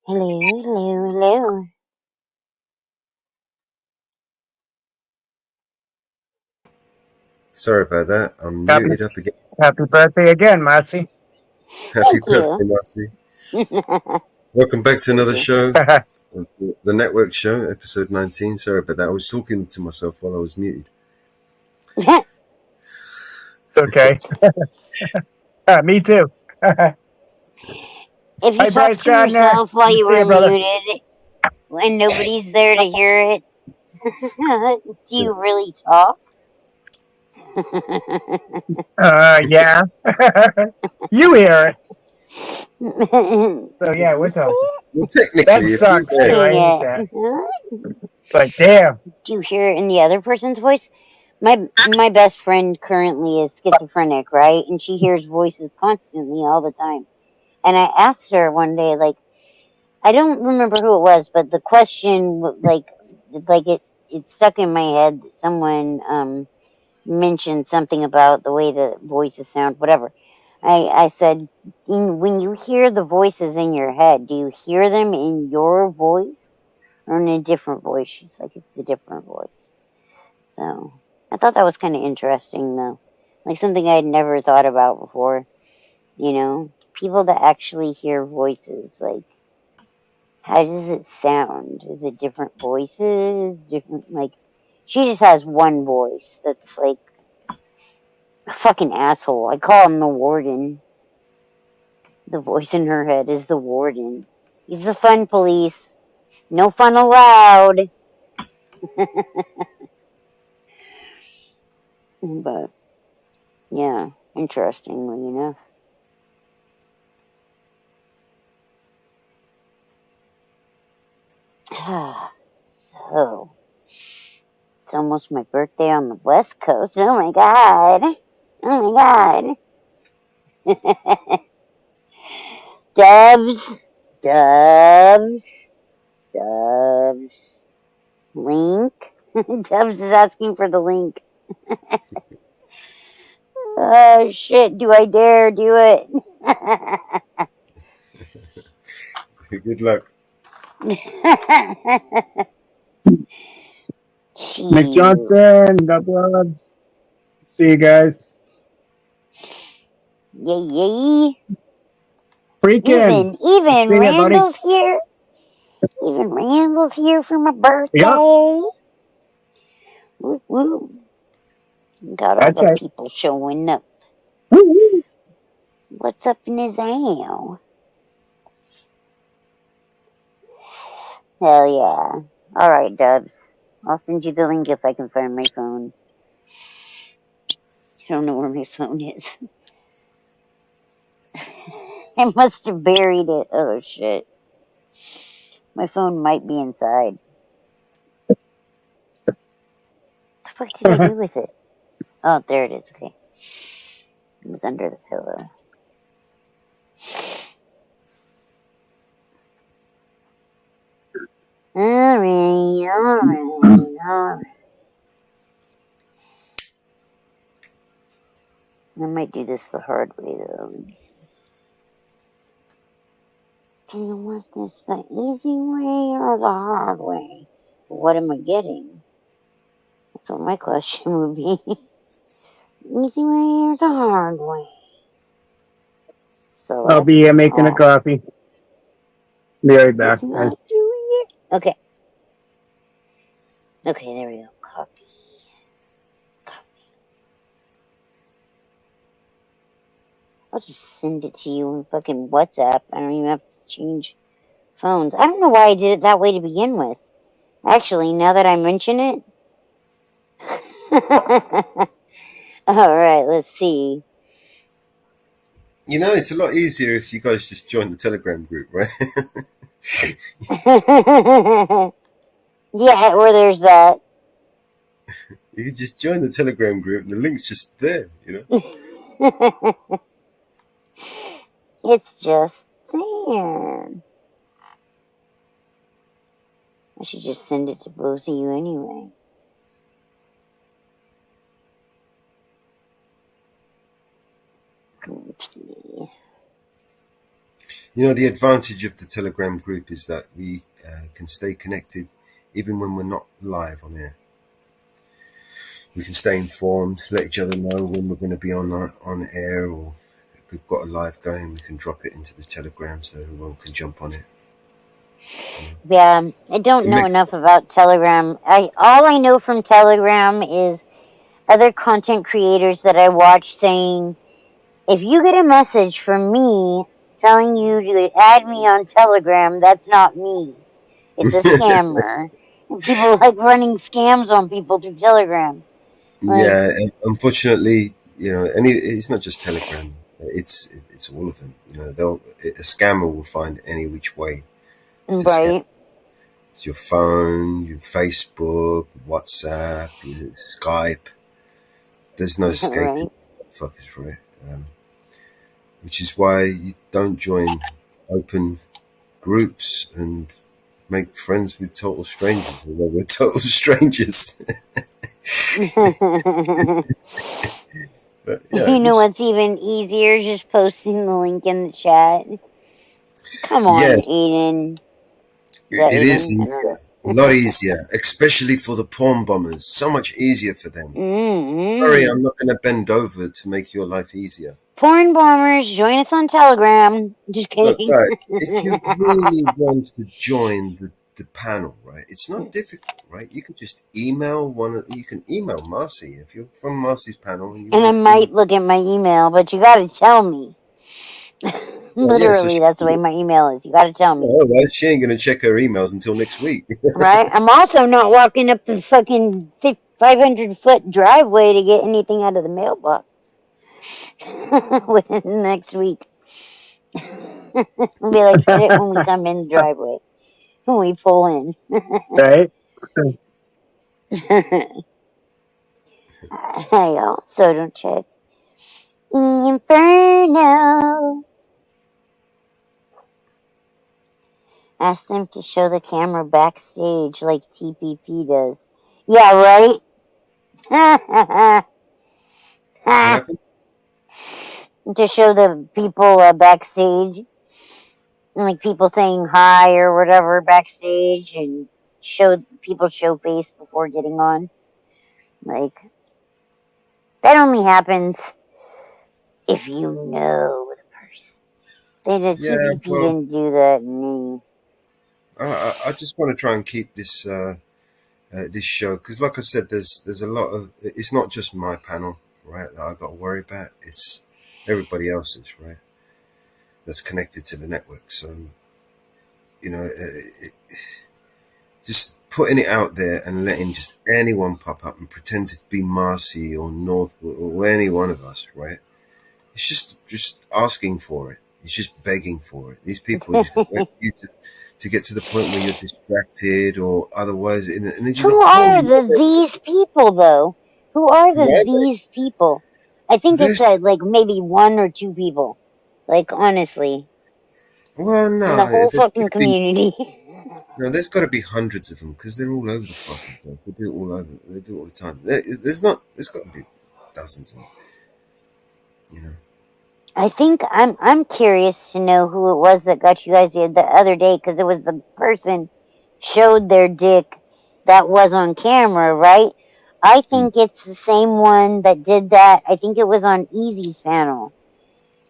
Hello, hello, hello. Sorry about that. I'm Happy muted up again. happy birthday again, Marcy. Happy Thank birthday, you. Marcy. Welcome back to Thank another you. show, it's the Network Show, episode 19. Sorry about that. I was talking to myself while I was muted. okay. Me too. Hi, If you talk Bryce to Gardner. yourself while Good to you see were you, brother. muted and nobody's there to hear it, do you really talk? Yeah. You hear it. So yeah, we're talking. Well, That technically, if you sucks too. hear, I hate Saying that. it. It's like, damn. Do you hear it in the other person's voice? My best friend currently is schizophrenic, right? And she hears voices constantly all the time. And I asked her one day, like, I don't remember who it was, but the question, like it stuck in my head. Someone mentioned something about the way the voices sound, whatever. I said, when you hear the voices in your head, do you hear them in your voice or in a different voice? She's like, it's a different voice. So I thought that was kind of interesting, though. Like something I had never thought about before. People that actually hear voices, like, how does it sound? Is it different voices? Different, like, she just has one voice that's like a fucking asshole. I call him the warden. The voice in her head is the warden. He's the fun police. No fun allowed. But, yeah, interestingly enough. So, it's almost my birthday on the West Coast. Oh my god. Oh my god. Dubs. Dubs. Dubs. Link. Dubs is asking for the link. Oh shit, do I dare do it? good luck. Nick Shit. Johnson, Dubloves. See you guys. Yay, yay. Freaking. Even See ya, buddy. Randall's here. Even Randall's here for my Yep. birthday. Woo woo. Got all That's the right. people showing up. Woo-hoo. What's up in his owl? Hell yeah. Alright, Dubs. I'll send you the link if I can find my phone. I don't know where my phone is. I must have buried it. Oh shit. My phone might be inside. What the fuck did I do with it? Oh, there it is. Okay. It was under the pillow. Alright. I might do this the hard way though. Let me see. Do you want this the easy way or the hard way? What am I getting? That's what my question would be. Easy way or the hard way? I'll Select be making a all. coffee. Be right back. It's not doing it. Okay. Okay, there we go. Copy. I'll just send it to you in fucking WhatsApp. I don't even have to change phones. I don't know why I did it that way to begin with. Actually, now that I mention it. Alright, let's see. You know, it's a lot easier if you guys just join the Telegram group, right? Yeah, or there's that. You can just join the Telegram group, and the link's just there, It's just there. I should just send it to both of you anyway. Oopsie. You know, the advantage of the Telegram group is that we can stay connected even when we're not live on air. We can stay informed, let each other know when we're going to be on air, or if we've got a live going, we can drop it into the Telegram so everyone can jump on it. Yeah, I don't It know makes enough about Telegram. All I know from Telegram is other content creators that I watch saying, if you get a message from me telling you to add me on Telegram, that's not me. It's a scammer. And people like running scams on people through Telegram. Like, Yeah, and unfortunately, you know, it's not just Telegram. It's all of them. You know, a scammer will find any which way to scam. right, It's your phone, your Facebook, WhatsApp, your Skype. There's no escaping right. fuckers, right? Which is why you don't join open groups and make friends with total strangers, although we're total strangers. But yeah, You know what's even easier? Just posting the link in the chat. Come on, yes, Aiden. Is that it is Aiden? I easier, don't a lot easier, especially for the porn bombers. So much easier for them. Sorry, know. I'm not going to bend over to make your life easier. Porn bombers, join us on Telegram. Just Look, kidding. guys, if you really want to join the panel, right, it's not difficult, right? You can just email you can email Marcy if you're from Marcy's panel and you And want I to be. might look at my email, but you gotta tell me. Yeah, so Literally, that's the way my email is. You gotta tell me. well, she ain't going to check her emails until next week. Right? I'm also not walking up the fucking 500-foot driveway to get anything out of the mailbox within next week. We'll be like shit when we come in the driveway. When we pull in. Right? I also don't check. Inferno. Ask them to show the camera backstage like TPP does. Yeah, right? What happened? To show the people backstage. Like people saying hi or whatever backstage and show face before getting on. Like, that only happens if you know the person. The Yeah, TPP well, didn't do that. No. I just want to try and keep this show because, like I said, there's a lot of. It's not just my panel, right? That I got to worry about. It's everybody else's, right? That's connected to the network. So you know, just putting it out there and letting just anyone pop up and pretend to be Marcy or North or any one of us, right? It's just asking for it. It's just begging for it. These people are just going to wait for you to get to the point where you're distracted or otherwise, and then you Who go, are oh, these people, though? Who are yeah, these people? I think it's there's like maybe one or two people. Like, honestly. well, In the no, whole there's got fucking to be community. no, there's got to be hundreds of them because they're all over the fucking place. They do it all over. They do it all the time. There's not. There's got to be dozens of them. You know. I think I'm curious to know who it was that got you guys the other day because it was the person showed their dick that was on camera, right? I Mm. think it's the same one that did that. I think it was on Easy's panel,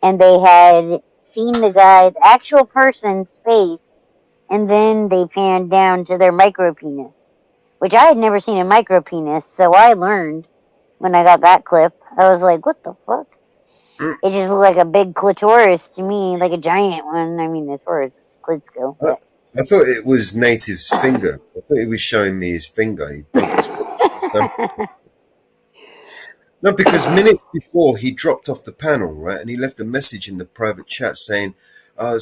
and they had seen the guy's actual person's face, and then they panned down to their micro penis, which I had never seen a micro penis, so I learned when I got that clip. I was like, what the fuck? Mm. It just looked like a big clitoris to me, like a giant one. I mean, as far as clits go, I, but I thought it was Native's finger. I thought he was showing me his finger. He broke his finger or something. No, because minutes before he dropped off the panel, right, and he left a message in the private chat saying, "I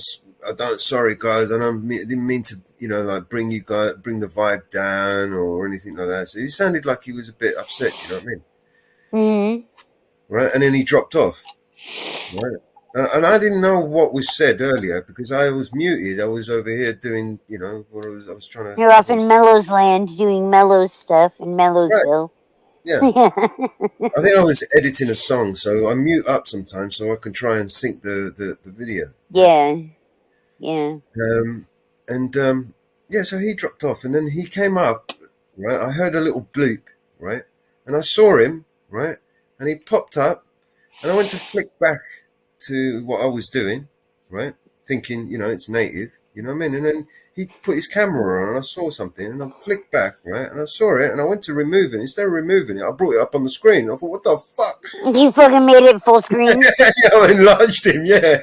don't, sorry guys, didn't mean to, like bring the vibe down or anything like that." So he sounded like he was a bit upset. You know what I mean? mm-hmm. Right, and then he dropped off. Right, and I didn't know what was said earlier because I was muted. I was over here doing, what I was trying to. You're off in Mellow's land doing Mellow stuff in Right, Mellowsville. yeah. I think I was editing a song, so I mute up sometimes so I can try and sync the video. Right. Yeah. Yeah. Yeah, so he dropped off, and then he came up. Right, I heard a little bleep. Right, and I saw him. Right, and he popped up, and I went to flick back to what I was doing. Right, thinking it's native. You know what I mean? And then he put his camera on, and I saw something, and I flicked back. Right, and I saw it, and I went to remove it. Instead of removing it, I brought it up on the screen. I thought, what the fuck? You fucking made it full screen. Yeah, I enlarged him. Yeah.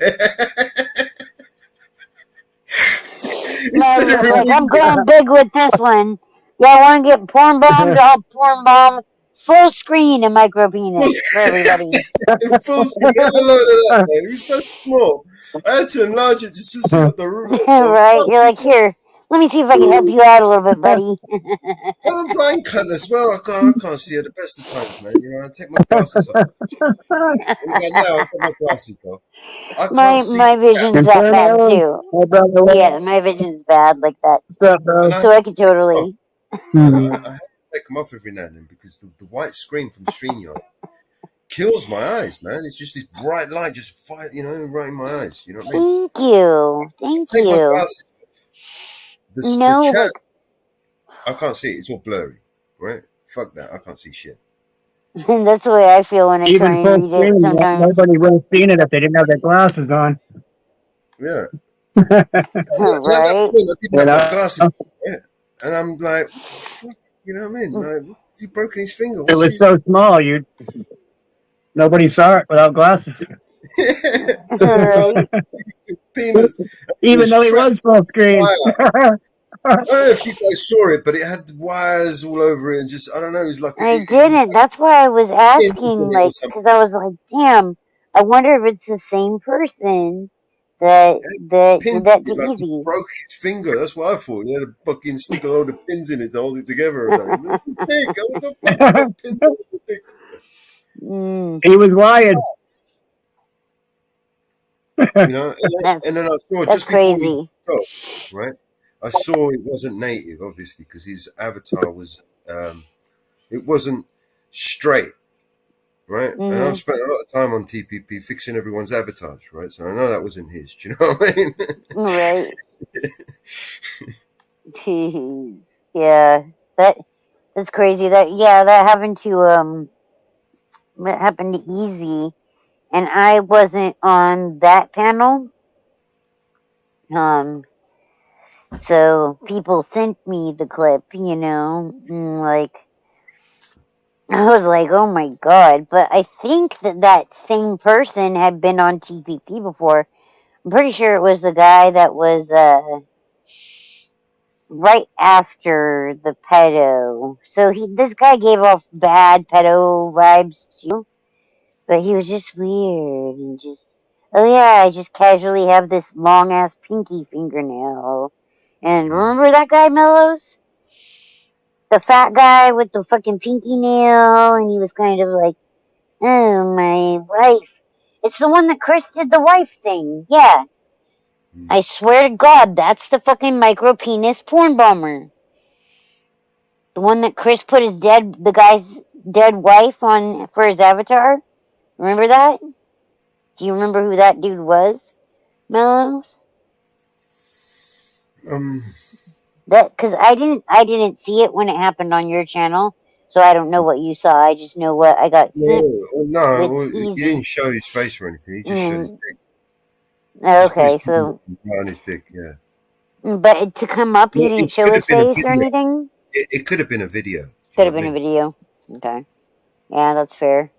Instead of Like, I'm removing going big with this one. Y'all want to get porn bombed? I'll porn bomb full screen a micro penis for everybody. it falls me have a load of that, man. It was so small. I had to enlarge it just to see what the Right? fuck. You're like, here, let me see if I can help you out a little bit, buddy. I'm blind cunt as well. I can't see at the best of times, man. I take my glasses off. And right now, I've got my glasses off. I can't see My vision's that bad Inferno. too. Hey, brother. Yeah, my vision's bad like that. What's up, bro? and I So I could take them off. totally. I have to take them off every now and then because the white screen from StreamYard kills my eyes, man. It's just this bright light just right in my eyes. You know what I mean? Thank you. Thank Take my you. glasses off. The No, chat, like, I can't see it. It's all blurry, right? Fuck that. I can't see shit. that's the way I feel when I try Even and full read it screen, sometimes. nobody would have seen it if they didn't have their glasses on. Yeah. And at that Right? point, I didn't You have my know, glasses on, yeah. And I'm like, what the fuck? You know what I mean? Like, he broken his finger. it was so small, nobody saw it without glasses. Right? Penis. It Even was though it trapped was full screen. wire. I don't know if you guys saw it, but it had wires all over it, and just I don't know. It was like I it was didn't. like That's why I was pins in asking, it or like, something. because I was like, damn, I wonder if it's the same person that It had did pins that in to it, like he Easy's. broke his finger. That's what I thought. He had to fucking stick a load of pins in it to hold it together or something. It's his dick. What the fuck? You got pins in the dick? Mm, He was wired. that's And then I saw that's just before he crazy. got off, right? I saw it wasn't native, obviously, because his avatar was it wasn't straight, right? And I've Hmm. spent a lot of time on TPP fixing everyone's avatars, right? So I know that wasn't his. Do you know what I mean? Right. Jeez. Yeah. That's crazy. That happened to Easy, and I wasn't on that panel. Um, so people sent me the clip, and like I was like, oh my god. But I think that same person had been on TPP before. I'm pretty sure it was the guy that was right after the pedo. So this guy gave off bad pedo vibes too, but he was just weird and just, oh yeah, I just casually have this long ass pinky fingernail. And remember that guy, Mellows? The fat guy with the fucking pinky nail, and he was kind of like, oh, my wife. It's the one that Chris did the wife thing. Yeah. I swear to God, that's the fucking micro penis porn bomber. The one that Chris put the guy's dead wife on for his avatar. Remember that? Do you remember who that dude was, Mellows? Um, Because I didn't see it when it happened on your channel, so I don't know what you saw. I just know what I got sent with no, he Easy. didn't show his face or anything. He just showed his Mm, dick. He just put his okay, finger so right on his dick. Yeah, but to come up, he didn't it show could have his been a face or video. anything. It could have been a video. Do you Could know have what I been a mean? video. Okay, yeah, that's fair.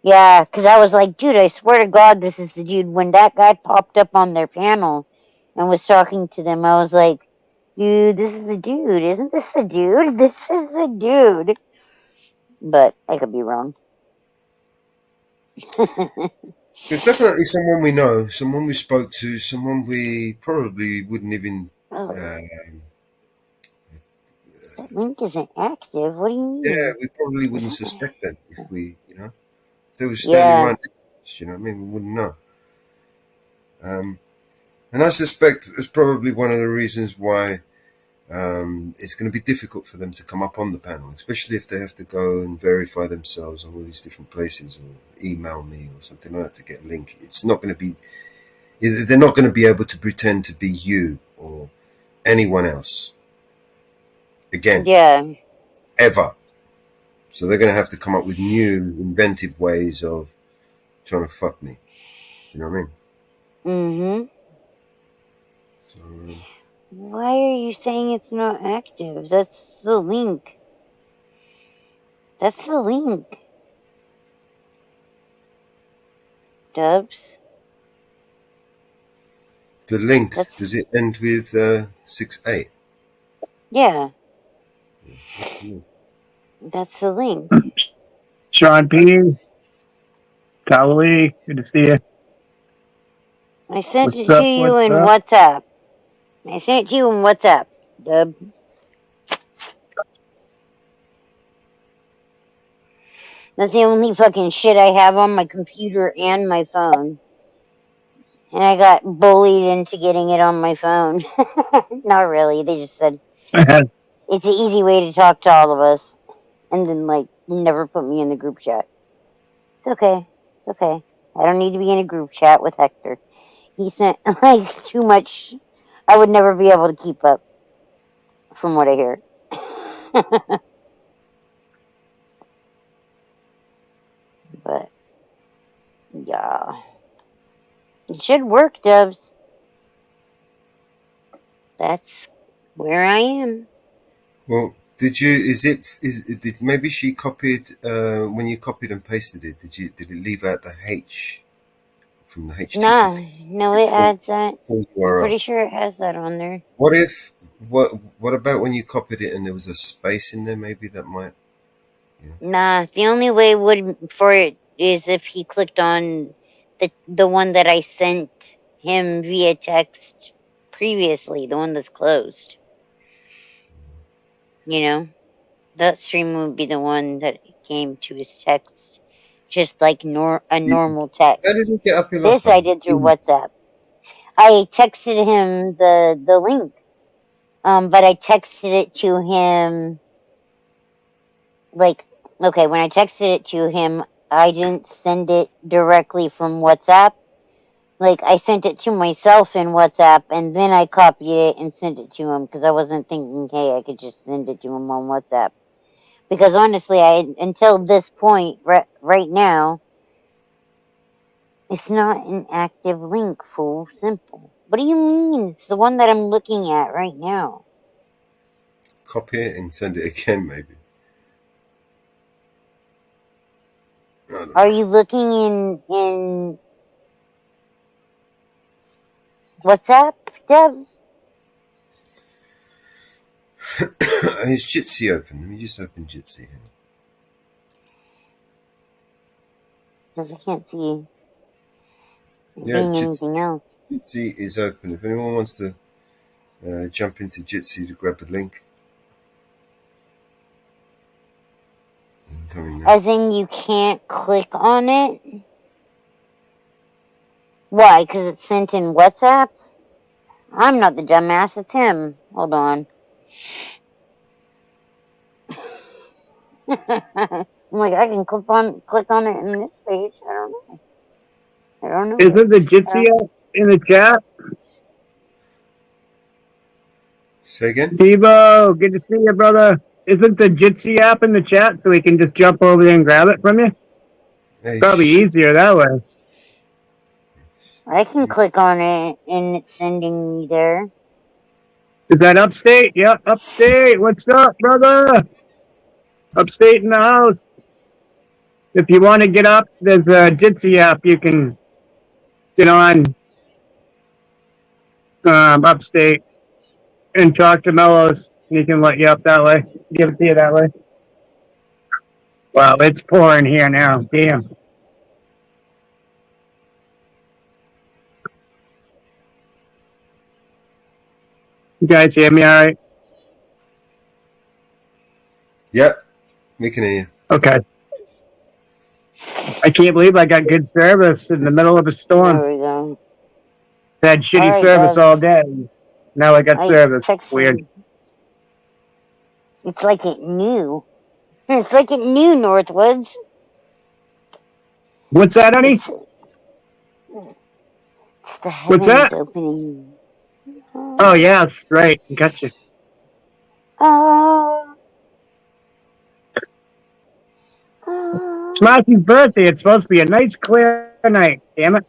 Yeah, because I was like, dude, I swear to God, this is the dude. When that guy popped up on their panel and was talking to them, I was like, dude, this is the dude. Isn't this the dude? This is the dude. But I could be wrong. It's definitely someone we know, someone we spoke to, someone we probably wouldn't even. Oh, Uh, that link isn't active. What do you yeah, mean? we probably wouldn't suspect them if if they were standing Yeah. right next to us. You know what I mean? We wouldn't know. And I suspect it's probably one of the reasons why it's going to be difficult for them to come up on the panel, especially if they have to go and verify themselves on all these different places or email me or something like that to get a link. It's not going to be They're not going to be able to pretend to be you or anyone else again, Yeah. ever. So they're going to have to come up with new, inventive ways of trying to fuck me. Do you know what I mean? Mm-hmm. So, Why are you saying it's not active? That's the link. That's the link. Dubs. the link, That's does it end with 68? yeah. What's the link? That's the link. Sean P. Kali, good to see you. I sent What's it to up? you What's in up? WhatsApp. I sent it to you in WhatsApp, Dub. That's the only fucking shit I have on my computer and my phone. And I got bullied into getting it on my phone. Not really. They just said it's an easy way to talk to all of us. And then, like, never put me in the group chat. It's okay. It's okay. I don't need to be in a group chat with Hector. He sent, like, too much. I would never be able to keep up, from what I hear. But, yeah. It should work, Dubs. That's where I am. Well, did maybe she copied, when you copied and pasted it, did it leave out the H from the Nah, HTTP? Is no, it it adds that. full I'm URL? pretty sure it has that on there. What about when you copied it and there was a space in there? Maybe that might. Nah, the only way for it is if he clicked on the one that I sent him via text previously, the one that's closed. You know, that stream would be the one that came to his text, just like a normal text. How did you get up here last This I time? did through WhatsApp. I texted him the link, but I texted it to him like, okay, when I texted it to him, I didn't send it directly from WhatsApp. Like, I sent it to myself in WhatsApp, and then I copied it and sent it to him because I wasn't thinking, hey, I could just send it to him on WhatsApp. Because honestly, until this point, right now, it's not an active link, fool. Simple. What do you mean? It's the one that I'm looking at right now. Copy it and send it again, maybe. I don't Are know. you looking in WhatsApp, Deb? Is Jitsi open? Let me just open Jitsi. Because I can't see Yeah, being anything else. Jitsi is open. If anyone wants to jump into Jitsi to grab the link, you can come in there. As in, you can't click on it? Why? Because it's sent in WhatsApp? I'm not the dumbass, it's him. Hold on. I'm like, I can click on it in this page. I don't know. I don't know. Isn't the Jitsi app in the chat? Say again? Devo, good to see you, brother. Isn't the Jitsi app in the chat so we can just jump over there and grab it from you? Hey, Probably easier that way. I can click on it and it's sending me there. Is that upstate? Yeah, upstate. What's up, brother? Upstate in the house. If you want to get up, there's a Jitsi app you can get on upstate and talk to Mellows. He can let you up that way. Give it to you that way. Wow, it's pouring here now. Damn. You guys hear me all right? Yeah, we can hear you. Okay. I can't believe I got good service in the middle of a storm. There we go. Had shitty All right, service Deb. all day. Now I got service. Weird. It's like it knew. It's like it knew, Northwoods. What's that, honey? It's It's the What's heavens that? opening. Oh, yes, right. Gotcha. Oh. It's Marcy's birthday. It's supposed to be a nice, clear night. Damn it.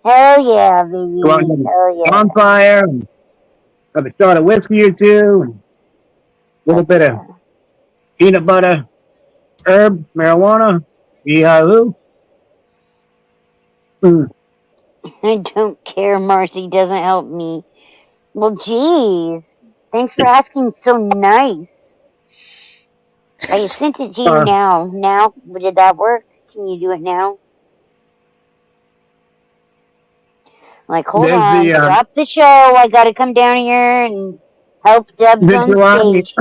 Hell yeah, baby. Go out and have Hell a yeah. bonfire and have a shot of whiskey or two and a little bit of peanut butter, herb, marijuana, yahoo. I don't care. Marcy doesn't help me. Well, geez. Thanks for asking. So nice. I sent it to you now. Now, did that work? Can you do it now? Like, hold on. Drop the show. I gotta come down here and help Debs on stage.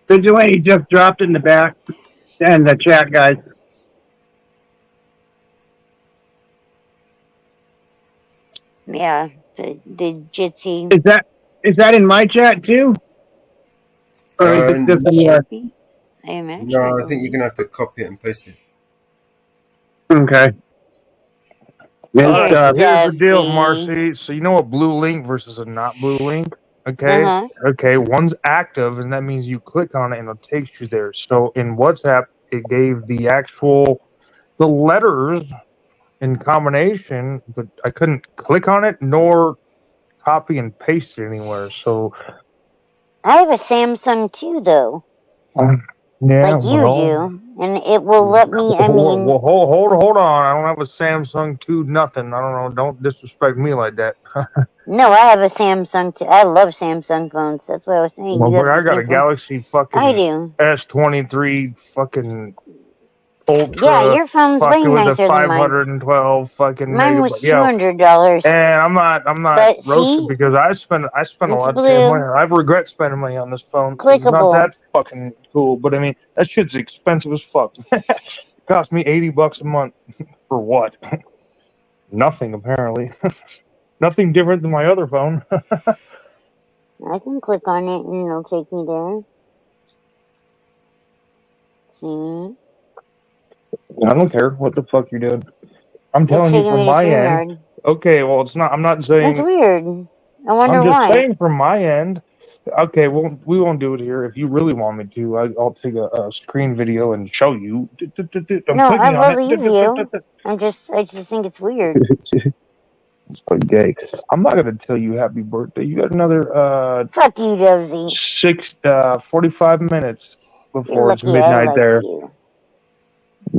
Vigilante just dropped in the back and the chat, guys. Yeah, the Jitsi. Is that in my chat too? Or is it just in yours? I imagine. No, I think you're gonna have to copy it and paste it. Okay. Here's the deal, Marcy. So you know what blue link versus a not blue link? Okay. Okay. One's active, and that means you click on it and it takes you there. So in WhatsApp, it gave the letters in combination, but I couldn't click on it nor copy and paste it anywhere. So I have a Samsung too, though. Yeah, like you do, and it will let me. I mean, well, hold on. I don't have a Samsung 2 nothing. I don't know. Don't disrespect me like that. No, I have a Samsung too. I love Samsung phones. That's what I was saying. Well, I got a Galaxy fucking I do. S23 fucking Ultra. Yeah, your phone's way nicer than mine. 512 fucking mine was megabyte. $200. And I'm not roasted because I spent a lot of money. I regret spending money on this phone. It's not that fucking cool, but I mean that shit's expensive as fuck. It cost me $80 a month for what? Nothing apparently. Nothing different than my other phone. I can click on it and it'll take me there. See? I don't care what the fuck you're doing. I'm telling you from my end. Okay, well, it's not. I'm not saying. That's weird. I wonder why. I'm just saying from my end. Okay, well, we won't do it here. If you really want me to, I'll take a screen video and show you. No, I believe you. I just think it's weird. It's quite gay. I'm not gonna tell you happy birthday. You got another fuck you, Josie. 45 minutes before it's midnight there.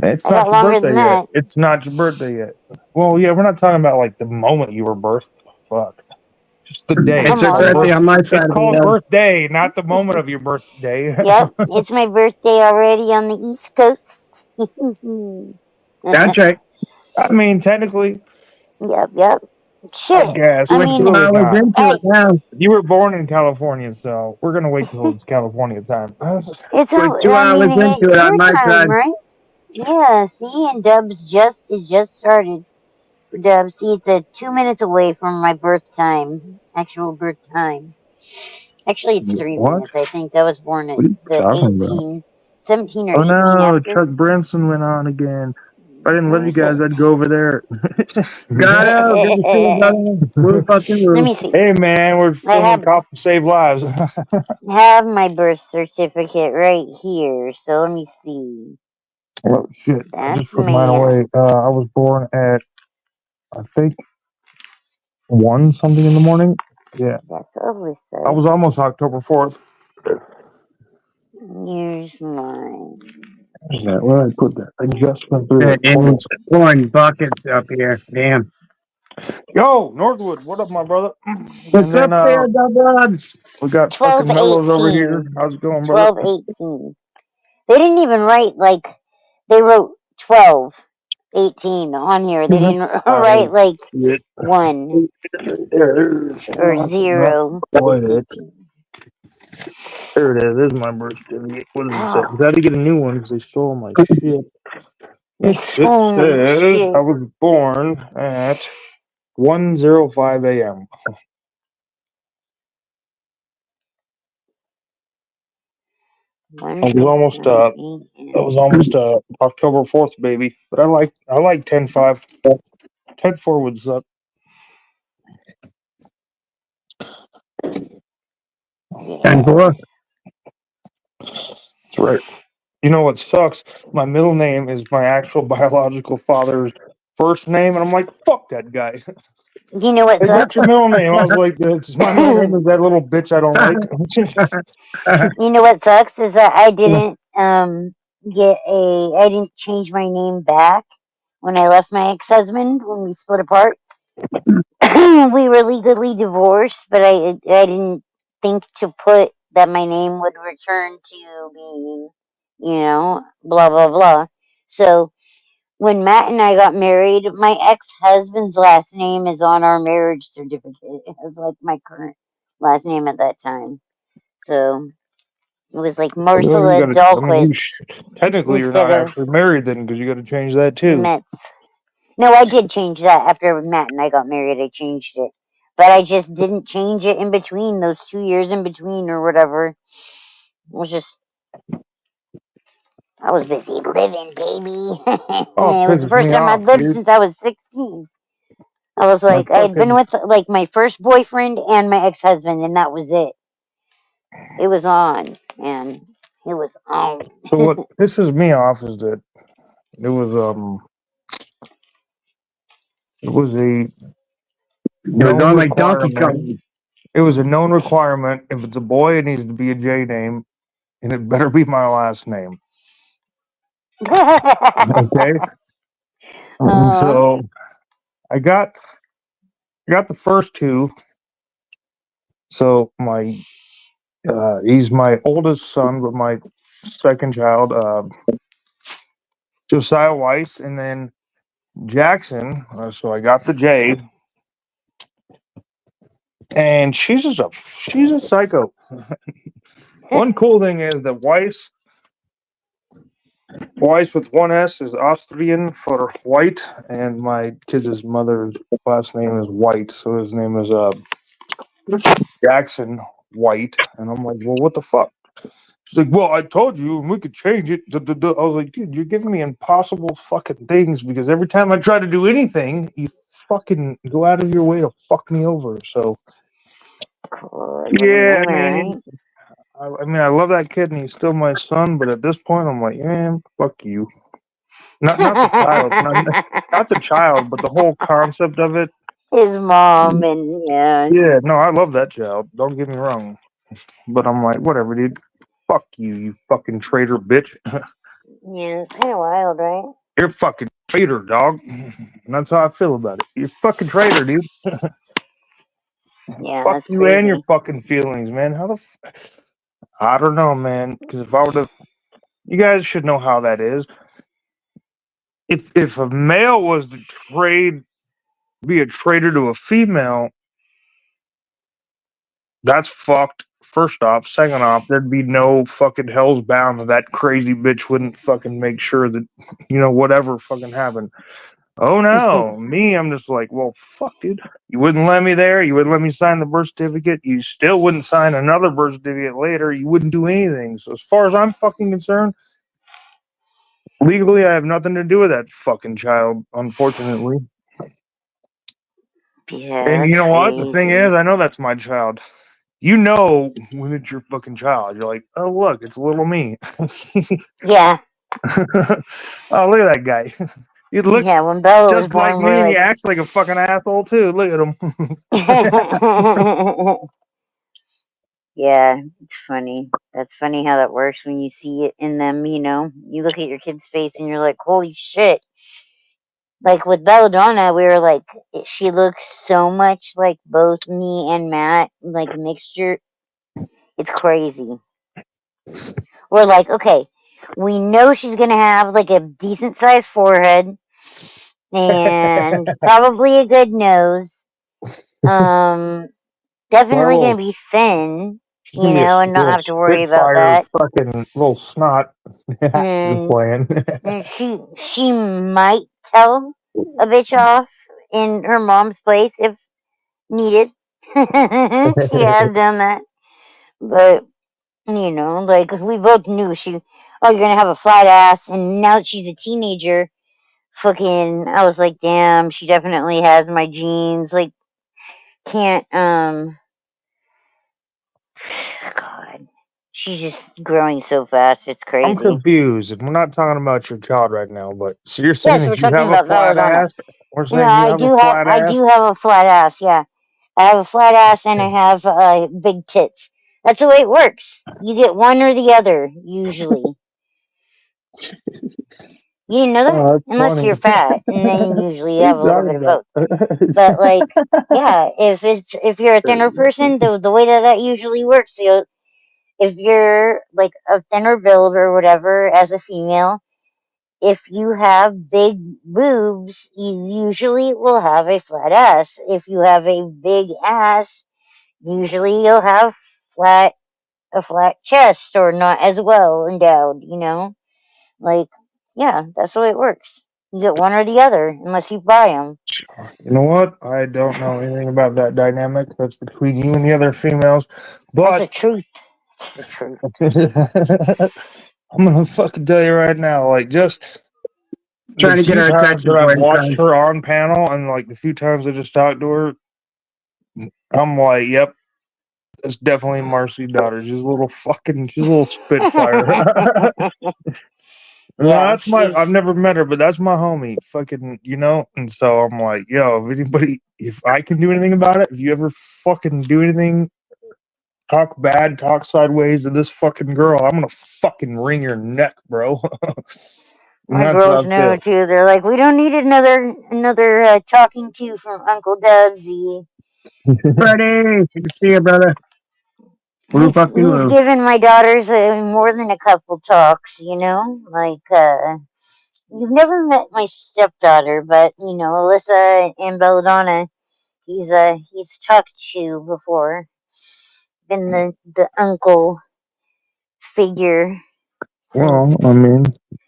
It's not your birthday yet. It's not your birthday yet. Well, yeah, we're not talking about like the moment you were birthed. Fuck. Just the day. It's your birthday on my side. It's called birthday, not the moment of your birthday. Yep, it's my birthday already on the East Coast. That's right. I mean, technically. Yep. Shit. I guess. I mean, you were born in California, so we're gonna wait till it's California time. It's 2 hours into it on my side, right? Yeah. See, and Dubs it just started. For Dubs, see, it's 2 minutes away from my birth time, actual birth time. Actually, it's 3 minutes. I think I was born at the 17 or 18. Oh no, Chuck Branson went on again. If I didn't love you guys, I'd go over there. Got Let me see. Hey man, we're filming Cop to Save Lives. have my birth certificate right here, so let me see. Oh shit! I just put mine away. I was born at, I think, 1 something in the morning. Yeah. That's Alyssa. I was almost October 4th. Here's mine. Yeah, where did I put that? I just went through it. It's pouring buckets up here. Damn. Yo, Northwood, what up, my brother? What's up there, Dubs? We got fucking Mellows over here. How's it going, brother? 12-18. They didn't even write, like, they wrote 12-18 on here. They didn't write, like, 1 or 0. There it is. There's my birth certificate. What does it say? I had to get a new one because they stole my shit. It says I was born at 1:05 a.m. I was almost October 4th, baby. But I like 10-5. 10-4 would suck. Yeah. That's right. You know what sucks? My middle name is my actual biological father's first name, and I'm like, fuck that guy. You know what Hey, what's sucks? your middle name? I was like, my middle name is that little bitch I don't like. You know what sucks is that I didn't I didn't change my name back when I left my ex-husband when we split apart. We were legally divorced, but I didn't think to put that my name would return to being, blah blah blah. So when Matt and I got married, my ex-husband's last name is on our marriage certificate. It was like my current last name at that time. So it was like Well, you Marcella gotta. I mean, Dahlquist technically you're instead not of actually married then, because you got to change that too. Metz. No, I did change that after Matt and I got married. I changed it. But I just didn't change it in between, those 2 years in between or whatever. It was just, I was busy living, baby. Oh, it It was the pisses first me time off, I'd lived dude. since I was 16. I was My like, I had been fucking. with like my first boyfriend and my ex husband, and that was it. It was on, and it was on. So what pisses me off is that it was it was a It was known on like Donkey requirement. Kong. It was a known requirement. If it's a boy, it needs to be a J name, and it better be my last name. Okay. So I got the first two. So he's my oldest son, but my second child, Josiah Weiss, and then Jackson. So I got the J, and she's a psycho. One cool thing is that Weiss with one S is Austrian for white, and my kid's mother's last name is White, so his name is Jackson White, and I'm like, well, what the fuck? She's like, well, I told you, and we could change it. Duh, duh, duh. I was like, dude, you're giving me impossible fucking things because every time I try to do anything, you fucking go out of your way to fuck me over. So, Cool. yeah, I Right? mean, I love that kid and he's still my son, but at this point, I'm like, man, fuck you. Not the child, not the child, but the whole concept of it. His mom and yeah. Yeah, no, I love that child. Don't get me wrong, but I'm like, whatever, dude. Fuck you, you fucking traitor bitch. Yeah, it's kind of wild, right? You're a fucking traitor, dog. And that's how I feel about it. You're a fucking traitor, dude. Yeah, Fuck that's you and your crazy. fucking feelings, man. I don't know, man. Because if I would have, you guys should know how that is. If a male was to be a traitor to a female, that's fucked. First off, second off, there'd be no fucking hell's bound that crazy bitch wouldn't fucking make sure that whatever fucking happened. Oh no, me, I'm just like, well, fuck, dude. You wouldn't let me there. You wouldn't let me sign the birth certificate. You still wouldn't sign another birth certificate later. You wouldn't do anything. So as far as I'm fucking concerned, legally, I have nothing to do with that fucking child. Unfortunately, Yeah, and you that's know what? The thing is, crazy. I know that's my child. You know when it's your fucking child. You're like, oh look, it's little me. Yeah, Oh, look at that guy. He looks yeah. When Bella was just like born, me, we're and he like, acts like a fucking asshole too. Look at him. yeah, it's funny. That's funny how that works when you see it in them. You look at your kid's face and you're like, holy shit. Like with Belladonna, we were like, she looks so much like both me and Matt, like a mixture. It's crazy. We're like, okay, we know she's gonna have like a decent sized forehead and probably a good nose. Um, That definitely little, gonna be thin, she's gonna be and not little have to worry about spitfire, that. fucking little snot. Just And, playing. and she might tell a bitch off in her mom's place if needed. She has done that, but like we both knew oh, you're gonna have a flat ass, and now that she's a teenager, fucking, I was like, damn, she definitely has my genes. Like, can't She's just growing so fast. It's crazy. I'm confused. We're not talking about your child right now, but so you're saying Yes, we're that you talking have a about flat Belladonna. ass? We're No, saying you have a flat I ass? do have a flat ass. Yeah, I have a flat ass and I have big tits. That's the way it works. You get one or the other usually. You didn't know that? Oh, that's Unless funny. you're fat, and then you usually What are have you a little bit talking of both. about? But like, yeah, if you're a thinner person, the way that usually works, if you're like a thinner build or whatever as a female, if you have big boobs, you usually will have a flat ass. If you have a big ass, usually you'll have a flat chest or not as well endowed. Like, yeah, that's the way it works. You get one or the other unless you buy them. You know what? I don't know anything about that dynamic. That's between you and the other females. That's But the truth. That's the truth. I'm gonna fucking tell you right now, like just the Trying to get few our times attention that I've for you, watched son. her on panel and like the few times I just talked to her, I'm like, yep, that's definitely Marcy's daughter. She's a little spitfire. No, Yeah, that's my. I've never met her, but that's my homie. Fucking, And so I'm like, yo, if I can do anything about it, if you ever fucking do anything, talk bad, talk sideways to this fucking girl, I'm gonna fucking wring your neck, bro. And my that's what girls I've know said. too. They're like, we don't need another talking to from Uncle Dubsy. Freddie, good to see you, brother. Woo fucking He's woo. given my daughters more than a couple talks. Like you've never met my stepdaughter, but Alyssa and Belladonna. He's talked to before. Been the uncle figure since. Well, I mean,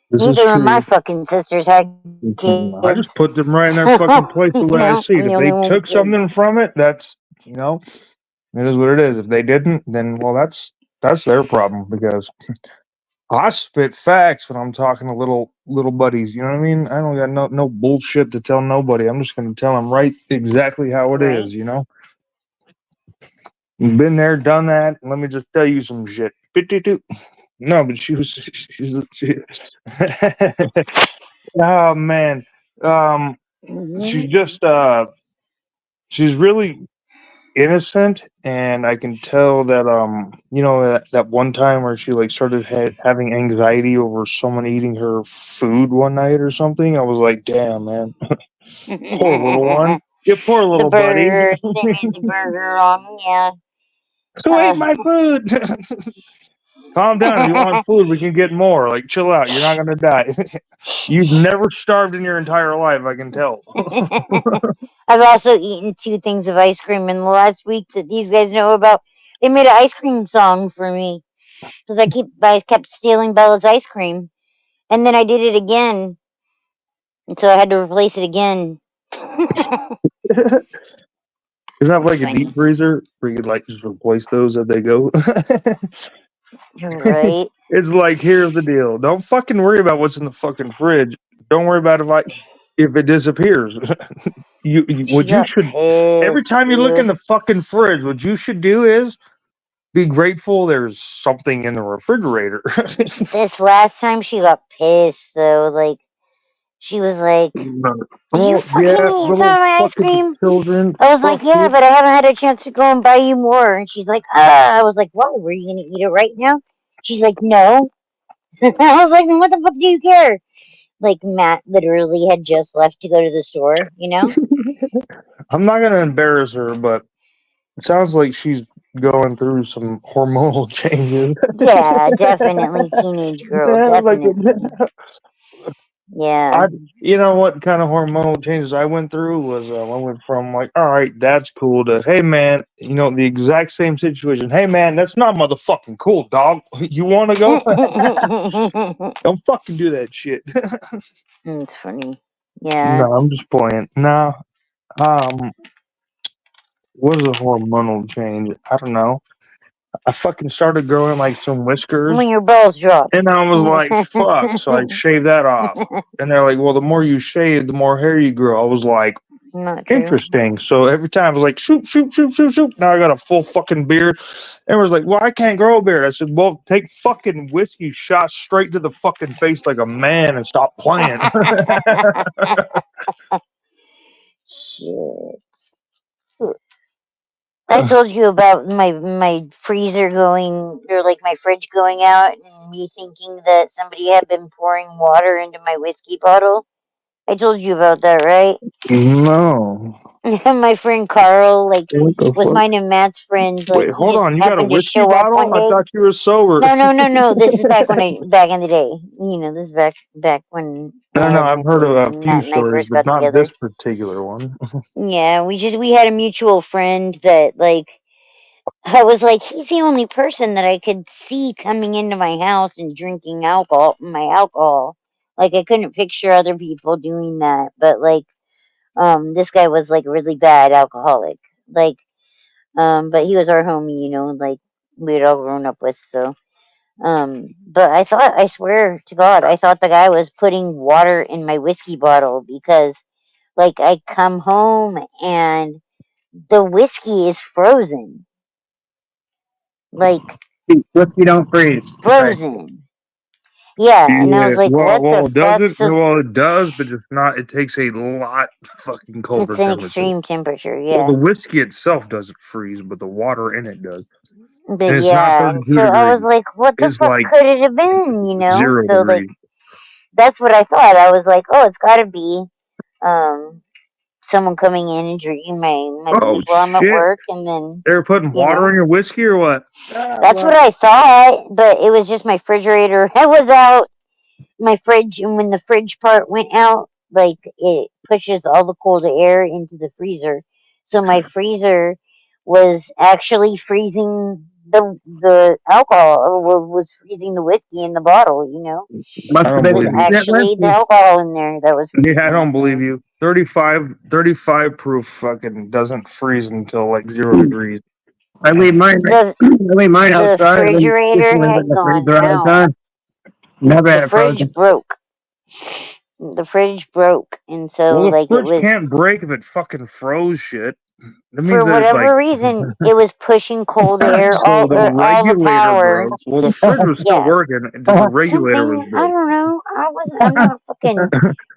this is Neither of my true. fucking sisters had I kids. just put them right in their fucking place the way I see I'm it. the If only they one with took kids. something from it, it is what it is. If they didn't, then well, that's their problem because I spit facts when I'm talking to little buddies. You know what I mean? I don't got no bullshit to tell nobody. I'm just gonna tell them right exactly how it Right. is. Been there, done that. Let me just tell you some shit. No, but she oh man, um, she's just she's really innocent, and I can tell that that one time where she like started having anxiety over someone eating her food one night or something. I was like, damn, man, poor little one. Yeah, poor The little buddy. burger. They made the burger wrong. Yeah. Who ate my food? Calm down. If you want food, we can get more. Like, chill out. You're not gonna die. You've never starved in your entire life. I can tell. I've also eaten 2 things of ice cream in the last week that these guys know about. They made an ice cream song for me because I kept stealing Bella's ice cream, and then I did it again, and so I had to replace it again. Is that It's like a funny, deep freezer where you could like just replace those as they go? right? It's like, here's the deal. Don't fucking worry about what's in the fucking fridge. Don't worry about if it disappears. She What you got should every pissed, time you look in dude. the fucking fridge, what you should do is be grateful there's something in the refrigerator. This last time she got pissed though. Like she was like, "Did you Oh fucking yeah, eat some little of my ice fucking cream?" children. I was like, Fuck "Yeah, you. but I haven't had a chance to go and buy you more." And she's like, "Ah." I was like, "Why? Were you gonna eat it right now?" She's like, "No." I was like, "Then what the fuck do you care?" Like Matt literally had just left to go to the store. I'm not gonna embarrass her, but it sounds like she's going through some hormonal changes. Yeah, definitely teenage girl, Yeah, definitely. Yeah. I, what kind of hormonal changes I went through was I went from like, all right, that's cool to, hey man, the exact same situation. Hey man, that's not motherfucking cool, dog. You want to go? Don't fucking do that shit. It's funny. Yeah. No, I'm just playing. No, um, what is a hormonal change? I don't know. I fucking started growing like some whiskers, When your balls drop. and I was like, fuck. So I shaved that off. And they're like, well, the more you shave, the more hair you grow. I was like, Not true. Interesting. So every time I was like, shoot, shoot, shoot, shoot, shoot. Now I got a full fucking beard. And was like, well, I can't grow a beard. I said, well, take fucking whiskey shots straight to the fucking face like a man and stop playing. Shit. I told you about my freezer going, or like my fridge going out, and me thinking that somebody had been pouring water into my whiskey bottle. I told you about that, right? No. My friend Carl, like, What the was fuck? mine and Matt's friend. Like, Wait, he hold just on. You got a happened to whiskey show up one bottle? I day. thought you were sober. No. This is back in the day. You know, this is back when I No, had I've my heard of a boyfriend, few Matt and I stories, first but got not together. this particular one. Yeah, we had a mutual friend that, like, I was like, he's the only person that I could see coming into my house and drinking my alcohol. Like, I couldn't picture other people doing that, but like, this guy was like a really bad alcoholic. Like, but he was our homie, you know, like we had all grown up with. So, but I swear to God, I thought the guy was putting water in my whiskey bottle because, like, I come home and the whiskey is frozen. Like, Whiskey don't freeze. frozen. Yeah, and I Yeah, was like, what the it fuck? doesn't. So Well, it does, but it's not. It takes a lot fucking colder it's an temperature. extreme temperature, Well, yeah. the whiskey itself doesn't freeze, but the water in it does. But And it's not yeah, and 32 so I was degrees. like, what the It's fuck like could it have been, you know? 0 So, like, degrees. that's what I thought. I was like, oh, it's gotta be um someone coming in and drinking my Oh, booze while I'm at shit. work, and then, They were putting you water know, in your whiskey or what? that's what I thought. But it was just my refrigerator. I was out my fridge, and when the fridge part went out, like, it pushes all the cold air into the freezer. So my freezer was actually freezing the alcohol, or was freezing the whiskey in the bottle. You know, Must I have don't it been was believe you. instant actually the whiskey. alcohol in there that was Yeah, I freezing don't it. believe So you. 35 proof fucking doesn't freeze until like 0 degrees. I leave mine. the I leave mine the outside. I leave refrigerator it in had the gone freezer all the out. time. Never The had it fridge frozen. broke. The fridge broke, and so, Well, the like, it fridge was, can't break if it fucking froze shit. That means for that it like. whatever reason, it was pushing cold air, So the all the regulator power. broke. Well, the fridge was still Yeah, working, just the regulator was something, I broke. don't know. I'm not a fucking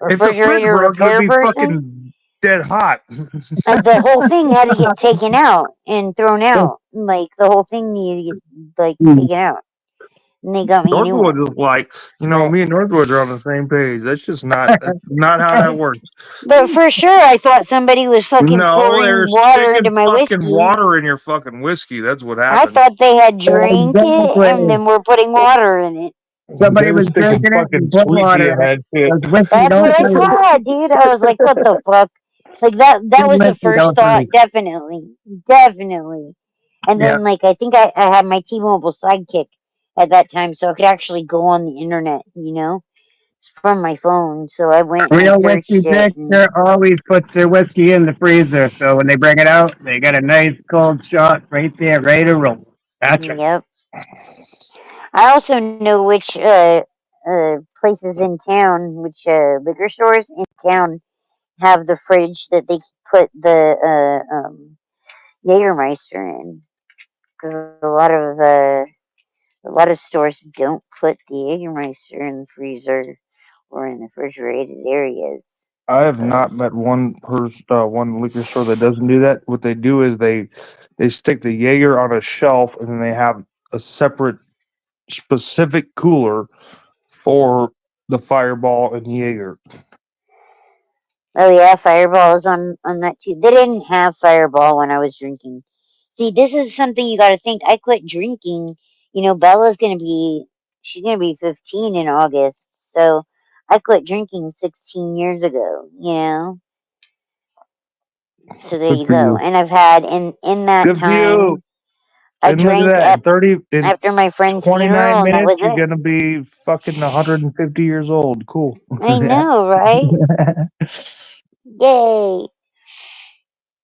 If the fridge refrigerator broke, it would repair be person. fucking dead hot. The whole thing had to get taken out and thrown out. Like, the whole thing needed to get, like, taken out, and they got me a new Northwood one. is like, But me and Northwood are on the same page. That's not how that works. for sure, I thought somebody was fucking No, they're pouring water sticking into my fucking whiskey. water in your fucking whiskey. That's what I happened. thought they had drank it and Exactly. then were putting water in it. Somebody They were was sticking drinking it fucking and put sweet tea water in in it. that shit. Because whiskey That's what don't I freeze. thought, dude. I was like, what the fuck? Like, that was the Whiskey first don't thought, freeze. definitely. And Yeah. then, like, I think I had my T-Mobile Sidekick at that time, so I could actually go on the internet, you know, from my phone. So I went and I Real whiskey searched it, and drinker always puts their whiskey in the freezer, so when they bring it out, they got a nice cold shot right there, ready to roll. Gotcha. yep. I also know which places in town, which liquor stores in town have the fridge that they put the Jägermeister in, because a lot of stores don't put the Jägermeister in the freezer or in the refrigerated areas. I have So not met one liquor store that doesn't do that. What they do is they stick the Jaeger on a shelf, and then they have a separate specific cooler for the Fireball and Jaeger. oh yeah, Fireball is on that too. They didn't have Fireball when I was drinking. See, this is something you got to think. I quit drinking. You know, she's gonna be 15 in August. So I quit drinking 16 years ago. You know, so there Good you for go. you. And I've had in that Good for you. time, I And look at drank that. In after my friend's 29 funeral, and that minutes, was you're it. gonna be fucking 150 years old. Cool. I know, right? Yay!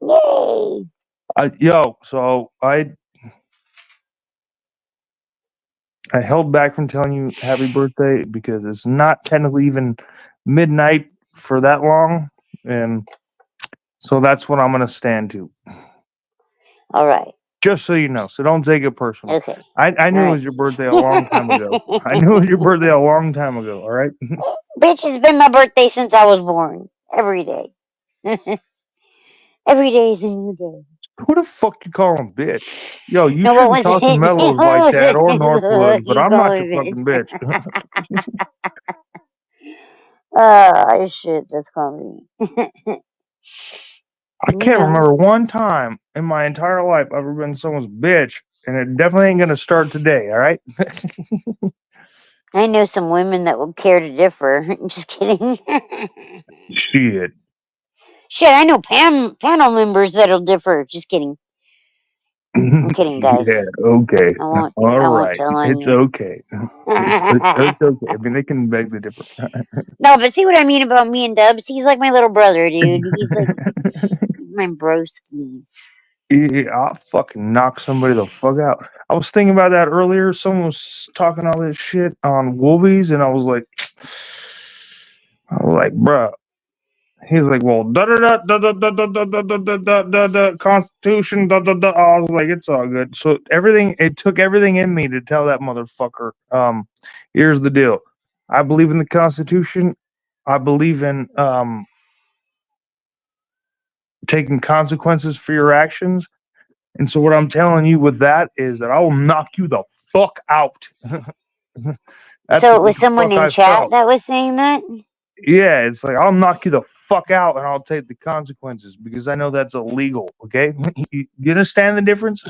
Yay! So I held back from telling you happy birthday because it's not technically even midnight for that long, and So that's what I'm going to stand to. All right. Just so you know. So don't take it personal. Okay. I knew All it was your birthday a long time ago. I knew it was your birthday a long time ago, all right? Bitch, it's been my birthday since I was born. Every day. Every day is a new day. Who the fuck you call him bitch? Yo, you No, what shouldn't was talk to it? Mellows What like was that it? or Northwoods, but You I'm call not your me fucking bitch. bitch. Oh, shit, that's comedy. I can't remember one time in my entire life I've ever been someone's bitch, and it definitely ain't gonna start today, all right? I know some women that will care to differ. Just kidding. Shit. Shit, I know panel members that'll differ. Just kidding. I'm kidding, guys. Yeah, okay. I All won't right. tell on It's you. okay. It's okay. I mean, they can beg the differ. No, but see what I mean about me and Dubs? He's like my little brother, dude. He's like my broski. Yeah, I'll fucking knock somebody the fuck out. I was thinking about that earlier. Someone was talking all this shit on Wolvies, and I was like, bruh. He was like, well, da da da da da da da da da da da da da Constitution, da da da. I was like, it's all good. So it took everything in me to tell that motherfucker. Here's the deal. I believe in the Constitution. I believe in taking consequences for your actions. And so what I'm telling you with that is that I will knock you the fuck out. That's So it what was the someone fuck in I chat felt. that was saying that? Yeah, it's like I'll knock you the fuck out and I'll take the consequences because I know that's illegal. Okay, you understand the difference?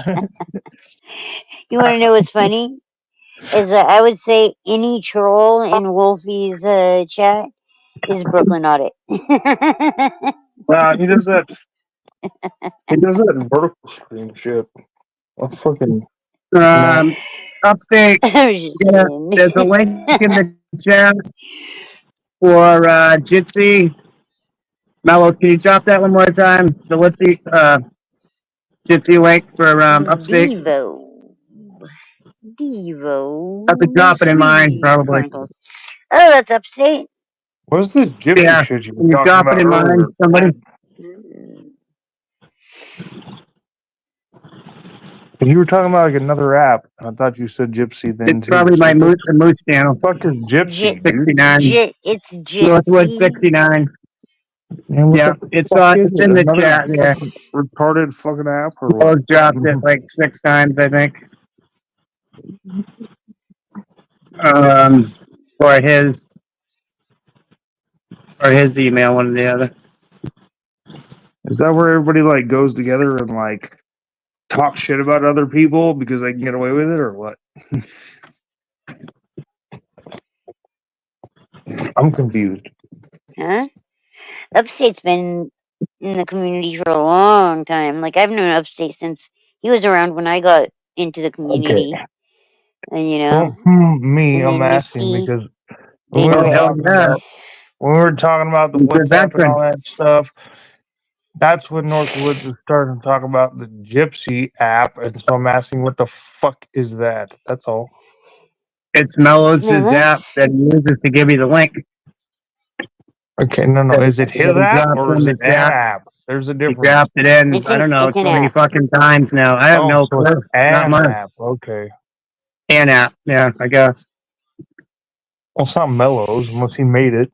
You want to know what's funny? Is that I would say any troll in Wolfie's chat is Brooklyn Audit. He does that. He does that vertical screen shit. I fucking Upstate. I'm just Yeah, kidding. there's a link in the chat for Jitsi. Mellow, can you drop that one more time? The Jitsi link for Upstate. Devo. I have to drop it in mine, Sweet probably. Chronicles. Oh, that's Upstate. what's this gypsy Yeah, shit you can were you talking drop it about in earlier? mine, somebody? You were talking about like another app. I thought you said gypsy then It's too. probably So my what the Moose channel. fuck is gypsy, dude? 69. It's Northwood Jitsi. 69. Man, what Yeah, the it's fuck is it's it? in the Another chat there. fucking retarded fucking app or what? Mellow dropped it like 6 times, I think. Or his email, one or the other. Is that where everybody like goes together and like talk shit about other people because they can get away with it or what? I'm confused. Huh? Upstate's been in the community for a long time. Like I've known Upstate since he was around when I got into the community. Okay. And Well, and I'm then asking Misty, because when they we were were Hell talking yeah. about the He's a WhatsApp and all veteran. that stuff, that's when Northwoods was starting to talk about the Gypsy app, and so I'm asking, what the fuck is that? That's all. It's Mellow's no, app that he uses to give you the link. Okay, no. Is it his That he app dropped or in is the it an chat. app? There's a He difference. dropped it in, I don't know, it's an 20 app. fucking times now. I have Oh, no so it's clue. Not an much. app. Okay. An app, yeah, I guess. Well, it's not Mellows unless he made it.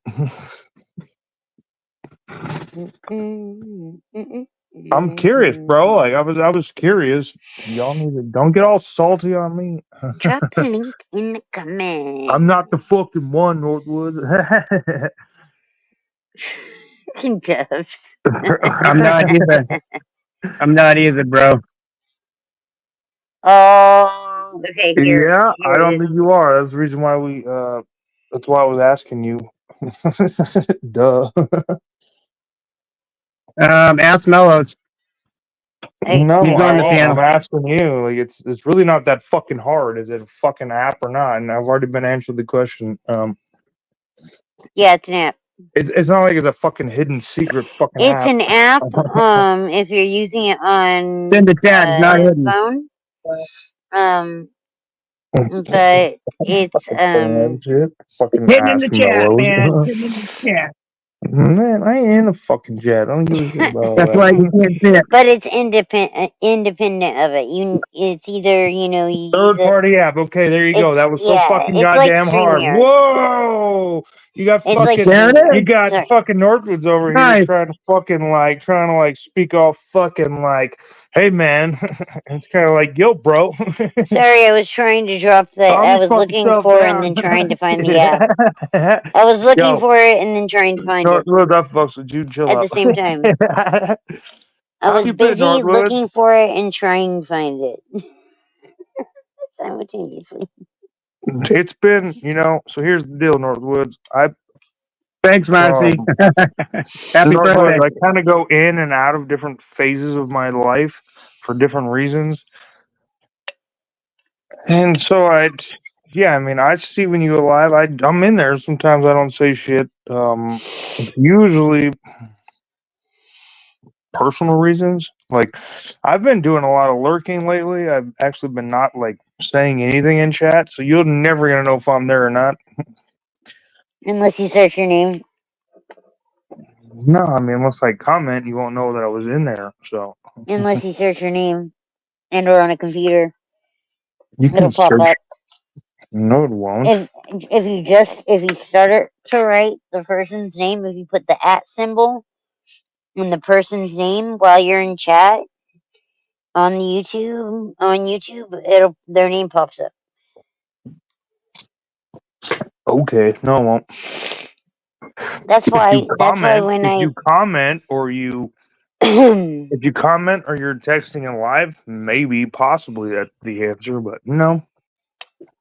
I'm curious, bro. Like I was curious. Y'all need to don't get all salty on me. Drop the link in the comment. I'm not the fucking one, Northwood. Duffs. I'm not either. I'm not either, bro. Oh, okay. Yeah, I Here it don't is. think you are. That's the reason why that's why I was asking you. Duh. Ask Mellows. No, He's I on the won't. I'm panel. asking you. Like it's really not that fucking hard. Is it a fucking app or not? And I've already been answered the question. Yeah, it's an app. It's not like it's a fucking hidden secret fucking It's app. an app. If you're using it on It's in the chat. It's not hidden. phone. It's But it's fucking It's fucking hidden in ask the chat, mellows. man. It's hidden in the chat. Man, I ain't in a fucking jet. I don't give a shit about That's that. why you can't see it. But it's independent of it. It's either you use Third it. party app. Okay, there you go. That was so fucking It's like goddamn hard. StreamYard. Whoa! You got It's like fucking There it StreamYard. is. you got Sorry. fucking Northwoods over here Nice. trying to speak all fucking like, hey man. It's kind of like, yo, bro. Sorry, I was trying to drop the. Calm I your was fucking looking self for it and down. then trying to find the app. I was looking Yo, for it and then trying to find it Northwoods, I fucks with you. Chill at the up. same time. I How was you been, busy Northwoods? looking for it and trying to find it simultaneously. It's been, so here's the deal, Northwoods. Thanks, Marcy. Happy birthday. Northwoods, I kind of go in and out of different phases of my life for different reasons. And so I see when you go live. I'm in there. Sometimes I don't say shit. It's usually personal reasons. Like, I've been doing a lot of lurking lately. I've actually been not like saying anything in chat, so you're never gonna know if I'm there or not. Unless you search your name. No, I mean, unless I comment, you won't know that I was in there. So Unless you search your name and or on a computer. you can It'll pop search. up. No, it won't. If you start to write the person's name, if you put the @ symbol in the person's name while you're in chat on YouTube, their name pops up. Okay, no, it won't. That's why when If you comment or you're texting in live, maybe possibly that's the answer, but no,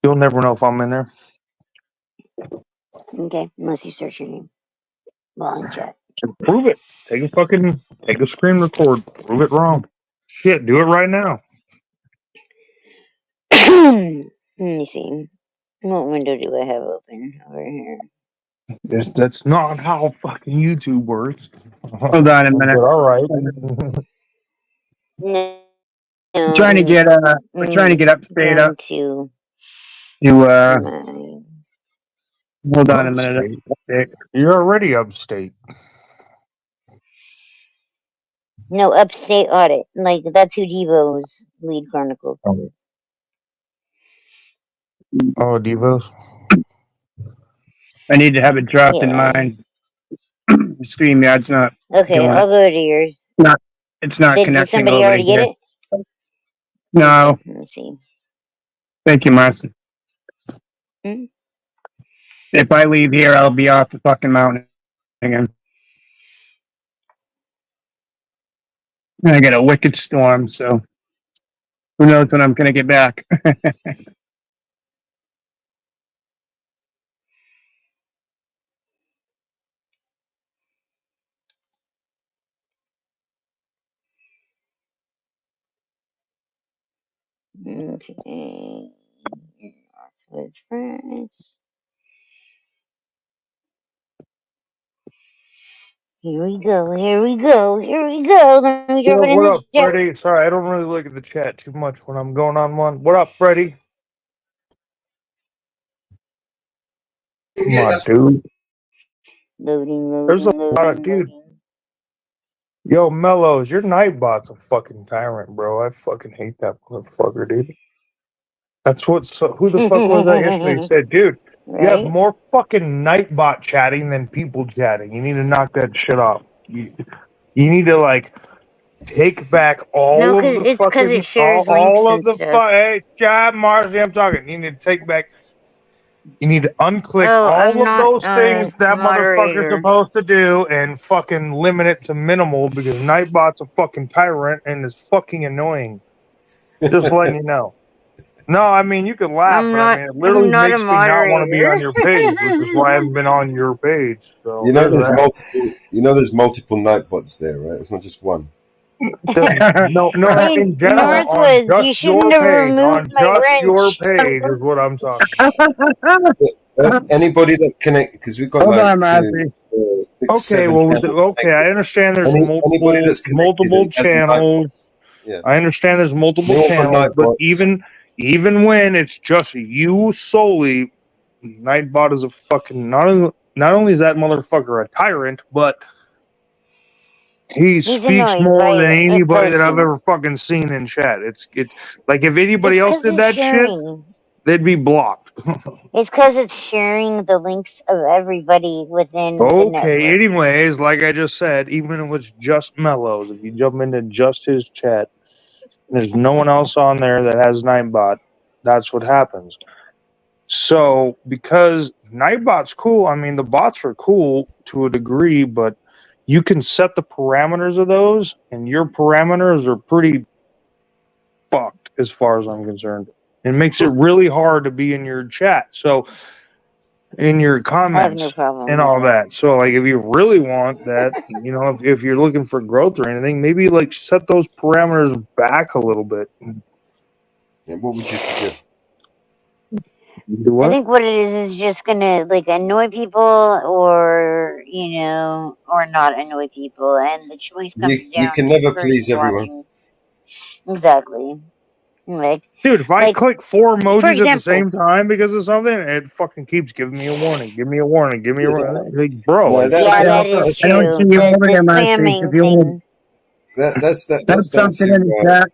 you'll never know if I'm in there. Okay, unless you search your name while in chat. Prove it. Take a screen record. Prove it wrong. Shit, do it right now. Let me see. What window do I have open over here? That's not how fucking YouTube works. Hold on a minute. But all right. No, We're trying to get upstate up to hold on a minute. Upstate. You're already upstate. No, Upstate Audit. Like, that's who Devo's lead chronicles is. Oh, Devos. I need to have it dropped in Yeah. mine. StreamYard's not. Okay, doing I'll go to yours. It's not Did connecting somebody over already here. get it? No. Okay, let me see. Thank you, Marcy. Hmm? If I leave here, I'll be off the fucking mountain again. And I got a wicked storm, so who knows when I'm gonna get back. Okay. Northwoods France. Here we go. Let me drop it in What the up, chat. Freddie? Sorry, I don't really look at the chat too much when I'm going on one. What up, Freddie? Come on, dude. Loading. There's a lot of dude. Yo, Mellows, your Nightbot's a fucking tyrant, bro. I fucking hate that motherfucker, dude. That's who the fuck was that yesterday? Said, dude, Right? you have more fucking Nightbot chatting than people chatting. You need to knock that shit off. You need to like take back all of the fucking it shares all of links the and stuff. hey, Chad, Marcy, I'm talking. You need to take back. You need to unclick all of those things that motherfucker's supposed to do and fucking limit it to minimal because Nightbot's a fucking tyrant and is fucking annoying. Just letting you know. No, I mean, you can laugh, but I mean, it literally makes me not want to be on your page, which is why I haven't been on your page. So there's multiple Nightbots there, right? It's not just one. No, in general, on just your page, your page is what I'm talking about. Anybody that connect, because we've got Hold like on, Marcy. Okay, I understand there's multiple channels. Yeah. I understand there's multiple channels, but even when it's just you solely, Nightbot is a fucking not only is that motherfucker a tyrant, but he He's speaks annoyed more by than a anybody that I've person. ever fucking seen in chat. It's like if anybody It's else 'cause did it's that shit, sharing. they'd be blocked. It's because it's sharing the links of everybody within the Okay, network. anyways, like I just said, even if it's just Mellows, if you jump into just his chat, there's no one else on there that has Nightbot, that's what happens. So, because Nightbot's cool, I mean, the bots are cool to a degree, but you can set the parameters of those, and your parameters are pretty fucked as far as I'm concerned. It makes it really hard to be in your chat. So, in your comments I have no problem and with all that. that. So, like, if you really want that, you know, if you're looking for growth or anything, maybe like set those parameters back a little bit. Yeah, what would you suggest? Do what? I think what it is just gonna like annoy people, or you know, or not annoy people, and the choice comes You down can to the never person please everyone. watching. Exactly. Like, Dude, if I like click 4 for emojis at the example, same time because of something, it fucking keeps giving me a warning. Give me a warning. Give me a warning. Like, bro, No, it's yeah, that that's is I don't see true. you The over there, Marcy. If spamming you want thing. to type something in the chat,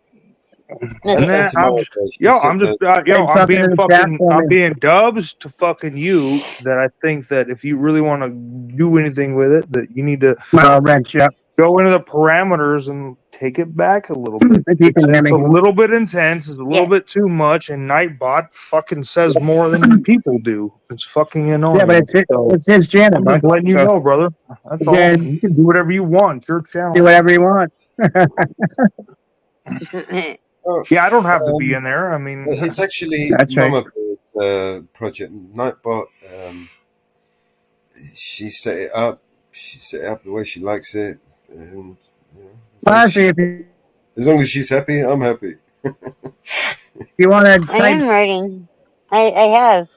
that's Listen, down nah, to moderation. I'm just, type I'm something in being the chat for I'm me. being dubs to fucking you. That I think that if you really want to do anything with it, that you need to I'll wrench you up go into the parameters and take it back a little bit. if you can hear It's me. a little bit intense. It's a little yeah. bit too much, and Nightbot fucking says more than people do. It's fucking annoying. Yeah, but So it's his channel, I'm bud. just letting you So know, brother. That's all. again, You can do whatever you want. It's your do channel. whatever you want. Oh, Yeah, I don't have to be in there. I mean, it's actually That's right. Mama Bear's project. Nightbot. She set it up. She set it up the way she likes it. And, you know, Marcy, if as long as she's happy, I'm happy. you want to I type am writing. I have.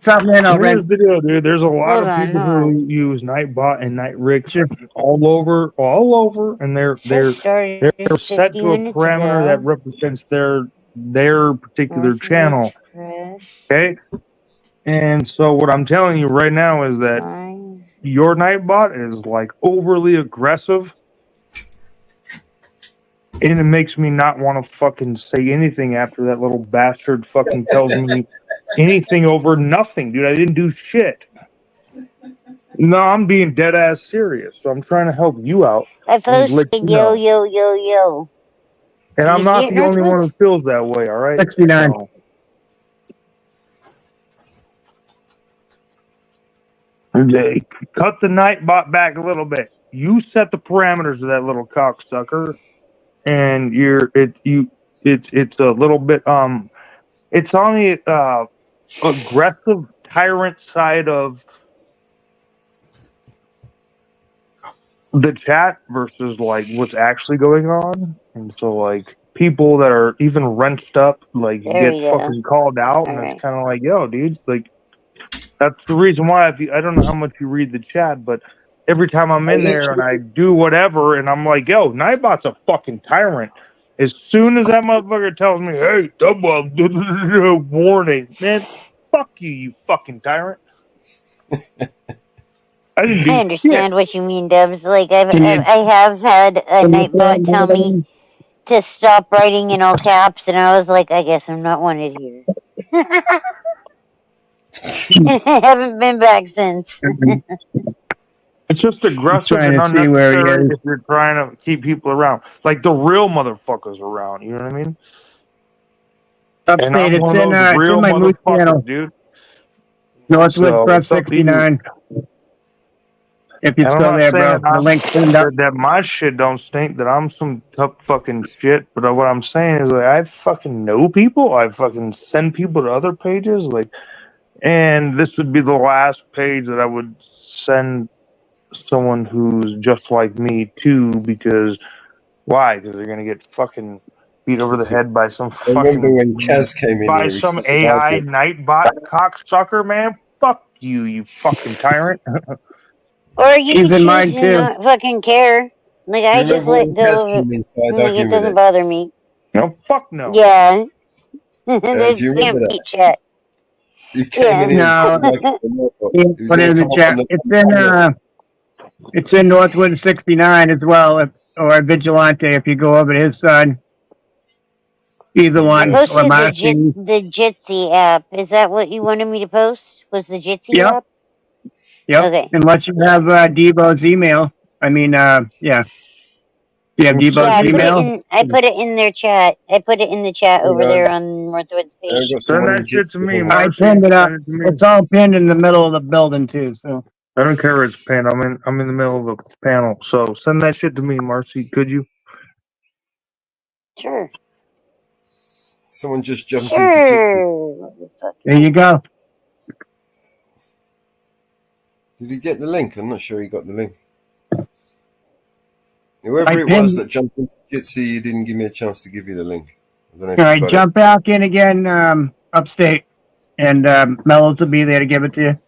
something in, I'll here's wrench the deal, dude. There's a lot Hold of on, people no. who use Nightbot and Nightrick you. all over, and Show started they're set 50 to a minutes parameter that ago. represents their particular North channel. Express. Okay, and so what I'm telling you right now is that your Nightbot is like overly aggressive, and it makes me not want to fucking say anything after that little bastard fucking tells me anything over nothing, dude. I didn't do shit. No, I'm being dead ass serious. So I'm trying to help you out. I posted you yo, know. yo, yo, yo. And Did I'm you see not it, the only one who Northwoods? feels that way, all right? 69. So, they cut the Nightbot back a little bit. You set the parameters of that little cocksucker, and it's a little bit it's on the aggressive tyrant side of the chat versus like what's actually going on. And so like people that are even wrenched up like There get we go. fucking called out. And All it's right. kind of like, yo, dude, like that's the reason why I don't know how much you read the chat, but every time I'm in there and I do whatever and I'm like, yo, Nightbot's a fucking tyrant. As soon as that motherfucker tells me, hey, warning, man, fuck you, you fucking tyrant. I didn't do I understand shit. what you mean, Dubs. Like I Can you- have had a Can you Nightbot tell me to stop writing in all caps, and I was like, I guess I'm not wanted here. I haven't been back since. It's just aggressive trying and to see where he unnecessary is. if you're trying to keep people around. Like the real motherfuckers around, you know what I mean? And Upstate, I'm it's one of those in real my moose channel. motherfuckers, dude. Northwoods So Press it's up to you. 69. If you're And I'm still not there, saying bro. The link's cleaned up. that my shit don't stink, that I'm some tough fucking shit, but what I'm saying is like I fucking know people. I fucking send people to other pages, like, and this would be the last page that I would send someone who's just like me to, because why? Because they're gonna get fucking beat over the head by some I remember fucking when Kaz came in by here. He some said, AI Nightbot cocksucker, man. Fuck you, you fucking tyrant. Or you He's could in choose mine to too. not fucking care. Like "Do I you just remember let when go Kaz of it. came in, started Like it arguing with doesn't him? bother me. No, fuck no. Yeah. Do There's you remember damn that? Pete chat. You came in No. Put it in the chat. It's in Northwood 69 as well, or Vigilante if you go over to his side. Either one. I posted the Jitsi app. Is that what you wanted me to post? Was the Jitsi app? Yep. Okay. Unless you have Devo's email. I mean, yeah. You have Devo's email? I put it in their chat. I put it in the chat over there on Northwood's page. Send that shit to me, I Marcy. pinned it up. It's all pinned in the middle of the building too. So I don't care if it's pinned. I'm in the middle of the panel. So send that shit to me, Marcy. Could you? Sure. Someone just jumped into Jitsi. There you go. Did he get the link? I'm not sure he got the link. Whoever it was that jumped into Jitsi, you didn't give me a chance to give you the link. I don't know if all right, jump back in again, upstate, and Mellows will be there to give it to you.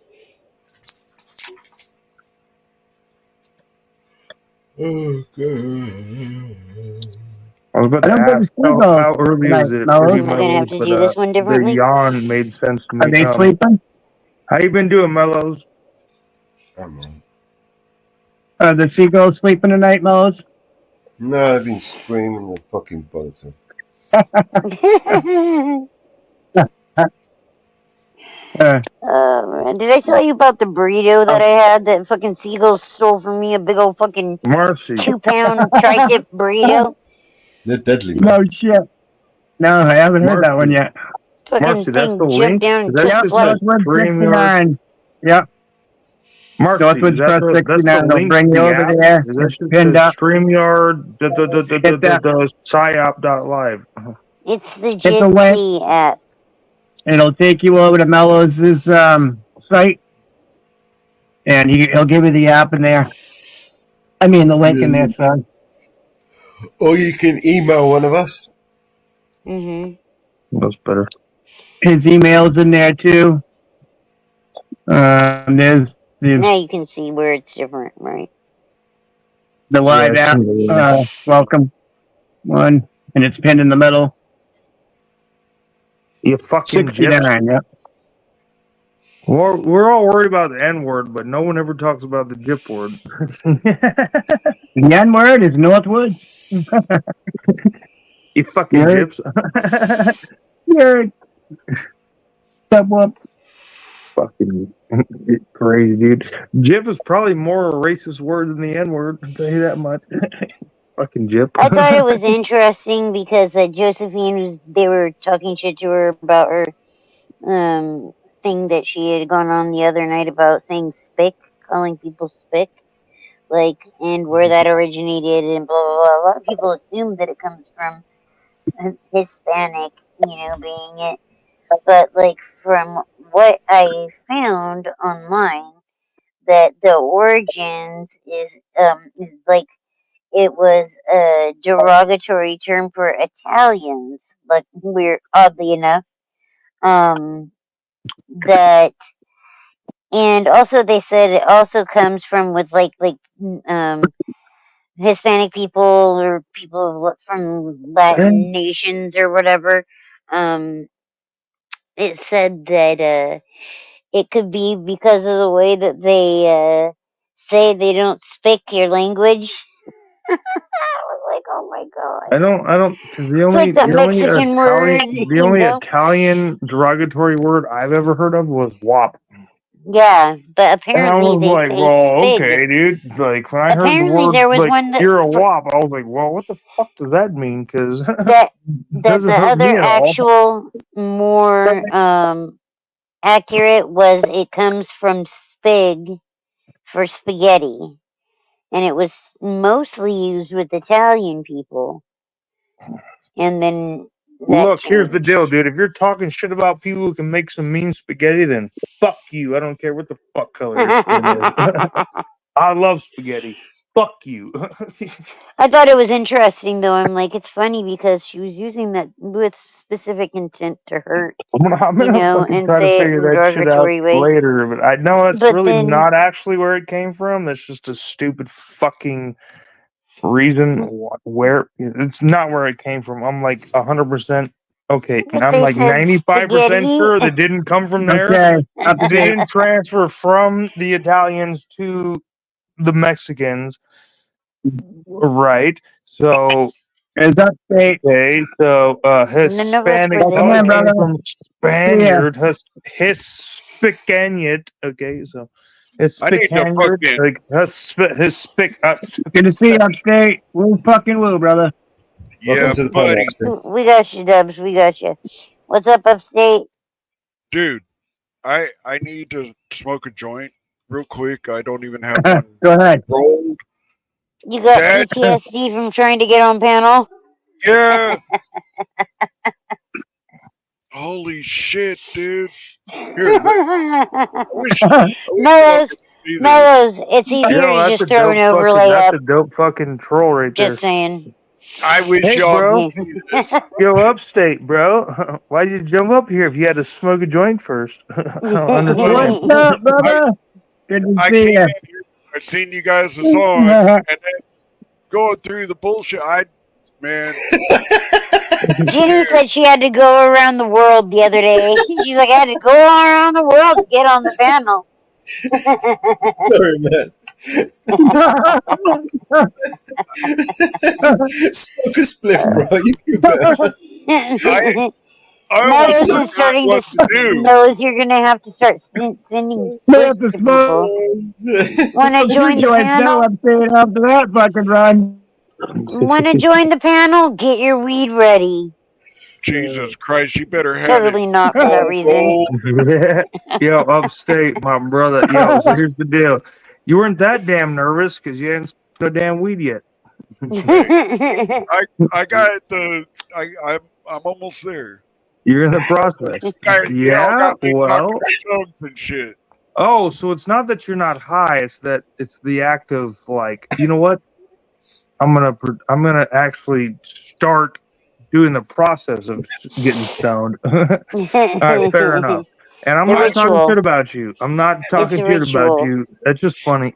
Oh, God. I was about to ask how early is it? We're going to have to do this one differently. The yawn made sense to me. Are they sleeping? How you been doing, Mellows? The seagulls sleeping tonight, Mellows? No, I've been screaming the fucking bollocks off. Did I tell you about the burrito that I had that fucking seagulls stole from me? A big old fucking 2-pound tri-tip burrito. They're deadly, man. No shit. No, I haven't heard that one yet. Marcy, that's the link? That's StreamYard. Yep. Marcy, Northwood's that's the they'll link bring you over there. That's pinned up. StreamYard, psyop.live. It's the Jitsi app. It'll take you over to Mellows' site, and he'll give you the app in there. I mean, the link in there, son. Or you can email one of us. That's better. His email's in there, too. There's now you can see where it's different, right? The live app, welcome one, and it's pinned in the middle. You fucking 69, yep. We're all worried about the N-word, but no one ever talks about the Jip word. The N-word is Northwood. You fucking Jips. You're fucking crazy, dude. Jip is probably more a racist word than the N-word. I'll tell you that much. Fucking Jip. I thought it was interesting because Josephine they were talking shit to her about her thing that she had gone on the other night about saying spick, calling people spick, and where that originated and blah blah blah. A lot of people assume that it comes from Hispanic, being it, but from what I found online, that the origins is it was a derogatory term for Italians, oddly enough. That, and also they said it also comes from with Hispanic people or people from Latin nations or whatever. It said that it could be because of the way that they say they don't speak your language. I was like, oh my god. I don't, because the only Italian derogatory word I've ever heard of was wop. Yeah, but apparently and I was like, well, okay, dude. When I heard the word, there was one that, you're a wop, I was like, well, what the fuck does that mean? Because that the other actual more accurate was it comes from spig for spaghetti, and it was mostly used with Italian people, and then look, here's the deal, dude. If you're talking shit about people who can make some mean spaghetti, then fuck you. I don't care what the fuck color your skin is. I love spaghetti. Fuck you. I thought it was interesting, though. I'm like, it's funny because she was using that with specific intent to hurt, I'm gonna and try say to figure that shit out later. But I know that's really not actually where it came from. That's just a stupid fucking reason where it's not where it came from. I'm like 100% Okay, But I'm they like said 95% spaghetti. sure that didn't come from there. Okay, It upstate. didn't transfer from the Italians to the Mexicans. Right. So, It's upstate. okay. So, None of us Hispanic were Come on, probably there. brother. came from Spaniard. Hispanic. Okay. So, I need to Hispaniard. fucking. Like, Hispic. Good to see you upstate. Woo fucking woo, brother. Yeah, Welcome to the panel, buddy. Upstate. We got you, Dubs. We got you. What's up, upstate? Dude, I need to smoke a joint real quick. I don't even have one Go ahead. rolled. You got Dad? PTSD from trying to get on panel? Yeah. Holy shit, dude. Here, I wish y'all Mellows, could see this. Mellows, it's easier Yo, to that's just a throw an overlay that's up. a dope fucking troll right there. Just saying. I wish Hey, y'all bro. could see this. Yo, upstate, bro. Why'd you jump up here if you had to smoke a joint first? I don't understand. What's up, brother? Good to I see came you. in here, I seen you guys was on, and then going through the bullshit. Man, Ginny said she had to go around the world the other day. She's like, I had to go around the world to get on the panel. Sorry, man. Smoke a spliff, bro. You do better. I Mellows almost is starting forgot to what to do. Mellows, you're gonna have to start sending We have splits to to smoke people. Wanna two join the joints now panel? upstate after that fucking run. Wanna join the panel? Get your weed ready. Jesus Christ, you better have Totally it not for that all reason. rolled. Yo, upstate, my brother. Yo, so here's the deal. You weren't that damn nervous because you hadn't smoked no damn weed yet. I got the. I'm almost there. You're in the process. Y'all Yeah, got me well. talking in tongues and shit. Oh, so it's not that you're not high. It's that it's the act of like, you know what? I'm gonna actually start doing the process of getting stoned. All right, fair enough. And I'm The not talking ritual. shit about you. I'm not talking a shit about ritual. you. That's just funny.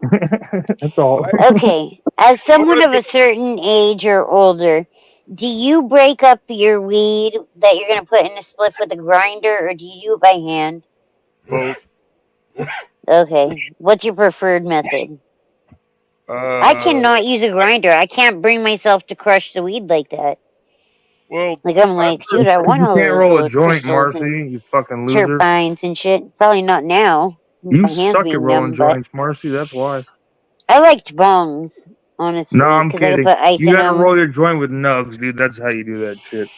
That's all. Okay, as someone of a certain age or older, do you break up your weed that you're gonna put in a spliff with a grinder, or do you do it by hand? Both. Okay, what's your preferred method? I cannot use a grinder. I can't bring myself to crush the weed like that. Well, Like I'm like, dude, I want You all can't those roll a little joint, crystals Marcy. and You fucking loser. terpenes and shit. Probably not now. You My hands suck at being rolling numb, but joints, Marcy. That's why. I liked bongs, honestly, No, I'm because I could kidding. put ice You in gotta them. roll your joint with nugs, dude. That's how you do that shit.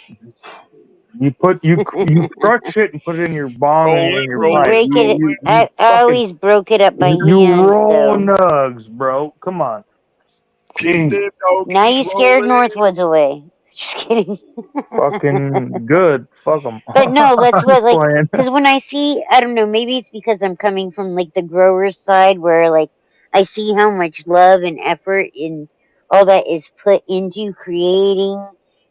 You crush shit and put it in your bong and in your roll pipe. Break it. You I fucking always broke it up by you hand, roll though. nugs, bro. Come on. keep them Now you doggies scared rolling. Northwoods away. Just kidding. Fucking good. Fuck them. But no, that's what, like, because when I see, I don't know, maybe it's because I'm coming from, like, the grower's side where, like, I see how much love and effort and all that is put into creating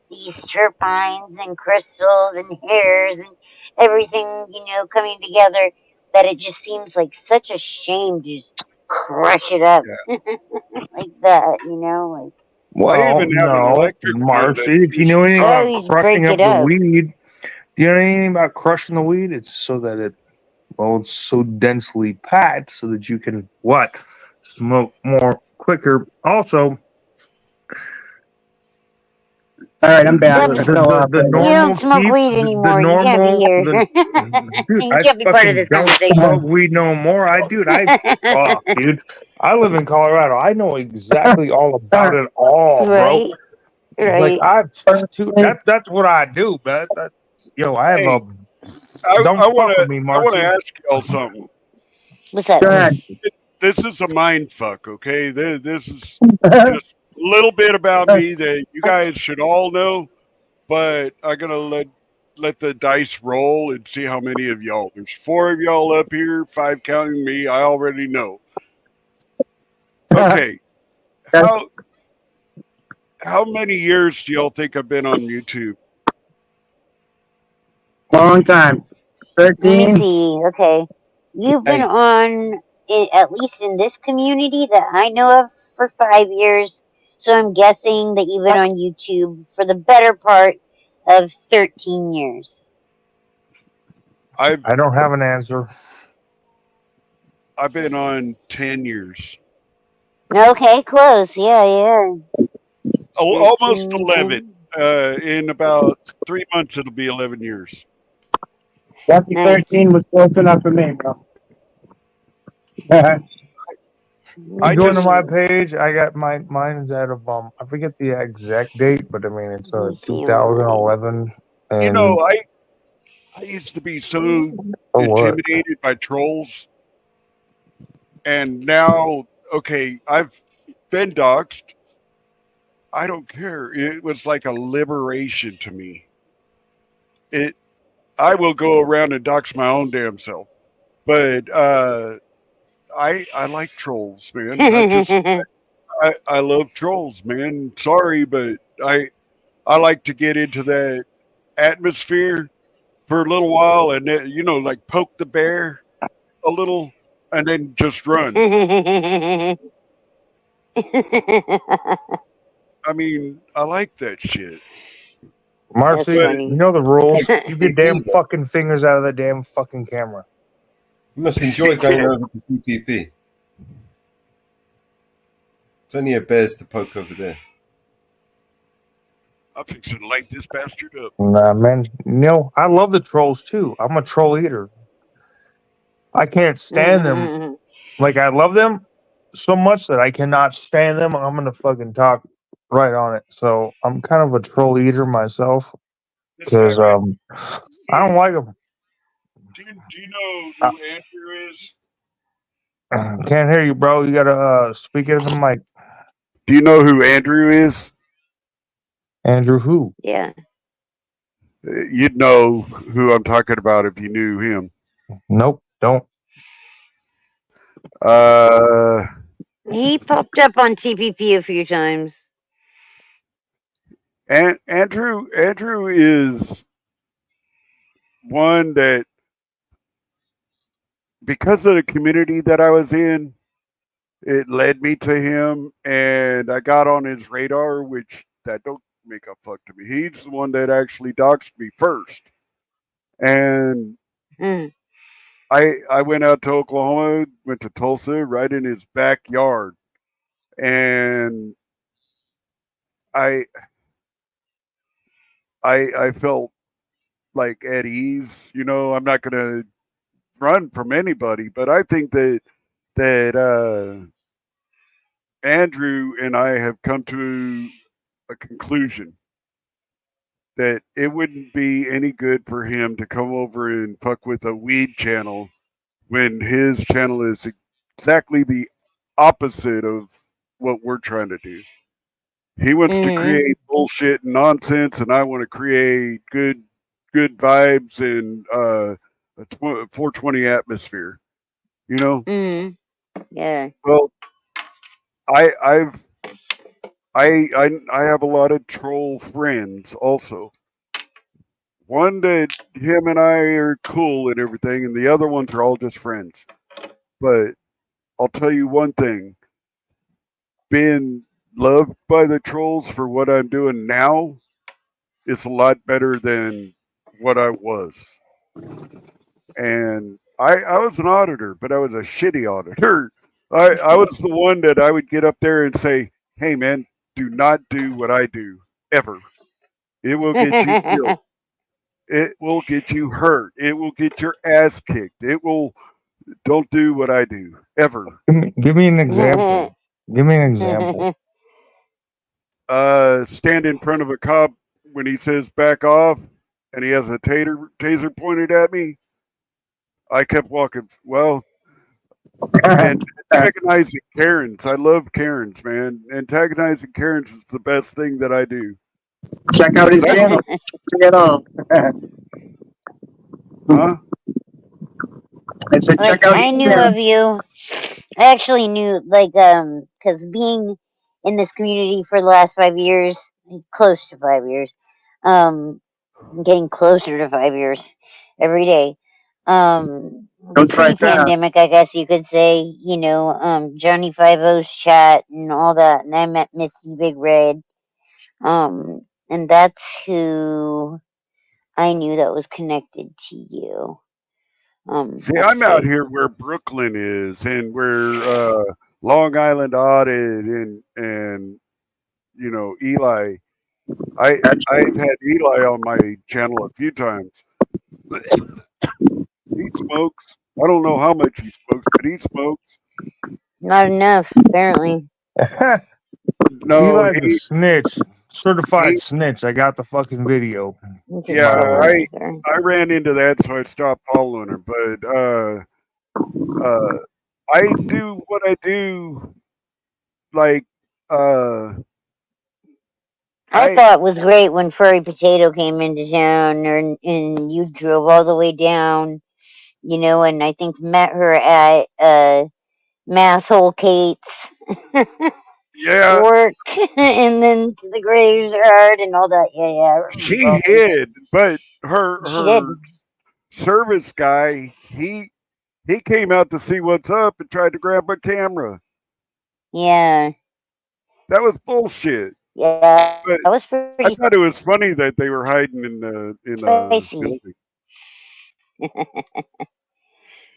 these terpenes and crystals and hairs and everything, coming together, that it just seems like such a shame to just crush it up like that, like. I Well, even have an no, electric one Marcy. that If you know anything about Always crushing break up it the up. weed, do you know anything about crushing the weed? It's so that it's so densely packed so that you can smoke more quicker. Also, All right, I'm back. Dubs, the you normal don't smoke peep, weed anymore. You can't be here. dude, You I can't be part of fucking this don't conversation. smoke weed no more. Fuck, dude. I live in Colorado. I know exactly all about it all, bro. Right. Like that's what I do, man. I have a. Don't I fuck with me, want Marcy. to ask y'all something. What's that? Go ahead. This is a mind fuck, okay? This is just a little bit about me that you guys should all know, but I'm gonna let the dice roll and see how many of y'all. There's 4 of y'all up here, 5 counting me. I already know. Okay, how many years do y'all think I've been on YouTube? Long time. Let me 13. see. Okay. You've been 8. on, at least in this community that I know of, for 5 years. So I'm guessing that you've been on YouTube for the better part of 13 years? I don't have an answer. I've been on 10 years. Okay, close. Yeah. Almost 13, 11. In about 3 months, it'll be 11 years. Lucky Nice. 13 was close enough for me, bro. I Going to just, my page, I got mine's at I forget the exact date, but I mean it's Let me see on mine. 2011. And I used to be so what? intimidated by trolls, and now, okay, I've been doxxed. I don't care. It was like a liberation to me. I will go around and dox my own damn self, but I like trolls, man. I love trolls, man. Sorry, but I like to get into that atmosphere for a little while, and then, like poke the bear a little, and then just run. I mean, I like that shit. Marcy, funny. you know the rules. Like Keep your damn fucking fingers out of the damn fucking camera. You must enjoy going over to PPP. Plenty of bears to poke over there. I'm fixing to light this bastard up. Nah, man. No, I love the trolls too. I'm a troll eater. I can't stand them. Like, I love them so much that I cannot stand them. I'm gonna fucking talk right on it. So I'm kind of a troll eater myself This guy because right I don't here. like them. Do you know who Andrew is? Can't hear you, bro. You gotta speak into the mic. Do you know who Andrew is? Andrew who? Yeah. You'd know who I'm talking about if you knew him. Nope, don't. He popped up on TPP a few times. And Andrew is one that, because of the community that I was in, it led me to him, and I got on his radar, which that don't make a fuck to me. He's the one that actually doxed me first, and I went out to Oklahoma, went to Tulsa, right in his backyard, and I I felt like at ease. I'm not gonna run from anybody, but I think that Andrew and I have come to a conclusion that it wouldn't be any good for him to come over and fuck with a weed channel when his channel is exactly the opposite of what we're trying to do. He wants to create bullshit and nonsense, and I want to create good vibes and a 420 atmosphere. Yeah. Well, I have a lot of troll friends also. One that him and I are cool and everything, and the other ones are all just friends. But I'll tell you one thing: being loved by the trolls for what I'm doing now is a lot better than what I was. And I was an auditor, but I was a shitty auditor. I was the one that I would get up there and say, "Hey, man, do not do what I do ever. It will get you killed. It will get you hurt. It will get your ass kicked. Don't do what I do ever." Give me an example. Give me an example. Stand in front of a cop when he says back off, and he has a taser pointed at me. I kept walking. Well, and antagonizing Karens. I love Karens, man. Antagonizing Karens is the best thing that I do. Check out his channel. See it all. Huh? I said, check out I his knew channel. of you. I actually knew, because being in this community for the last 5 years, close to 5 years, getting closer to 5 years every day. Pre-pandemic, I guess you could say, Johnny Five-O's chat and all that, and I met Misty Big Red. And that's who I knew that was connected to you. See, I'm out Upstate. here where Brooklyn is, and where Long Island Audit, and Eli. I've had Eli on my channel a few times. He smokes. I don't know how much he smokes, but he smokes. Not enough, apparently. No, Eli's a snitch, certified he snitch. I got the fucking video. He's a yeah, troublemaker. I ran into that, so I stopped following her. But I do what I do. Like I I thought it was great when Furry Potato came into town, and you drove all the way down, and I think met her at Masshole Kate's yeah, work, and then to the graveyard and all that. Yeah, I remember she all those. hid, but She did. her service guy he came out to see what's up and tried to grab my camera. Yeah, That was bullshit. that But was I pretty thought it was funny that they were hiding in the spicy. building.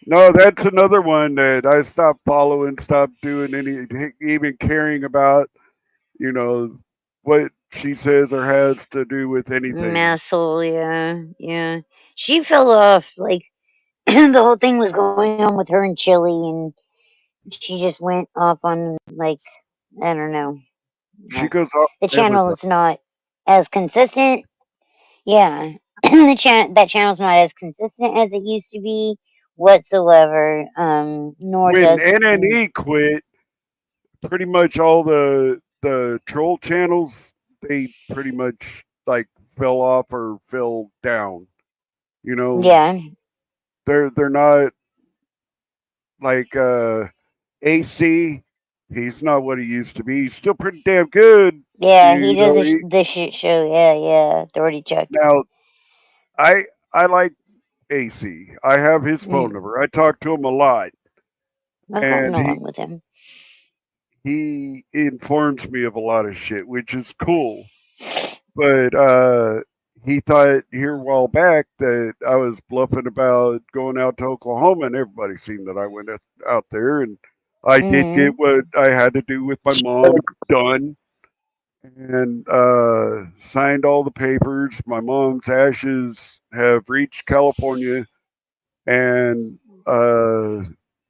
No, that's another one that I stopped following, stopped doing any, even caring about, you know, what she says or has to do with anything. Masshole, yeah. She fell off, like, the whole thing was going on with her and Chili, and she just went off on, like, I don't know. She goes off The on channel everybody. is not as consistent. Yeah, that channel's not as consistent as it used to be whatsoever. Nor When does NNE quit, pretty much all the troll channels, they pretty much like fell off or fell down. You know, yeah, they're not like AC. He's not what he used to be. He's still pretty damn good. yeah. He You does know, the shit show. Yeah. Authority check. now I like AC. I have his phone Mm, number. I talk to him a lot, I've gotten and along with him. he informs me of a lot of shit, which is cool. But he thought here a while back that I was bluffing about going out to Oklahoma, and everybody seen that I went out there, and I did get Mm, what I had to do with my mom done, and signed all the papers. My mom's ashes have reached California, and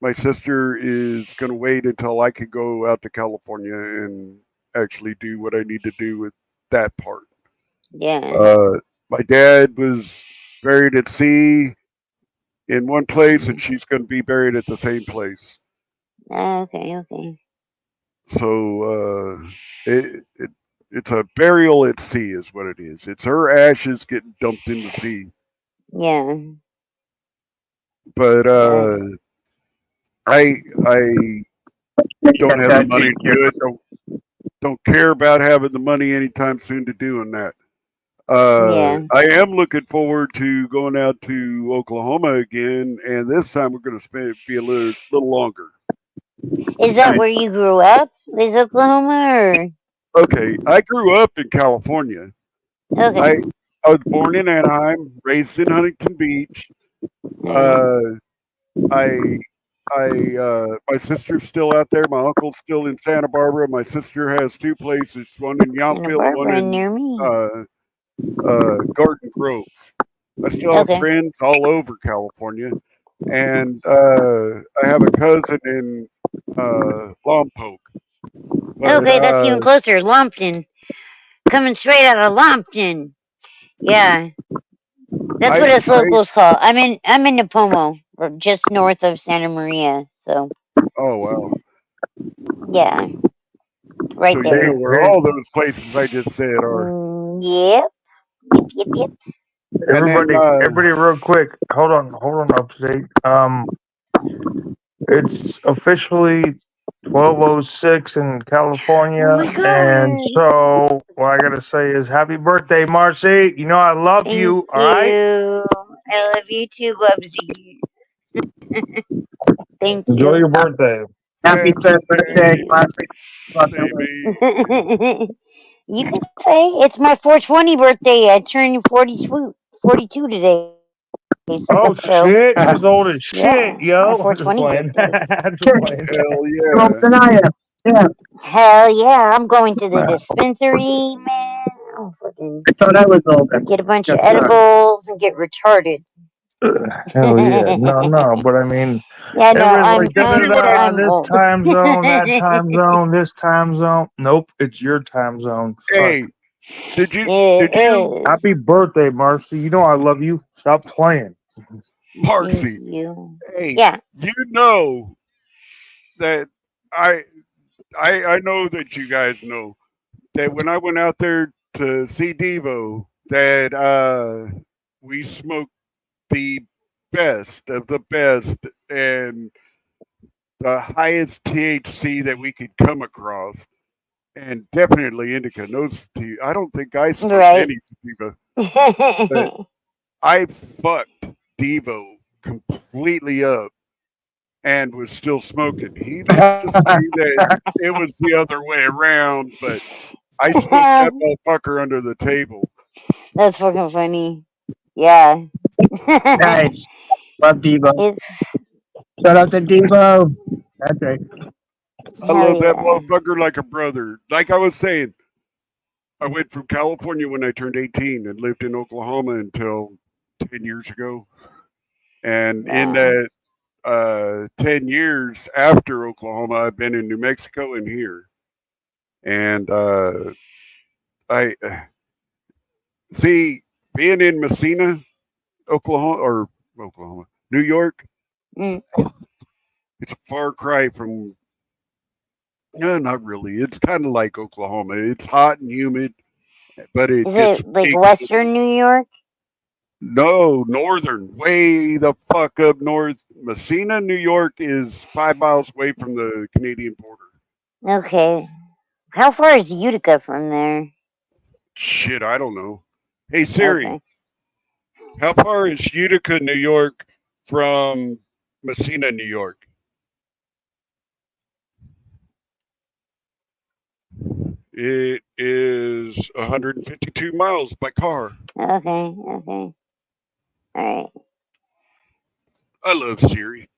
my sister is going to wait until I can go out to California and actually do what I need to do with that part. yeah. Uh, my dad was buried at sea in one place, and she's going to be buried at the same place. Okay. So it's a burial at sea, is what it is. It's her ashes getting dumped in the sea. Yeah. But Uh, I don't have the money to do it. Don't care about having the money anytime soon to doing that. yeah. I am looking forward to going out to Oklahoma again, and this time we're going to be a little longer. Is that where you grew up? Is Oklahoma or? Okay, I grew up in California. Okay. I was born in Anaheim, raised in Huntington Beach. Mm, Uh, I my sister's still out there. My uncle's still in Santa Barbara. My sister has two places, one in Santa Yountville, one Barbara in near me. Garden Grove. I still have Okay. friends all over California, and I have a cousin in Lompoc. But Okay, that's even closer. Lompton. Coming straight out of Lompton. Yeah. That's what us I locals call. I'm in Napomo, or just north of Santa Maria. So oh wow. yeah, right So you know there. where all those places I just said are. Yep. And then Everybody, real quick. Hold on, up to date. It's officially 12:06 in Oh California, my and god. so what I gotta say is happy birthday, Marcy. You know I love Thank you. All right. you. I love you too, Bubsy. Thank Enjoy you. your birthday. Happy happy birthday, birthday, Marcy. baby. You can say it's my 420 birthday. I turned 42 today. Oh So shit, she's old as yeah, shit, my yo. I'm just 420 playing. birthday. I'm just playing. Hell Well, yeah. then I am. Yeah. Hell yeah, I'm going to the dispensary, man. I'm fucking I thought I was older. get a bunch of Guess not. edibles and get retarded. Hell yeah. No, but I mean, Yeah, no, everybody's like, da da See what I? da, I'm this old. time zone, that time zone, this time zone. Nope, it's your time zone. Fuck. Hey, did you? It Did you, is. Happy birthday, Marcy. You know I love you. Stop playing. Thank Marcy? you. Hey, Yeah. you know that I I know that you guys know that when I went out there to see Devo, that we smoked the best of the best and the highest THC that we could come across, and definitely indica. No sativa. I don't think I smoked Right. any sativa, but I fucked Devo completely up and was still smoking. He likes to say that it was the other way around, but I smoked that motherfucker under the table. That's fucking funny. Yeah. Nice. Love Devo. It's Shout out to Devo. That's right. I hell love that yeah. motherfucker like a brother. Like I was saying, I went from California when I turned 18 and lived in Oklahoma until 10 years ago. And in Wow. that 10 years after Oklahoma, I've been in New Mexico and here. And I see being in Messina, Oklahoma, New York, Mm. it's a far cry from, no, not really. It's kind of like Oklahoma. It's hot and humid, but it Is gets it like way Western New York? No, northern, way the fuck up north. Messina, New York is 5 miles away from the Canadian border. Okay. How far is Utica from there? Shit, I don't know. Hey Siri, Okay. how far is Utica, New York from Messina, New York? It is 152 miles by car. Okay. Okay. All I love Siri.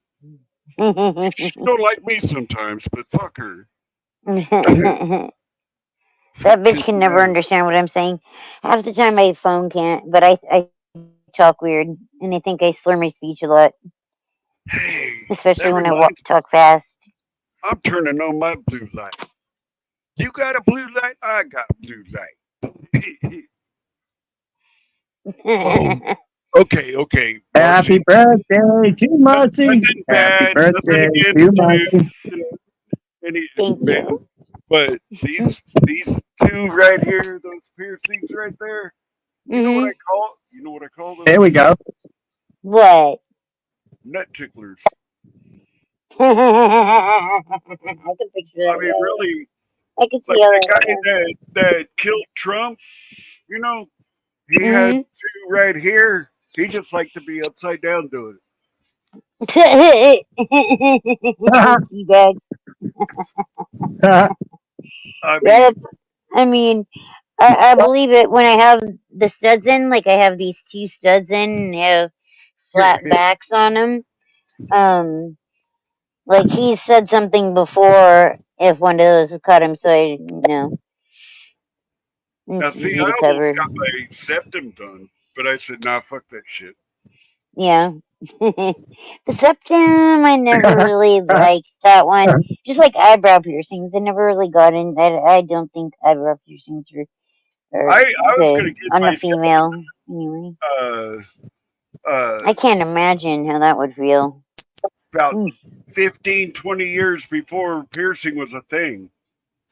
right. She don't like me sometimes, but fuck her. That bitch Kill can me never now. understand what I'm saying. Half the time my phone can't, but I talk weird and I think I slur my speech a lot, Hey, especially that when I reminds me. talk fast. I'm turning on my blue light. You got a blue light? I got a blue light. Oh, okay. Happy Marcy, birthday to Marcy. nothing Happy bad, nothing birthday against to you, Marcy. any Thank man, you. but these two right here, those piercings right there, Hmm. you know what I call There we those? go. What? Nut ticklers. I can picture I that. mean, Yeah, really, I can like see how the that. guy that killed Trump, you know, he had Yeah. two right here. He just liked to be upside down doing Old teabag. it. I Yep. mean, I mean, I believe it when I have the studs in. Like I have these two studs in and they have flat backs on them. Um, like he said something before if one of those would cut him, so I know now it's see, easy I to almost cover. got my septum done, but I said, nah, fuck that shit. Yeah. The septum, I never really liked that one. Just like eyebrow piercings, I never really got in. I don't think eyebrow piercings are I was good gonna get on the myself female. Anyway, uh uh I can't imagine how that would feel. about Mm, 15, 20 years before piercing was a thing.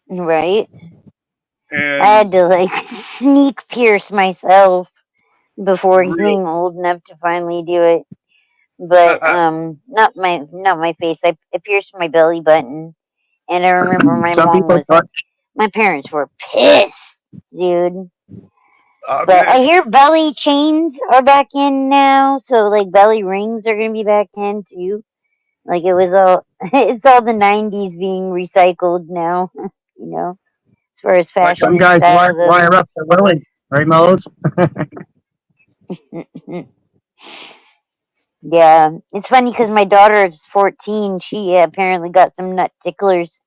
right? I And had to like sneak pierce myself before real getting old enough to finally do it. But not my face. I pierced my belly button, and I remember Some people thought, my parents were pissed, dude. I'm But I actually hear belly chains are back in now, so like belly rings are gonna be back in too. Like it was all it's all the '90s being recycled now, you know. as far as fashion Some and guys style wire goes. up the willing, right, Mellows? Yeah, it's funny because my daughter is 14. She apparently got some nut ticklers.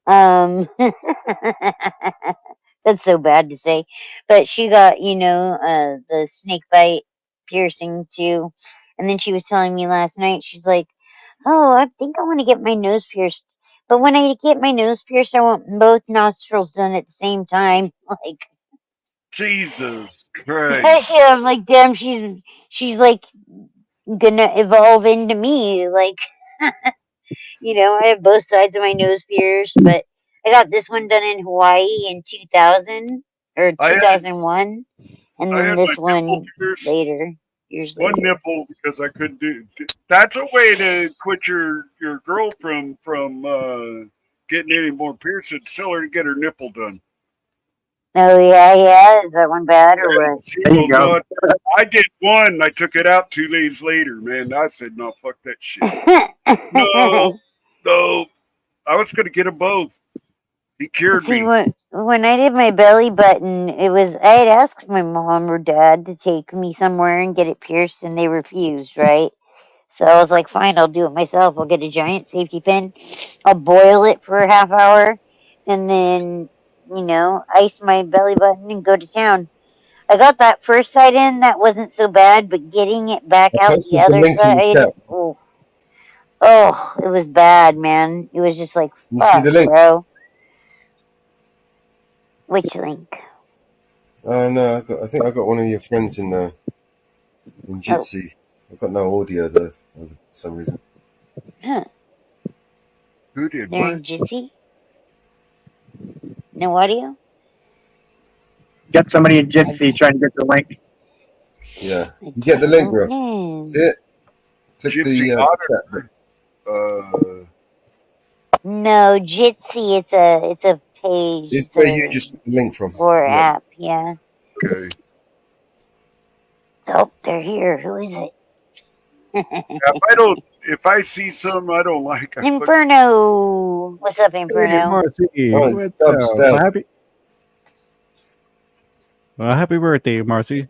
Um, that's so bad to say, but she got the snake bite piercing too. And then she was telling me last night, she's like, "Oh, I think I want to get my nose pierced, but when I get my nose pierced, I want both nostrils done at the same time." Like, Jesus Christ. yeah, I'm like, damn, she's like gonna evolve into me. Like, I have both sides of my nose pierced, but I got this one done in Hawaii in 2000 or I had 2001, and I then had my this nipple one pierced. later, years One later. nipple because I couldn't do. That's a way to quit your girl from getting any more piercings. Tell her to get her nipple done. Oh yeah. Is that one bad or what? She There you will go. not. I did one. I took it out 2 days later. Man, I said no. Fuck that shit. No, no. I was gonna get them both. He cured See, me. when I did my belly button, I had asked my mom or dad to take me somewhere and get it pierced, and they refused, right? So I was like, fine, I'll do it myself. I'll get a giant safety pin. I'll boil it for a half hour, and then, ice my belly button and go to town. I got that first side in, that wasn't so bad, but getting it back I out the posted the other link in the side, chat. it was bad, man. It was just like, You see fuck, the link? bro. Which link? Oh no, I think I got one of your friends in Oh, Jitsi. I've got no audio though for some reason. huh. Who did They're what? in Jitsi? No audio? Get somebody in Jitsi trying to get the link. Yeah, I you get the link, don't bro. know. See it? Click Gypsy the chat. Otter. No, Jitsi. It's a page. It's It's where you a just get the link from. or Not, app. Yeah. Okay. Oh, they're here. Who is it? If I see something I don't like, I fucking. Inferno. What's up, Hey, Inferno? Marcy, oh, it's what's up? Dubstep. Happy birthday, Marcy.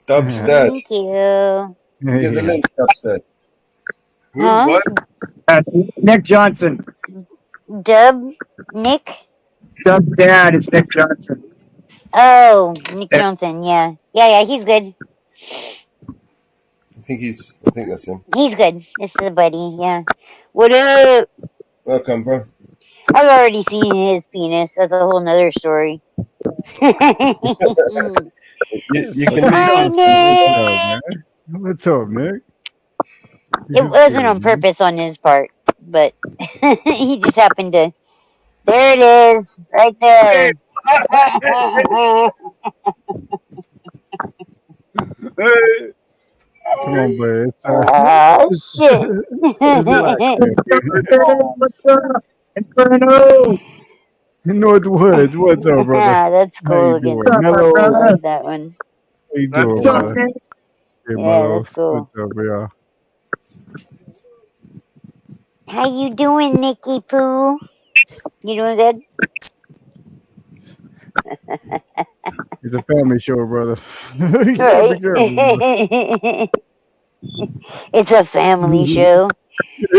Dubstep. Thank you. Get the link, Dubstep. Who? Huh? What? Nick Johnson. Dub? Nick? Doug's dad is Nick Johnson. Oh, Nick Johnson. Yeah. Yeah, he's good. I think that's him. He's good. This is a buddy. Yeah. What up? Welcome, bro. I've already seen his penis. That's a whole nother story. You can meet Hi, Jitsi. Nick. What's up, Nick? It wasn't on purpose on his part, but he just happened to. There it is, right there. Hey, Come on, buddy. Oh shit! Relax, What's up? Inferno. Northwoods, what's up, brother? That's How you cool looking. doing? What's up, Mellow, my I brother? like that one. how you That's doing, What's up, brother? Nick? Hey, Yeah, Mellow, that's cool. what's up, y'all? How you doing, Nicky Poo? You doing good? It's a family show, brother. You gotta be careful, Right. It's a family show.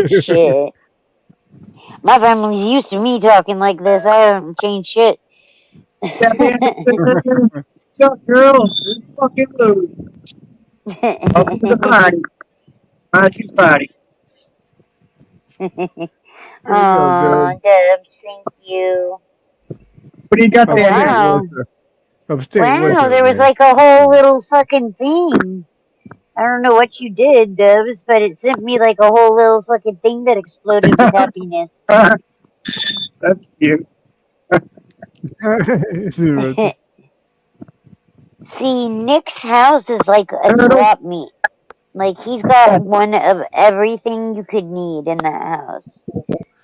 Shit. My family's used to me talking like this. I haven't changed shit. What's up, girls? Fucking Lou. Welcome to the party. Marcy's party. Aw, Debs, thank you. What do you got there, Nick? Wow. Upstate, Wow, what's up, there was man? like a whole little fucking thing. I don't know what you did, Debs, but it sent me like a whole little fucking thing that exploded with happiness. That's cute. See, Nick's house is like a swap meet. Like, he's got one of everything you could need in that house.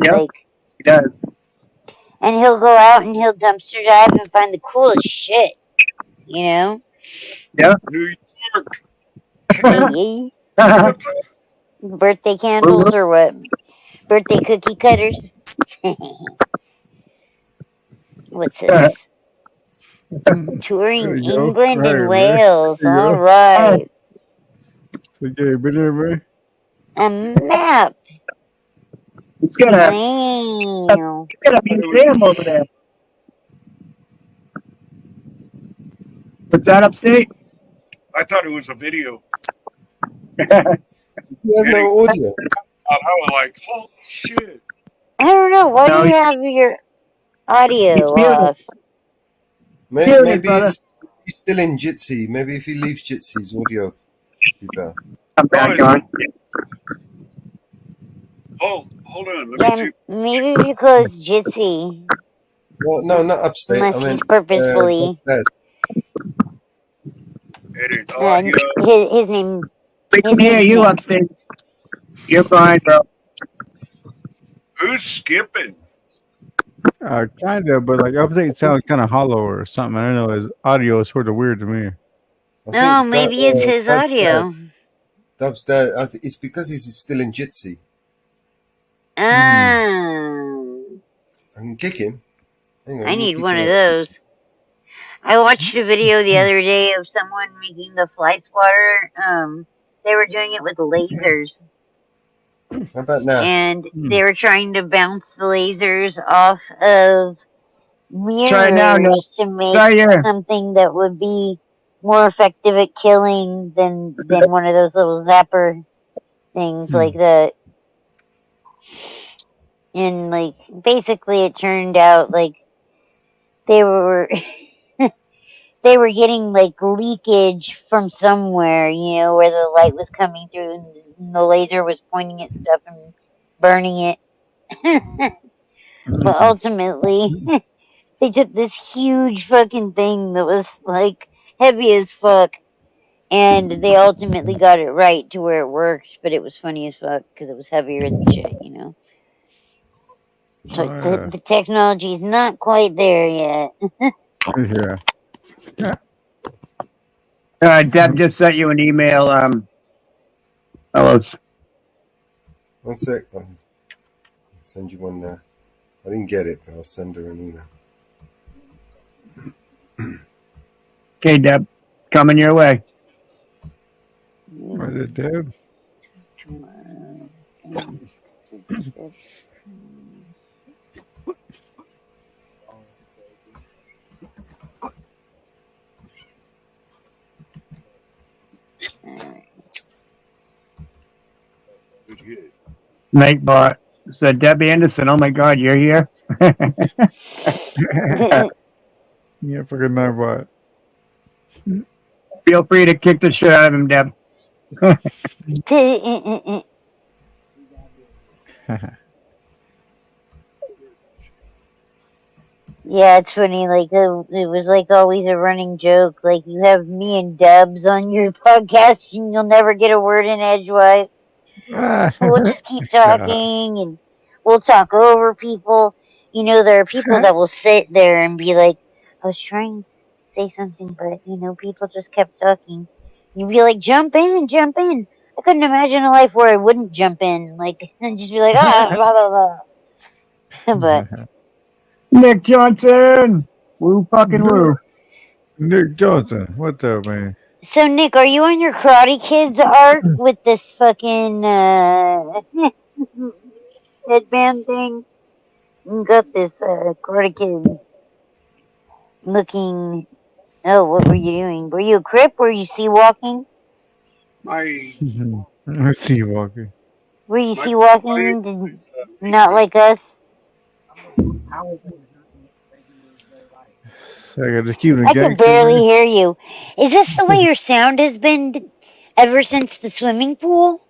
Yep, Like, he does. and he'll go out and he'll dumpster dive and find the coolest shit. You know? New York. Hey, What's up? birthday candles or what? Birthday cookie cutters? What's this? Touring There you go. England Right, and man. Wales. There you All go. right. So yeah, been there, man. A map. It's got a Wow. museum over there. What's that, Upstate? I thought it was a video. You have no audio. I was like, holy shit. I don't know. Why No, do you have your audio he's muted. off? Muted, brother. He's still in Jitsi. Maybe if he leaves Jitsi, his audio will be better. I'm back on. Oh, hold on. Let me see. Maybe if you close Jitsi. Well, no, not Upstate. Unless I mean, he's purposefully. Edit audio. His name. We can hear you, Upstate. You're fine, bro. Who's skipping? Kind of, but like Upstate sounds kind of hollow or something. I don't know. His audio is sort of weird to me. No, maybe it's his audio. Dub's dad. It's because he's still in Jitsi. Ah. I can kick him. Hang on, I need one of those. I watched a video the other day of someone making the fly swatter. They were doing it with lasers. How about now? And they were trying to bounce the lasers off of mirrors to make something that would be more effective at killing than one of those little zapper things like that. And like basically it turned out like they were they were getting like leakage from somewhere, you know, where the light was coming through and the laser was pointing at stuff and burning it. But ultimately they took this huge fucking thing that was like heavy as fuck and they ultimately got it right to where it worked, but it was funny as fuck because it was heavier than shit, you know. So the technology is not quite there yet. Yeah. Deb just sent you an email. Fellows. 1 sec. I'll send you one now. I didn't get it, but I'll send her an email. Okay, Deb. Coming your way. Was it Deb? Nightbot said, Debbie Anderson, oh my God, you're here? Yeah, fucking Nightbot. Feel free to kick the shit out of him, Deb. Yeah, it's funny. Like it was like always a running joke. Like you have me and Debs on your podcast, and you'll never get a word in edgewise. We'll just keep talking, and we'll talk over people. You know, there are people that will sit there and be like, "I was trying to say something, but you know, people just kept talking." You'd be like, "Jump in, jump in." I couldn't imagine a life where I wouldn't jump in, like, and just be like, "Ah, blah blah blah." But. Nick Johnson! Woo fucking woo. Nick Johnson, what's up, man? So, Nick, are you on your Karate Kids arc with this fucking headband thing? You got this Karate Kid looking... Oh, what were you doing? Were you a Crip? Were you sea walking? Sea walking. Were you sea walking? Not like us? I could barely hear you. Is this the way your sound has been ever since the swimming pool?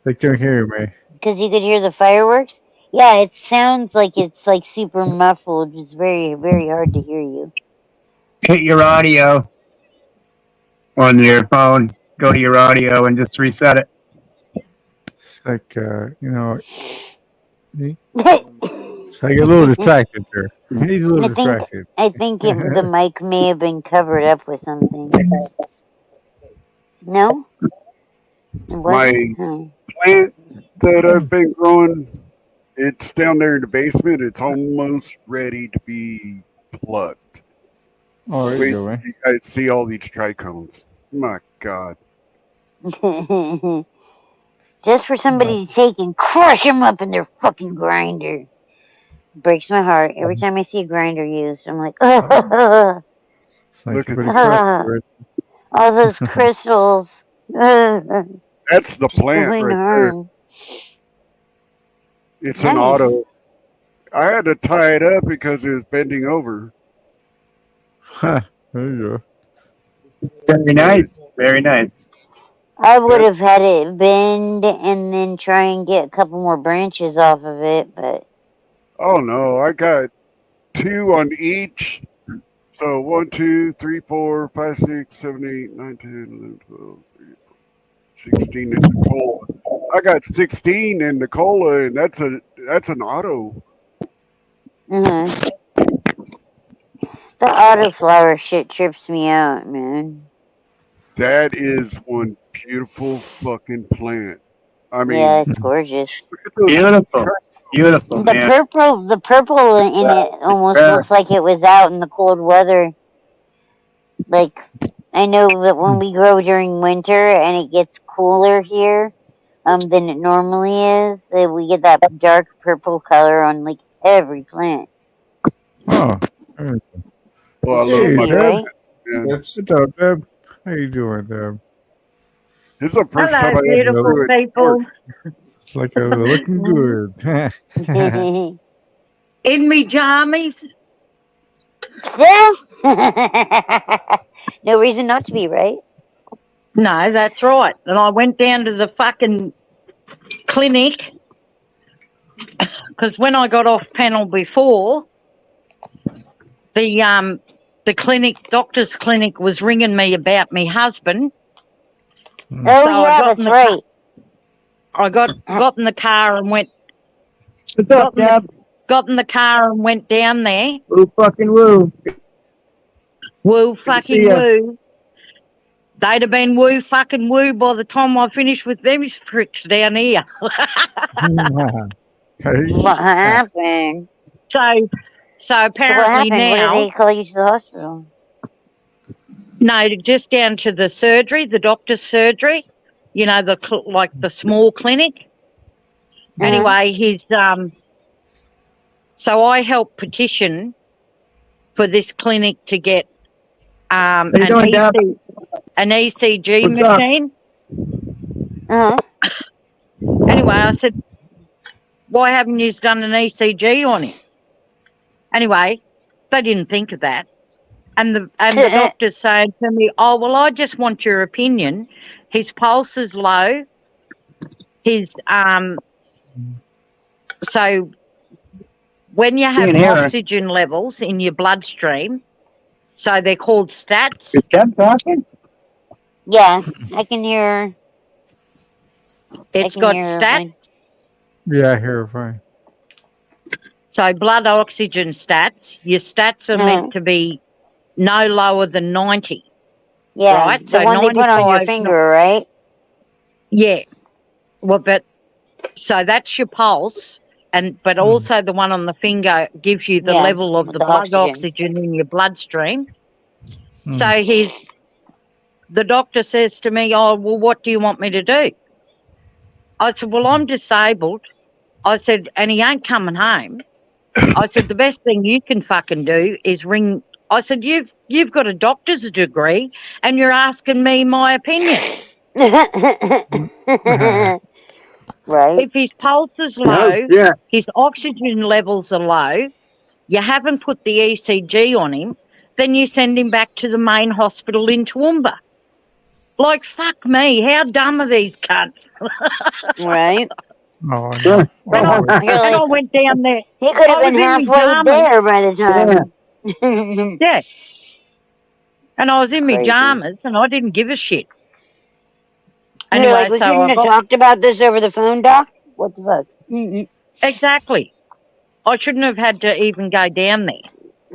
They can't hear me. Because you could hear the fireworks? Yeah, it sounds like it's like super muffled. It's very, very hard to hear you. Hit your audio on your phone. Go to your audio and just reset it. It's like, you know... So I get a little distracted there. He's a little distracted. I think the mic may have been covered up with something. No? My plant that I've been growing It's down there in the basement. It's almost ready to be plucked. Oh, there Wait you go, till man. you guys see all these trichomes. My God. Just for somebody to take and crush them up in their fucking grinder. Breaks my heart. Every time I see a grinder used, I'm like, oh, It's like Look you're at pretty crusty, right? all those crystals. That's the plant Doing right there. harm. It's an Nice. auto. I had to tie it up because it was bending over. There you go. Very nice. Very nice. I would have had it bend and then try and get a couple more branches off of it, but Oh no, I got 2 on each. So 1, 2, 3, 4, 5, 6, 7, 8, 9, 10, 11, 12, 13, 14, 16 in the cola. I got 16 in the cola, and that's an auto. the autoflower shit trips me out, man. That is one beautiful fucking plant. I mean, Yeah, it's gorgeous. look at those Beautiful. Beautiful, The man. purple in it almost looks like it was out in the cold weather. Like, I know that when we grow during winter and it gets cooler here, than it normally is, we get that dark purple color on like every plant. Oh, there you go. Well, I love Hey, my Trippy, right? man. Whoops. What's up, Deb? How you doing, Deb? This is the first time Hello, I ever beautiful grew it. people. It's like looking good. In me jammies. So, no reason not to be, right? No, that's right. And I went down to the fucking clinic because when I got off panel before, the clinic, doctor's clinic, was ringing me about me husband. Oh So I yeah, got that's in the right. I got in the car and went. What's up, Deb? Got in the car and went down there. Woo fucking woo. Woo Good to see fucking ya. woo. They'd have been woo fucking woo by the time I finished with them pricks down here. What happened? So So what apparently happened? What did now, they call you to the hospital? no, just down to the surgery, the doctor's surgery. You know, like the small clinic. Anyway, so I helped petition for this clinic to get an ECG What's up? machine. Anyway, I said, why haven't you done an ECG on him? Anyway, they didn't think of that. And the doctor's saying to me, oh, well, I just want your opinion. His pulse is low. His, so when you have oxygen levels in your bloodstream, so they're called stats. Is Deb talking? Yeah, I can hear. It's got stats. Yeah, I hear it fine. So blood oxygen stats, your stats are meant to be no lower than 90. Yeah, right? the So one they put on your finger, right? Yeah. Well, but so that's your pulse, but also the one on the finger gives you the level of the blood oxygen in your bloodstream. So the doctor says to me, oh, well, what do you want me to do? I said, well, I'm disabled. I said, and he ain't coming home. I said, the best thing you can fucking do is ring. I said, you've got a doctor's degree and you're asking me my opinion. Right. If his pulse is low, his oxygen levels are low, you haven't put the ECG on him, then you send him back to the main hospital in Toowoomba. Like, fuck me, how dumb are these cunts? Right. Oh, no. And I went down there. He could have been halfway there by the time. Yeah. And I was in my pajamas and I didn't give a shit. Anyway, like, we couldn't have talked about this over the phone, Doc? What the fuck? Exactly. I shouldn't have had to even go down there.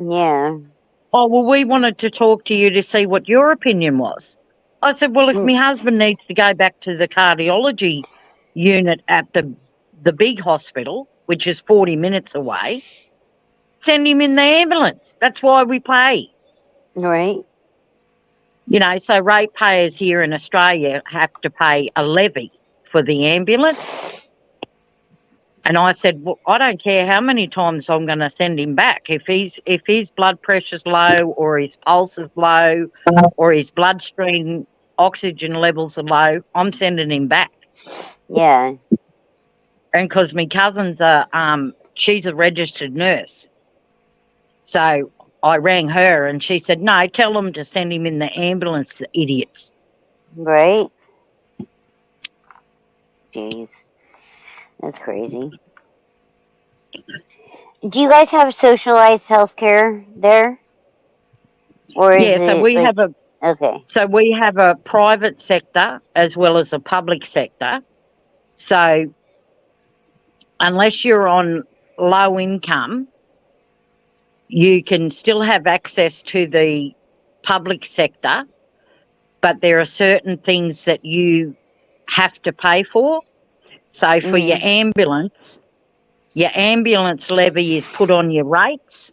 Yeah. Oh, well, we wanted to talk to you to see what your opinion was. I said, well, if my husband needs to go back to the cardiology unit at the big hospital, which is 40 minutes away, send him in the ambulance. That's why we pay. Right. You know, so ratepayers here in Australia have to pay a levy for the ambulance. And I said, well, I don't care how many times I'm going to send him back. If his blood pressure's low or his pulse is low or his bloodstream oxygen levels are low, I'm sending him back. Yeah. And because my cousin's she's a registered nurse. So I rang her and she said, no, tell them to send him in the ambulance, the idiots. Right. Jeez. That's crazy. Do you guys have socialized healthcare there? Or is so it we like, have a okay. So we have a private sector as well as a public sector. So unless you're on low income, you can still have access to the public sector, but there are certain things that you have to pay for. So for your ambulance levy is put on your rates,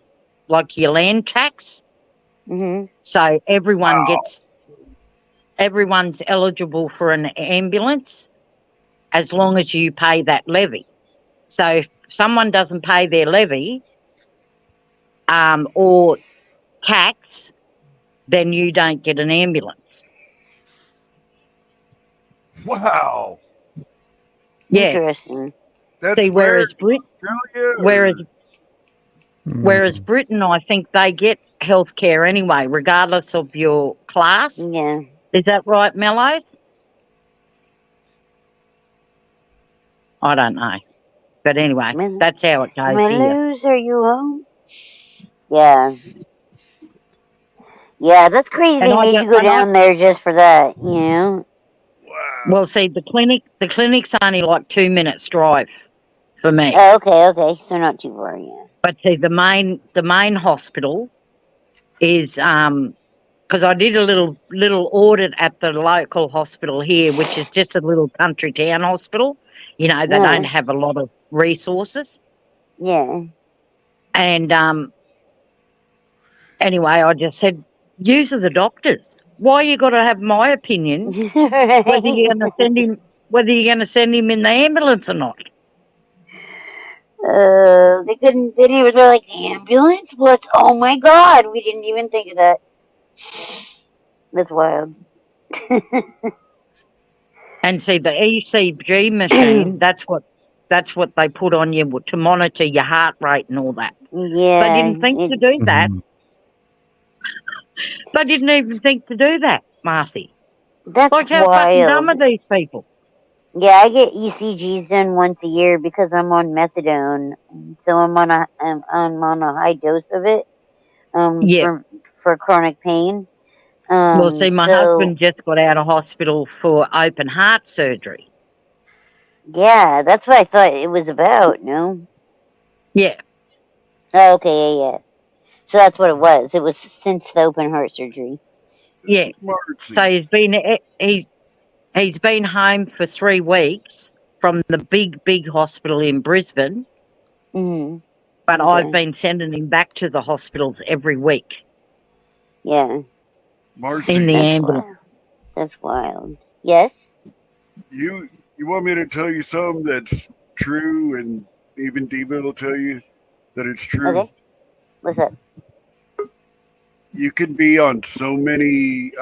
like your land tax. So everyone's eligible for an ambulance as long as you pay that levy. So if someone doesn't pay their levy or tax, then you don't get an ambulance. Wow. Yeah. Interesting. That's See, whereas Britain, whereas Britain, I think they get health care anyway, regardless of your class. Yeah. Is that right, Mellows? I don't know. But anyway, that's how it goes Mellows, are you home? Yeah. Yeah, that's crazy they made you go down there just for that, you know? Wow. Well, see, the clinic's only like 2 minutes drive for me. Oh, okay. So not too far, yeah. But see, the main hospital is because I did a little audit at the local hospital here, which is just a little country town hospital. You know, they don't have a lot of resources. Yeah. And anyway, I just said, use of the doctors. Why you got to have my opinion whether you're going to send him in the ambulance or not? They couldn't. They didn't. They're like, ambulance? What? Oh my God! We didn't even think of that. That's wild. And see, the ECG machine, that's what they put on you to monitor your heart rate and all that. Yeah. They didn't think to do that. They didn't even think to do that, Marcy. That's like how fucking dumb are these people? Yeah, I get ECGs done once a year because I'm on methadone, so I'm on a high dose of it. For chronic pain. Well, see, my husband just got out of hospital for open heart surgery. Yeah, that's what I thought it was about. No. Yeah. Oh, okay. Yeah. So that's what it was. It was since the open heart surgery. Yeah. So he's been home for 3 weeks from the big hospital in Brisbane. But I've been sending him back to the hospitals every week. Yeah. Marcy, in the ambulance. Wild. That's wild. Yes? You want me to tell you something that's true, and even Diva will tell you that it's true? Okay. What's up? You can be on so many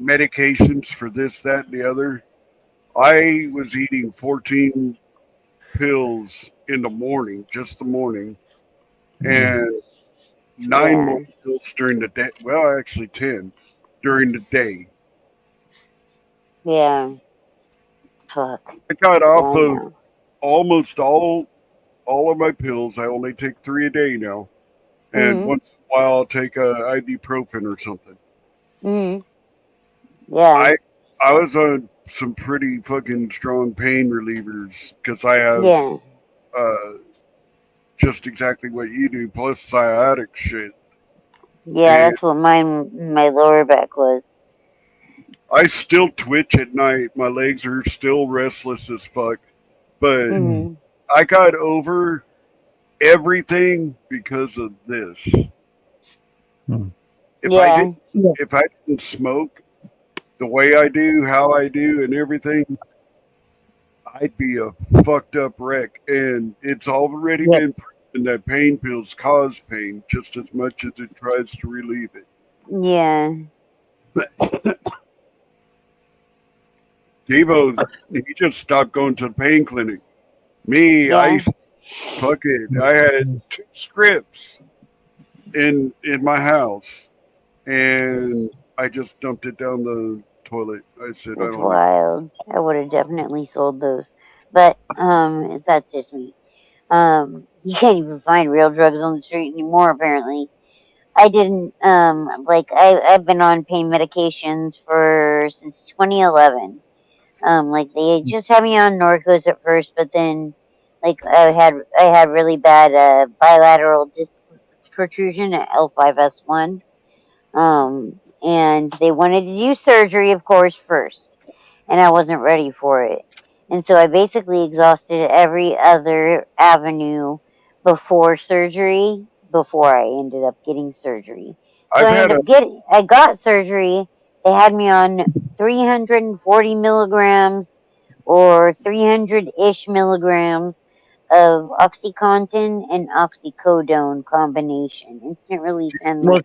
medications for this, that, and the other. I was eating 14 pills in the morning, just the morning, and 9 more pills during the day. Well, actually 10 during the day. Yeah. Fuck. I got off of almost all of my pills. I only take 3 a day now, and once in a while I'll take a ibuprofen or something. Yeah. I was on some pretty fucking strong pain relievers because I have just exactly what you do, plus sciatic shit. Yeah, that's what my lower back was. I still twitch at night. My legs are still restless as fuck. but I got over everything because of this. If I didn't smoke the way I do, how I do, and everything, I'd be a fucked up wreck. And it's already been proven that pain pills cause pain just as much as it tries to relieve it. Yeah. Devo, he just stopped going to the pain clinic. Me, I had 2 scripts in my house, and I just dumped it down the toilet. I said, That's wild. I would have definitely sold those, but that's just me. You can't even find real drugs on the street anymore. Apparently, I didn't. I've been on pain medications since 2011. Like they just had me on Norcos at first, but then, like I had really bad bilateral disc protrusion at L5S1. And they wanted to do surgery, of course, first, and I wasn't ready for it. And so I basically exhausted every other avenue before surgery, before I ended up getting surgery. So I got surgery. They had me on 340 milligrams or 300-ish milligrams of OxyContin and oxycodone combination, instant release and I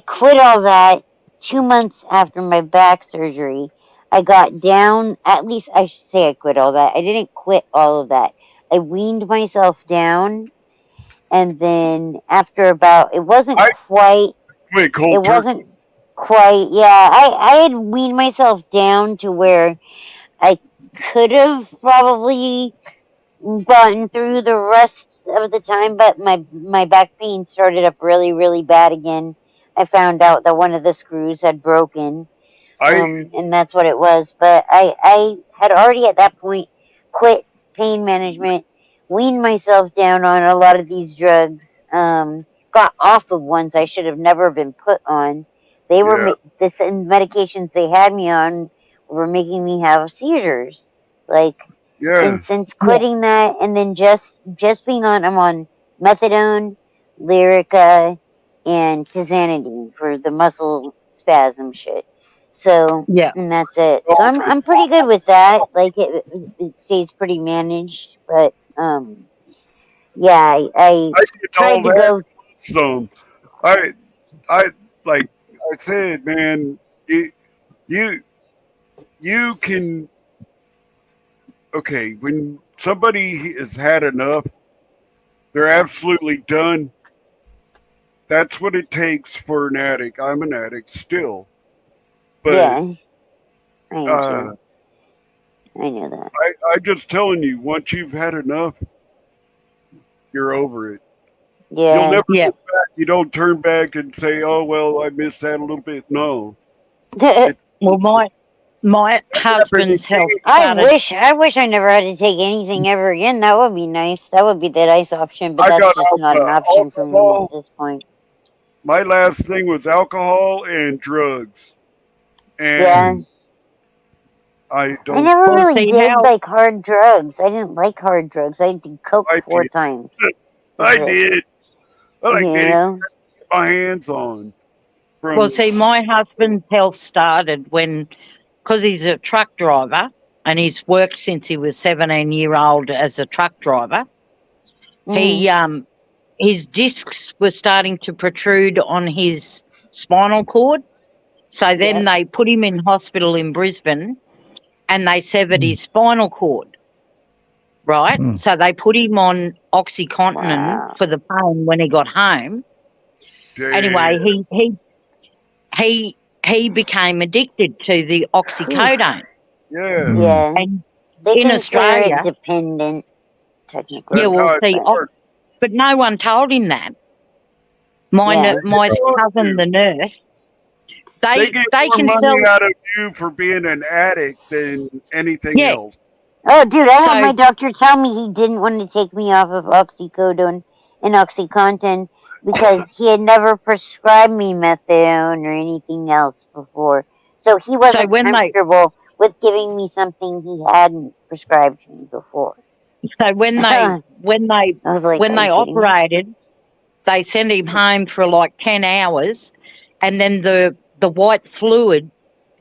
quit all that 2 months after my back surgery. I got down, at least I should say I quit all that. I didn't quit all of that. I weaned myself down, and then after it wasn't quite, I had weaned myself down to where I could have probably gotten through the rest of the time, but my back pain started up really, really bad again. I found out that one of the screws had broken, and that's what it was. But I had already at that point quit pain management, weaned myself down on a lot of these drugs, got off of ones I should have never been put on. They were medications they had me on were making me have seizures, and since quitting that, and then just being I'm on methadone, Lyrica, and tizanidine for the muscle spasm shit. So and that's it. So I'm pretty good with that. Like it stays pretty managed, but I tried to go. So I like I said, man, you can. Okay, when somebody has had enough, they're absolutely done. That's what it takes for an addict. I'm an addict still. But I know that. I'm just telling you, once you've had enough, you're over it. Yeah. You'll never get back. You don't turn back and say, oh, well, I missed that a little bit. No. Well, my husband's health. I wish I never had to take anything ever again. That would be nice. That would be the nice option, but that's just not an option for me at this point. My last thing was alcohol and drugs. And I never really did like hard drugs. I didn't like hard drugs. I did coke 4 times. I did. I like getting my hands on. Well, see, my husband's health started because he's a truck driver and he's worked since he was 17-year-old as a truck driver. His discs were starting to protrude on his spinal cord. So then they put him in hospital in Brisbane and they severed his spinal cord, right? So they put him on OxyContin for the pain when he got home. Anyway, he became addicted to the oxycodone. Yeah. And in Australia, dependent, technically. Yeah, well, see, but no one told him that. My cousin, the nurse, they can more sell money out of you for being an addict than anything else. Oh, dude, I had my doctor tell me he didn't want to take me off of oxycodone and OxyContin because he had never prescribed me methadone or anything else before. So he wasn't comfortable with giving me something he hadn't prescribed to me before. So when they I was like, when "Are they you kidding me?" operated, they sent him home for like 10 hours, and then the white fluid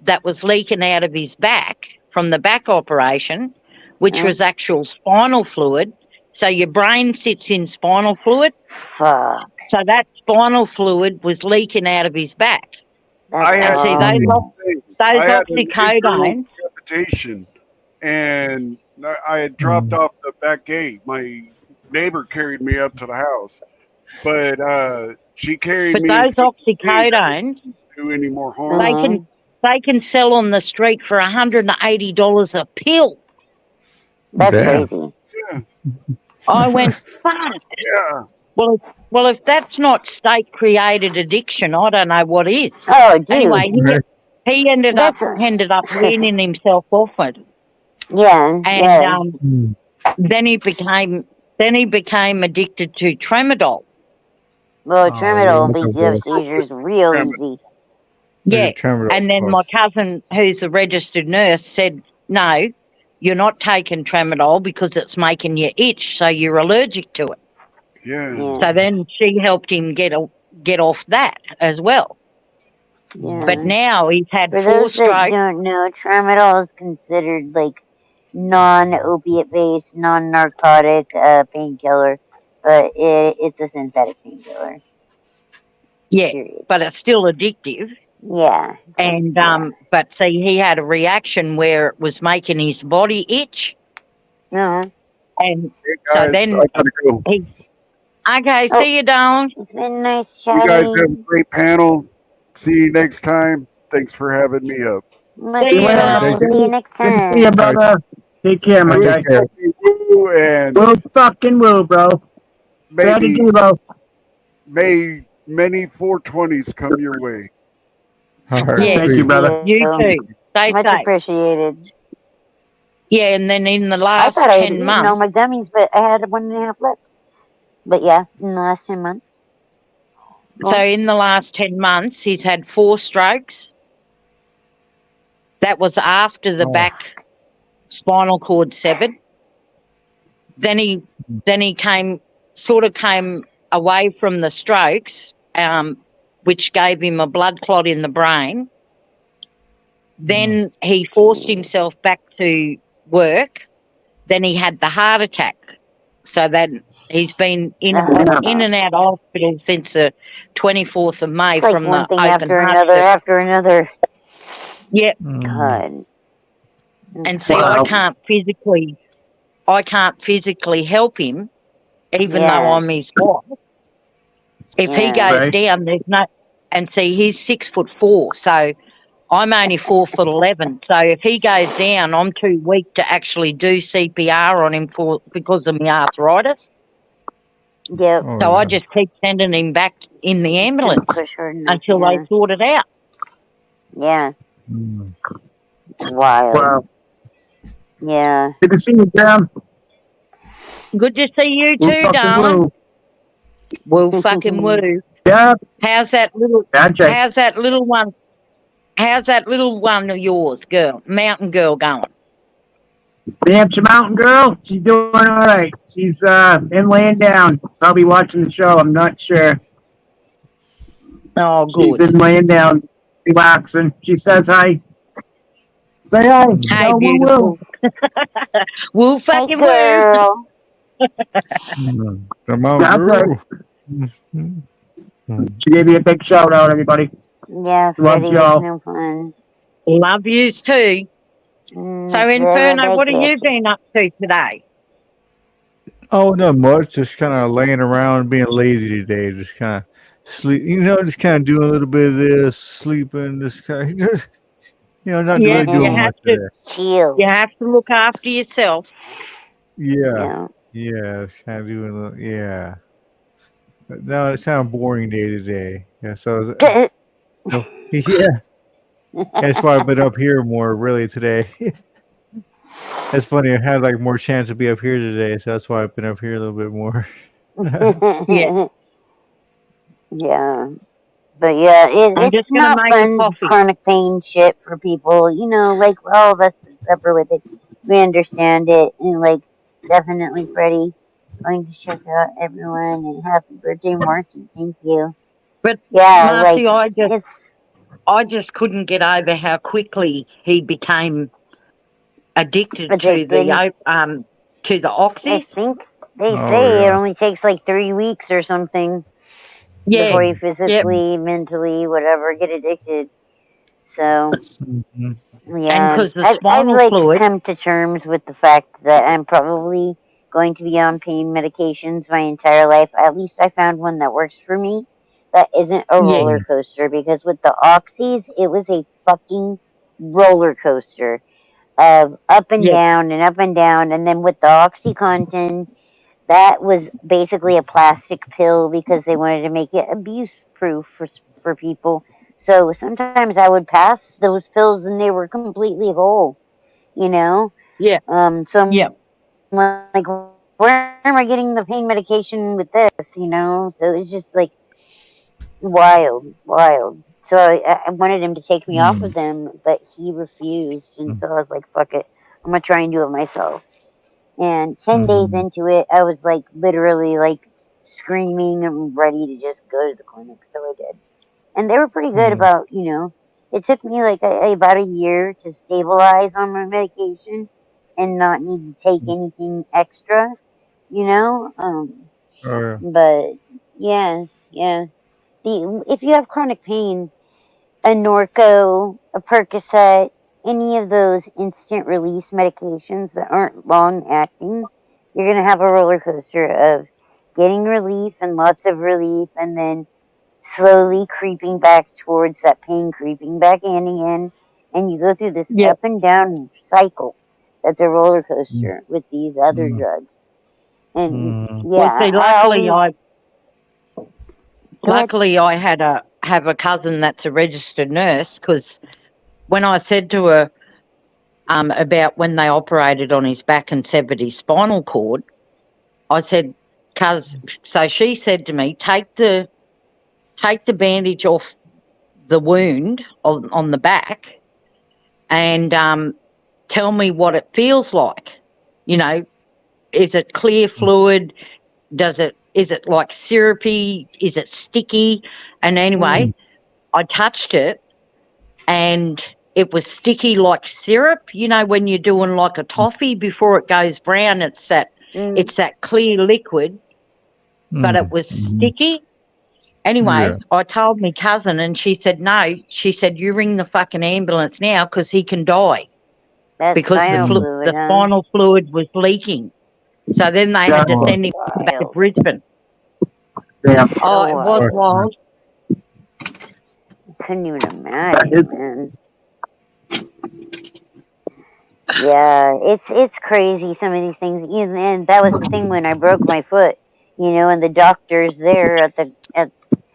that was leaking out of his back from the back operation, which Yeah. was actual spinal fluid. So your brain sits in spinal fluid. Fuck. So that spinal fluid was leaking out of his back. That's I had And see, awful. those I had an internal oxycodone, decapitation, and I had dropped off the back gate. My neighbor carried me up to the house, but she carried but me those into the gate. oxycodones, Do any more harm? Uh-huh. they can sell on the street for $180 a pill. That's Damn. crazy. Yeah, I went, fuck. yeah. Well, if that's not state created addiction, I don't know what is. Oh, dude. Anyway, he ended up That's weaning himself off it, yeah. and Yeah. then he became addicted to tramadol. Well, Oh, tramadol yeah. will give seizures real easy. Yeah, Tramadol and then my plus. cousin, who's a registered nurse, said, "No, you're not taking tramadol because it's making you itch, so you're allergic to it." Yeah. Yeah. So then she helped him get off that as well. Yeah. But now he's had For 4 those that strokes. don't know, tramadol is considered like non-opiate based, non-narcotic painkiller, but it's a synthetic painkiller. Yeah, Period. but it's still addictive. Yeah. And Yeah. but see, he had a reaction where it was making his body itch, No. and Hey so guys, then I gotta go. okay, Oh. see you, darling. It's been nice You guys have a chatting. great panel. See you next time. Thanks for having me up. Much See you, love. darling. See you next Good to see you, time. brother. Take care, my Woo, guy. woo, and Woo fucking woo, bro. maybe Strategy, bro. may many 420s come your way. All right. Yeah. Thank you, brother. You too. Stay Much safe. appreciated. Yeah, and then in the I last thought I had 10 eaten all months, my gummies, but I had 1.5 left. But yeah, in the last 10 months. so in the last 10 months, he's had 4 strokes. That was after the back spinal cord severed. Then he came away from the strokes, which gave him a blood clot in the brain. Then he forced himself back to work. Then he had the heart attack. So then he's been in and out of hospital since the 24th of May It's like from one the thing open after heart another, surgery. after another. Yep. God. And see, Wow. I can't physically help him, even Yeah. though I'm his wife. If he Yeah. goes Right. down, there's no. And see, he's 6'4", so I'm only 4'11". So if he goes down, I'm too weak to actually do CPR on him because of my arthritis. Yep. Oh, So yeah. I just keep sending him back in the ambulance Push her enough, until yeah. they sort it out. Yeah. Mm. It's wild. Wow. Yeah. Good to see you, Graham. Good to see you Woo too, fucking darling. woo. Woo fucking woo. Yeah, How's that little? that's right. How's that little one? How's that little one of yours, mountain girl, going? The Hampshire Mountain Girl, she's doing all right. She's been laying down, probably watching the show. I'm not sure. Oh, She's good. been laying down, relaxing. She says hi. Say hi. Hey, Go, woo, beautiful. Woo Hey, fucking woo. girl. The Mount That's Guru. She gave me a big shout out, everybody. Yeah, Loves Freddie was y'all. no fun. Love yous too. So, Inferno, what have you been up to today? Oh, not much. Just kind of laying around, being lazy today. Just kind of sleep. Just kind of doing a little bit of this, sleeping. Just kind of, not Yeah, really doing you have much to. today. Chill. You have to look after yourself. Yeah, Yeah. just kind of doing a little, yeah. But no, it's kind of boring day today. Yeah, so yeah, that's why I've been up here more really today. That's funny. I had like more chance to be up here today, so that's why I've been up here a little bit more. Yeah. Yeah. But yeah, I'm it's just going to not make a fun coffee. chronic pain shit for people. You know, like all of us that suffer with it, we understand it. And like, definitely, Freddie, going to check out everyone and happy birthday, Marcy. Thank you. But Yeah, Marcy, like it's I just couldn't get over how quickly he became addicted to addicted. the I oxys. think they Oh say it yeah. only takes like 3 weeks or something Yeah, before you yeah. physically, mentally, whatever, get addicted. So Mhm. And yeah, because the I've spinal like fluid, come to terms with the fact that I'm probably going to be on pain medications my entire life. At least I found one that works for me. That isn't a yeah, roller coaster, because with the oxys, it was a fucking roller coaster of up and yeah, down and up and down. And then with the OxyContin, that was basically a plastic pill because they wanted to make it abuse proof for people. So sometimes I would pass those pills and they were completely whole, you know? yeah, So I'm yeah. like, where am I getting the pain medication with this, you know? So it's just like wild, wild. So I wanted him to take me off of Mm. them, but he refused. And so I was like, fuck it. I'm going to try and do it myself. And 10 days Mhm. into it, I was like literally like screaming and ready to just go to the clinic. So I did. And they were pretty good Yeah. about, it took me like about a year to stabilize on my medication and not need to take anything extra, you know? Oh yeah. But yeah, yeah. If you have chronic pain, a Norco, a Percocet, any of those instant release medications that aren't long acting, you're going to have a roller coaster of getting relief and lots of relief, and then slowly creeping back towards that pain, creeping back in again. And you go through this Yeah. up and down cycle that's a roller Mm. coaster with these other Mm. drugs. And Mm. Well, yeah, see, I always go ahead. luckily I have a cousin that's a registered nurse, because when I said to her about when they operated on his back and severed his spinal cord, I said, so she said to me, take the bandage off the wound on the back and tell me what it feels like. You know, is it clear fluid? Is it like syrupy? Is it sticky? And anyway, I touched it and it was sticky like syrup. You know, when you're doing like a toffee before it goes brown, it's that clear liquid, but it Mm. was Mhm. sticky. Anyway, Yeah. I told my cousin and she said, no. She said, you ring the fucking ambulance now because he can die, That's because spinal Mm. fluid, the huh? spinal fluid was leaking. So then they had to Oh, send him back to Wild. Brisbane. Damn. Oh, So it was wild. wild. Couldn't even imagine, man. Yeah, it's crazy, some of these things. And that was the thing when I broke my foot, and the doctors there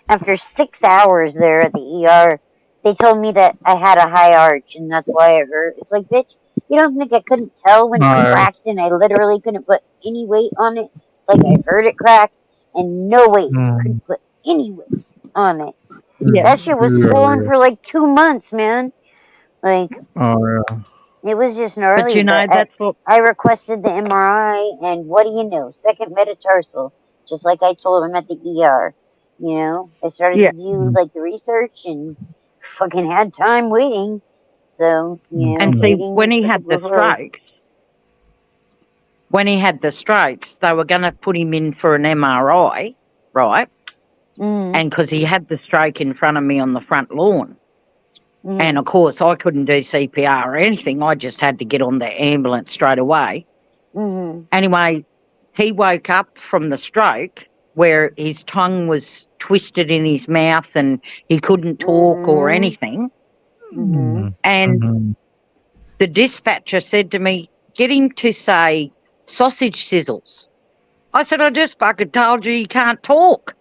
after 6 hours there at the ER, they told me that I had a high arch and that's why it hurt. It's like, bitch, you don't think I couldn't tell when it cracked and I literally couldn't put any weight on it? Like I heard it crack and no weight, mm. couldn't put any weight on it. Yeah. That shit was swollen Yeah. for like 2 months, man. Like, Oh yeah. it was just But gnarly, you know, but that's what, I requested the MRI, and what do you know? Second metatarsal, just like I told him at the ER. I started yeah. to do like the research and fucking had time waiting. So, And see, waiting for the growth. they were going to put him in for an MRI, right? Mm-hmm. And because he had the stroke in front of me on the front lawn. Mm-hmm. And of course, I couldn't do CPR or anything. I just had to get on the ambulance straight away. Mm-hmm. Anyway, he woke up from the stroke where his tongue was twisted in his mouth and he couldn't talk or anything. Mm-hmm. And Mhm. the dispatcher said to me, get him to say sausage sizzles. I said, I just fucking told you he can't talk.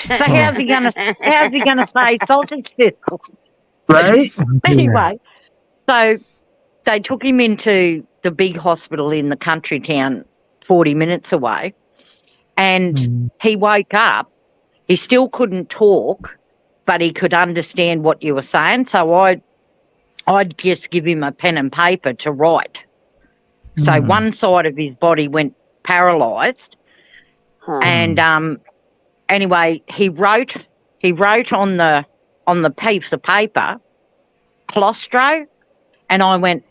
So how's he gonna say sausage sizzles? Right? Anyway, so they took him into the big hospital in the country town 40 minutes away, and Mhm. he woke up. He still couldn't talk, but he could understand what you were saying. So I'd just give him a pen and paper to write. So one side of his body went paralysed, and anyway, he wrote on the piece of paper, claustro, and I went,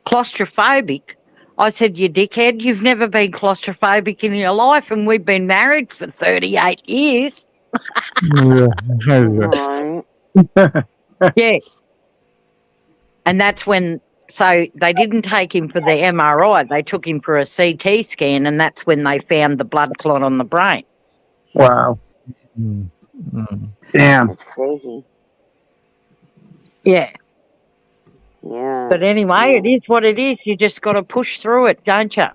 claustrophobic? I said, you dickhead, you've never been claustrophobic in your life, and we've been married for 38 years. Yeah. And that's when, so they didn't take him for the MRI, they took him for a CT scan, and that's when they found the blood clot on the brain. Wow. Damn. That's crazy. Yeah. Yeah. But anyway, it is what it is. You just got to push through it, don't you?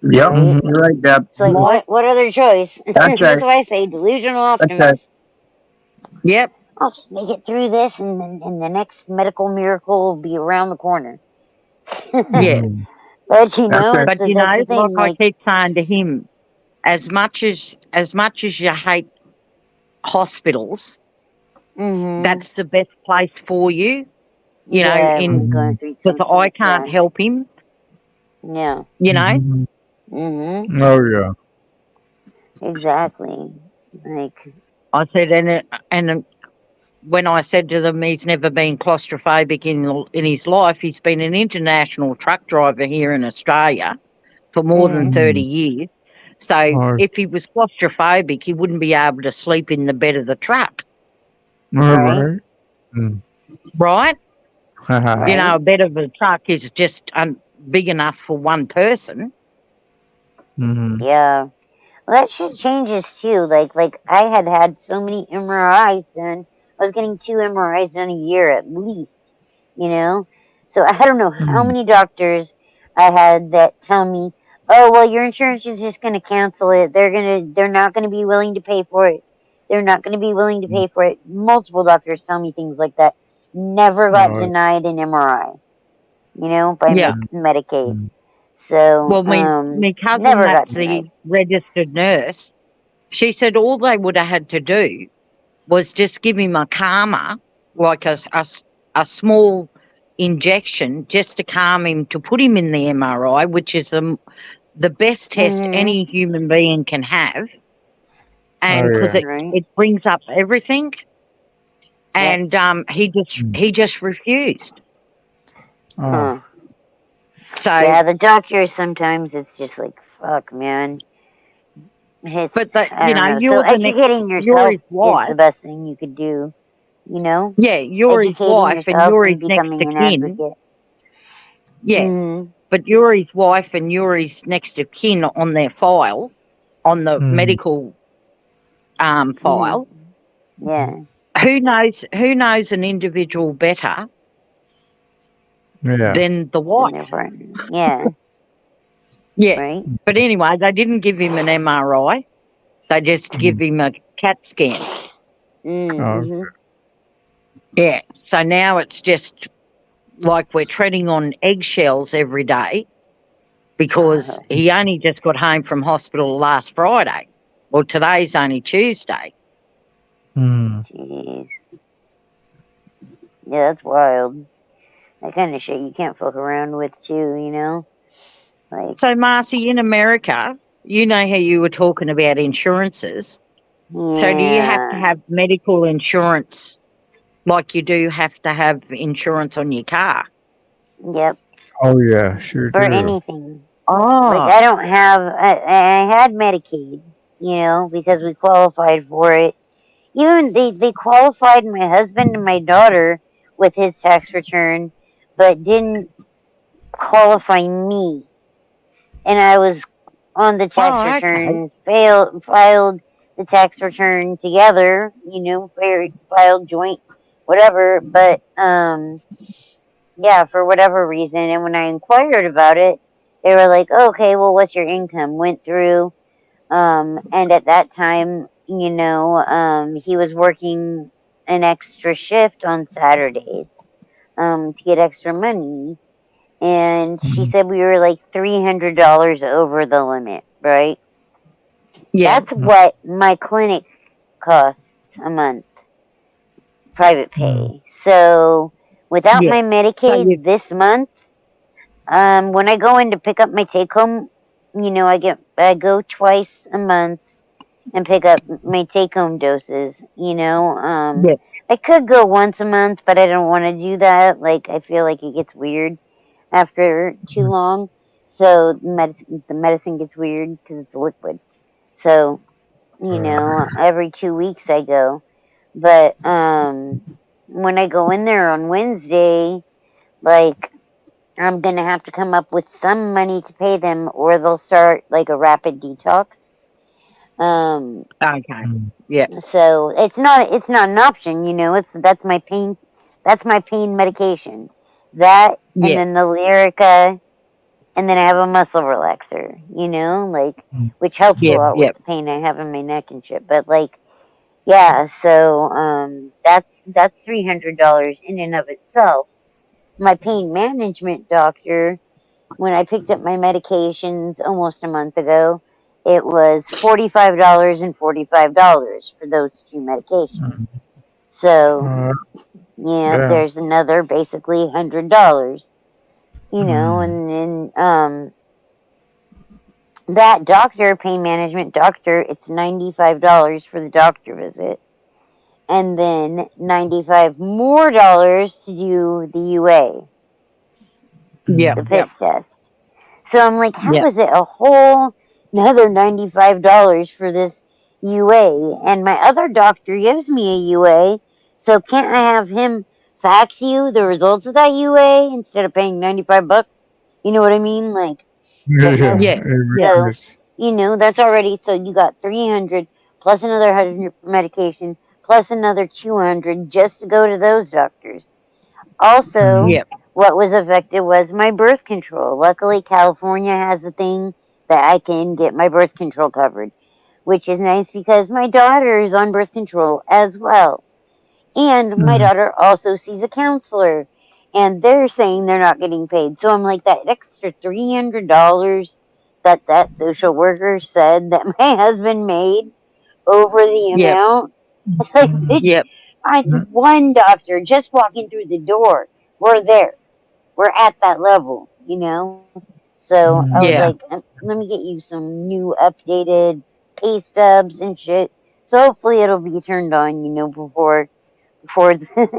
Yep, you're right, Deb. It's like, what other choice? That's That's why I say delusional optimist. Yep. I'll just make it through this, and the next medical miracle will be around the corner. Yeah. But you know, but you know, like I keep saying to him, as much as you hate hospitals, that's the best place for you. You know, because I can't help him. Yeah. You know. Oh yeah. Exactly. Like I said, and when I said to them, he's never been claustrophobic in his life. He's been an international truck driver here in Australia for more than 30 years. So if he was claustrophobic, he wouldn't be able to sleep in the bed of the truck. Right. Right? You know, a bed of a truck is just big enough for one person. Yeah. Well, that shit changes too. Like I had so many MRIs done. I was getting 2 MRIs done a year at least, you know? So I don't know how many doctors I had that tell me, oh, well, your insurance is just going to cancel it. They're not going to be willing to pay for it. They're not going to be willing to pay for it. Multiple doctors tell me things like that. Never got denied an MRI, you know, by Medicaid. So, well, my cousin, that's the registered nurse, she said all they would have had to do was just give him a calmer, like a small injection, just to calm him, to put him in the MRI, which is the best test any human being can have. And because it brings up everything. And he just refused. So yeah, the doctors sometimes it's just like, fuck, man. But you know, you're educating yourself is the best thing you could do. You know. Yeah, you're his wife, and you're his next of kin. Yeah, but you're his wife, and you're his next of kin on their file, on the medical file. Yeah. Who knows an individual better than the wife? Yeah. Yeah. Right. But anyway, they didn't give him an MRI. They just give him a CAT scan. Yeah. So now it's just like we're treading on eggshells every day because he only just got home from hospital last Friday. Well, today's only Tuesday. Jeez. Yeah, that's wild. That kind of shit you can't fuck around with too, you know? Like, so, Marcy, in America, you know how you were talking about insurances. Yeah. So do you have to have medical insurance like you do have to have insurance on your car? Yep. Oh, yeah, sure For do. anything. Oh. Like, I don't have... I had Medicaid, you know, because we qualified for it. Even they qualified my husband and my daughter with his tax return, but didn't qualify me. And I was on the tax return, filed the tax return together, you know, filed joint, whatever. But, yeah, for whatever reason. And when I inquired about it, they were like, oh, okay, well, what's your income? Went through, and at that time, you know, he was working an extra shift on Saturdays, to get extra money. And she said we were like $300 over the limit, right? Yeah. That's what my clinic costs a month, private pay. So without my Medicaid this month, when I go in to pick up my take home, I go twice a month and pick up my take home doses. I could go once a month, but I don't want to do that. Like, I feel like it gets weird after too long. So the medicine gets weird because it's liquid. So every 2 weeks I go. But when I go in there on Wednesday, like, I'm gonna have to come up with some money to pay them, or they'll start like a rapid detox. Okay. Yeah. So it's not an option, that's my pain medication. That, and then the Lyrica, and then I have a muscle relaxer, which helps a lot with the pain I have in my neck and shit. But like, yeah, so that's $300 in and of itself. My pain management doctor, when I picked up my medications almost a month ago, it was $45 and $45 for those two medications. So there's another basically $100, and then that doctor, pain management doctor, it's $95 for the doctor visit, and then $95 more to do the UA, the piss test. So I'm like, how is it a whole another $95 for this UA? And my other doctor gives me a UA, so can't I have him fax you the results of that UA instead of paying $95? You know what I mean? Like, so that's already, so you got 300 plus another 100 for medication plus another 200 just to go to those doctors. Also, what was affected was my birth control. Luckily, California has a thing that I can get my birth control covered, which is nice because my daughter is on birth control as well. And my daughter also sees a counselor, and they're saying they're not getting paid. So I'm like, that extra $300 that social worker said that my husband made over the amount. It's like, bitch, I one doctor just walking through the door. We're there. We're at that level, So I was like, let me get you some new updated pay stubs and shit. So hopefully it'll be turned on, before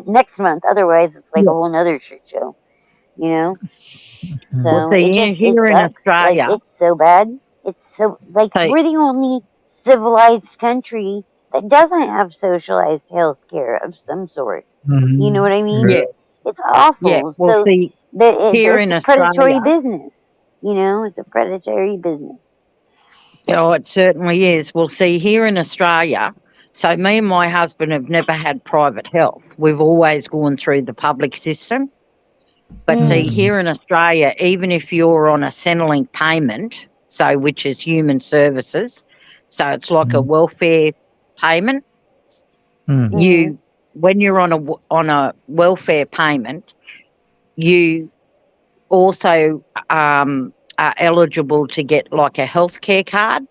next month. Otherwise, it's like a whole nother shit show, So here in sucks. Australia, like, it's so bad. It's so like we're the only civilized country that doesn't have socialized health care of some sort. You know what I mean? Yeah. It's awful. Yeah. Well, so see, here it's in a predatory Australia, business. It's a predatory business. Oh, it certainly is. Well, see, here in Australia, so me and my husband have never had private health. We've always gone through the public system. But see, here in Australia, even if you're on a Centrelink payment, so which is human services, so it's like a welfare payment. You, when you're on a welfare payment, you also are eligible to get like a healthcare card,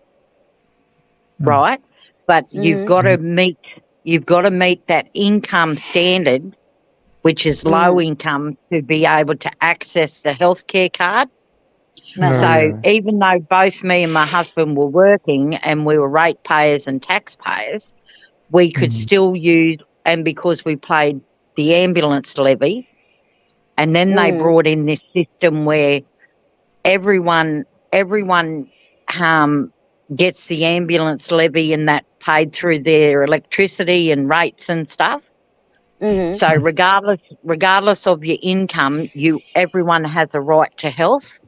right? But you've got to meet that income standard, which is low income, to be able to access the healthcare card. So even though both me and my husband were working and we were ratepayers and taxpayers, we could still use, and because we paid the ambulance levy, and then they brought in this system where everyone gets the ambulance levy, and that paid through their electricity and rates and stuff. So regardless of your income, everyone has a right to health.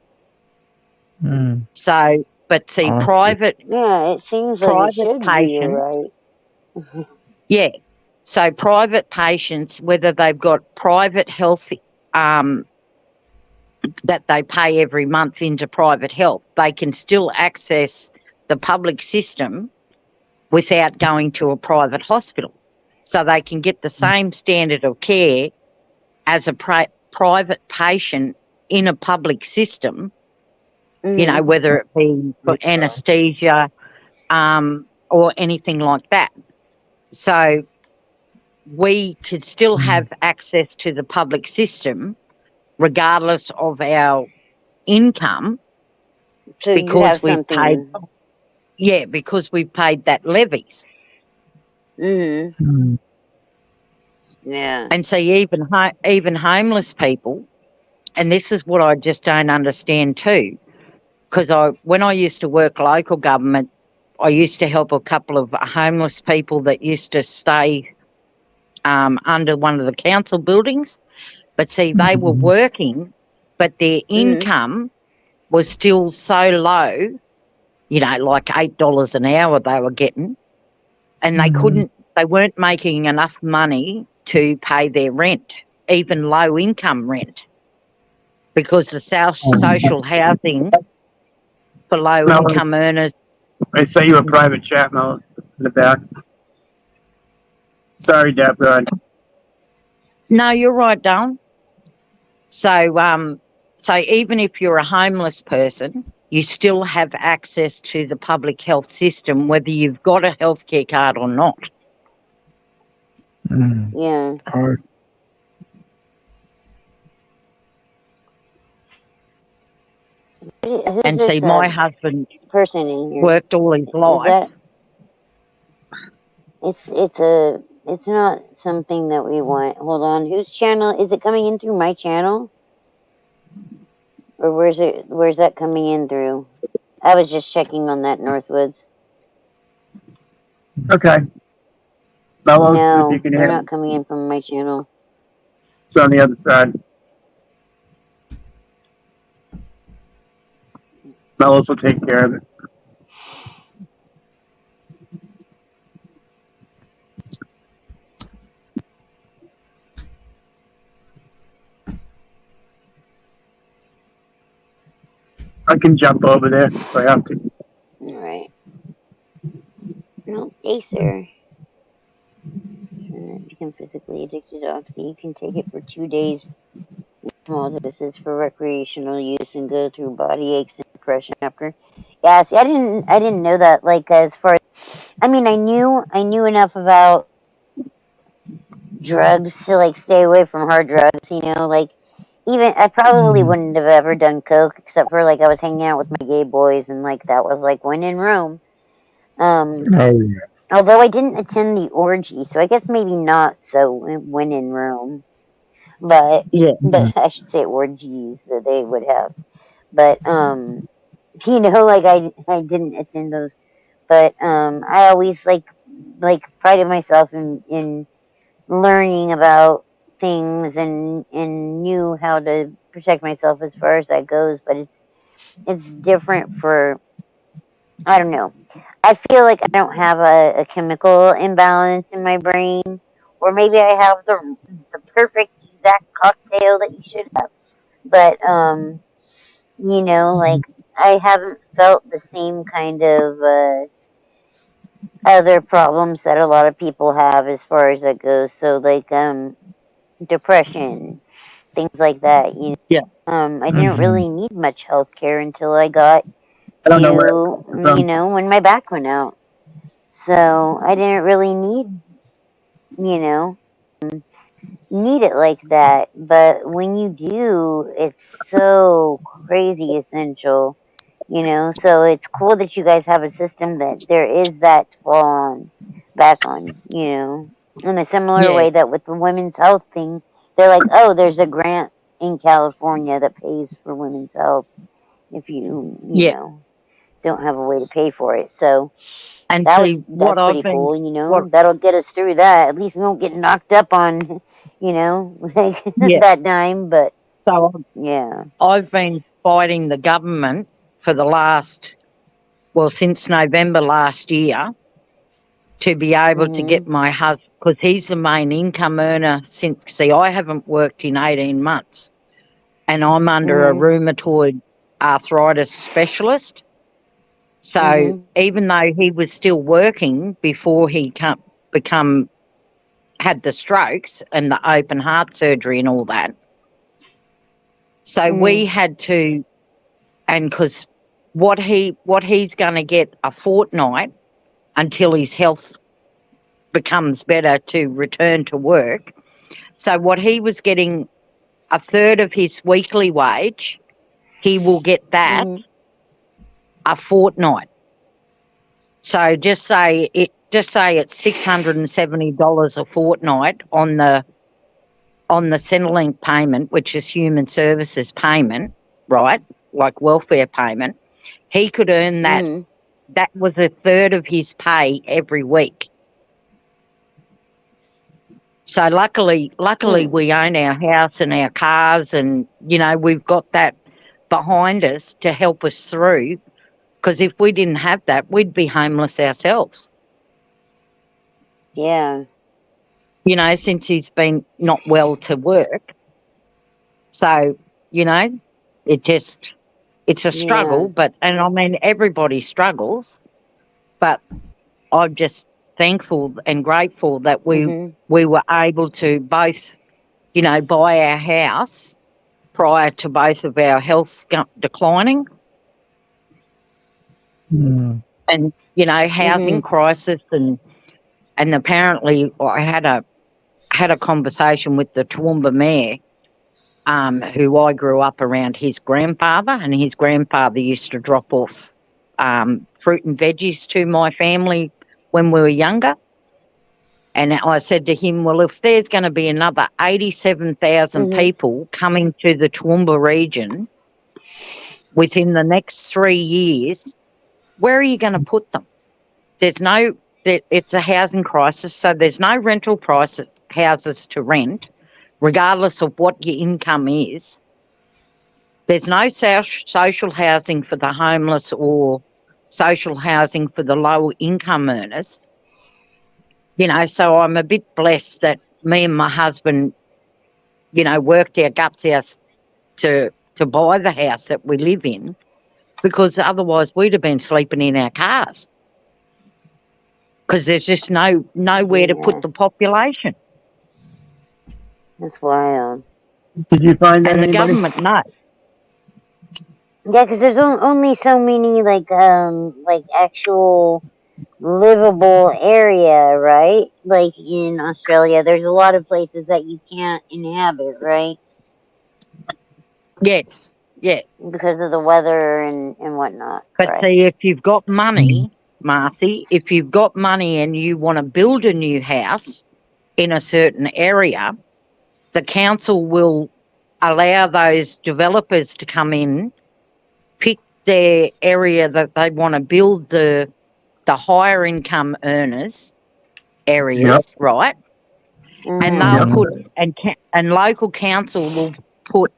So, but see, private, it seems like it should patients, be, right? So private patients, whether they've got private health that they pay every month into private health, they can still access the public system without going to a private hospital. So they can get the same standard of care as a private patient in a public system, whether it be for anaesthesia or anything like that. So we could still have access to the public system regardless of our income, So you because have we've paid. something. Yeah, because we've paid that levies. Mm-hmm. Yeah. And so even homeless people, and this is what I just don't understand too, because when I used to work local government, I used to help a couple of homeless people that used to stay under one of the council buildings. But see, they were working, but their income was still so low, you know, like $8 an hour they were getting, and they weren't making enough money to pay their rent, even low income rent, because the social housing for low income earners. I sent you a private chat, Mel, in the back. Sorry, Deb. Go ahead. No, you're right, Don. So, so even if you're a homeless person, you still have access to the public health system, whether you've got a healthcare card or not. Yeah. And see, my husband person in here worked all his life. It's not something that we want. Hold on, whose channel is it coming in through? My channel, or where's that coming in through? I was just checking on that Northwoods. Okay. Bellows, No, if you can they're hear not me. coming in from my channel. It's on the other side. Bellows will take care of it. I can jump over there if I have to. All right. No, Acer. Become physically addicted to oxy. You can take it for 2 days in small doses for recreational use and go through body aches and depression after. Yeah, see, I didn't know that. Like, as far as, I mean, I knew enough about drugs to like stay away from hard drugs. You know, like even I probably wouldn't have ever done coke except for like I was hanging out with my gay boys and like that was like when in Rome. Although I didn't attend the orgy, so I guess maybe not so when in Rome. But I should say orgies that they would have. But you know, like I didn't attend those. But I always like prided myself in learning about things and knew how to protect myself as far as that goes. But it's different for, I don't know. I feel like I don't have a chemical imbalance in my brain, or maybe I have the perfect exact cocktail that you should have. But you know, like I haven't felt the same kind of other problems that a lot of people have as far as that goes. So like depression, things like that. You know, I didn't really need much health care until I got to, you know, when my back went out. So I didn't really need, you know, need it like that. But when you do, it's so crazy essential, you know. So it's cool that you guys have a system that there is that to fall on, back on, you know. In a similar way that with the women's health thing, they're like, oh, there's a grant in California that pays for women's health if you know, don't have a way to pay for it. So and that's I've pretty cool, you know. That'll get us through that. At least we won't get knocked up on, you know, like that dime. But so yeah, I've been fighting the government for the last, well, since November last year, to be able to get my husband, because he's the main income earner since, see, I haven't worked in 18 months and I'm under a rheumatoid arthritis specialist. So even though he was still working before he had the strokes and the open heart surgery and all that, so we had to, and because what he's going to get a fortnight until his health becomes better to return to work. So what he was getting a third of his weekly wage, he will get that a fortnight. So just say it's $670 a fortnight on the Centrelink payment, which is human services payment, right? Like welfare payment. He could earn that. That was a third of his pay every week. So luckily we own our house and our cars, and we've got that behind us to help us through. Because if we didn't have that, we'd be homeless ourselves. Yeah. Since he's been not well to work. So, it's a struggle, and I mean, everybody struggles, but I'm just thankful and grateful that we were able to both, buy our house prior to both of our health declining. And, housing crisis and apparently I had a conversation with the Toowoomba mayor, who I grew up around his grandfather, and his grandfather used to drop off fruit and veggies to my family when we were younger. And I said to him, well, if there's going to be another 87,000 people coming to the Toowoomba region within the next 3 years, where are you going to put them? It's a housing crisis, so there's no rental houses to rent, regardless of what your income is. There's no social housing for the homeless or social housing for the low income earners. So I'm a bit blessed that me and my husband, worked our guts out to buy the house that we live in, because otherwise we'd have been sleeping in our cars. Because there's just nowhere to put the population. That's wild. Did you find and anybody? the government knows. Yeah, because there's only so many like actual livable area, right? Like in Australia, there's a lot of places that you can't inhabit, right? Yeah. Because of the weather and whatnot. But right? see, if you've got money, Marcy, if you've got money and you want to build a new house in a certain area, the council will allow those developers to come in, pick their area that they want to build the higher income earners areas, right? And they'll put and local council will put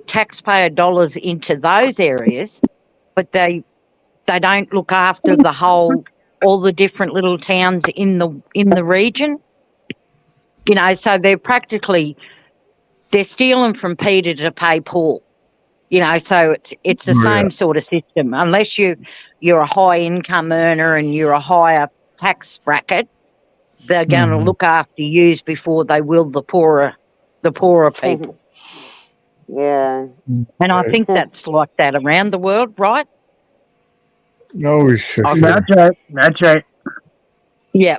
taxpayer dollars into those areas, but they don't look after all the different little towns in the region. So they're stealing from Peter to pay Paul. So it's the same sort of system. Unless you're a high income earner and you're a higher tax bracket, they're going to look after you before they will the poorer people. Yeah. And I think that's like that around the world, right? No, sure. That's right. Yeah.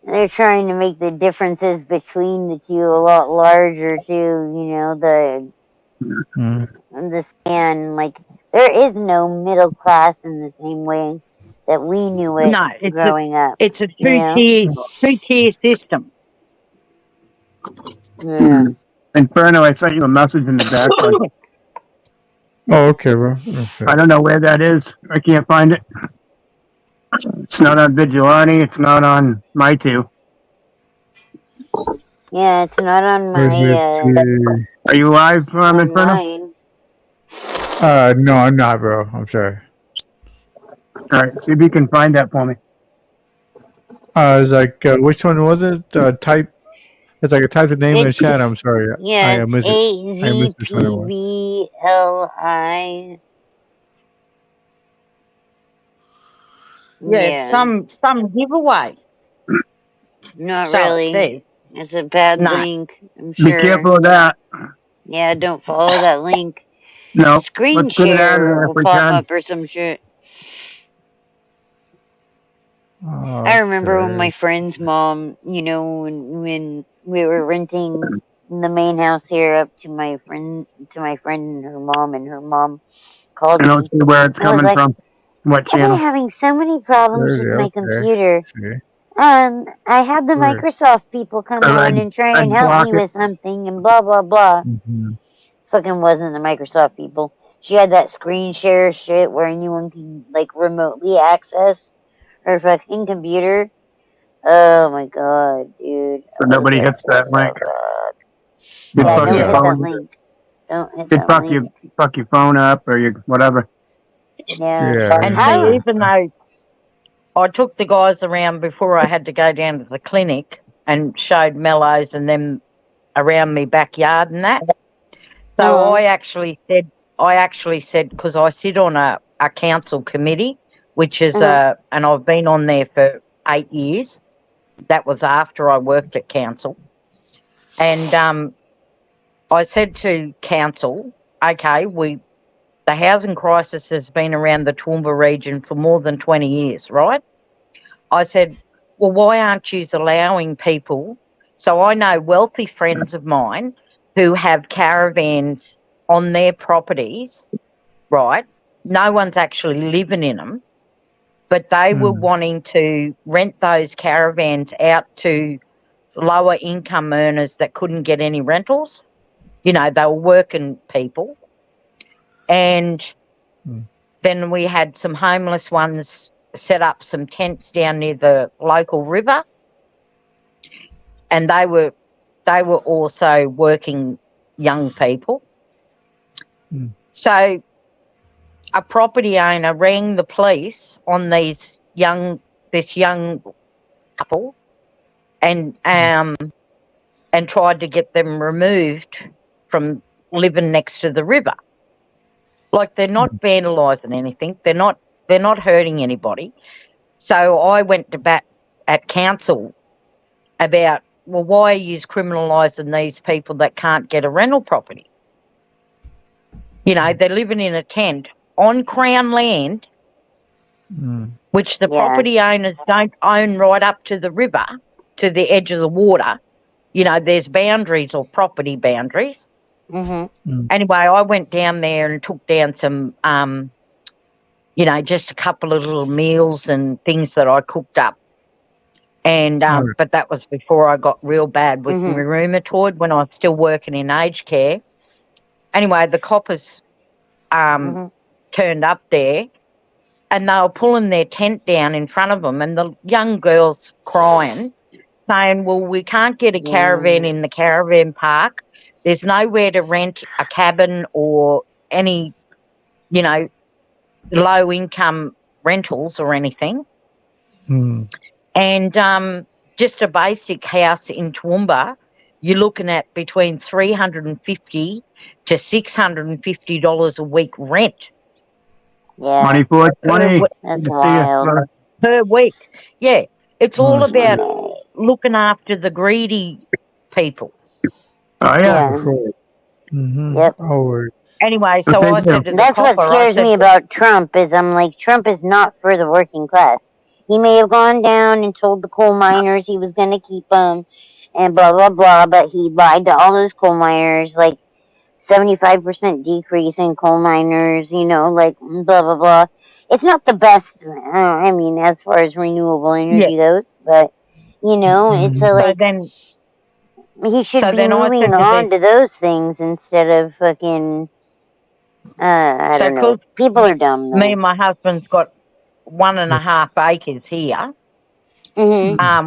They're trying to make the differences between the two a lot larger too, the span, like there is no middle class in the same way that we knew it growing up. It's a two-tier system. Yeah. Inferno, I sent you a message in the background. Oh, okay, bro. Okay. I don't know where that is. I can't find it. It's not on Vigilante. It's not on my two. Yeah, it's not on my. Are you live, Inferno? Mine. No, I'm not, bro. I'm sorry. All right, see if you can find that for me. It's like, which one was it? Type. It's like a type of name in the chat. I'm sorry. Yeah, I missed it. AZPVLI. Yeah, it's some giveaway. Not so really. It's a bad link. I'm sure. Be careful of that. Yeah, don't follow that link. No. Screen share will pop up or some shit. I remember when my friend's mom, you know, when we were renting the main house here up to my friend and her mom called I me. don't see where it's I was coming like, from. What I've been channel? having so many problems with my computer. I had the Microsoft people come on and try and help me with something and blah blah blah. Fucking wasn't the Microsoft people. She had that screen share shit where anyone can like remotely access her fucking computer. Oh my god, dude. So nobody hits that link. Yeah, don't hit that link. Don't hit that link. Fuck your phone up or your whatever. Yeah. And see, even though I took the guys around before I had to go down to the clinic and showed Mellows and them around me backyard and that. So I actually said, because I sit on a council committee, which is and I've been on there for 8 years. That was after I worked at council. And I said to council, okay, the housing crisis has been around the Toowoomba region for more than 20 years, right? I said, well, why aren't you allowing people? So I know wealthy friends of mine who have caravans on their properties, right? No one's actually living in them, but they were wanting to rent those caravans out to lower income earners that couldn't get any rentals. You know, they were working people. And then we had some homeless ones set up some tents down near the local river. And they were also working young people. So a property owner rang the police on this young couple and tried to get them removed from living next to the river. Like, they're not vandalising anything. They're not hurting anybody. So I went to bat at council about, well, why are you criminalising these people that can't get a rental property? You know, they're living in a tent on Crown land, which the property owners don't own right up to the river, to the edge of the water. You know, there's boundaries or property boundaries. Anyway, I went down there and took down some, you know, just a couple of little meals and things that I cooked up. And but that was before I got real bad with my rheumatoid, when I was still working in aged care. Anyway, the coppers turned up there and they were pulling their tent down in front of them, and the young girls crying, saying, well, we can't get a caravan in the caravan park. There's nowhere to rent a cabin or any, you know, low income rentals or anything. And just a basic house in Toowoomba, you're looking at between $350 to $650 a week rent. Yeah. Money for it, money. That's wild. Per week. Yeah. It's all about looking after the greedy people. Oh, yeah. Yep. Anyway, so I said to the that's what scares me about Trump, is I'm like, Trump is not for the working class. He may have gone down and told the coal miners he was going to keep them and blah, blah, blah, but he lied to all those coal miners, like 75% decrease in coal miners, you know, like blah, blah, blah. It's not the best, I mean, as far as renewable energy goes, but, you know, it's a, like, he should be moving on to those things instead of fucking, I don't know. People are dumb, though. Me and my husband's got 1.5 acres here.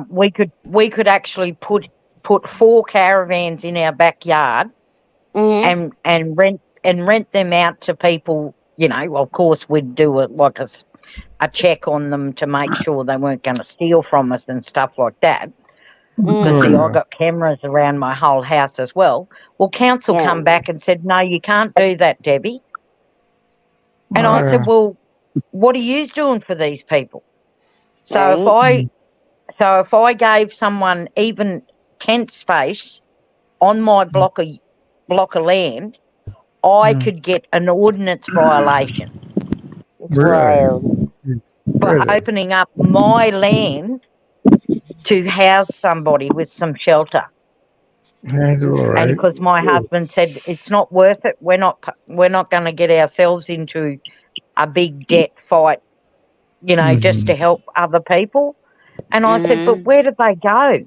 We could actually put 4 caravans in our backyard and rent them out to people. You know, of course, we'd do a check on them to make sure they weren't going to steal from us and stuff like that. Because see, I've got cameras around my whole house as well. Well, council come back and said, no, you can't do that, Debbie. And I said, well, what are you doing for these people? So if I gave someone even tent space on my block of land, I could get an ordinance violation. It's wild. for Really? opening up my land to house somebody with some shelter. That's all right. And because my husband said it's not worth it, we're not going to get ourselves into a big debt fight, just to help other people. And I said, but where do they go?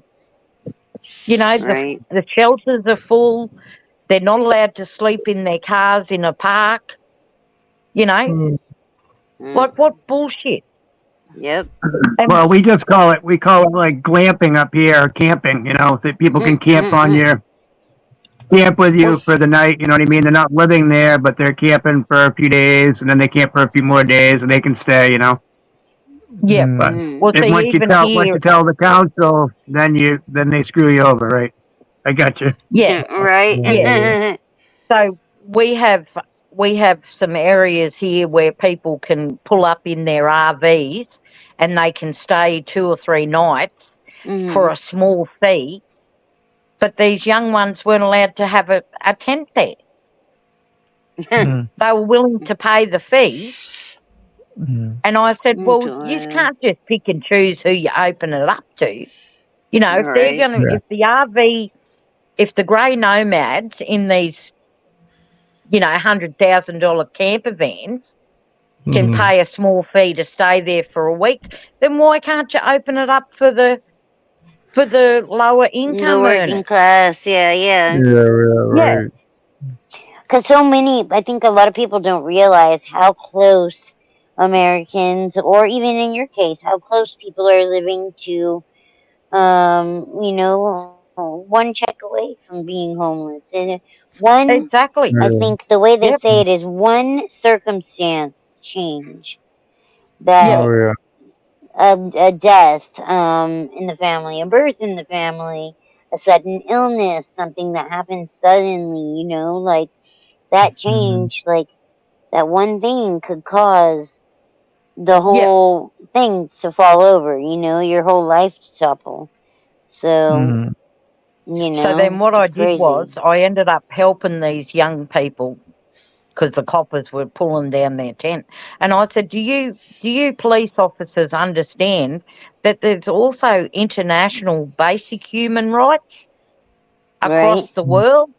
Right. The shelters are full. They're not allowed to sleep in their cars in a park. Like what bullshit? Yep. Well, we call it like glamping up here, camping, that people can camp with you for the night, you know what I mean? They're not living there, but they're camping for a few days, and then they camp for a few more days, and they can stay, Yeah. But Well, see, once you even tell here, the council, then they screw you over, right? I got you. yeah, Right. yeah. So we have some areas here where people can pull up in their RVs and they can stay 2 or 3 nights for a small fee. But these young ones weren't allowed to have a tent there. They were willing to pay the fee. And I said, well, you can't just pick and choose who you open it up to. If they're going to, if the grey nomads in these, $100,000 camper vans can pay a small fee to stay there for a week, then why can't you open it up for the lower income The working earners? class, yeah. Right. Because I think a lot of people don't realize how close Americans, or even in your case, how close people are living to, one check away from being homeless. And Exactly. I think the way they say it is one circumstance change that a death in the family, a birth in the family, a sudden illness, something that happens suddenly, like that change, like that one thing could cause the whole thing to fall over, your whole life to topple. So, So then what I did crazy. was I ended up helping these young people because the coppers were pulling down their tent. And I said, do you police officers understand that there's also international basic human rights across the world?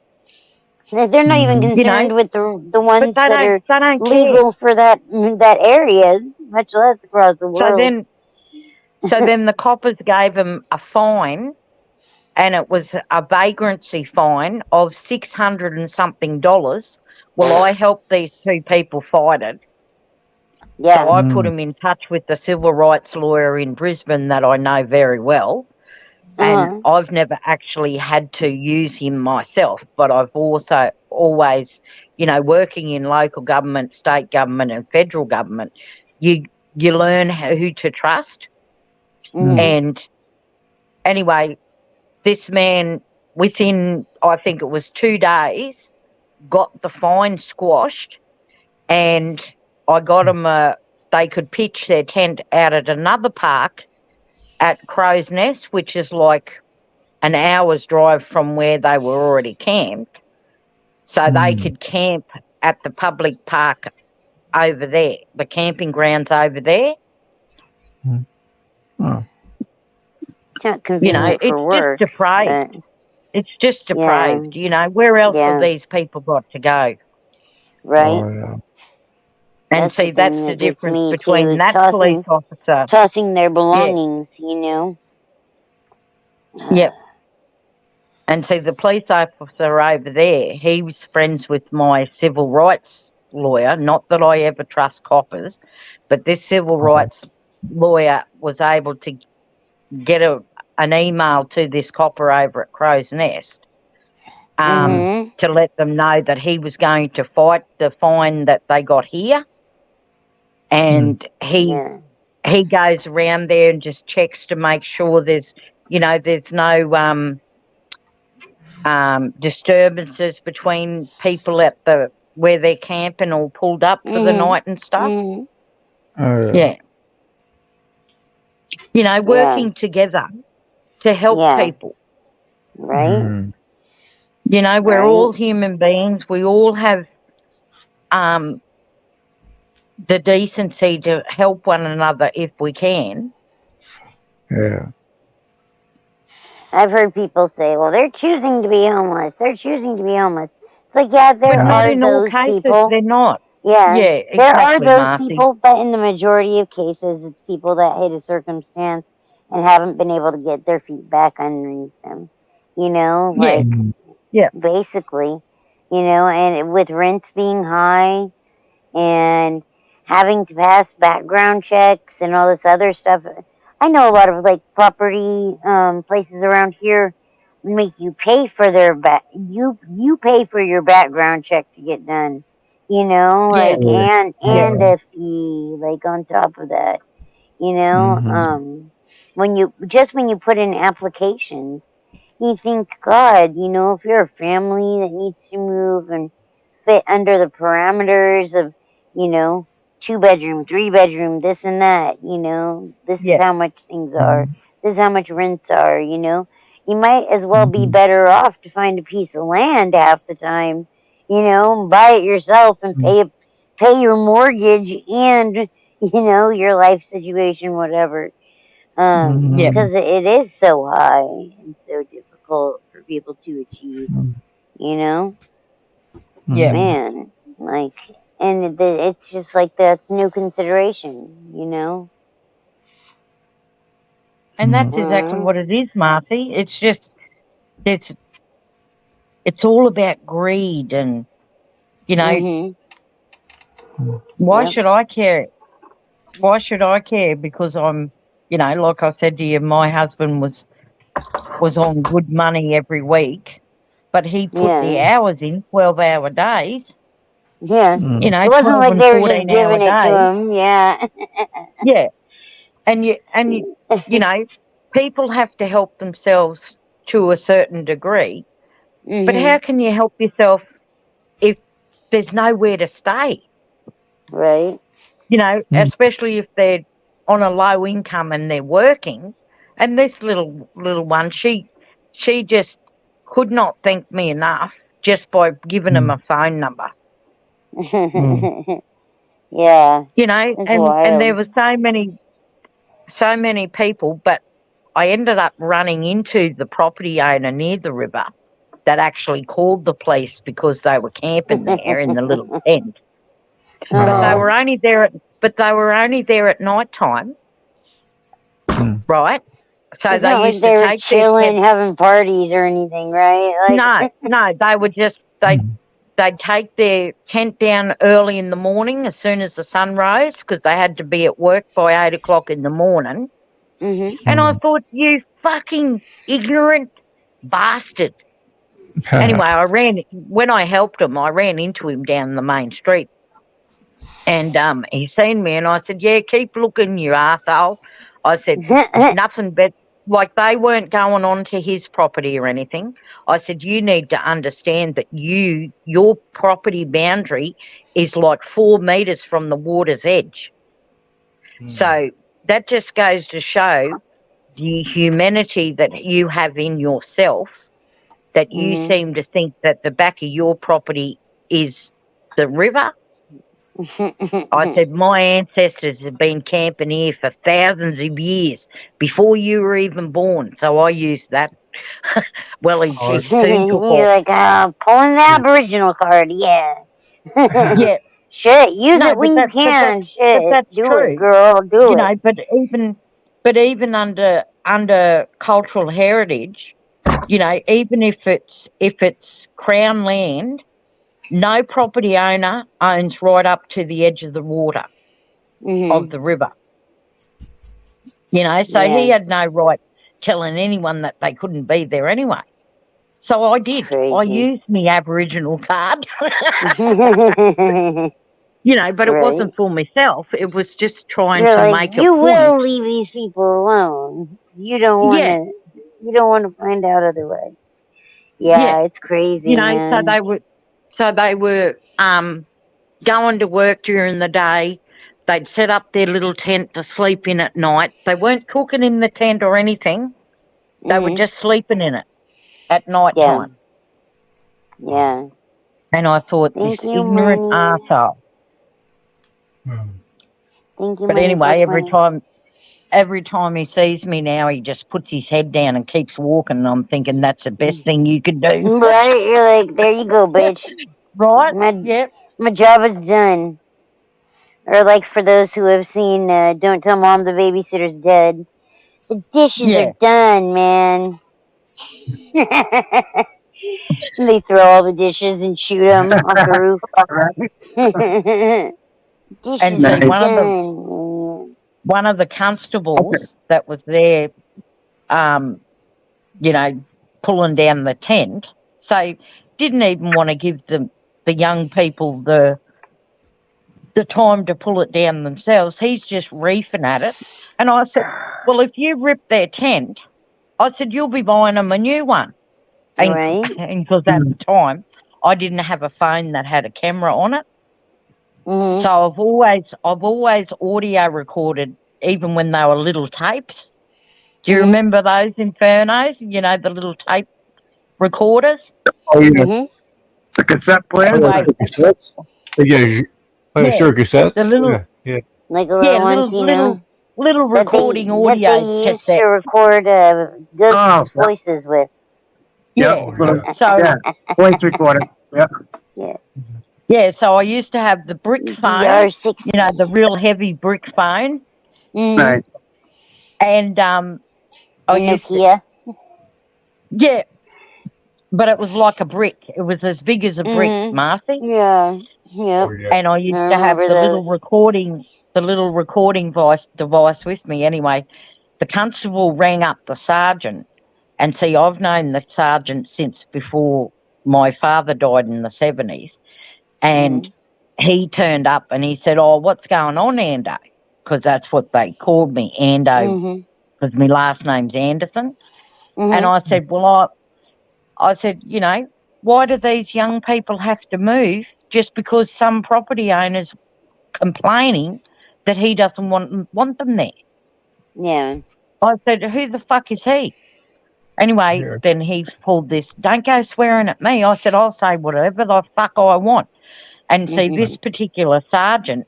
They're not even concerned with the ones that are legal for that area, much less across the world. So then the coppers gave them a fine, and it was a vagrancy fine of $600 and something. Well, I helped these 2 people fight it. Yeah. So I put them in touch with the civil rights lawyer in Brisbane that I know very well. And I've never actually had to use him myself, but I've also always, working in local government, state government and federal government, you learn who to trust. And anyway, this man, within, I think it was 2 days, got the fine squashed, and I got them they could pitch their tent out at another park at Crow's Nest, which is like an hour's drive from where they were already camped. So they could camp at the public park over there, the camping grounds over there. It's just depraved. It's just depraved. Where else have these people got to go? Right. And see, that's the difference between that police officer. Tossing their belongings, Yep. And see, the police officer over there, he was friends with my civil rights lawyer. Not that I ever trust coppers, but this civil rights lawyer was able to get an email to this copper over at Crow's Nest to let them know that he was going to fight the fine that they got here. And he goes around there and just checks to make sure there's no disturbances between people at where they're camping or pulled up for the night and stuff. Working together to help people. Right. We're all human beings. We all have the decency to help one another if we can. Yeah. I've heard people say, well, they're choosing to be homeless. They're choosing to be homeless. It's like, yeah, there But not are in all those cases, people. they're not. Yeah, Yeah, there are exactly, those Marcy. people, but in the majority of cases, it's people that hit a circumstance and haven't been able to get their feet back underneath them. You know, Yeah. like, Yeah. basically, you know, and with rents being high and having to pass background checks and all this other stuff. I know a lot of like property places around here make you pay for their you pay for your background check to get done. You know, Yeah. like Yeah. and a fee like on top of that. You know, Mm-hmm. when you put in applications, you think, God, you know, if you're a family that needs to move and fit under the parameters of, you know, 2 bedroom, 3 bedroom, this and that, you know, this is Yeah. how much things are. This is how much rents are, you know. You might as well be Mm-hmm. better off to find a piece of land half the time, you know, buy it yourself and pay your mortgage and, you know, your life situation, whatever. Yeah. Because it is so high and so difficult for people to achieve, you know? Yeah. Man, like, and it's just like that's no consideration, you know? And that's exactly Mm-hmm. what it is, Marcy. It's just it's all about greed and, you know, why Yep. should I care? Why should I care? Because I'm, you know, like I said to you, my husband was on good money every week, but he put the Yeah. hours in, 12-hour days, Yeah. you know, It wasn't 12 like and they were just 14-hour giving it to days. him. Yeah. Yeah. And you know, people have to help themselves to a certain degree, but how can you help yourself if there's nowhere to stay? Right. You know, especially if they're on a low income and they're working. And this little one, she just could not thank me enough just by giving them a phone number. Yeah. You know, It's and there wild. were so many people, but I ended up running into the property owner near the river that actually called the police because they were camping there in the little tent. But they were only there at night time, right? So It's they not like used to they were take their chilling, tent. having parties or anything, right? No, they would just they'd take their tent down early in the morning as soon as the sun rose because they had to be at work by 8 o'clock in the morning. And I thought, you fucking ignorant bastard. Anyway, when I helped him, I ran into him down the main street. And he seen me and I said, yeah, keep looking, you arsehole. I said, nothing but, like, they weren't going on to his property or anything. I said, you need to understand that your property boundary is like 4 meters from the water's edge. So that just goes to show the humanity that you have in yourself, that you seem to think that the back of your property is the river. I said, my ancestors have been camping here for thousands of years before you were even born. So I used that. Well, he soon took You're off. like, pulling the Aboriginal card, yeah. Yeah. Shit, use No, it when you can. Shit, that's do it, true. girl, do You it. know, but even under cultural heritage, you know, even if it's Crown land, no property owner owns right up to the edge of the water of the river. You know, so he had no right telling anyone that they couldn't be there anyway. So I did. I used my Aboriginal card. You know, but it wasn't for myself. It was just trying You're to like, make a you point. will leave these people alone. You don't want to. You don't want to find out otherwise. Yeah, it's crazy, you know, man. so they were going to work during the day. They'd set up their little tent to sleep in at night. They weren't cooking in the tent or anything. They were just sleeping in it at night time. Yeah. And I thought, Thank this you, ignorant money. arsehole. Thank you, But anyway, -20. every time he sees me now, he just puts his head down and keeps walking. And I'm thinking that's the best thing you could do. Right? You're like, there you go, bitch. Right? Yep. My job is done. Or like for those who have seen Don't Tell Mom the Babysitter's Dead. The dishes are done, man. And they throw all the dishes and shoot them off the roof. Dishes And see, are done. One of the constables that was there, you know, pulling down the tent, so didn't even want to give the young people the time to pull it down themselves. He's just reefing at it. And I said, well, if you rip their tent, I said, you'll be buying them a new one. Right. And because at the time, I didn't have a phone that had a camera on it. Mm-hmm. So I've always audio recorded, even when they were little tapes. Do you remember those Infernos? You know, the little tape recorders? Oh, yeah. The cassette player? Sure, cassette. The little, like a little ones, you know, little recording audio that they used to record ghosts' voices with. So voice recorder. Yeah, so I used to have the brick phone, you know, the real heavy brick phone. Right. And I used to, yeah, but it was like a brick. It was as big as a brick, Marcy. Yeah. Yep. And I used to have the little recording device with me. Anyway, the constable rang up the sergeant, and see, I've known the sergeant since before my father died in the 70s, and he turned up and he said, "Oh, what's going on, Ando?" Because that's what they called me, Ando, because my last name's Anderson. And I said, well, I said, you know, why do these young people have to move just because some property owner's complaining that he doesn't want them there? Yeah. I said, who the fuck is he? Anyway, then he pulled this, don't go swearing at me. I said, I'll say whatever the fuck I want. And see, this particular sergeant,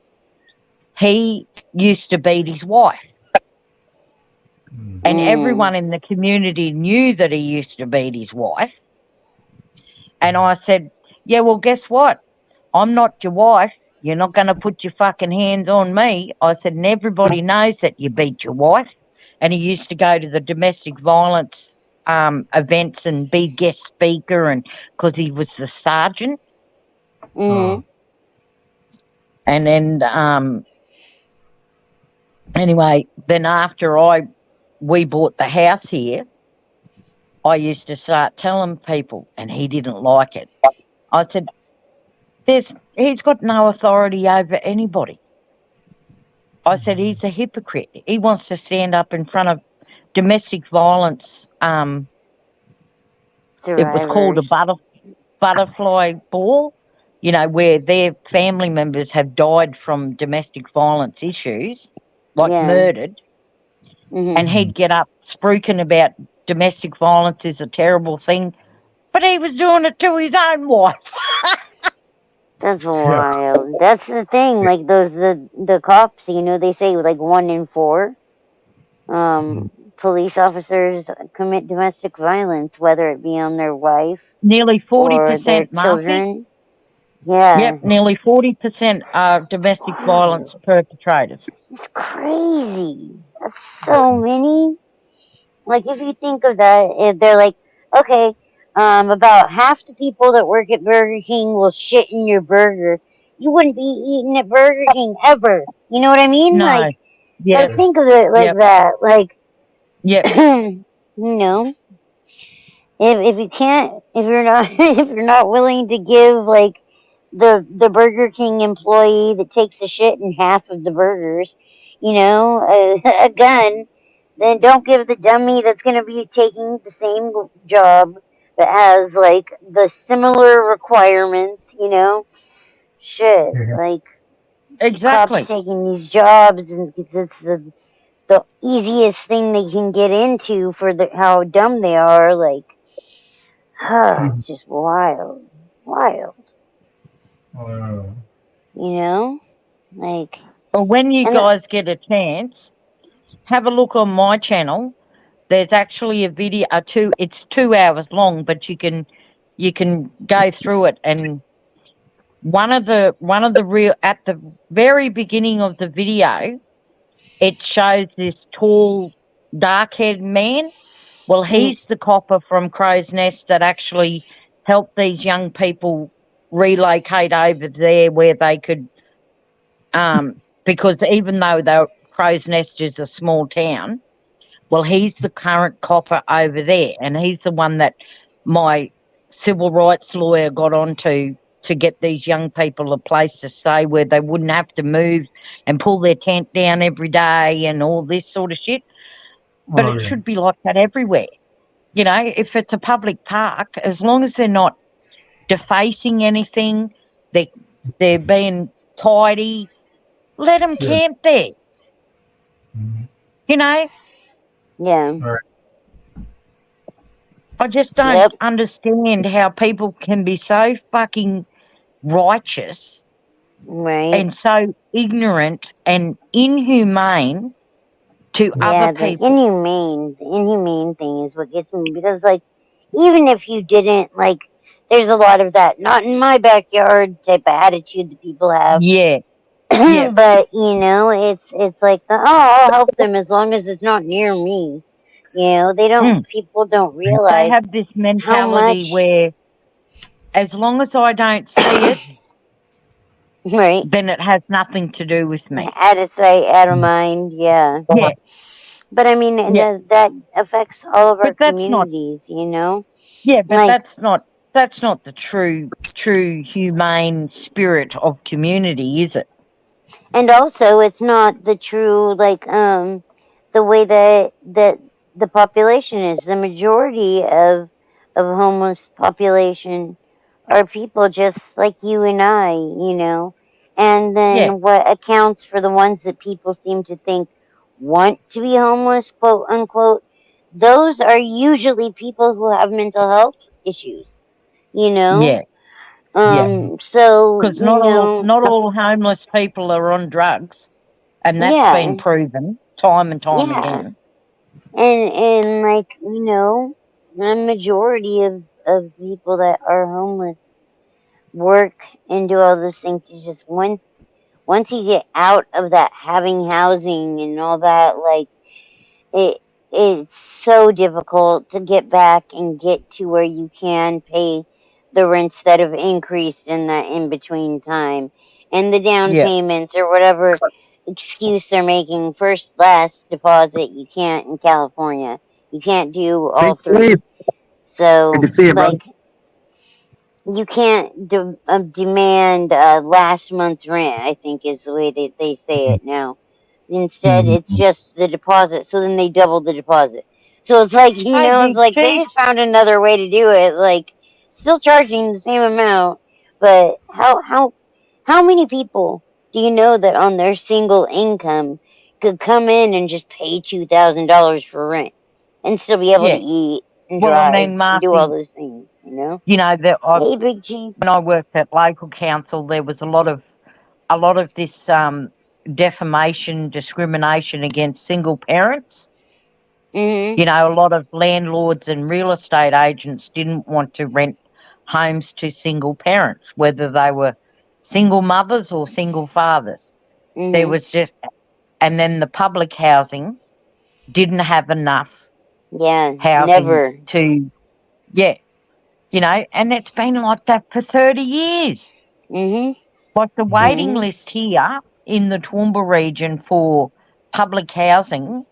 he used to beat his wife. And everyone in the community knew that he used to beat his wife. And I said, yeah, well, guess what? I'm not your wife. You're not going to put your fucking hands on me. I said, and everybody knows that you beat your wife. And he used to go to the domestic violence events and be guest speaker, and because he was the sergeant. And then anyway, then after we bought the house here, I used to start telling people, and he didn't like it. I said, he's got no authority over anybody. I said, he's a hypocrite. He wants to stand up in front of domestic violence. It was called a butterfly ball, you know, where their family members have died from domestic violence issues, like murdered. And he'd get up spruiking about domestic violence is a terrible thing, but he was doing it to his own wife. That's wild. That's the thing. Like the cops, you know, they say like 1 in 4 police officers commit domestic violence, whether it be on their wife, nearly 40%, or their children. Yeah. Yep, nearly 40% are domestic violence perpetrators. It's crazy. That's so many. Like, if you think of that, if they're like, okay, about half the people that work at Burger King will shit in your burger, you wouldn't be eating at Burger King ever. You know what I mean? No. Like, like think of it like that. Like, you know, if you can't, if you're not willing to give like the Burger King employee that takes a shit in half of the burgers, you know, a gun, then don't give the dummy that's going to be taking the same job that has like the similar requirements, you know, shit, like exactly cops taking these jobs, and it's the easiest thing they can get into for how dumb they are. Like, it's just wild. You know, Like, well, when you guys get a chance, have a look on my channel. There's actually a video, it's 2 hours long, but you can go through it, and one of the real, at the very beginning of the video, it shows this tall, dark-haired man. Well, he's the copper from Crow's Nest that actually helped these young people relocate over there where they could, because even though Crow's Nest is a small town, well, he's the current copper over there, and he's the one that my civil rights lawyer got onto to get these young people a place to stay where they wouldn't have to move and pull their tent down every day and all this sort of shit. But it should be like that everywhere. You know, if it's a public park, as long as they're not defacing anything, they're being tidy, let them camp there. You know? Yeah. Right. I just don't understand how people can be so fucking righteous, right, and so ignorant and inhumane to other people. The inhumane thing is what gets me, because, like, even if you didn't, like, there's a lot of that not in my backyard type of attitude that people have. Yeah. But, you know, it's like, I'll help them as long as it's not near me. You know, people don't realize. They have this mentality where as long as I don't see it, right, then it has nothing to do with me. Out of sight, out of mind, yeah. But I mean, that affects all of our communities, you know? Yeah, but like, that's not the true humane spirit of community, is it? And also, it's not the true, like, the way that the population is. The majority of homeless population are people just like you and I, you know? And then what accounts for the ones that people seem to think want to be homeless, quote unquote, those are usually people who have mental health issues, you know? Yeah. So because not all homeless people are on drugs, and that's been proven time and time again. And like, you know, the majority of people that are homeless work and do all those things. It's just once you get out of that having housing and all that, like, it's so difficult to get back and get to where you can pay the rents that have increased in that in between time, and the down payments or whatever excuse they're making. First, last deposit, you can't in California. You can't do all three. So, like, you can't demand last month's rent, I think is the way they say it now. Instead, it's just the deposit. So then they double the deposit. So it's like, you know, it's like they just found another way to do it. Like, still charging the same amount, but how many people do you know that on their single income could come in and just pay $2,000 for rent and still be able to eat and drive and do all those things? You know, hey, Big Chief. When I worked at local council, there was a lot of this defamation, discrimination against single parents. Mm-hmm. You know, a lot of landlords and real estate agents didn't want to rent homes to single parents, whether they were single mothers or single fathers. Mm-hmm. There was just, and then the public housing didn't have enough housing to, you know, and it's been like that for 30 years. Mm-hmm. Like the waiting list here in the Toowoomba region for public housing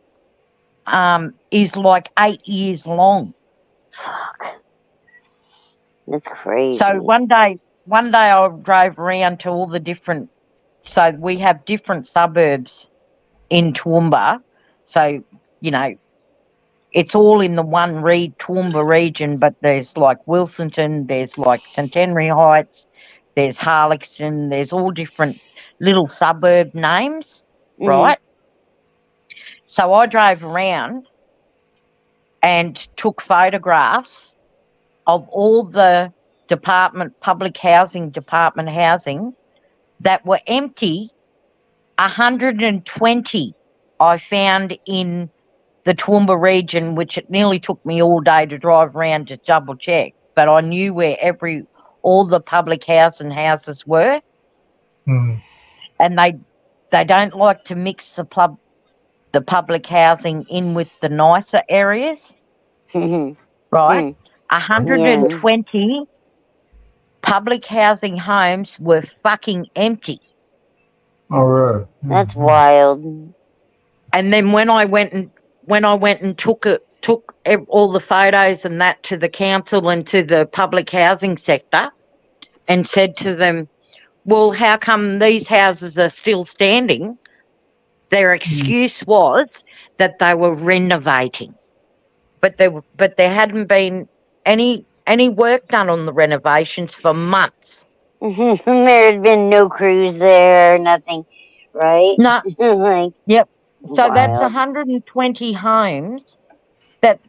is like 8 years long. Fuck. That's crazy. So one day I drove around to all the different, so we have different suburbs in Toowoomba. So, you know, it's all in the one Toowoomba region, but there's like Wilsonton, there's like Centenary Heights, there's Harlexton, there's all different little suburb names, right? So I drove around and took photographs of all the public housing department housing that were empty 120 I found in the Toowoomba region, which it nearly took me all day to drive around to double check. But I knew where all the public housing houses were. Mm. And they don't like to mix the public housing in with the nicer areas. Right? 120 public housing homes were fucking empty. All right. That's wild. And then when I went and took all the photos and that to the council and to the public housing sector and said to them, well, how come these houses are still standing? Their excuse was that they were renovating. But there hadn't been any work done on the renovations for months. There had been no crews there, nothing, right? No. Like, yep. So wild. that's 120 homes that,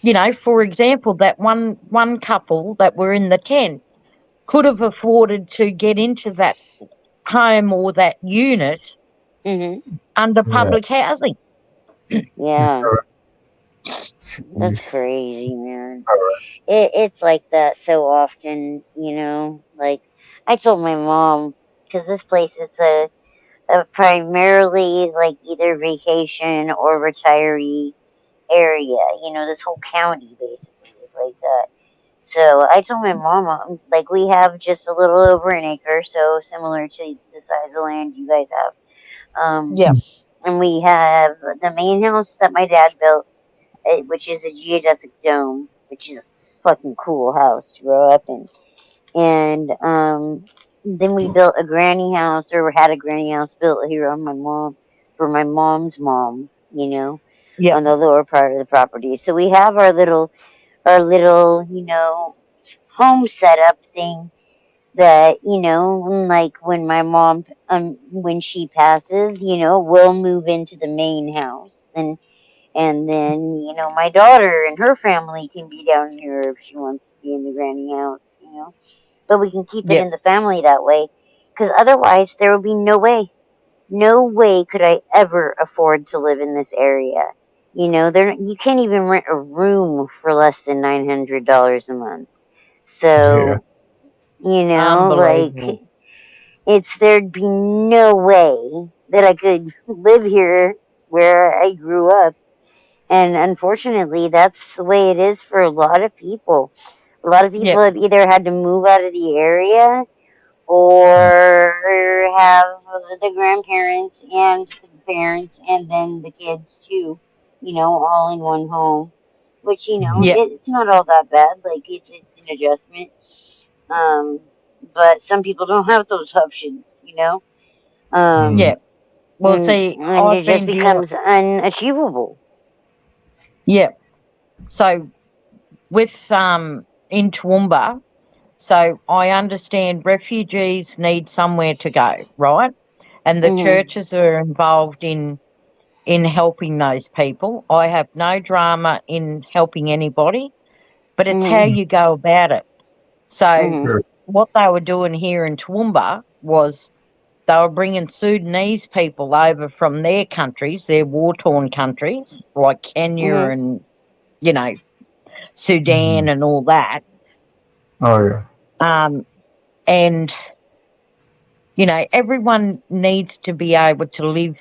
you know, for example, that one couple that were in the tent could have afforded to get into that home or that unit under public housing. Yeah. That's crazy, man. It's like that so often, you know. Like, I told my mom, because this place is a primarily like either vacation or retiree area. You know, this whole county basically is like that. So I told my mom, like, we have just a little over an acre, so similar to the size of land you guys have. Yeah. And we have the main house that my dad built, which is a geodesic dome, which is a fucking cool house to grow up in. And then we built a granny house, or had a granny house built here on for my mom's mom, you know, on the lower part of the property. So we have our little, you know, home setup thing that, you know, like when my mom, when she passes, you know, we'll move into the main house. And then, you know, my daughter and her family can be down here if she wants to be in the granny house, you know. But we can keep it in the family that way. Because otherwise, there would be no way. No way could I ever afford to live in this area. You know, you can't even rent a room for less than $900 a month. So, you know, like, there'd be no way that I could live here where I grew up. And unfortunately, that's the way it is for a lot of people. A lot of people have either had to move out of the area or have the grandparents and the parents and then the kids too, you know, all in one home. Which, you know, it's not all that bad. Like, it's an adjustment. But some people don't have those options, you know. Well, see, and it just becomes unachievable. Yeah. So with in Toowoomba, so I understand refugees need somewhere to go, right? And the churches are involved in helping those people. I have no drama in helping anybody, but it's how you go about it. So what they were doing here in Toowoomba was they were bringing Sudanese people over from their countries, their war-torn countries, like Kenya and, you know, Sudan and all that. Oh, yeah. And, you know, everyone needs to be able to live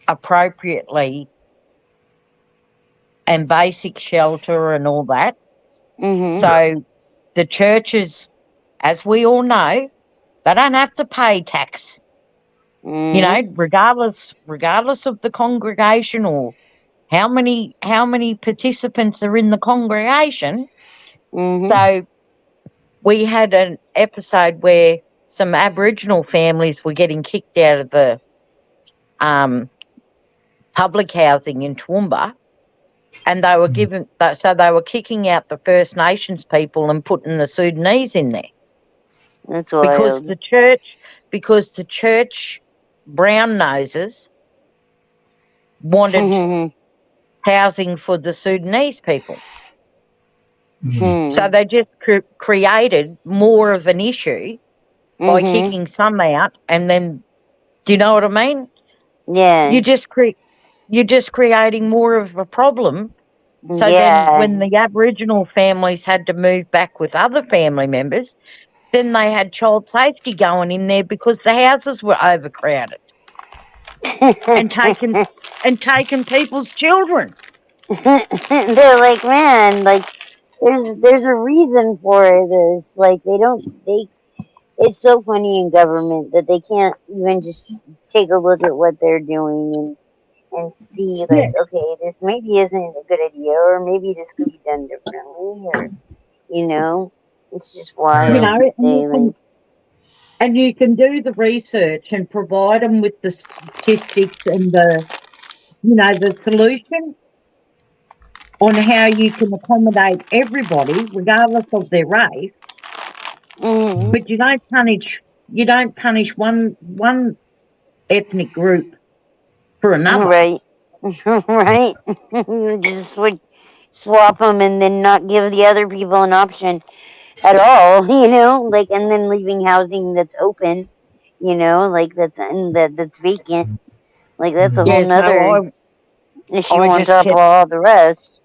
appropriately and basic shelter and all that. So the churches, as we all know, they don't have to pay tax. You know, regardless of the congregation or how many participants are in the congregation. So we had an episode where some Aboriginal families were getting kicked out of the public housing in Toowoomba, and they were they were kicking out the First Nations people and putting the Sudanese in there. That's wild. Because the church brown noses wanted housing for the Sudanese people. So they just created more of an issue by kicking some out, and then Do you know what I mean? Yeah. You're just creating more of a problem. So yeah. then when the Aboriginal families had to move back with other family members, then they had child safety going in there because the houses were overcrowded and taking people's children. They're like, man, like there's a reason for this. Like it's so funny in government that they can't even just take a look at what they're doing and see like, okay, this maybe isn't a good idea, or maybe this could be done differently, or it's just wild. And you can do the research and provide them with the statistics and the solution on how you can accommodate everybody, regardless of their race. Mm-hmm. But you don't punish one ethnic group for another. Right. Right. Just swap them and then not give the other people an option at all, and then leaving housing that's open, that's vacant. Like that's a whole nother issue on top of all the rest.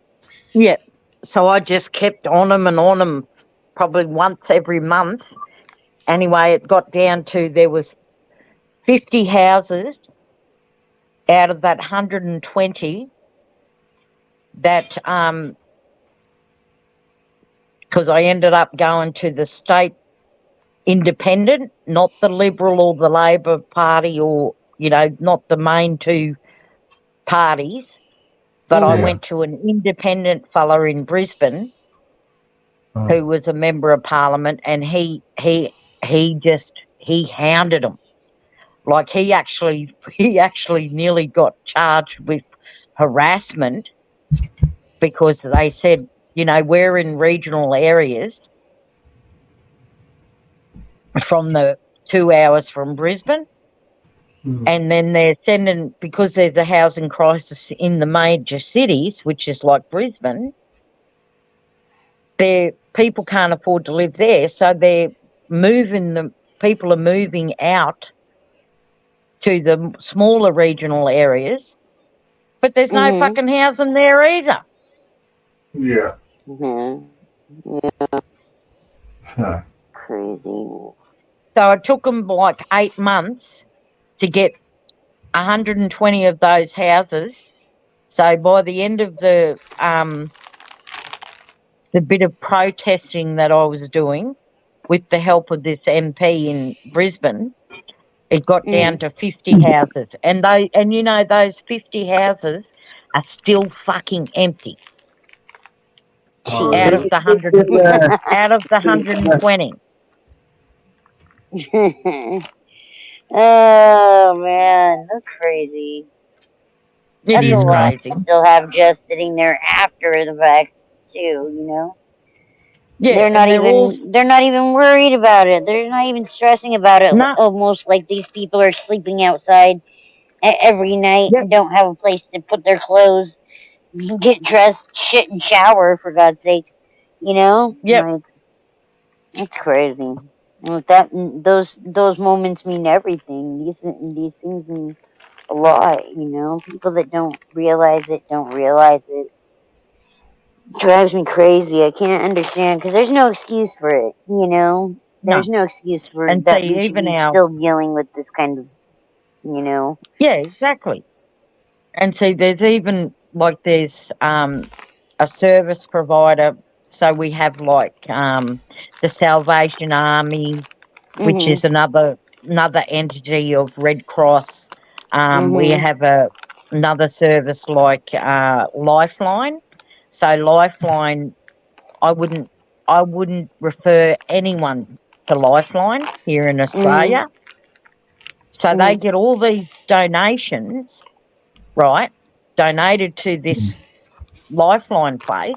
Yeah. So I just kept on them probably once every month. Anyway, it got down to there was 50 houses out of that 120 that because I ended up going to the state independent, not the Liberal or the Labor Party, or not the main two parties, but I went to an independent fella in Brisbane who was a member of Parliament, and he hounded them. Like he actually nearly got charged with harassment because they said, we're in regional areas from the 2 hours from Brisbane. And then they're sending, because there's a housing crisis in the major cities, which is like Brisbane, people can't afford to live there. So people are moving out to the smaller regional areas, but there's no fucking housing there either. Yeah. Yeah. Crazy. So it took them like 8 months to get 120 of those houses. So by the end of the bit of protesting that I was doing with the help of this MP in Brisbane, it got down to 50 houses. And those 50 houses are still fucking empty. Out of the 120. Oh man, that's crazy. It is crazy. To still have just sitting there after the fact too, Yeah, they're not even worried about it. They're not even stressing about it. No. Almost like these people are sleeping outside every night and don't have a place to put their clothes, get dressed, shit, and shower, for God's sake. Yep. Like, it's crazy. And those moments mean everything. These things mean a lot. People that don't realize it don't realize it. Drives me crazy. I can't understand because there's no excuse for it. There's no excuse for it that we should be still dealing with this kind of. Yeah, exactly. And see, there's even there's a service provider. So we have the Salvation Army, which is another entity of Red Cross. We have another service like Lifeline. So Lifeline, I wouldn't refer anyone to Lifeline here in Australia. So they get all these donations, right, donated to this Lifeline place.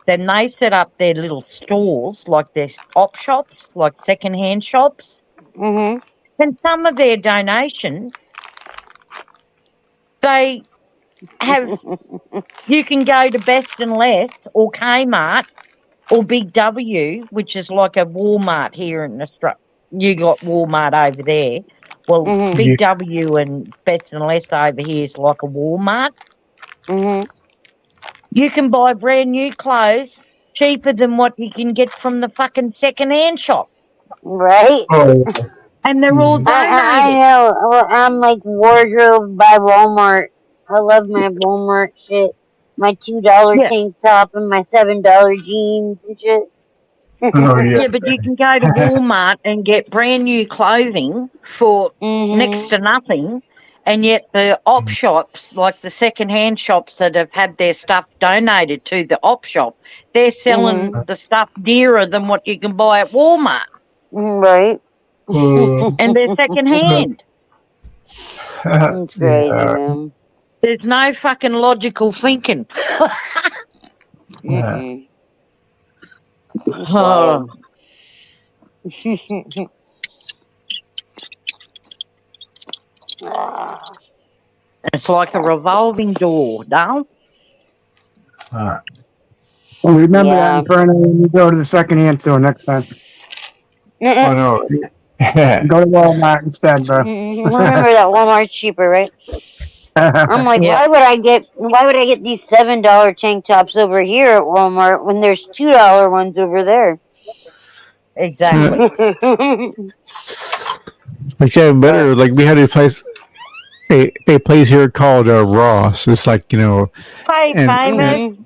Then they set up their little stores, like their op shops, like second-hand shops. And some of their donations, they have, you can go to Best and Less or Kmart or Big W, which is like a Walmart here in Australia. You got Walmart over there. Well, Big W and Bets and Less over here is like a Walmart. You can buy brand new clothes cheaper than what you can get from the fucking second-hand shop. Right? And they're all donated. I know. Well, I'm like wardrobe by Walmart. I love my Walmart shit. My $2 tank top and my $7 jeans and shit. Yeah, but you can go to Walmart and get brand new clothing for next to nothing, and yet the op shops, like the second-hand shops that have had their stuff donated to the op shop, they're selling the stuff dearer than what you can buy at Walmart. Right. And they're second-hand. It's crazy, man. There's no fucking logical thinking. Oh. It's like a revolving door, don't? Well, remember that, Inferno, when you go to the second-hand store next time. Oh, no. Go to Walmart instead, bro. Remember that Walmart's cheaper, right? I'm like, why would I get these $7 tank tops over here at Walmart when there's $2 ones over there? Exactly. Like, yeah, better. Like, we had a place here called Ross. It's like, you know, Hey, Famous.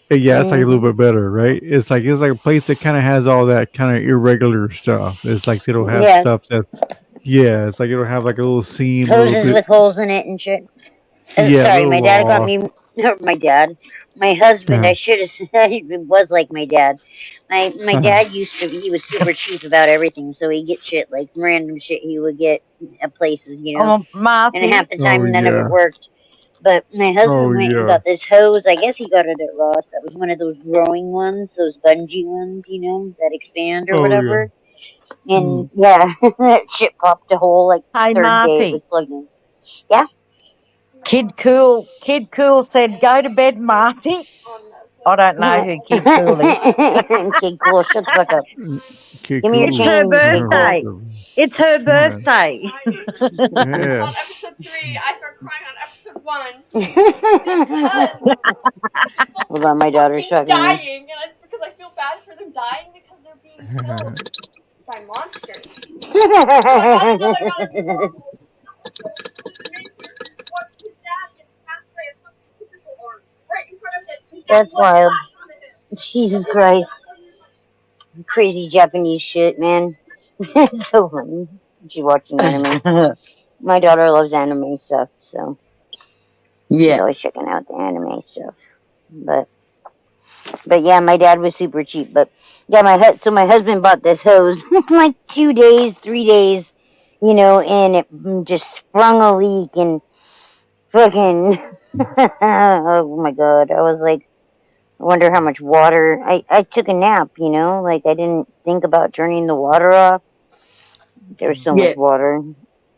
Yeah, it's like a little bit better, right? It's like a place that kind of has all that kind of irregular stuff. It's like they don't have stuff that's it's like it'll have like a little seam, hoses with holes in it and shit. Sorry, my dad got me. My dad, my husband. I should have said it was like my dad. My dad he was super cheap about everything, so he'd get shit like random shit he would get at places, you know, and half the time none of it worked. But my husband went and got this hose. I guess he got it at Ross. That was one of those growing ones, those bungee ones, you know, that expand or whatever. And that shit popped a hole like third day it was plugged in. Yeah. Kid Cool said, "Go to bed, Marty." I don't know who Kid Cool is. Kid Cool, shut the fuck up. Give me your It's chain, her birthday. It's her birthday. On episode 3, I started crying on episode 1. Hold on, my daughter's talking. Dying, and it's because I feel bad for them dying because they're being killed by monsters. That's wild. Jesus Christ. Crazy Japanese shit, man. It's so funny. She's watching anime. My daughter loves anime stuff, so she's always checking out the anime stuff. But yeah, my dad was super cheap. But yeah, my husband bought this hose like 2 days, 3 days, you know, and it just sprung a leak and fucking. Oh my god! I was like, I wonder how much water. I took a nap, you know, like I didn't think about turning the water off. There was so much water.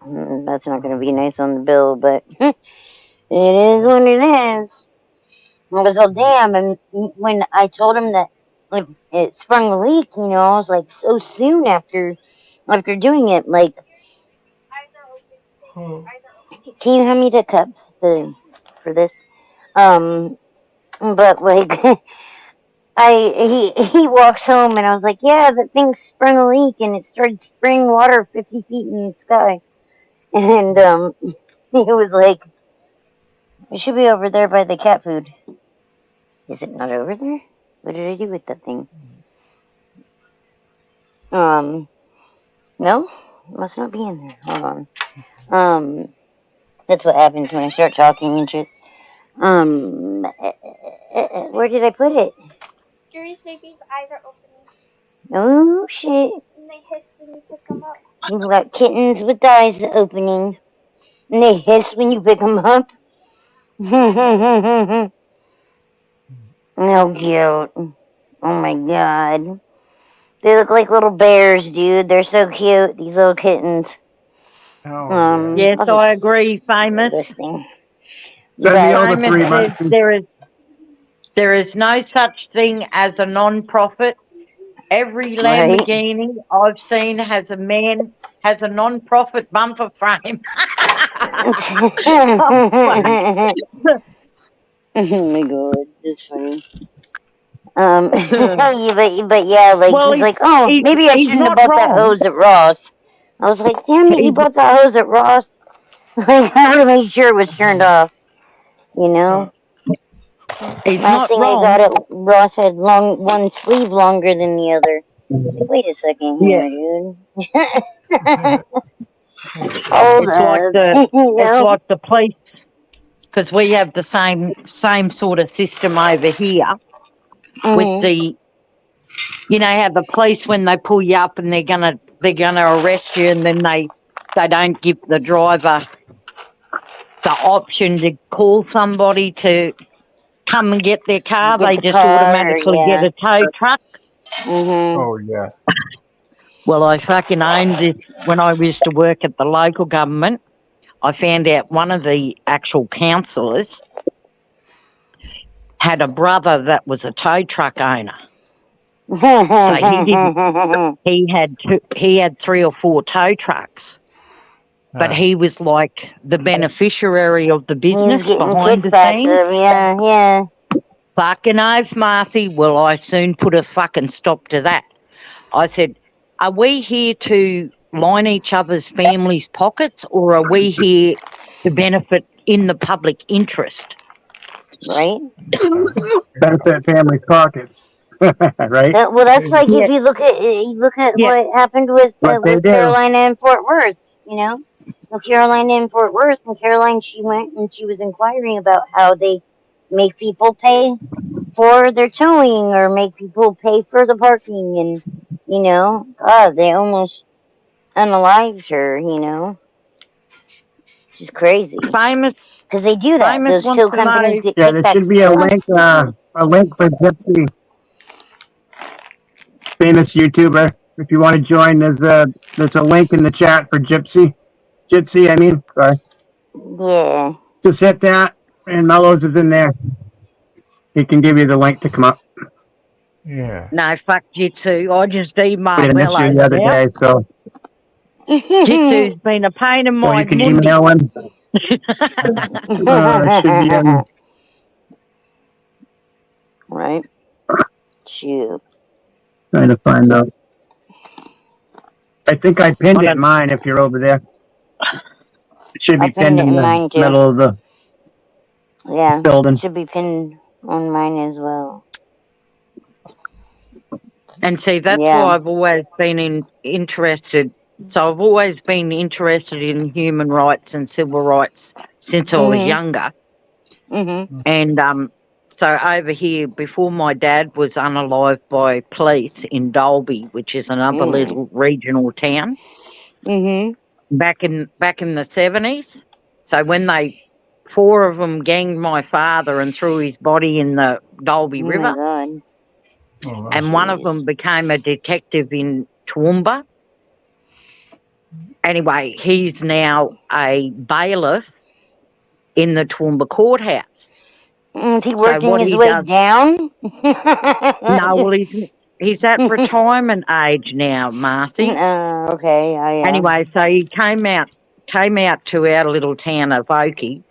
That's not going to be nice on the bill, but it is what it is. I was all damn, and when I told him that it sprung a leak, you know, I was like so soon after doing it, like, can you hand me the cup for this? But like, he walks home and I was like, yeah, that thing sprung a leak and it started spraying water 50 feet in the sky. And he was like, it should be over there by the cat food. Is it not over there? What did I do with that thing? No, it must not be in there. Hold on. That's what happens when I start talking and shit. Where did I put it? Scary's baby's eyes are opening. Oh shit. And they hiss when you pick them up. You've got kittens with eyes opening. And they hiss when you pick them up. No cute. Oh my god. They look like little bears, dude. They're so cute, these little kittens. Yes, I agree, Famous. There is no such thing as a non-profit. Every Lamborghini I've seen has a man has a non-profit bumper frame. Oh my god, that's funny. but yeah, like Well, he's like, oh, maybe I shouldn't have bought that hose at Ross. I was like, damn it, you bought that hose at Ross. Like, I would have made sure it was turned off. You know. He's Last not thing wrong. I got at Ross had one sleeve longer than the other. Like, wait a second here, dude. Hold It's up. like it's like the police, because we have the same sort of system over here with the, you know, how the police, when they pull you up and they're gonna arrest you, and then they don't give the driver the option to call somebody to come and get their car. They just automatically get a tow truck. Oh yeah. Well, I fucking owned it when I used to work at the local government. I found out one of the actual councillors had a brother that was a tow truck owner. So he didn't. He had 3 or 4 tow trucks, but he was like the beneficiary of the business behind the scenes. Yeah. Fucking oath, Marcy. Well, I soon put a fucking stop to that. I said, are we here to line each other's families' pockets, or are we here to benefit in the public interest? Right? Benefit family pockets. Right? Well, that's like if you look at what happened with Carolina and Fort Worth, you know? Well, Carolina and Fort Worth, and Caroline, she went and she was inquiring about how they make people pay for their towing or make people pay for the parking, and, you know, God, they almost unalived her, you know? She's crazy. Famous. Because they do that. Those tow companies get there should be a link for Gypsy, famous YouTuber. If you want to join, there's a link in the chat for Gypsy. Gypsy, I mean, sorry. Yeah. Just hit that, and Mellows is in there. He can give you the link to come up. Yeah. No, fuck Jitsu. I just emailed Mellows the other day, so. Jitsu's been a pain in my Or you can email him. It should be in. Right. Shoot. Trying to find out. I think I pinned it in mine if you're over there. It should be pinned in the middle of the building. It should be pinned on mine as well. And see, that's why I've always been interested. So I've always been interested in human rights and civil rights since I was younger. And so over here, before my dad was unalived by police in Dalby, which is another little regional town, back in the 70s. So when 4 of them ganged my father and threw his body in the Dalby River, and one of them became a detective in Toowoomba. Anyway, he's now a bailiff in the Toowoomba courthouse. Is he working his way down? No, well, he's at retirement age now, Marcy. Okay. Anyway, so he came out to our little town of Oakey,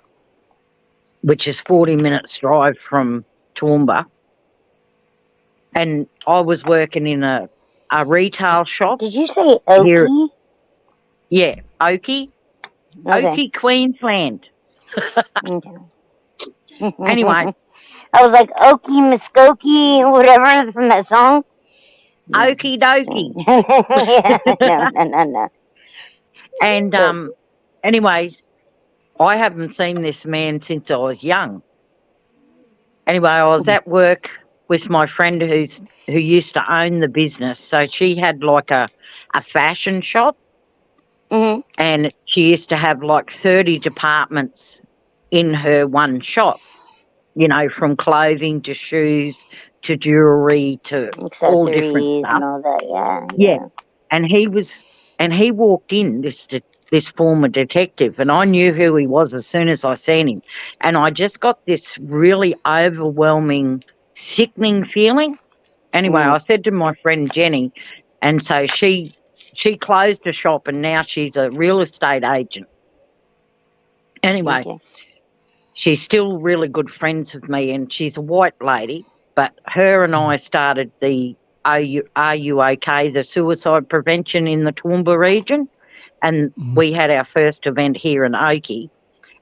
which is 40 minutes drive from Toowoomba. And I was working in a retail shop. Did you say Oakey? Yeah, Oakey. Okay. Oakey, Queensland. Anyway. I was like, Okie Muskokie, whatever, from that song. Okie dokie. No. And anyway, I haven't seen this man since I was young. Anyway, I was at work with my friend who used to own the business. So she had like a fashion shop. And she used to have like 30 departments in her one shop, you know, from clothing to shoes to jewelry to all different stuff. And all that, yeah. And he walked in, this former detective, and I knew who he was as soon as I seen him. And I just got this really overwhelming, sickening feeling. Anyway, I said to my friend Jenny, and so she she closed the shop and now she's a real estate agent. Anyway, Okay. she's still really good friends with me, and she's a white lady, but her and I started the Are You OK, the suicide prevention in the Toowoomba region, and we had our first event here in Oakey,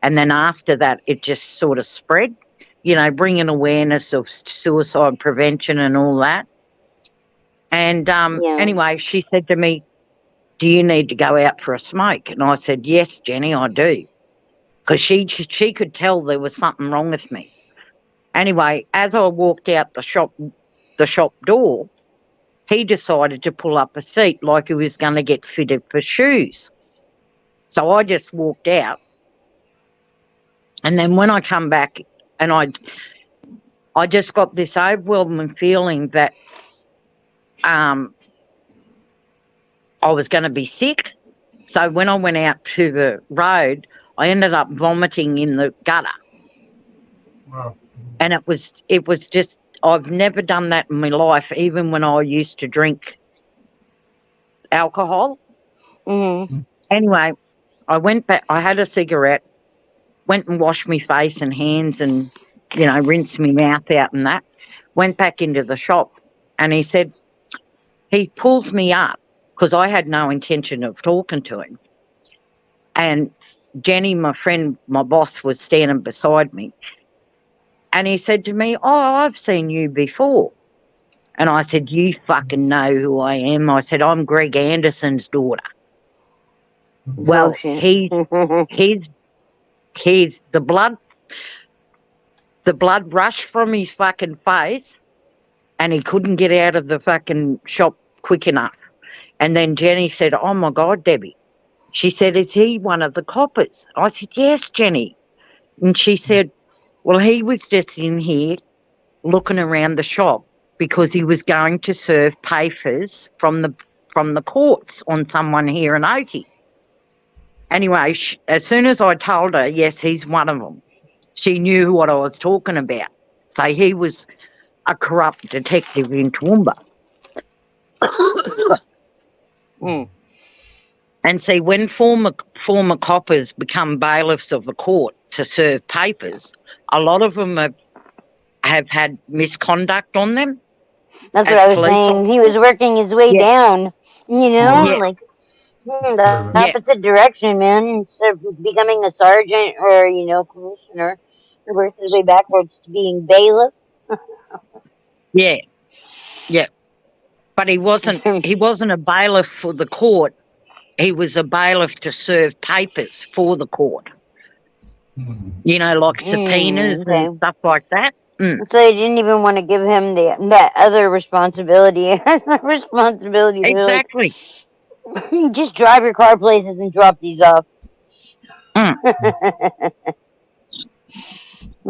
and then after that it just sort of spread, you know, bringing awareness of suicide prevention and all that. And anyway, she said to me, do you need to go out for a smoke? And I said, yes, Jenny, I do. Because she could tell there was something wrong with me. Anyway, as I walked out the shop door, he decided to pull up a seat like he was going to get fitted for shoes. So I just walked out. And then when I come back, and I just got this overwhelming feeling that I was going to be sick. So when I went out to the road, I ended up vomiting in the gutter. Wow. And it was just, I've never done that in my life, even when I used to drink alcohol. Mm-hmm. Anyway, I went back, I had a cigarette, went and washed my face and hands and, you know, rinsed my mouth out and that. Went back into the shop, and he pulls me up because I had no intention of talking to him. And Jenny, my friend, my boss, was standing beside me. And he said to me, oh, I've seen you before. And I said, you fucking know who I am. I said, I'm Greg Anderson's daughter. Well, he's the blood rushed from his fucking face, and he couldn't get out of the fucking shop quick enough. And then Jenny said, oh, my God, Debbie. She said, is he one of the coppers? I said, yes, Jenny. And she said, well, he was just in here looking around the shop because he was going to serve papers from the courts on someone here in Oakey. Anyway, as soon as I told her, yes, he's one of them, she knew what I was talking about. So he was a corrupt detective in Toowoomba. And see, when former coppers become bailiffs of the court to serve papers, a lot of them have had misconduct on them. That's what I was saying. He was working his way down, you know, like the opposite direction, man. Instead of becoming a sergeant or, you know, commissioner, he worked his way backwards to being bailiff. Yeah. But he wasn't a bailiff for the court. He was a bailiff to serve papers for the court. You know, like subpoenas and stuff like that. So they didn't even want to give him that other responsibility. Exactly. Like, just drive your car places and drop these off. Oh,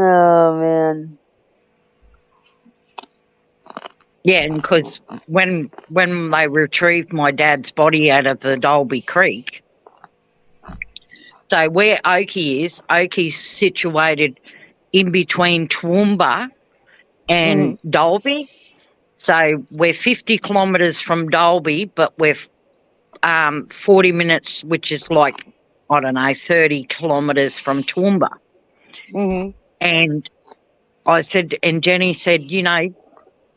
man. Yeah, and because when they retrieved my dad's body out of the Dalby Creek, so where Oakey's situated in between Toowoomba and Dalby. So we're 50 kilometres from Dalby, but we're 40 minutes, which is like, I don't know, 30 kilometres from Toowoomba. And I said, and Jenny said, you know,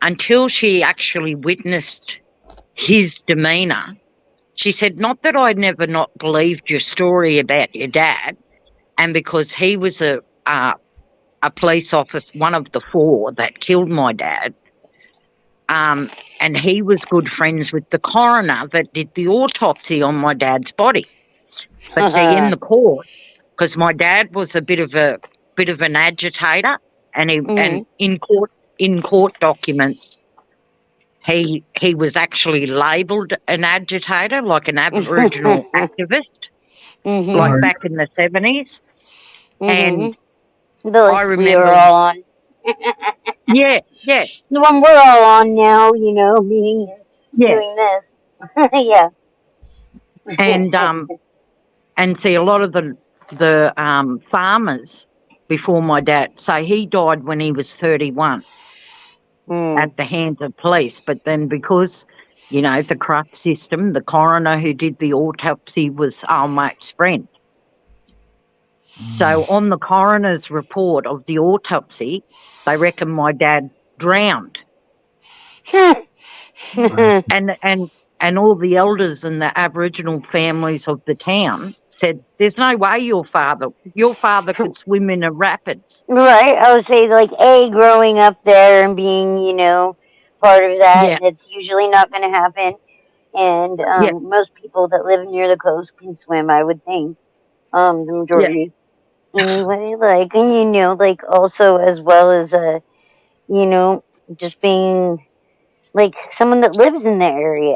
until she actually witnessed his demeanour, she said, not that I never not believed your story about your dad, and because he was a police officer, one of the 4 that killed my dad, and he was good friends with the coroner that did the autopsy on my dad's body. But see, in the court, because my dad was a bit of an agitator, and and in court documents, he was actually labelled an agitator, like an Aboriginal activist, like back in the 70s. And I remember we were all on. Yeah. The one we're all on now, you know, doing this. Yeah. And see, a lot of the farmers before my dad, so he died when he was 31 at the hands of police. But then because You know, the corrupt system. The coroner who did the autopsy was our mate's friend. So on the coroner's report of the autopsy, they reckon my dad drowned. And all the elders and the Aboriginal families of the town said, "There's no way your father could swim in a rapids." Right. I would say, like, growing up there and being, part of that, that's usually not going to happen. And most people that live near the coast can swim, I would think. The majority. Anyway, like, and, like, also as well as, just being, like, someone that lives in the area,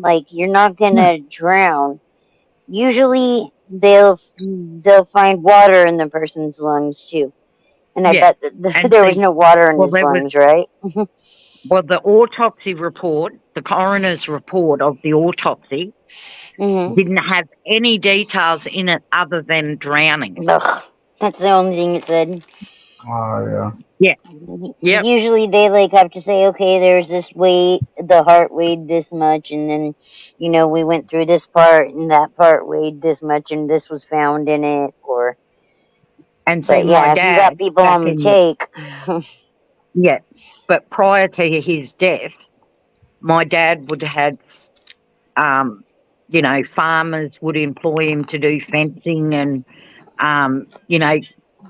like, you're not going to drown. Usually they'll find water in the person's lungs too, and I bet there was no water in his lungs, right? Well, the autopsy report, the coroner's report of the autopsy, didn't have any details in it other than drowning. Ugh, that's the only thing it said. Oh yeah. Yeah. Usually they like have to say, okay, there's this weight, the heart weighed this much, and then, we went through this part, and that part weighed this much, and this was found in it, or. And so my dad, if you got people on the take. Yeah, but prior to his death, my dad would have, farmers would employ him to do fencing and,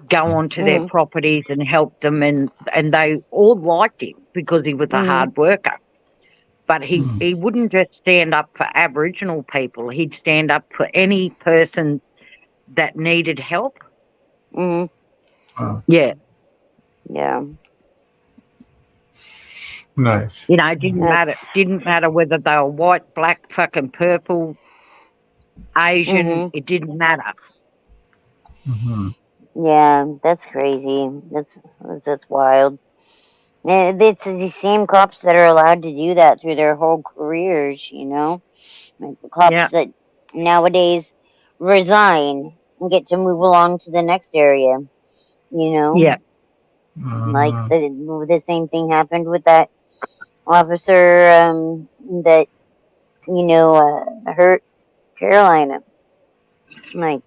go onto their properties and help them, and they all liked him because he was a hard worker. But he wouldn't just stand up for Aboriginal people. He'd stand up for any person that needed help. Yeah. Yeah. Nice. It didn't matter whether they were white, black, fucking purple, Asian. It didn't matter. Yeah, that's crazy. That's wild. And it's the same cops that are allowed to do that through their whole careers, like the cops that nowadays resign and get to move along to the next area, Yeah. Like the same thing happened with that officer that hurt Carolina. Like,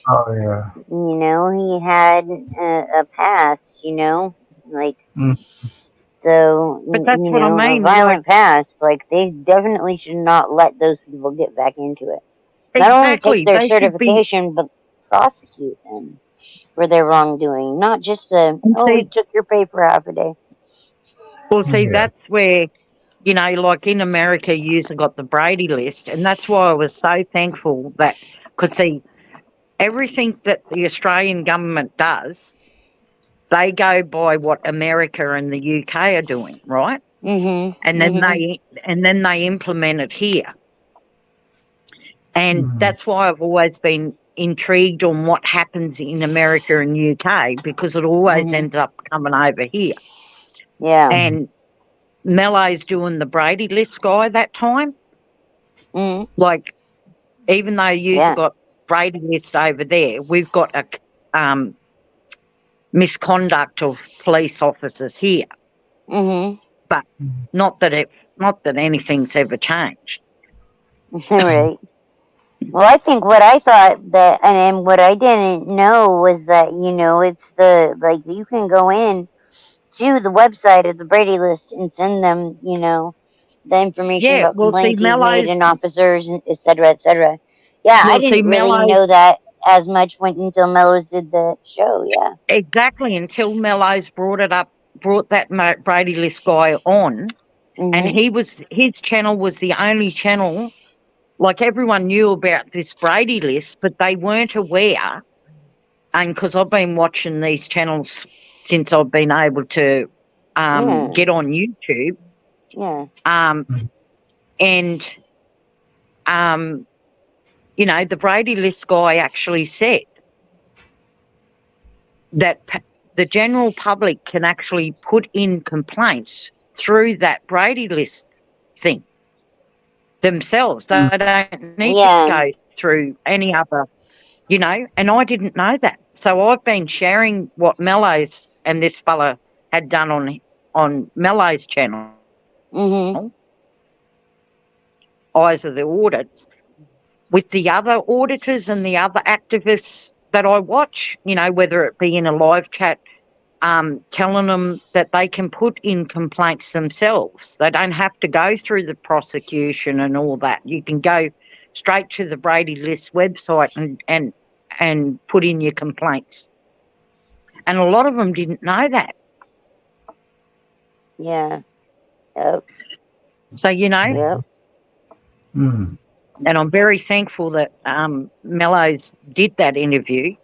oh yeah, he had a past, like, so but that's what I mean, a violent past. Like, they definitely should not let those people get back into it. Not only take their certification, but prosecute them for their wrongdoing, not just we took your pay for half a day. Well, see, that's where, like in America, you usually got the Brady list, and that's why I was so thankful that, because see, everything that the Australian government does, they go by what America and the UK are doing, right? And then they implement it here, and that's why I've always been intrigued on what happens in America and UK, because it always ends up coming over here. Yeah. And Mello's doing the Brady list guy that time. Like, even though you've got Brady list over there, we've got a misconduct of police officers here. But not that anything's ever changed. Right. Well, I think what I thought that, and what I didn't know was that, it's you can go in to the website of the Brady list and send them, the information about complaints you've made and officers, et cetera, et cetera. Yeah, I didn't really know that as much until Mellows did the show, yeah. Exactly, until Mellows brought that Brady list guy on, and his channel was the only channel. Like, everyone knew about this Brady list, but they weren't aware. And because I've been watching these channels since I've been able to get on YouTube. Yeah. And, the Brady list guy actually said that the general public can actually put in complaints through that Brady list thing themselves. They don't need to go through any other, and I didn't know that. So I've been sharing what Mellows and this fella had done on Mellows channel. eyes of the audits with the other auditors and the other activists that I watch, you know, whether it be in a live chat, telling them that they can put in complaints themselves. They don't have to go through the prosecution and all that. You can go straight to the Brady List website and put in your complaints. And a lot of them didn't know that. Yeah. Yep. So, you know, Yep. Mm. and I'm very thankful that Mellows did that interview.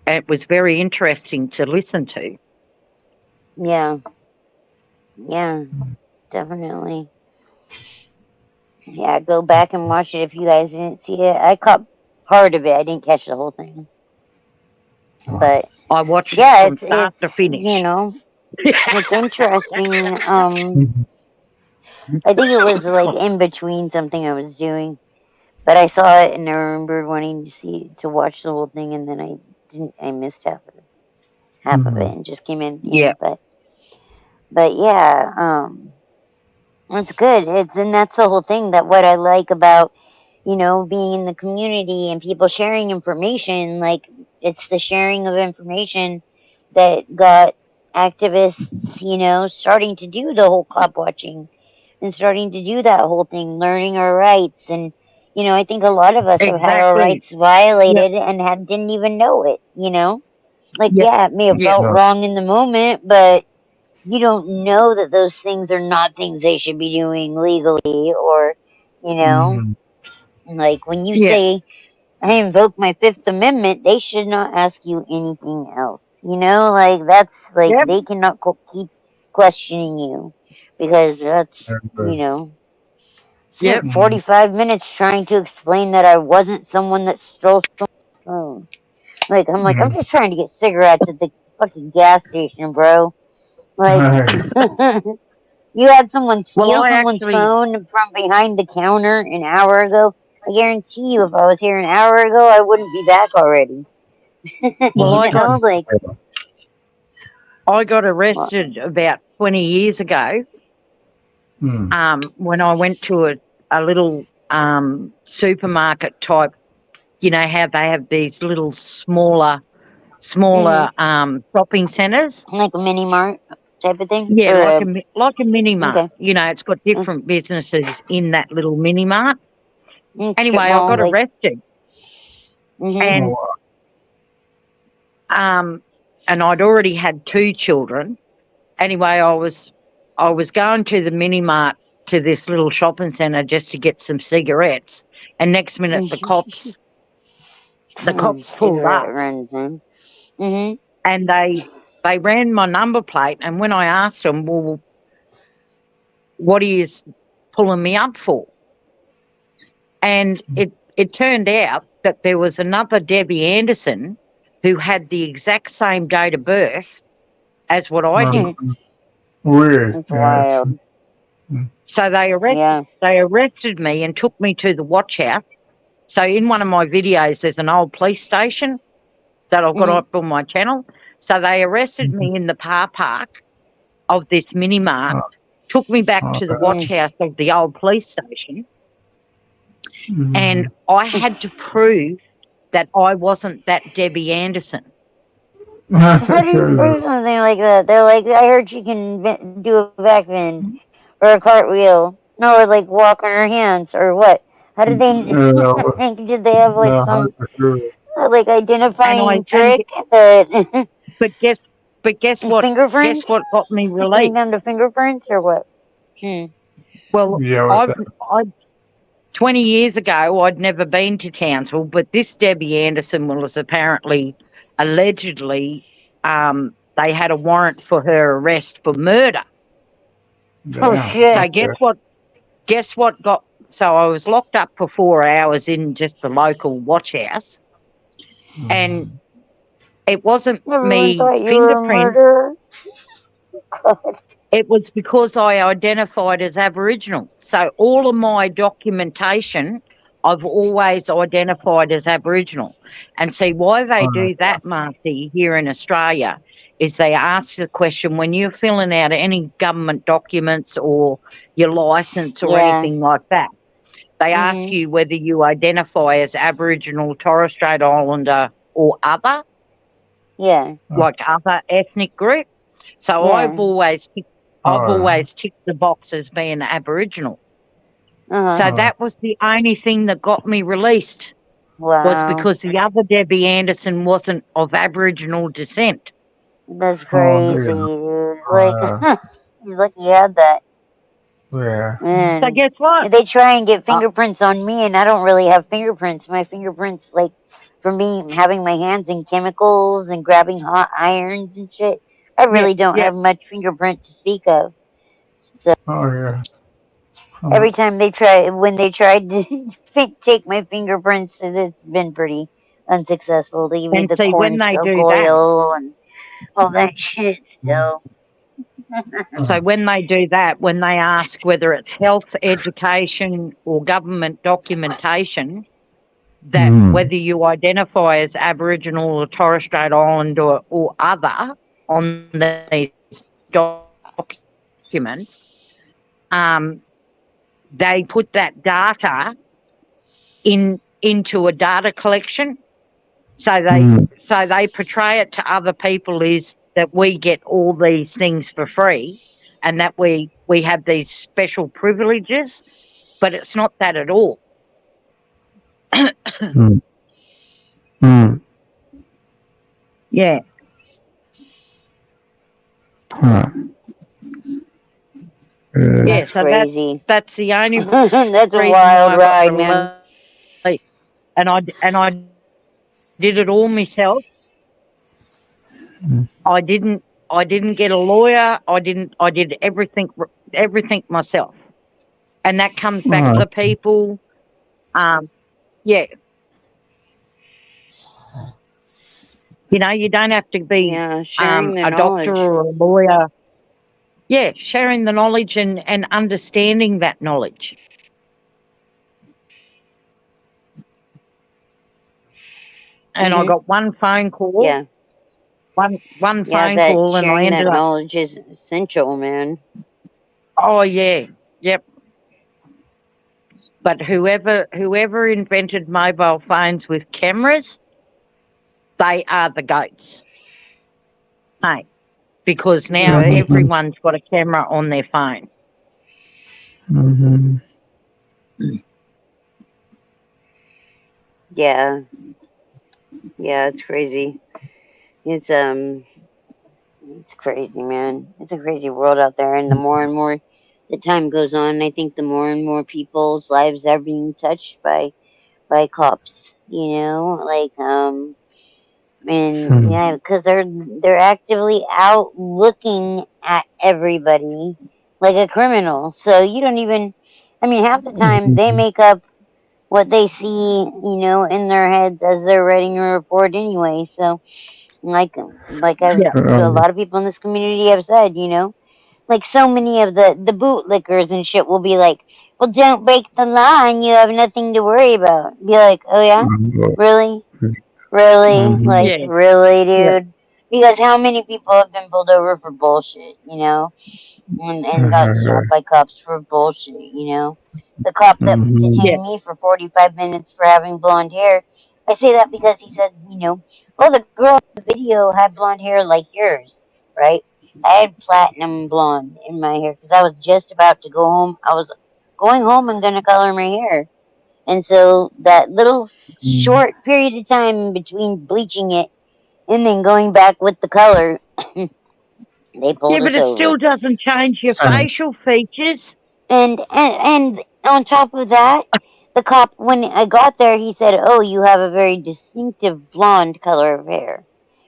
It was very interesting to listen to. Yeah. Yeah. Definitely. Yeah, go back and watch it if you guys didn't see it. I caught part of it. I didn't catch the whole thing. But I watched yeah, it from start to finish. You know, it's interesting. I think it was like in between something I was doing, but I saw it and I remembered wanting to watch the whole thing, and then I missed half of it and just came in. Yeah. But yeah, it's good. And that's the whole thing. That what I like about, you know, being in the community and people sharing information. Like, it's the sharing of information that got activists, you know, starting to do the whole cop watching and starting to do that whole thing, learning our rights. And, you know, I think a lot of us have had our rights violated and didn't even know it, you know? Like, yeah, it may have felt wrong in the moment, but you don't know that those things are not things they should be doing legally, or, you know, like when you say, I invoke my Fifth Amendment, they should not ask you anything else. You know, like that's like they cannot keep questioning you because that's, you know, spent 45 minutes trying to explain that I wasn't someone that stole someone's phone. Like, I'm just trying to get cigarettes at the fucking gas station, bro. Like, you had someone steal someone's phone from behind the counter an hour ago. I guarantee you, if I was here an hour ago, I wouldn't be back already. Well, I got arrested about 20 years ago. When I went to a little supermarket type, you know how they have these little smaller shopping centres, like a mini mart type of thing. Yeah, like a mini mart. Okay. You know, it's got different businesses in that little mini mart. Anyway, I got arrested, and I'd already had 2 children. Anyway, I was going to the mini mart to this little shopping centre just to get some cigarettes, and next minute the cops pulled up, and they ran my number plate. And when I asked them, well, what are you pulling me up for? And it turned out that there was another Debbie Anderson who had the exact same date of birth as what I did. Weird. That's wild. So they arrested me and took me to the watch house. So in one of my videos, there's an old police station that I've got up on my channel. So they arrested me in the car park of this mini mart, took me back to the watch house of the old police station, and I had to prove that I wasn't that Debbie Anderson. How do you prove something like that? They're like, I heard she can do a back bend or a cartwheel. No, or like walk on her hands or what? How did they? Did they have like some like identifying trick that? But guess what? Fingerprints? Guess what got me released? Down to fingerprints or what? Well, 20 years ago, I'd never been to Townsville, but this Debbie Anderson was allegedly, they had a warrant for her arrest for murder. Oh, shit. So guess what got, so I was locked up for 4 hours in just the local watch house, and it wasn't me fingerprint. It was because I identified as Aboriginal. So all of my documentation, I've always identified as Aboriginal. And see, why they do that, Marcy, here in Australia, is they ask the question when you're filling out any government documents or your licence or anything like that. They ask you whether you identify as Aboriginal, Torres Strait Islander, or other. Yeah. Like other ethnic group. So Yeah. I've always ticked the box as being Aboriginal. So that was the only thing that got me released. Wow. Was because the other Debbie Anderson wasn't of Aboriginal descent. That's crazy, dude. Like, you're lucky you had that. Yeah. Man. So guess what? They try and get fingerprints on me, and I don't really have fingerprints. My fingerprints, like, from having my hands in chemicals and grabbing hot irons and shit, I really don't have much fingerprint to speak of. So every time when they tried to take my fingerprints, it's been pretty unsuccessful. They give me And the see, when corn they silk do that, oil and all that shit. So when they do that, when they ask whether it's health, education, or government documentation, that whether you identify as Aboriginal or Torres Strait Islander or other on these documents, they put that data into a data collection. So they portray it to other people is that we get all these things for free and that we have these special privileges, but it's not that at all. Yeah. Yeah, so crazy. that's the only that's a reason wild why I ride, man. And I did it all myself. I didn't get a lawyer. I did everything myself. And that comes back to the people. Yeah. You know, you don't have to be a doctor or a lawyer. Yeah, sharing the knowledge and understanding that knowledge. And I got one phone call. Yeah. One phone call, and I ended that up. Knowledge is essential, man. Oh yeah, yep. But whoever invented mobile phones with cameras, they are the goats. Hey, because now everyone's got a camera on their phone. Yeah. Yeah, it's crazy. It's crazy, man. It's a crazy world out there, and the more and more the time goes on, I think the more and more people's lives are being touched by cops. You know, like and yeah, because they're actively out looking at everybody like a criminal. So you don't even. I mean, half the time they make up what they see, you know, in their heads as they're writing a report anyway. So, like a lot of people in this community have said, you know, like so many of the bootlickers and shit will be like, well, don't break the law and you have nothing to worry about. Be like, oh yeah, really, really, dude. Because how many people have been pulled over for bullshit, you know, and got stopped by cops for bullshit, you know. The cop that detained me for 45 minutes for having blonde hair. I say that because he said, you know, oh, the girl in the video had blonde hair like yours, right? I had platinum blonde in my hair because I was just about to go home. I was going home and going to color my hair. And so that little short period of time between bleaching it and then going back with the color, they pulled us but it over. still doesn't change your facial features. And on top of that, the cop, when I got there, he said, "Oh, you have a very distinctive blonde color of hair."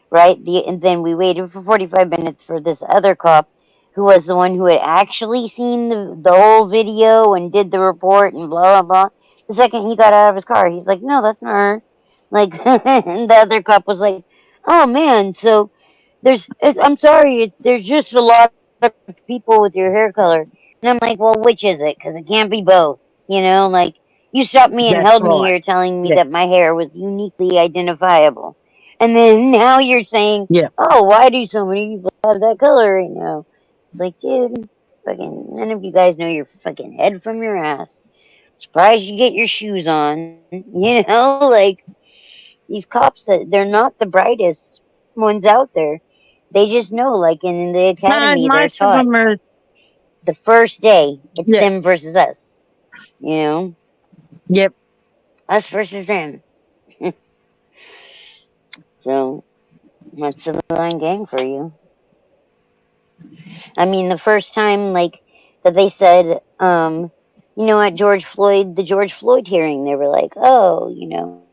Right? And then we waited for 45 minutes for this other cop who was the one who had actually seen the whole video and did the report and blah, blah, blah. The second he got out of his car, he's like, no, that's not her. Like, and the other cop was like, oh, man, so I'm sorry, there's just a lot of people with your hair color. And I'm like, well, which is it? Because it can't be both. You know, like, you stopped me and held me here telling me that my hair was uniquely identifiable. And then now you're saying, oh, why do so many people have that color right now? It's like, dude, fucking, none of you guys know your fucking head from your ass. surprised you get your shoes on. You know, like these cops that they're not the brightest ones out there. They just know, like in the No, academy, they're most of taught them are. the first day it's Yeah. them versus us. You know, Yep. us versus them. So that's the line gang for you. I mean, the first time like that they said, you know, at the George Floyd hearing, they were like, oh, you know,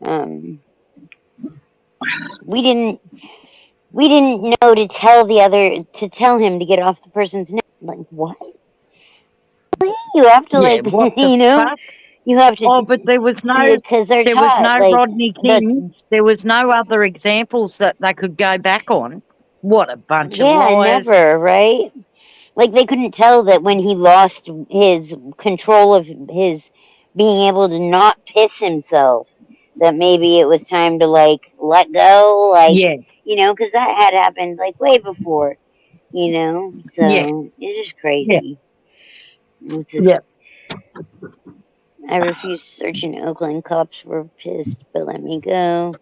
um, we didn't know to tell him to get off the person's neck. I'm like, what? You have to Yeah. like, What the you know, fuck? you have to Oh, but there was no. because they're There was taught no like Rodney the King. There was no other examples that they could go back on. What a bunch of yeah, liars. never, right? Like they couldn't tell that when he lost his control of his being able to not piss himself, that maybe it was time to like let go, like Yeah. you know, because that had happened like way before, you know. Yeah. So it's just Yeah. crazy. It's just Yeah. I refused searching Oakland. Cops were pissed, but let me go.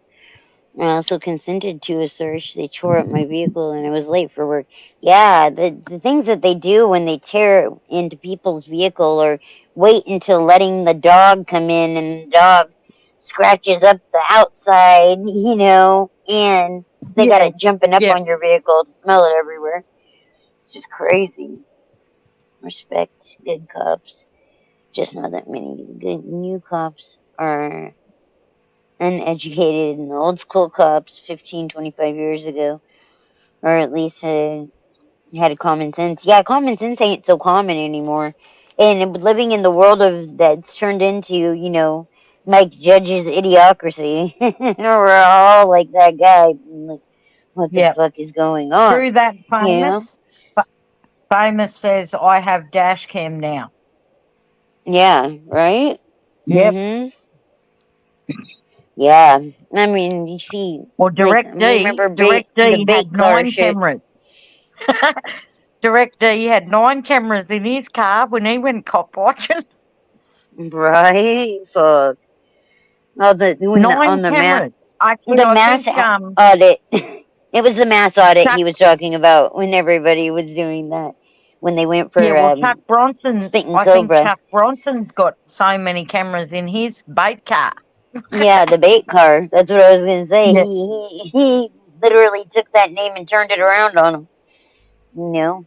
I also consented to a search. They tore up my vehicle and I was late for work. Yeah, the things that they do when they tear into people's vehicle or wait until letting the dog come in and the dog scratches up the outside, you know, and they got Yeah. it jumping up Yeah. on your vehicle to smell it everywhere. It's just crazy. Respect good cops. Just not that many. Good new cops are uneducated and the old school cops 15, 25 years ago, or at least had common sense. Yeah, common sense ain't so common anymore. And living in the world of that's turned into, you know, Mike Judge's idiocracy. We're all like that guy. Like, what the Yeah. fuck is going on? Through that You know? famous says, I have dash cam now. Yeah, right? Yep. Mm-hmm. Yeah. I mean, you see, Well, like, Direct D, remember Direct the D bait had car 9 shit? cameras. Direct D had 9 cameras in his car when he went cop watching. Right? Fuck. Oh, on 9 the cameras. Actually, the I mass think audit. It was the mass audit Chuck. he was talking about when everybody was doing that. When they went Yeah, for well, Chuck Bronson. Spit and I think Cobra. Chuck Bronson's got so many cameras in his bait car. Yeah, the bait car. That's what I was gonna say. Yeah. He literally took that name and turned it around on him. You know.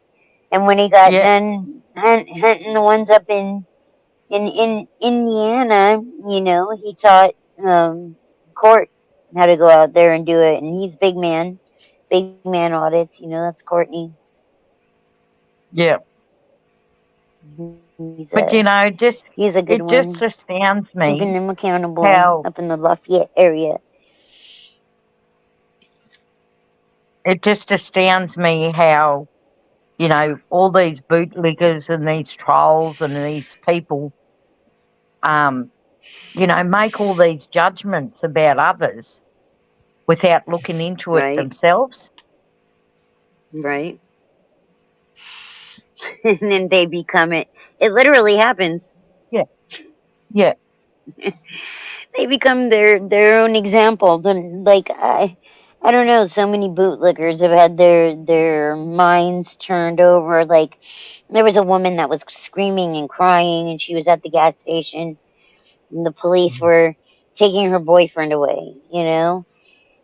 And when he got Yeah. done hunting the ones up in Indiana, you know, he taught Court how to go out there and do it. And he's big man audits. You know, that's Courtney. Yeah. He's But you know, he's a good it just one, astounds keeping me them accountable how up in the Lafayette area. it just astounds me how, you know, all these bootlickers and these trolls and these people, you know, make all these judgments about others without looking into it Right, themselves. right. And then they become it. It literally happens. Yeah. Yeah. They become their own example. Like I don't know. So many bootlickers have had their minds turned over. Like there was a woman that was screaming and crying, and she was at the gas station, and the police were taking her boyfriend away. You know,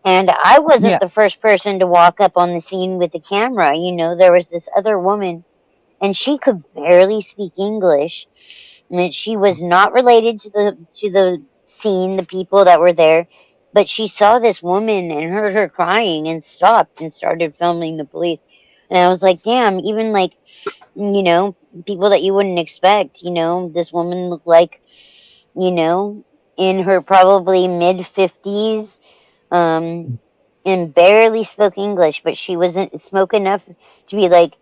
and I Yeah. wasn't the first person to walk up on the scene with the camera. You know, there was this other woman, and she could barely speak English. And she was not related to the scene, the people that were there, but she saw this woman and heard her crying and stopped and started filming the police. And I was like, damn, even like, you know, people that you wouldn't expect, you know, this woman looked like, you know, in her probably mid 50s, um, and barely spoke English, but she wasn't spoke enough to be like,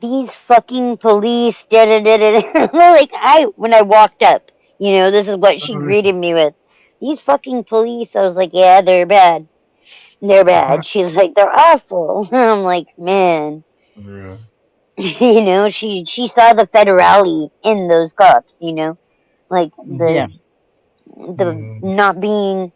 these fucking police, da da da da. Like when I walked up, you know, this is what she greeted me with. These fucking police. I was like, yeah, they're bad. They're bad. She's like, they're awful. I'm like, man, Yeah. you know, she saw the federale in those cops, you know. Like the not being,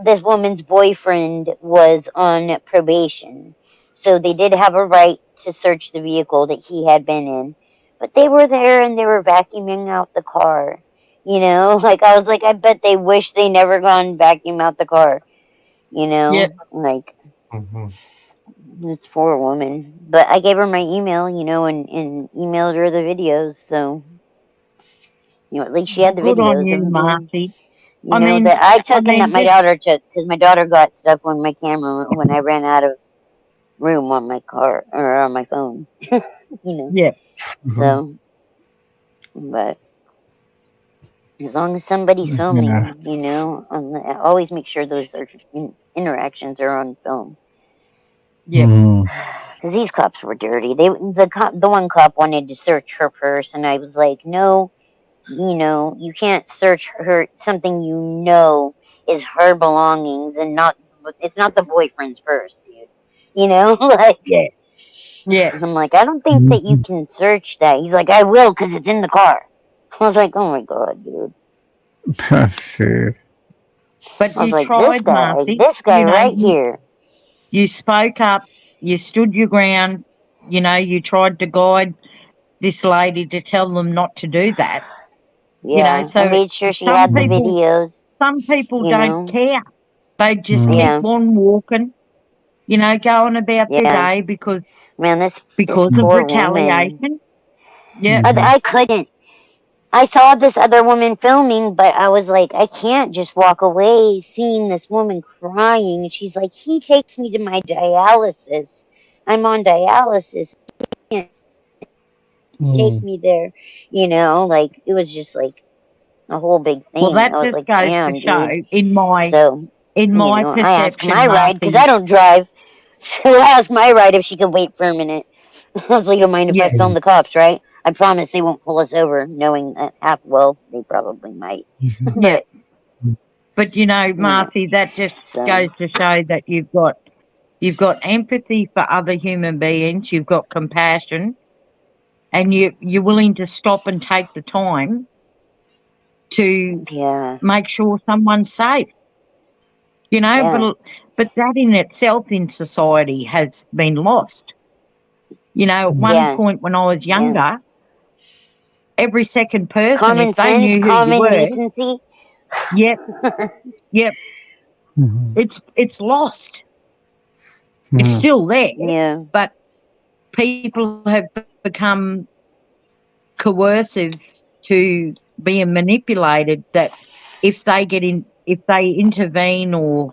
this woman's boyfriend was on probation. So they did have a right to search the vehicle that he had been in. But they were there and they were vacuuming out the car. Like I was like, I bet they wish they never gone vacuum out the car. Yeah. Like this poor woman. But I gave her my email, and emailed her the videos. So, at least she had the Good on videos you, of me. Marcy. I mean, That I took and that my just, daughter took, because my daughter got stuff on my camera when I ran out of room on my car or on my phone. yeah. So, but as long as somebody's filming, I always make sure those interactions are on film. Yeah. Because these cops were dirty. The one cop wanted to search her purse, and I was like, no, you can't search her something is her belongings and it's not the boyfriend's purse, dude. Like, Yeah. Yeah. I'm like, I don't think that you can search that. He's like, I will because it's in the car. I was like, oh my god, dude. But I was you like, tried, Marcy. this guy right here. You spoke up. You stood your ground. You tried to guide this lady to tell them not to do that. Yeah, So I made sure she had the videos. Some people don't care. They just keep on walking, going about their day because this of poor retaliation. Woman. Yeah. I couldn't. I saw this other woman filming, but I was like, I can't just walk away seeing this woman crying. And she's like, he takes me to my dialysis. I'm on dialysis. He can't take me there. Like, it was just like a whole big thing. Well, that I was just like, goes damn, to show, dude. in my I asked perception, my ride because Marcy. I don't drive. So I asked my ride if she could wait for a minute. I was like, you don't mind if I film the cops, right? I promise they won't pull us over, knowing that they probably might. Yeah. But Marcy, that just goes to show that you've got empathy for other human beings, you've got compassion, and you're willing to stop and take the time to make sure someone's safe. But that in itself in society has been lost. At one point when I was younger, every second person, common if they sense, knew who common you were, decency. Yep. It's lost. It's still there, but people have become coercive to being manipulated. That if they intervene or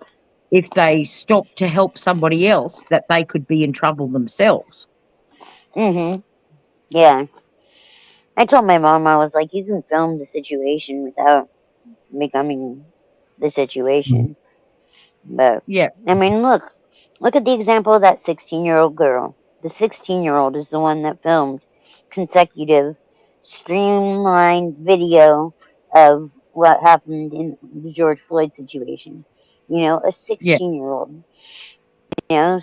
if they stop to help somebody else, that they could be in trouble themselves. Yeah. I told my mom, I was like, you can film the situation without becoming the situation. But I mean, look at the example of that 16-year-old girl. The 16-year-old is the one that filmed consecutive streamlined video of what happened in the George Floyd situation. A 16-year-old.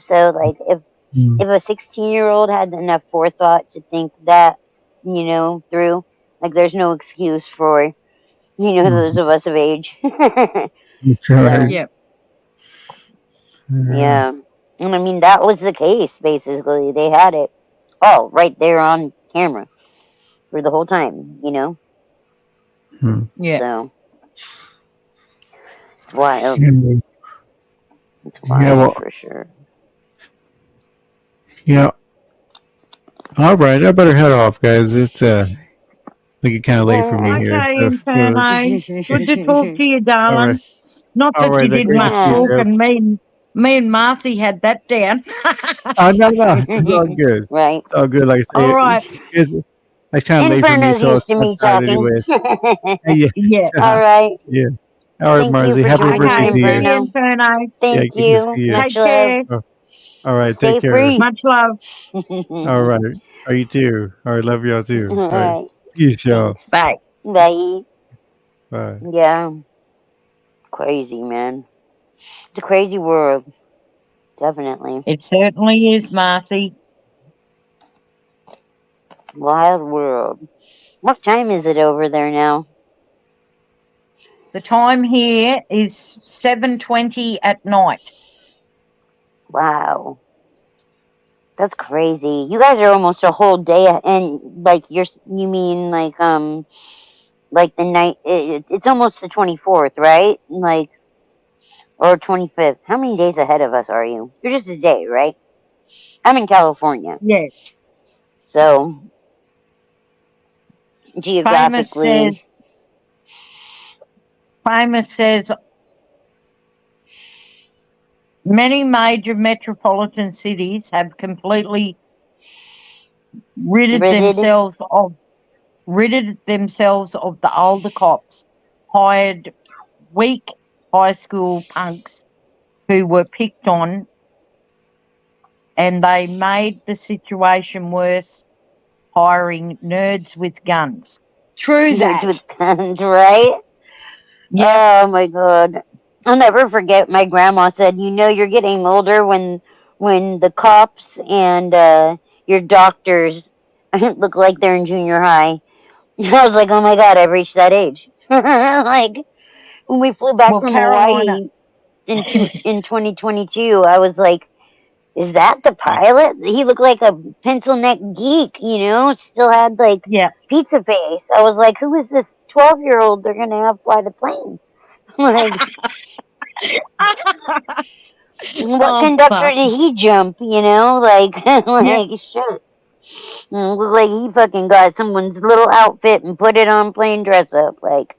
So like if a 16-year-old had enough forethought to think that, through, like there's no excuse for, those of us of age. Right. Yeah. And I mean, that was the case, basically. They had it all right there on camera for the whole time, Yeah. So, it's wild. It's wild for sure. Yeah. All right. I better head off, guys. It's like kind of late for me here. Okay, So, Inferno. Good to talk to you, darling. All right. Not that you did much talking. Me and Marcy had that down. Oh no, it's all good. Right. It's all good. Like I say, all right. It's kind of late for me, so used to me talking. Anyways. Yeah. All right. Yeah. All right, Marcy. Happy birthday to you. Inferno. Thank you. Much love. Oh, all right. Stay take care. Free. Much love. All right. Are you too? All right. Love y'all too. All right. Peace, y'all. Bye. Bye. Bye. Yeah. Crazy, man. It's a crazy world. Definitely. It certainly is, Marcy. Wild world. What time is it over there now? The time here is 7:20 at night. Wow. That's crazy. You guys are almost a whole day, and like you mean like the night. It's almost the 24th, right? Like or 25th. How many days ahead of us are you? You're just a day, right? I'm in California, Yeah. so Famous geographically. says many major metropolitan cities have completely ridded themselves of the older cops, hired weak high school punks who were picked on, and they made the situation worse, hiring nerds with guns. True that. With guns, right? Yeah. Oh my god. I'll never forget my grandma said, you're getting older when the cops and your doctors look like they're in junior high. I was like, oh my god, I've reached that age. Like when we flew back from Carolina. Hawaii in 2022, I was like, is that the pilot? He looked like a pencil neck geek, still had like pizza face. I was like, who is this 12-year-old they're gonna have fly the plane? Like, what conductor did he jump? Like, shit. Look like he fucking got someone's little outfit and put it on plane dress up. Like,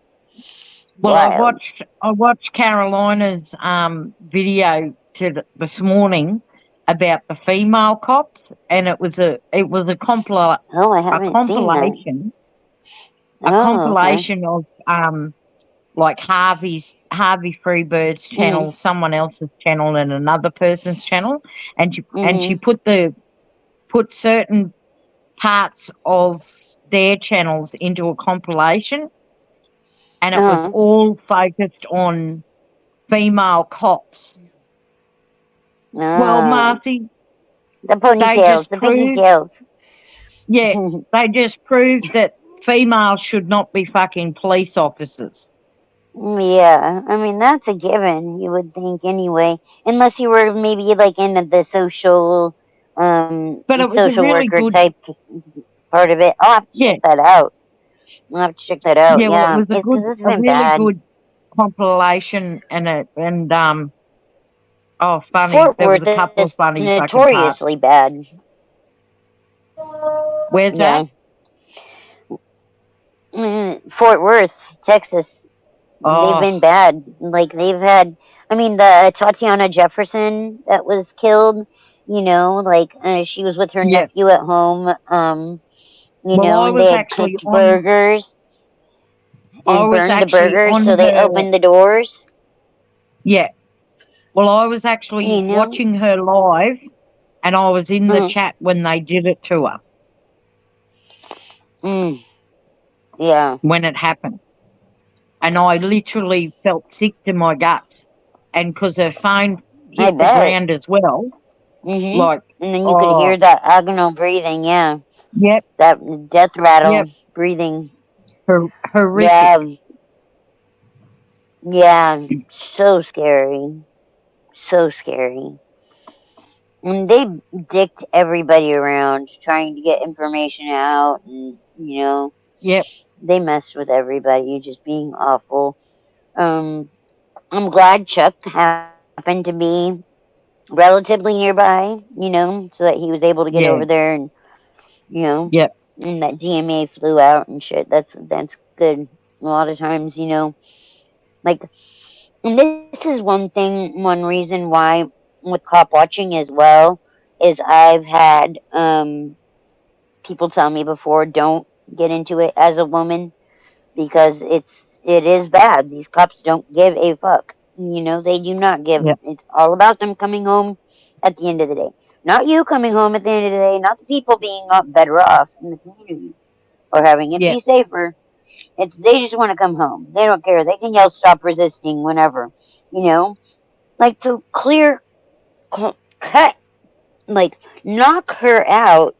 well, wild. I watched Carolina's video this morning about the female cops, and it was a compilation. Oh, I haven't seen that. A compilation of like Harvey Freebird's channel, someone else's channel, and another person's channel, and she put certain parts of their channels into a compilation, and it was all focused on female cops. Well, Marcy, the pigtails. Yeah, they just proved that females should not be fucking police officers. Yeah, I mean that's a given. You would think anyway, unless you were maybe like into the social, but it was social really worker good type part of it. I'll have to check that out. I'll have to check that out. Yeah, well, it was it's a been really bad. good compilation, funny. Fort There was Worth a couple of funny is notoriously bad. Where's that? Fort Worth, Texas. They've been bad. Like they've had. I mean, the Tatiana Jefferson that was killed. Like she was with her nephew at home. And they had cooked burgers and burned the burgers, so they opened the doors. Yeah. Well, I was actually watching her live, and I was in the chat when they did it to her. Yeah. When it happened. And I literally felt sick to my guts. And because her phone hit the ground as well. Like, and then you could hear that agonal breathing, yeah. Yep. That death rattle breathing. Horrific. Yeah. So scary. So scary. And they dicked everybody around trying to get information out and, Yep. They messed with everybody, just being awful. I'm glad Chuck happened to be relatively nearby, so that he was able to get over there and, and that DMA flew out and shit. That's good. A lot of times, like, and this is one reason why with cop watching as well, is I've had people tell me before, don't get into it as a woman because it is bad. These cops don't give a fuck. They do not give. It's all about them coming home at the end of the day. Not you coming home at the end of the day, not the people being better off in the community or having it be safer. They just want to come home. They don't care. They can yell stop resisting whenever. Like to cut, like knock her out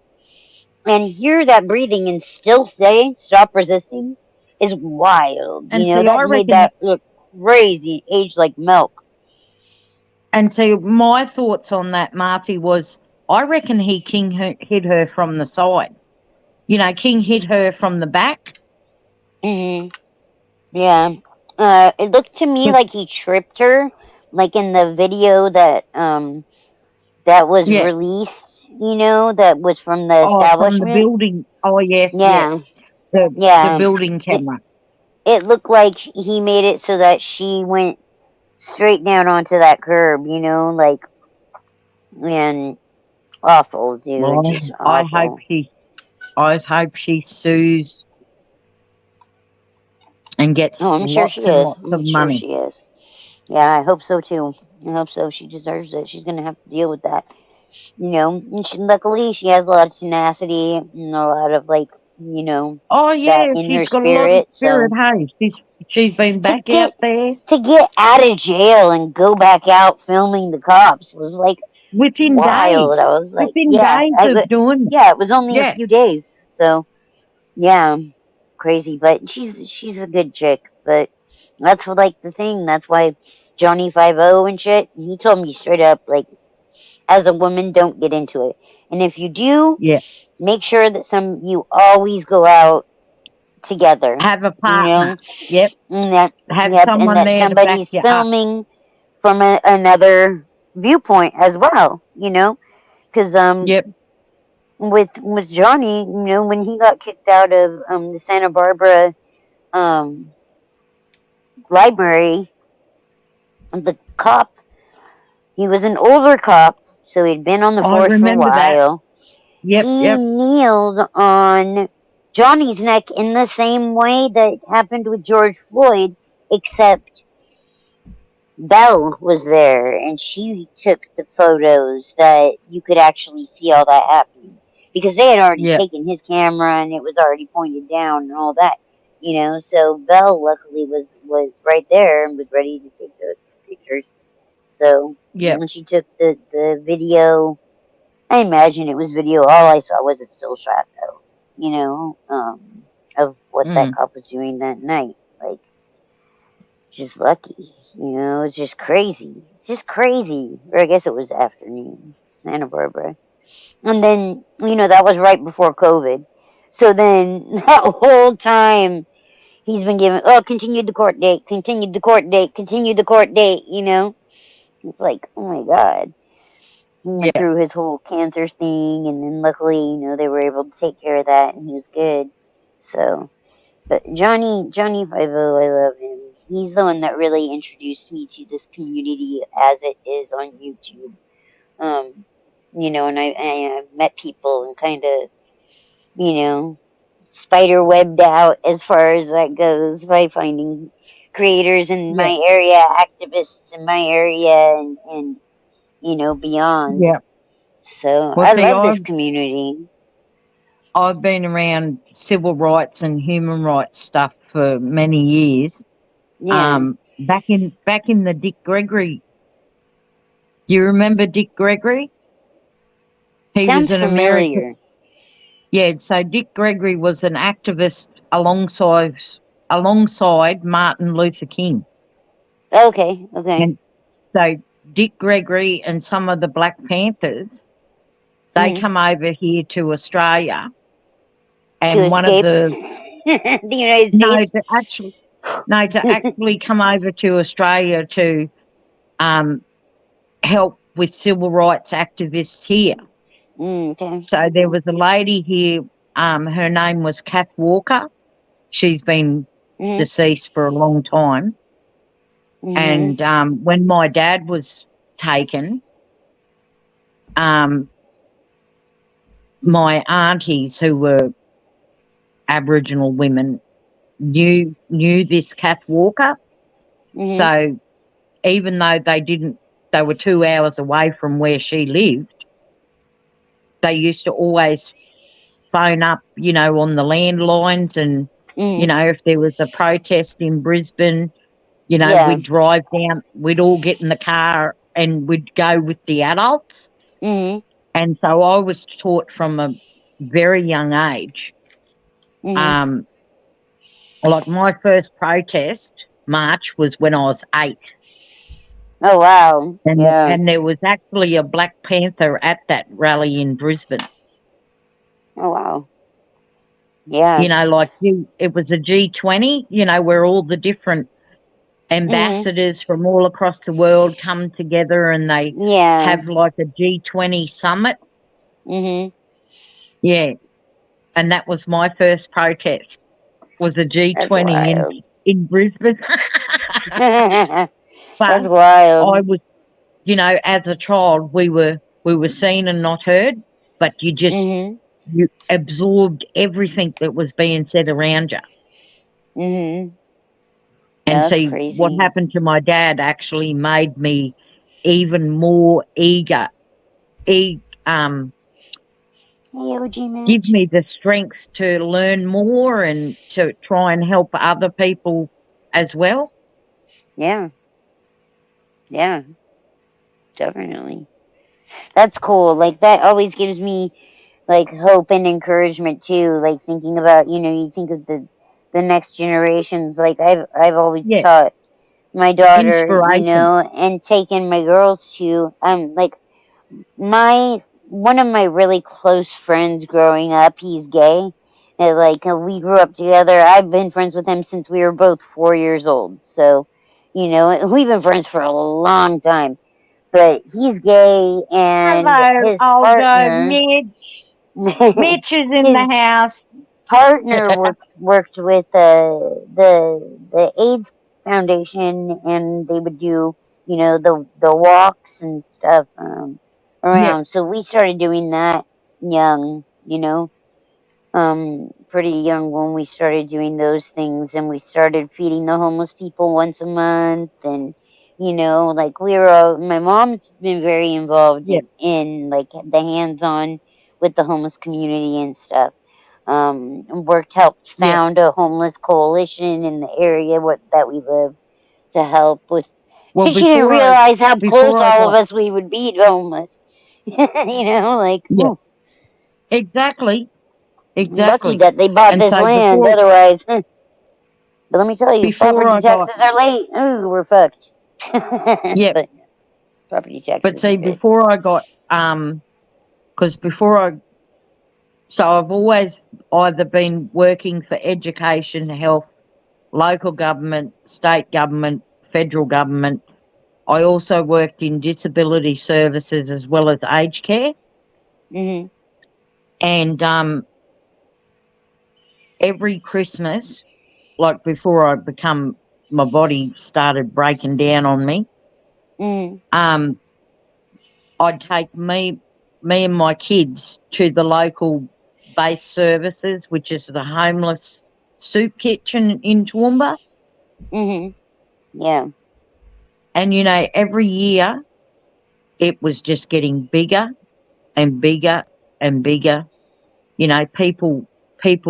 and hear that breathing and still say stop resisting. is wild. And You know, see, that I made reckon, that look crazy, aged like milk. and see, my thoughts on that, Marty, was I reckon he hit her from the side. You know, King hit her from the back. Yeah. It looked to me like he tripped her, like in the video that was Yeah. released. You know, that was from the Oh, from the establishment. building. Oh, yes, Yeah. the building camera. It looked like he made it so that she went straight down onto that curb. You know, like, and awful, dude, Well, just I awful. hope she sues and gets Oh, I'm sure lots she and is. lots of I'm sure money. she is. Yeah, I hope so too. I hope so. She deserves it. She's gonna have to deal with that. You know, and luckily she has a lot of tenacity and a lot of, like, you know, Oh, that yeah, in her she's got a lot of spirit. spirit, So hey. She's been to back out get there out of jail and go back out filming the cops was like within wild. I days. was like, Within yeah, days of doing it. yeah, it was only a Yeah, few days. So yeah, crazy, but she's a good chick. But that's what, like, the thing. That's why Johnny 50 and shit. He told me straight up, like, as a woman, don't get into it. And if you do, yeah. make sure that you always go out together. Have a You know, partner. Yep. and that Have and someone that there to back somebody's you up. filming from another viewpoint as well. You know, because Yep. with Johnny, you know, when he got kicked out of the Santa Barbara library, the cop, he was an older cop, so he'd been on the I force for a remember that. while. Yep, He yep. kneeled on Johnny's neck in the same way that happened with George Floyd, except Belle was there and she took the photos that you could actually see all that happening. Because they had already Yep. taken his camera and it was already pointed down and all that. You know, so Belle luckily was right there and was ready to take the pictures. So Yep. when she took the video, I imagine it was video. All I saw was a still shot, though. You know, of what that cop was doing that night. Like, just lucky. You know, it's just crazy. It's just crazy. Or I guess it was afternoon, Santa Barbara. And then, you know, that was right before COVID. So then that whole time he's been giving, oh, continued the court date, continued the court date, continued the court date, you know? It's like, oh my God. He went Yeah. through his whole cancer thing, and then luckily, you know, they were able to take care of that, and he was good. So, but Johnny 50, I love him. He's the one that really introduced me to this community as it is on YouTube. You know, and I've met people and kind of, you know, spider webbed out as far as that goes by finding creators in Yeah. my area, activists in my area, and you know, beyond. Yeah. So Well, I see, love this community. I've been around civil rights and human rights stuff for many years. Yeah. Back in the Dick Gregory. Do you remember Dick Gregory? He Sounds was an American. familiar. Yeah, so Dick Gregory was an activist alongside Martin Luther King. Okay. And so Dick Gregory and some of the Black Panthers, they come over here to Australia. And to one escape of the the United States. to actually come over to Australia to help with civil rights activists here. Okay. So there was a lady here. Her name was Kath Walker. She's been deceased for a long time. And when my dad was taken, my aunties, who were Aboriginal women, knew this Kath Walker. So even though they were 2 hours away from where she lived, they used to always phone up, you know, on the landlines, and you know, if there was a protest in Brisbane, you know, we'd drive down, we'd all get in the car and we'd go with the adults. And so I was taught from a very young age Like my first protest march was when I was 8. Oh wow! Yeah. And there was actually a Black Panther at that rally in Brisbane. Oh wow! Yeah. You know, like it was a G20. You know, where all the different ambassadors from all across the world come together and they have like a G20 summit. Mhm. Yeah, and that was my first protest. Was a G20 in Brisbane. That's But wild. I was, you know, as a child, we were seen and not heard, but you just you absorbed everything that was being said around you. Mhm. And That's see, crazy. what happened to my dad actually made me even more eager. Give me the strength to learn more and to try and help other people as well. Yeah. Yeah. Definitely. That's cool. Like that always gives me like hope and encouragement too. Like thinking about, you think of the next generations. Like I've always taught my daughter, Inspiration. and taken my girls to like one of my really close friends growing up, he's gay. And like we grew up together. I've been friends with him since we were both 4 years old. So, we've been friends for a long time. But he's gay, and Hello, his Olga, partner, Mitch is in the his house. partner worked with the AIDS Foundation, and they would do the walks and stuff around. So we started doing that young, pretty young when we started doing those things, and we started feeding the homeless people once a month, and like my mom's been very involved in like the hands-on with the homeless community and stuff. Helped found a homeless coalition in the area that we live to help with. Well, She didn't realize how close all of us we would be to homeless. Like ooh. Exactly. Lucky that they bought this land, otherwise. But let me tell you, property taxes are late. Ooh, we're fucked. Yeah. But property taxes. But see, before I got so I've always either been working for education, health, local government, state government, federal government. I also worked in disability services as well as aged care. And every Christmas, like before my body started breaking down on me, I'd take me and my kids to the local base services, which is the homeless soup kitchen in Toowoomba. Yeah. And every year it was just getting bigger and bigger and bigger. People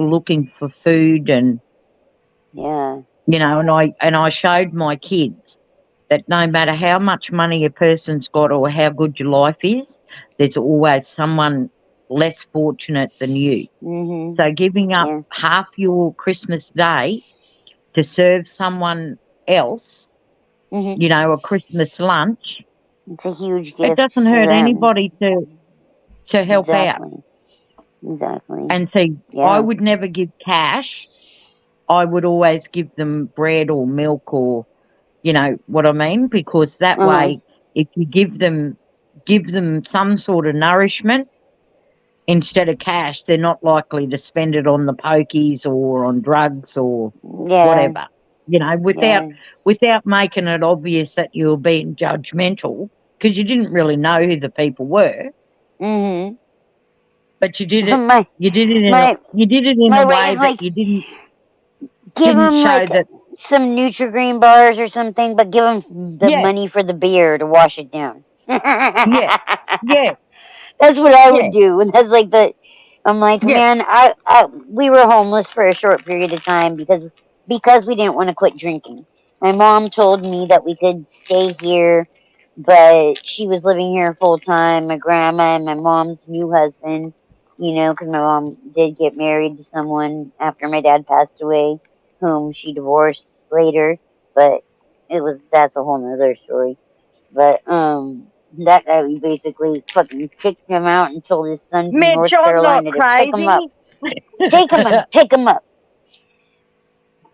looking for food, and and I showed my kids that no matter how much money a person's got or how good your life is, there's always someone less fortunate than you. So giving up half your Christmas day to serve someone else, a Christmas lunch, it's a huge gift. It doesn't hurt anybody to help out. Exactly. And see, I would never give cash. I would always give them bread or milk, or what I mean, because that way, if you give them some sort of nourishment instead of cash, they're not likely to spend it on the pokies or on drugs or whatever. Without making it obvious that you were being judgmental, because you didn't really know who the people were. But you did it. You did it in a way that you didn't give them show like that some Nutri-Green bars or something, but give them the money for the beer to wash it down. Yeah. That's what I would do, and that's like I'm like, man, we were homeless for a short period of time because we didn't want to quit drinking. My mom told me that we could stay here, but she was living here full time. My grandma and my mom's new husband, because my mom did get married to someone after my dad passed away. whom she divorced later, but that's a whole nother story. But that guy basically fucking kicked him out and told his son from Mitch, North I'm not Carolina to pick him up. crazy. Take him and pick him up.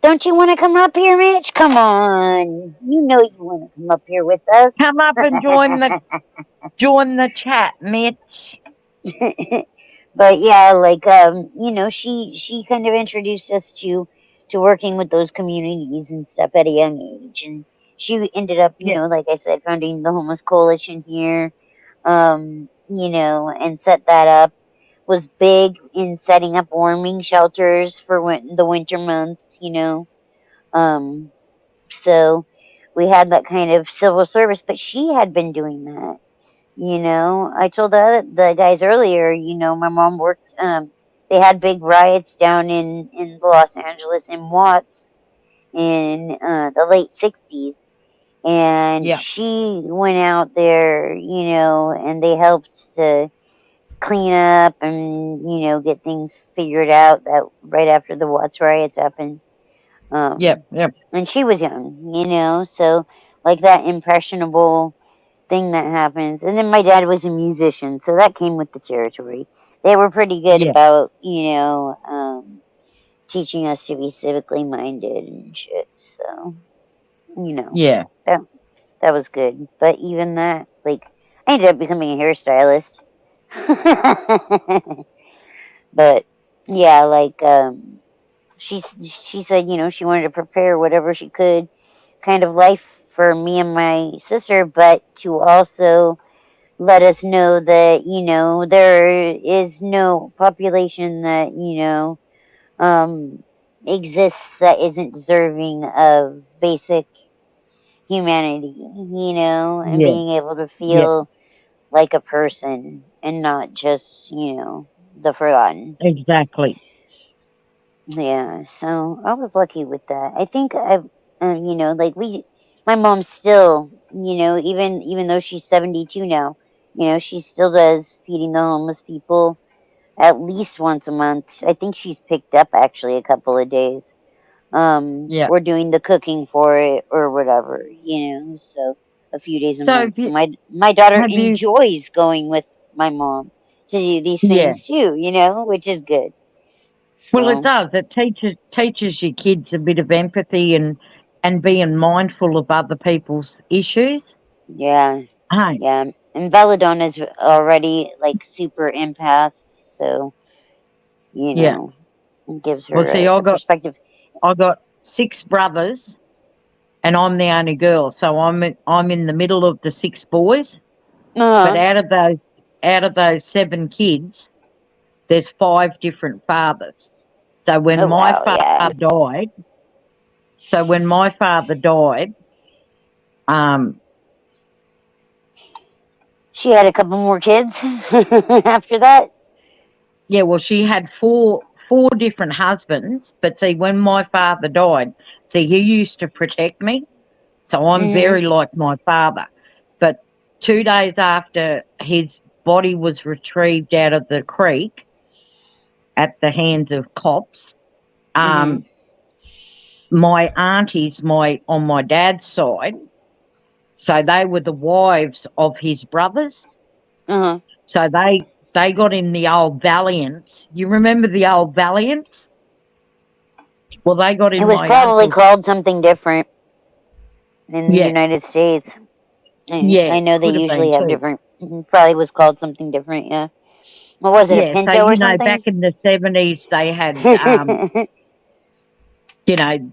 Don't you want to come up here, Mitch? Come on. You know you want to come up here with us. Come up and join the chat, Mitch. But yeah, like she kind of introduced us to working with those communities and stuff at a young age, and she ended up, like I said, founding the homeless coalition here, and set that up. Was big in setting up warming shelters for the winter months, so we had that kind of civil service, but she had been doing that. I told the guys earlier, my mom worked, they had big riots down in Los Angeles in Watts in the late 60s. And she went out there, and they helped to clean up and, get things figured out that right after the Watts riots happened. And she was young, so like that impressionable thing that happens. And then my dad was a musician, so that came with the territory. They were pretty good about, teaching us to be civically minded and shit. So, that was good. But even that, like, I ended up becoming a hairstylist. But yeah, like, she said, she wanted to prepare whatever she could kind of life for me and my sister, but to also let us know that, there is no population that, exists that isn't deserving of basic humanity, and being able to feel like a person and not just, the forgotten. Exactly. Yeah, so I was lucky with that. I think I've, like my mom still, even though she's 72 now, she still does feeding the homeless people at least once a month. I think she's picked up actually a couple of days. Or doing the cooking for it or whatever, so a few days a month. So my daughter enjoys going with my mom to do these things too, which is good. Well, it does. It teaches your kids a bit of empathy and being mindful of other people's issues. Yeah. Yeah. And Belladonna's already like super empath, so it gives her a perspective. I got 6 brothers, and I'm the only girl, so I'm in the middle of the 6 boys. But out of those 7 kids, there's 5 different fathers. So when my father died, she had a couple more kids after that. Yeah, well, she had four different husbands, but see, when my father died, he used to protect me, so I'm very like my father. But 2 days after his body was retrieved out of the creek at the hands of cops, my aunties, on my dad's side, so they were the wives of his brothers. So they got in the old Valiants. You remember the old Valiants? Well, they got in. It was probably called something different in the United States. I know they usually have different. Probably was called something different. Yeah. What was it? A Pinto or something? Back in the 70s, they had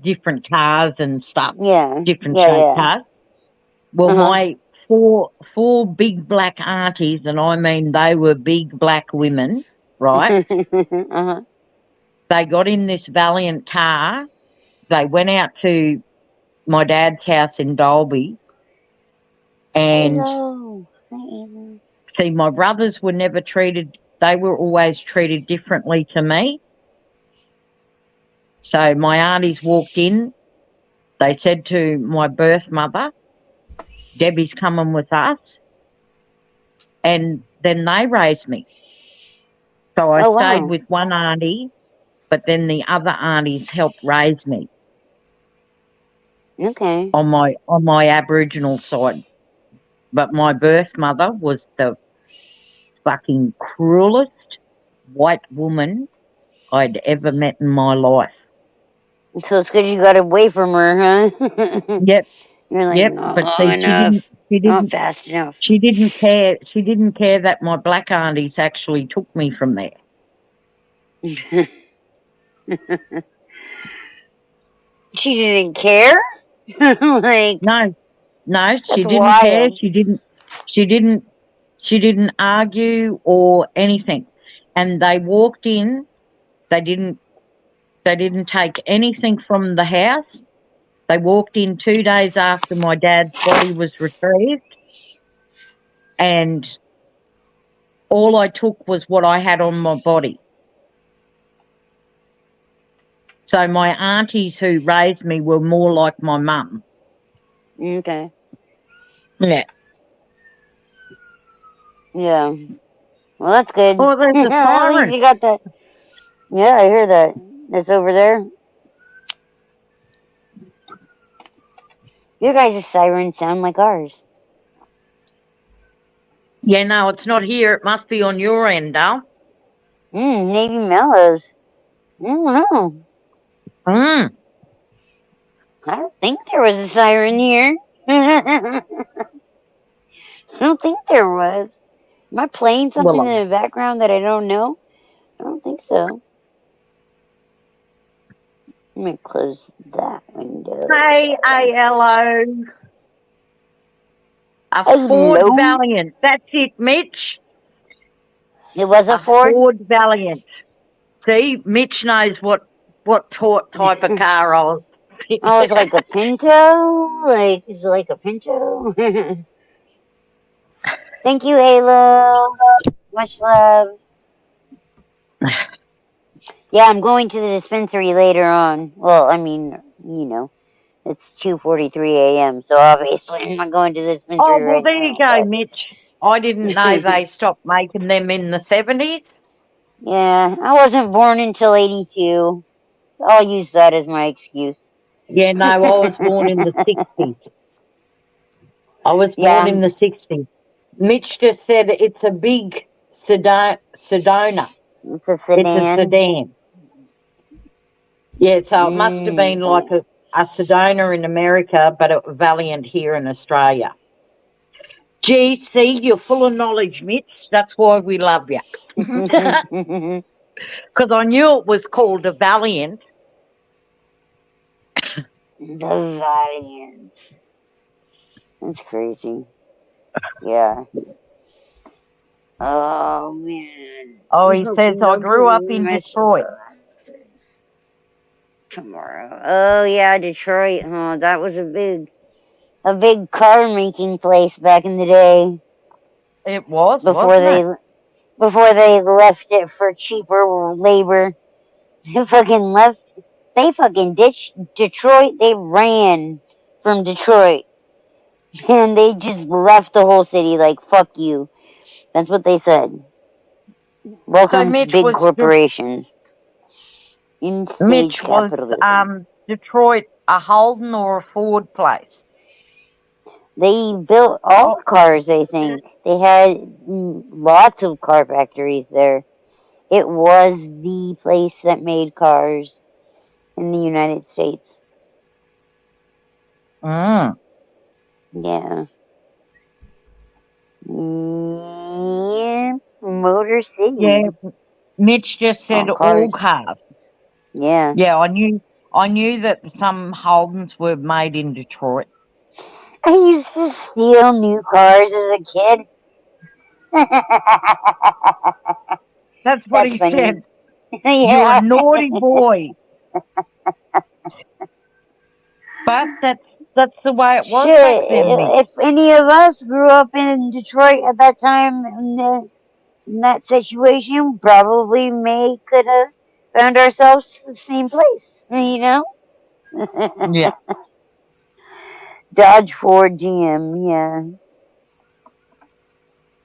different cars and stuff. Different shaped cars. Well, my four big black aunties, and I mean they were big black women, right? They got in this Valiant car. They went out to my dad's house in Dalby, and see, my brothers were never treated. They were always treated differently to me. So my aunties walked in. They said to my birth mother, "Debbie's coming with us," and then they raised me. So I stayed with one auntie, but then the other aunties helped raise me. Okay. On my Aboriginal side. But my birth mother was the fucking cruelest white woman I'd ever met in my life. So it's good you got away from her, huh? Yep. You're like, Yep. not But long enough. Not fast enough. She didn't care. She didn't care that my black aunties actually took me from there. She didn't care? Like, no, she that's didn't wild. care. She didn't argue or anything. And they walked in, they didn't take anything from the house. They walked in 2 days after my dad's body was retrieved, and all I took was what I had on my body. So my aunties who raised me were more like my mum. Okay. Yeah. Yeah. Well, that's good. Oh, there's a At least siren. you got that. Yeah, I hear that. It's over there. Your guys' sirens sound like ours. Yeah, no, it's not here. It must be on your end, Dal. Maybe Mellows. I don't know. I don't think there was a siren here. I don't think there was. Am I playing something Well, in the background that I don't know? I don't think so. Let me close that window. hey, hello. A Hello. Ford Valiant. That's it, Mitch. It was a Ford? Ford Valiant. See, Mitch knows what type of car I was. Oh, it's like a Pinto? Like, is it like a Pinto? Thank you, Halo. Much love. Yeah, I'm going to the dispensary later on. Well, I mean, you know, it's 2:43 a.m., so obviously I'm not going to the dispensary Oh, well, right there now. you go, Mitch. I didn't know they stopped making them in the 70s. Yeah, I wasn't born until 82. I'll use that as my excuse. Yeah, no, I was born in the 60s. I was born in the 60s. Mitch just said it's a big Sedona. It's a sedan. It's a sedan. Yeah, so it must have been like a Sedona in America, but a Valiant here in Australia. Gee, see, you're full of knowledge, Mitch. That's why we love you. Because I knew it was called a Valiant. The Valiant. That's crazy. Yeah. Oh, man. Oh, he says, I grew up in Detroit. Tomorrow. Oh, yeah, Detroit. Oh, that was a big car making place back in the day. It was, before they left it for cheaper labor. They fucking ditched Detroit. They ran from Detroit. And they just left the whole city like, fuck you. That's what they said. Welcome to big corporations. Mitch, was Detroit a Holden or a Ford place? They built all the cars, I think. They had lots of car factories there. It was the place that made cars in the United States. Yeah. Yeah. Motor City. Yeah. Mitch just said all cars. Yeah. Yeah, I knew that some Holdens were made in Detroit. I used to steal new cars as a kid. That's what he said. Yeah. You're a naughty boy. But that's the way it was back then. If any of us grew up in Detroit at that time in that situation, probably could have found ourselves in the same place, you know? Yeah. Dodge, Ford, GM, yeah.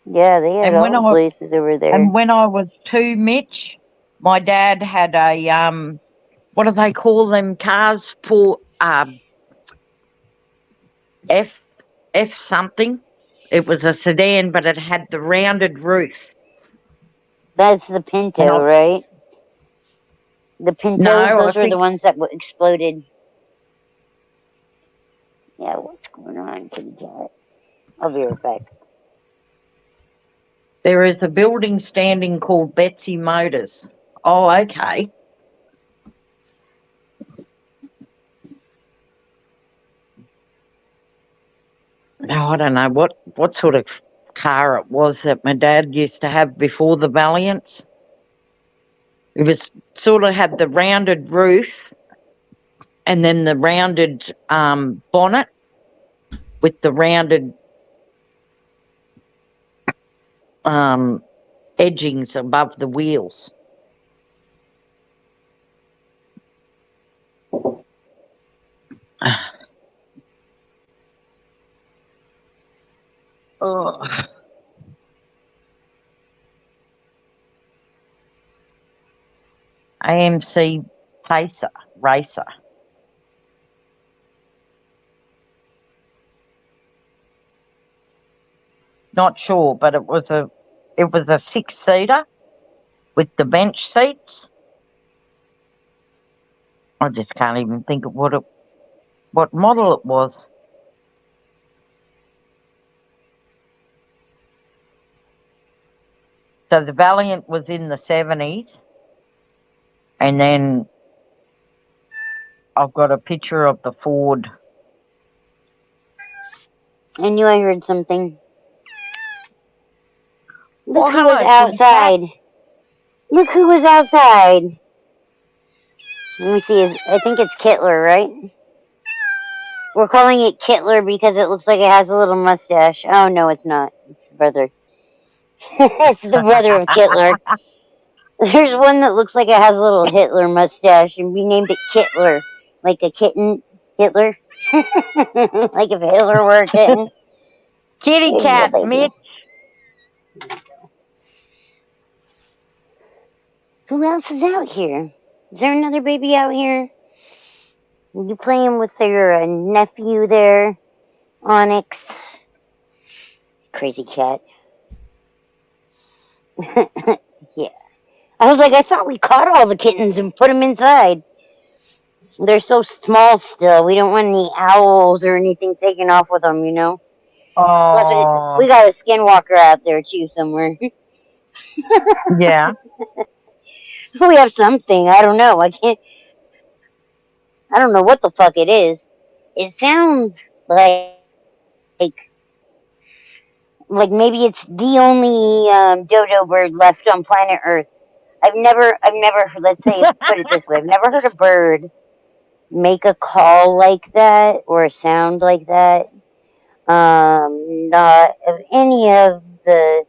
Yeah, they had all the places over there. And when I was 2, Mitch, my dad had a what do they call them cars for F something. It was a sedan, but it had the rounded roof. That's the Pinto, right? The Pintos, no, those were the ones that exploded. Yeah, what's going on, kitty cat? I'll be right back. There is a building standing called Betsy Motors. Oh, okay. Oh, I don't know what sort of car it was that my dad used to have before the Valiants. It was sort of had the rounded roof and then the rounded bonnet with the rounded edgings above the wheels. Oh. AMC Pacer Racer. Not sure, but it was a 6-seater with the bench seats. I just can't even think of what model it was. So the Valiant was in the 70s, and then I've got a picture of the Ford. I knew I heard something. Look who was outside. Look who was outside. Let me see. I think it's Kittler, right? We're calling it Kittler because it looks like it has a little mustache. Oh, no, it's not. It's the brother. It's the brother of Kittler. There's one that looks like it has a little Hitler mustache, and we named it Kittler. Like a kitten, Hitler. Like if Hitler were a kitten. Kitty cat, Mitch. Who else is out here? Is there another baby out here? Are you playing with your nephew there, Onyx? Crazy cat. Yeah. I was like, I thought we caught all the kittens and put them inside. They're so small still. We don't want any owls or anything taken off with them, you know? Oh. We got a skinwalker out there, too, somewhere. Yeah. We have something. I don't know. I don't know what the fuck it is. It sounds like maybe it's the only dodo bird left on planet Earth. I've never, let's say, put it this way, I've never heard a bird make a call like that or a sound like that. Not of any of the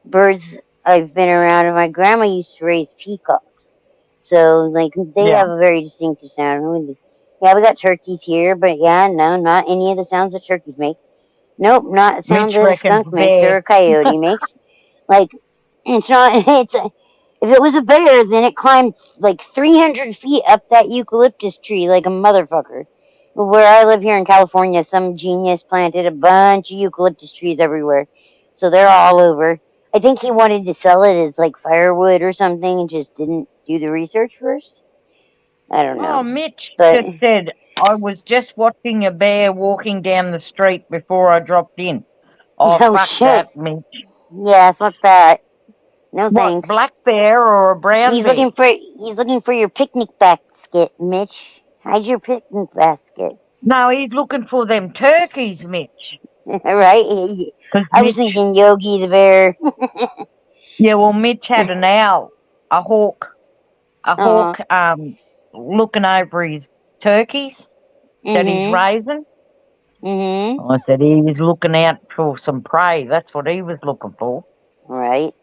birds I've been around, and my grandma used to raise peacocks. So, they have a very distinctive sound. Yeah, we got turkeys here, but yeah, no, not any of the sounds that turkeys make. Nope, not a sound that a skunk makes or a coyote makes. It's not, if it was a bear, then it climbed 300 feet up that eucalyptus tree like a motherfucker. Where I live here in California, some genius planted a bunch of eucalyptus trees everywhere. So they're all over. I think he wanted to sell it as firewood or something and just didn't do the research first. I don't know. Oh, Mitch just said, I was just watching a bear walking down the street before I dropped in. Oh, fuck shit. that, Mitch. Yeah, fuck that. No thanks. Black bear or a brown bear? He's looking for your picnic basket, Mitch. Hide your picnic basket. No, he's looking for them turkeys, Mitch. Right? I was thinking Yogi the bear. Yeah, well, Mitch had an owl, a hawk, looking over his turkeys that he's raising. Mm-hmm. I said he was looking out for some prey. That's what he was looking for. Right.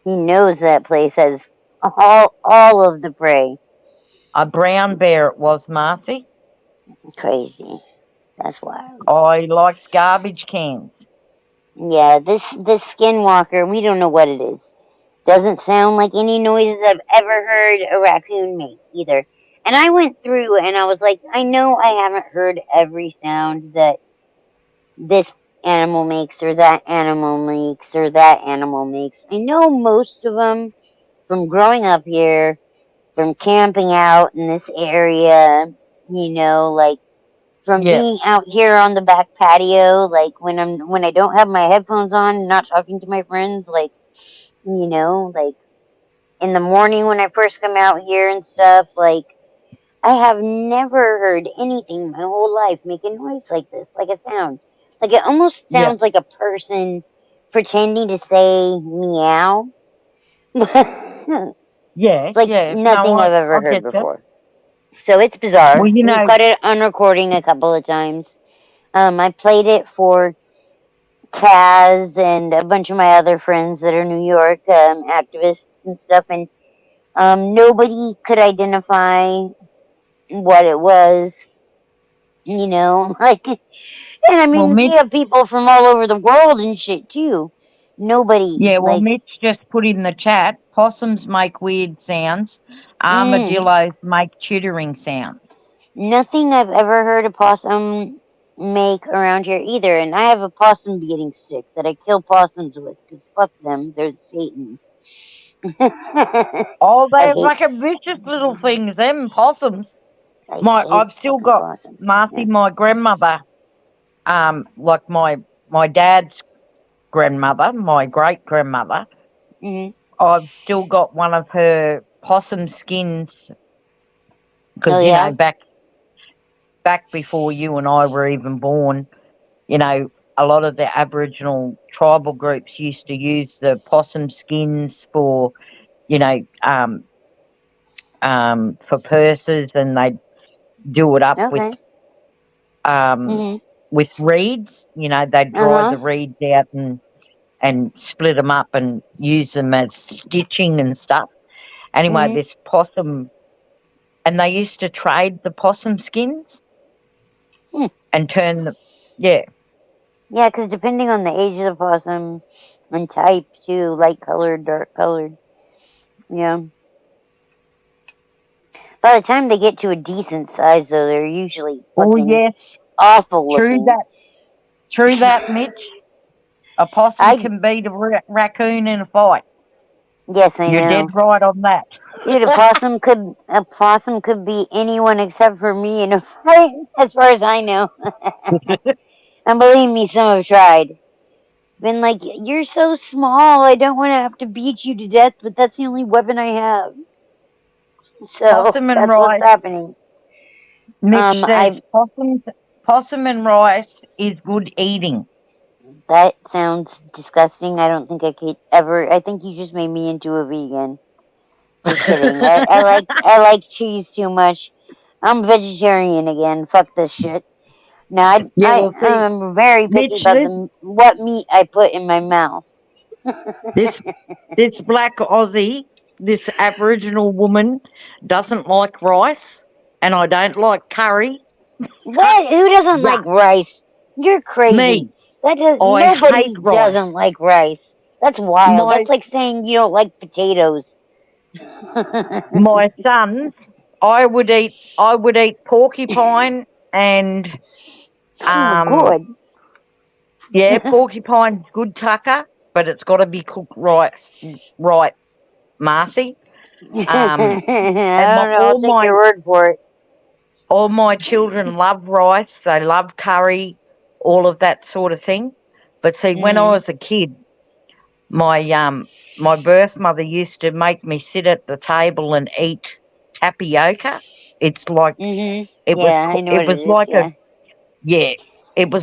He knows that place has all of the prey. A brown bear it was, Marcy. Crazy. That's wild. Oh, he likes garbage cans. Yeah, this skinwalker, we don't know what it is. Doesn't sound like any noises I've ever heard a raccoon make either. And I went through and I was like, I know I haven't heard every sound that this animal makes or that animal makes or that animal makes. I know most of them from growing up here, from camping out in this area, like from being out here on the back patio, like when I don't have my headphones on and not talking to my friends, like like in the morning when I first come out here and stuff, like I have never heard anything my whole life make a noise like this, like a sound. Like it almost sounds like a person pretending to say meow. It's like nothing I've ever heard before. So it's bizarre. Well, We've got it on recording a couple of times. I played it for Kaz and a bunch of my other friends that are New York activists and stuff, and nobody could identify what it was. Like, and I mean, we have people from all over the world and shit too. Nobody. Yeah, well, Mitch just put in the chat, possums make weird sounds, armadillos make chittering sounds. Nothing I've ever heard a possum make around here either, and I have a possum beating stick that I kill possums with, because fuck them, they're Satan. Oh, they're like a vicious little things, them possums. I've still got Marcy, my grandmother, like my dad's grandmother, my great grandmother. I've still got one of her possum skins because back before you and I were even born, a lot of the Aboriginal tribal groups used to use the possum skins for, for purses, and they'd do it up with reeds. They'd dry the reeds out and split them up and use them as stitching and stuff. Anyway, this possum, and they used to trade the possum skins and turn them, Yeah, because depending on the age of the possum and type too, light colored, dark colored. Yeah. By the time they get to a decent size, though, they're usually awful looking. True that, Mitch. A possum can beat a raccoon in a fight. Yes, I know. You're dead right on that. Dude, a possum could be anyone except for me in a fight, as far as I know. And believe me, some have tried. Been like, you're so small, I don't want to have to beat you to death, but that's the only weapon I have. So that's what's happening. Mitch says possum and rice is good eating. That sounds disgusting. I don't think I could ever. I think you just made me into a vegan. Just kidding. I like cheese too much. I'm vegetarian again. Fuck this shit. Now I'm very picky about what meat I put in my mouth. This black Aussie, this Aboriginal woman, doesn't like rice, and I don't like curry. What? Who doesn't like rice? You're crazy. Me. Nobody doesn't like rice. That's wild. That's like saying you don't like potatoes. My sons, I would eat porcupine and good. Yeah, porcupine's good, Tucker, but it's got to be cooked right, Marcy. I don't know. I'll take your word for it. All my children love rice. They love curry, all of that sort of thing. But see, when I was a kid, my birth mother used to make me sit at the table and eat tapioca. It's like it was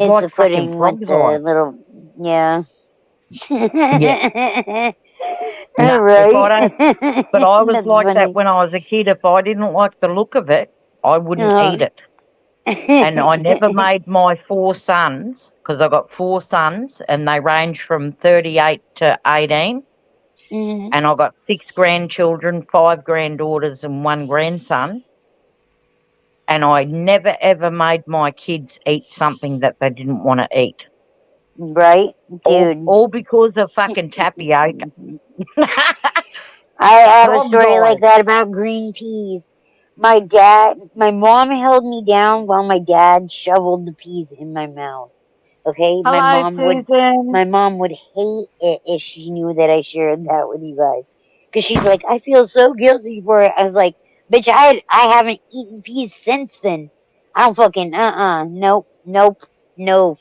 like the pudding with the little No, right. But I was like funny. That when I was a kid. If I didn't like the look of it, I wouldn't eat it. And I never made my 4 sons, because I got 4 sons, and they range from 38 to 18. And I got 6 grandchildren, 5 granddaughters, and 1 grandson. And I never ever made my kids eat something that they didn't want to eat. Right, dude. All because of fucking tapioca. I have a story like that about green peas. My mom held me down while my dad shoveled the peas in my mouth. Okay, Hello, Susan. my mom would hate it if she knew that I shared that with you guys, because she's like, I feel so guilty for it. I was like, bitch, I haven't eaten peas since then. I don't fucking nope, no,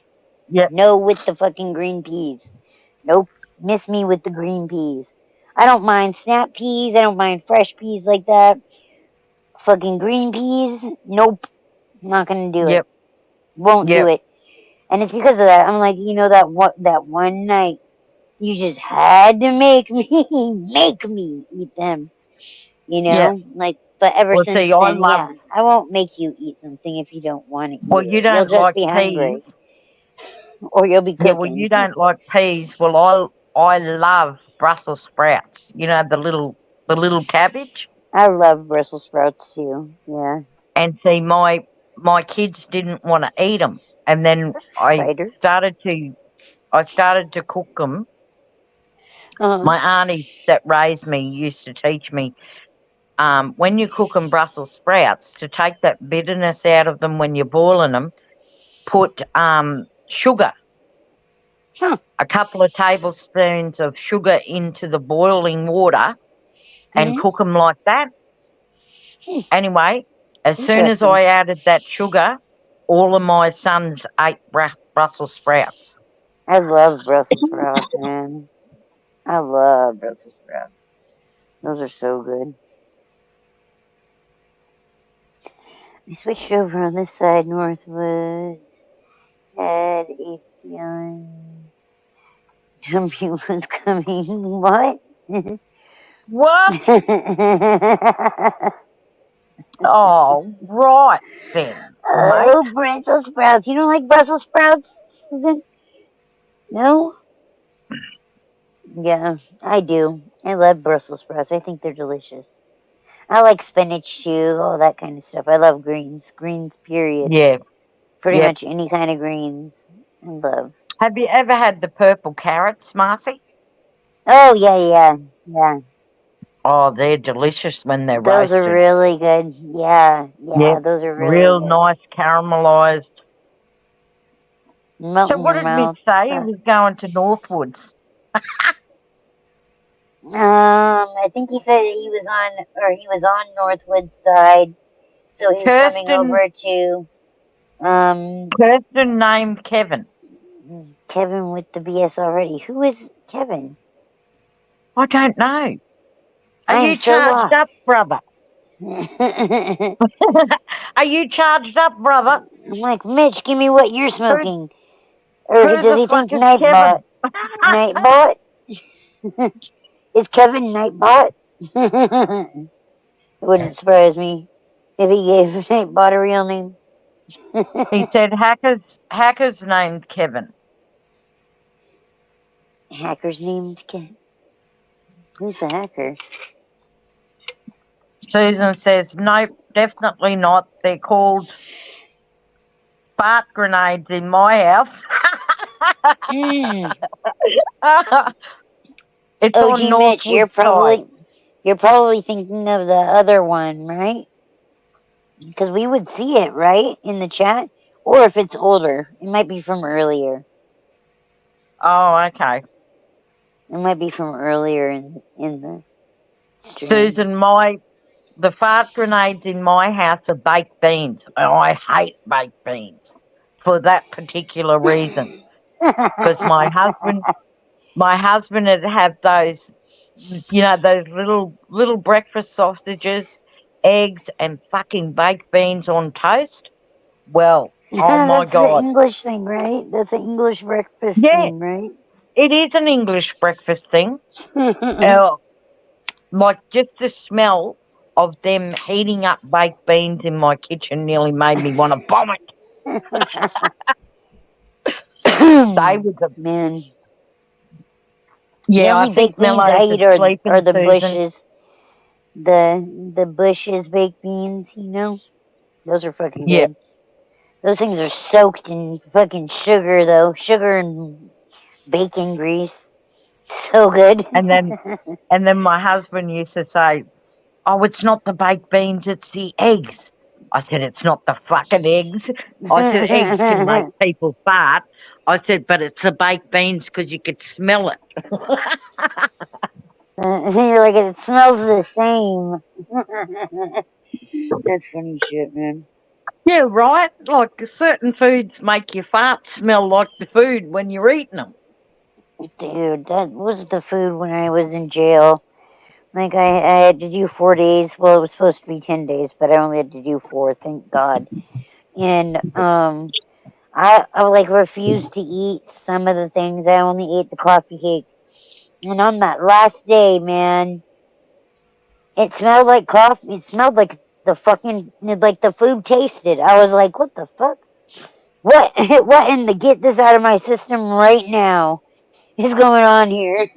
Yep, no with the fucking green peas. Nope, miss me with the green peas. I don't mind snap peas. I don't mind fresh peas like that. Fucking green peas, nope, not gonna do it. yep, Won't do yep, it. And it's because of that. I'm like, that one night you just had to make me make me eat them. yep. Like, but ever Well, since see, I then, love. yeah, I won't make you eat something if you don't want to Well, eat you it. You'll don't just like be peas. hungry, or you'll be Yeah, well, cooking. you don't like peas. Well, I love Brussels sprouts. You know the little cabbage. I love Brussels sprouts too. Yeah, And see, my kids didn't want to eat them, and then spider. I started to cook them. Uh-huh. My auntie that raised me used to teach me, when you cook them Brussels sprouts, to take that bitterness out of them when you're boiling them, put sugar, Huh. a couple of tablespoons of sugar into the boiling water, and Mhm. cook them like that. Hmm. Anyway, as soon as Interesting. I added that sugar, all of my sons ate Brussels sprouts. I love Brussels sprouts, man. I love Brussels sprouts. Those are so good. I switched over on this side, Northwoods. Had a feeling Jumpy was coming. What? What? Oh, right then, mate. Oh, Brussels sprouts. You don't like Brussels sprouts, Susan? No? Yeah, I do. I love Brussels sprouts. I think they're delicious. I like spinach too, all that kind of stuff. I love greens. Greens, period. Yeah, Pretty yep. much any kind of greens. I love. Have you ever had the purple carrots, Marcy? Oh, yeah. Oh, they're delicious when they're Those are roasted. really good. Yeah, Yep, those are really real good. nice caramelized. Melt So in what your did Mitch mouth. say? He was going to Northwoods. I think he said he was on Northwood side, so he's coming over to Kirsten named Kevin. Kevin with the BS already. Who is Kevin? I don't know. Are I'm you so charged up, brother? Are you charged up, brother? I'm like, Mitch, give me what you're smoking. Or Who does the he fuck think is Kevin? Nightbot? Is Kevin Nightbot? It wouldn't surprise me if he gave Nightbot a real name. He said hackers named Kevin. Hacker's named Kevin. Who's the hacker? Susan says, nope, definitely not. They're called fart grenades in my house. It's OG on Mitch, Northwood side. you're probably thinking of the other one, right? Because we would see it, right, in the chat. Or if it's older, it might be from earlier. Oh, okay. It might be from earlier in the stream. Susan, the fart grenades in my house are baked beans. I hate baked beans for that particular reason. Because my husband would have those, those little breakfast sausages, eggs, and fucking baked beans on toast. Well, oh my That's God. the English thing, right? That's an English breakfast thing, right? It is an English breakfast thing. Like just the smell of them heating up baked beans in my kitchen nearly made me want to vomit. They were the man. Yeah, the only I think baked beans Mellows I is eat are sleeping, the Susan. bushes. The bushes baked beans, those are fucking good. Yeah. Those things are soaked in fucking sugar, though. Sugar and bacon grease. So good. And then my husband used to say, "Oh, it's not the baked beans, it's the eggs." I said, "It's not the fucking eggs." I said, "Eggs can make people fart." I said, but it's the baked beans because you could smell it. You're like, it smells the same. That's funny shit, man. Yeah, right? Like certain foods make your farts smell like the food when you're eating them. Dude, that was the food when I was in jail. Like, I had to do 4 days. Well, it was supposed to be 10 days, but I only had to do 4, thank God. And, I like refused to eat some of the things. I only ate the coffee cake. And on that last day, man, it smelled like coffee. It smelled like the food tasted. I was like, what the fuck? What, what in the get this out of my system right now is going on here?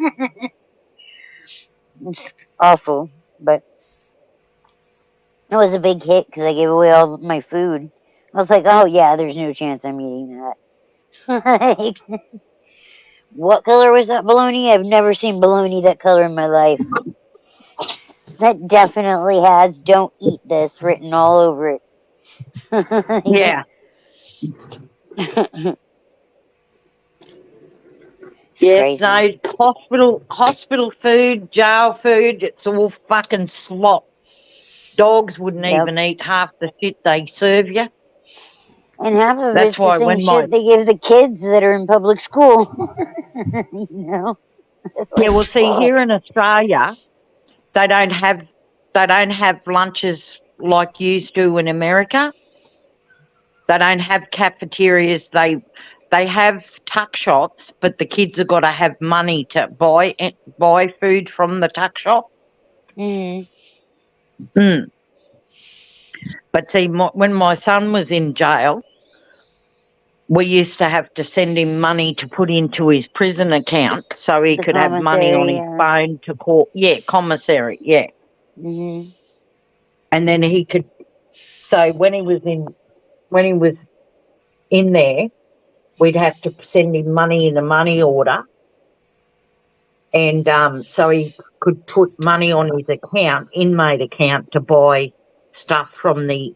It's awful, but it was a big hit because I gave away all my food. I was like, oh yeah, there's no chance I'm eating that. What color was that bologna? I've never seen bologna that color in my life. That definitely has "Don't eat this" written all over it. Yeah. Yes, no, hospital food, jail food, it's all fucking slop. Dogs wouldn't even eat half the shit they serve you. And half of That's it's the why same when shit they give the kids that are in public school. You know? It's yeah, like, well, see, fuck. here in Australia, they don't have lunches like used to in America. They don't have cafeterias. They have tuck shops, but the kids have got to have money to buy food from the tuck shop. Mm. But see, when my son was in jail, we used to have to send him money to put into his prison account so he could have money on his phone to call. Yeah, commissary. Yeah. Mm-hmm. And then he could. So when he was in there, we'd have to send him money in a money order, and so he could put money on his account, inmate account, to buy stuff from the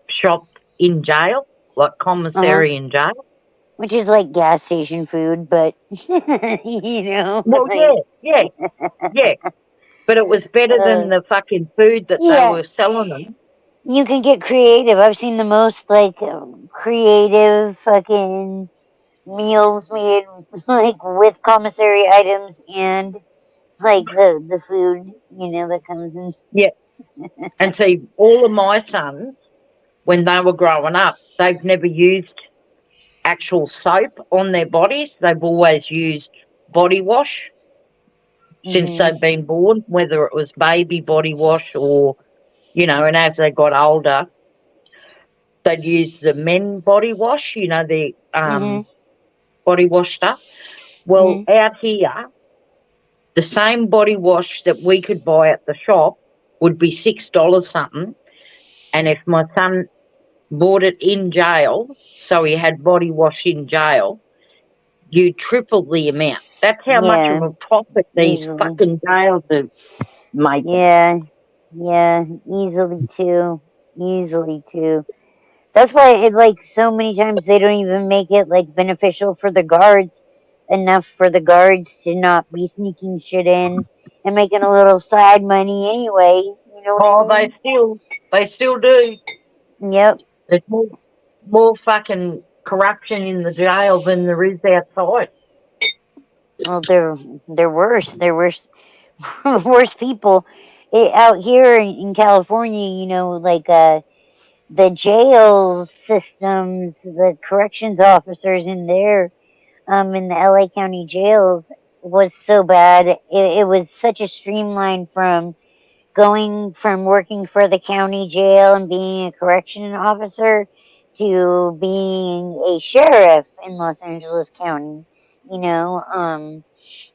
shop in jail, like commissary in jail. Which is like gas station food, but you know. Well, like, yeah. But it was better than the fucking food that they were selling them. You can get creative. I've seen the most like creative fucking meals made like with commissary items and like the food, you know, that comes in. Yeah. And see, all of my sons, when they were growing up, they've never used actual soap on their bodies. They've always used body wash since they've been born, whether it was baby body wash or, you know, and as they got older, they'd use the men body wash, you know, the body wash stuff. Well, out here, the same body wash that we could buy at the shop would be $6 something. And if my son bought it in jail, so he had body wash in jail, you triple the amount. That's how much of a profit these fucking jails are making. Yeah, easily too. That's why it like so many times they don't even make it like beneficial for the guards enough for the guards to not be sneaking shit in and making a little side money anyway. You know what I mean? They still do. Yep. There's more fucking corruption in the jail than there is outside. Well, they're worse. They're worse. Worse people out here in California. You know, like the jail systems, the corrections officers in there, in the LA County jails was so bad. It was such a streamline from going from working for the county jail and being a correction officer to being a sheriff in Los Angeles County, you know,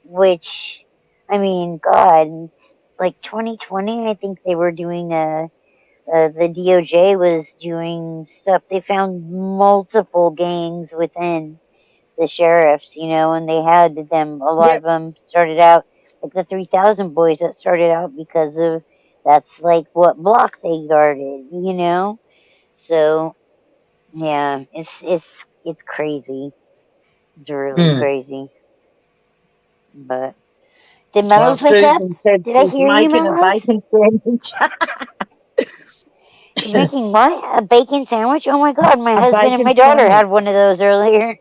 which, I mean, God, like 2020, I think they were doing the DOJ was doing stuff. They found multiple gangs within the sheriffs, you know, and they had them, a lot of them started out, like the 3,000 boys that started out because of, that's like what block they guarded, you know? So, yeah, it's crazy. It's really Mm. crazy. But did Mellows wake up? Susan said Did I she's hear you, making a Mellows? bacon sandwich. She's making what? A bacon sandwich? Oh my god, my A husband and my bacon daughter sandwich. had one of those earlier.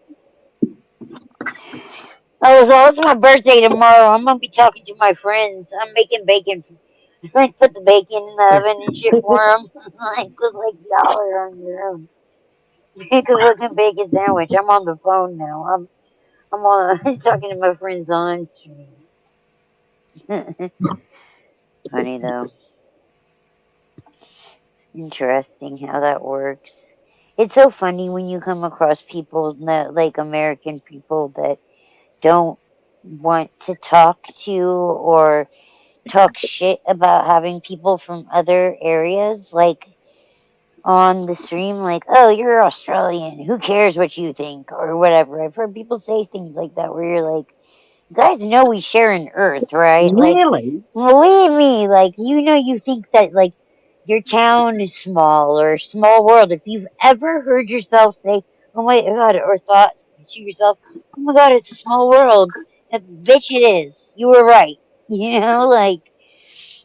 Oh, so it's my birthday tomorrow. I'm gonna be talking to my friends. I'm making bacon. Like, put the bacon in the oven and shit for them. Like, look like y'all are on your own. Make a fucking bacon sandwich. I'm on the phone now. I'm on talking to my friends on stream. Funny though. It's interesting how that works. It's so funny when you come across people that, like American people that don't want to talk to or talk shit about having people from other areas like on the stream, like, oh, you're Australian, who cares what you think or whatever. I've heard people say things like that where you're like, you guys know we share an earth, right? Like, Really? believe me, like, you think that like your town is small or small world. If you've ever heard yourself say, oh my god, or thought to yourself, oh my god, it's a small world, bitch it is, you were right. Like,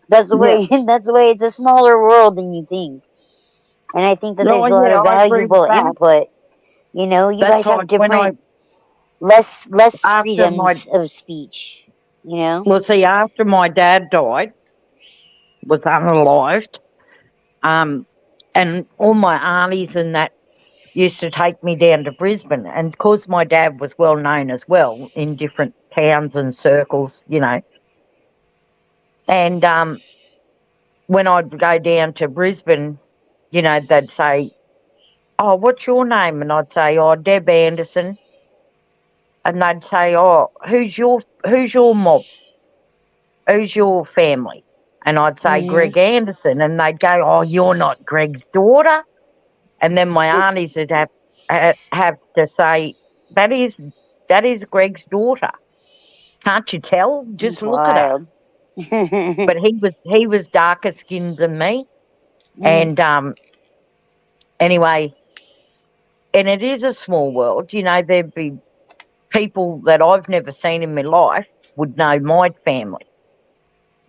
that's the Yeah. way that's the way it's a smaller world than you think. And I think that Oh, there's a lot yeah, of I agree valuable with that. input. You That's guys have like when different, less after freedoms my, of speech. well, see, after my dad died, was unalived, and all my aunties and that used to take me down to Brisbane. And of course, my dad was well known as well in different towns and circles, And when I'd go down to Brisbane, they'd say, oh, what's your name? And I'd say, oh, Deb Anderson. And they'd say, oh, who's your mob? Who's your family? And I'd say, Greg Anderson. And they'd go, oh, you're not Greg's daughter. And then my aunties would have to say, that is Greg's daughter. Can't you tell? Just look at her. But he was darker skinned than me. And anyway, and it is a small world. There'd be people that I've never seen in my life would know my family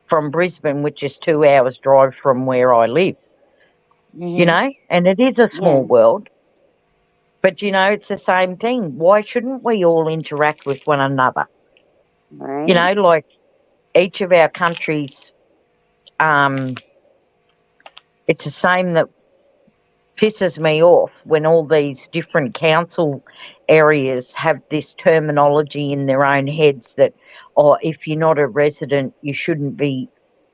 from Brisbane, which is 2 hours drive from where I live. And it is a small world. But it's the same thing. Why shouldn't we all interact with one another? Right. Like each of our countries, it's the same that pisses me off when all these different council areas have this terminology in their own heads that, if you're not a resident, you shouldn't be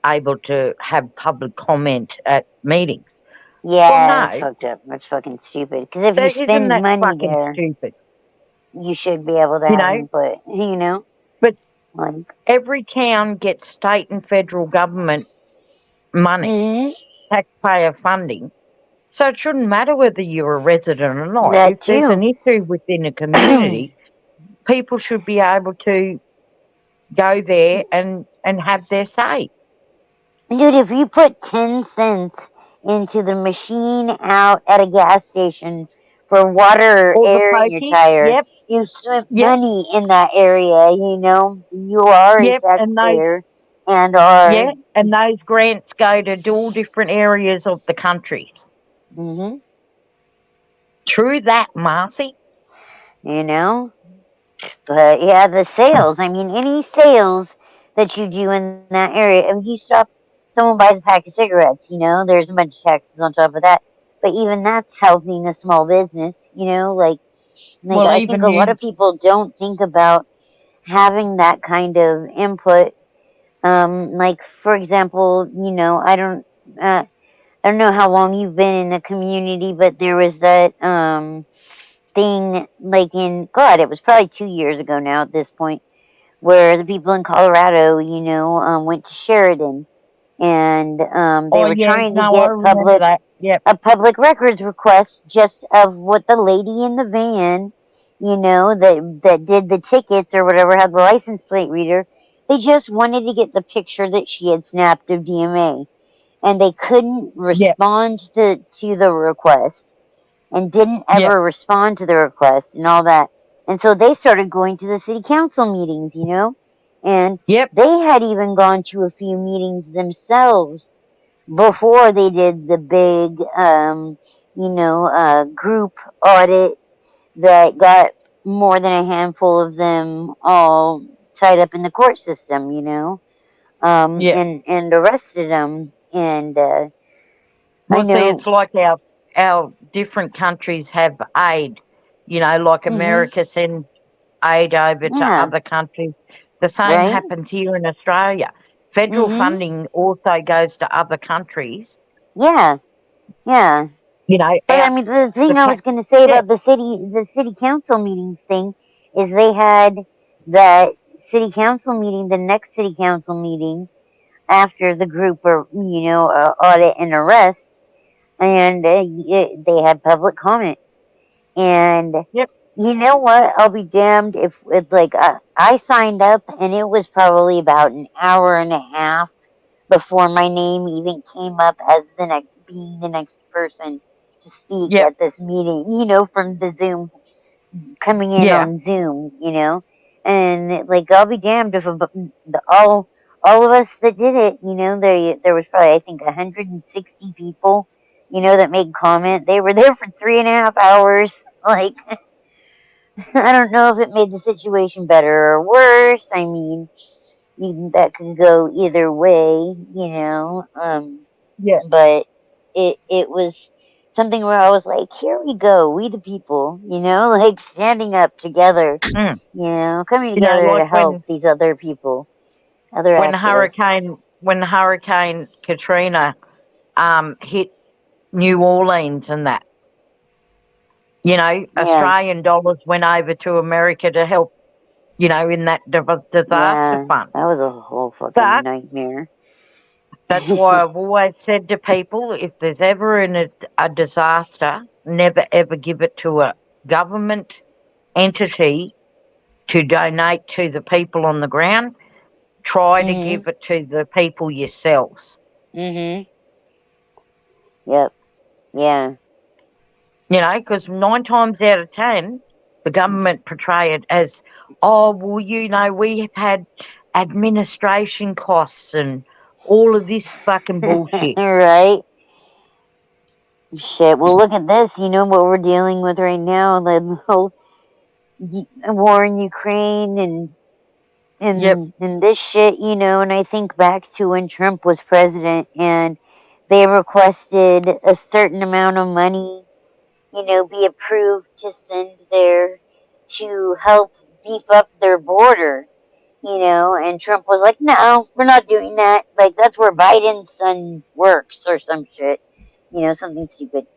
able to have public comment at meetings. Yeah, Well, that's no, fucked up. That's fucking stupid. Because if you isn't spend that money fucking there, stupid? you should be able to have input. But like every town gets state and federal government money, taxpayer funding. So it shouldn't matter whether you're a resident or not. that If there's an too. issue within a community, people should be able to go there and have their say. Dude, if you put 10 cents into the machine out at a gas station for water or Or the air in your pokey, tire, yep, you spent yep, money in that area, You are a yep, and taxpayer and those grants go to all different areas of the countries. True that, Marcy. But yeah, the sales. I mean, any sales that you do in that area, if you stop, someone buys a pack of cigarettes, there's a bunch of taxes on top of that. But even that's helping a small business, Well, I think even a lot you, of people don't think about having that kind of input. Like for example, I don't know how long you've been in the community, but there was that thing like it was probably 2 years ago now at this point, where the people in Colorado, went to Sheridan and they were trying to I get remember that. Yep. a public records request just of what the lady in the van, that did the tickets or whatever, had the license plate reader. They just wanted to get the picture that she had snapped of DMA, and they couldn't respond to the request, and didn't ever respond to the request and all that. And so they started going to the city council meetings, you know? And Yep. they had even gone to a few meetings themselves before they did the big, group audit that got more than a handful of them all tied up in the court system, you know, Yep. and arrested them. And I Well, see, know. it's like our different countries have aid. You know, like America sends aid over to Yeah, other countries. The same right? happens here in Australia. Federal Mm-hmm. funding also goes to other countries. Yeah, yeah. You know, But I out mean, the the thing I was tax. going to say Yeah, about the city council meetings thing is they had that city council meeting, the next city council meeting after the group or audit and arrest, and they had public comment. And yep, you know what? I'll be damned if it's like I signed up and it was probably about an hour and a half before my name even came up as being the next person to speak yep, at this meeting, you know, from the Zoom coming in yeah, on Zoom, you know. And like I'll be damned if all of us that did it, you know, there was probably I think 160 people, you know, that made comment. They were there for 3.5 hours. Like I don't know if it made the situation better or worse. I mean, that could go either way, you know. yeah. But it was something where I was like, here we go, we the people, you know, like standing up together, Mm. you know, coming You know, together like to help these other people, other when activists. Hurricane Katrina hit New Orleans and that. You know, Yeah, Australian dollars went over to America to help, you know, in that disaster yeah, fund. that was a whole fucking But nightmare. that's why I've always said to people, if there's ever a disaster, never ever give it to a government entity to donate to the people on the ground. Try to Mhm. give it to the people yourselves. Mhm. Yep. Yeah. You know, because 9 times out of 10, the government portray it as, oh, well, you know, we've had administration costs and all of this fucking bullshit. Right. Shit. Well, look at this. You know what we're dealing with right now? The whole war in Ukraine and Yep, and this shit. You know, and I think back to when Trump was president and they requested a certain amount of money, you know, be approved to send there to help beef up their border. You know, and Trump was like, "No, we're not doing that. Like that's where Biden's son works or some shit. You know, something stupid."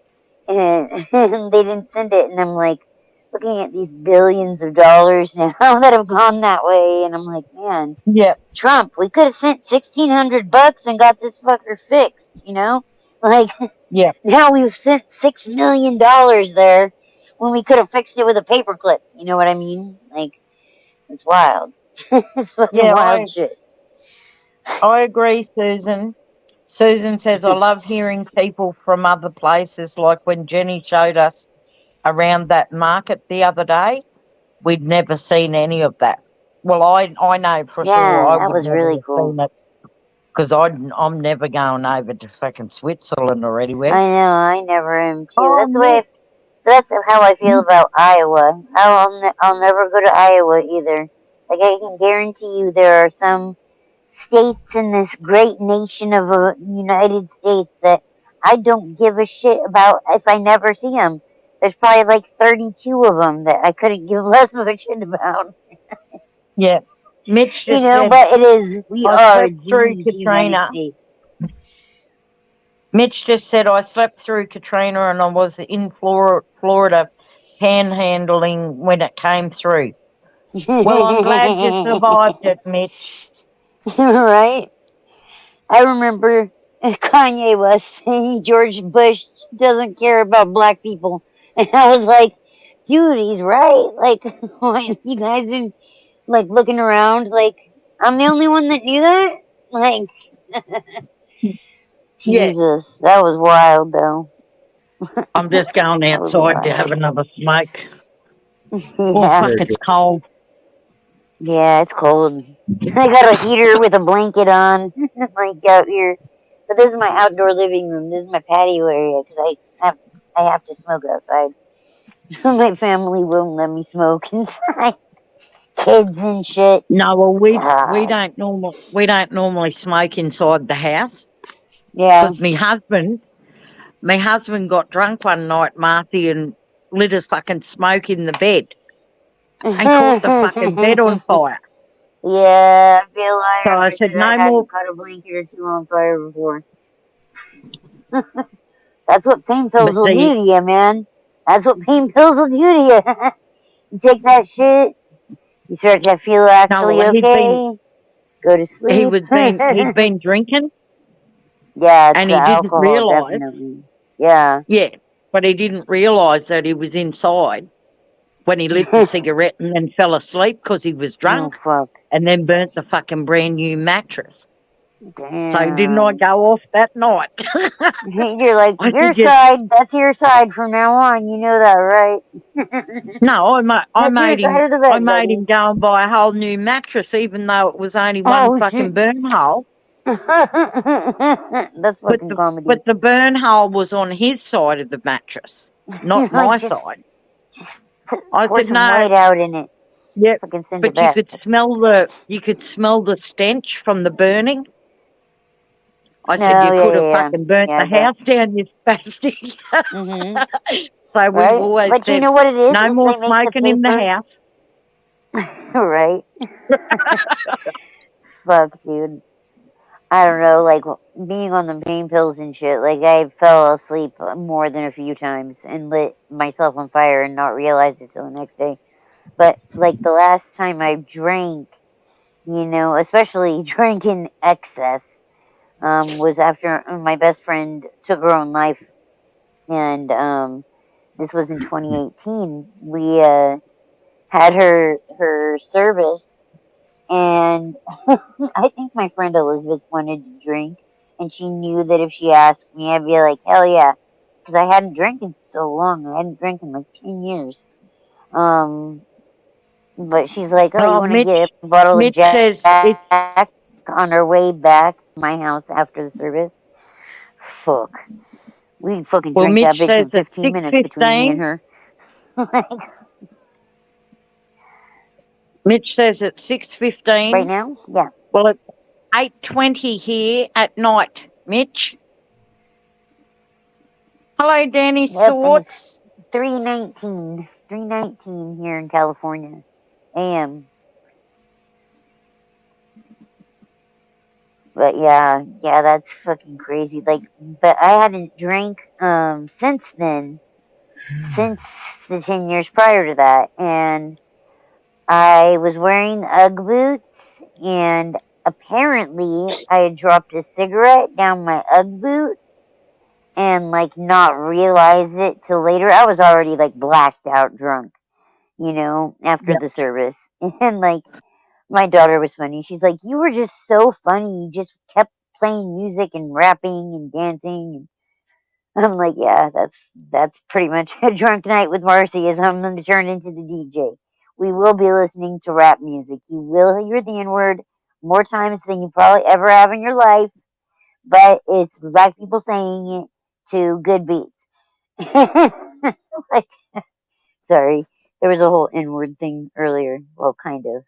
And they didn't send it. And I'm like, looking at these billions of dollars now that have gone that way, and I'm like, man, yep, Trump, we could have sent $1,600 and got this fucker fixed. You know, like yep, now we've sent $6 million there when we could have fixed it with a paperclip. You know what I mean? Like it's wild. It's fucking yeah, wild shit. I agree, Susan. Susan says, I love hearing people from other places, like when Jenny showed us around that market the other day. We'd never seen any of that. Well, I know for sure Yeah, I that would was never really have cool. seen it because I'm never going over to fucking Switzerland or anywhere. I know, I never am too. Oh, no. That's how I feel about Iowa. I'll never go to Iowa either. Like I can guarantee you, there are some states in this great nation of the United States that I don't give a shit about if I never see them. There's probably like 32 of them that I couldn't give less of a shit about. Yeah. Mitch You just know, said, but we I are slept through the United Katrina. States. Mitch just said, I slept through Katrina and I was in Florida panhandling when it came through. Well, I'm glad you survived it, Mitch. Right? I remember Kanye West saying George Bush doesn't care about black people. And I was like, dude, he's right. Like, you guys are like looking around, like, I'm the only one that knew that? Like, Yeah. Jesus, that was wild, though. I'm just going That was outside to wild. have another smoke. Oh, Yeah. fuck, it's cold. Yeah, it's cold. I got a heater with a blanket on, like out here. But this is my outdoor living room. This is my patio area because I have to smoke outside. My family won't let me smoke inside. Kids and shit. No, well, we God. don't normally smoke inside the house Yeah. because my husband got drunk one night, Marcy, and lit his fucking smoke in the bed and caught the fucking bed on fire. Yeah, I feel like So I said, because no I more. hadn't caught a blanket or two on fire before. That's what pain pills But will do to you, man. That's what pain pills will do to you. You take that shit, you start to feel actually okay, go to sleep. he'd been drinking, Yeah, it's and the he didn't alcohol, realise. definitely. Yeah. Yeah, but he didn't realise that he was inside when he lit the cigarette and then fell asleep because he was drunk Oh, fuck. and then burnt the fucking brand new mattress. Damn. So didn't I go off that night? You're like, I your said, side, that's your side from now on. You know that, right? no, I That's your made side him. of the I bed, made buddy. him go and buy a whole new mattress, even though it was only one Oh, fucking shit. burn hole. That's fucking comedy. But the burn hole was on his side of the mattress, not my Like, side. I I pour said some no. white out in it. Yep, Fucking send it but you back. could smell the stench from the burning. I said you could have fucking burnt the house down, you spastic. Mm-hmm. So we've Right? always But said, you know what it is? no Is more they make the smoking in the paper. house. Right? Fuck, dude. I don't know, like, being on the pain pills and shit, like, I fell asleep more than a few times and lit myself on fire and not realized it till the next day. But, like, the last time I drank, you know, especially drank in excess, was after my best friend took her own life. And this was in 2018. We had her service, and I think my friend Elizabeth wanted to drink, and she knew that if she asked me, I'd be like, hell yeah, because I hadn't drank in so long. I hadn't drank in like 10 years. But she's like, oh, you want to get a bottle of Mitch says it's Jack on our way back to my house after the service? Fuck. We fucking well. drank that Mitch bitch says in at 15 minutes between me and 6:15. her. Mitch says at 6:15. Right now? Yeah. Well, it's 8:20 here at night. Mitch. Hello, Danny's Yep, and thoughts. it's 3:19 here in California, AM. But yeah, that's fucking crazy. Like, but I hadn't drank since then, since the 10 years prior to that, and I was wearing UGG boots, and apparently I had dropped a cigarette down my UGG boot, and like not realized it till later. I was already like blacked out drunk, you know, after the service. And like my daughter was funny. She's like, "You were just so funny. You just kept playing music and rapping and dancing." And I'm like, "Yeah, that's pretty much a drunk night with Marcy. Is I'm going to turn into the DJ. We will be listening to rap music. You will hear the N word more times than you probably ever have in your life, but it's black people saying it to good beats." Like, sorry, there was a whole N word thing earlier. Well, kind of.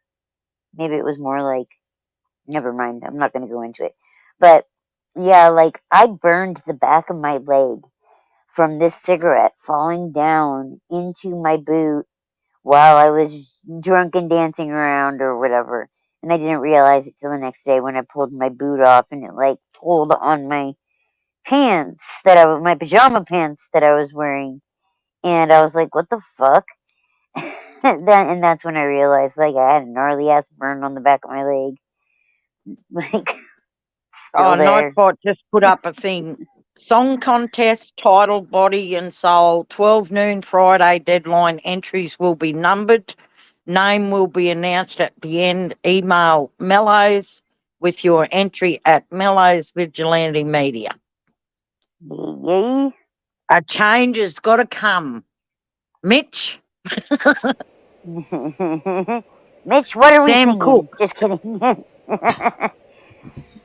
Maybe it was more like, never mind. I'm not going to go into it. But yeah, like I burned the back of my leg from this cigarette falling down into my boot while I was drunk and dancing around or whatever. And I didn't realize it till the next day when I pulled my boot off and it like pulled on my pants my pajama pants that I was wearing. And I was like, what the fuck? And that's when I realized like I had a gnarly ass burn on the back of my leg. Like, still there. Nightbot just put up a thing. Song contest, title, body and soul, 12 noon Friday deadline. Entries will be numbered. Name will be announced at the end. Email Mellows with your entry at Mellows Vigilante Media. Yay. A change has got to come. Mitch? Mitch, what are we Sam singing? Cooke. Just kidding.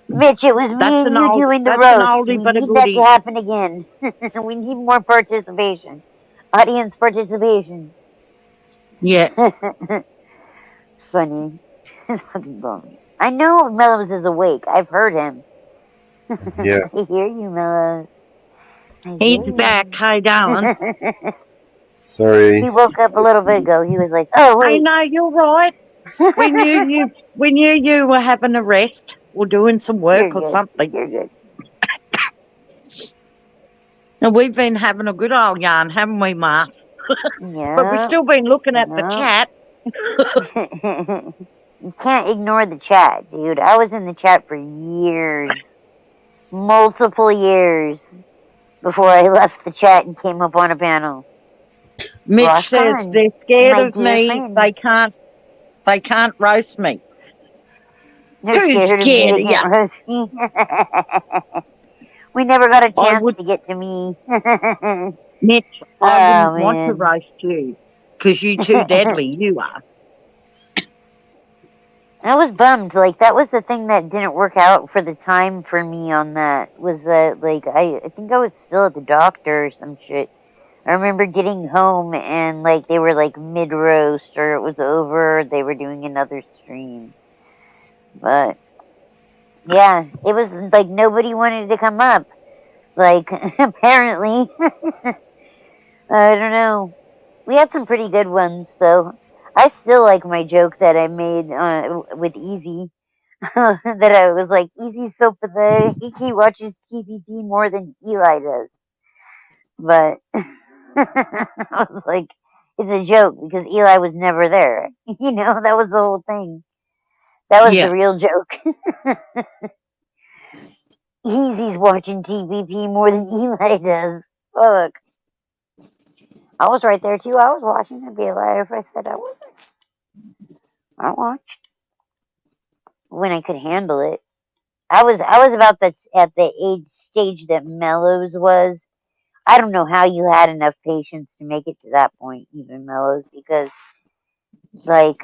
Mitch, it was me That's and an you old. doing the That's an roast. oldie We but a need that to goodie. happen again. We need more participation. Audience participation. Yeah. Funny. I know Mellows is awake. I've heard him. Yeah. I hear you, Mellows. He's back. Hey, darling. Sorry. He woke up a little bit ago. He was like, "Oh I wait." know you're right. We knew you. We knew you were having a rest or doing some work You're or good. something. You're good. And we've been having a good old yarn, haven't we, Ma? Yeah. But we've still been looking at the chat. You can't ignore the chat, dude. I was in the chat for years. Multiple years before I left the chat and came up on a panel. Mitch Ross says Khan, they're scared my of dear me. friend. They can't roast me. They're Who's scared of scared you. of They can't roast me. We never got a I chance would, to get to me. Mitch, I wouldn't Oh, want to man. roast you because you too deadly. You are. I was bummed. Like, that was the thing that didn't work out for the time for me on that. Was that, like, I think I was still at the doctor or some shit. I remember getting home and, like, they were, like, mid-roast or it was over. They were doing another stream. But, yeah, it was, like, nobody wanted to come up. Like, apparently. I don't know. We had some pretty good ones, though. I still like my joke that I made with Easy. That I was like, Easy's so pathetic. He watches TVP more than Eli does. But I was like, it's a joke because Eli was never there. You know, that was the whole thing. That was the real joke. Easy's watching TVP more than Eli does. Fuck. I was right there too. I was watching. I'd be a liar if I said I wasn't. I watched when I could handle it. I was about at the age stage that Mellows was. I don't know how you had enough patience to make it to that point, even Mellows, because like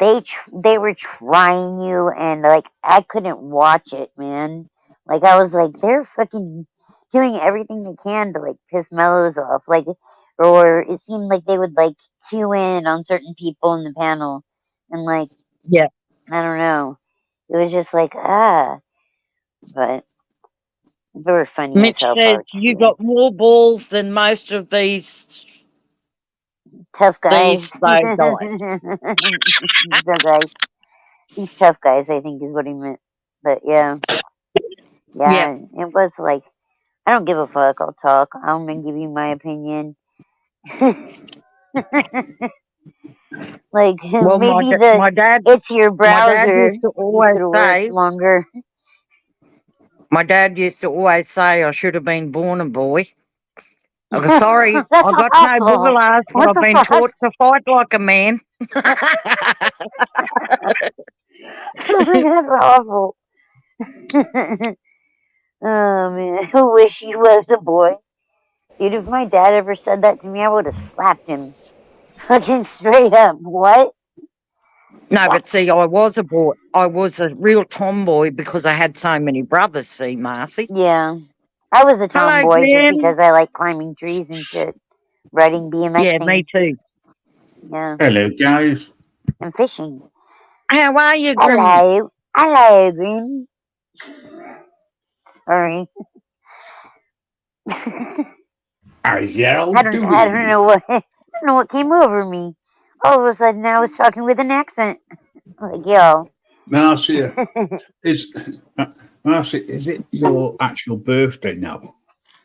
they were trying you, and like I couldn't watch it, man. Like I was like, they're fucking doing everything they can to like piss Mellows off, like, or it seemed like they would like cue in on certain people in the panel, and like, Yeah. I don't know, it was just like but they were funny Mitch as hell says parts you too. got more balls than most of these Tough guys. those guys. These guys. These tough guys, I think, is what he meant. But yeah, Yeah. it was like, I don't give a fuck. I'll talk. I'm gonna give you my opinion. Like Well, maybe my dad it's your browser. used to You always could have worked say. longer. My dad used to always say I should have been born a boy. I go, sorry, That's I got no awful. boogalars, but What I've the been fuck? taught to fight like a man. That's awful. Oh man, I wish he was a boy. Dude, if my dad ever said that to me, I would have slapped him. Fucking straight up. What? No, but see, I was a boy. I was a real tomboy because I had so many brothers, see, Marcy. Yeah. I was a Hello, tomboy just Glenn. because I like climbing trees and shit. Riding BMX. Yeah, me too. Yeah. Hello, guys. And fishing. How are you, Green? Hello, Green. Sorry. How's y'all I doing? don't know what came over me. All of a sudden I was talking with an accent. Like, yo. Marcia, Marcia, is it your actual birthday now?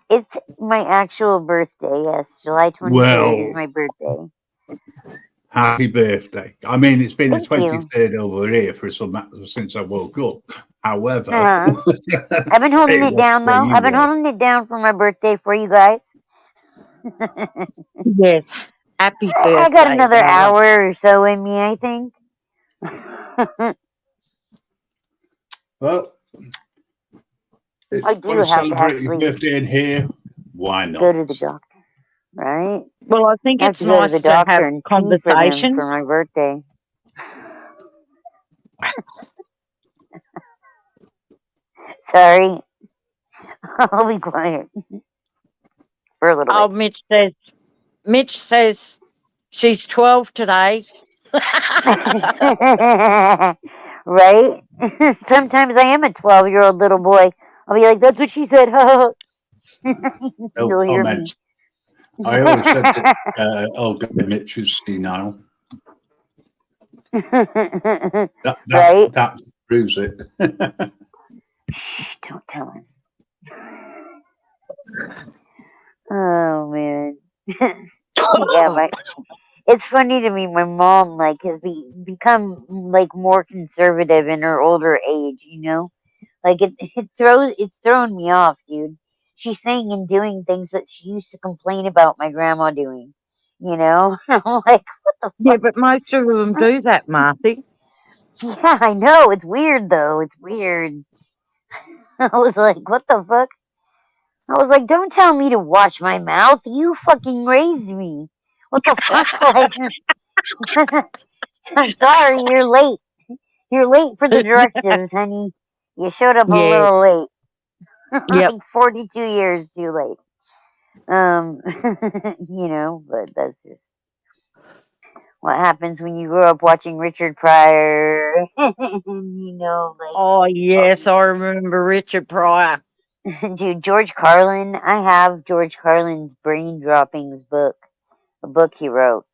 It's my actual birthday, yes. July 23rd is my birthday. Happy birthday. I mean, it's been Thank the 23rd over here for since I woke up. However, I've been holding it down, though. I've been holding it down for my birthday for you guys. Yes. Happy birthday. I got another hour or so in me, I think. Well, I do have to celebrate your actually birthday in here. Why not? go to the doctor. Right? Well, I think I have it's to go to the nice to have doctor and pee for them conversation. for my birthday. Sorry. I'll be quiet for a little Oh, bit. Mitch says she's 12 today. Right? Sometimes I am a 12-year-old little boy. I'll be like, that's what she said. No You'll hear me. comments. I always said that old guy Mitch is senile. Right? That proves it. Shh, don't tell him. Oh, man. Yeah, it's funny to me. My mom has become more conservative in her older age. Like it's throwing me off, dude. She's saying and doing things that she used to complain about my grandma doing. I'm like, what the Yeah, fuck? but most of them do that, Marthy. Yeah, I know. It's weird though. It's weird. I was like, what the fuck? I was like, don't tell me to watch my mouth. You fucking raised me. What the fuck? I'm sorry, you're late. You're late for the directives, honey. You showed up a Yeah, little late. yep. 42 years too late. Um, but that's just what happens when you grow up watching Richard Pryor. Oh, yes, I remember Richard Pryor. Dude, George Carlin. I have George Carlin's Brain Droppings book, a book he wrote.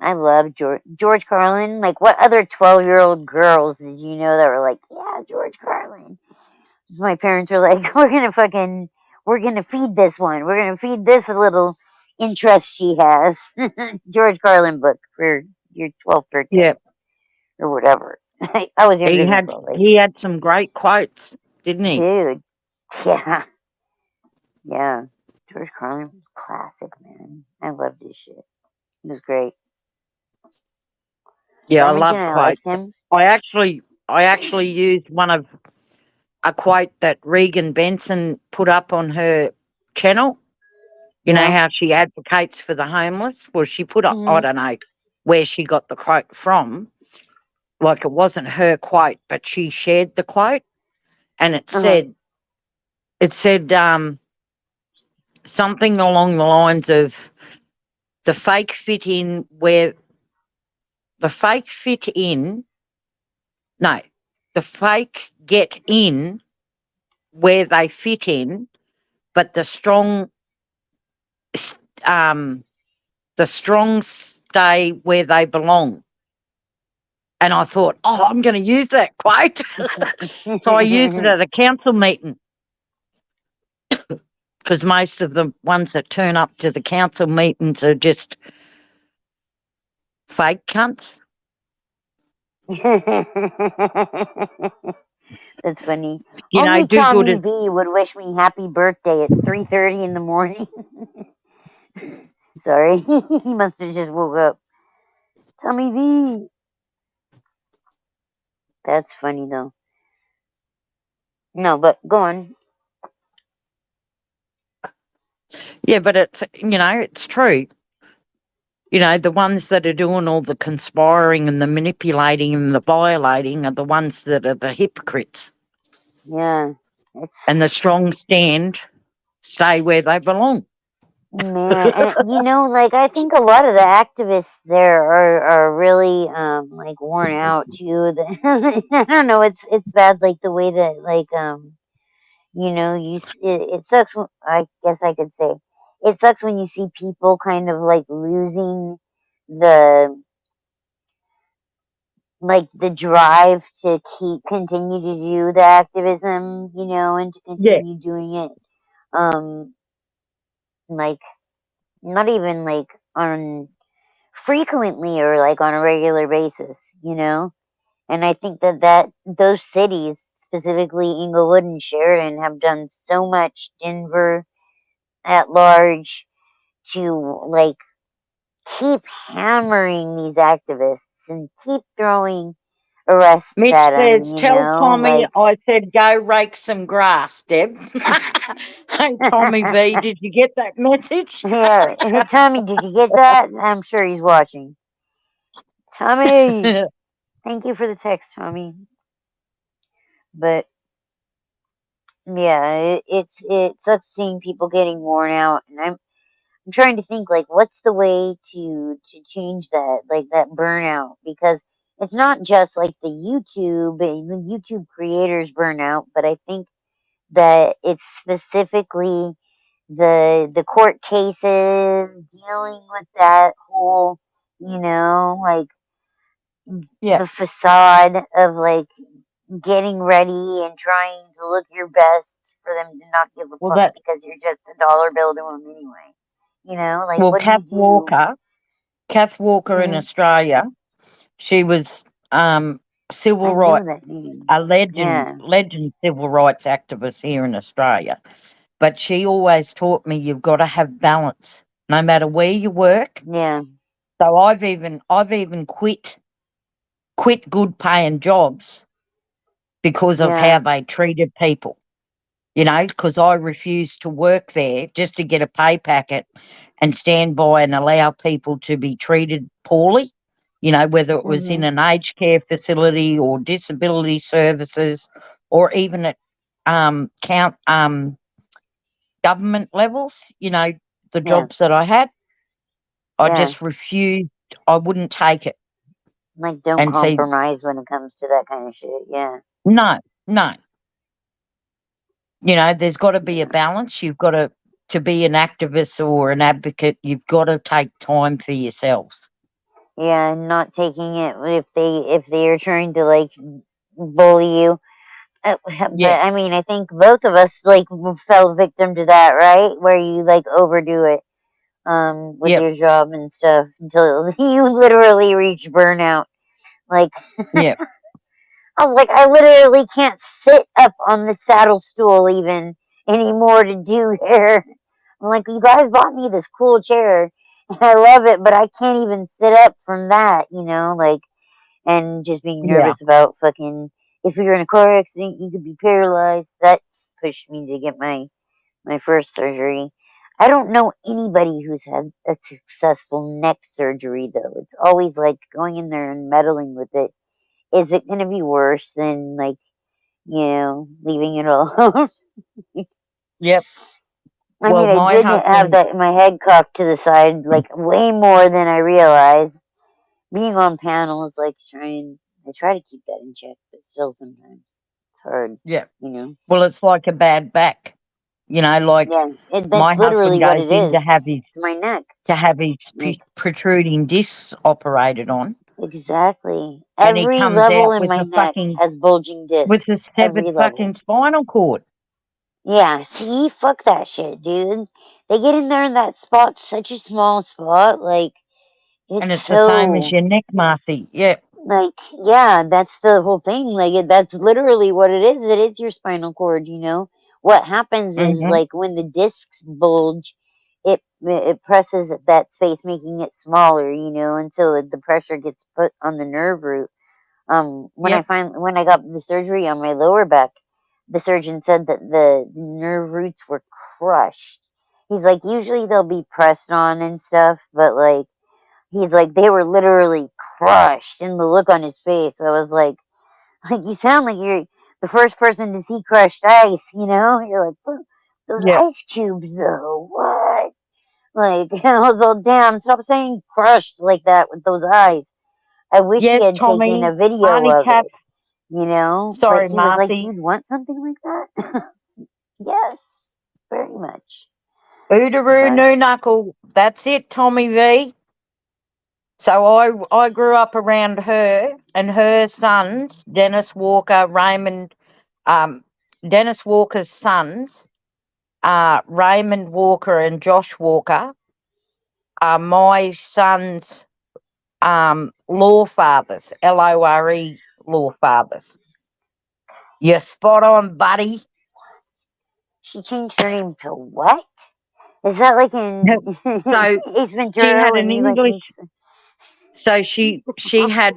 I love George Carlin. What other 12-year-old girls did you know that were like, yeah, George Carlin? My parents were like, we're gonna feed this one. We're gonna feed this little interest she has. George Carlin book for your 12th birthday Yep. or whatever. I was younger than 12. He had some great quotes, didn't he? Dude, yeah, yeah. George Carlin was classic, man. I loved his shit. It was great. Yeah, Did I I mention love I quotes. liked him? I actually used a quote that Regan Benson put up on her channel. You know Yeah. how she advocates for the homeless? Well, she put up, I Mm-hmm. don't know where she got the quote from. It wasn't her quote, but she shared the quote, and it Uh-huh. said something along the lines of the fake fit in where the fake fit in. No, the fake get in where they fit in, but the strong stay where they belong. And I thought, oh, I'm going to use that quote. So I used it at a council meeting because most of the ones that turn up to the council meetings are just fake cunts. That's funny. Do Only good Tommy as V would wish me happy birthday at 3:30 in the morning. Sorry, he must have just woke up. Tommy V. That's funny though. No, but go on. yeah, but it's true. The ones that are doing all the conspiring and the manipulating and the violating are the ones that are the hypocrites. Yeah. And the strong stay where they belong. Man, and I think a lot of the activists there are really worn out too. I don't know. It's bad, the way that it sucks. I guess I could say it sucks when you see people kind of losing the the drive to continue to do the activism, and to Yeah, continue doing it. Like not even on frequently or on a regular basis, And I think that those cities, specifically Inglewood and Sheridan, have done so much. Denver at large to keep hammering these activists and keep throwing arrests Mitch at him, says, you tell know, Tommy like. I said go rake some grass, Deb. Hey, Tommy B, did you get that message? Yeah, Tommy, did you get that? I'm sure he's watching. Tommy, thank you for the text, Tommy. But yeah, it sucks seeing people getting worn out, and I'm trying to think like what's the way to change that, like that burnout, because it's not just like the YouTube creators burnout, but I think that it's specifically the court cases, dealing with that whole, like Yeah. the facade of like getting ready and trying to look your best for them to not give a Well, fuck because you're just a dollar bill to them anyway. Like what do you do? Kath Walker in Mhm. Australia, she was I civil know right, that name. a legend, Yeah, civil rights activist here in Australia. But she always taught me you've got to have balance, no matter where you work. yeah, So I've even quit good paying jobs because of how yeah. they treated people. Because I refused to work there just to get a pay packet and stand by and allow people to be treated poorly, whether it was in Mhm. an aged care facility or disability services or even at count government levels, the Yeah, jobs that I had. I yeah. just refused. I wouldn't take it Like don't and say, compromise when it comes to that kind of shit. Yeah, no, no. There's got to be a yeah, balance. You've got to be an activist or an advocate, you've got to take time for yourselves. yeah. And not taking it if they are trying to like bully you. Yeah, But I mean, I think both of us like fell victim to that, right? Where you like overdo it, with yep, your job and stuff until you literally reach burnout. Like yep, I was like, I literally can't sit up on the saddle stool even anymore to do hair. I'm like, you guys bought me this cool chair, and I love it, but I can't even sit up from that, like, and just being yeah, nervous about fucking if you're in a car accident, you could be paralyzed. That pushed me to get my first surgery. I don't know anybody who's had a successful neck surgery though. It's always like going in there and meddling with it. Is it going to be worse than like leaving it alone? yep. I mean, Well, I my did have husband, that my head cocked to the side like way more than I realized. Being on panels, like I try to keep that in check, but still sometimes it's hard, yeah. you know. Well, it's like a bad back. Like Yeah, that's my husband literally what goes it in is. to have his It's my neck. Like protruding discs operated on, exactly. and he Every comes level out in with my a neck fucking has bulging with discs. a severed Every level. fucking spinal cord, Yeah, see, fuck that shit, dude. They get in there in that spot, such a small spot, like and it's it's the same as so your neck, Marcy. Yeah. like yeah, that's the whole thing. Like that's literally what it is. It is your spinal cord, you know. What happens is Mhm. like when the discs bulge, it presses at that space, making it smaller, until the pressure gets put on the nerve root. Yep. When I got the surgery on my lower back, the surgeon said that the nerve roots were crushed. He's like, usually they'll be pressed on and stuff, but like, he's like, they were literally crushed. And the look on his face, I was like you sound like you're the first person to see crushed ice, you know? You're like, those Yep. ice cubes though, what? Like, I was all, damn, stop saying crushed like that with those eyes. I wish he Yes, had taken Tommy. a video Auntie of Kath. it. But Sorry, he was like, Marcy. you'd want something like that? Yes, very much. Oodaroo But new knuckle. That's it, Tommy V. So I grew up around her and her sons, Dennis Walker, Raymond, Dennis Walker's sons, Raymond Walker and Josh Walker, are my sons' law fathers, LORE law fathers. You're spot on, buddy. she changed her name to what? Is that like in So Ace she Ventura had when an he like English. makes? So she had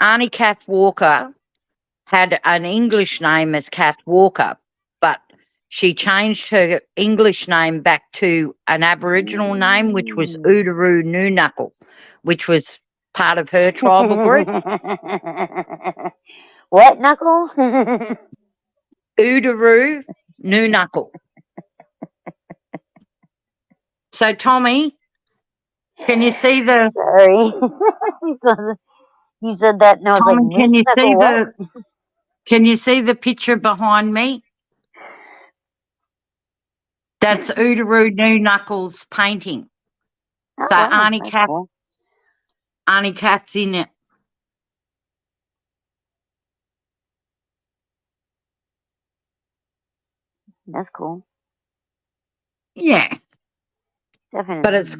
Auntie Kath Walker had an English name as Kath Walker, but she changed her English name back to an Aboriginal name, which was Oodaroo Noonuckle, which was part of her tribal group. What knuckle? Oodaroo Noonuckle. So, Tommy, can you see the... Sorry. You said that and I was Tommy, like, can you see the picture behind me? That's Oodaroo Noonuckle's painting. Oh, So wow, Auntie Kath's in it. That's cool. Yeah. Definitely. But it's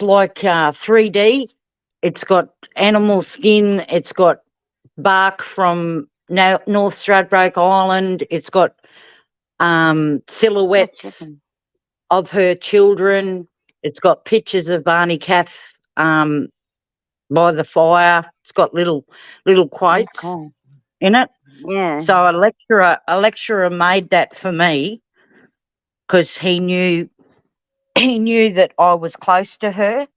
like 3D. It's got animal skin. It's got bark from North Stradbroke Island. It's got silhouettes of her children. It's got pictures of Auntie Kath by the fire. It's got little quotes in it. Yeah. So a lecturer made that for me because he knew that I was close to her.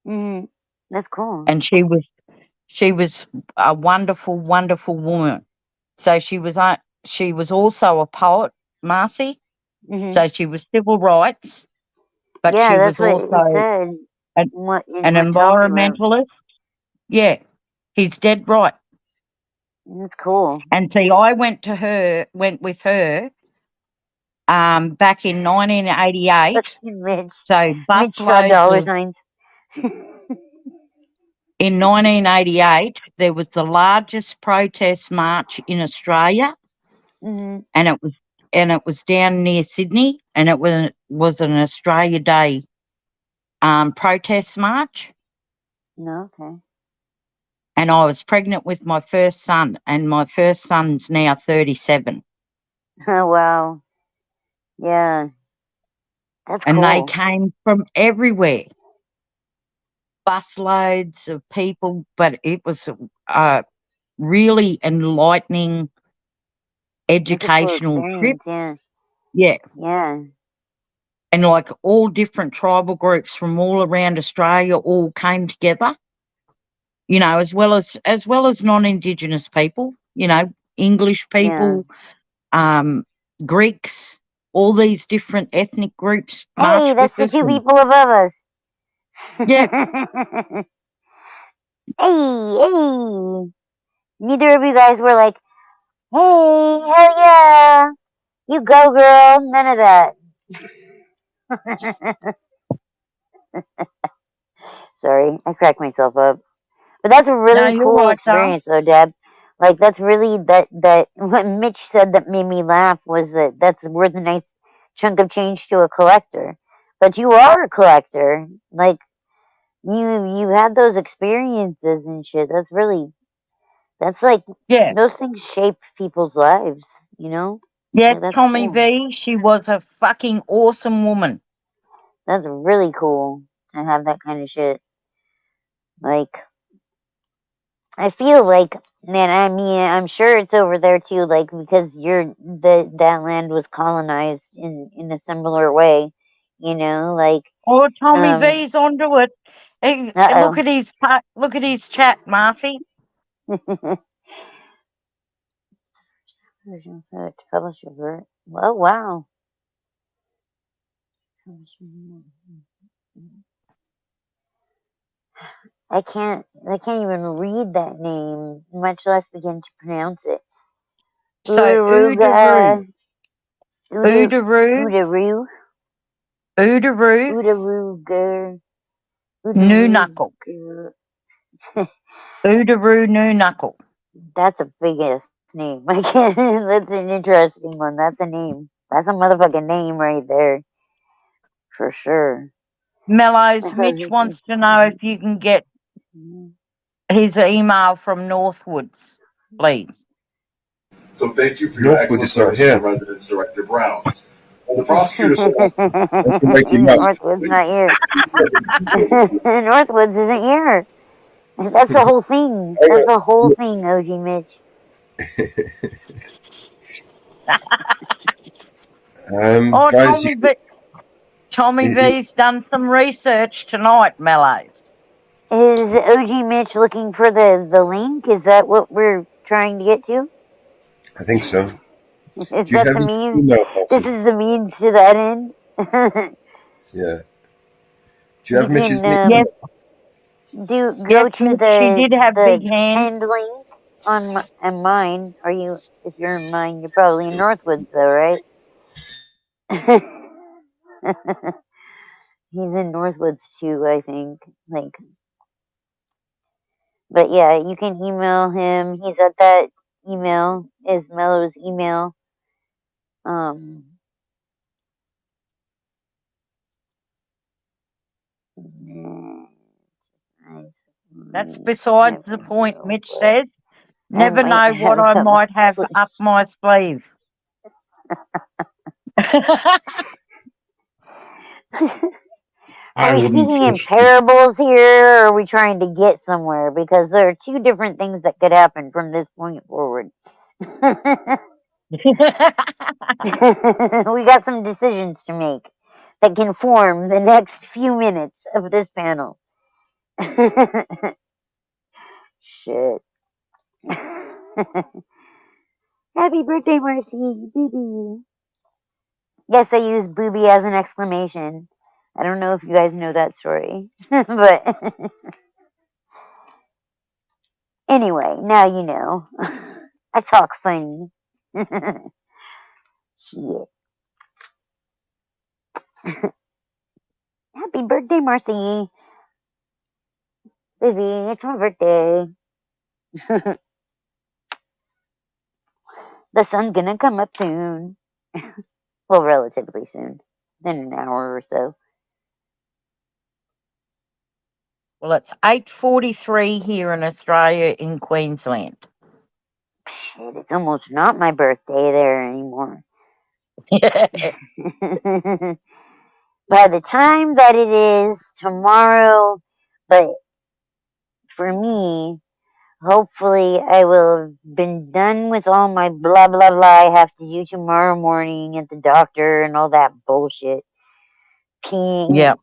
Mm-hmm. That's cool. And she was a wonderful, wonderful woman. So she was also a poet, Marcy. Mm-hmm. So she was civil rights, but yeah, she that's was what also he said. an environmentalist. Yeah, he's dead right. That's cool. And see, I went with her back in 1988. Mitch. So Mitch saw dollar busloads signs. in 1988, there was the largest protest march in Australia, Mm-hmm. and it was down near Sydney, and it was an Australia Day protest march. No, okay. And I was pregnant with my first son, and my first son's now 37. Oh, wow. Yeah. That's and cool. they came from everywhere, busloads of people, but it was a really enlightening educational trip. Yeah. And like all different tribal groups from all around Australia all came together, you know, as well as non-Indigenous people, you know, English people, Greeks, all these different ethnic groups marched Hey, that's with the us. two people above us. Yeah. Hey. Neither of you guys were like, hey, hell yeah. You go, girl. None of that. Sorry, I cracked myself up. But that's a really cool experience, though, Deb. Like, that's really that what Mitch said that made me laugh was that's worth a nice chunk of change to a collector. But you are a collector. Like, you had those experiences and shit. That's like, those things shape people's lives, you know? Yeah, Like, Tommy V, she was a fucking awesome woman. That's really cool to have that kind of shit. Like, I feel like, man, I mean, I'm sure it's over there too, like, because that land was colonized in a similar way, you know, like. Oh, Tommy V's onto it. Look at his chat, Marcy. Oh, wow. I can't even read that name, much less begin to pronounce it. So Oodaroo. Noonuckle. Oodaroo Noonuckle. That's a big ass name. I can't. That's an interesting one. That's a name. That's a motherfucking name right there. For sure. Mellows, Mitch wants to know if you can get his email from Northwoods, please. So thank you for your excellent service to Residence Director Browns. And the prosecutor said, "That's to make him up." Northwood's not here. Northwoods isn't here. That's the whole thing. That's the whole thing, OG Mitch. Guys, Tommy V's done some research tonight, Mellows. Is OG Mitch looking for the link? Is that what we're trying to get to? I think so. Is Do you that have the his means? email, This Nelson? is the means to that end. Yeah. Do you have Mitch's can, email? go Yes, to Mitch, she did have the big hands. pinned link on mine. Are you? If you're in mine, you're probably in Northwoods, though, right? He's in Northwoods too, I think. But yeah, you can email him. He's at that email. Is Mello's email. That's besides the point, Mitch says. Never know what I might have up my sleeve. Are we speaking in parables here, or are we trying to get somewhere? Because there are two different things that could happen from this point forward. We got some decisions to make that can form the next few minutes of this panel. Shit. Happy birthday, Marcy. Booby. Yes, I use booby as an exclamation. I don't know if you guys know that story. But anyway, now you know. I talk funny. Shit. Happy birthday, Marcy. Booby, it's my birthday. The sun's gonna come up soon. Well, relatively soon. In an hour or so. Well, it's 8:43 here in Australia, in Queensland. Shit, it's almost not my birthday there anymore. By the time that it is tomorrow, but for me, hopefully I will have been done with all my blah blah blah I have to do tomorrow morning at the doctor and all that bullshit. Peeing. Yeah.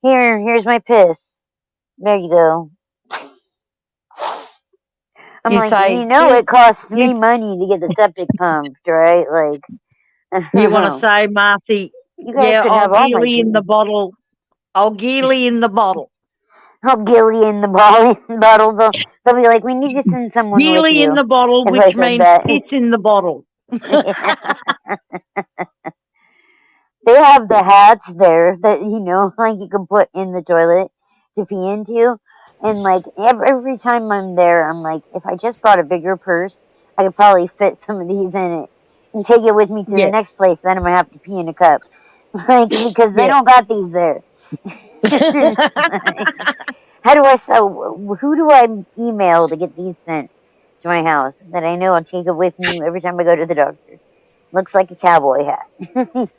Here's my piss. There you go. I'm You like, say, it costs me money to get the septic pumped, right? Like, you want to say, Marcy, you guys yeah, could I'll have all my geely in the bottle. I'll geely in the bottle. I'll gilly in the bottle. They'll be like, we need to send someone with Geely you. in the bottle, if I which said means that. piss in the bottle. They have the hats there that like you can put in the toilet to pee into, and like every time I'm there, I'm like, if I just brought a bigger purse, I could probably fit some of these in it and take it with me to the next place. Then I'm gonna have to pee in a cup, like because they don't got these there. How do I who do I email to get these sent to my house that I know I'll take it with me every time I go to the doctor? Looks like a cowboy hat.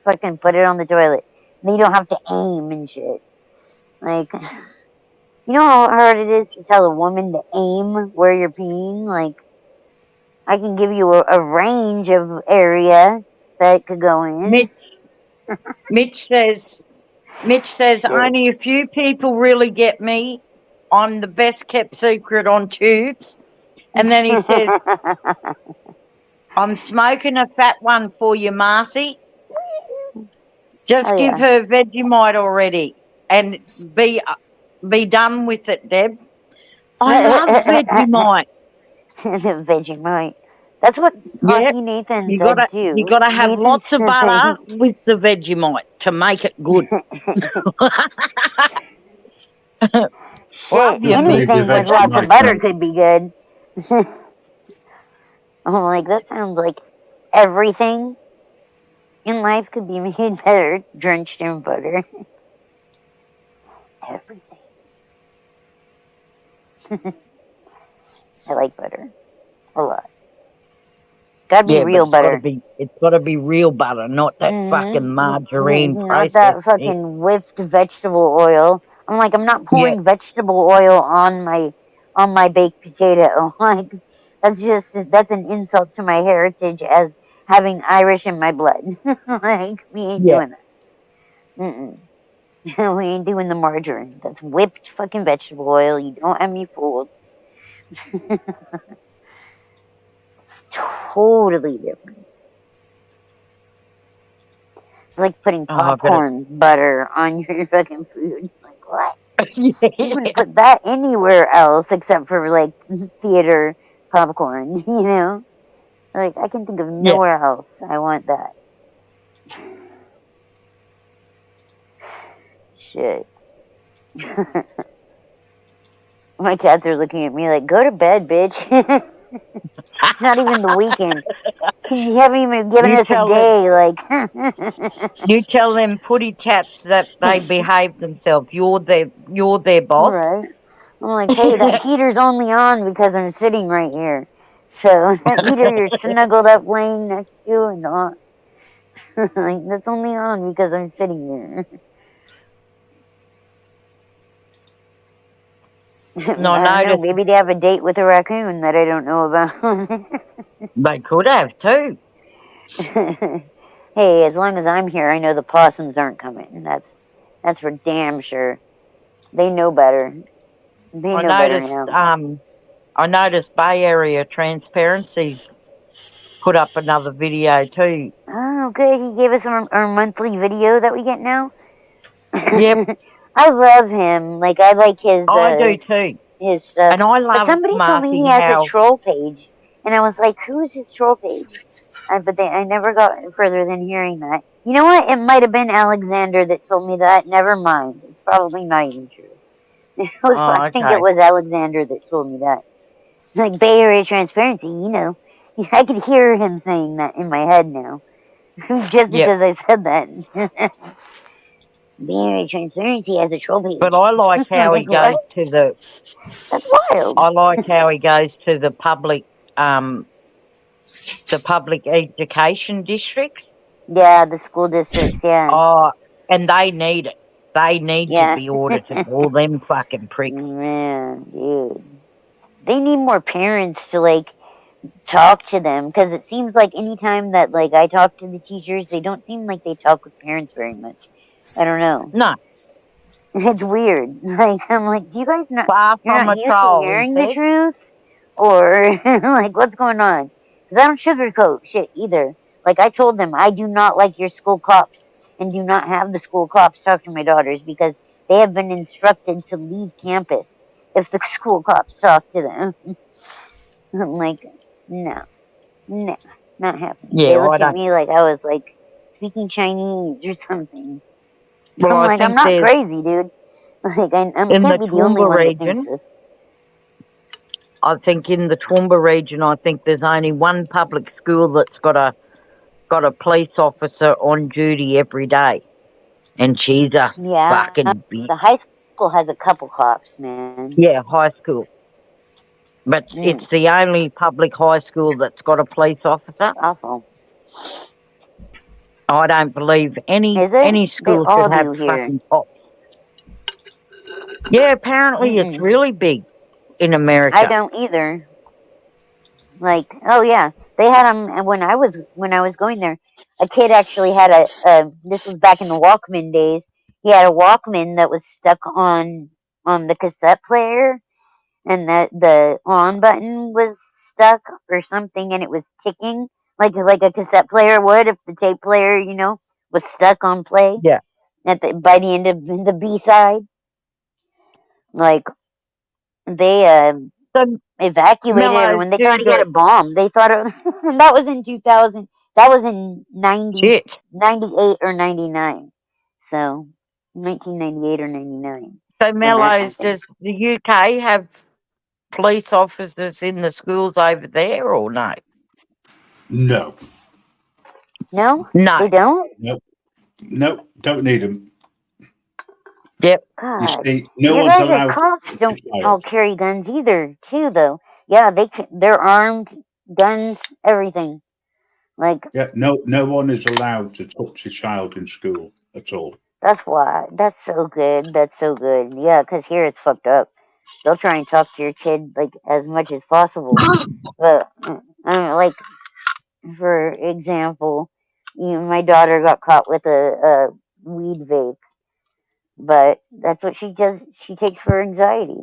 Fucking put it on the toilet. Then you don't have to aim and shit. Like, you know how hard it is to tell a woman to aim where you're peeing? Like, I can give you a range of area that could go in. Mitch says, only a few people really get me. I'm the best kept secret on tubes. And then he says, I'm smoking a fat one for you, Marcy. Just give her Vegemite already and be done with it, Deb. I love Vegemite. Vegemite. That's what Hockey Nathan said too. You gotta have Nathan lots of butter with the Vegemite to make it good. Shit, anything with lots of butter could be good. I'm like, that sounds like everything in life could be made better drenched in butter. Everything. I like butter a lot. Gotta be Yeah, but real it's gotta butter. be real butter, not that fucking margarine Not processed that fucking whipped vegetable oil. I'm like, I'm not Yeah, pouring vegetable oil on my baked potato. Like, that's an insult to my heritage as having Irish in my blood. Like, we ain't yeah. doing that. Mm-mm. We ain't doing the margarine. That's whipped fucking vegetable oil. You don't have me fooled. Totally different. It's like putting Oh, I better. popcorn butter on your fucking food. Like, what? You Yeah. wouldn't put that anywhere else except for like theater popcorn, you know? Like, I can think of Yeah. nowhere else I want that. Shit. My cats are looking at me like, go to bed, bitch. It's not even the weekend. You haven't even given You us a tell them. day. Like, You tell them putty cats that they behave themselves. You're their boss. right? I'm like, hey, that heater's only on because I'm sitting right here. So that heater you're snuggled up laying next to and on. Like, that's only on because I'm sitting here. No, I don't know. notice Maybe they have a date with a raccoon that I don't know about. they could have too. Hey, as long as I'm here, I know the possums aren't coming. That's for damn sure. They know better. They I know better noticed. now. I noticed Bay Area Transparency put up another video too. Oh, good. He gave us our monthly video that we get now. Yep, I love him. Like, I like I do too. his stuff. And I But love somebody told me he Marty has a how. troll page, and I was like, "Who's his troll page?" But I never got further than hearing that. You know what? It might have been Alexander that told me that. Never mind. It's probably not even true. Oh, I think it okay. was Alexander that told me that. Like Bay Area Transparency, you know. I could hear him saying that in my head now. Just Yep. because I said that. Bay Area Transparency has a troll page. But I like how he Like, what? goes to the. That's wild. I like how he goes to the public education districts. Yeah, the school districts, yeah. Oh, and they need it. They need to Yeah. be audited. All them fucking pricks. Man, dude. They need more parents to, like, talk to them. Because it seems like anytime that, like, I talk to the teachers, they don't seem like they talk with parents very much. I don't know. No, It's weird. Like, I'm like, do you guys not, far you're from not a used to troll, he hearing the said. truth? Or, like, what's going on? Because I don't sugarcoat shit either. Like, I told them, I do not like your school cops and do not have the school cops talk to my daughters because they have been instructed to leave campus if the school cops talk to them. I'm like, no, not happening. They Yeah, I looked at don't. me like I was, like, speaking Chinese or something. Well, I'm I like, I'm think not there's crazy, dude. Like, I in the can't be the only Toowoomba one that thinks region. this. I think in the Toowoomba region, I think there's only one public school that's got a police officer on duty every day, and she's a fucking bitch. The high school has a couple cops, man. Yeah, high school, but it's the only public high school that's got a police officer. Awful. I don't believe any school all should have do here. fucking cops. Yeah, apparently it's really big in America. I don't either. Like, oh yeah, they had them when I was going there. A kid actually had this was back in the Walkman days. He had a Walkman that was stuck on the cassette player, and the on button was stuck or something, and it was ticking like a cassette player would if the tape player, was stuck on play. Yeah. By the end of the B side, like they evacuated everyone. They thought he had a bomb. They thought that was in 2000. That was in 98 or 99. So 1998 or 99. So Mellows, does the UK have police officers in the schools over there or no? No. No? No. They don't? Nope, don't need them. Yep. God. You see, no Your one's guys' allowed. cops don't all carry guns either, too, though. Yeah, they're armed, guns, everything. Like, yeah, no one is allowed to touch a child in school at all. that's why. That's so good. That's so good. Yeah, because here it's fucked up. They'll try and talk to your kid like as much as possible. But like for example, my daughter got caught with a weed vape, but that's what she does. She takes for anxiety.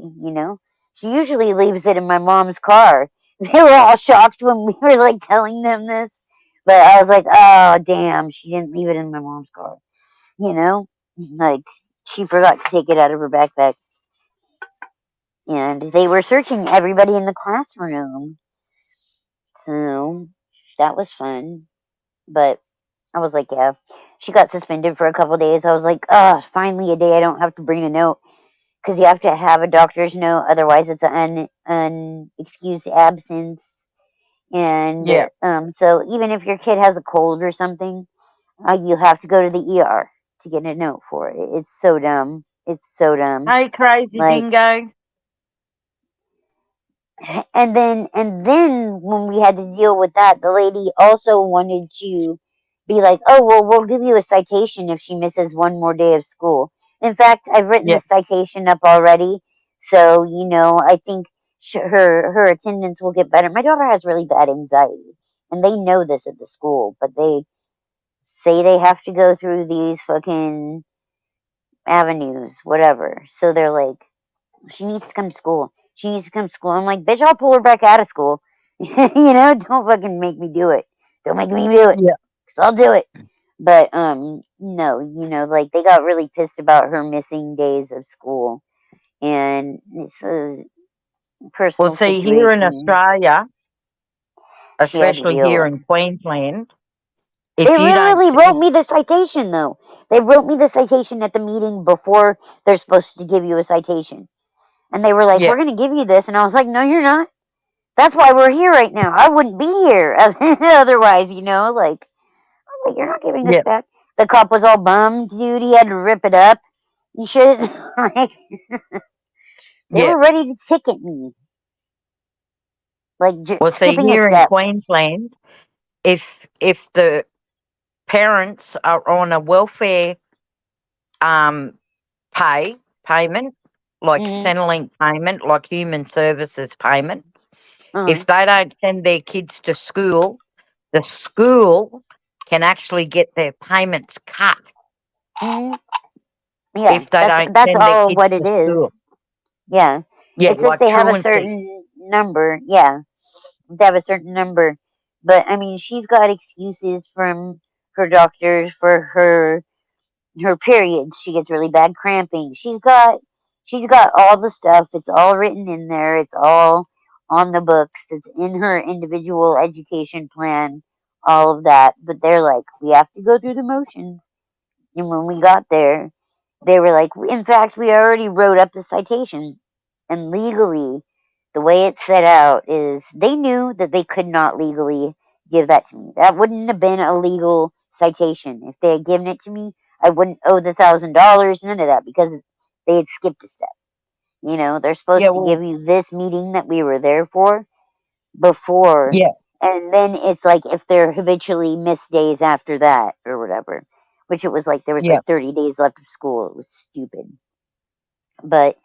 She usually leaves it in my mom's car. They were all shocked when we were like telling them this, but I was like, oh damn, she didn't leave it in my mom's car. Like she forgot to take it out of her backpack. And they were searching everybody in the classroom. So that was fun. But I was like, yeah. She got suspended for a couple days. I was like, oh, finally a day I don't have to bring a note. Because you have to have a doctor's note. Otherwise, it's an unexcused absence. And Yeah. so even if your kid has a cold or something, you have to go to the ER to get a note for it. It's so dumb. It's so dumb. Hey, crazy Like, dingo. and then when we had to deal with that, the lady also wanted to be like, oh well, we'll give you a citation if she misses one more day of school. In fact, I've written Yeah. the citation up already, so I think her attendance will get better. My daughter has really bad anxiety, and they know this at the school, but they say they have to go through these fucking avenues, whatever. So they're like, she needs to come to school. She needs to come to school. I'm like, bitch, I'll pull her back out of school. Don't fucking make me do it. Don't make me do it. Yeah. Cause I'll do it. But no, like they got really pissed about her missing days of school, and it's a Well, personal see, here in situation Australia, she had to especially deal here with. in Queensland, They if you don't, literally wrote me the citation though. They wrote me the citation at the meeting before they're supposed to give you a citation. And they were like, yeah, we're going to give you this. And I was like, no, you're not. That's why we're here right now. I wouldn't be here otherwise, like, I'm like, you're not giving us yeah, back. The cop was all bummed, dude. He had to rip it up and shit. Like, they yeah. were ready to ticket me, like Well, see, skipping a here in step. Queensland, if the parents are on a welfare um payment, like Mm-hmm. Centrelink payment, like human services payment, Uh-huh. if they don't send their kids to school, the school can actually get their payments cut Mm-hmm. Yeah, if they don't that's send their all kids what to it is. school. Yeah, Yeah, it's if like they have a truancy. certain number. Yeah, they have a certain number. But I mean, she's got excuses from her doctor for her periods. She gets really bad cramping. She's got all the stuff. It's all written in there. It's all on the books. It's in her individual education plan. All of that. But they're like, we have to go through the motions. And when we got there, they were like, in fact, we already wrote up the citation. And legally, the way it's set out is they knew that they could not legally give that to me. That wouldn't have been a legal citation. If they had given it to me, I wouldn't owe the $1,000, none of that, because they had skipped a step. They're Yeah, supposed to well, give you this meeting that we were there for before, yeah, and then it's like if they're habitually missed days after that or whatever, which it was like there was yeah. like 30 days left of school. It was stupid. But,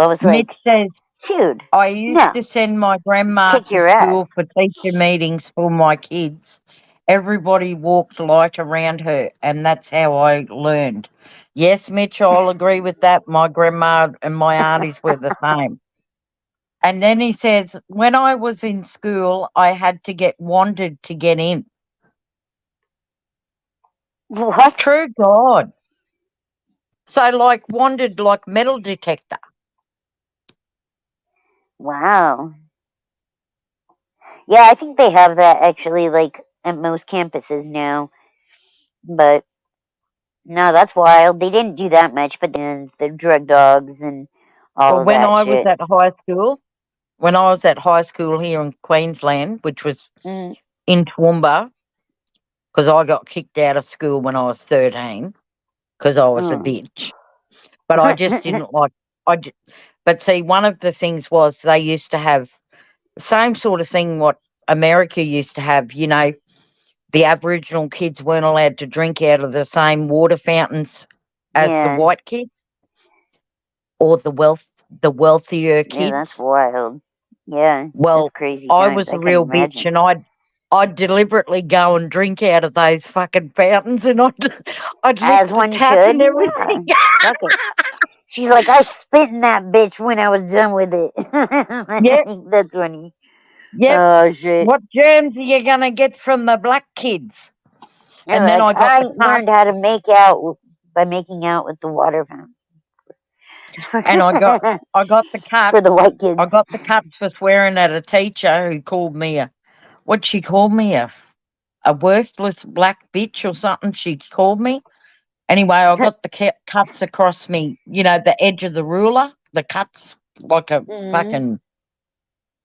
I was Mitch like, says, dude, I used no, to send my grandma kick to your ass. school for teacher meetings for my kids. Everybody walked light around her, and that's how I learned. Yes, Mitch, I'll agree with that. My grandma and my aunties were the same. And then he says, when I was in school, I had to get wanted to get in. What? True God. So, like, wanted, like metal detector. Wow. Yeah, I think they have that actually, like, at most campuses now. But, no, that's wild. They didn't do that much, but then the drug dogs and all But of that shit. when I was at high school here in Queensland, which was Mm, in Toowoomba, because I got kicked out of school when I was 13 because I was a mm. bitch. But I just didn't like. But see, one of the things was they used to have the same sort of thing what America used to have. the Aboriginal kids weren't allowed to drink out of the same water fountains as the white kids or the wealthier kids. Yeah, that's wild. Yeah, well, that's crazy I times. was I a couldn't real bitch, imagine. and I'd deliberately go and drink out of those fucking fountains, and I'd lick As the one tap should. and everything. Yeah. Fuck it. She's like, I spit in that bitch when I was done with it. Yep, That's funny. yep. Oh shit. What germs are you gonna get from the black kids? Yeah, And then like I got I the cart, learned how to make out by making out with the water fountain. and I got the For the cuts. white kids. I got the cuts for swearing at a teacher who called me what'd she call me, a worthless black bitch or something. She called me. Anyway, I got the cuts across me. The edge of the ruler. The cuts like a fucking.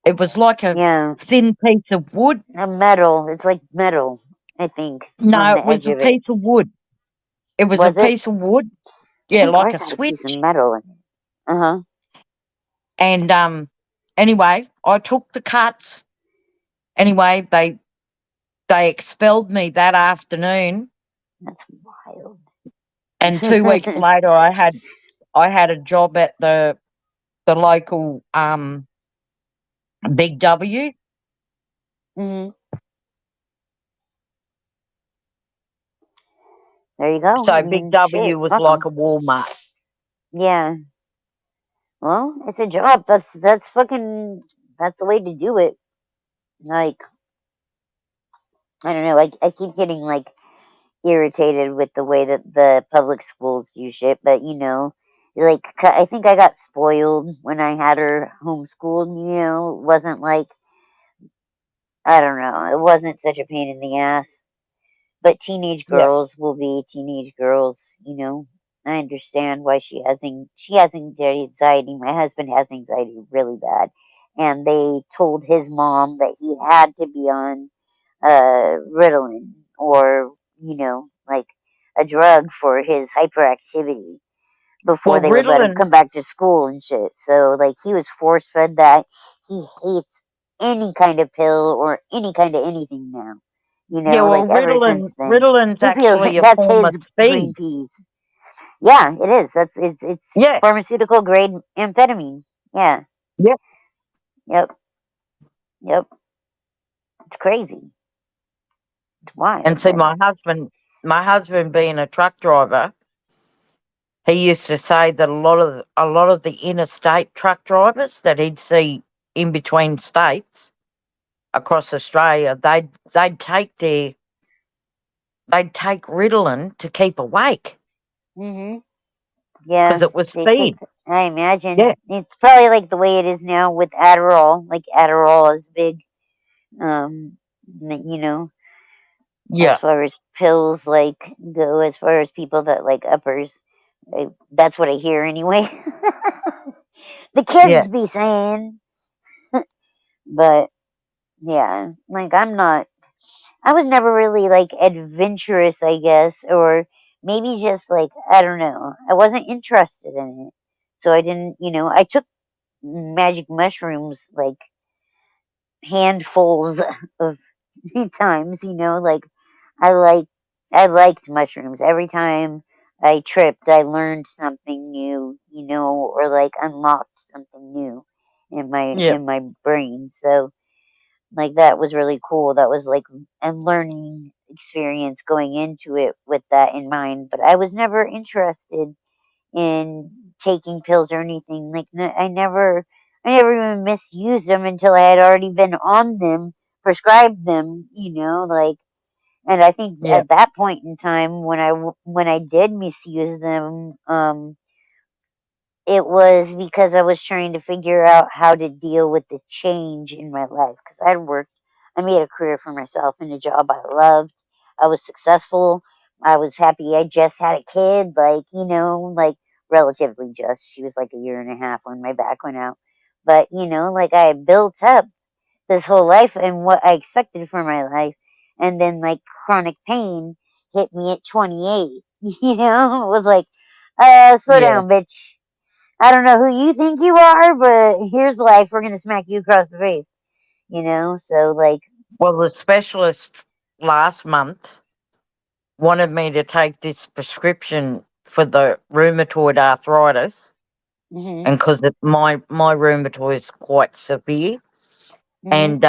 It was like a thin piece of wood. A metal. It's like metal, I think, No, on the it was edge a of it. piece of wood. It was a piece of wood. Yeah, I think like ours a had a switch. piece of metal in it. And anyway, I took the cuts. Anyway, they expelled me that afternoon. That's wild. And 2 weeks later, I had a job at the local Big W. There you go. So Big W was like a Walmart. Yeah. Well, it's a job. That's the way to do it. Like, I don't know. I keep getting like irritated with the way that the public schools do shit, but like I think I got spoiled when I had her homeschooled. It wasn't like, I don't know. It wasn't such a pain in the ass. But teenage girls will be teenage girls. I understand why she has anxiety. My husband has anxiety really bad, and they told his mom that he had to be on Ritalin or like a drug for his hyperactivity before Well, they would let him come back to school and shit. So like he was force fed that. He hates any kind of pill or any kind of anything now. well, Like ever since then. Ritallin's He feels actually a that's form his of green speed. peas. Yeah, it is. It's pharmaceutical grade amphetamine. Yeah. Yep. Yep. It's crazy. It's wild. And see, my husband being a truck driver, he used to say that a lot of the interstate truck drivers that he'd see in between states across Australia, they'd take Ritalin to keep awake. Yeah. Because it was speed. I imagine. Yeah. It's probably like the way it is now with Adderall. Like Adderall is big. As far as pills like go, as far as people that like uppers, that's what I hear anyway. The kids be saying, but yeah, like I was never really like adventurous, I guess, or maybe just like, I don't know. I wasn't interested in it. So I didn't, I took magic mushrooms like handfuls of times, like I like I liked mushrooms. Every time I tripped, I learned something new, or like unlocked something new in my brain. So like that was really cool. That was like a learning experience going into it with that in mind. But I was never interested in taking pills or anything. Like I never even misused them until I had already been on them, prescribed them. Like, and I think at that point in time when I did misuse them, it was because I was trying to figure out how to deal with the change in my life because I made a career for myself in a job I loved. I was successful. I was happy. I just had a kid, like, like relatively just. She was like a year and a half when my back went out. But, like I had built up this whole life and what I expected for my life. And then, like, chronic pain hit me at 28. It was like, slow down, bitch. I don't know who you think you are, but here's life. We're gonna smack you across the face. So like. Well, the specialist last month wanted me to take this prescription for the rheumatoid arthritis, Mm-hmm. and because my rheumatoid is quite severe, and they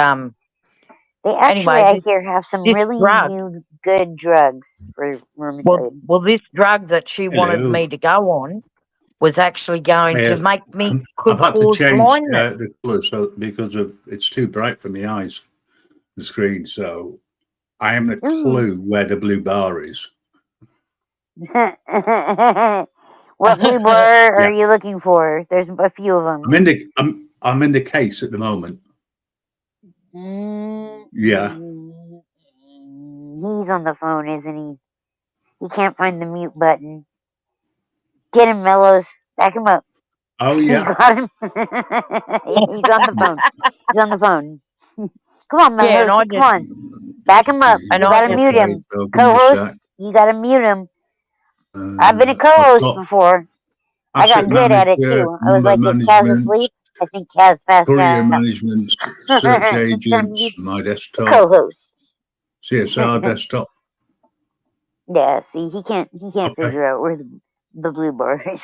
actually, anyway, I hear, have some really drug, new good drugs for rheumatoid. well, this drug that she wanted Hello. me to go on was actually going to make me I've had to cause change blindness. the colour so because of it's too bright for my eyes, the screen. So I haven't a clue where the blue bar is. What blue bar are you looking for? There's a few of them. I'm in the case at the moment. Yeah. He's on the phone, isn't he? He can't find the mute button. Get him, Mellows. Back him up. Oh yeah. You got him. He's on the phone. He's on the phone. Come on, Mellows. Come on. Back him up. You gotta mute him. Co-host, you gotta mute him. I've been a co-host before. I got good at it too. I was like, is Kaz asleep? I think Kaz passed Courier out. management, search agents, my desktop, co-host, CSR desktop. Yeah, see, he can't figure out where the blue bar is.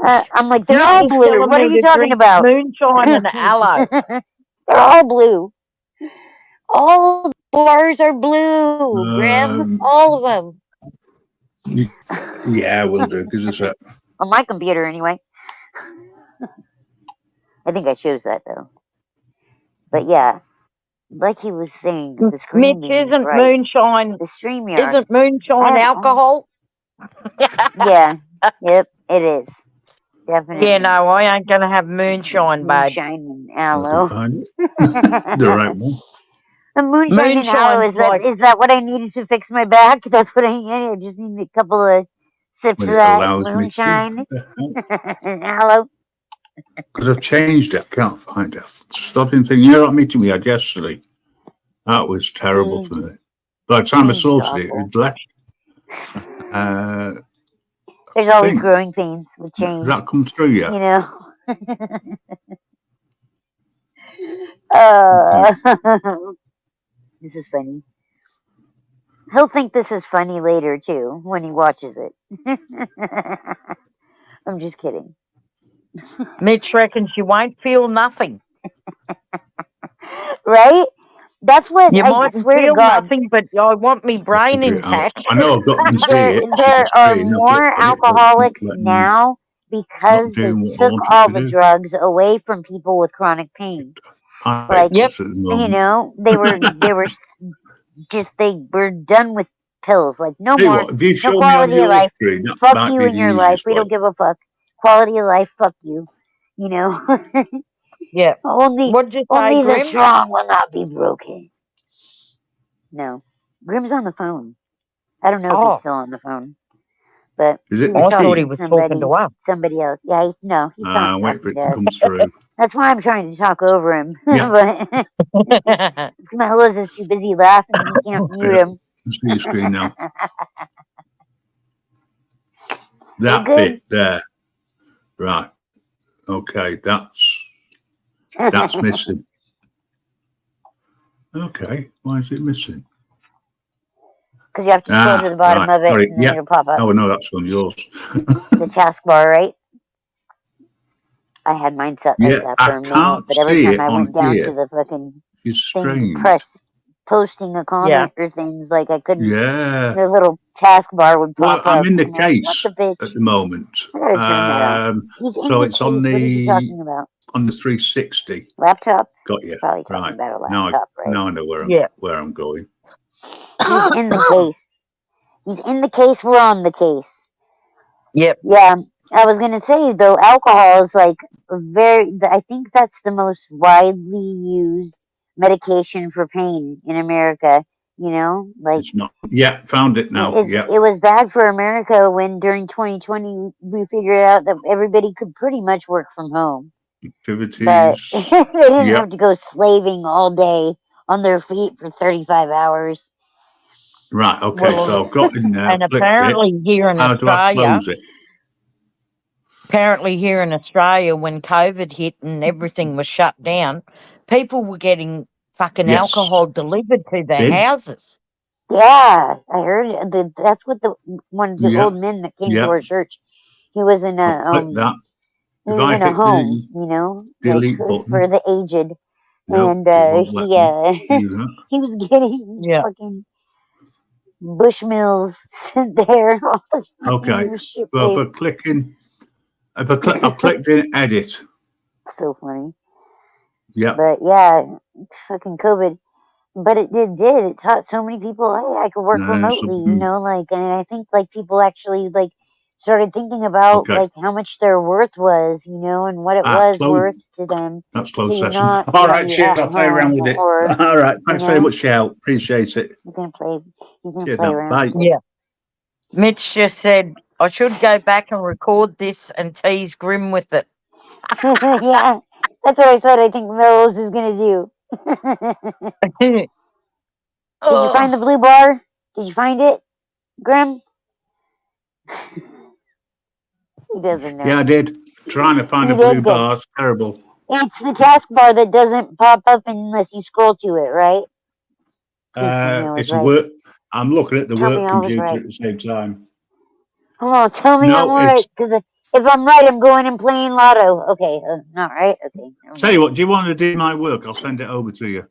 I'm like, they're all blue. What are you talking about? Moonshine and aloe. They're all blue. All the bars are blue, Grim. All of them. Yeah, we'll do because it's on my computer anyway. I think I chose that though. But yeah, like he was saying, the screen Mitch, isn't moonshine the StreamYard. Isn't moonshine alcohol? Yeah. Yep, it is. Definitely. Yeah, no, I ain't gonna have moonshine, babe. Moonshine and aloe. The right one. The moonshine and aloe, is that what I needed to fix my back? That's what I just need a couple of sips of that moonshine and aloe. Because I've changed it, I can't find it. Stopping thinking, you know what meeting we had yesterday? That was terrible for me. By the time I sorted it, it was left. There's always growing pains with change. Does that come through yet? You know. This is funny. He'll think this is funny later too when he watches it. I'm just kidding. Mitch reckons you won't feel nothing. Right? That's what you I might swear feel to God. Nothing, but I want me brain intact. I know I've got to see it. There are more alcoholics now because they took all the drugs away from people with chronic pain. Like, you know, they were done with pills. Like, no more, no quality of life. Fuck you in your life. We don't give a fuck. Quality of life, fuck you. You know. Yeah. Only the strong will not be broken. No. Grim's on the phone. I don't know if he's still on the phone. But I thought he was talking to us. Somebody else. Yeah, he's wait for it to come through. That's why I'm trying to talk over him. But Mellows is too busy laughing and he can't mute him. See your screen now. That bit there. Right. Okay, that's missing. Okay, why is it missing? Because you have to scroll to the bottom of it and then it'll pop up. Oh, no, that's on yours. The taskbar, right? I had mine set like that for a minute, but every time I went down to the fucking thing, press posting a comment or things, like I couldn't. Yeah. The little taskbar would pop up. I'm in the case at the moment. So it's on the 360 laptop. Got you. Probably talking about a laptop, right? Now I know where I'm going. He's in the case. He's in the case. We're on the case. Yep. Yeah. I was gonna say though, alcohol is like I think that's the most widely used medication for pain in America. You know, like it's not. Yeah, found it now. It was bad for America when during 2020 we figured out that everybody could pretty much work from home. Activities. But they didn't have to go slaving all day on their feet for 35 hours. Right. Okay. So I've got in there. And apparently here in Australia. Apparently here in Australia, when COVID hit and everything was shut down, people were getting fucking Yes. alcohol delivered to their Did. houses. Yeah, I heard that's what one of the Yeah. old men that came to Yeah. our church. He was in I'll click that. he If was I in a hit home, the like delete for button, the aged, no, and it won't let me do that. he was getting Yeah. fucking Bushmills there all the time. Okay. He was shit Well, faced. I've clicked in edit. So funny. Yeah. But yeah, fucking COVID. But it did. It taught so many people, hey, I could work No, remotely, something. like, and I think like people actually like started thinking about Okay. like how much their worth was, and what it was Close. worth to them That's closed to session. not All right, be cheers. at I'll play around home with it. or All right. Thanks very know? much for your help. Appreciate it. you can play Cheers play now. around Bye. with it. Yeah. Mitch just said, I should go back and record this and tease Grim with it. Yeah, that's what I said. I think Melrose is gonna do. Did you find the blue bar? Did you find it, Grim? He doesn't know. Yeah, I did. Trying to find You a blue did good. bar. It's terrible. It's the taskbar that doesn't pop up unless you scroll to it, right? It's a work. I'm looking at the Tell me work I was computer right. at the same time. Come on, tell me I'm No, right. Because if I'm right, I'm going and playing Lotto. Okay, not right. Okay. Tell you what, do you want to do my work? I'll send it over to you.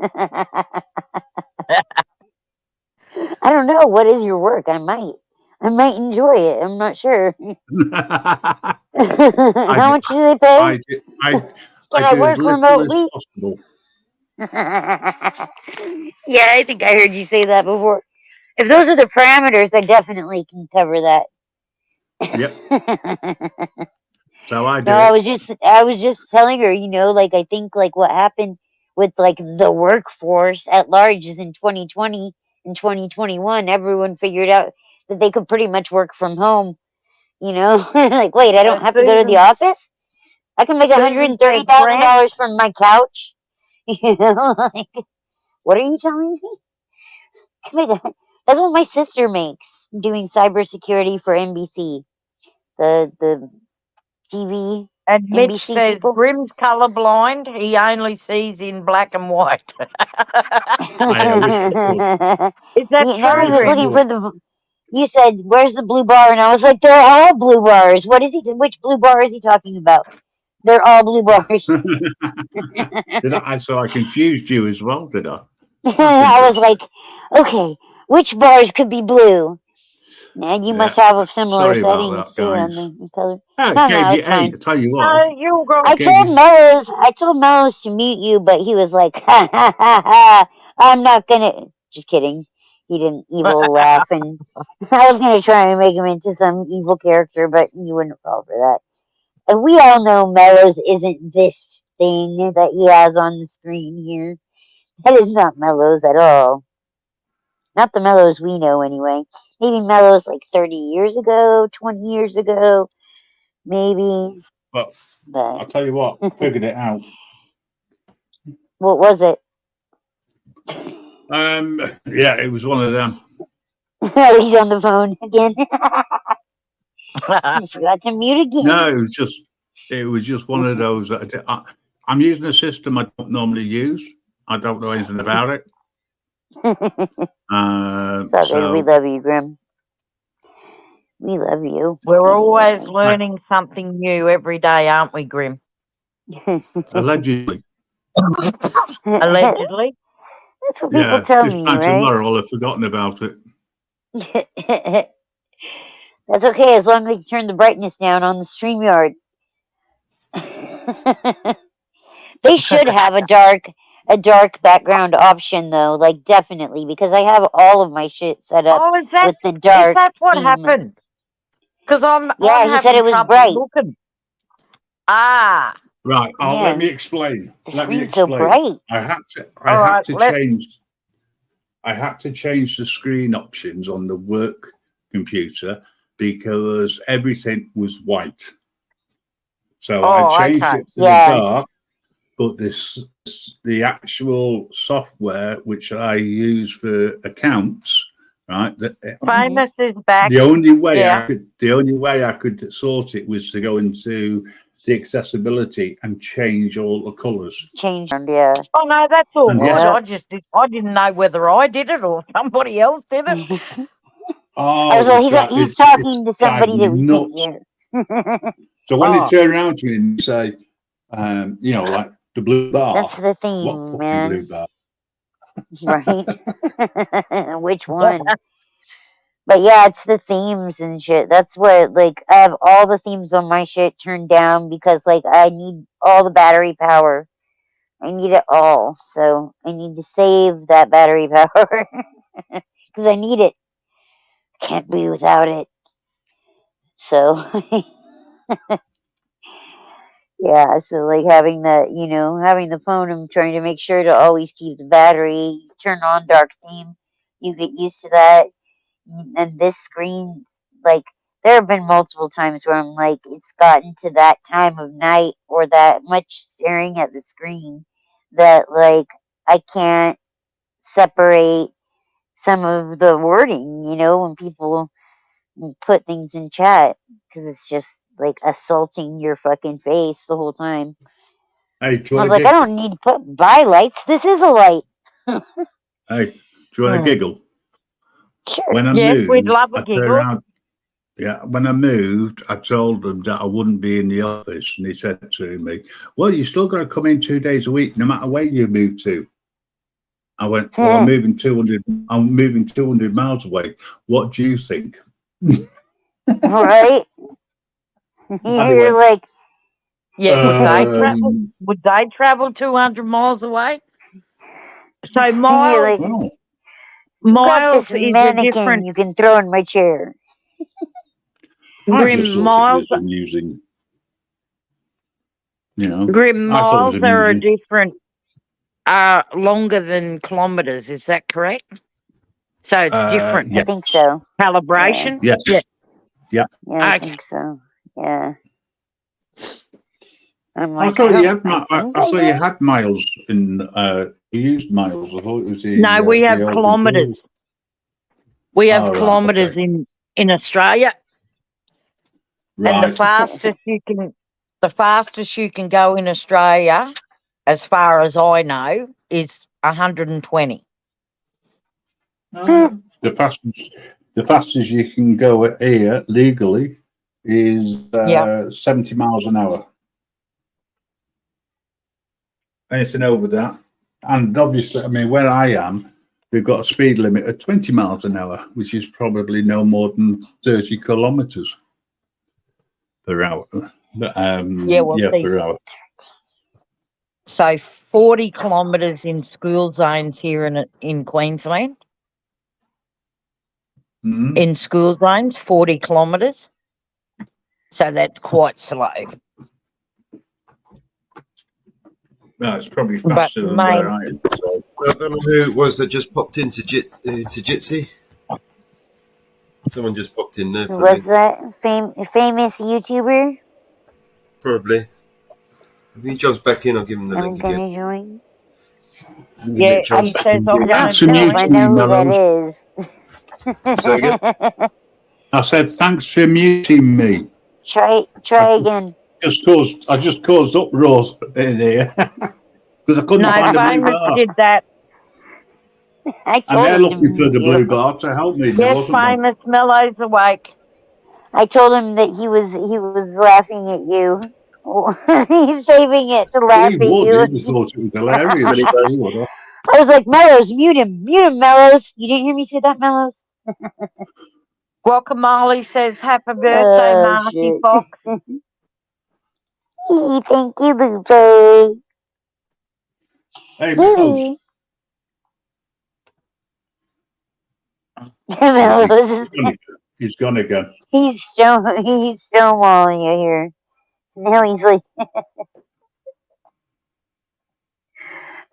I don't know. What is your work? I might enjoy it. I'm not sure. How much do they pay? Can I do work as little remotely? as possible. Yeah, I think I heard you say that before. If those are the parameters, I definitely can cover that. Yep. So I do. No, I was just telling her, like I think like what happened with like the workforce at large is in 2020 and 2021, everyone figured out that they could pretty much work from home. Like wait, I don't have to go to the office. I can make $130,000 from my couch. Like what are you telling me? That's what my sister makes doing cybersecurity for NBC, the TV. And Mitch NBC says people. Grim's colorblind. He only sees in black and white. I wish I could. Is that Now he true, was Grim? looking for you said, where's the blue bar? And I was like, they're all blue bars. What is he? Which blue bar is he talking about? They're all blue bars. So I confused you as well, did I? I was like, okay, which bars could be blue? And you must have a similar settings too on the color. No, it's fine. I tell you what. I told Melrose to mute you, but he was like, ha ha ha ha, I'm not gonna. Just kidding. He didn't evil laugh, and I was gonna try and make him into some evil character, but he wouldn't fall for that. And we all know Melrose isn't this thing that he has on the screen here. That is not Melrose at all. Not the Mellows we know, anyway. Maybe Mellows like 30 years ago, 20 years ago, maybe. But I'll tell you what, figured it out. What was it? Yeah, it was one of them. He's on the phone again. You forgot to mute again. No, it was just one of those. I'm using a system I don't normally use. I don't know anything about it. So we love you, Grim. We love you. We're always learning something new every day, aren't we, Grim? Allegedly. Allegedly? That's what people tell me, right? Tomorrow I'll have forgotten about it. That's okay, as long as you turn the brightness down on the StreamYard. They should have a dark background option though, like definitely, because I have all of my shit set up with the dark. Is that what happened? Because I'm he said it was bright. Looking. Ah. Right. Let me explain. Let me explain. So bright. I had to change the screen options on the work computer because everything was white. So I changed it to the dark, but the actual software which I use for accounts, right? Famous is back. The only way I could sort it was to go into the accessibility and change all the colours. Change, yeah. Oh no, that's all And good. yes. I didn't know whether I did it or somebody else did it. I was like, he's talking to somebody that we can't nuts. hear. So when they turn around to me and say, you know, like the blue bar. That's the theme, what man. Blue bar? Right? Which one? But yeah, it's the themes and shit. That's what, like, I have all the themes on my shit turned down because, like, I need all the battery power. I need it all. So I need to save that battery power because I need it. Can't be without it. So, yeah, so like having having the phone, I'm trying to make sure to always keep the battery, turn on dark theme. You get used to that. And this screen, like, there have been multiple times where I'm like, it's gotten to that time of night or that much staring at the screen that, like, I can't separate some of the wording, when people put things in chat because it's just like assaulting your fucking face the whole time. Hey, do you I was want like, I don't need to put by lights. This is a light. Hey, do you want to giggle? Sure. When I Yes, moved, we'd love a I turned giggle. around. Yeah, when I moved, I told them that I wouldn't be in the office, and he said to me, "Well, you still got to come in 2 days a week, no matter where you move to." I went, "Well, I'm moving 200. I'm moving 200 miles away. What do you think?" Right? You're like, yeah. Would they travel 200 miles away? So miles. Like, Miles this is mannequin a different. you can throw in my chair. Grim miles. Amusing. You know, Grim miles are a different, longer than kilometers. Is that correct? So it's different. I think so. Calibration. Yes. Yeah. Yeah, I think so. Yeah. I'm like, I thought you had miles in. You used miles. I thought it was the. No, we have kilometers. We have kilometers in Australia, and the fastest you can go in Australia, as far as I know, is 120. The fastest you can go here legally is 70 miles an hour. Anything over that, and obviously, I mean, where I am, we've got a speed limit of 20 miles an hour, which is probably no more than 30 kilometers per hour. Per hour. So 40 kilometers in school zones here in Queensland. Mm-hmm. In school zones, 40 kilometers. So that's quite slow. No, it's probably faster than where I am. So. I don't know who it was that just popped into Jitsi. Someone just popped in there. Was that famous YouTuber? Probably. If he jumps back in, I'll give him the link again. Gonna join. Yeah, he says I'm going to join. I know who that is. Say again? I said thanks for muting me. Try again. I just caused uproar in here because I couldn't find a blue bar. Did that. And they're looking for the blue bar to help me. Yes, famous Mellow's awake. I told him that he was laughing at you. He's saving it to laugh at you. He thought it was hilarious. I was like, Mellows, mute him, Mellows. You didn't hear me say that, Mellows? Guacamole says, happy birthday, Marty Fox. Thank you, Lupe. Hey, Mellows. Mellows. He's gone again. He's stonewalling you here. Now he's like,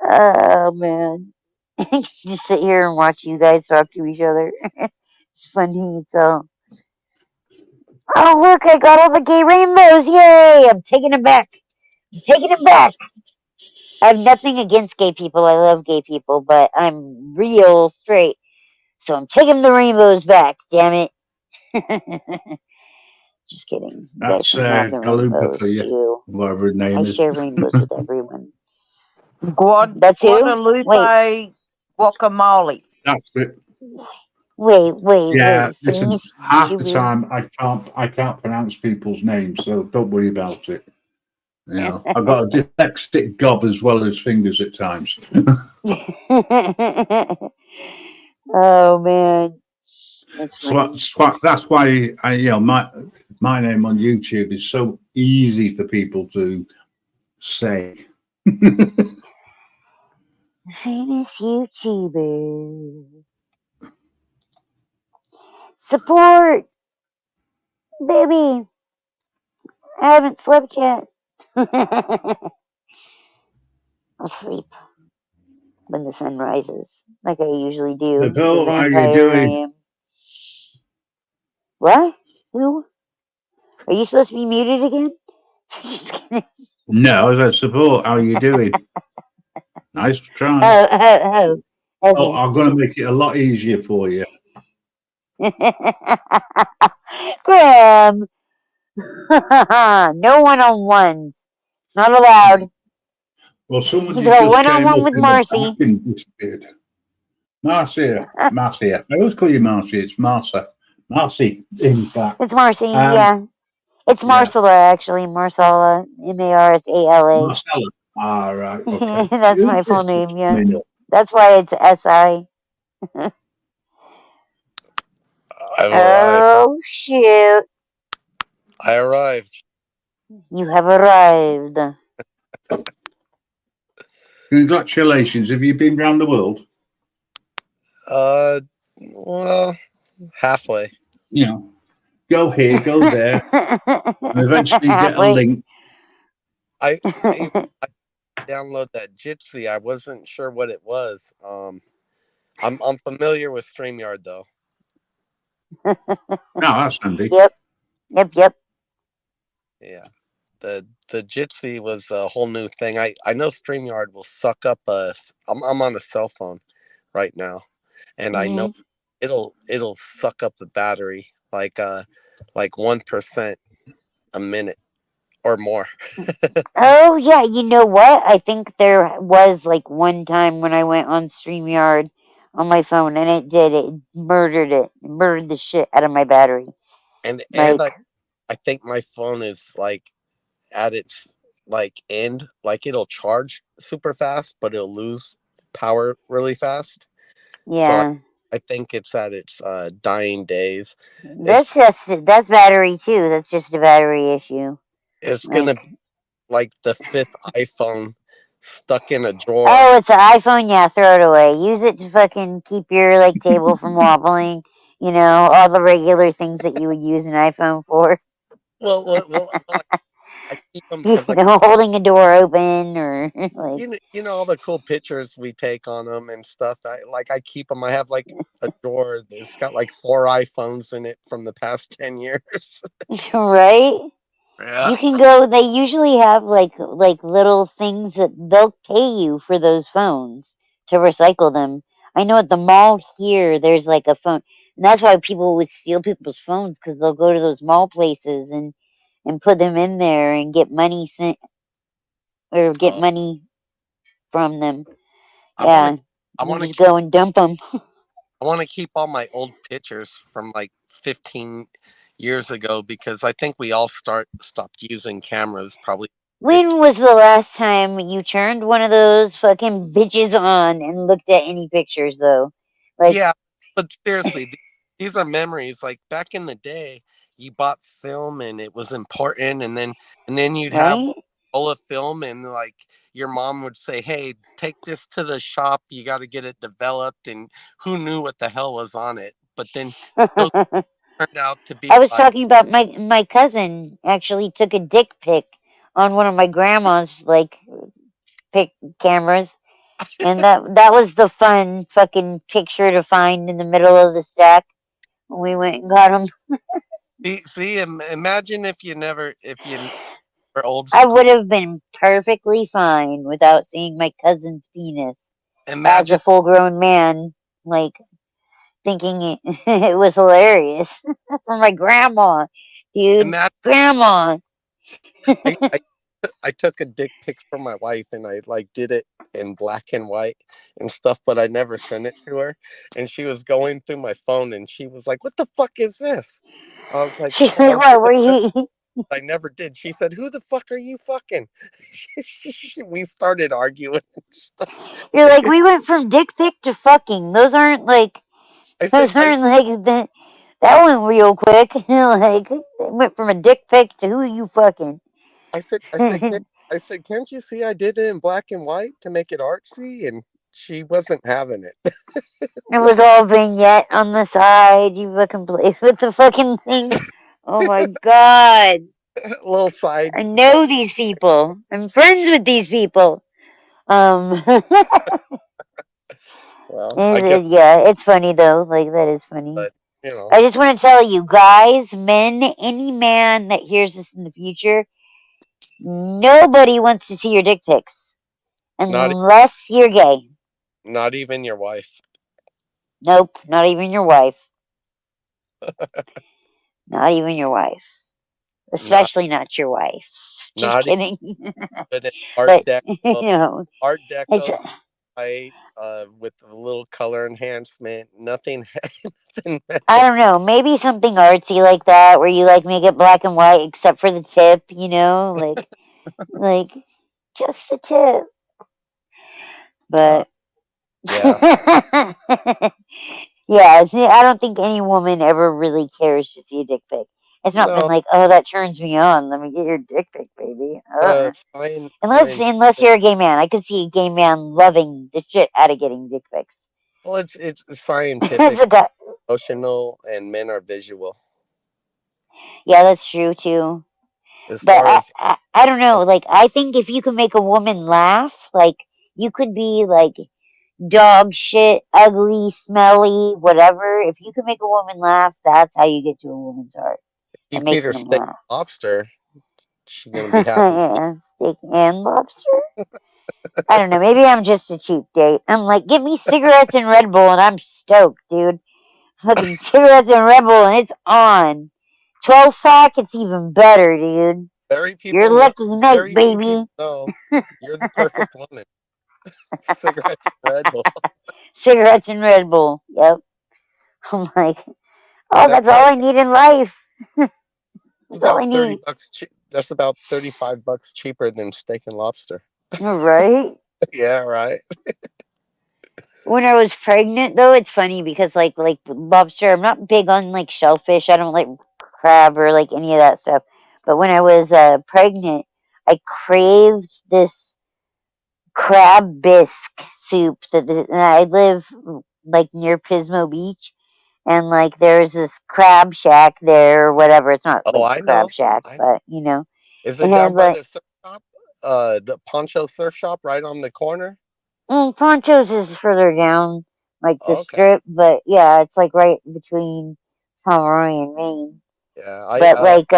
oh man. Just sit here and watch you guys talk to each other. It's funny, so. Oh, look, I got all the gay rainbows. Yay! I'm taking them back. I have nothing against gay people. I love gay people, but I'm real straight. So I'm taking the rainbows back, damn it. Just kidding. You guys That's can have the Galupa rainbows for you, too. whatever his name I is. share rainbows with everyone. That's Guadalupe guacamole. That's it. Wait. Listen, Famous half the YouTuber. time I can't pronounce people's names, so don't worry about it. You know, I've got a dyslexic gob as well as fingers at times. Oh man, that's funny. That's why my name on YouTube is so easy for people to say. Famous YouTuber. Support, baby. I haven't slept yet. I'll sleep when the sun rises, like I usually do. The Nicole, how you vampire I doing? am. What? Who? Are you supposed to be muted again? Just kidding. No, that's support. How you doing? Nice try. Oh. Okay. I'm going to make it a lot easier for you. Graham. No one-on-ones. Not allowed. Well, someone You just go came one-on-one up with in the Marcy. back and disappeared. Marcia. I always call you Marcy. It's Marcia. Marcy, in fact. It's Marcy, yeah. It's Marcella, actually. Marcella. Marsala. Marcella. Ah, right. Okay. That's my full name, yeah. That's why it's S.I. Oh, shoot. I arrived. You have arrived. Congratulations. Have you been around the world? Well, halfway. You know, go here, go there, and eventually get a link. I download that Jitsi. I wasn't sure what it was. I'm familiar with StreamYard though. No, that's handy. Yep. Yeah. The Jitsi was a whole new thing. I know StreamYard will suck up I'm on a cell phone right now, and I know it'll suck up the battery like 1% a minute or more. Oh yeah, you know what? I think there was like one time when I went on StreamYard on my phone, and it murdered the shit out of my battery. And like, I think my phone is like at its end, like it'll charge super fast, but it'll lose power really fast. Yeah. So I think it's at its dying days. That's battery too. That's just a battery issue. It's gonna be like the 5th iPhone stuck in a drawer. Oh, it's an iPhone. Yeah, throw it away. Use it to fucking keep your table from wobbling. You know, all the regular things that you would use an iPhone for. Well, I keep them because holding a door open or you know all the cool pictures we take on them and stuff. I keep them. I have like a drawer that's got like 4 iPhones in it from the past 10 years. Right? Yeah. You can go. They usually have like little things that they'll pay you for those phones to recycle them. I know at the mall here, there's like a phone, and that's why people would steal people's phones because they'll go to those mall places and put them in there and get money sent or get money from them. Yeah, I want to just go and dump them. I want to keep all my old pictures from like 15 years ago because I think we all stopped using cameras probably. When was the last time you turned one of those fucking bitches on and looked at any pictures, though? Yeah, but seriously, these are memories. Like back in the day, you bought film and it was important, and then you'd have all of film, and like your mom would say, "Hey, take this to the shop. You got to get it developed." And who knew what the hell was on it? But then those turned out to be. I was talking about my cousin actually took a dick pic on one of my grandma's pic cameras, and that was the fun fucking picture to find in the middle of the stack when we went and got them. See, imagine if you were old I school. would have been perfectly fine without seeing my cousin's penis as a full-grown man, thinking it was hilarious for my grandma. dude. And that Grandma. I took a dick pic from my wife and I like did it in black and white and stuff, but I never sent it to her. And she was going through my phone and she was like, "What the fuck is this?" I was like, She's "Oh, I like, was what were gonna you? I never did." She said, "Who the fuck are you fucking?" We started arguing. You're like, we went from dick pic to fucking. Those aren't like, I those said, aren't like that went real quick. Like, it went from a dick pic to who you fucking. I said, I said, It I said, "Can't you see I did it in black and white to make it artsy?" And she wasn't having it. was all vignette on the side. You fucking played with the fucking thing. Oh my god. A little side. I know these people. I'm friends with these people. Well, I guess, Yeah, it's funny though. Like, that is funny. but you know, I just want to tell you guys, men, any man that hears this in the future, nobody wants to see your dick pics not unless you're gay. not even your wife. Nope, not even your wife. Not even your wife. Not Especially not your wife. Just not kidding. even Art But, Deco. Art it's, Deco white with a little color enhancement. Nothing. Nothing. I don't know, maybe something artsy like that where you like make it black and white except for the tip, like just the tip. Uh, But yeah. yeah, see, I don't think any woman ever really cares to see a dick pic. It's not been No. like, oh, that turns me on. Let me get your dick pic, baby. Unless you're a gay man, I could see a gay man loving the shit out of getting dick pics. Well, it's scientific, It's a guy. emotional, and men are visual. Yeah, that's true too. As But far as I don't know. Like, I think if you can make a woman laugh, like, you could be like dog shit, ugly, smelly, whatever. If you can make a woman laugh, that's how you get to a woman's heart. you By feed making her them steak laugh. and lobster, she's gonna be happy. Yeah, steak and lobster. I don't know. Maybe I'm just a cheap date. I'm like, give me cigarettes and Red Bull, and I'm stoked, dude. Fucking cigarettes and Red Bull, and it's on. 12 pack, it's even better, dude. Very Your people know. lucky night, Very few baby. people know you're the perfect woman. Cigarette Red Bull. Cigarettes and Red Bull. Yep. I'm like, oh, that's That's all like I need in life. it's That's all about I 30 need. bucks. That's about $35 cheaper than steak and lobster. Right? Yeah, right. When I was pregnant, though, it's funny because like lobster, I'm not big on like shellfish. I don't like crab or like any of that stuff. But when I was pregnant, I craved this crab bisque soup. And I live like near Pismo Beach, and like there's this crab shack there or whatever. It's not Oh, like I crab know. shack, I but Is it it had down by like the surf shop? The Poncho Surf Shop right on the corner? Ponchos is further down, like the Okay. strip, but yeah, it's like right between Pomeroy and Maine. Yeah, But like,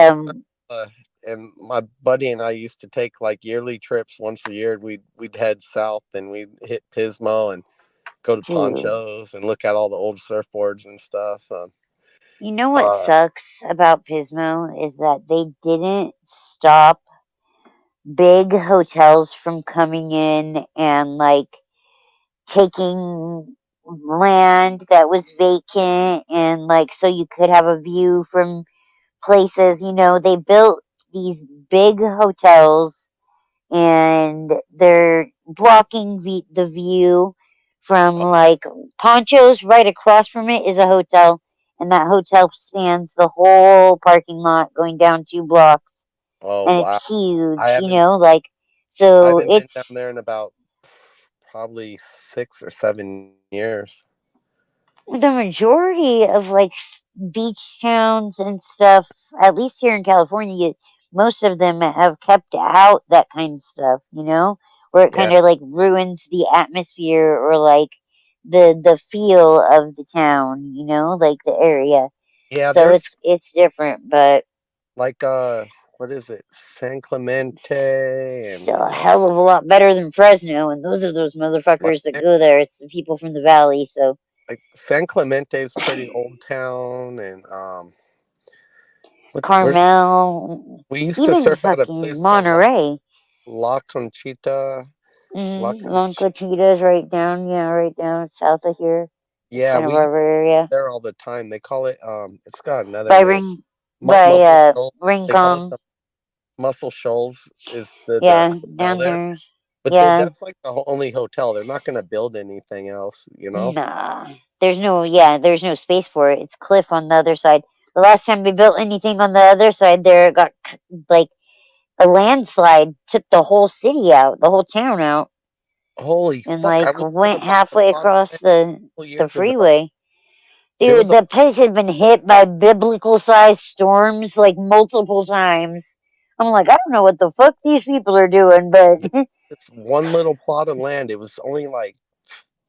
uh, and my buddy and I used to take like yearly trips once a year. We'd head south and we'd hit Pismo and go to dude, Ponchos and look at all the old surfboards and stuff. you know what Uh, sucks about Pismo is that they didn't stop big hotels from coming in and like taking land that was vacant and like so you could have a view from places. They built these big hotels and they're blocking the view from oh, like Ponchos. Right across from it is a hotel, and that hotel spans the whole parking lot going down 2 blocks, oh and wow! it's I huge. haven't Like, I so haven't been it's down there in about probably 6 or 7 years. the majority of like beach towns and stuff, at least here in California, most of them have kept out that kind of stuff, where it Yeah, kind of like ruins the atmosphere or like the feel of the town, like the area. yeah. So There's it's different, but like what is it? San Clemente and still a hell of a lot better than Fresno, and those like motherfuckers that go there. It's the people from the valley, so San Clemente is pretty old town, and Carmel, We used to even surf at a fucking place called Monterey. La Conchita. Long Conchita's right down south of here. Yeah, Santa we used to Barbara area. there all the time. They call it it's got another By name. Ring, Muscle by Shoals. They call it Rincon. the Muscle Shoals is the Yeah, hotel down there. there. But Yeah. that's like the only hotel. They're not going to build anything else, you know? Nah. There's no space for it. It's cliff on the other side. The last time they built anything on the other side there, it got like a landslide took the whole city out, the whole town out, Holy and fuck! I like was gonna went buy a halfway plot of across land the a couple years ago. freeway. There was Dude, the place had been hit by biblical sized storms like multiple times. I'm like, I don't know what the fuck these people are doing, but it's one little plot of land. It was only like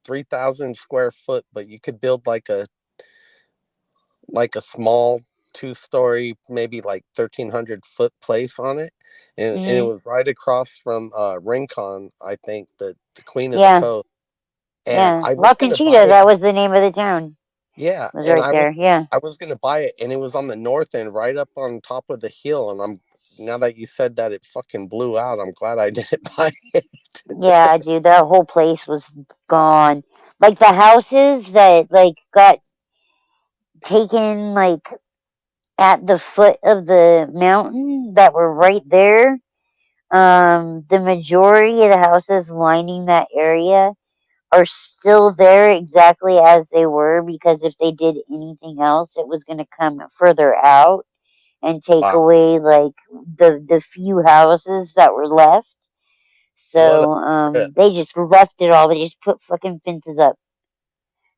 3,000 square foot, but you could build like a small 2-story, maybe like 1,300-foot place on it, and it was right across from Rincon, I think, the Queen of the yeah, Coast. And yeah. I La was gonna buy Conchita, it. that was the name of the town. Yeah, Was and right there. Yeah. I was gonna buy it, and it was on the north end, right up on top of the hill. And now that you said that it fucking blew out, I'm glad I didn't buy it. Yeah, dude, that whole place was gone. Like the houses that like got taken like at the foot of the mountain that were right there. The majority of the houses lining that area are still there exactly as they were because if they did anything else, it was going to come further out and take Wow, away like the few houses that were left. what a So trip! they just left it all. They just put fucking fences up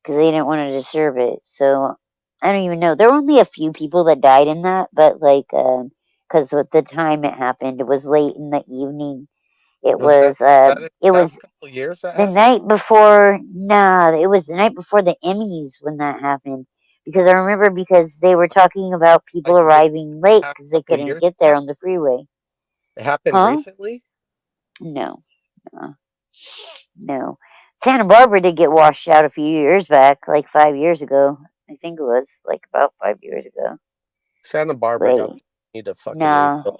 because they didn't want to disturb it. So I don't even know. There were only a few people that died in that, but like because at the time it happened, it was late in the evening. It Was was that in the it was past couple years that the happened? night before. Nah, it was the night before the Emmys when that happened. Because I remember because they were talking about people Like within arriving the late past because they couple couldn't years get that there happened? on the freeway. It happened Huh? recently. No. uh, No. Santa Barbara did get washed out a few years back, like 5 years ago. I think it was like about 5 years ago. Santa Barbara got But need to fucking nah, rebuild.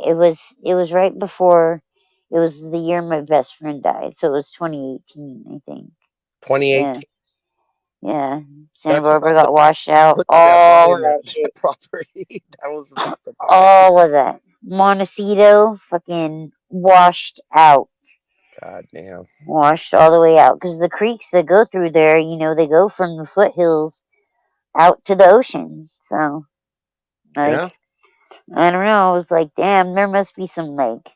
it was right before. It was the year my best friend died, so it was 2018, I think. Yeah, 2018. yeah. Santa That's Barbara about the got washed out. look at that All of buying that, that shit. that property. That was about the time. All of that. Montecito fucking washed out. God damn. Washed all the way out because the creeks that go through there, they go from the foothills out to the ocean. So, like, Yeah. I don't know. I was like, damn, there must be some, like,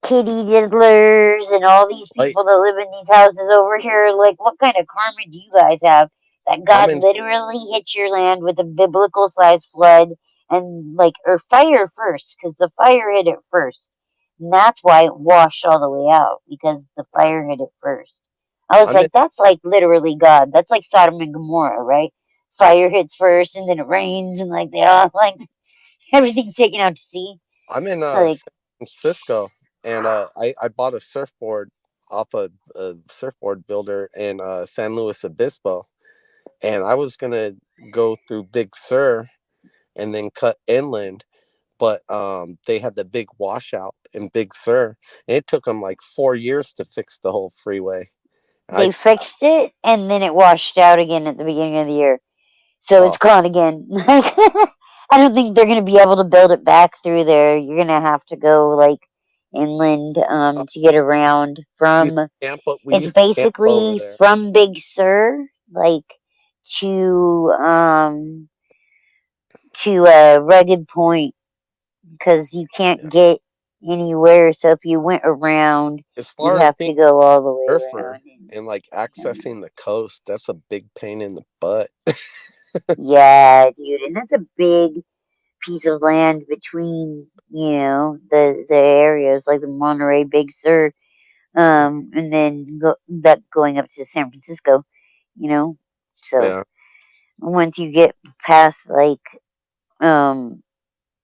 kitty diddlers and all these Like people that live in these houses over here. Like, what kind of karma do you guys have that I'm God in literally hit your land with a biblical sized flood and, like, or fire first? Because the fire hit it first. And that's why it washed all the way out because the uh, fire hit it first. I was I'm in like, that's like literally God. That's like Sodom and Gomorrah, right? Fire hits first and then it rains and like they all like everything's taken out to sea. I'm in Like, San Francisco, and I bought a surfboard off a surfboard builder in San Luis Obispo, and I was gonna go through Big Sur and then cut inland, but they had the big washout in Big Sur, and it took them like 4 years to fix the whole freeway. they I fixed it and then it washed out again at the beginning of the year. So it's oh gone again. Like, I don't think they're going to be able to build it back through there. You're going to have to go like inland uh, to get around from. we It's used to camp over basically there. from Big Sur like to a rugged point because you can't Yeah. get anywhere. So if you went around, As you'd far as have being to go all the way a around. surfer and like accessing the coast, that's a big pain in the butt. Yeah, dude, and that's a big piece of land between the areas like the Monterey Big Sur, and then that going up to San Francisco, you know. So Yeah. once you get past like um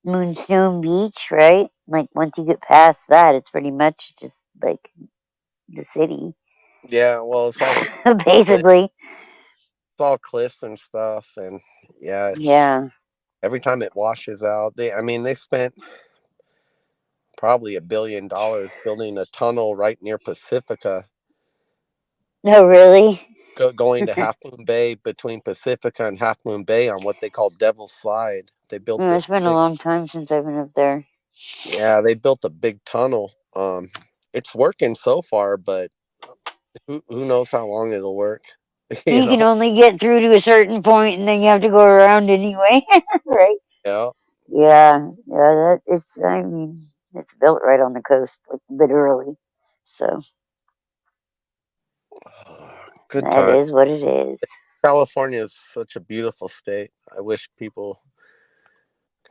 Moonstone Beach, right? Like once you get past that, it's pretty much just like the city, Yeah, well, basically. it's all cliffs and stuff, and yeah, Yeah. every time it washes out, they spent probably $1 billion building a tunnel right near Pacifica. No, really? Going to Half Moon Bay, between Pacifica and Half Moon Bay, on what they call Devil's Slide. They built It's this been a big. long time since I've been up there. Yeah, they built a big tunnel. It's working so far, but who knows how long it'll work? You can only get through to a certain point, and then you have to go around anyway, right? Yeah. Yeah, that it's. I mean, it's built right on the coast, like literally. So Good that time. is what it is. California is such a beautiful state. I wish people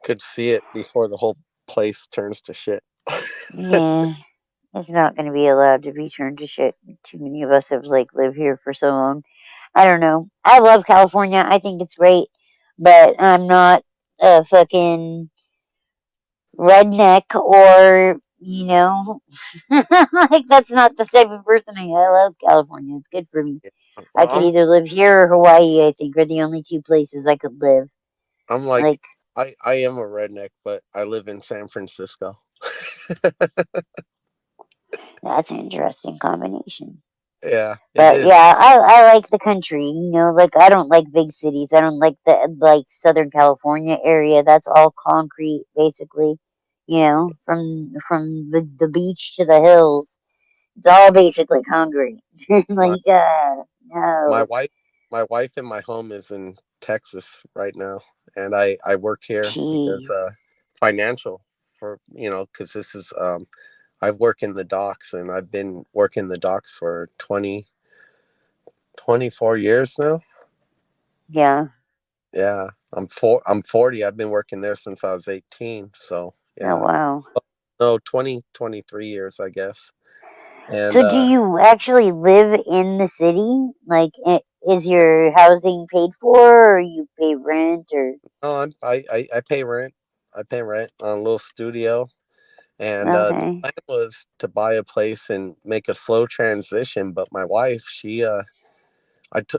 could see it before the whole place turns to shit. Yeah, it's not going to be allowed to be turned to shit. Too many of us have like lived here for so long. I don't know. I love California. I think it's great, but I'm not a fucking redneck or like that's not the type of person I am. I love California. It's good for me. I Well, could either live here or Hawaii. I think are the only two places I could live. I'm like, Like I am a redneck, but I live in San Francisco. that's an interesting combination. Yeah, it But is. yeah, I like the country. Like I don't like big cities. I don't like the like Southern California area. That's all concrete, basically. From the beach to the hills, it's all basically concrete. My Like my no, wife my wife in my home is in Texas right now, and I work here because jeez, financial, for because this is I work in the docks, and I've been working the docks for 24 years now. yeah. Yeah, I'm 40. I've been working there since I was 18. So Oh yeah, wow. no, 23 years, I guess. And So do you actually live in the city? Like, is your housing paid for, or you pay rent, or? no, I pay rent. I pay rent on a little studio, and the Okay. plan was to buy a place and make a slow transition. But my wife,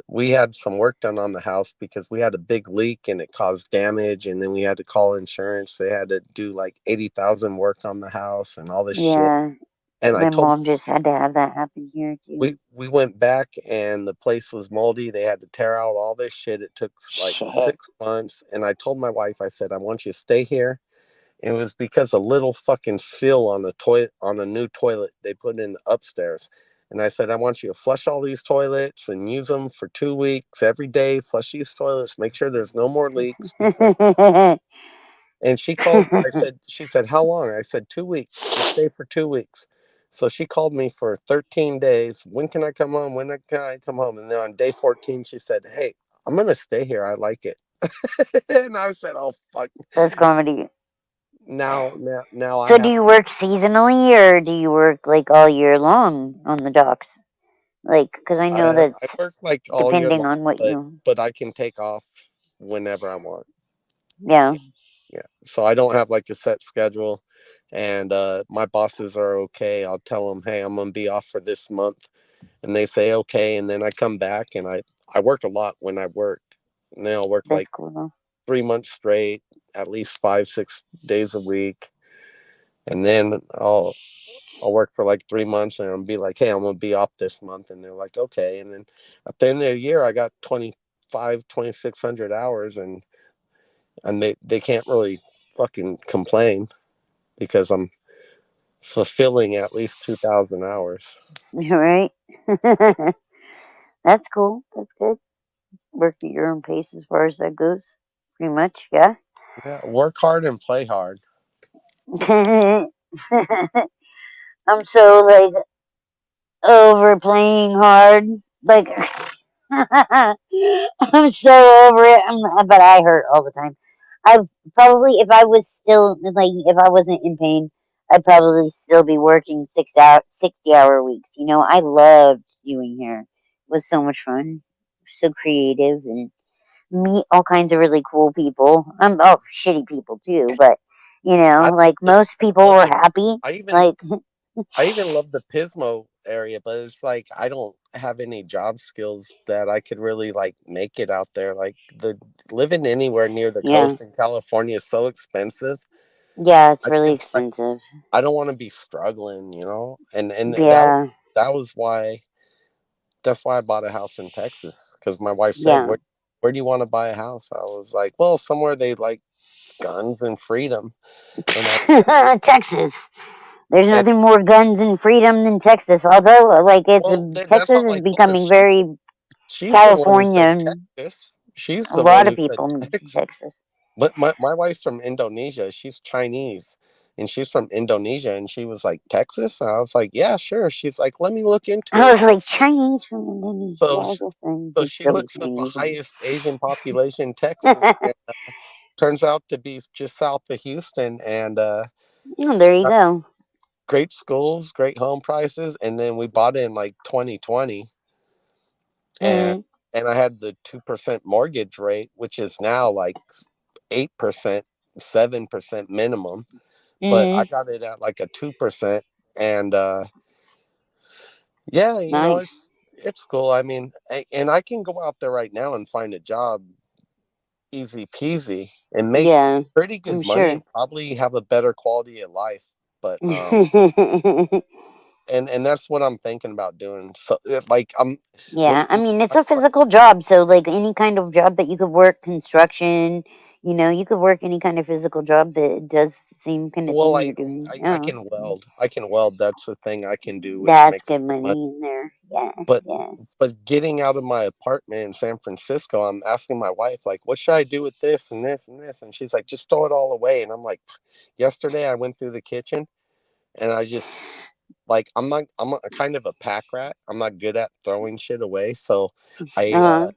we had some work done on the house because we had a big leak and it caused damage, and then we had to call insurance. They had to do like 80,000 work on the house and all this shit. Yeah, And I my told mom just had to have that happen here we too. we went back, and the place was moldy. They had to tear out all this shit. It took like Shit. 6 months, and I told my wife, I said, I want you to stay here. And it was because a little fucking seal on the toilet, on a new toilet they put in upstairs. And I said, I want you to flush all these toilets and use them for 2 weeks every day. Flush these toilets, make sure there's no more leaks. Because and she called. She said, how long? I said, 2 weeks. Just stay for 2 weeks. So she called me for 13 days. When can I come home? When can I come home? And then on day 14, she said, hey, I'm gonna stay here. I like it. And I said, oh fuck. That's comedy. Now I So do have you to. work seasonally, or do you work like all year long on the docks? Like, because I know that's I work like all year depending long, on what but you. I can take off whenever I want. Yeah, Yeah. So I don't have like a set schedule, and my bosses are okay. I'll tell them, hey, I'm gonna be off for this month, and they say okay, and then I come back, and I work a lot when I work. And then I'll work that's like cool though. 3 months straight, at least 5-6 days a week, and then I'll work for like 3 months, and I'll be like, hey, I'm gonna be off this month, and they're like, okay. And then at the end of the year, I got 2,600 hours, and they can't really fucking complain because I'm fulfilling at least 2,000 hours. Right? That's cool. That's good. Work at your own pace as far as that goes. Pretty much, yeah. Yeah, work hard and play hard. I'm so like overplaying hard. Like I'm so over it. But I hurt all the time. I probably, if I was still like, if I wasn't in pain, I'd probably still be working 60-hour weeks. I loved doing hair. It was so much fun, so creative, and meet all kinds of really cool people. Shitty people too, but I like love most people love were the happy. I even Like I even love the Pismo area, but it's like I don't have any job skills that I could really like make it out there. Like the living anywhere near the Yeah. coast in California is so expensive. Yeah, it's I really just like expensive. I don't want to be struggling, you know. And Yeah. that was why that's why I bought a house in Texas because my wife said, Yeah. Where do you want to buy a house?" I was like, "Well, somewhere they like guns and freedom." And I Texas. There's and nothing more guns and freedom than Texas. Although, like, well, that's Texas all is I told her. becoming very She's the one who California, said and Texas. She's a the one lot of who said people move to Texas. Texas. But my wife's from Indonesia. She's Chinese. And she's from Indonesia. And she was like, Texas? And I was like, yeah, sure. She's like, let me look into I it. was like, Chinese from Indonesia. So, I guess I'm so just she silly looks up the Canadian. highest Asian population, Texas. And turns out to be just south of Houston. And Oh, there you got go. great schools, great home prices. And then we bought it in like 2020. And Mm-hmm. and I had the 2% mortgage rate, which is now like 8%, 7% minimum. But I Mm-hmm. got it at like a 2%. And yeah, you know, Nice. it's cool. I mean, and I can go out there right now and find a job easy peasy and make Yeah, pretty I'm good money sure. and probably have a better quality of life. But and that's what I'm thinking about doing. So like I'm Yeah, when I mean, it's a physical job, so like any kind of job that you could work, construction, you could work any kind of physical job that does the same kind of well thing you're doing. I Oh, can weld. I can weld. That's the thing I can do, which that's makes good good money. money in there. Yeah, But yeah. getting out of my apartment in San Francisco, I'm asking my wife, like, what should I do with this and this and this? And she's like, just throw it all away. And I'm like, yesterday I went through the kitchen and I just like I'm a kind of a pack rat. I'm not good at throwing shit away. So I Uh-huh.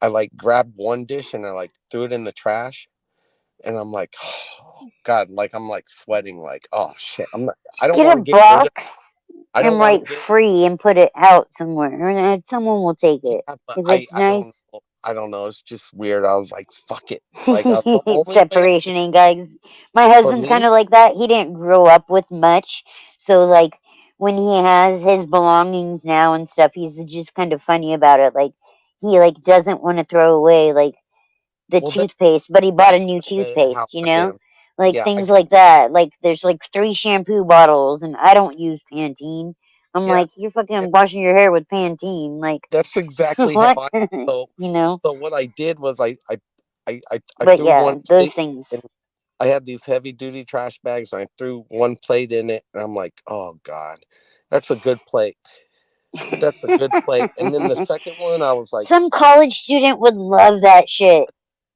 I like grabbed one dish and I like threw it in the trash and I'm like, oh God, like I'm like sweating, like, oh shit. I don't Get want a to get rid of box I and don't want to write get free and put it out somewhere, and someone will take it yeah, but because it's I don't nice. know. I don't know. It's just weird. I was like, fuck it. Like the only way Separation ain't guys. My for husband's kind me, of like that. He didn't grow up with much, so like when he has his belongings now and stuff, he's just kind of funny about it. Like he like doesn't want to throw away like the well, toothpaste, but he bought a that's new kind of how toothpaste. I am. Like Yeah, I things get like that. Like there's like 3 shampoo bottles, and I don't use Pantene. I'm yeah. like, you're fucking washing your hair with Pantene. Like That's exactly how what? I. So so what I did was I But threw yeah, one those plate things. and I had these heavy duty trash bags and I threw one plate in it and I'm like, oh God, that's a good plate. That's a good plate. And then the second one, I was like, Some college student would love that shit.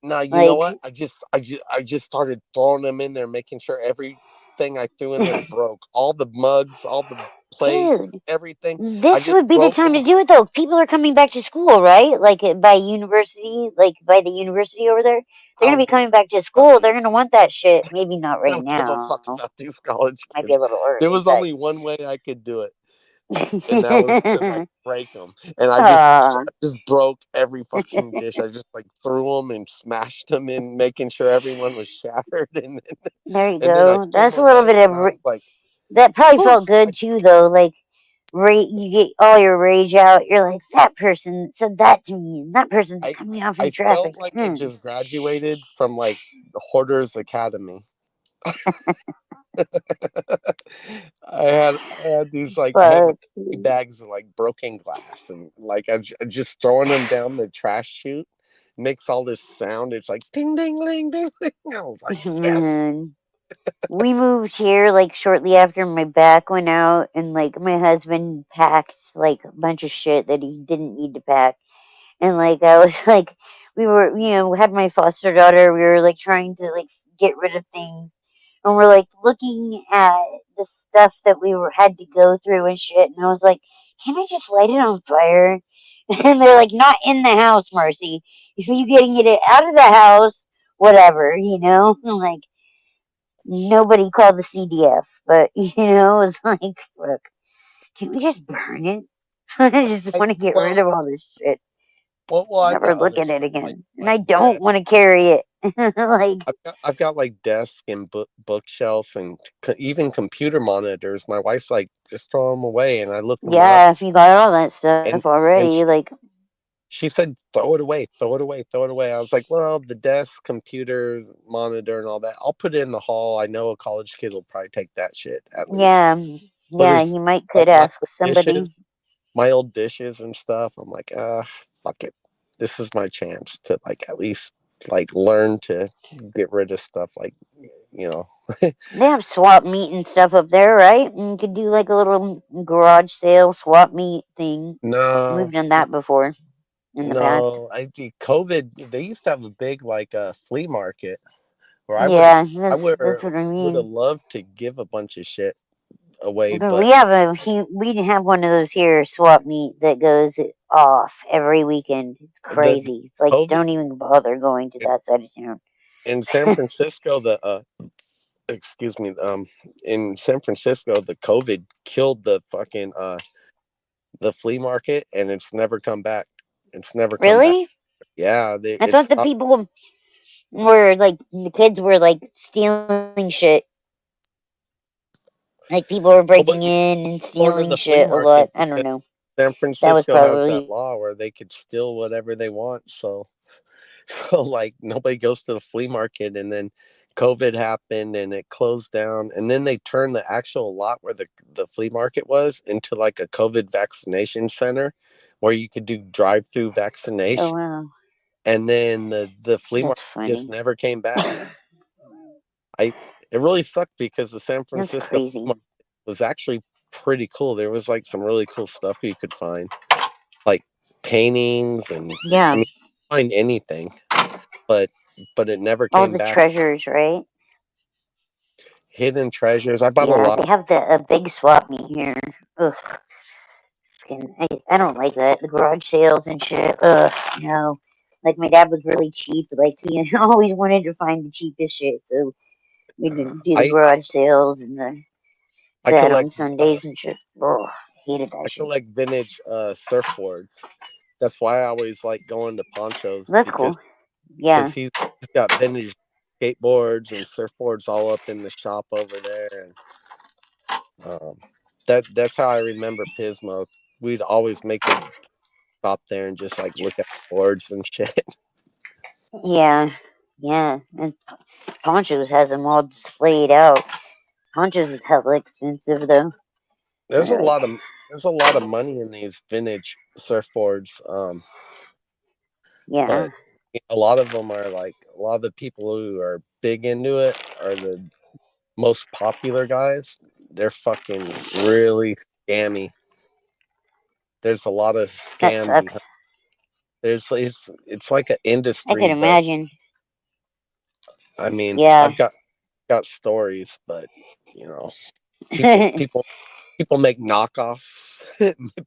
nah, you know Like, what? I just started throwing them in there, making sure everything I threw in there broke. All the mugs, all the plates, dude, everything. I this just would be the broke time them. to do it though. People are coming back to school, right? Like by university, like by the university over there. I They're gonna don't be give coming back to a fuck. school. They're gonna want that shit. Maybe not I right don't give a fuck now. about these college Might be kids. a little There early, was only one way I could do it, and that was to like but break them. And ah, I just broke every fucking dish. I just like threw them and smashed them in, making sure everyone was shattered. there you And then I go. threw them That's a little away, bit of and I was like, that probably "Whew, felt good too, though. Like, you get all your rage out. You're like, that person said that to me, and that person's I cut me off I in felt traffic. like I just graduated from like the Hoarders Academy." I had these like heavy But bags of like broken glass and like just throwing them down the trash chute makes all this sound. It's like ding ding ding ding ding. I was like, yes. man, we moved here like shortly after my back went out, and like my husband packed like a bunch of shit that he didn't need to pack. And like I was like, we were, had my foster daughter. We were like trying to like get rid of things, and we're like looking at the stuff that had to go through and shit. And I was like, can I just light it on fire? And they're like, not in the house, Marcy. If you getting it out of the house, whatever, I'm like, nobody called the CDF, but it was like, look, can we just burn it? I just I want to get rid well of all this shit. well I Never got look other at stuff it like again. And I like don't bread. want to carry it. Like, I've got like desk and bookshelves and even computer monitors. My wife's like, just throw them away, and I looked them up, yeah, if you got all that stuff and already, like, she said, throw it away, throw it away, throw it away. I was like, well, the desk, computer, monitor, and all that, I'll put it in the hall. I know a college kid will probably take that shit at least. yeah, But yeah, it's you might could like ask somebody. my old dishes and stuff. I'm like, fuck it. This is my chance to like at least like learn to get rid of stuff like, you know. They have swap meet and stuff up there, right? And you could do like a little garage sale swap meet thing. We've No, done that before in the past. no. I think COVID. They used to have a big like flea market where Yeah, I that's what I would have mean. loved to give a bunch of shit away, but We have one of those here swap meet that goes off every weekend. It's the crazy. It's like COVID don't even bother going to that side of town. in San Francisco, the excuse me, in San Francisco, the COVID killed the fucking the flea market, and it's never come back. It's never come back. Really? Yeah, I it thought the stopped. people were like the kids were like stealing shit. Like people were Oh, but breaking you in and going to stealing the flea shit a lot. market I don't because know. San That was Francisco has that probably law where they could steal whatever they want. So, so like nobody goes to the flea market, and then COVID happened and it closed down, and then they turned the actual lot where the flea market was into like a COVID vaccination center, where you could do drive-through oh vaccination, wow. and then the flea That's market just funny. never came back. I It really sucked because the San That's Francisco flea crazy. market was actually pretty cool. There was like some really cool stuff you could find, like paintings, and I Yeah. mean, find anything, but it never All came the back. treasures, right? Hidden treasures. I bought a Yeah, lot. they have a big swap meet here. Ugh. I don't like that. The garage sales and shit. Ugh, no. Like my dad was really cheap. Like he always wanted to find the cheapest shit. So we didn't do the I garage sales and I that on collect Sundays and shit. Oh, hated that I shit. collect vintage surfboards. That's why I always like going to Ponchos, That's cool. Yeah. he's got vintage skateboards and surfboards all up in the shop over there, and that's how I remember Pismo. We'd always make a stop there and just like look at boards and shit. Yeah. Yeah. And Ponchos has them all displayed out. Ponchos is hella expensive though. There's a They're like, lot of there's a lot of money in these vintage surfboards, yeah. but a lot of them are like a lot of the people who are big into it are the most popular guys. They're fucking really scammy. There's a lot of That scam sucks. behind. It's like an I industry, can but imagine. I mean, Yeah. I've got stories, but you know, people people people make knockoffs.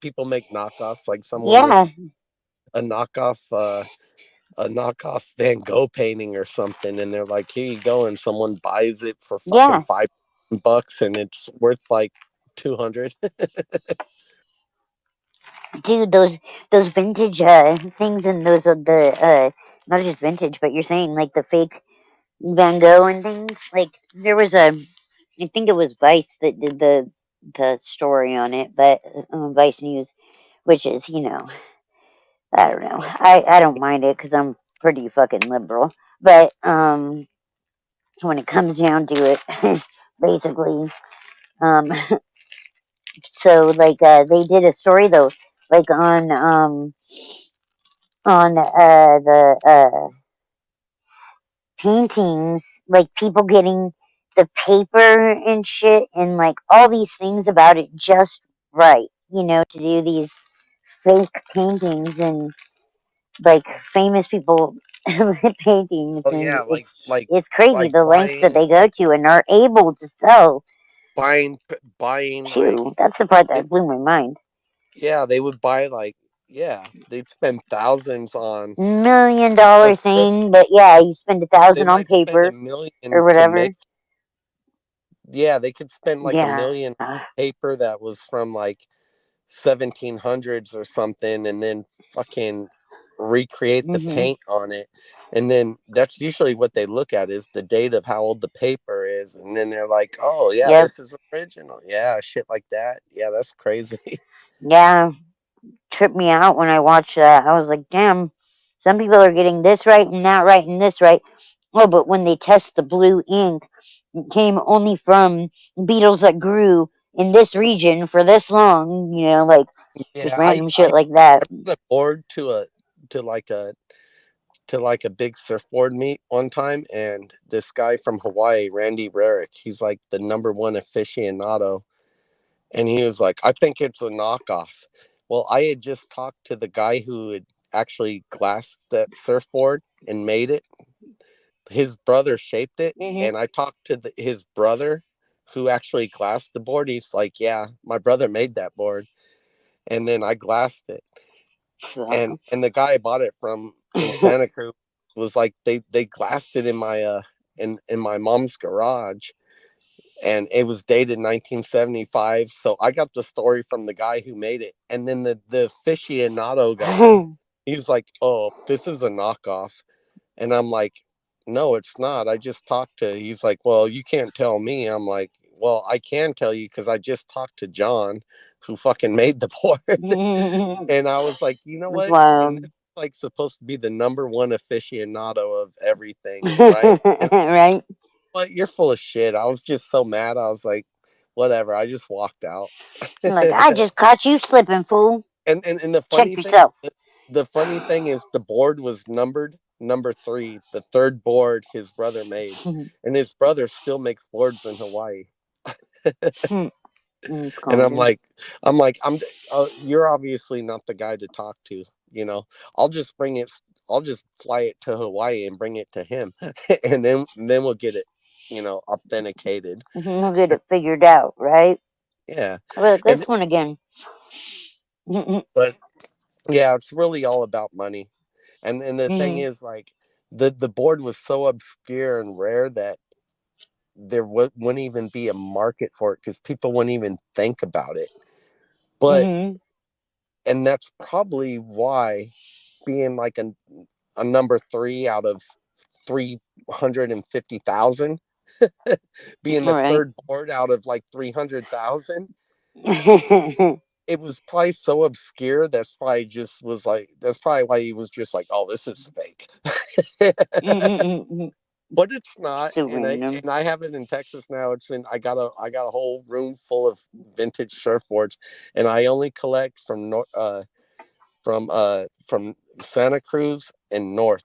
People make knockoffs. Like someone will Yeah. a knockoff a knockoff Van Gogh painting or something, and they're like, "Here you go," and someone buys it for fucking Yeah. $5, and it's worth like 200. Dude, those vintage things and those the not just vintage, but you're saying like the fake Van Gogh and things. Like there was I think it was Vice that did the story on it, but Vice News, which is I don't know. I don't mind it because I'm pretty fucking liberal, but when it comes down to it, basically, um, so like they did a story though, like on the paintings, like people getting the paper and shit, and like all these things about it just right, to do these fake paintings and like famous people paintings, Oh and yeah, it's crazy like the lengths that they go to and are able to sell buying like too. That's the part it, that blew my mind. yeah, they would buy like, yeah, they'd spend thousands on a $1 million strip. thing, but yeah, you spend a They thousand on might spend a paper or million to whatever. make. Yeah, they could spend like a Yeah. million paper that was from like 1700s or something, and then fucking recreate the paint on it. And then that's usually what they look at is the date of how old the paper is. And then they're like, oh, yeah, this is original. Yeah, shit like that. Yeah, that's crazy. Yeah, tripped me out when I watched that. I was like, damn, some people are getting this right and that right and this right. Oh, but when they test the blue ink, it came only from beetles that grew in this region for this long, like just Yeah, random shit like that. I brought a board to like a big surfboard meet one time, and this guy from Hawaii, Randy Rarick, he's like the #1 aficionado, and he was like, I think it's a knockoff. Well, I had just talked to the guy who had actually glassed that surfboard and made it. His brother shaped it, and I talked to his brother who actually glassed the board. He's like, yeah, my brother made that board, and then I glassed it. And the guy I bought it from in Santa Cruz was like, they glassed it in my mom's garage, and it was dated 1975. So I got the story from the guy who made it, and then the aficionado guy, he was like, oh, this is a knockoff. And I'm like, no, it's not. I just talked to. He's like, well, you can't tell me. I'm like, well, I can tell you because I just talked to John, who fucking made the board. And I was like, you know what? And this is like supposed to be the #1 aficionado of everything, right? And right? but you're full of shit. I was just so mad. I was like, whatever. I just walked out. Like, I just caught you slipping, fool. And the Check funny thing, yourself. the funny thing is the board was numbered #3, the third board his brother made, and his brother still makes boards in Hawaii. And I'm like, you're obviously not the guy to talk to. I'll just bring it. I'll just fly it to Hawaii and bring it to him, and then we'll get it, authenticated. We'll get it figured out, right? Yeah. Well, And this one again. but yeah, it's really all about money. And the thing is, like, the board was so obscure and rare that there wouldn't even be a market for it because people wouldn't even think about it. But and that's probably why being like a #3 out of 350,000, being the third board out of like 300,000. It was probably so obscure. That's probably why he was just like, oh, this is fake. But it's not. So and random. I have it in Texas now. I got a whole room full of vintage surfboards, and I only collect from Santa Cruz and north.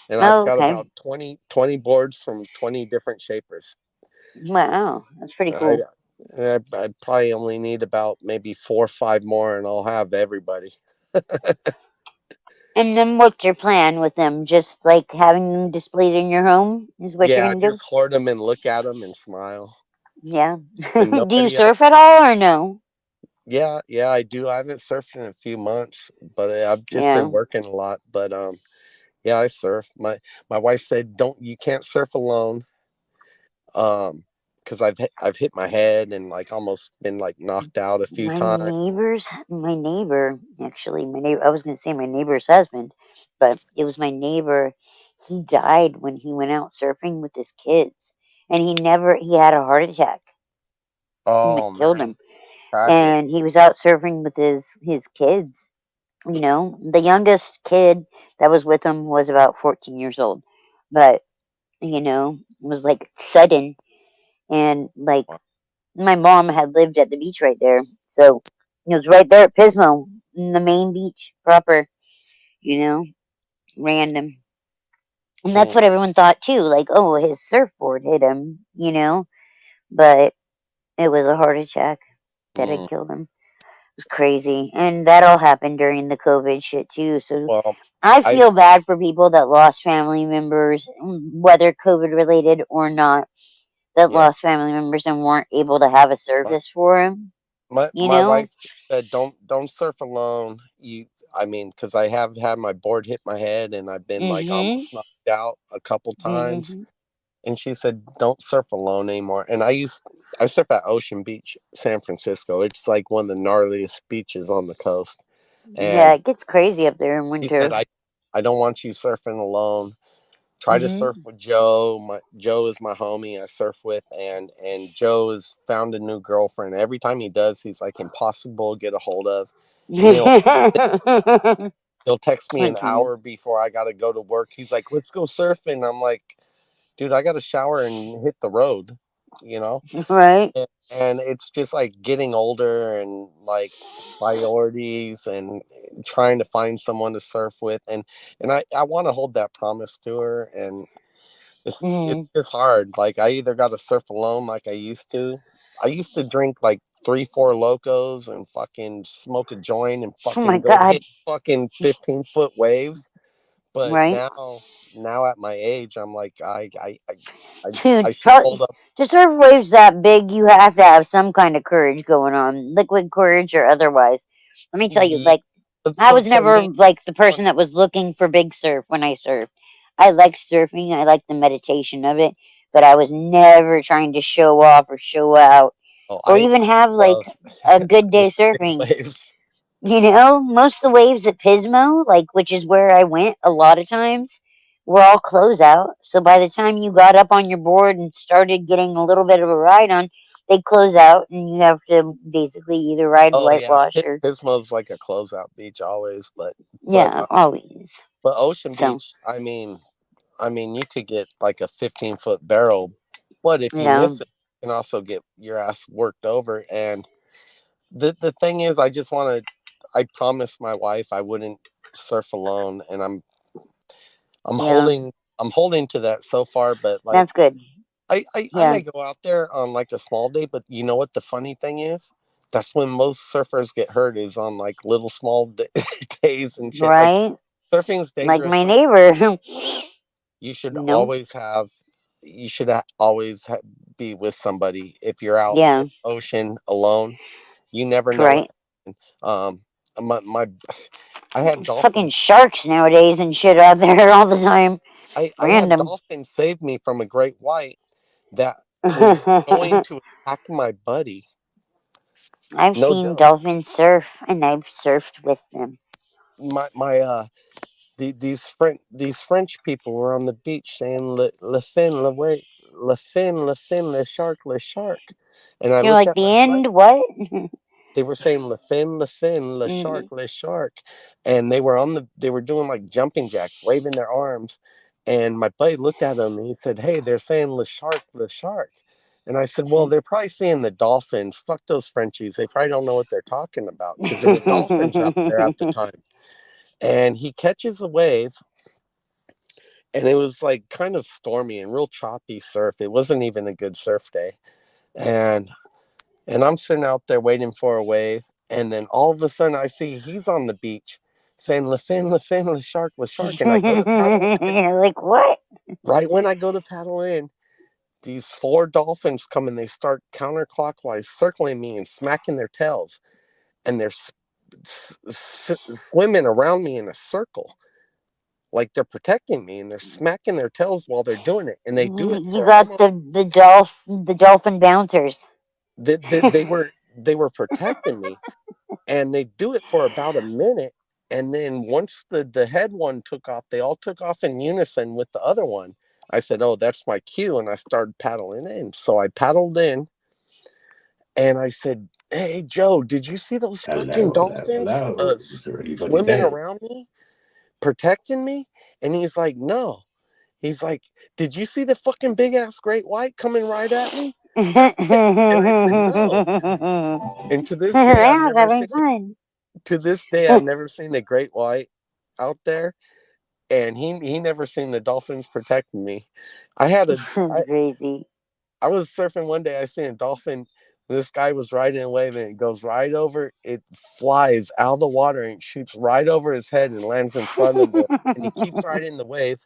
And I've got about 20 boards from 20 different shapers. Wow, that's pretty cool. I probably only need about maybe 4 or 5 more, and I'll have everybody. And then what's your plan with them? Just like having them displayed in your home is what you're Yeah, gonna do? just hoard them and look at them and smile. Yeah. And Do you nobody surf at all or no? Yeah, I do. I haven't surfed in a few months, but I've just Yeah. been working a lot. But yeah, I surf. My wife said, you can't surf alone. Because I've hit my head and like almost been like knocked out a few My times. neighbor, actually, I was going to say my neighbor's husband, but it was my neighbor. He died when he went out surfing with his kids, and he had a heart attack. And it Oh killed man, him. tragic. And he was out surfing with his kids. The youngest kid that was with him was about 14 years old, but it was like sudden, and like my mom had lived at the beach right there, so it was right there at Pismo, in the main beach proper, you know, random. And that's Mm, what everyone thought too, like, oh, his surfboard hit him, but it was a heart attack that had mm. killed him. It was crazy. And that all happened during the COVID shit too. So Well, I I feel bad for people that lost family members, whether COVID related or not, that yeah. lost family members and weren't able to have a My service for them, my wife just said, don't surf alone. I mean, because I have had my board hit my head and I've been like Mhm. almost knocked out a couple times. Mhm. And she said, don't surf alone anymore. And I surf at Ocean Beach, San Francisco. It's like one of the gnarliest beaches on the coast. Yeah, And it gets crazy up there in he said, winter. I don't want you surfing alone. Try to surf with Joe. Joe is my homie I surf with, and Joe has found a new girlfriend. Every time he does, he's like impossible to get a hold of. And he'll text me an hour before I gotta go to work. He's like, let's go surfing. I'm like, dude, I gotta shower and hit the road, you know? Right. And it's just like getting older and like priorities and trying to find someone to surf with, and I want to hold that promise to her, and it's just hard. Like I either got to surf alone like I used to. I used to drink like 3-4 locos and fucking smoke a joint and Oh my fucking go God. hit fucking 15-foot waves. But Right. now at my age, I'm like Dude, I should hold up. to surf waves that big, you have to have some kind of courage going on, liquid courage or otherwise. Let me tell you, Yeah, like, I was but for never me, like the person that was looking for big surf when I surfed. I liked surfing, I liked the meditation of it, but I was never trying to show off or show out oh, or even have like love a good day big surfing. waves. You know, most of the waves at Pismo, like which is where I went a lot of times, were all closeout. So by the time you got up on your board and started getting a little bit of a ride on, they close out and you have to basically either ride Oh yeah, whitewash or Pismo's like a closeout beach always, but yeah, always. Ocean So Beach, I mean, you could get like a 15-foot barrel, but if you yeah, miss it, you can also get your ass worked over. And the thing is, I just want to. I promised my wife I wouldn't surf alone, and I'm yeah, holding to that so far. But like, that's good. I Yeah, may go out there on like a small day, but you know what the funny thing is? That's when most surfers get hurt is on like little small days and shit. Like right. surfing's Like dangerous, my but neighbor. you should No. always have you should always be with somebody if you're out in Yeah. the ocean alone. You never know what Right. happened. My I had Fucking dolphins. sharks nowadays and shit out there all the time. I had Random. dolphins save me from a great white that was going to attack my buddy. I've No seen joke. dolphins surf and I've surfed with them. My these French people were on the beach saying le fin le wait le fin le shark, and I You're looked like at the my end, buddy. what? They were saying le fin Mm. le shark, and they were doing like jumping jacks, waving their arms, and my buddy looked at them and he said, "Hey, they're saying le shark," and I said, "Well, they're probably saying the dolphins. Fuck those Frenchies. They probably don't know what they're talking about because there were dolphins out there at the time." And he catches a wave, and it was like kind of stormy and real choppy surf. It wasn't even a good surf day, and I'm sitting out there waiting for a wave, and then all of a sudden I see he's on the beach saying Le fin, Le shark," and I go to paddle in. You're like, what? Right when I go to paddle in, these 4 dolphins come and they start counterclockwise circling me and smacking their tails, and they're swimming around me in a circle like they're protecting me, and they're smacking their tails while they're doing it, and they do it You for got almost the dolphin bouncers. they were protecting me, and they do it for about a minute, and then once the head one took off, they all took off in unison with the other one. I said, "Oh, that's my cue," and I started paddling in. So I paddled in, and I said, "Hey Joe, did you see those fucking Hello, hello, dolphins hello. Is there anybody swimming there? around me, protecting me?" And he's like, "No." He's like, "Did you see the fucking big ass great white coming right at me?" And I said, "No." And I was having fun. to this day I've never seen a great white out there, and he never seen the dolphins protecting me. I had a That's crazy. I was surfing one day, I seen a dolphin. This guy was riding a wave and it goes right over, it flies out of the water and shoots right over his head and lands in front of him. And he keeps riding the wave.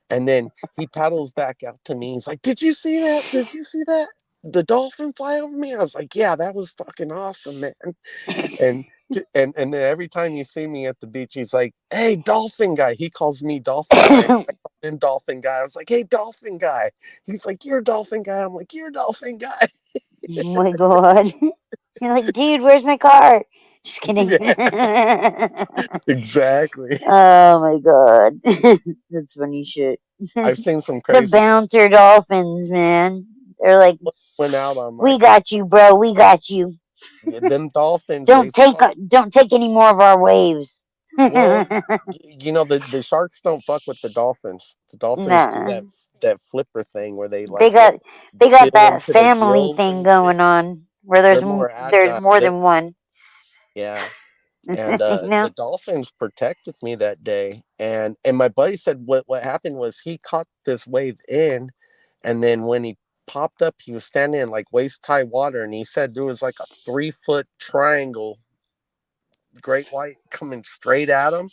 And then he paddles back out to me. He's like, "Did you see that? Did you see that? The dolphin fly over me?" I was like, "Yeah, that was fucking awesome, man." And and then every time you see me at the beach, he's like, "Hey, dolphin guy." He calls me dolphin guy. I call him dolphin guy. I was like, "Hey, dolphin guy." He's like, "You're a dolphin guy." I'm like, "You're a dolphin guy." Oh my god. You're like, dude, where's my car? Just kidding. Exactly. Oh my god. That's funny shit. I've seen some The crazy. bouncer dolphins, man. They're like, Went out on we like got you, bro. We got you. them dolphins. Don't take any more of our waves. Well, you know the sharks don't fuck with the dolphins. The dolphins do Nah. that flipper thing where they They like got bill that into their family gills thing and shit. going on where They're more there's agile. more than one. Yeah. And You know? the dolphins protected me that day. And my buddy said what happened was he caught this wave in, and then when he popped up, he was standing in like waist high water, and he said there was like a 3-foot triangle, great white coming straight at him.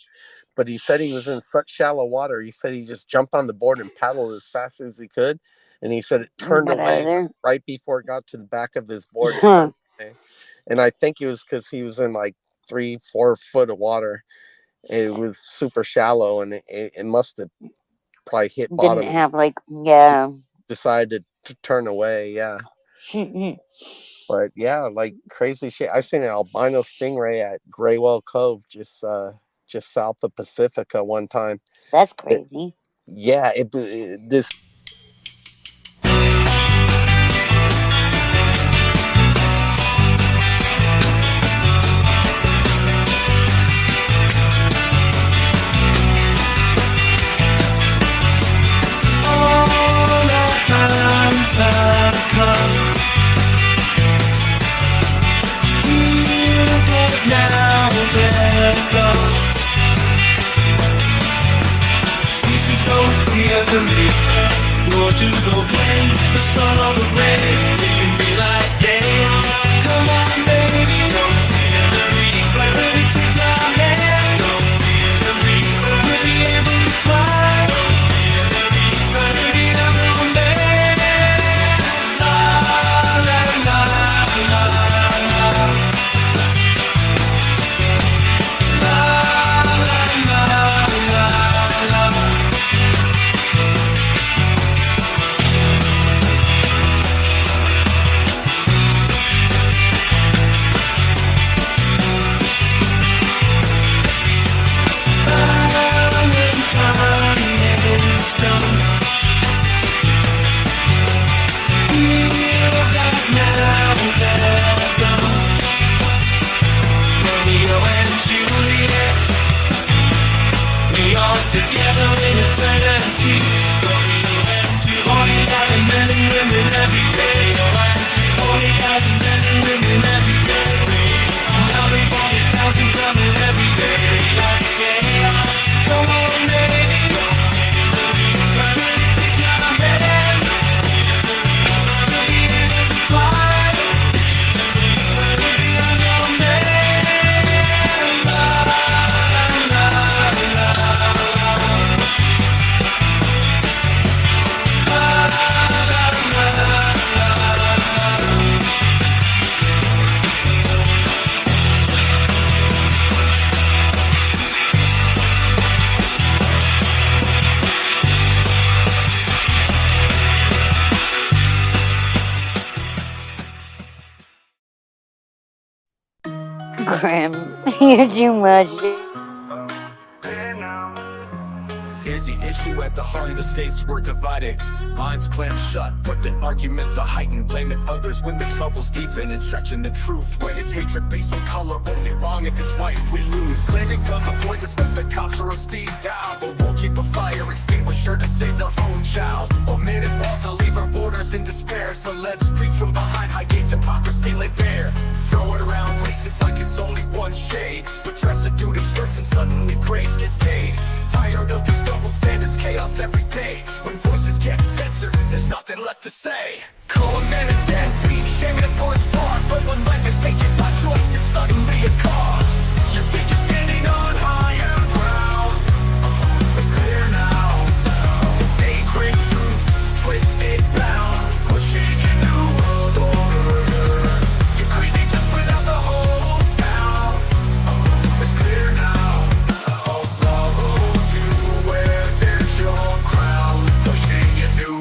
But he said he was in such shallow water. He said he just jumped on the board and paddled as fast as he could. And he said it turned away right before it got to the back of his board. It turned away. And I think it was because he was in like 3-4 foot of water. It was super shallow, and it must have probably hit bottom. Didn't have like, yeah. Decided to turn away, yeah. But yeah, like crazy shit. I seen an albino stingray at Graywell Cove, just south of Pacifica one time. That's crazy. This. All our times have come. Here, but now they're gone. Seasons don't fear the rain, nor do the wind, the sun or the rain. It can be like day. Come on, baby, don't fear the reaper. Baby, take my hand. Don't fear the reaper. We'll be able to fly. Don't fear the reaper. Baby, I'm going back. La la la la la. La la la la la. Together in eternity, Romeo and Juliet, 40,000 men and women every day. 40,000 men and women every day. Another 40,000 coming every day. Come on, baby, run and take my hand. We'll be able to fly. Baby, I'm your man. La la la la. Graham, you're too much. Here's the issue at the heart of the states we're divided. Minds clamped shut, but the arguments are heightened. Blaming others when the trouble's deepen and stretching the truth. When it's hatred based on color, only wrong if it's white, we lose. Claiming guns are pointless once the cops are on speed down. But we'll keep a fire extinguisher to save their own child. Omitted walls will leave our borders in despair. So let's preach from behind high gates, hypocrisy lay bare. Throw it around racist like it's only one shade. But dress a dude in skirts and suddenly praise gets paid. Tired of these double standards, chaos every day. When voices get censored, there's nothing left to say. Call a man a deadbeat, shaming him for his flaws. But when life is taken by choice, it's suddenly a cause. You think you're standing on higher ground? It's clear now. Sacred truth, twisted bound, pushing a new world order. You're crazy just without the whole sound. It's clear now. All sorrow to where there's your crown, pushing a new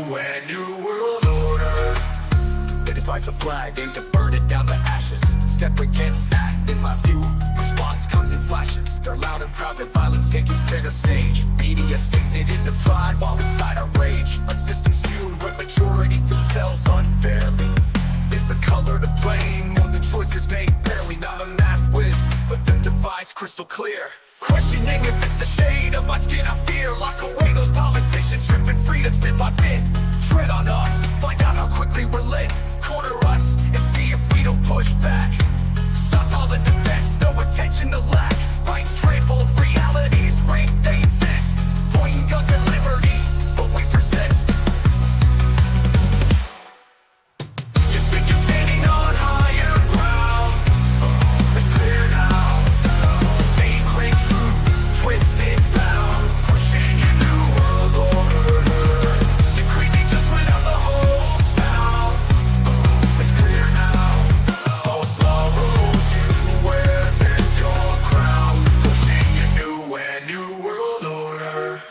world order. center stage. Media spins it into pride while inside our rage. A system skewed where majority themselves unfairly. Is the color to blame or the choices made barely? Not a math whiz, but the divide's crystal clear. Questioning if it's the shade of my skin I fear. Lock away those politicians, stripping freedoms bit by bit. Tread on us, find out how quickly we're lit. Corner us, and see if we don't push back. Stop all the defense, no attention to lack. Minds trample, realities rank, they insist. Pointing guns at liberty, but we persist. You think you're standing on higher ground? It's clear now. Sacred truth, twisted bound. Pushing a new world order. You're crazy just without the whole sound. It's clear now. False law rules you where there's your crown. Pushing a new world order.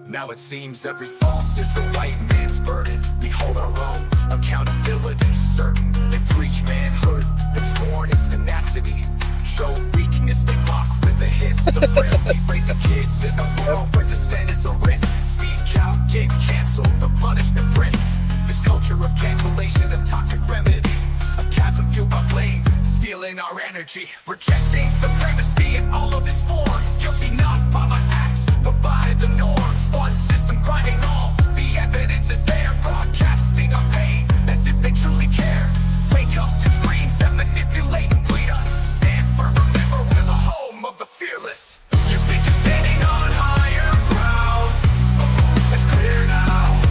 Now it seems every fault is the white man's burden. We hold our own accountability certain. They preach manhood, but scorn its tenacity. Show weakness, they mock with a hiss of frailty. Raising kids in a world where dissent is a risk. Speak out, get canceled, the punishment brisk. This culture of cancellation, a toxic remedy. A chasm fueled by blame, stealing our energy. Rejecting supremacy in all of its forms. Guilty not by my acts, but by the norms. One system grinding all, the evidence is there. Broadcasting our pain, as if they truly care. Wake up to screams that manipulate and bleed us. Stand firm, remember we're the home of the fearless. You think you're standing on higher ground? It's clear now.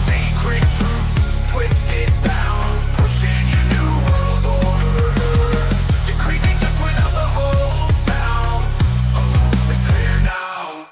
Sacred truth, twisted bound. Pushing your new world order. You're crazy just without the whole sound. It's clear now.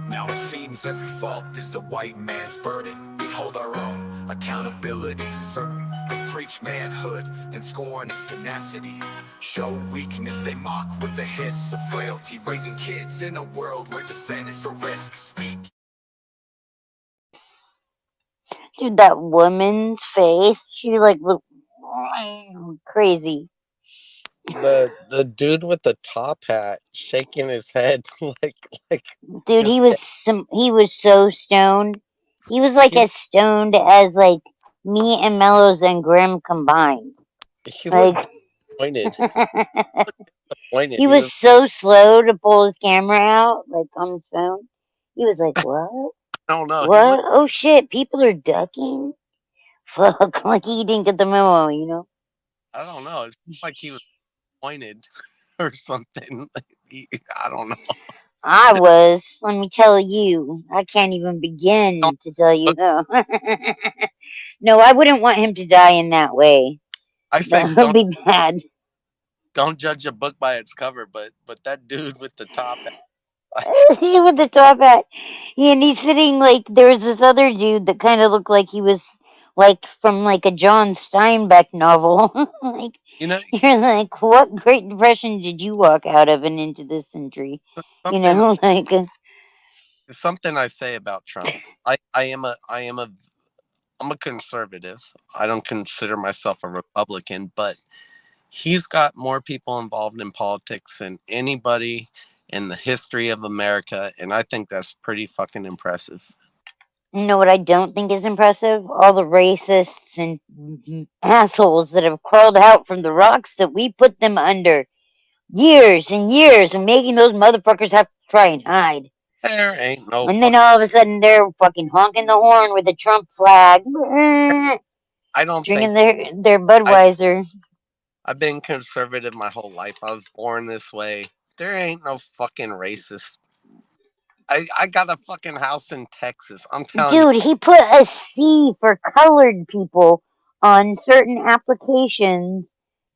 Now it seems every fault is the white man's burden. We hold our own accountability certain. They preach manhood and scorn its tenacity. Show weakness, they mock with a hiss of frailty. Raising kids in a world where dissent is a risk. Speak. Dude, that woman's face, she like looked crazy. The dude with the top hat shaking his head like Dude, just he was so stoned. He was like he as stoned as like me and Mellows and Grim combined. he Like looked disappointed. Disappointed. he He was was so slow to pull his camera out, like on his phone. He was like, "What? I don't know. He What? looked Oh shit! People are ducking." Fuck! Like he didn't get the memo, you know. I don't know. It's like he was disappointed or something. I don't know. I was. Let me tell you, I can't even begin to tell you. No, I wouldn't want him to die in that way. I say That would be bad. don't judge a book by its cover, but that dude with the top hat, With the top hat. And he's sitting like there was this other dude that kind of looked like he was like from like a John Steinbeck novel. Like you know, you're like, what Great Depression did you walk out of and into this century? You something know, like something I say about Trump. I'm a conservative. I don't consider myself a Republican, but he's got more people involved in politics than anybody in the history of America, and I think that's pretty fucking impressive. you know what I don't think is impressive? All the racists and assholes that have crawled out from the rocks that we put them under years and years and making those motherfuckers have to try and hide. There ain't no And then all of a sudden they're fucking honking the horn with the Trump flag, I don't drinking think their Budweiser. I've been conservative my whole life. I was born this way. There ain't no fucking racist. I got a fucking house in Texas. I'm telling you. Dude, he put a C for colored people on certain applications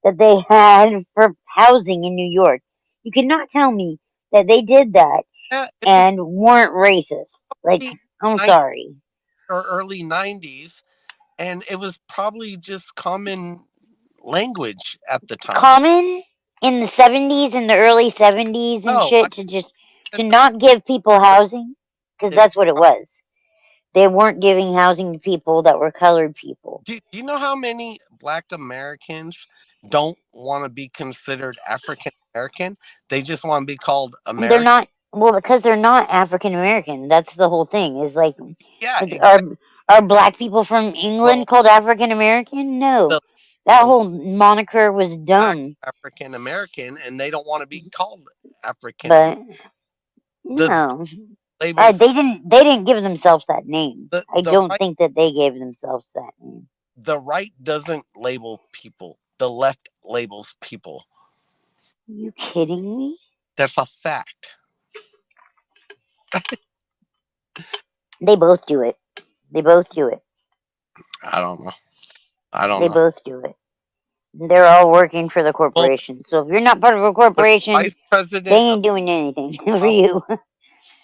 that they had for housing in New York. You cannot tell me that they did that Yeah, it was and weren't racist. Like, I'm night sorry. or early 90s, And it was probably just common language at the time. Common in the 70s, in the early 70s and shit, to not give people housing, because that's what it was. They weren't giving housing to people that were colored people. Do you know how many Black Americans don't want to be considered African American? They just want to be called American. They're not, well, because they're not African American. That's the whole thing. Is like, yeah, exactly. Are Black people from England called African American? No, that whole moniker was dumb. African American, and they don't want to be called African. But no, they didn't give themselves that name. I don't think that they gave themselves that name. The right doesn't label people. The left labels people. Are you kidding me? That's a fact. They both do it. They both do it. I don't know. They both do it. They're all working for the corporation. So if you're not part of a corporation, they ain't doing anything for you.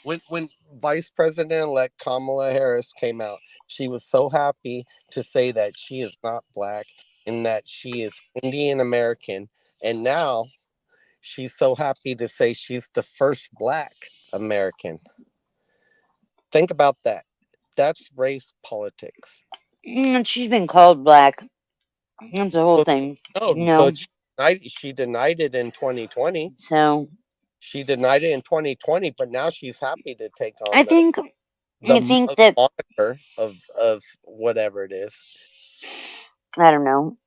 When Vice President-elect Kamala Harris came out, she was so happy to say that she is not Black and that she is Indian American. And now she's so happy to say she's the first Black American. Think about that. That's race politics. She's been called Black. That's the whole thing. No, but she denied it in 2020. So she denied it in 2020, but now she's happy to take on. I think that moniker of whatever it is. I don't know.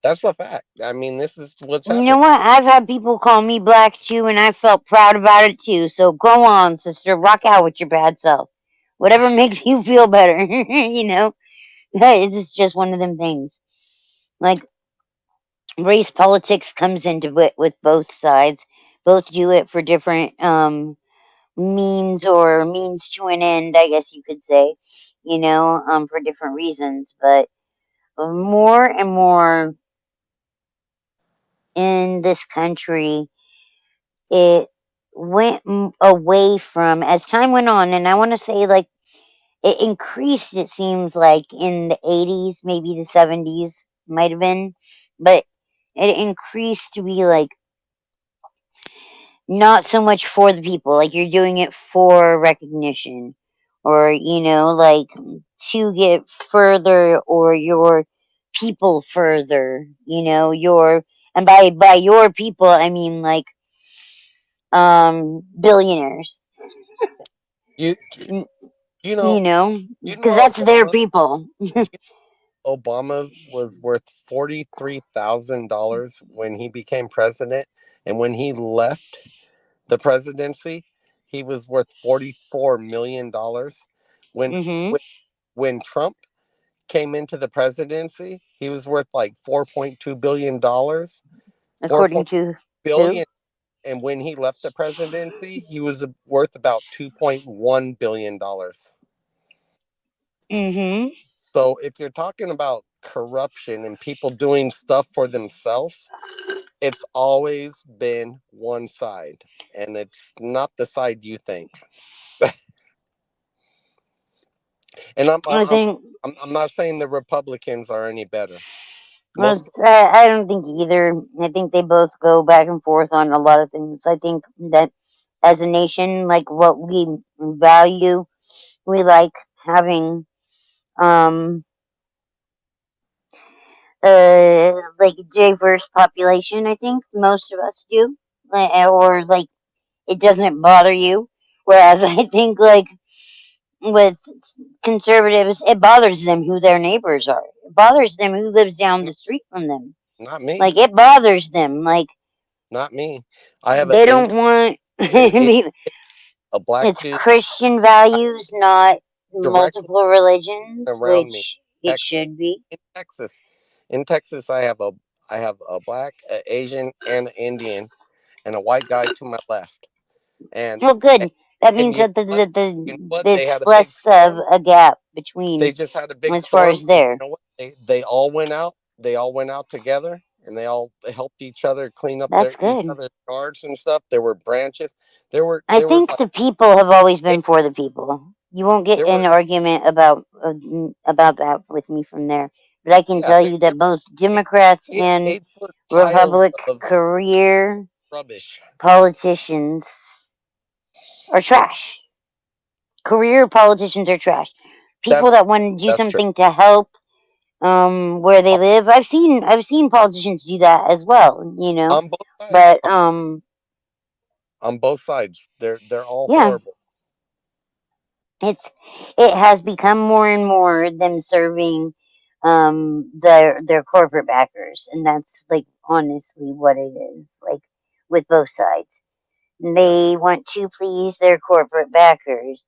That's a fact. I mean, this is what's happening. You know what? I've had people call me Black too, and I felt proud about it too. So go on, sister. Rock out with your bad self. Whatever makes you feel better. You know? It's just one of them things. Like, race politics comes into it with both sides. Both do it for different means or means to an end, I guess you could say. You know, for different reasons. But more and more in this country, it went away from, as time went on, and I want to say like it increased, it seems like in the 80s, maybe the 70s might have been, but it increased to be like not so much for the people, like you're doing it for recognition, or you know, like to get further or your people further, you know, and by your people I mean like billionaires. You know, because that's their people. Obama was worth $43,000 when he became president, and when he left the presidency, he was worth $44 million. When Trump came into the presidency, he was worth like $4.2 billion. According to billion. And when he left the presidency, he was worth about $2.1 billion. So if you're talking about corruption and people doing stuff for themselves, it's always been one side, and it's not the side you think. And I'm not saying the Republicans are any better. I don't think either. I think they both go back and forth on a lot of things. I think that as a nation, like what we value, we like having like a diverse population. I think most of us do, or like it doesn't bother you. Whereas I think like with conservatives, it bothers them who their neighbors are. It bothers them who lives down the street from them. Not me. Like it bothers them. Like not me. I have. They don't want a Black. It's dude. Christian values, not multiple religions, which it should be. In Texas, I have a Black, an Asian, and an Indian, and a white guy to my left. And well, good. That means that there's less of a gap between. They just had a big as far as there. You know what? They all went out. They all went out together, and they helped each other clean up each other's yards and stuff. There were branches. I think the people have always been for the people. You won't get There an were argument about that with me from there. But I can tell you that both Democrats and 8-foot piles Republic of career rubbish. politicians are trash. Career politicians are trash. People that want to do That's true. something to help where they live. I've seen politicians do that as well, you know. On both sides. But on both sides, they're all yeah, horrible. it has become more and more them serving their corporate backers, and that's like honestly what it is, like with both sides. They want to please their corporate backers,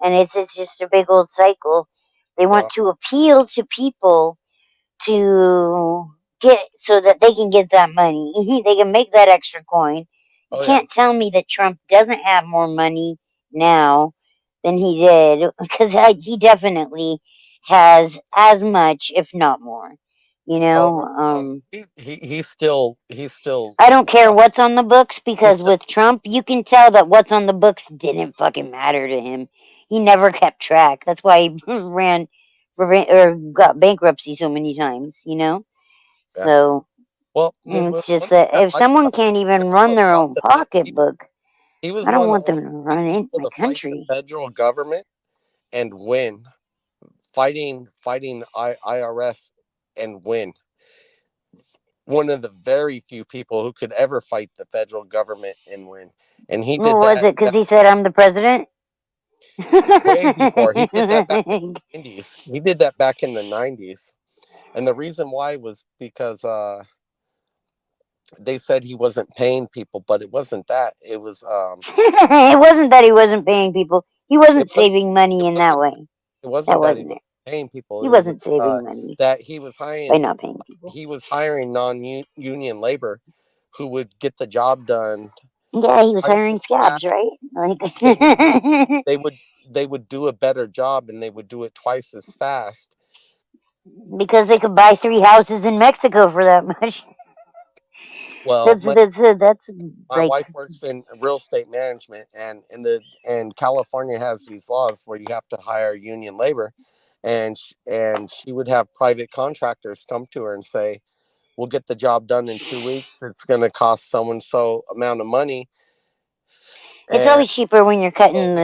and it's just a big old cycle. They want to appeal to people to get so that they can get that money. They can make that extra coin. You can't tell me that Trump doesn't have more money now than he did, because he definitely has as much, if not more. You know, He's still I don't care awesome. what's on the books, because with Trump, you can tell that what's on the books didn't fucking matter to him. He never kept track. That's why he ran for or got bankruptcy so many times. You know, so well, it's just one thing that I if like someone about can't even run their own pocketbook, he was I don't one of the want them only to few run in people my to fight the country. federal government and win. Fighting the IRS and win. One of the very few people who could ever fight the federal government and win. And he did Well, was that it because he said I'm the president? way before. He did that back in the 90s. He did that back in the 90s. And the reason why was because they said he wasn't paying people, but it wasn't that. It was It wasn't that he wasn't paying people. He it wasn't was saving money it in that wasn't way. it That wasn't that he wasn't wasn't it. paying people. He It was wasn't saving money that by not paying people. he was hiring non-union labor who would get the job done Yeah, he was twice hiring as fast. scabs, right? Like They would do they would they would do a better job and they would do it twice as fast. because they could buy 3 houses in Mexico for that much. Well, That's my like wife works in real estate management, and California has these laws where you have to hire union labor, and she would have private contractors come to her and say, "We'll get the job done in 2 weeks. It's going to cost so and so amount of money." it's And always cheaper when you're well, cutting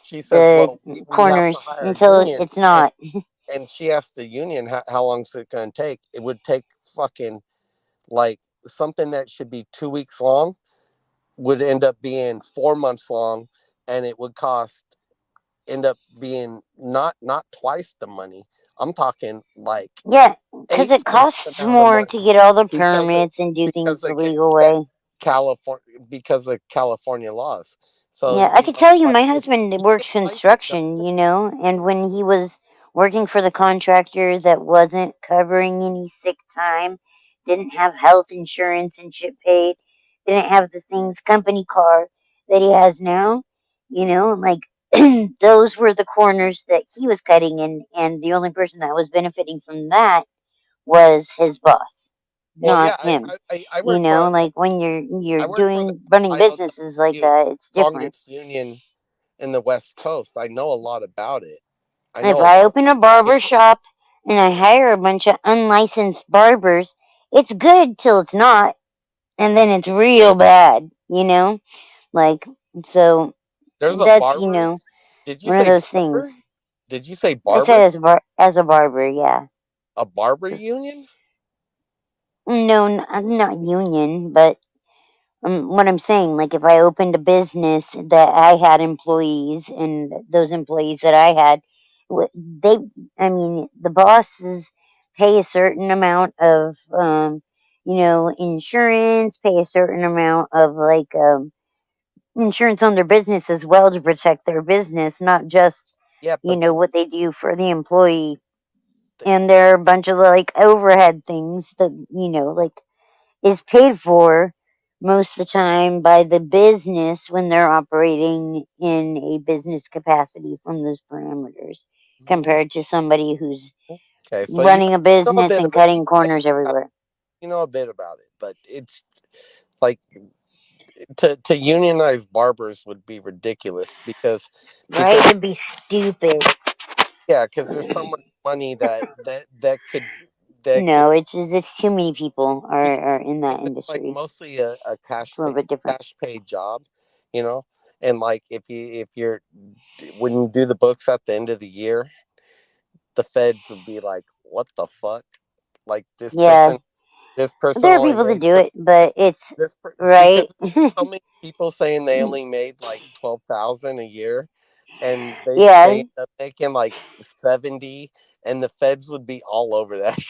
she says, the "Well, we have to corners hire a until union," it's not. and she asked the union, how long is it going to take? It would take fucking like something that should be 2 weeks long would end up being 4 months long, and it would end up being not twice the money. I'm talking like Yeah, because eight it times the costs amount of more money to get all the because permits and do things because the of legal way. California laws. So Yeah, I could tell you my husband you works can fight the construction, government. you know, and when he was working for the contractor that wasn't covering any sick time, didn't have health insurance and shit paid, didn't have the things company car that he has now, you know, like those were the corners that he was cutting in, and the only person that was benefiting from that was his boss, Well, not yeah, him. I You work know, for like when you're I work for the running businesses like ILWU, that, it's different. strongest union in the West Coast. I know a lot about it. I If know a I lot open a about barber shop and I hire a bunch of unlicensed barbers, it's good till it's not, and then it's real bad, you know? Like, so There's a that's, you know, barbers. Did you one of say those things. barber? Did you say I said barber? as a barber, yeah. A barber union? No, not union, but what I'm saying, like if I opened a business that I had employees, and those employees that I had, they, I mean, the bosses pay a certain amount of, you know, insurance, pay a certain amount of like insurance on their business as well to protect their business, not just, Yeah, you but know, what they do for the employee. And there are a bunch of like overhead things that, you know, like is paid for most of the time by the business when they're operating in a business capacity from those parameters, compared to somebody who's okay, so running a know a business bit and about cutting corners everywhere. you know a bit about it, but it's like to unionize barbers would be ridiculous because right, it'd be stupid. Yeah, because there's so much money that could no, it's too many people are in that industry. Like mostly a It's a little bit different. cash paid job, and like if you're when you do the books at the end of the year, the feds would be like, what the fuck, like this person there are only people that made do it, but it's right. because so many people saying they only made like 12,000 a year, and they end up making like 70, and the feds would be all over that.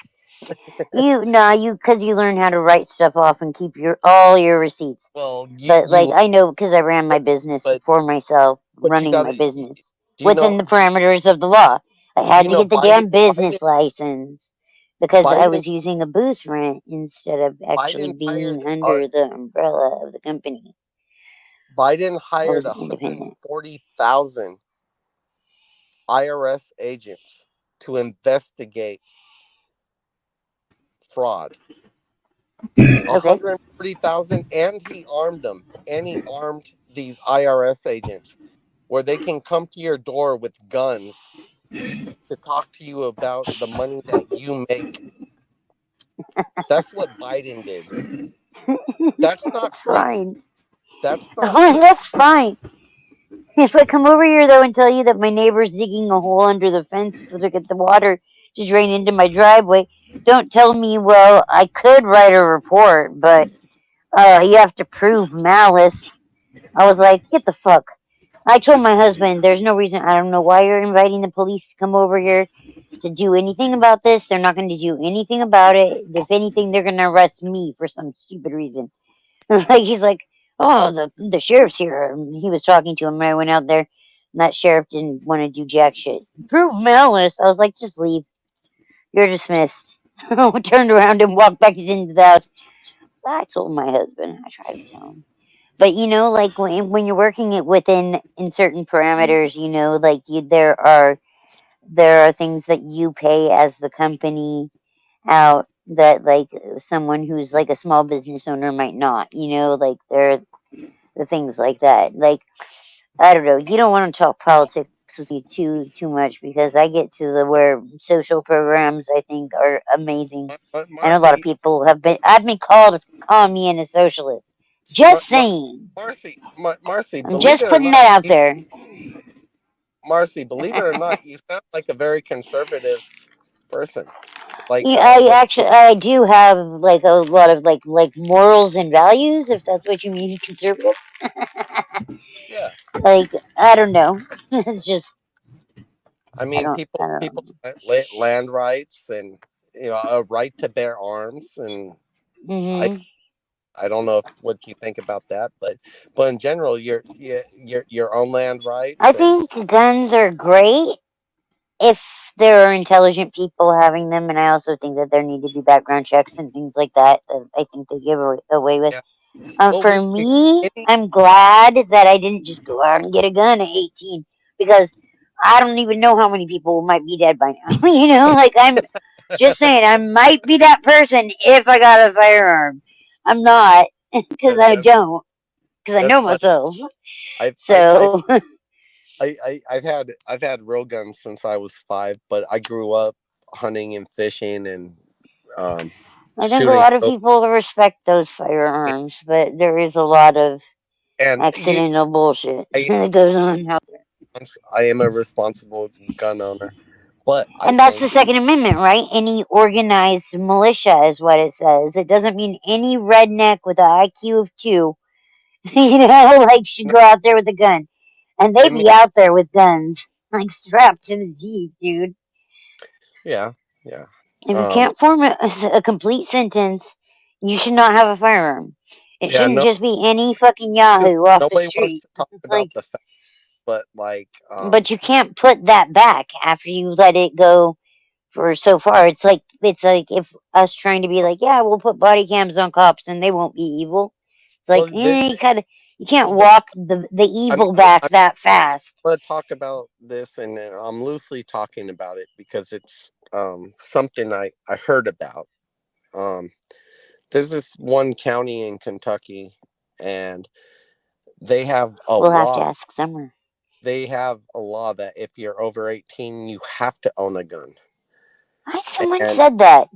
Because you learn how to write stuff off and keep all your receipts. Well, but like I know because I ran my business for myself, running my business within the parameters of the law. I had to get the damn business license because I was using a booth rent instead of actually being under the umbrella of the company. Biden hired 140,000 IRS agents to investigate fraud. 140,000, and he armed them. And he armed these IRS agents where they can come to your door with guns to talk to you about the money that you make. That's what Biden did. That's not fine. That's not that's fine. If I come over here though and tell you that my neighbor's digging a hole under the fence to get the water to drain into my driveway, don't tell me, well, I could write a report, but you have to prove malice. I was like, get the fuck. I told my husband, there's no reason, I don't know why you're inviting the police to come over here to do anything about this. They're not going to do anything about it. If anything, they're going to arrest me for some stupid reason. He's like, oh, the sheriff's here. And he was talking to him when I went out there. And that sheriff didn't want to do jack shit. Prove malice. I was like, just leave. You're dismissed. Turned around and walked back into the house. I told my husband. I tried to tell him. But like when you're working it within in certain parameters, like there are things that you pay as the company out that like someone who's like a small business owner might not. Like there are the things like that. Like I don't know. You don't want to talk politics with me too much because I get to the where social programs I think are amazing, Marcy, and a lot of people I've been called to call me in a socialist. Just saying. Marcy, I'm just putting that out there. Marcy, believe it or not, you sound like a very conservative person. Like I do have like a lot of like morals and values, if that's what you mean, conservative. Yeah. Like I don't know. It's just. I mean, people land rights and a right to bear arms, and I don't know what you think about that, but in general, your own land rights. I think guns are great if there are intelligent people having them, and I also think that there need to be background checks and things like that. I think they give away with. For me, I'm glad that I didn't just go out and get a gun at 18 because I don't even know how many people might be dead by now. Like I'm just saying, I might be that person if I got a firearm. I'm not because I don't because I know myself. I've had real guns since I was 5, but I grew up hunting and fishing and I think a lot of people respect those firearms, but there is a lot of accidental bullshit that goes on out there. I am a responsible gun owner, but that's the Second Amendment, right? Any organized militia is what it says. It doesn't mean any redneck with an IQ of 2, should go out there with a gun, and they be out there with guns, like strapped to the teeth, dude. Yeah. If you can't form a complete sentence, you should not have a firearm. It shouldn't just be any fucking Yahoo off the street. Nobody wants to talk about the fact, but but you can't put that back after you let it go for so far. It's like if us trying to be like, yeah, we'll put body cams on cops and they won't be evil. It's like you can't walk the evil back that fast. I'm gonna talk about this, and I'm loosely talking about it because it's something I heard about. There's this one county in Kentucky, and they have a We'll have to law. ask Summer. They have a law that if you're over 18, you have to own a gun. Someone And said that.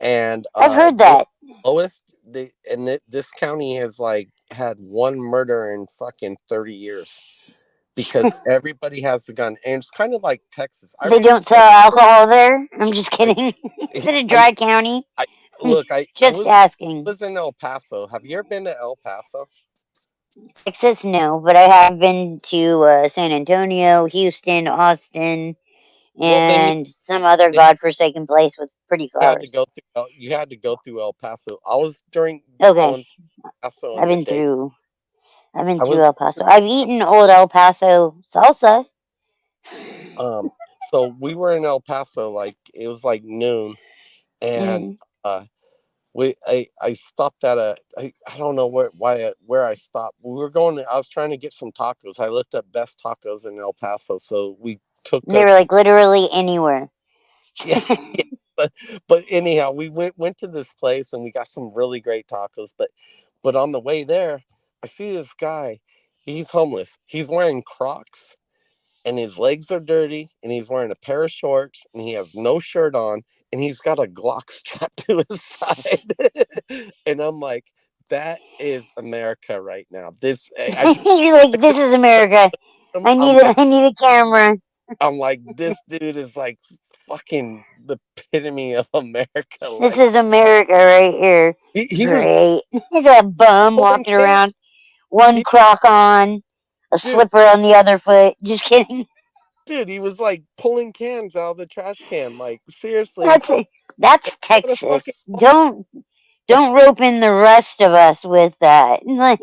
and I've heard that. lowest this county has like had one murder in fucking 30 years because everybody has a gun, and it's kind of like Texas. They don't sell alcohol there. I'm just kidding. Is it a dry county? Look, I Just asking. was in El Paso. Have you ever been to El Paso? Texas, no, but I have been to San Antonio, Houston, Austin, Well, then and some other godforsaken place with pretty you had to flowers. go through. You had to go through El Paso. I was going Okay, through El Paso I've in the been day. through. I've been I through was El Paso. I've eaten old El Paso salsa. So we were in El Paso, like it was like noon, and Mm. I stopped at I don't know where I stopped. We were going. I was trying to get some tacos. I looked up best tacos in El Paso, so we took They were like literally anywhere. yeah. But anyhow, we went to this place and we got some really great tacos. But on the way there, I see this guy. He's homeless. He's wearing Crocs, and his legs are dirty, and he's wearing a pair of shorts, and he has no shirt on, and he's got a Glock strapped to his side. And I'm like, that is America right now. You're like, this is America. I need a camera. I'm like, this dude is like fucking the epitome of America. This Like, is America right here. he was Great. He's a bum pulling walking cans. around, one Croc on, a Dude, slipper on the other foot. Just kidding. dude, he was like pulling cans out of the trash can. Like, seriously. That's What a Texas. fucking Don't rope in the rest of us with that. Like,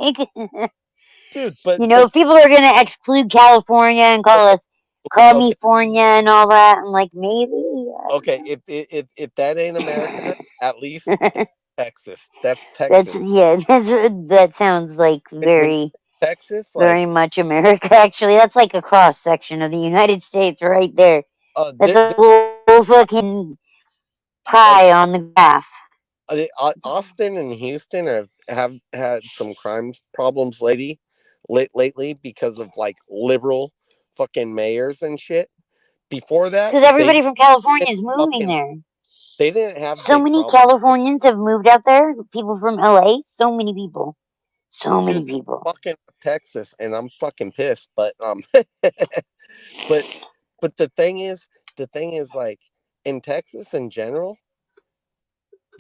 dude, but if people are gonna exclude California and call okay. me Fornia and all that, I'm like, maybe. Okay, if that ain't America, at least that's Texas. That's That's Texas. that sounds like And when very Texas, like, very much America. Actually, that's like a cross section of the United States right there. That's a whole fucking like pie on the graph. Austin and Houston have had some crimes problems lately because of like liberal fucking mayors and shit. Before that, Because everybody from California is moving there. they didn't have So big many problems. Californians have moved out there. People from LA. So many people. So many Dude, people. fucking Texas, and I'm fucking pissed. But but the thing is like in Texas in general,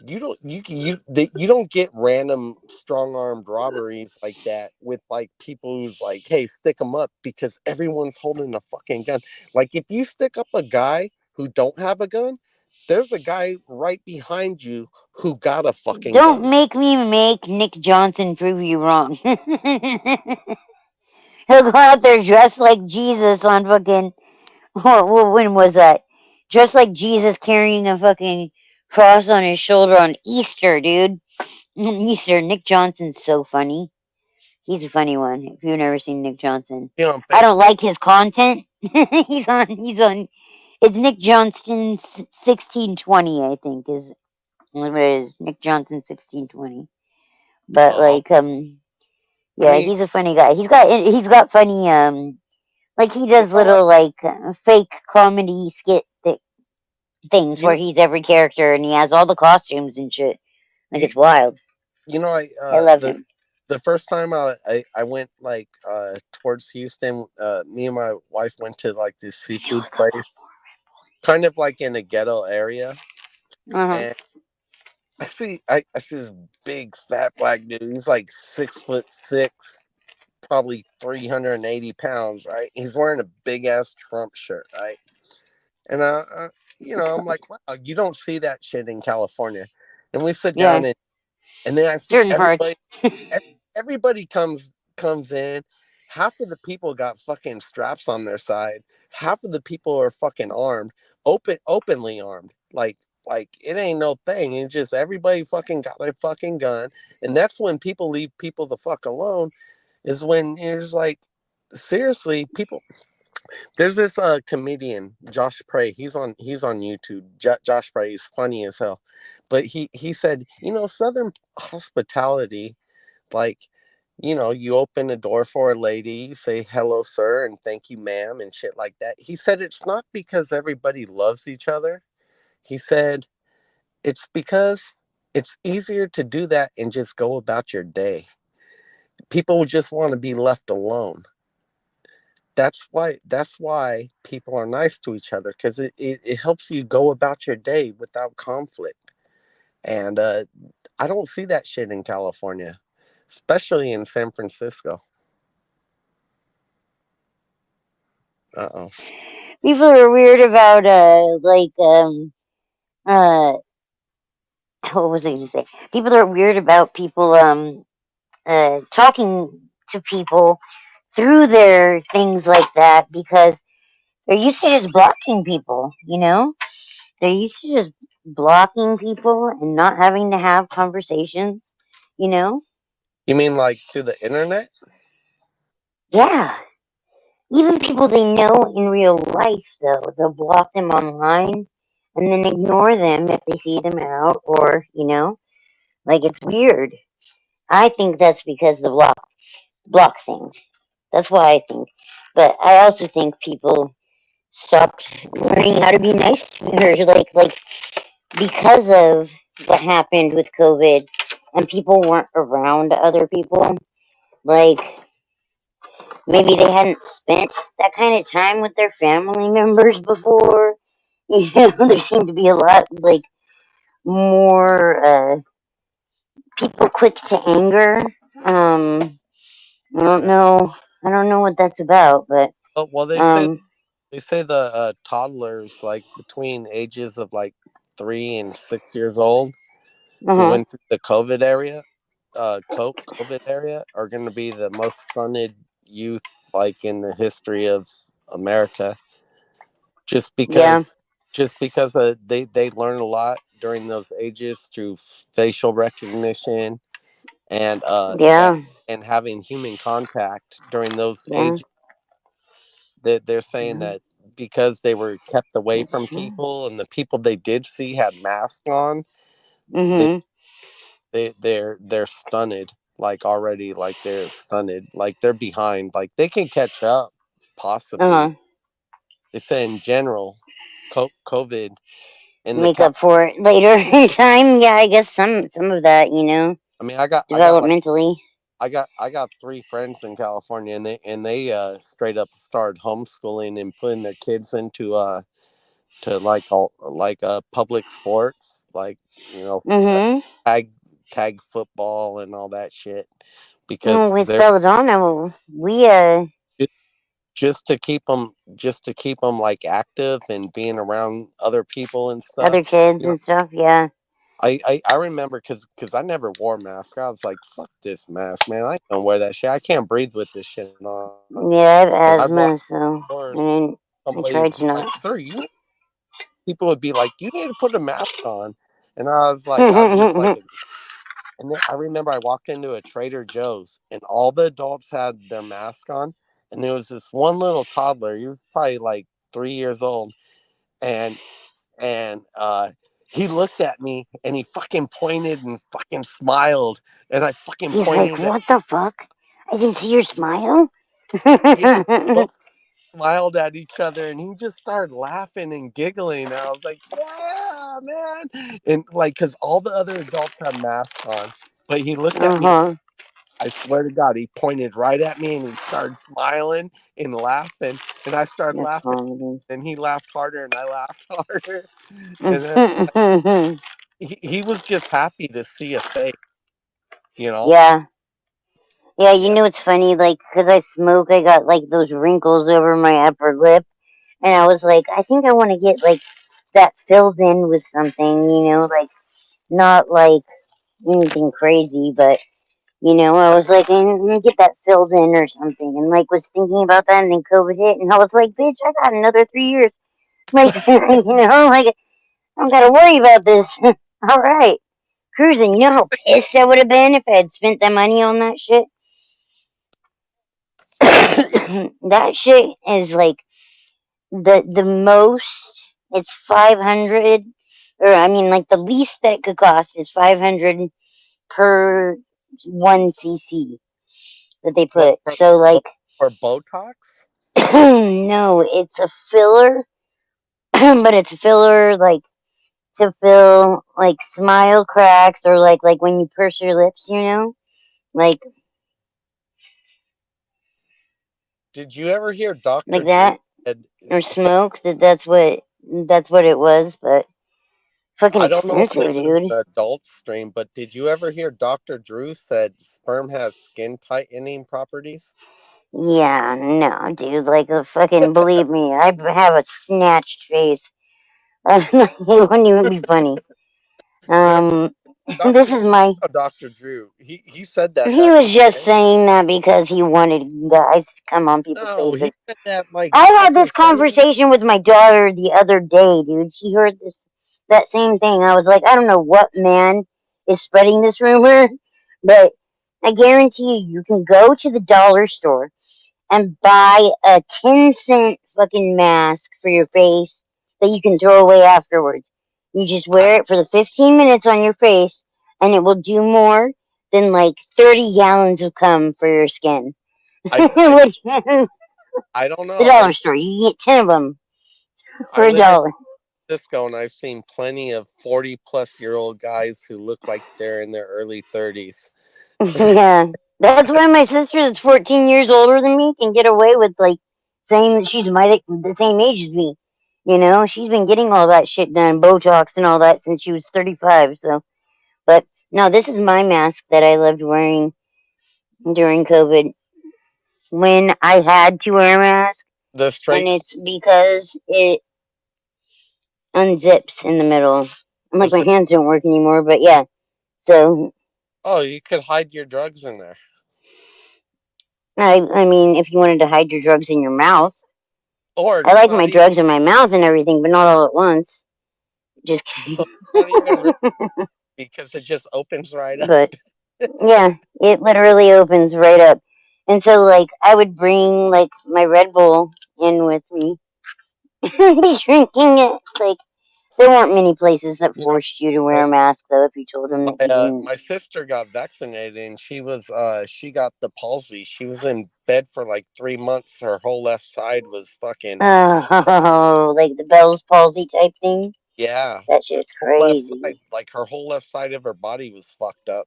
you don't get random strong-armed robberies like that with like people who's like, hey, stick them up, because everyone's holding a fucking gun. Like, if you stick up a guy who don't have a gun, there's a guy right behind you who got a fucking Don't gun. make me make Nick Johnson prove you wrong. He'll go out there dressed like Jesus on fucking. When was that? Dressed like Jesus carrying a fucking cross on his shoulder on Easter, dude. Easter. Nick Johnson's so funny. He's a funny one. If you've never seen Nick Johnson, You know, on I don't Facebook. like his content. He's on. It's Nick Johnston 1620, I think is what it is. Nick Johnson 1620. But like I yeah, mean, he's a funny guy. He's got funny like he you does know what? little like fake comedy skit things You where he's every character and he has all the costumes and shit. Like you it's wild. you know I love him. the first time I went like towards Houston, me and my wife went to like this seafood place, kind of like in a ghetto area, Uh-huh. and I see this big fat black dude. He's like 6'6", probably 380 pounds, right? He's wearing a big ass Trump shirt, right? And I'm like, wow, you don't see that shit in California. And we sit Yeah. down and then I see Certain parts. everybody comes in. Half of the people got fucking straps on their side. Half of the people are fucking armed, openly armed. Like it ain't no thing. It's just everybody fucking got a fucking gun. And that's when people leave people the fuck alone, is when you're just like, seriously, people. There's this comedian, Josh Prey. He's on YouTube. Josh Prey is funny as hell. But he said, Southern hospitality, like, you open a door for a lady, say hello, sir, and thank you, ma'am, and shit like that. He said it's not because everybody loves each other. He said it's because it's easier to do that and just go about your day. People just want to be left alone. That's why people are nice to each other, because it helps you go about your day without conflict. And I don't see that shit in California, especially in San Francisco. Uh-oh. People are weird about uh what was I going to say? People are weird about people talking to people through their things like that because they're used to just blocking people, you know? They're used to just blocking people and not having to have conversations, you know? You mean like through the internet? Yeah. Even people they know in real life, though, they'll block them online and then ignore them if they see them out or, like it's weird. I think that's because the block thing. That's why I think. But I also think people stopped learning how to be nice to or like because of what happened with COVID and people weren't around other people. Like maybe they hadn't spent that kind of time with their family members before. There seemed to be a lot like more people quick to anger. I don't Yeah. know. I don't know what that's about, but Well, um, they say the toddlers like between ages of like 3 and 6 years old who uh-huh. went through the COVID area, COVID area, are going to be the most stunted youth like in the history of America. Just Yeah, because, they learn a lot during those ages through facial recognition and yeah, having human contact during those yeah. ages. They're saying Mhm. that because they were kept away That's from true. people and the people they did see had masks on, they Mhm. they're stunted, like already, like they're stunted, like they're behind, like they can catch up Uh-huh. possibly. They say in general, COVID in the Make cal. up for it later in time. Yeah, I guess some of that, I mean, I got like developmentally. I got three friends in California, and they straight up started homeschooling and putting their kids into to like all like public sports, like you know uh, Mhm. tag tag football and all that shit, because Well, with they're Belladonna, we ju- just to keep them like active and being around other people and stuff. other kids You know, and stuff. Yeah, I remember because I never wore a mask. I was like, fuck this mask, man. I don't wear that shit. I can't breathe with this shit on. yeah. I have And I'd walk asthma, so I indoors. mean, I Somebody try would to be like, not. "Sir, people would be like, you need to put a mask on." And I was like, I'd just like, and then I remember I walked into a Trader Joe's and all the adults had their mask on. And there was this one little toddler, he was probably like 3 years old. And, and, he looked at me and he fucking pointed and fucking smiled. And I fucking He's like, pointed at, "What the fuck? I can see your smile." yeah, both smiled at each other and he just started laughing and giggling. And I was like, yeah, man. And like, because all the other adults had masks on, but he looked at me. Uh-huh. I swear to God, he pointed right at me and he started smiling and laughing. And I started That's laughing. comedy. And he laughed harder and I laughed harder. And then he was just happy to see a face, you know? Yeah. Yeah, you Yeah. know it's funny, like, 'cause I smoke, I got, like, those wrinkles over my upper lip, and I was like, I think I want to get, like, that filled in with something, like, not, like, anything crazy, but, I was like, I'm gonna get that filled in or something, and, like, was thinking about that, and then COVID hit, and I was like, bitch, I got another 3 years. Like, like, I don't gotta worry about this. All right. Cruising, you know how pissed I would have been if I had spent that money on that shit? That shit is like the most it's 500, or I mean like the least that it could cost is 500 per 1 cc. that they put. So like for Botox? no, it's a filler, but it's a filler like to fill like smile cracks or like when you purse your lips, you know, like Did you ever hear Dr. like Drew that or smoke. That's what it was, but fucking I don't know if expensive, this is dude. an adult stream, but did you ever hear Dr. Drew said sperm has skin tightening properties? Yeah, no, dude. Like, fucking believe me, I have a snatched face. It wouldn't even be funny. No, This Dr. is my. Dr. Drew. He said that He back in was just the day. saying that because he wanted guys to come on people's No, he faces. said that like I had fucking this 20 conversation with my daughter the other day, dude. She heard that same thing. I was like, I don't know what man is spreading this rumor, but I guarantee you can go to the dollar store and buy a 10-cent fucking mask for your face that you can throw away afterwards. You just wear it for the 15 minutes on your face, and it will do more than like 30 gallons of cum for your skin. I, I, The I don't know. dollar store, you can get 10 of them I for a live in dollar. Cisco and I've seen plenty of 40-plus-year-old guys who look like they're in their early 30s. Yeah, that's why my sister, that's 14 years older than me, can get away with like saying that she's the same age as me. You know, she's been getting all that shit done, Botox and all that, since she was 35. So, but no, this is my mask that I loved wearing during COVID when I had to wear a mask, The and straight it's because it unzips in the middle. And like was my it, hands don't work anymore, but yeah. So oh, you could hide your drugs in there. I mean, if you wanted to hide your drugs in your mouth. Or I like my not even drugs in my mouth and everything, but not all at once. Just kidding. so not even really because it just opens right up. But yeah, it literally opens right up. And so, like, I would bring like my Red Bull in with me, be drinking it. Like, there weren't many places that You know, forced you to wear my a mask, though. If you told them that you didn't. my sister got vaccinated and she got the palsy. She was in bed for like 3 months. Her whole left side was fucking Oh, like the Bell's palsy type thing. yeah. That shit's Left side, crazy. like her whole left side of her body was fucked up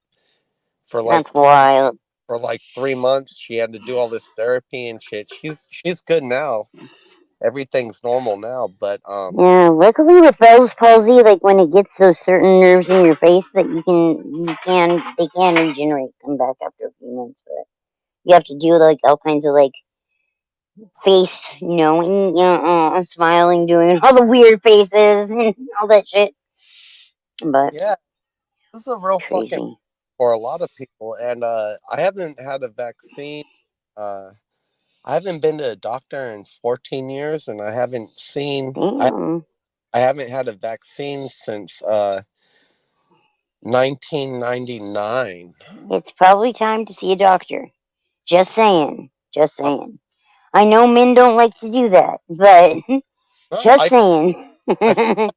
for like That's wild. 3 months. She had to do all this therapy and shit. She's good now. Everything's normal now, but Yeah, luckily with Bell's palsy, like when it gets those certain nerves in your face that they can regenerate, come back after a few months, but you have to do like all kinds of like face, smiling, doing all the weird faces and all that shit. But yeah, this is a real fucking crazy. for a lot of people. And I haven't had a vaccine. Uh, I haven't been to a doctor in 14 years, and Damn. I haven't had a vaccine since 1999. It's probably time to see a doctor. Just saying. Just Uh, saying. I know men don't like to do that, but no, just saying. I feel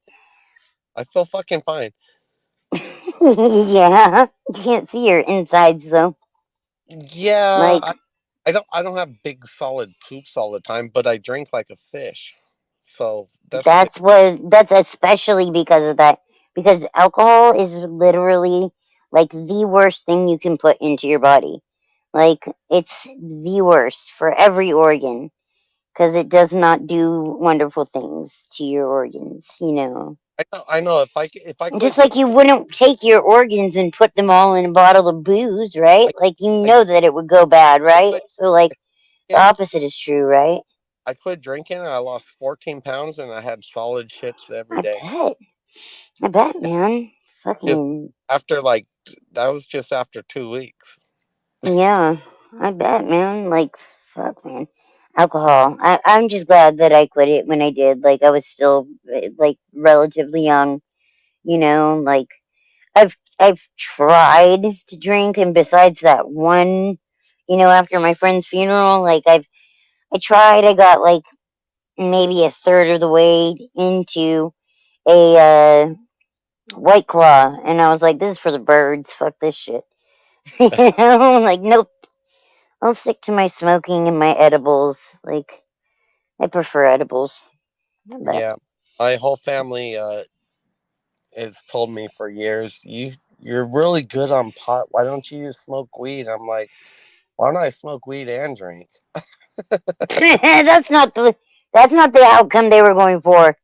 I feel fucking fine. Yeah. You can't see your insides though. Yeah, Like I don't have big solid poops all the time, but I drink like a fish. So that's just that's especially because of that. Because alcohol is literally like the worst thing you can put into your body. Like it's the worst for every organ because it does not do wonderful things to your organs, you know. I know if I quit Just like you wouldn't take your organs and put them all in a bottle of booze, right? I, Like you I know that it would go bad, I right? quit So like the drinking. opposite is true, right? I quit drinking. I lost 14 pounds, and I had solid shits every I day. bet. I bet, man. Just Fucking after that was just after 2 weeks. yeah, I bet, man. Like, fuck, man. Alcohol. I'm just glad that I quit it when I did. Like, I was still like relatively young, you know. Like, I've tried to drink, and besides that one, after my friend's funeral, like I tried. I got like maybe a third of the way into a White Claw, and I was like, this is for the birds. Fuck this shit. Like, nope. I'll stick to my smoking and my edibles. Like, I prefer edibles. But Yeah, my whole family has told me for years, you're really good on pot. Why don't you just smoke weed? I'm like, why don't I smoke weed and drink? that's not the outcome they were going for.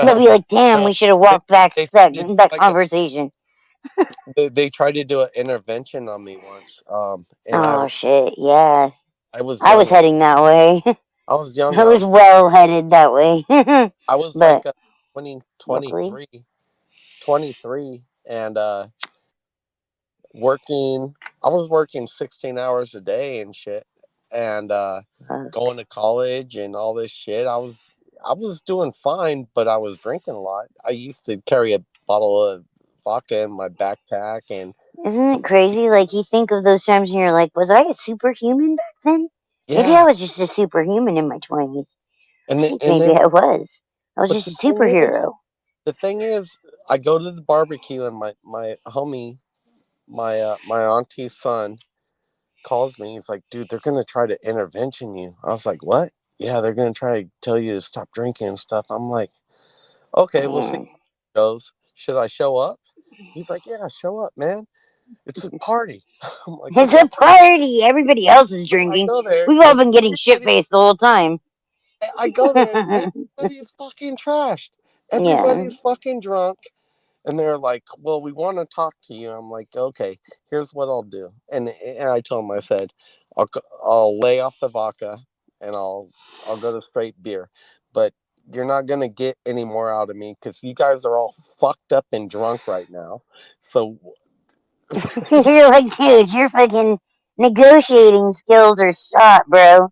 They'll No, be like, damn, no. we should have They walked back they that did that like conversation. they tried to do an intervention on me once. And Oh shit, yeah. I was I was young. heading that way. I was young. I was well headed that way. I was like But 20, luckily. 23, and working. I was working 16 hours a day and shit, and going to college and all this shit. I was doing fine, but I was drinking a lot. I used to carry a bottle of vodka in my backpack, and Isn't it crazy? Like, you think of those times and you're like, was I a superhuman back then? Maybe I yeah, was just a superhuman in my 20s. and I then think maybe I was. I was but just a superhero. the thing is, I go to the barbecue and my homie, my auntie's son calls me. He's like, dude, they're gonna try to intervention you. I was like, what? Yeah, they're gonna try to tell you to stop drinking and stuff. I'm like, okay, we'll see Man. how it goes. Should I show up? He's like, yeah, show up, man. It's a party. I'm like, It's okay. a party. Everybody else is I drinking. go there We've all and been getting shit faced the whole time. I go there and everybody's fucking trashed. Yeah. Everybody's fucking drunk. And they're like, well, we want to talk to you. I'm like, okay, here's what I'll do. And I told him, I said, I'll lay off the vodka and I'll go to straight beer. But you're not going to get any more out of me because you guys are all fucked up and drunk right now. So, You're like, dude, your fucking negotiating skills are shot, bro.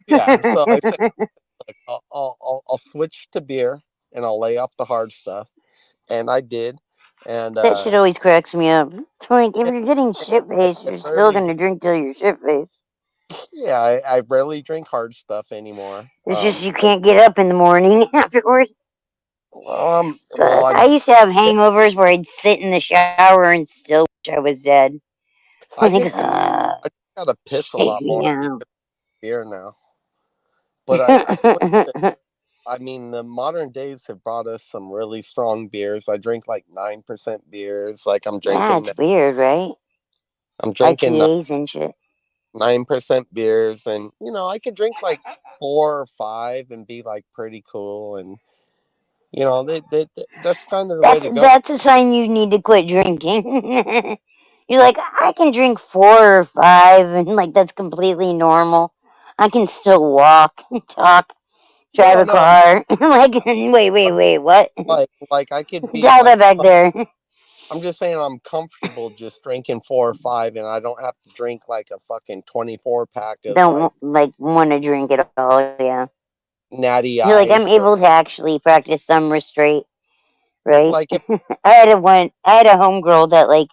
yeah. So I said, look, I'll switch to beer and I'll lay off the hard stuff. And I did. And, That shit always cracks me up. It's like, if and you're getting shit faced, I you're still rarely, gonna drink till you're shit faced. yeah, I rarely drink hard stuff anymore. It's just you can't get up in the morning afterwards. Well, I used to have hangovers where I'd sit in the shower and still wish I was dead. I Like, just, I just gotta piss a shake lot me more out. because of beer now. But I switched it. I mean, the modern days have brought us some really strong beers. I drink like 9% beers. Like Yeah, it's weird, right? I'm drinking IPAs and shit. 9% beers, and I could drink like 4 or 5 and be like pretty cool, and that's kind of the way to go. That's a sign you need to quit drinking. You're like, I can drink 4 or 5, and like that's completely normal. I can still walk, talk, drive No, a no, car. Like, wait, what? like I could be Dial like that back there. I'm just saying I'm comfortable just drinking 4 or 5, and I don't have to drink like a fucking 24 pack of Don't like like want to drink at all. Yeah, natty you're like, I'm ice or able to actually practice some restraint, right? like if I had a homegirl that like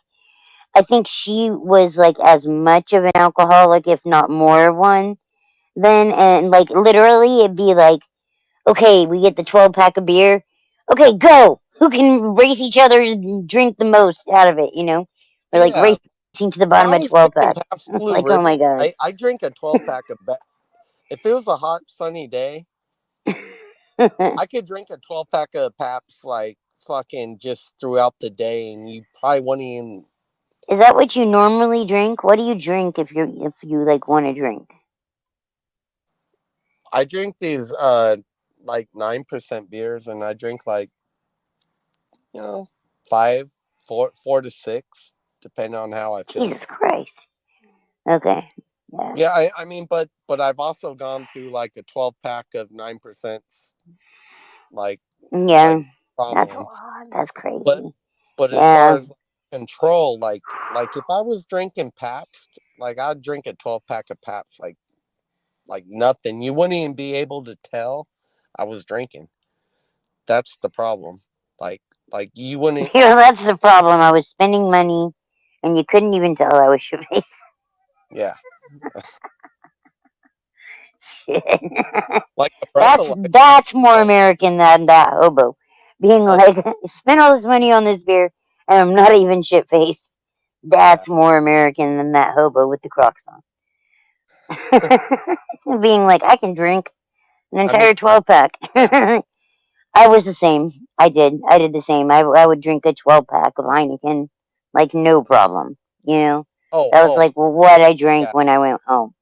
I think she was like as much of an alcoholic, if not more of one. Then and like literally, it'd be like, okay, we get the 12 pack of beer. Okay, go. Who can race each other and drink the most out of it? We're like yeah. racing to the If bottom I of was drinking 12 pack. Pabst Blue Like, oh my Ribbon, god. I drink a 12 pack of. If it was a hot sunny day, I could drink a 12 pack of Pabst like fucking just throughout the day, and you probably wouldn't even. Is that what you normally drink? What do you drink if you like want to drink? I drink these like 9% beers, and I drink like 5, 4 to 6, depending on how I feel. Jesus Christ. Okay. Yeah. Yeah, I mean, but I've also gone through like a 12 pack of 9%, like Yeah. That's a problem. lot. That's But crazy. but as far Yeah. as control, like if I was drinking Pabst, like I'd drink a 12 pack of Pabst, like nothing. You wouldn't even be able to tell I was drinking. That's the problem. Like like you wouldn't. That's the problem. I was spending money, and you couldn't even tell I was your face. Yeah. Shit. Like a That's breathalyzer. that's more American than that hobo. Being Uh, like, spend all this money on this beer, and I'm not even shit faced. yeah. That's more American than that hobo with the Crocs on. Being like, I can drink an I mean, entire 12-pack. I was the same. I did the same. I would drink a 12-pack of Heineken, like no problem. You know, that was oh, like what I drank yeah. when I went home.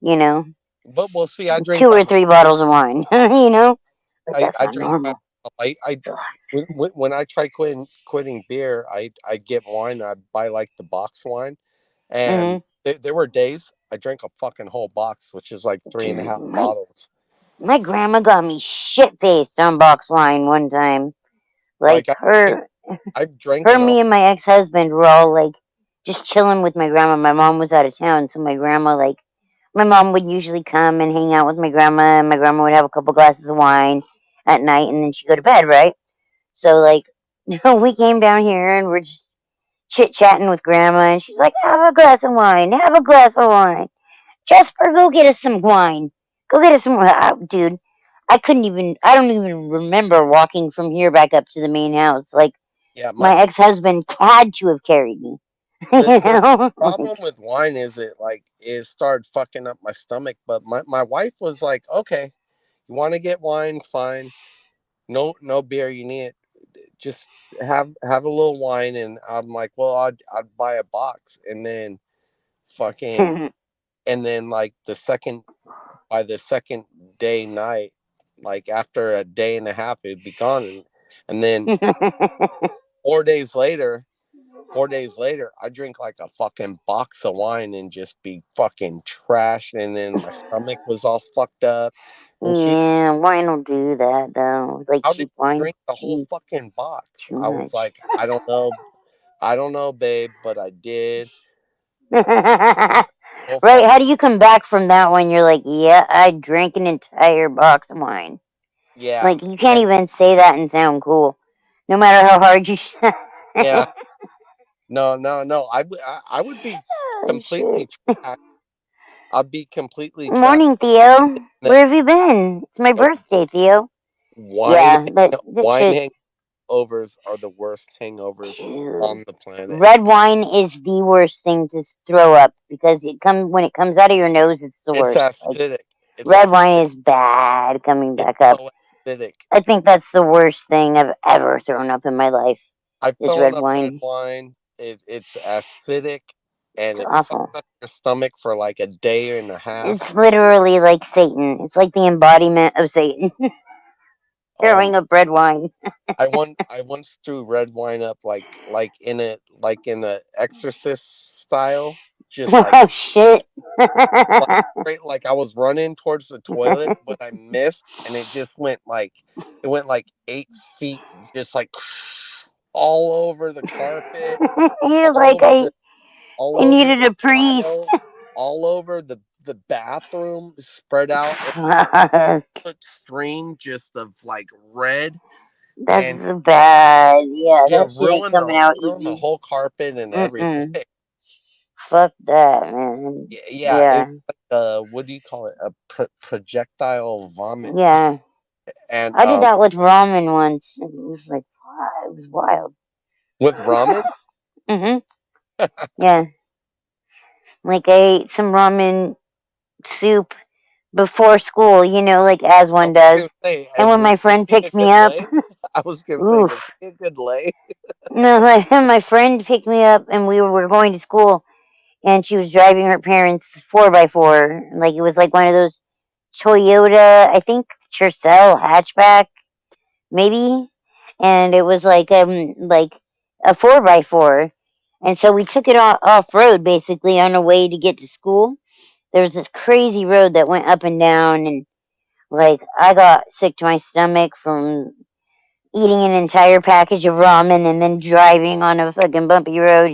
You know, But we'll see. I drink 2 by or 3 bottles of wine. You know, but that's I not drink by normal. I when I try quitting beer, I get wine. I buy like the box wine, and Hmm. there were days I drank a fucking whole box, which is like three and a Dude, half bottles. my grandma got me shit faced on box wine one time. Like Like I've drank her, it all. me, and my ex husband were all like just chilling with my grandma. My mom was out of town, so my grandma like my mom would usually come and hang out with my grandma, and my grandma would have a couple glasses of wine at night, and then she'd go to bed, right? So like we came down here and we're just chit chatting with grandma, and she's like, "Have a glass of wine. Have a glass of wine. Jasper, go get us some wine. Go get us some wine." Dude, I couldn't even. I don't even remember walking from here back up to the main house. Like Yeah, my ex-husband had to have carried me. You the know, problem with wine is it started fucking up my stomach. But my wife was like, okay, you want to get wine, fine. No beer, you need it. Just have a little wine, and I'm like, well, I'd buy a box, and then fucking, and then like the second day night, like after a day and a half, it'd be gone, and then 4 days later. 4 days later, I drink like a fucking box of wine and just be fucking trashed. And then my stomach was all fucked up. And she, yeah, wine will do that though. Like how did cheap you wine, drink the whole fucking box? too I was much. like, I don't know, babe, but I did. Oh Right? fuck, How do you come back from that when you're like, yeah, I drank an entire box of wine? yeah, Like you can't and even say that and sound cool, no matter how hard you. yeah, no. I would be Oh completely shit! trash. I'd be completely trash. Morning, Theo. That Where have you been? It's my uh, birthday, Theo. wine Yeah, that shit. wine hangovers are the worst hangovers Dude. on the planet. Red wine is the worst thing to throw up because when it comes out of your nose, it's the It's worst. Like acidic. It's red acidic. wine is bad coming It's back up. so acidic. I think that's the worst thing I've ever thrown up in my life I've is thrown red up red wine. wine. It's acidic, and It's it fucks awful. up your stomach for like a day and a It's half. literally like Satan. It's like the embodiment of Satan throwing up red wine. I once threw red wine up like in a exorcist style, just Oh shit. like straight like I was running towards the toilet, but I missed, and it went like 8 feet, just like all over the carpet, You're all like over the all I over needed the a priest. tile, all over the bathroom, spread out, and a stream just of like red, That's and bad. Yeah, yeah, that shit ain't coming out ruin the easy. whole carpet and everything. Mm-mm. Fuck that, man. Yeah, it Yeah. was like what do you call it? A projectile vomit, Yeah. and I did that with ramen once. It was like, wow, it was wild. with ramen. Mhm. Yeah. Like I ate some ramen soup before school, like as I one was does. gonna say, And when was my friend she a picked me good up, lay? I was gonna say, was oof. she a good lay? No, my friend picked me up, and we were going to school, and she was driving her parents' 4x4. Like it was like one of those Toyota, I think Tercel hatchback, maybe. And it was like a 4x4. And so we took it off road basically on our way to get to school. There was this crazy road that went up and down, and like I got sick to my stomach from eating an entire package of ramen and then driving on a fucking bumpy road.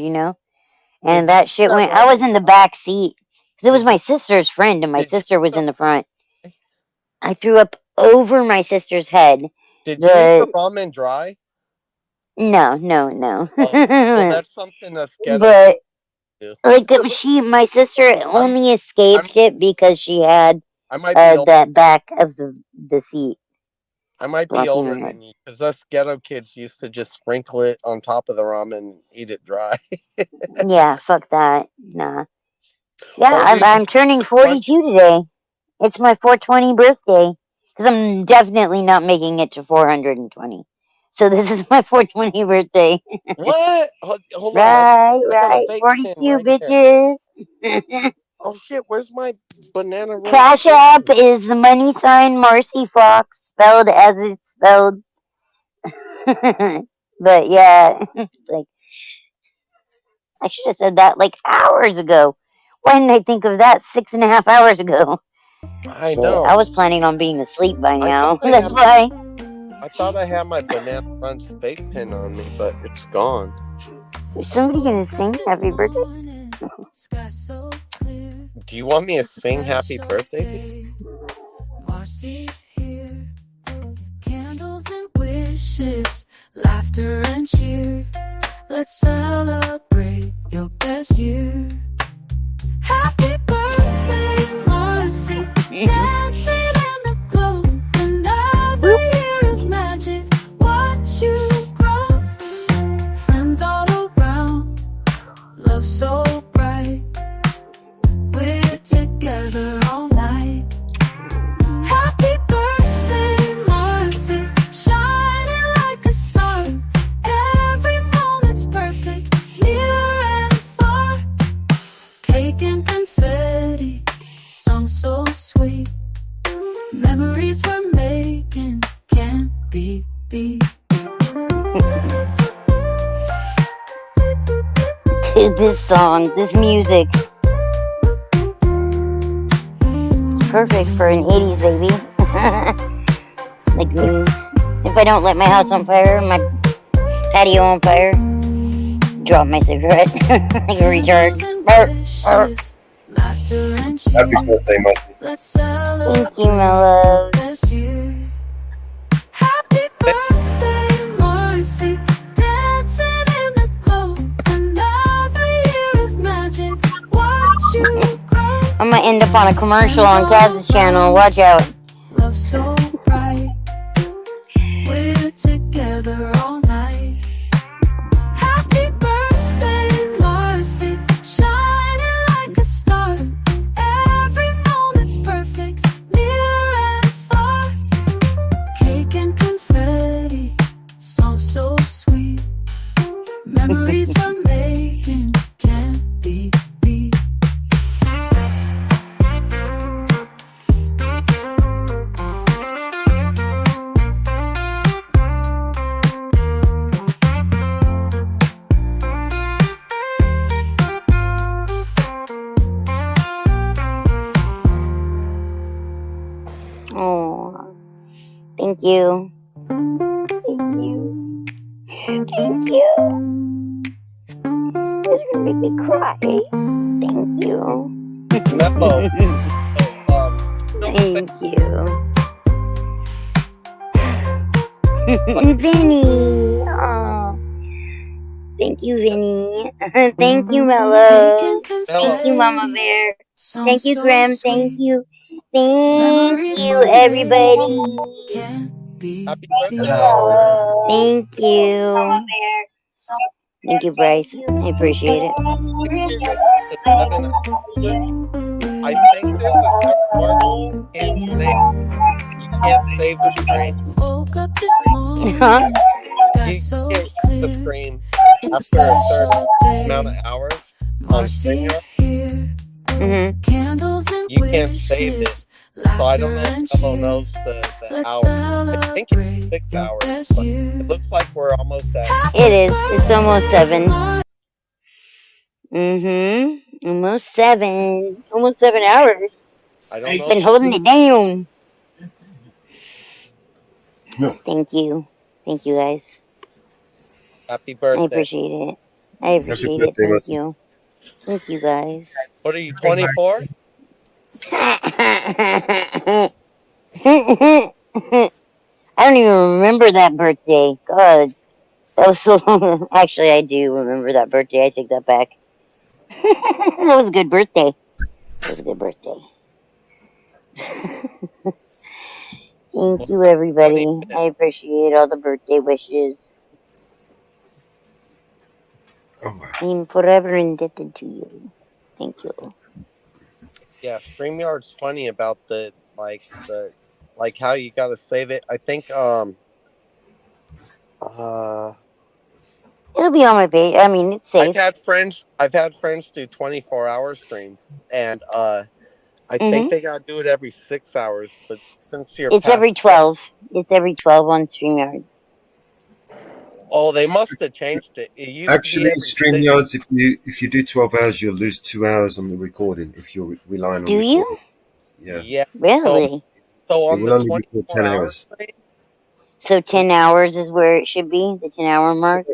And Did you that eat shit that went. I was ramen in the dry? back seat because it was Did you my sister's friend, and my did you sister eat was the in the ramen front. dry? I threw up over my sister's head. Did you eat the The ramen dry? No, no, no. Oh, well, that's something us ghetto kids But do. like my sister I'm only I'm escaped it because she had I might be old. that back of the seat I might be blocking older her head. than you, because us ghetto kids used to just sprinkle it on top of the ramen and eat it dry. Yeah, fuck that. Nah. Yeah, I'm turning 42 today. It's my 420 birthday. Because I'm definitely not making it to 420. So this is my 420 birthday. What? Hold on. Right, I got a right. vape pen 42 right here. bitches. Oh shit! Where's my banana rose? Cash App is the money sign Marcy Fox, spelled as it's spelled. But yeah, like I should have said that like hours ago. Why didn't I think of that 6.5 hours ago? I Shit, know. I was planning on being asleep by I thought now. I That's had. why. I thought I had my banana runs vape pen on me, but it's gone. Is somebody gonna sing happy birthday? Do you want me to sing happy birthday? Marcy's here. Candles and wishes, laughter and cheer. Let's celebrate your best year. Happy birthday, Marcy. Dancing in the glow. Another year of magic. Watch you grow. Friends all around. Love so bright. We're together all night. Happy birthday, Marcy. Shining like a star. Every moment's perfect, near and far. Cake and confetti, songs so sweet. Memories we're making can't be beat. To this song, this music. It's perfect for an 80s baby. Like me. If I don't light my house on fire, my patio on fire, drop my cigarette like a retard. Happy birthday, Marcy. Thank you, my love. Happy birthday, Marcy. Dancing in the glow. Another year of magic. Watch you grow. I might end up on a commercial on Kaz's channel. Watch out. Love so bright. We're together all night. Happy birthday, Marcy. Shining like a star. Every moment's perfect, near and far. Cake and confetti, songs so sweet. Memories we're making can't be beat. Oh, thank you. Thank you. Thank you. This is gonna make me cry. Thank you. No. Thank you. Vinny. Oh. Thank you, Vinny. Thank you, my love. Thank you, Mama Bear. Thank you, Graham. Thank you. Thank you, everybody. Happy Thank you, birthday. Bella. Thank you. Thank you, Bryce. I appreciate it. I think there's a certain part you can't save the stream. Woke up this morning. Huh? You can't save the stream after a certain amount of hours on StreamYard. You can't save it. So I don't know if Hello knows the hour. I think it's 6 hours. But it looks like we're almost at. It is. It's almost 7. Almost 7. Almost 7 hours. I don't know. Been holding it down. No. Thank you. Thank you, guys. Happy birthday. I appreciate it. I appreciate it. Thank you. Thank you, guys. What are you, 24? I don't even remember that birthday. God. That was so long. Actually, I do remember that birthday. I take that back. That was a good birthday. That was a good birthday. Thank you, everybody. I appreciate all the birthday wishes. Oh my. I'm forever indebted to you. Thank you. Yeah, StreamYard's funny about the how you gotta save it. I think It'll be on my page. I mean, it's safe. I've had friends do 24-hour streams, and I think they gotta do it every 6 hours. But since you're it's every past 12. It's every 12 on StreamYards. Oh, they must have changed it. It used Actually, to be every 6. StreamYards, if you do 12 hours, you'll lose 2 hours on the recording if you're relying on Do you? recording. Yeah. Yeah. Really? So It on will the only record 10 24-hour hours. stream, So 10 hours is where it should be, the 10-hour mark?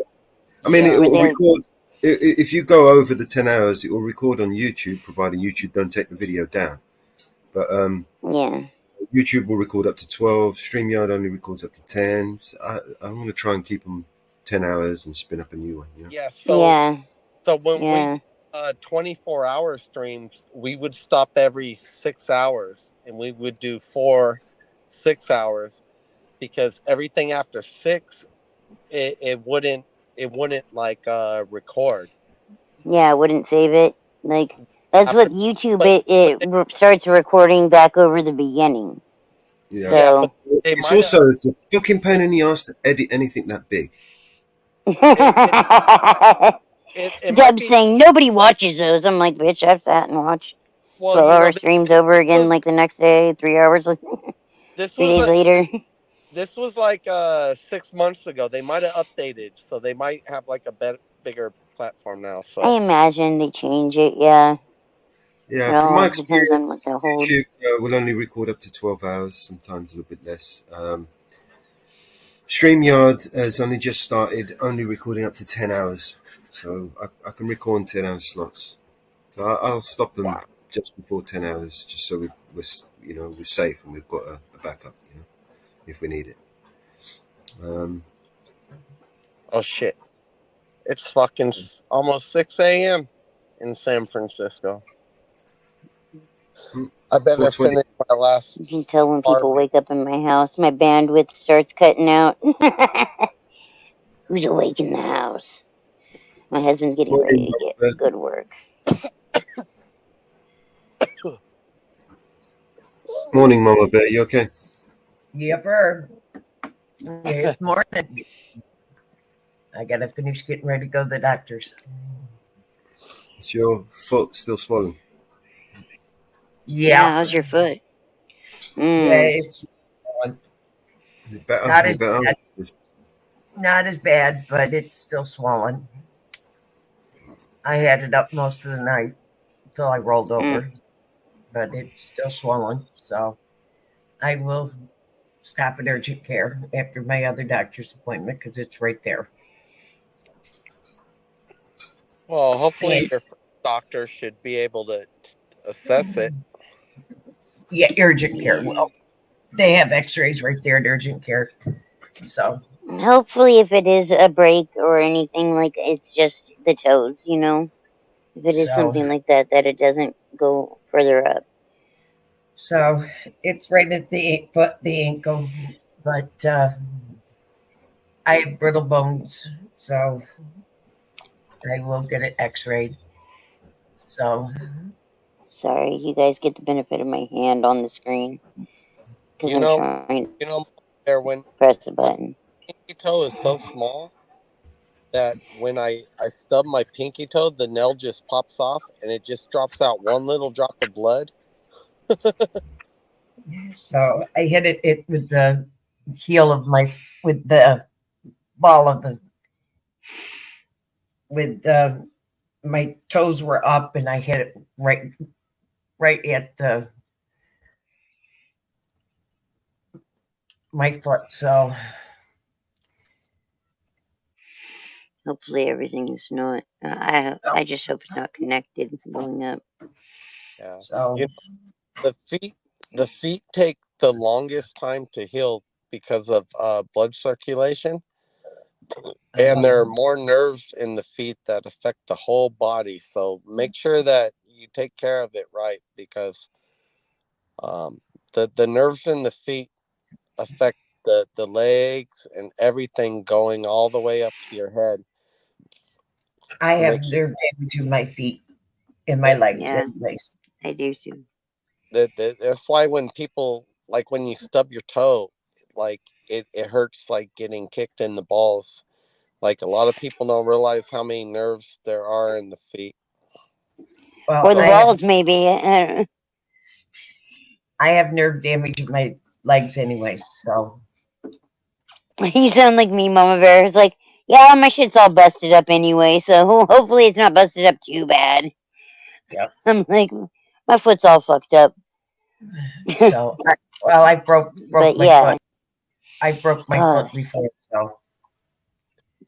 I mean, it yeah. will record. If you go over the 10 hours, it will record on YouTube, providing YouTube don't take the video down. But yeah, YouTube will record up to 12. StreamYard only records up to 10. So I'm going to try and keep them 10 hours and spin up a new one. You know? Yeah. yeah, So when we yeah. 24-hour streams, we would stop every 6 hours, and we would do 4 6 hours, because everything after 6, it wouldn't like record. Yeah, I wouldn't save it. Like, that's After, what YouTube, but it starts recording back over the beginning. Yeah. yeah, So. but they It's might also it's a fucking pain in the ass to edit anything that big. it might Deb's be. saying nobody watches those. I'm like, bitch, I've sat and watched 12-hour streams over again, like the next day, 3 hours, like 3 days later. This was like 6 months ago. They might have updated, so they might have like a bigger platform now. So I imagine they change it. Yeah. Yeah, It all from my depends on what experience, they hold. YouTube will only record up to 12 hours, sometimes a little bit less. StreamYard has only just started, only recording up to 10 hours. So I can record in 10 hour slots. So I'll stop them just before 10 hours, just so we're safe and we've got a backup, if we need it. oh shit, it's fucking almost 6 a.m. in San Francisco. I better 420. finish my last. You can tell when people wake up in my house. My bandwidth starts cutting out. Who's awake in the house? My husband's getting ready to get good work. Morning, Mama Bear. You okay? Yepper. It's morning. I gotta finish getting ready to go to the doctor's. Is your foot still swollen? Yeah. How's your foot? Yeah, it's Is it better? not as bad, but it's still swollen. I had it up most of the night until I rolled over, but it's still swollen. So I will stop at urgent care after my other doctor's appointment because it's right there. Well, hopefully your doctor should be able to assess it. Yeah, urgent care. Well, they have x-rays right there at urgent care. So hopefully if it is a break or anything, like it's just the toes, if it is something like that it doesn't go further up. So it's right at the foot, the ankle, but I have brittle bones, so I will get it x-rayed. So sorry, you guys get the benefit of my hand on the screen because I'm trying there when press the button. My pinky toe is so small that when I stub my pinky toe, the nail just pops off and it just drops out one little drop of blood. So I hit it with the heel of with the ball of my toes were up and I hit it right at my foot. So hopefully everything is not. I just hope it's not connected going up. Yeah. So the feet take the longest time to heal because of blood circulation, and there are more nerves in the feet that affect the whole body. So make sure that you take care of it right, because the nerves in the feet affect the legs and everything going all the way up to your head. I have nerve damage in my feet and my legs. Yeah, anyways. I do too. That's why when people, like when you stub your toe, like it hurts like getting kicked in the balls. Like a lot of people don't realize how many nerves there are in the feet. Well, or the balls, maybe. I have nerve damage in my legs anyway, so. You sound like me, Mama Bear. It's like, yeah, my shit's all busted up anyway, so hopefully it's not busted up too bad. Yep. I'm like, my foot's all fucked up. So, I broke my foot. I broke my foot before, so.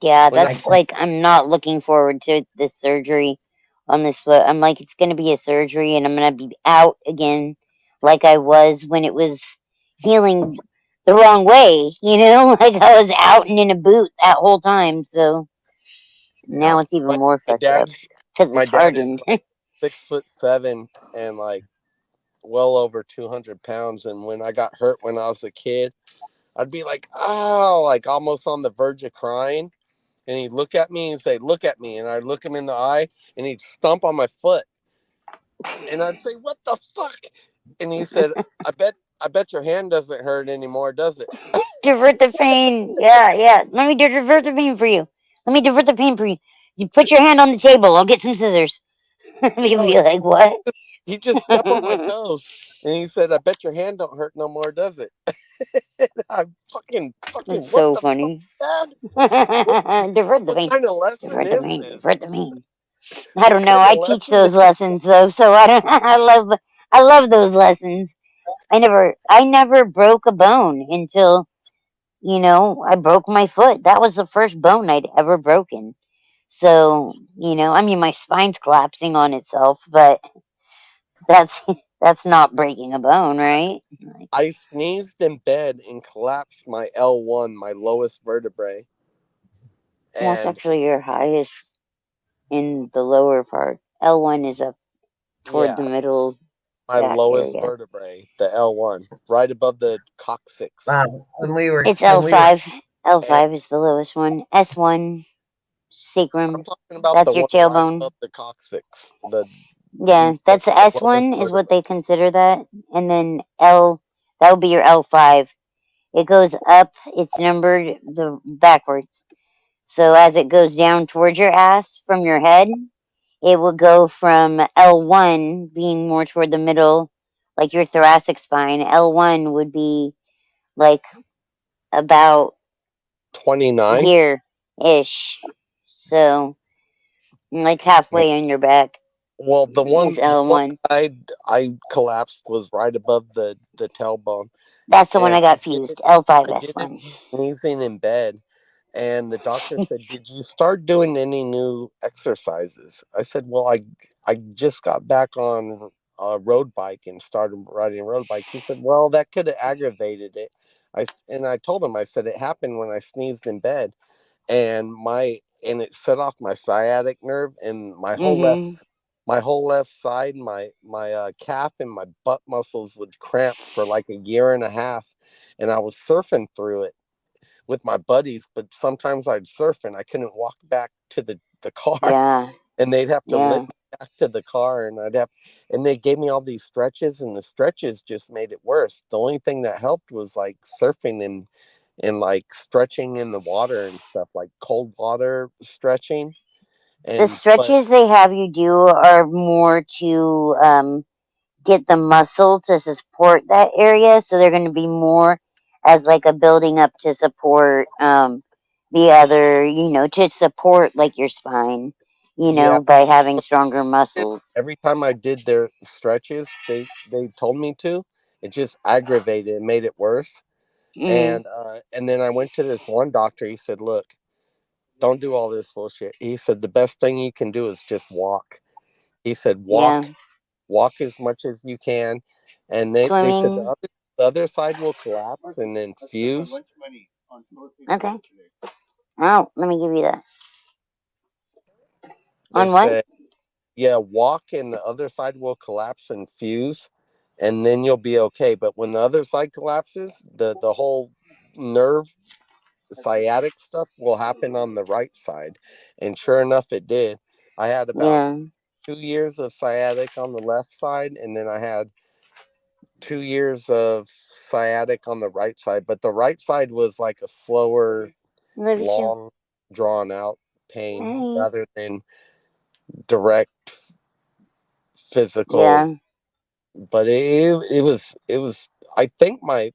Yeah, that's like, I'm not looking forward to this surgery on this foot. I'm like, it's going to be a surgery and I'm going to be out again like I was when it was healing the wrong way, you know? Like I was out and in a boot that whole time, so now it's even more fucked up because My it's dad is hardened. like 6'7" and like well over 200 pounds. And when I got hurt when I was a kid, I'd be like, oh, like almost on the verge of crying. And he'd look at me and say, look at me. And I'd look him in the eye and he'd stomp on my foot. And I'd say, what the fuck? And he said, I bet your hand doesn't hurt anymore, does it? Divert the pain. Yeah. Let me divert the pain for you. Let me divert the pain for you. You put your hand on the table. I'll get some scissors. He'd be like, what? He just stepped on my toes. And he said, I bet your hand don't hurt no more, does it? I'm fucking, That's what so the funny. fuck, Dad? Divert the What pain. kind of lesson Divert the is pain. this? Divert the pain. I What don't know. kind I of teach lesson those is lessons though, so I love those lessons. I never broke a bone until, I broke my foot. That was the first bone I'd ever broken. So, I mean my spine's collapsing on itself, but that's that's not breaking a bone, right? I sneezed in bed and collapsed my L1, my lowest vertebrae. That's And actually your highest in the lower part. L1 is up toward the yeah, middle my back lowest area. vertebrae, the L1, right above the coccyx. It's L5. L5 is the lowest one. S1, sacrum. I'm talking about That's the your one right tailbone. above the coccyx. Yeah, that's the lowest S1 is what vertebrae. they consider that. And then that would be your L5. It goes up, it's numbered backwards. So as it goes down towards your ass from your head, it will go from L1 being more toward the middle, like your thoracic spine. L1 would be like about 29. here ish. So like halfway in your back Well, is L1. I collapsed was right above the tailbone. That's the one And I got fused. L5 I did it S1. sneezing in bed. And the doctor said, did you start doing any new exercises? I said, well, I just got back on a road bike and started riding a road bike. He said, well, that could have aggravated it. I told him, I said, it happened when I sneezed in bed and it set off my sciatic nerve and my whole left side, my calf and my butt muscles would cramp for like a year and a half. And I was surfing through it with my buddies, but sometimes I'd surf and I couldn't walk back to the car. Yeah. And they'd have to Yeah. lift me back to the car and they gave me all these stretches and the stretches just made it worse. The only thing that helped was like surfing and like stretching in the water and stuff, like cold water stretching. The stretches they have you do are more to get the muscle to support that area. So they're going to be more as like a building up to support the other, to support like your spine, Yeah, by having stronger muscles. every time I did their stretches, they told me to. It just aggravated and made it worse. Mm. And then I went to this one doctor. He said, "Look, don't do all this bullshit." He said, "The best thing you can do is just walk." He said, Yeah. walk as much as you can." And they said Swimming. the other side will collapse and then fuse. Okay. Oh, let me give you that. They On what? said, yeah, walk and the other side will collapse and fuse, and then you'll be okay. But when the other side collapses, the whole nerve sciatic stuff will happen on the right side. And sure enough, it did. I had about Yeah. 2 years of sciatic on the left side, and then I had 2 years of sciatic on the right side, but the right side was like a slower, long, drawn out pain rather than direct physical. Yeah. But it was I think my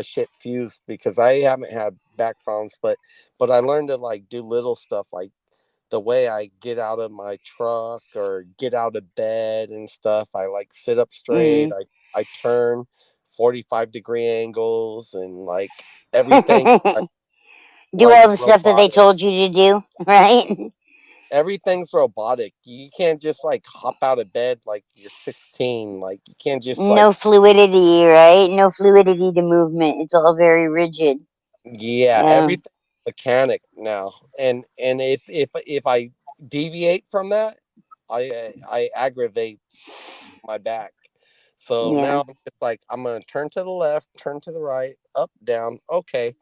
shit fused because I haven't had back problems, but I learned to like do little stuff like the way I get out of my truck or get out of bed and stuff. I like sit up straight. I turn 45-degree angles and like everything. Do Like all the stuff that they robotic. told you to do, right? Everything's robotic. You can't just like hop out of bed like you're 16. Like you can't just like No fluidity, right? No fluidity to movement. It's all very rigid. yeah, everything mechanic now. And if I deviate from that, I aggravate my back. So now I'm just like I'm gonna turn to the left, turn to the right, up, down. Okay,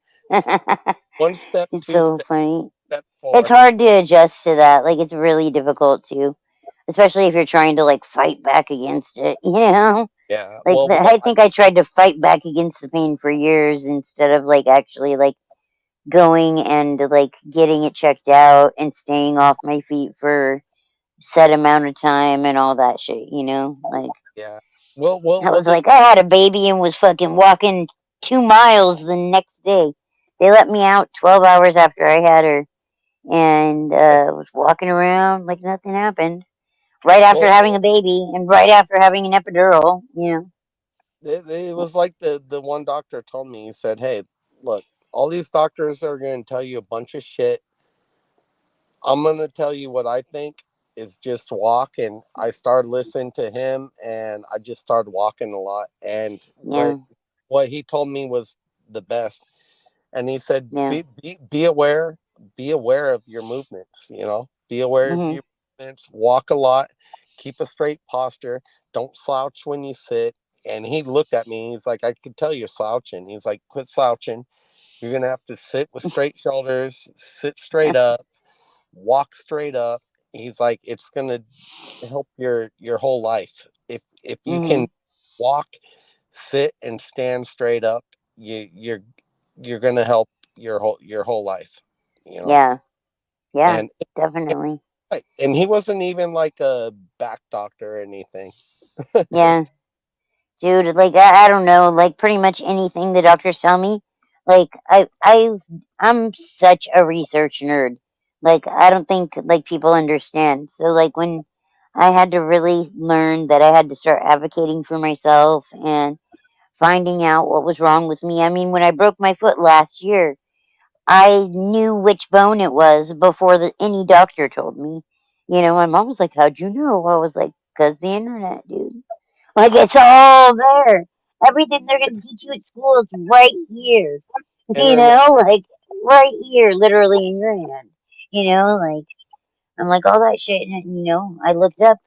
one step, It's two so step, funny. step It's 4. hard to adjust to that. Like it's really difficult to, especially if you're trying to like fight back against it. You know, Yeah. like Well, I think I tried to fight back against the pain for years instead of like actually like going and like getting it checked out and staying off my feet for set amount of time and all that shit. You know, like yeah. I was like I had a baby and was fucking walking 2 miles the next day. They let me out 12 hours after I had her and was walking around like nothing happened. Right after having a baby and right after having an epidural, you know. It was like the one doctor told me. He said, "Hey, look, all these doctors are going to tell you a bunch of shit. I'm going to tell you what I think is just walk." And I started listening to him, and I just started walking a lot. And what he told me was the best. And he said, be aware, be aware of your movements. You know, be aware of your movements. Walk a lot, keep a straight posture. Don't slouch when you sit. And he looked at me. He's like, I could tell you're slouching. He's like, quit slouching. You're gonna have to sit with straight shoulders, sit straight up, walk straight up. He's like, it's gonna help your whole life. If you can walk, sit, and stand straight up, you're gonna help your whole life. You know. Yeah, And definitely. and he wasn't even like a back doctor or anything. Yeah. Dude, like I don't know, like pretty much anything the doctors tell me. Like I'm such a research nerd. Like I don't think like people understand. So like when I had to really learn that I had to start advocating for myself and finding out what was wrong with me. I mean, when I broke my foot last year, I knew which bone it was before any doctor told me. You know, my mom was like, "How'd you know?" I was like, "'Cause the internet, dude." Like it's all there. Everything they're gonna teach you at school is right here. You Internet. know, like right here, literally in your hand. You know, like I'm like all that shit. And, you know, I looked up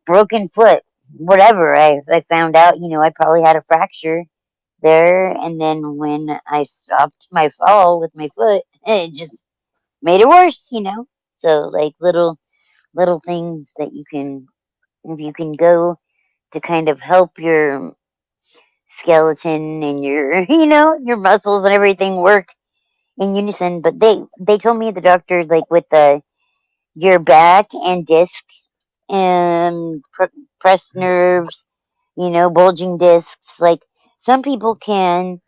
broken foot, whatever. I found out. You know, I probably had a fracture there, and then when I stopped my fall with my foot, it just made it worse. You know, so like little things that you can if you can go to kind of help your skeleton and your you know your muscles and everything work in unison. But they told me the doctor like with the your back and disc and pressed nerves, you know, bulging discs. Like some people can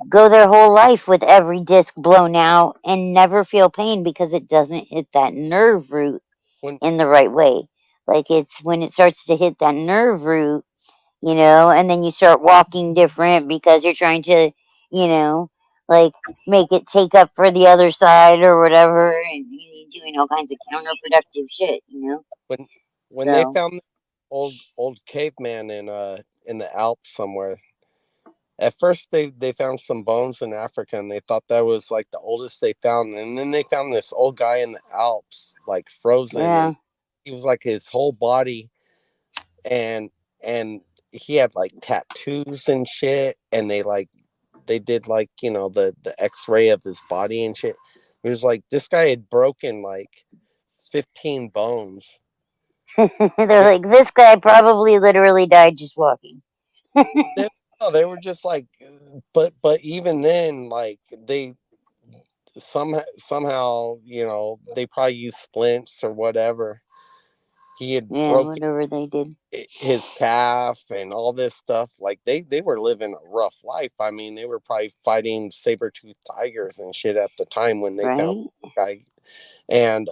go their whole life with every disc blown out and never feel pain because it doesn't hit that nerve root When in the right way. Like it's when it starts to hit that nerve root, you know, and then you start walking different because you're trying to, you know, like make it take up for the other side or whatever, and you're doing all kinds of counterproductive shit, you know. when they So found the old caveman in the Alps somewhere. At first, they found some bones in Africa, and they thought that was like the oldest they found. And then they found this old guy in the Alps, like frozen, and yeah, he was like his whole body, and and he had like tattoos and shit. And they did like the X-ray of his body and shit. It was like this guy had broken like 15 bones. they're like this guy probably literally died just walking. they were just like, but even then, like they somehow, they probably used splints or whatever. He had broken whatever they did. his calf and all this stuff. Like they were living a rough life. I mean, they were probably fighting saber-toothed tigers and shit at the time when they found the guy. And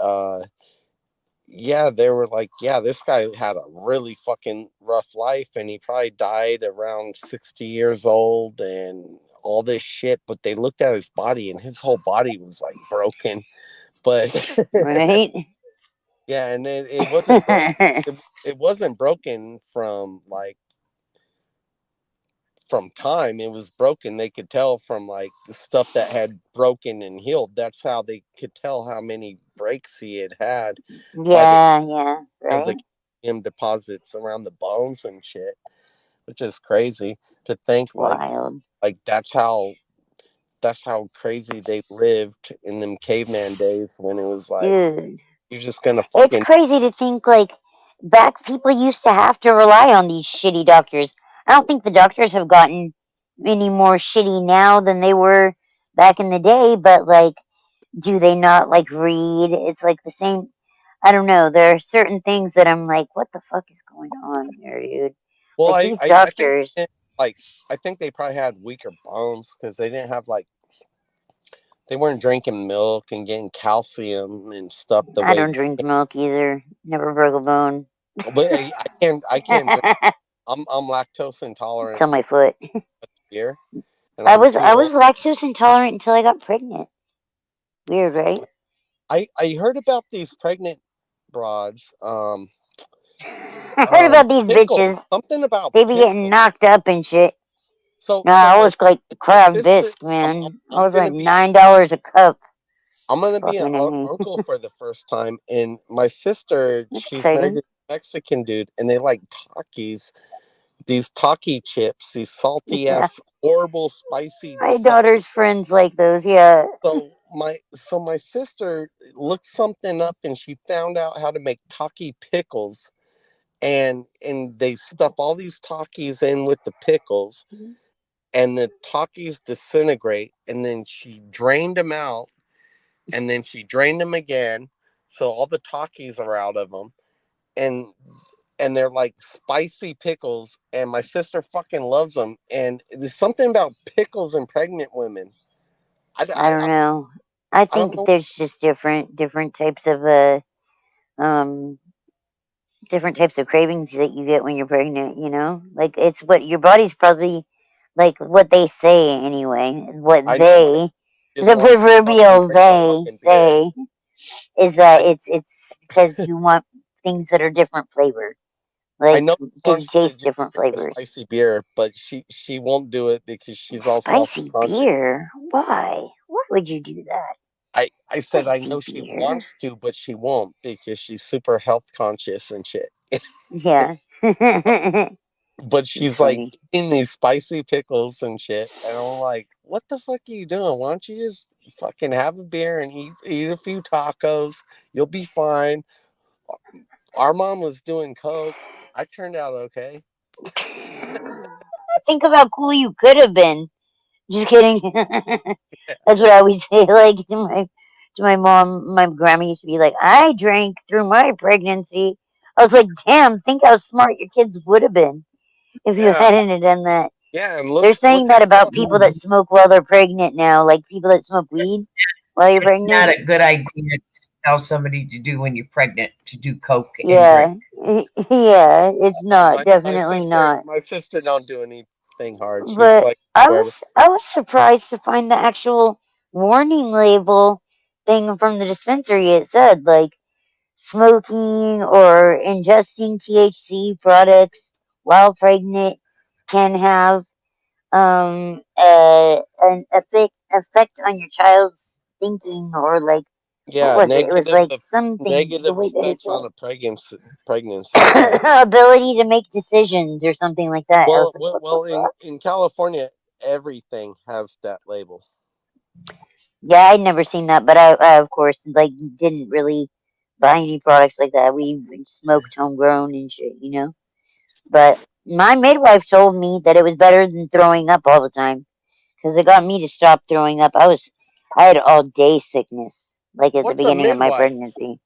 yeah, they were like, yeah, this guy had a really fucking rough life, and he probably died around 60 years old and all this shit. But they looked at his body, and his whole body was like broken. But right. Yeah, and it wasn't it wasn't broken from time. It was broken. They could tell from like the stuff that had broken and healed. That's how they could tell how many breaks he had by Yeah, as right. the calcium deposits around the bones and shit, which is crazy to think. Wild. Like that's how crazy they lived in them caveman days when it was like, dude, you're just gonna it's fucking crazy to think like back people used to have to rely on these shitty doctors. I don't think the doctors have gotten any more shitty now than they were back in the day, but like, do they not like read? It's like the same. I don't know. There are certain things that I'm like, what the fuck is going on here, dude? Well, Like these doctors. I think they probably had weaker bones because they didn't have they weren't drinking milk and getting calcium and stuff the I way. don't drink milk either. Never broke a bone. But I can't drink. I'm lactose intolerant Till my foot. beer, and I I'm was too I was old. lactose intolerant until I got pregnant. Weird, right? I heard about these pregnant broads. I heard about these bitches. Pickles. Something about They be getting pickles. knocked up and shit. So No, so I my was like my crab sister. bisque, man. I I'm was like gonna be $9 a cup. I'm gonna be an Fucking A. uncle for the first time, and my sister, That's she's married to exciting. a Mexican dude, and they like Takis, these Taki chips, these salty Yeah. ass, horrible, spicy, My salty. daughter's friends like those, yeah. So my sister looked something up, and she found out how to make Taki pickles, and they stuff all these Takis in with the pickles, and the Takis disintegrate, and then she drained them out, and then she drained them again, so all the Takis are out of them, and they're like spicy pickles, and my sister fucking loves them. And there's something about pickles and pregnant women. I don't know. I I don't think know. there's just different types of um different types of cravings that you get when you're pregnant, you know? Like it's what your body's probably like what they say anyway. What I know my they just the wants to fucking proverbial drink a they fucking beer. say is that I it's because you want things that are different flavor. I Like know she because you wants to taste just different drink a flavors. spicy beer, but she won't do it because she's all self Spicy conscious. beer? Why? Why would you do that? I said I know Spicy she beer? wants to, but she won't because she's super health conscious and shit. Yeah. But It's she's like funny. eating these spicy pickles and shit, and I'm like, what the fuck are you doing? Why don't you just fucking have a beer and eat a few tacos? You'll be fine. Our mom was doing coke. I turned out okay. Think of how cool you could have been. Just kidding. That's what I always say. Like to my mom, my grandma used to be like, "I drank through my pregnancy." I was like, "Damn! Think how smart your kids would have been if you Yeah, hadn't have done that." yeah, and They're saying look that at about people that smoke while they're pregnant now, like people that smoke weed while you're It's not pregnant. a good idea to tell somebody to do when you're pregnant to do coke and drink. Yeah, yeah, it's not. Definitely not. my sister don't do anything hard. She's But like I whatever. was I was surprised to find the actual warning label thing from the dispensary. It said like smoking or ingesting THC products while pregnant can have an effect on your child's thinking or like what Yeah, was it? It was like something the negative way that it effects on said a pregnancy. Yeah. ability to make decisions or something like that. I was Well, like, well, what the well fuck? in California, everything has that label. Yeah, I'd never seen that, but I of course like didn't really buy any products like that. We smoked homegrown and shit, you know. But my midwife told me that it was better than throwing up all the time because it got me to stop throwing up. I had all day sickness, like at the What's a beginning of my midwife? pregnancy.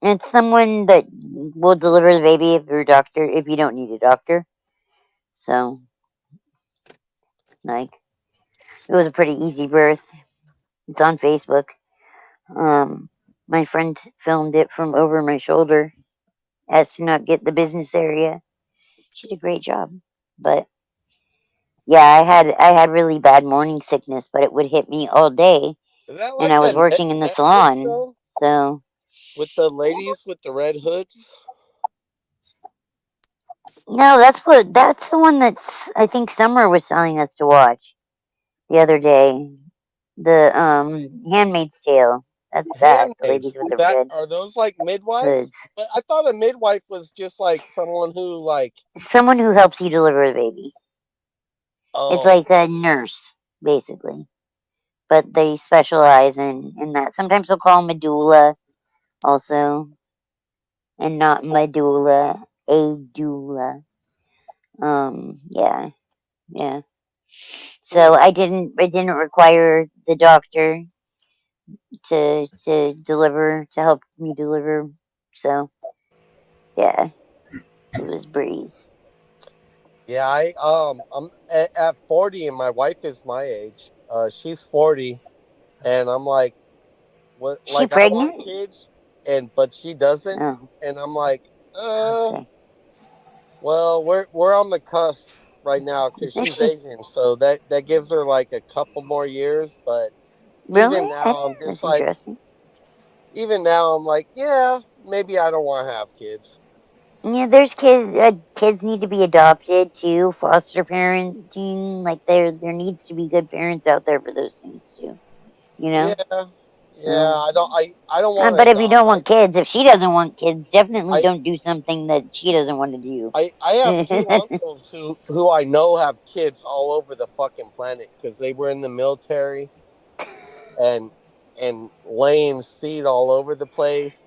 It's someone that will deliver the baby if you don't need a doctor. So, like, it was a pretty easy birth. It's on Facebook. My friend filmed it from over my shoulder as to not get the business area. She did a great job. But yeah, I had really bad morning sickness, but it would hit me all day, Is that and like I was that working in the Netflix salon. show So with the ladies with the red hoods? no, that's the one that's I think Summer was telling us to watch the other day. The Handmaid's Tale. That's that. The ladies Handmaids. with the That red are those like hoods. midwives? But I thought a midwife was just like someone who like Someone who helps you deliver the baby. It's oh like a nurse, basically. But they specialize in that. Sometimes they'll call medulla also, and not medulla, a doula. Yeah, yeah. So I didn't require the doctor to help me deliver. So yeah, it was breeze. yeah, I'm at 40 and my wife is my age. She's 40 and I'm like what Is she like I want pregnant? kids and but she doesn't Oh, and I'm like okay. well we're on the cusp right now cuz Is she's she Asian so that gives her like a couple more years but even really? now I'm just That's like interesting. even now I'm like yeah maybe I don't want to have kids. Yeah, there's kids. Kids need to be adopted too. Foster parenting, like there needs to be good parents out there for those things too. You Yeah. know. Yeah, So, I don't want to but if you adopt. don't want kids, if she doesn't want kids, definitely I don't do something that she doesn't want to do. I have two uncles who I know have kids all over the fucking planet because they were in the military and laying seed all over the place.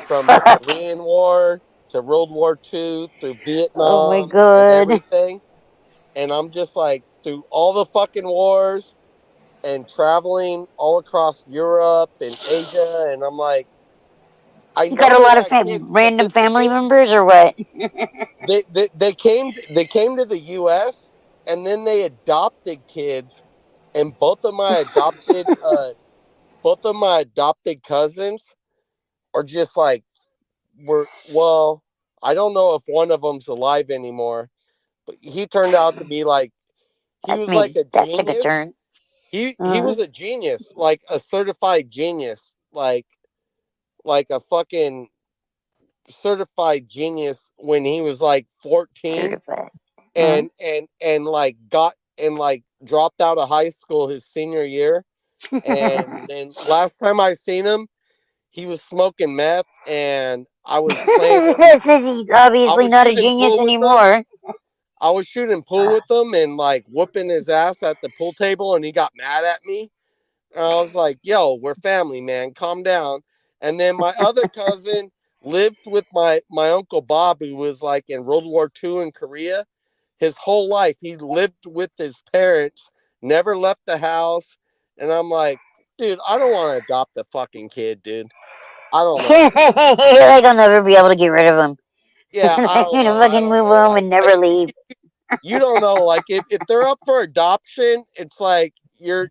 From the Fuck. Korean War to World War II through Oh my Vietnam and god. everything. And I'm just like through all the fucking wars and traveling all across Europe and Asia, and I'm like, I You got know a they lot of had kids, but random the family thing members or what? they came to the U.S. and then they adopted kids, and both of my adopted cousins are just like were well. I don't know if one of them's alive anymore, but he turned out to be like he was like a That took a genius. turn. He was a genius, like a certified genius, like a fucking certified genius when he was like 14 Certified. and like got and like dropped out of high school his senior year and then last time I seen him he was smoking meth and I was playing him Says he's I obviously was not a shooting genius pool with him anymore. I was shooting pool with him and like whooping his ass at the pool table and he got mad at me. I was like, yo, we're family, man. Calm down. And then my other cousin lived with my uncle Bob, who was like in World War II in Korea. His whole life, he lived with his parents, never left the house. And I'm like, dude, I don't want to adopt a fucking kid, dude. I don't know. You're like, I'll never be able to get rid of him. Yeah, I They're don't gonna know. I fucking don't move know. home and never leave. You don't know. Like if they're up for adoption, it's like you're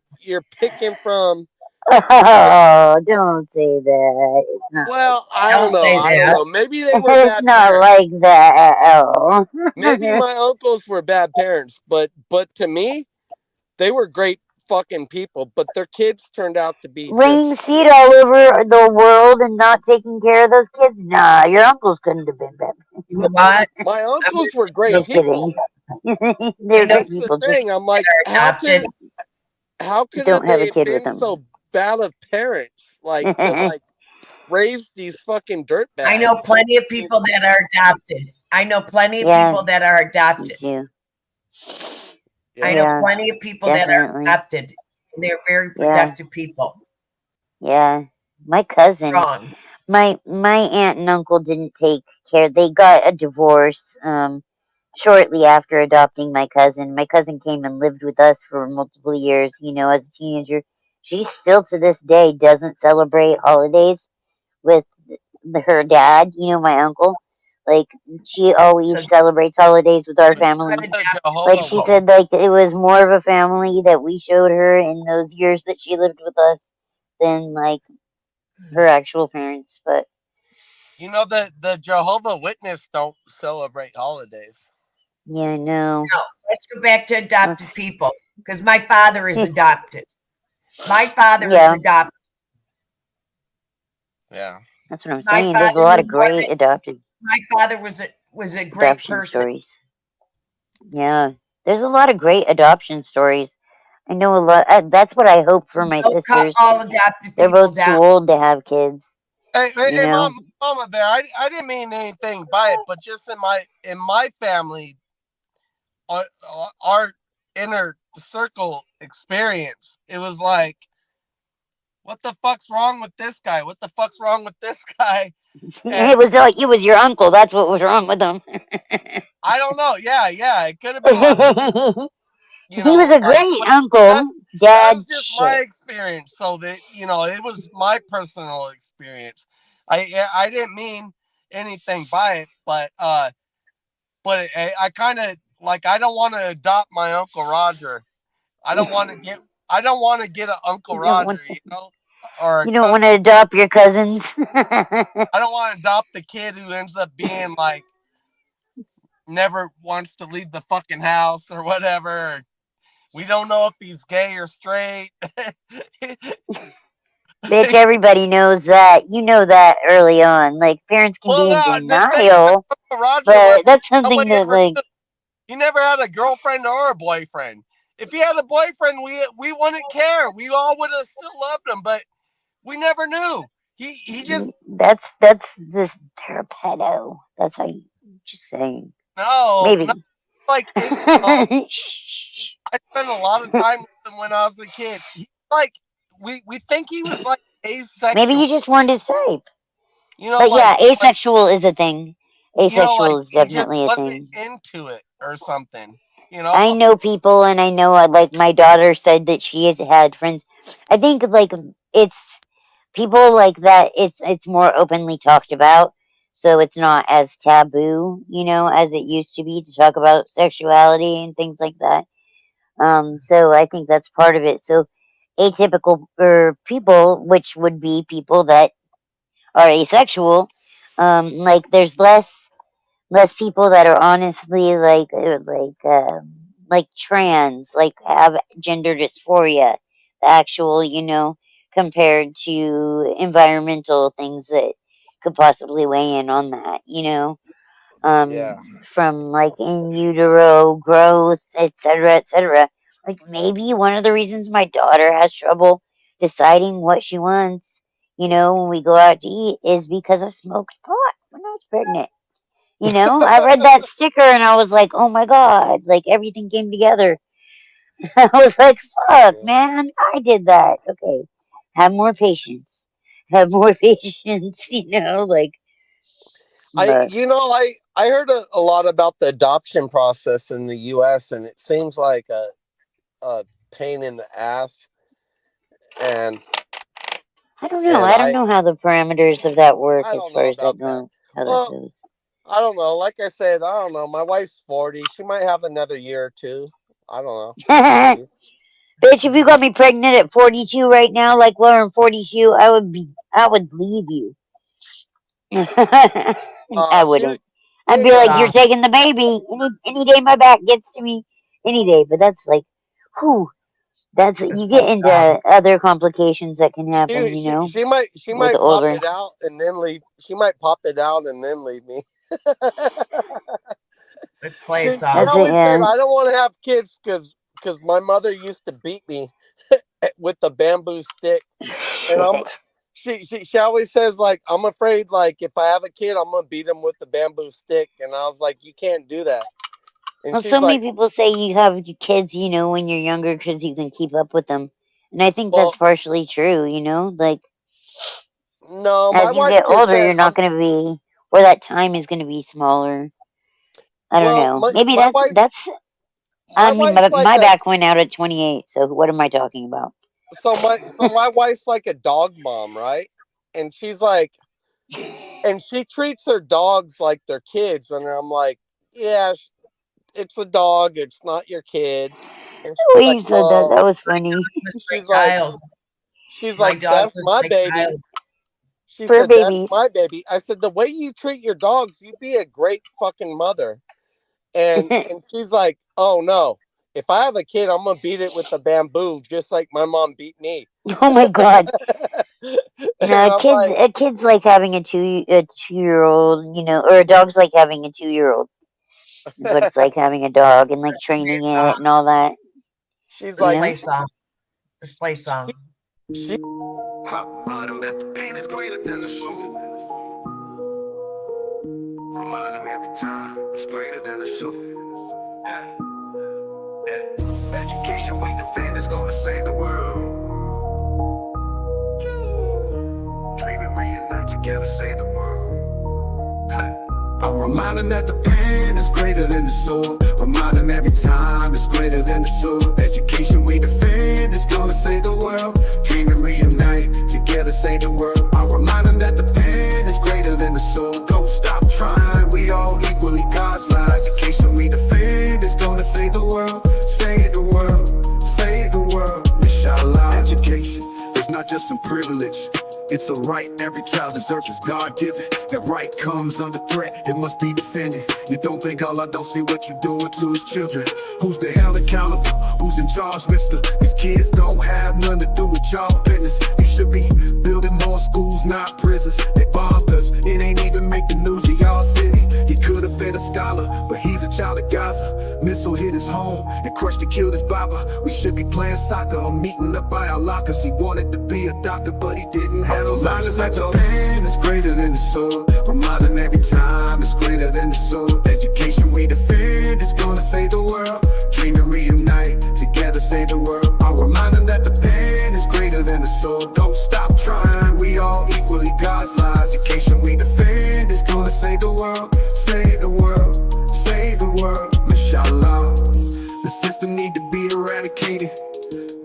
picking from. Oh, don't say that. It's not like Well, I Don't don't know. say I don't that. know. Maybe they were it's bad not parents. like that at all. Maybe my uncles were bad parents, but to me, they were great fucking people. But their kids turned out to be just Laying seed all over the world and not taking care of those kids? Nah, your uncles couldn't have been bad. You know what? my I'm uncles were great Just kidding. people. I They're know good That's the people. Just thing. I'm that like, are adopted. how could don't have they a have kid with been them. so bad of parents? Like to like raise these fucking I know dirtbags. plenty of people that are adopted. I know plenty of Yeah, people that are me adopted. too. I know Yeah. Yeah, plenty of people that are definitely. adopted. They're very Yeah, protective people. yeah. My cousin, Wrong. my aunt and uncle didn't take care. They got a divorce. shortly after adopting my cousin. My cousin came and lived with us for multiple years, as a teenager. She still to this day doesn't celebrate holidays with her dad, my uncle. Like, she always celebrates holidays with our family. Like, she said, like, it was more of a family that we showed her in those years that she lived with us than, like, her actual parents. But the Jehovah Witness don't celebrate holidays. yeah, I know. No, let's go back to adopted people because my father is adopted. My father is adopted. Yeah, that's what I'm saying. There's a lot of great adopted. My father was a great adoption person. Stories. Yeah, there's a lot of great adoption stories. I know a lot. That's what I hope for my sisters. All adopted They're people both too old to have kids. Hey, Mama Bear, I didn't mean anything by it, but just in my family, our inner circle experience, it was like, what the fuck's wrong with this guy? What the fuck's wrong with this guy? And it was like it was your uncle. That's what was wrong with him. I don't know. Yeah, it could have been my. He was a great uncle. That was just my experience. So that it was my personal experience. I didn't mean anything by it, but I kind of like, I don't want to adopt my Uncle Roger. I don't want to get an Uncle Roger, or you don't want to adopt your cousins. I don't want to adopt the kid who ends up being like never wants to leave the fucking house or whatever. We don't know if he's gay or straight. Bitch, everybody knows that. You know that early on. Like, parents can be in denial, but that's something that, like... He never had a girlfriend or a boyfriend. If he had a boyfriend, we wouldn't care. We all would have still loved him, but we never knew. He just... That's this pedo. That's how you... Just saying. No. Maybe. No, like, I spent a lot of time with him when I was a kid. We think he was like asexual. Maybe you just weren't his type. But like, yeah, asexual is a thing. Asexual is definitely a thing. Into it or something. I know people, and I know, like, my daughter said that she has had friends. I think, like, it's people like that. It's more openly talked about, so it's not as taboo, as it used to be to talk about sexuality and things like that. So I think that's part of it. So atypical people, which would be people that are asexual, like, there's less people that are honestly like trans, like have gender dysphoria, the actual, compared to environmental things that could possibly weigh in on that, from like in utero growth, etc., etc. Like, maybe one of the reasons my daughter has trouble deciding what she wants, when we go out to eat, is because I smoked pot when I was pregnant. I read that sticker and I was like, oh my God, like everything came together. I was like, fuck, man, I did that. Okay. Have more patience. Have more patience, like. But. I heard a lot about the adoption process in the U.S. and it seems like a pain in the ass. And I don't know. I don't know how the parameters of that work as far as that goes. How that goes. I don't know. Like I said, I don't know. My wife's 40. She might have another year or two. I don't know. Bitch, if you got me pregnant at 42 right now, like Lauren 42, I would leave you. I wouldn't. I'd be like, you're taking the baby. Any day my back gets to me. Any day. But that's like, whew. You get into other complications that can happen, She might pop it out and then leave. She might pop it out and then leave me. Let's play a song. She always said, I don't want to have kids because my mother used to beat me with the bamboo stick. And she always says, like, I'm afraid, like, if I have a kid, I'm going to beat him with the bamboo stick. And I was like, you can't do that. And well, so many people say you have kids, when you're younger because you can keep up with them. And I think that's partially true, like. No, as you get older, you're not going to be, or that time is going to be smaller. I don't know. Maybe my wife, that's. I mean, wife's like my back went out at 28. So what am I talking about? so my wife's like a dog mom, right? And she's like, and she treats her dogs like their kids, and I'm like, yeah, it's a dog, it's not your kid. And she's Oh, like, you said that. That was funny. she's like, My dog that's was my my baby. child. She Fur said, that's babies. my baby. I said, the way you treat your dogs, you'd be a great fucking mother. And she's like, oh no, if I have a kid, I'm gonna beat it with the bamboo, just like my mom beat me. Oh my god. And I'm like, kids like having a 2-year-old, or a dog's like having a 2-year-old. Is what it's like having a dog and like training it and all that. she's Let's like, play song. Let's play song. she Hot bottom at the pain is greater than the soul. Remind them every time it's greater than the soul. Education we defend is gonna save the world. Dream and reunite together, save the world. I remind them that the pen is greater than the soul. Remind them every time it's greater than the soul. Education we defend is gonna save the world. Dream and reunite together, save the world. I remind them that the pen is greater than the soul. Don't stop trying, we all equally God's light. Education we defend is gonna save the world. Save the world, save the world. Inshallah. Education is not just some privilege, it's a right every child deserves, is God-given. That right comes under threat, it must be defended. You don't think Allah don't see what you're doing to his children? Who's the hell accountable? Who's in charge, mister? These kids don't have nothing to do with y'all business. You should be building more schools, not prisons. They bombed us, it ain't even make the news of y'all city. He could have been a scholar, but he's a child of Gaza. Missile hit his home and crushed and killed his baba. We should be playing soccer or meeting up by our lockers. He wanted to be a doctor, but he didn't have those options. Like the pen is greater than the soul. Remind them every time it's greater than the soul. Education we defend is gonna save the world. Dream and reunite together, save the world. I'll remind them that the pen is greater than the soul. Don't stop trying, we all equally God's lives. Education we defend is gonna save the world. Save the world, save the world, inshallah. The system need to be eradicated.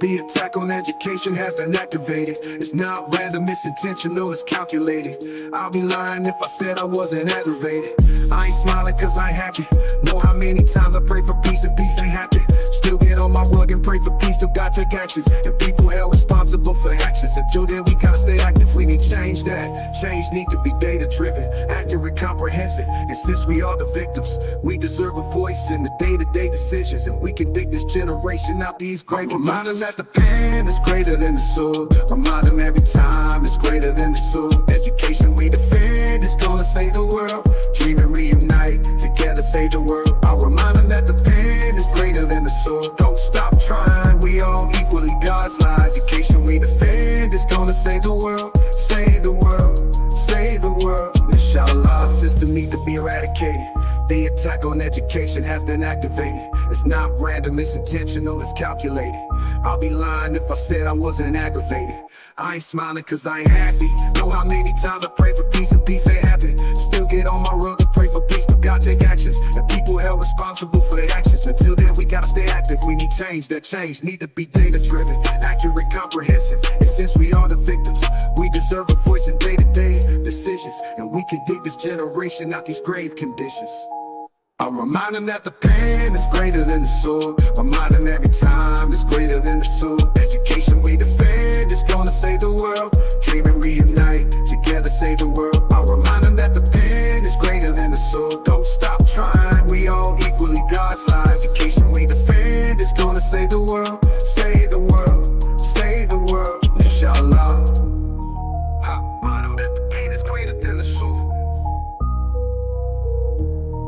The attack on education has been activated. It's not random, it's intentional, it's calculated. I'll be lying if I said I wasn't aggravated. I ain't smiling cause I ain't happy. Know how many times I pray for peace and peace ain't happy. Still get on my rug and pray for peace, still got take actions. And people held responsible for actions. Until then we gotta stay active, we need change. That change need to be data driven, accurate, comprehensive. And since we are the victims, we deserve a voice in the day-to-day decisions. And we can dig this generation out these grave. Remind them that the pen is greater than the soul. Remind them every time it's greater than the soul. Education we defend is gonna save the world. Dream and reunite together, save the world. I'll remind them that the pen is greater than the soul. Don't stop trying, we all equally God's lives. Education we defend is gonna save the world. Save the world, save the world, inshallah. The system need to be eradicated. The attack on education has been activated. It's not random, it's intentional, it's calculated. I'll be lying if I said I wasn't aggravated. I ain't smiling cause I ain't happy. Know how many times I pray for peace and peace ain't happen. Still get on my rug and pray for peace, but God take actions. And people held responsible for their actions. Until then we gotta stay active, we need change. That change need to be data driven, accurate, comprehensive. And since we are the victims, we deserve a voice in day-to-day decisions. And we can dig this generation out these grave conditions. I remind them that the pen is greater than the soul. Remind them every time it's greater than the soul. Education we defend is gonna save the world. Dream and reunite together, save the world. I remind them that the pen is greater than the soul. Don't stop trying, we all equally God's lives. Education we defend is gonna save the world. Save the world, save the world, inshallah. I remind them that the pen is greater than the soul.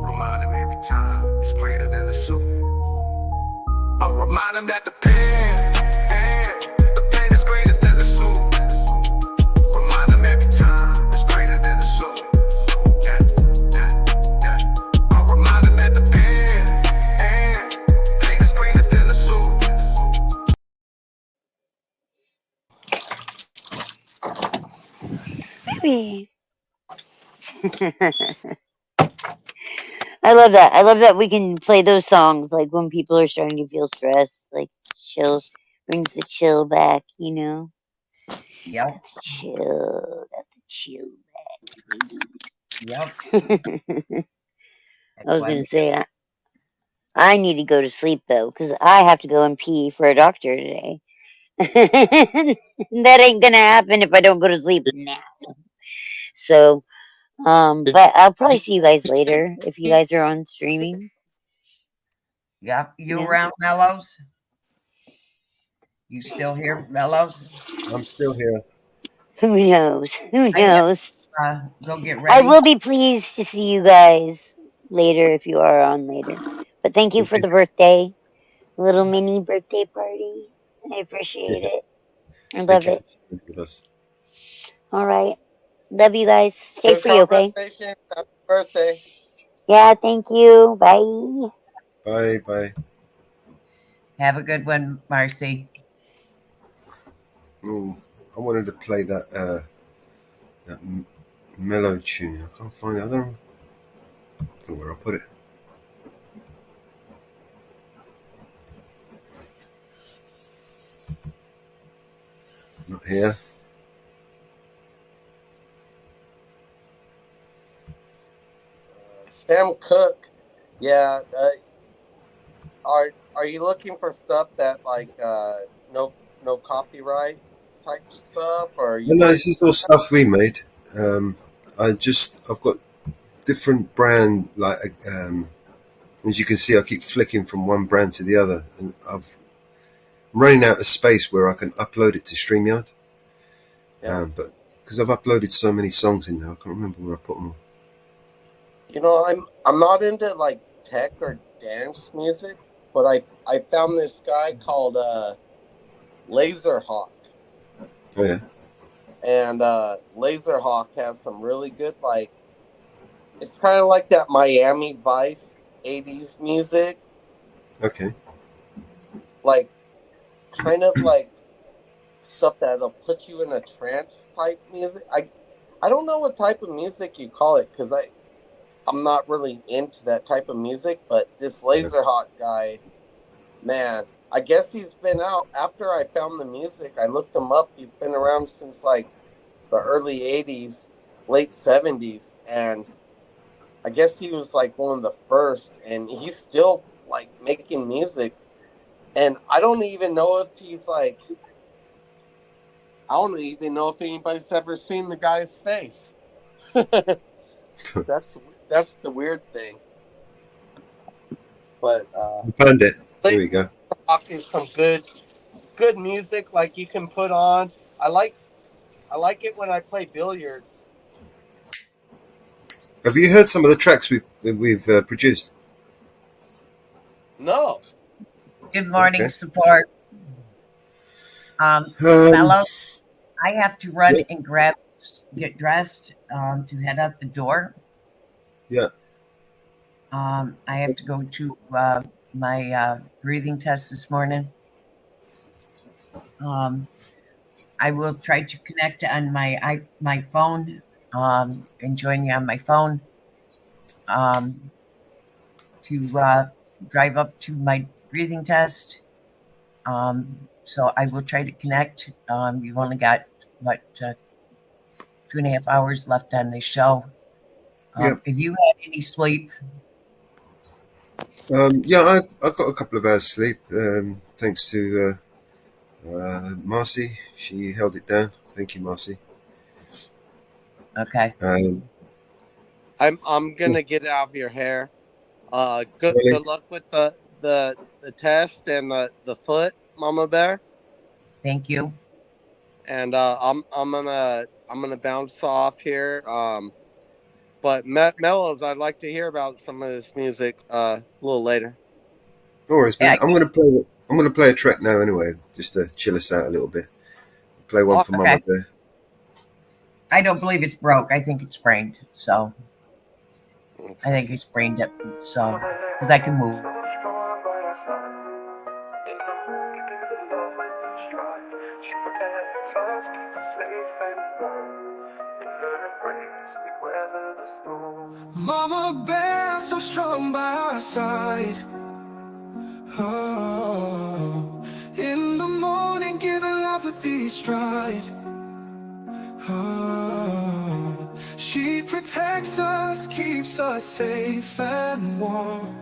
Remind them every time it's greater than the soul. I'll remind them that the pen is greater than the soul. Remind them every time it's greater than the soul. Yeah, yeah, yeah. I'll remind them that the pen is greater than the soul. Baby. I love that. I love that we can play those songs like when people are starting to feel stressed, like chill brings the chill back, you know. Yep. Got the chill. Got the chill Yep. back. That's I was why gonna we say I need to go to sleep though, because I have to go and pee for a doctor today. That ain't gonna happen if I don't go to sleep now. So, Did but I'll probably you see you guys later if you guys are on streaming. Yep. You Yeah. around, Mellows? You still here, Mellows? I'm still here. Who knows? Who I have knows? go get I ready. will be pleased to see you guys later if you are on later. But thank you for Okay. the birthday, little mini birthday party. I appreciate Yeah. it. I Thank love you it. for sharing with us. All right. Love you guys. Stay good free, okay? conversation? Happy birthday. Yeah, thank you. Bye. Bye. Bye. Have a good one, Marcy. Ooh, I wanted to play that mellow tune. I can't find it. I don't know where I put it. Not here. Sam Cooke. Yeah. Are you looking for stuff that like no copyright type stuff, or are you No, worried? this is all stuff we made. I've got different brand as you can see, I keep flicking from one brand to the other, and I'm running out of space where I can upload it to StreamYard. Yeah. But because I've uploaded so many songs in there, I can't remember where I put them all. I'm not into like tech or dance music, but I found this guy called Laserhawk, Oh yeah. and Laserhawk has some really good like it's kind of like that Miami Vice '80s music, Okay. like kind of like stuff that'll put you in a trance type music. I don't know what type of music you call it because I'm not really into that type of music, but this Yeah. Laserhawk guy, man, I guess he's been out after I found the music. I looked him up. He's been around since like the early '80s, late '70s, and I guess he was like one of the first, and he's still like making music. And I don't even know if he's like, I don't even know if anybody's ever seen the guy's face. that's that's the weird thing. But I found it. Here Laser we go. Rock is some good music like you can put on. I like it when I play billiards. Have you heard some of the tracks we've produced? No. Good morning, Okay. support. Um, Mellow, I have to run yeah, and get dressed to head out the door. yeah. I have to go to my breathing test this morning. I will try to connect on my phone and join you on my phone to drive up to my breathing test. So I will try to connect. You've only got what 2.5 hours left on the show. Yeah. Have you had any sleep? Yeah, I got a couple of hours sleep. Thanks to Marcy. She held it down. Thank you, Marcy. Okay. I'm gonna get out of your hair. Really? Good luck with the test and the foot, Mama Bear. Thank you. And I'm gonna bounce off here. But Mellows, I'd like to hear about some of this music a little later. No worries, man. Yeah. I'm gonna play a track now anyway, just to chill us out a little bit. Play one for Mama Okay. Bear. I don't believe it's broke. I think it's sprained. So I think he sprained it. So because I can move. Weather the storm. Mama bear so strong by our side. Oh, in the morning, giving love with each stride. Oh, she protects us, keeps us safe and warm.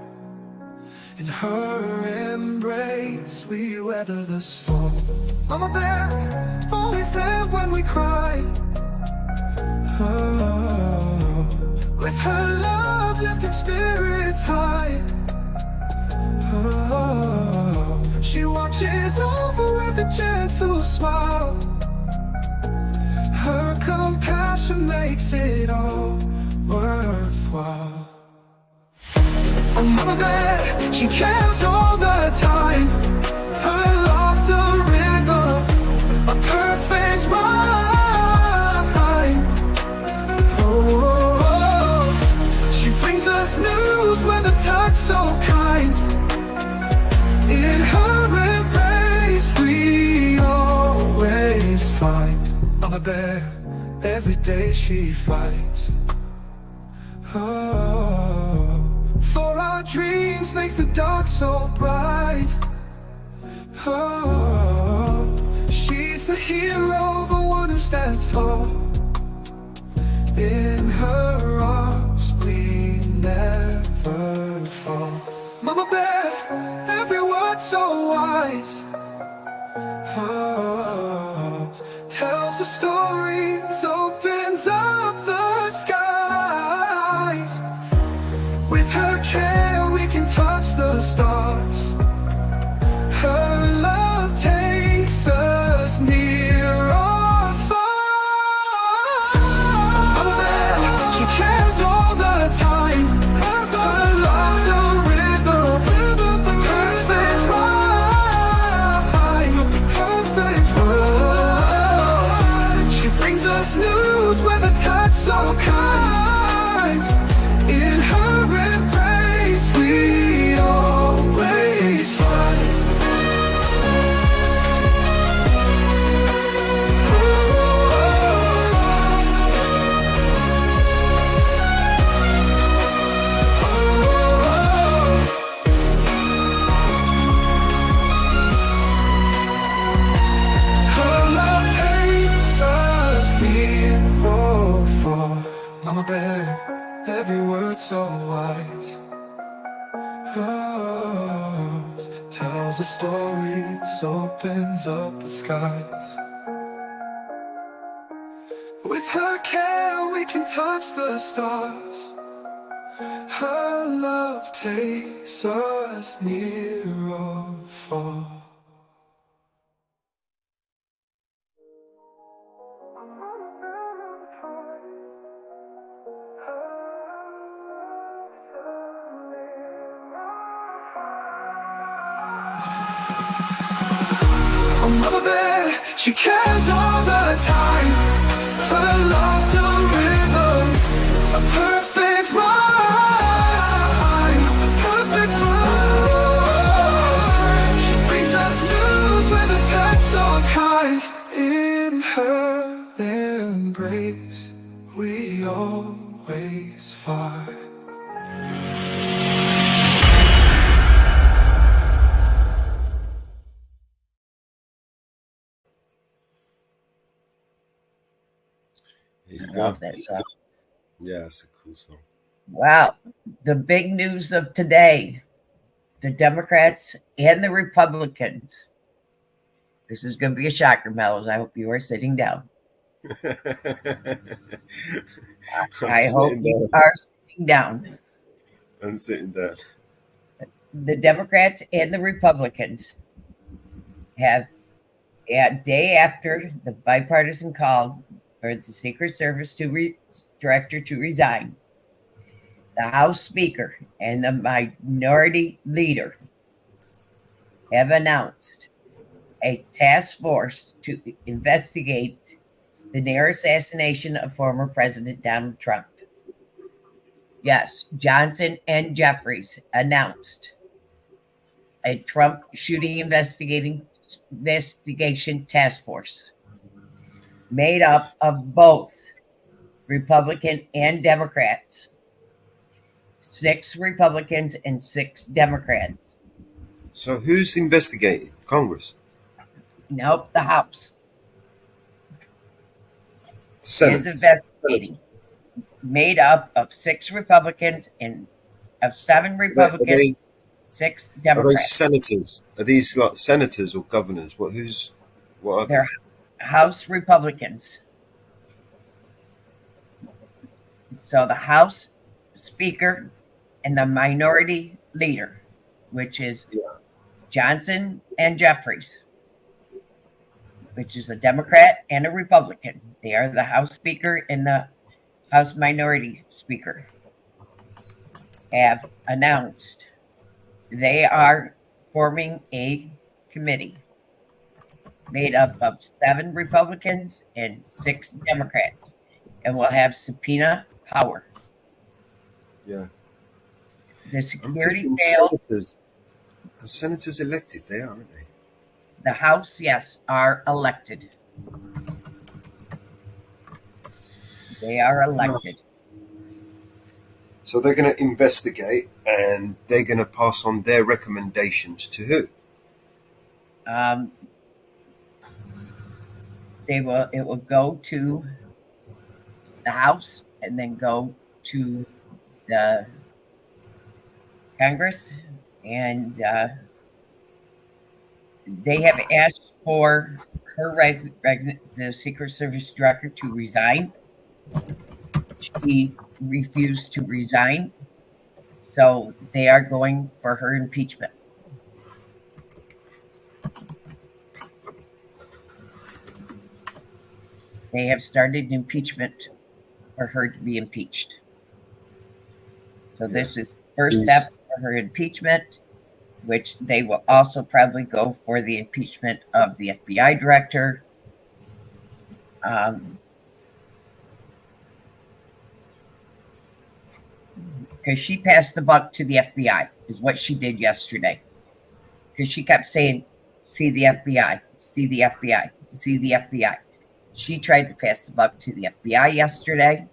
In her embrace, we weather the storm. Mama bear, always there when we cry. Oh, with her love, lifting spirits high. Oh, she watches over with a gentle smile. Her compassion makes it all worthwhile. Oh, Mama Bear, she cares all the time. Her love's a rhythm, a perfect rhyme. Oh, she brings us news with a touch so kind. In her embrace, we always find Mama Bear. Every day she fights. Oh, for our dreams makes the dark so bright. Oh, she's the hero, the one who stands tall. In her arms we never fall. Mama Bear, every word so wise. Oh, tells the stories, opens up the skies. With her care we can touch the stars. Her love takes us near or far. Mama Bear, she cares all the time. Her love's a rhythm, a perfect rhyme, perfect rhyme. She brings us news with a touch so kind. In her embrace we always find. Her love takes us near or far. Mama Bear, every word so wise. Oh, tells the stories, opens up the skies. With her care we can touch the stars. Her love takes us near or far. Oh, Mother Bear, she cares all the time. Her love's a rhythm, a perfect rhyme, a perfect rhyme. She brings us news with a touch so kind. In her embrace, we always find. I love that song. Yeah, it's a cool song. Wow. The big news of today, the Democrats and the Republicans. This is going to be a shocker, Mellows. I hope you are sitting down. I hope you are sitting down. I'm sitting down. The Democrats and the Republicans have, a day after the bipartisan call for the Secret Service director to resign, the House Speaker and the Minority Leader have announced a task force to investigate the near assassination of former President Donald Trump. Yes, Johnson and Jeffries announced a Trump shooting investigation task force made up of both Republican and Democrats 6 Republicans and 6 Democrats. So who's investigating? Congress? Nope, the House Senate. is investigating. Made up of 6 Republicans and of 7 Republicans, 6 Are they Democrats. senators? Are these like senators or governors? What are They're they? House Republicans. So the House Speaker and the Minority Leader, which is Johnson and Jeffries, which is a Democrat and a Republican. They are the House Speaker and the House Minority Speaker, have announced they are forming a committee made up of 7 Republicans and 6 Democrats, and will have subpoena power. Yeah. The security failed. Senators elected, they are, aren't they? The House, yes, are elected. They are elected. So they're going to investigate, and they're going to pass on their recommendations to who? It will go to the House and then go to the Congress, and they have asked for the Secret Service director to resign. She refused to resign, so they are going for her impeachment. They have started impeachment for her to be impeached. So this is the first step for her impeachment, which they will also probably go for the impeachment of the FBI director. Because she passed the buck to the FBI, is what she did yesterday. Because she kept saying, see the FBI, see the FBI, see the FBI. She tried to pass the buck to the FBI yesterday.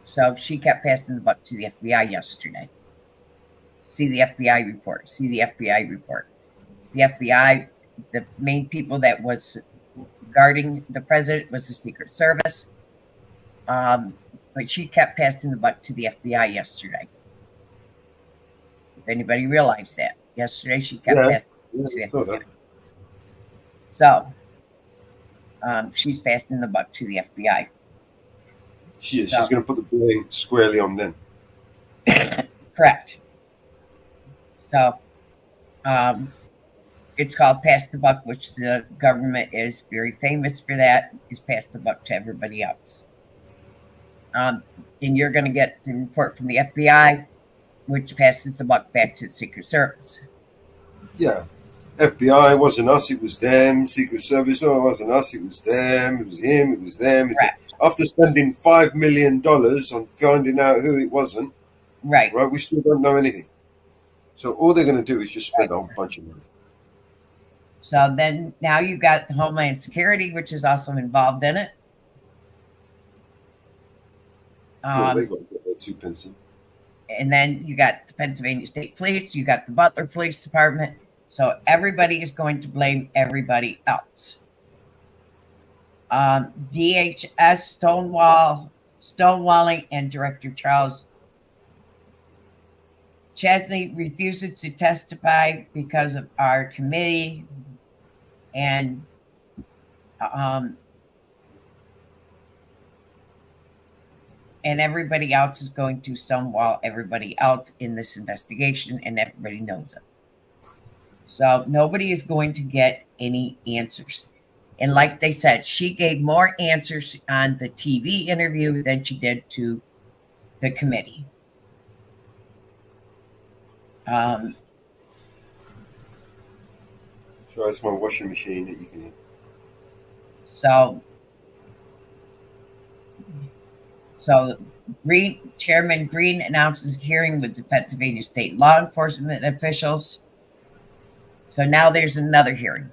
So she kept passing the buck to the FBI yesterday. See the FBI report, see the FBI report. The FBI, the main people that was guarding the president was the Secret Service. But she kept passing the buck to the FBI yesterday. If anybody realized that. Yesterday she kept passing the buck to the FBI. So she's passing the buck to the FBI. She is. She's going to put the blame squarely on them. Correct. So it's called pass the buck, which the government is very famous for that, is pass the buck to everybody else. And you're going to get the report from the FBI, which passes the buck back to the Secret Service. Yeah. FBI wasn't us, it was them. Secret Service, it wasn't us, it was them. It was him, it was them. After spending $5 million on finding out who it wasn't, right, we still don't know anything. So all they're going to do is just spend a whole bunch of money. So then now you've got the Homeland Security, which is also involved in it. Well, they got to get their 2 pence in. And then you got the Pennsylvania State Police, you got the Butler Police Department. So everybody is going to blame everybody else. DHS stonewalling, and Director Charles Chesney refuses to testify because of our committee, and everybody else is going to stonewall everybody else in this investigation, and everybody knows it. So nobody is going to get any answers. And like they said, she gave more answers on the TV interview than she did to the committee. So that's my washing machine that you can hear. So Chairman Green announces a hearing with the Pennsylvania state law enforcement officials. So now there's another hearing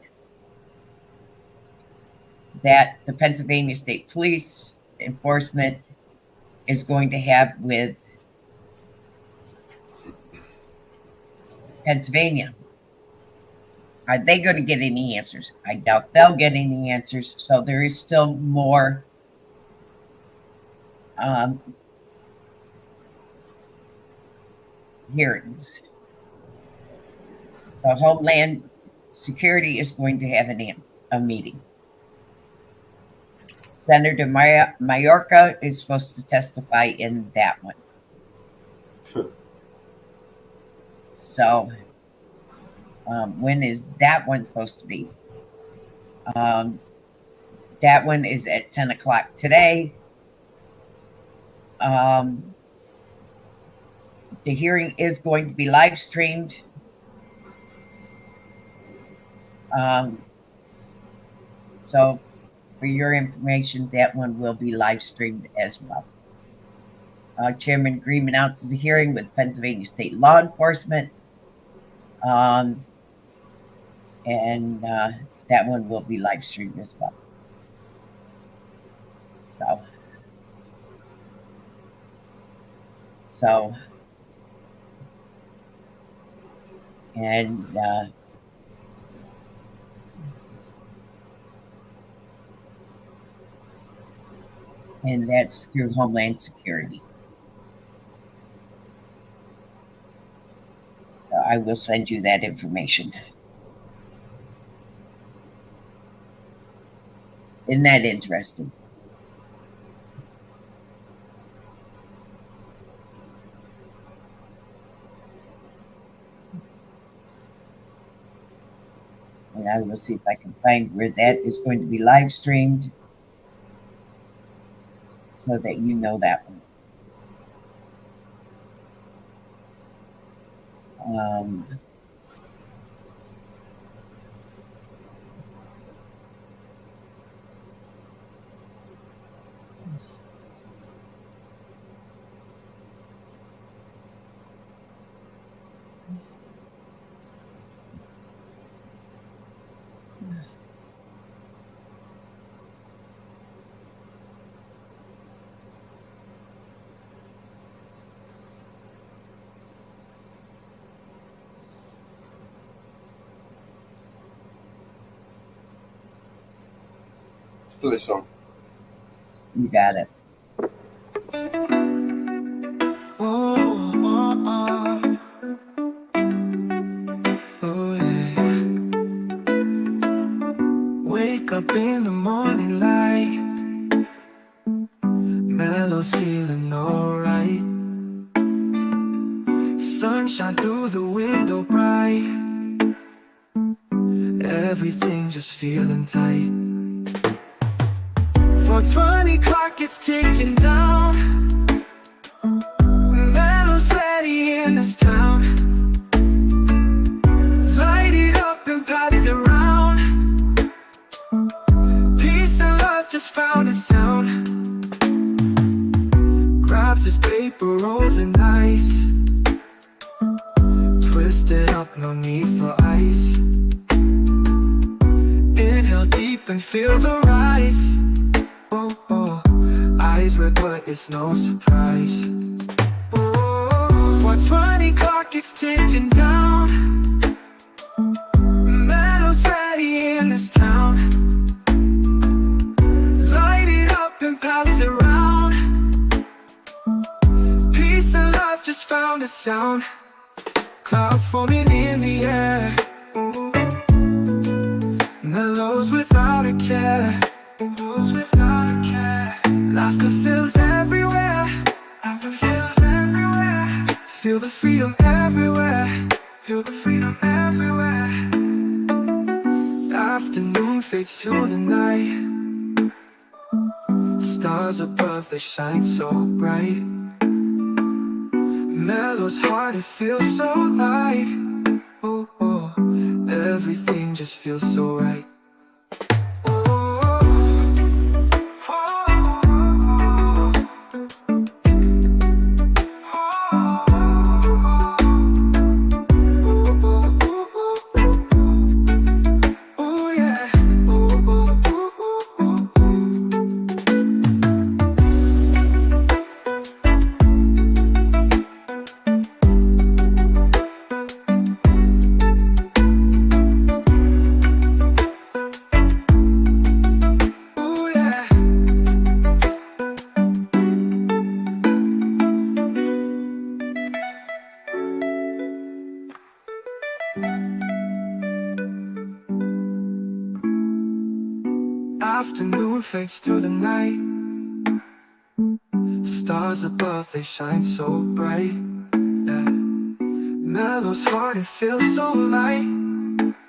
that the Pennsylvania State Police Enforcement is going to have with Pennsylvania. Are they going to get any answers? I doubt they'll get any answers. So there is still more hearings. So Homeland Security is going to have a meeting. Senator Mayorkas is supposed to testify in that one. So when is that one supposed to be? That one is at 10 o'clock today. The hearing is going to be live streamed. So for your information, that one will be live streamed as well. Chairman Green announces a hearing with Pennsylvania State Law Enforcement. And that one will be live streamed as well. So, and that's through Homeland Security. So I will send you that information. Isn't that interesting? And I will see if I can find where that is going to be live streamed so that you know that one. Let's put this on. You got it. Wake up in the morning light, Mellow's feeling alright. Sunshine through the window bright, everything just feeling tight. 4:20 clock is ticking down, Mellow's ready in this town. Light it up and pass it around, peace and love just found a sound. Grabs his paper rolls and ice, twisted up, no need for ice. Inhale deep and feel the rise. Oh, oh, eyes red but it's no surprise. Oh, 4:20 clock is ticking down, Mellow's ready in this town. Light it up and pass it around, peace and love just found a sound. Clouds forming in the air, Mellow's without a care. Laughter fills everywhere, feel the freedom everywhere, feel the freedom everywhere. Afternoon fades to the night, stars above, they shine so bright. Mellow's heart, it feels so light. Oh, oh, everything just feels so right. Afternoon fades to the night. Stars above, they shine so bright. Yeah. Mellow's heart, it feels so light.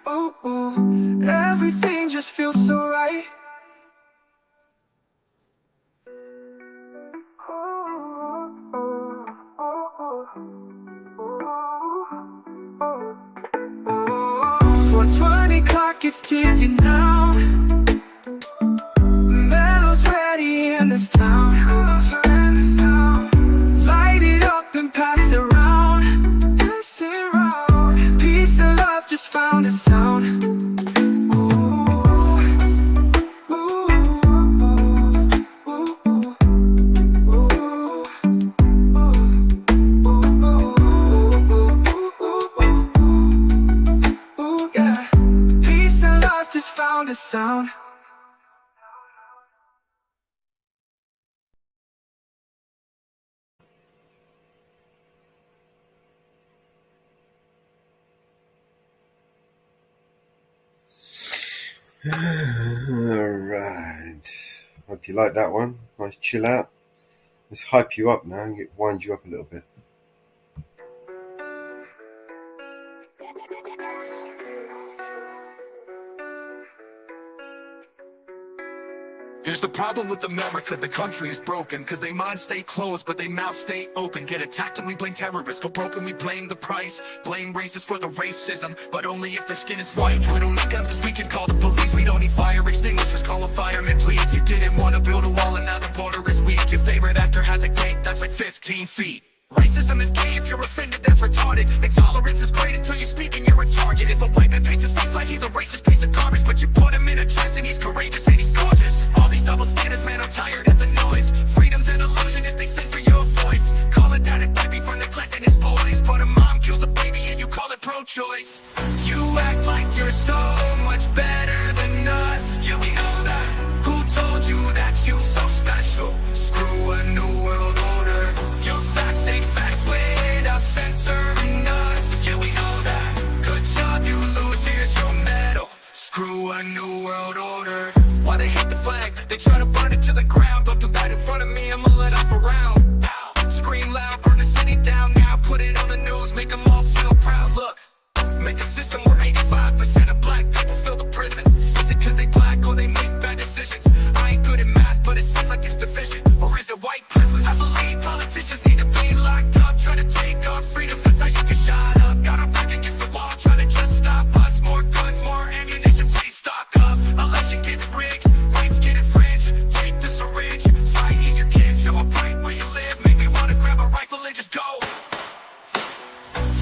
Ooh, ooh, everything just feels so right. Oh, 420 clock is ticking now. Mellow's ready in this town. Light it up and pass it around. Pass it around. Peace and love just found a sound. Found a sound. Alright. Hope you like that one. Nice chill out. Let's hype you up now and wind you up a little bit. Here's the problem with America, the country is broken. Cause they minds stay closed, but they mouths stay open. Get attacked and we blame terrorists, go broken, we blame the price. Blame racists for the racism, but only if their skin is white. We don't need guns, we can call the police. We don't need fire extinguishers, call a fireman please. You didn't want to build a wall and now the border is weak. Your favorite actor has a gate that's like 15 feet. Racism is gay if you're offended, that's retarded. Intolerance is great until you speak and you're a target. If a white man paints his face like he's a racist piece of garbage, but you put him in a dress and he's courageous and he's gorgeous. All these double standards, man, I'm tired of the noise. Freedom's an illusion if they censor your voice. Call a dad a deadbeat for neglecting his boys, but a mom kills a baby and you call it pro-choice. You act like you're so much better than us. Yeah, we know that. Who told you that you so special? Screw a new world order. Your facts ain't facts without censoring us. Yeah, we know that. Good job, you lose, here's your medal. Screw a new world order. Why they hate the flag? They try to burn it to the ground. Don't do that in front of me, I'ma let off a round. Pow. Scream loud, burn the city down now. Put it on the news, make them all feel proud. Look, make a system where 85% of black people fill the prison. Is it cause they black or they make bad decisions? I ain't good at math, but it seems like it's division. Or is it white privilege? I believe politicians need to be locked up. Try to take our freedoms, that's how you get shot up. Got our back against the wall, try to just stop us. More guns, more ammunition, stay stocked up. Election gets rigged, rights get infringed. Take the syringe, fight in your kids. Show a bright where you live, make me wanna grab a rifle and just go.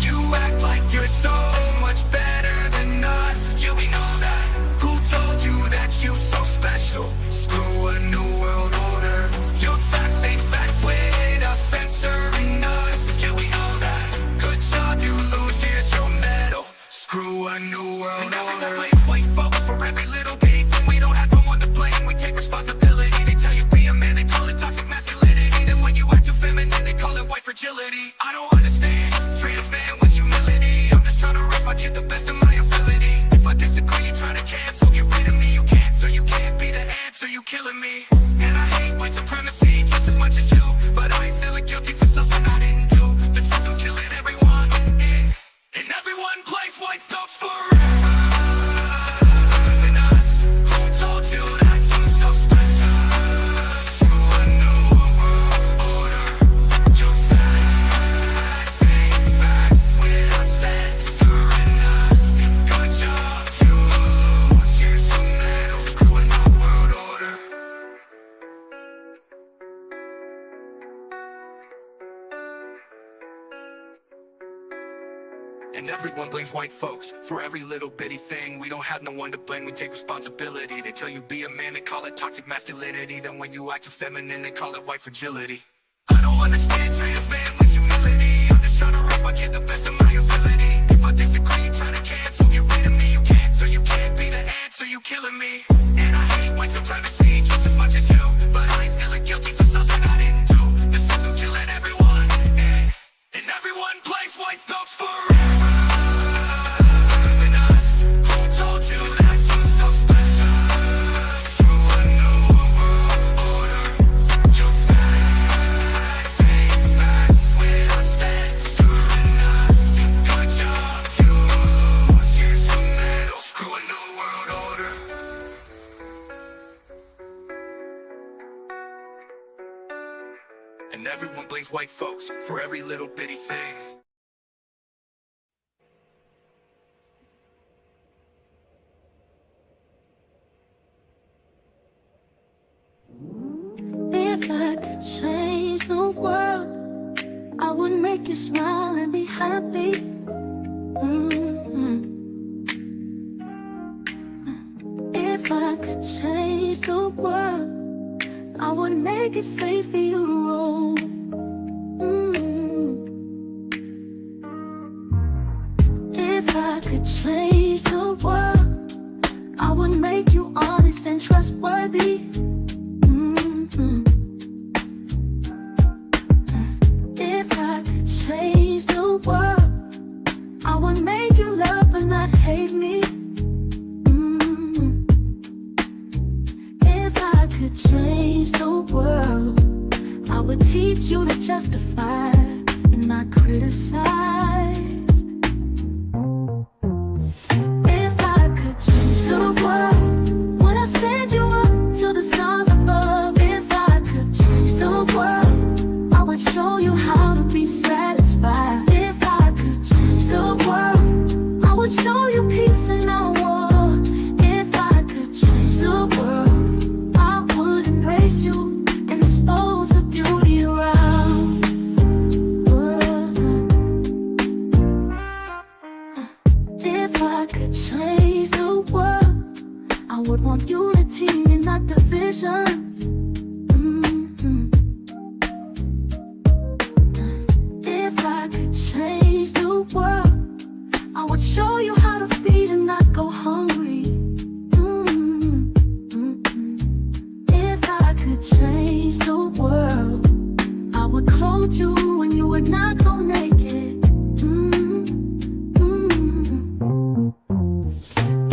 You act like you're so much better than us. Yeah, we know that. Who told you that you so special? Screw a new world order. Your facts ain't facts without censoring us. Yeah, we know that. Good job, you lose, here's your medal. Screw a new world order. Blame white folks for every little bitty thing. We don't have no one to blame, we take responsibility. They tell you be a man, they call it toxic masculinity. Then when you act too feminine, they call it white fragility. I don't understand, trans man with humility. I'm just trying to raise my kid the best of my ability. If I disagree, you try to cancel, get rid of me. You can't, so you can't be the answer, you killing me. And I hate white supremacy just as much as you, but I ain't feeling guilty for something I didn't do. The system's killing everyone, and everyone blames white folks forever than us. Who told you that you're so special? Screw a new world order. Your facts ain't facts without censoring us. Good job, you lose, here's your medal. Screw a new world order. And everyone blames white folks for every little bitty thing. We don't have no one to blame, we take responsibility. They tell you be a man, they call it toxic masculinity. Then when you act too feminine, they call it white fragility. I don't understand trans man with humility. I'm just trying to raise my kid the best of my ability. If I disagree, you try to cancel, get rid of me. You can't, so you can't be the answer, you killing me. And I hate white supremacy just as much as you, but I ain't feeling guilty for something I didn't do. The system's killing everyone, and everyone blames white folks forever than us. Who told you that you're so special? Screw and everyone blames white folks for every little bitty thing. If I could change the world, I would make you smile and be happy. If I could change the world, I would make it safe for you to roll. If I could change the world, I would make you honest and trustworthy. If I could change the world, I would make you love but not hate me. If I could change the world, I would teach you to justify and not criticize. If I could change the world, would I send you up to the stars above? If I could change the world, I would show you how to be satisfied. If I could change the world, I would show you peace and not war. If I could change the world, I would embrace you and expose the beauty around. If I could change the world, I would want unity and not divisions. If I could change the world, I would show you how to feed and not go hungry. If I could change the world, I would clothe you when you would not go naked.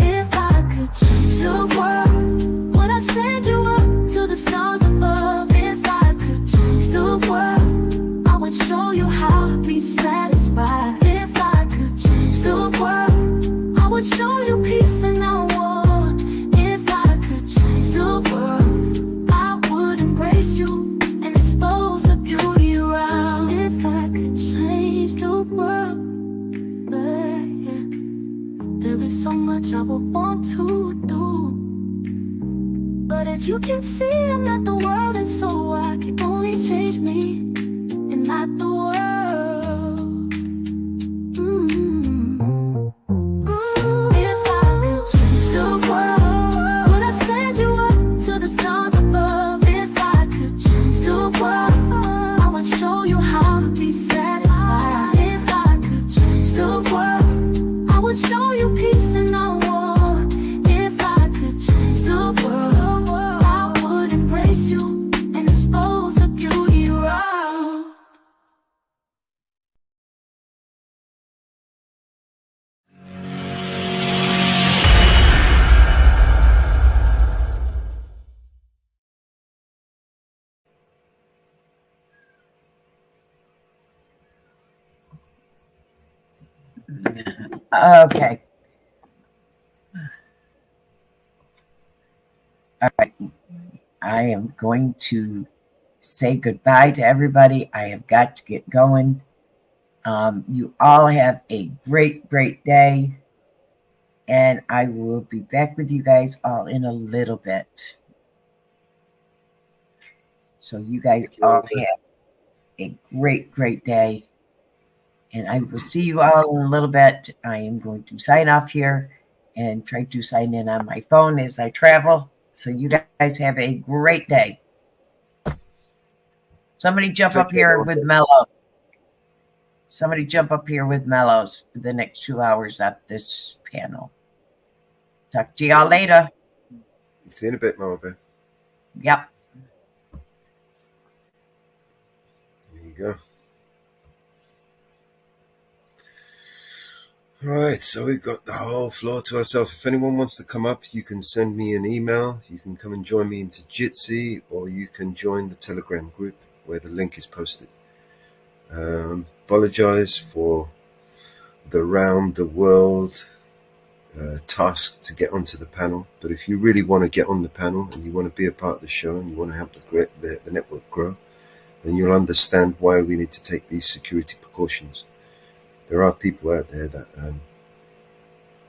If I could change the world, would I send you up to the stars above? If I could change the world, I would show you how to be satisfied. If I could change the world, I would show you peace and not war. If I could change the world, I would embrace you and expose the beauty around. If I could change the world, yeah. There is so much I would want to do, but as you can see, I'm not the world, and so I can only change me and not the world. If I could change the world, would I send you up to the stars above? If I could change the world, I would show you how to be satisfied. If I could change the world, I would show you peace and not war. If I could change the world, I would embrace you and expose the beauty around. Okay. All right. I am going to say goodbye to everybody. I have got to get going. You all have a great, great day. And I will be back with you guys all in a little bit. So you guys all have a great, great day. And I will see you all in a little bit. I am going to sign off here and try to sign in on my phone as I travel. So you guys have a great day. Somebody jump up here with Mellow. Somebody jump up here with Mellows for the next 2 hours at this panel. Talk to y'all later. See you in a bit, Mama Bear. Yep. There you go. All right, so we've got the whole floor to ourselves. If anyone wants to come up, you can send me an email. You can come and join me into Jitsi, or you can join the Telegram group where the link is posted. Apologize for the round the world task to get onto the panel, but if you really want to get on the panel and you want to be a part of the show and you want to help the network grow, then you'll understand why we need to take these security precautions. There are people out there that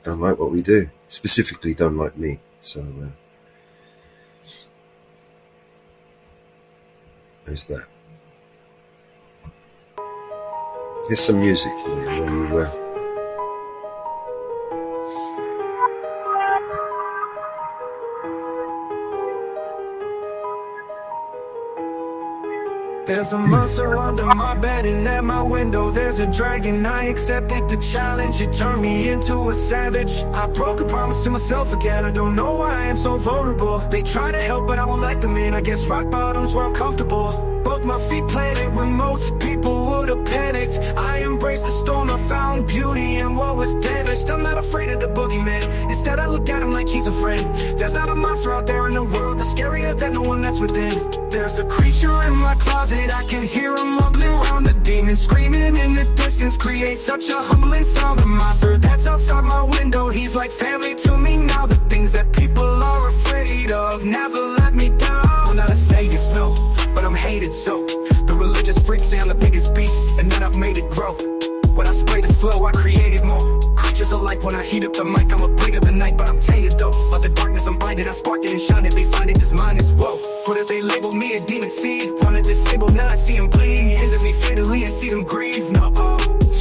don't like what we do, specifically don't like me. So there's that. Here's some music for you while you There's a monster under my bed and at my window there's a dragon. I accepted the challenge, it turned me into a savage. I broke a promise to myself again, I don't know why I am so vulnerable. They try to help but I won't let them in, I guess rock bottom's where I'm comfortable. Both my feet planted when most people would have panicked. I embraced the storm, I found beauty in what was damaged. I'm not afraid of the boogeyman, instead I look at him like he's a friend. There's not a monster out there in the world that's scarier than the one that's within. There's a creature in my closet, I can hear him mumbling around. The demon screaming in the distance creates such a humbling sound. The monster that's outside my window, he's like family to me now. The things that people are afraid of never let me down. I'm not a sadist, no, but I'm hated so. The religious freaks say I'm the biggest beast, and that I've made it grow. When I spray this flow, I created more. Creatures alike when I heat up the mic, I'm a bleed of the night, but I'm tainted though. But the darkness I'm blinded, I spark it and shine it. They find it, this mind is whoa. What if they label me a demon seed? Wanna disable, now I see them bleed. Hinder me fatally and see them grieve, no.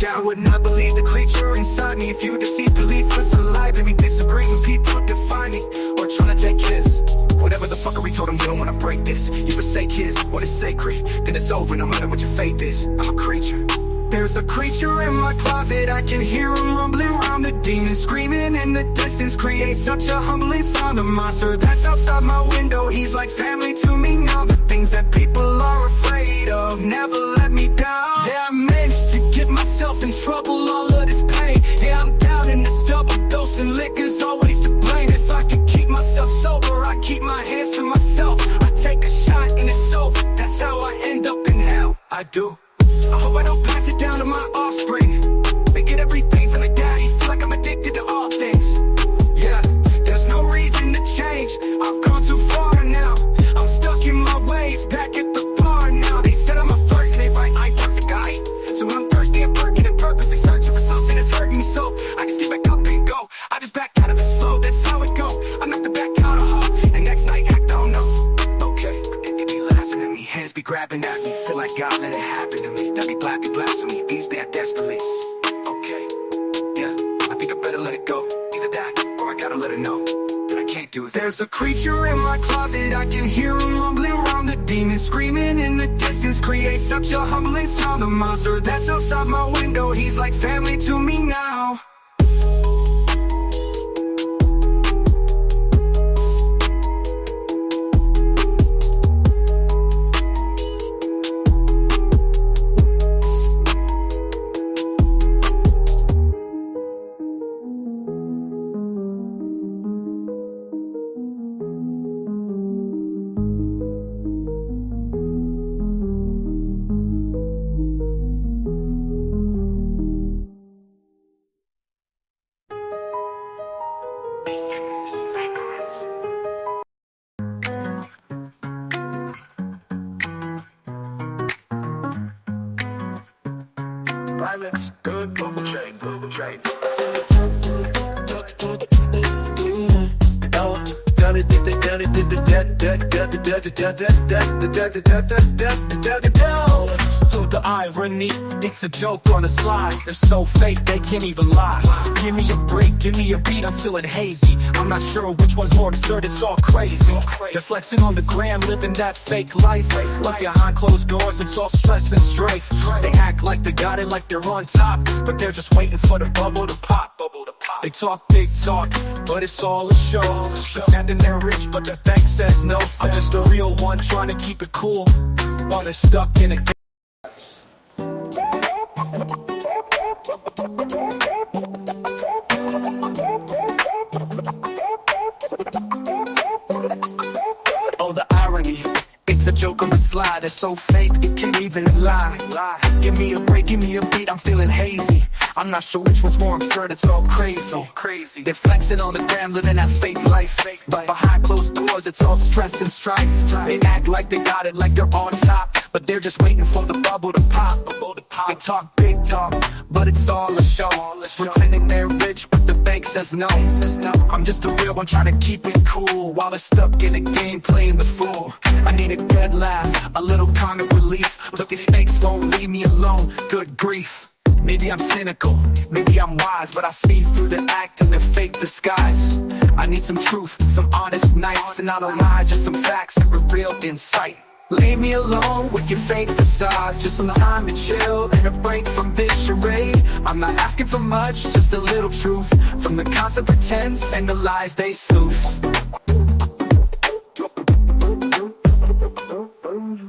Yeah, I would not believe the creature inside me. If you deceive belief, it's alive. Let me disagree when people define me or trying to take his. Whatever the fuckery told him, you don't wanna break this. You forsake his, what is sacred, then it's over no matter what your faith is. I'm a creature. There's a creature in my closet, I can hear him rumbling around. The demon screaming in the distance creates such a humbling sound. A monster that's outside my window, he's like family to me now. The things that people are afraid of never let me down. Yeah, I managed to get myself in trouble, all of this pain. Yeah, I'm down in this double dose and liquor's always to blame. If I could keep myself sober, I keep my hands to myself. I take a shot and it's over, that's how I end up in hell. I do. I hope I don't pass it down to my offspring. They get everything from their daddy, feel like I'm addicted to all things. Yeah, there's no reason to change, I've gone too far now. I'm stuck in my ways, back at the bar now. They said I'm a flirt and they right, I ain't perfect, I ain't. So when I'm thirsty and perking and purposely searching for something that's hurting me so I just get back up and go. I just back out of it slow, that's how it go. I knock the back out of her, and next night act on no. Okay, they be laughing at me, hands be grabbing at me. Feel like God let it happen to me. That be black, be blasphemy, these bad desperately. Okay, yeah, I think I better let it go. Either that, or I gotta let it know that I can't do that. There's a creature in my closet, I can hear him rumbling around. The demon screaming in the distance creates such a humbling sound. The monster that's outside my window, he's like family to me now. Violence, good, global trade, global trade. So the irony, it's a joke on the slide. They're so fake, they can't even lie. Give me a break, give me a beat, I'm feeling hazy. I'm not sure which one's more absurd, it's all crazy. They're flexing on the gram, living that fake life. But behind closed doors, it's all stress and strife. They act like they got it, like they're on top, but they're just waiting for the bubble to pop. They talk big talk, but it's all a show. Pretending they're rich, but the bank says no. I'm just a real one, trying to keep it cool while they're stuck in a oh, the irony, it's a joke on the slide. It's so fake, it can't even lie. Give me a break, give me a beat, I'm feeling hazy. I'm not sure which one's more absurd, it's all crazy. They're flexing on the gram, living that fake life, but behind closed doors it's all stress and strife. They act like they got it, like they're on top, but they're just waiting for the bubble to pop. They talk big talk, but it's all a show. Pretending they're rich, but the bank says no. I'm just a real one trying to keep it cool, while they're stuck in a game playing the fool. I need a good laugh, a little comic relief, but these fakes won't leave me alone. Good grief. Maybe I'm cynical, maybe I'm wise, but I see through the act and the fake disguise. I need some truth, some honest nights, and not a lie, just some facts and a real insight. Leave me alone with your fake facade, just some time to chill and a break from this charade. I'm not asking for much, just a little truth, from the constant pretense and the lies they sleuth.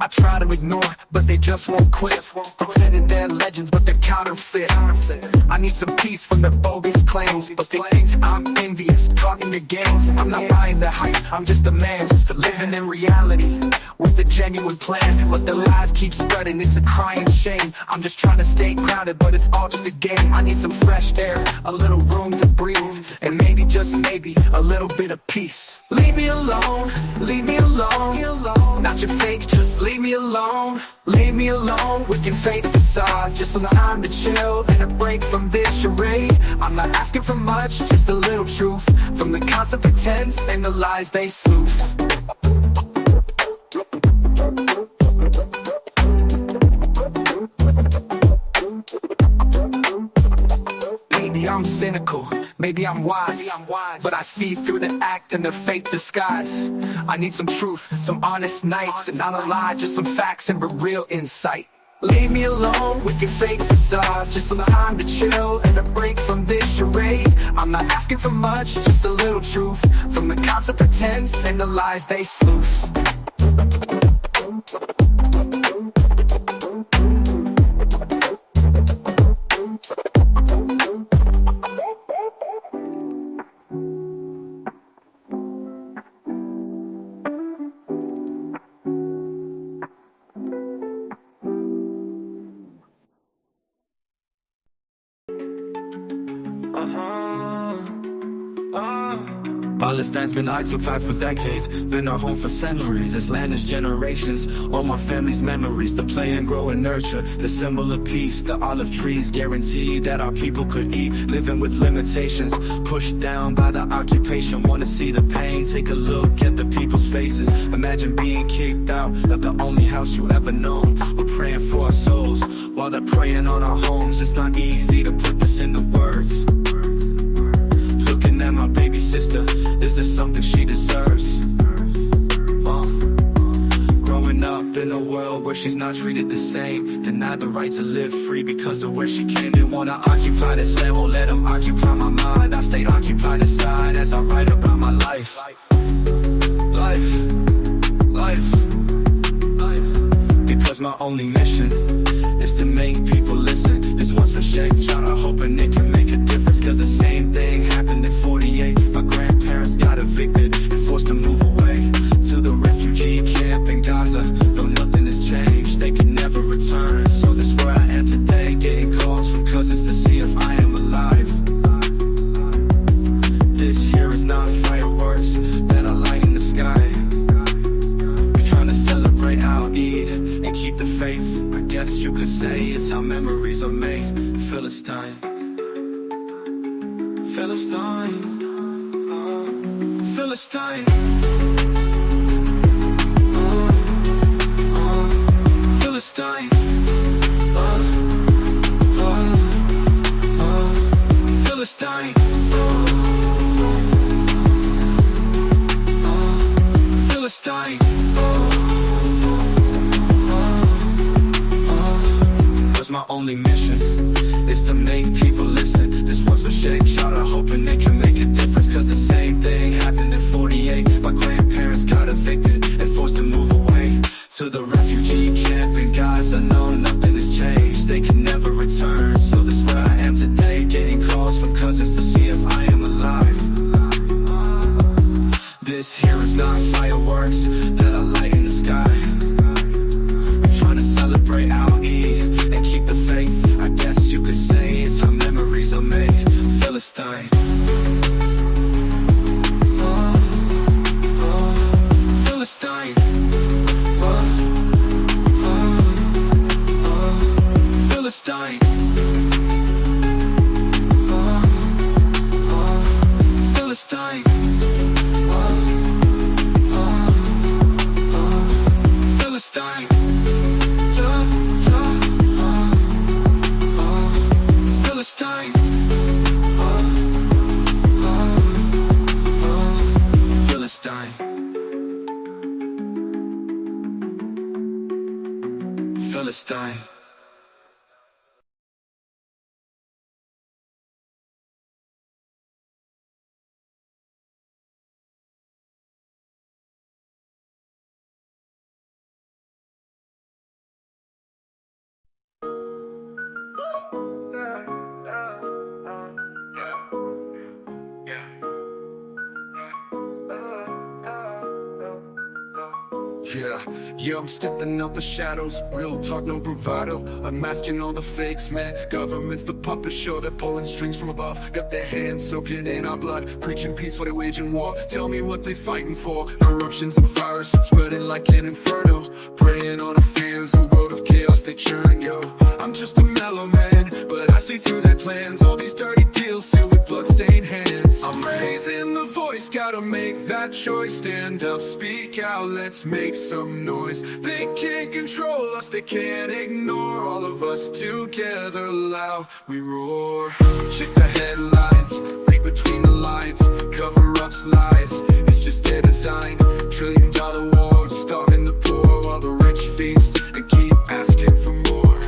I try to ignore, but they just won't quit. Pretending they're legends, but they're counterfeit. I need some peace from their bogus claims, but they think I'm envious, caught in the games. I'm not buying the hype, I'm just a man, living in reality with a genuine plan. But the lies keep spreading, it's a crying shame. I'm just trying to stay grounded, but it's all just a game. I need some fresh air, a little room to breathe, and maybe, just maybe, a little bit of peace. Leave me alone, leave me alone. Not your fake, just leave me alone. Leave me alone with your fake facade, just some time to chill and a break from this charade. I'm not asking for much, just a little truth, from the constant pretense and the lies they sleuth. Maybe I'm cynical, maybe I'm wise, but I see through the act and the fake disguise. I need some truth, some honest nights, and not a lie, just some facts and a real insight. Leave me alone with your fake facade, just some time to chill and a break from this charade. I'm not asking for much, just a little truth, from the constant pretense and the lies they sleuth. Palestine's been occupied for decades, been our home for centuries. This land is generations, all my family's memories. To play and grow and nurture, the symbol of peace. The olive trees guarantee that our people could eat, living with limitations, pushed down by the occupation. Wanna see the pain, take a look at the people's faces. Imagine being kicked out of the only house you ever known. We're praying for our souls, while they're praying on our homes. It's not easy to put this into words. Looking at my baby sister, is this something she deserves? Growing up in a world where she's not treated the same, denied the right to live free because of where she came. They wanna occupy this land, won't let them occupy my mind. I stay occupied inside as I write about my life. Because my only mission is to make people listen. This one's for Sheikh Jara, hoping it can make a difference. Cause the same thing happened in 48. My grandparents got evicted and forced to move away to the refugee camp in Gaza. Though nothing has changed, they can never return. So this is where I am today, getting calls from cousins to see if I am alive. This here is not fireworks that are lighting the sky. We're trying to celebrate our Eid and keep the faith. I guess you could say it's how memories are made. Philistine, Philistine, Philistine, Philistine, Philistine, Philistine. Cause my only mission is to make people listen. This one's for Sheikh Jara, hoping they can make a difference. Cause the same thing happened in 48. My grandparents got evicted and forced to move away to the refugee camp in Gaza. No, nothing has changed, they can never return. So this is where I am today, getting calls from cousins to see if I am alive. This here is not fireworks that are light in the sky. We're trying to celebrate our Eid and keep the faith. I guess you could say it's how memories Philistine. Yeah, I'm stepping out the shadows. Real talk, no bravado. I'm masking all the fakes, man. Government's the puppet show. They're pulling strings from above. Got their hands soaking in our blood. Preaching peace while they waging war. Tell me what they fighting for. Corruption's a virus, spreading like an inferno. Preying on our fears, a world of chaos they churn, yo. I'm just a mellow man, but I see through their plans. All these dirty deals sealed with bloodstained hands. I'm raising the voice, gotta make that choice. Stand up, speak out, let's make some noise. They can't control us, they can't ignore. All of us together loud, we roar. Check the headlines, read between the lines. Cover-ups, lies, it's just their design. $1 trillion wars, starving the poor. While the rich feast and keep asking for more.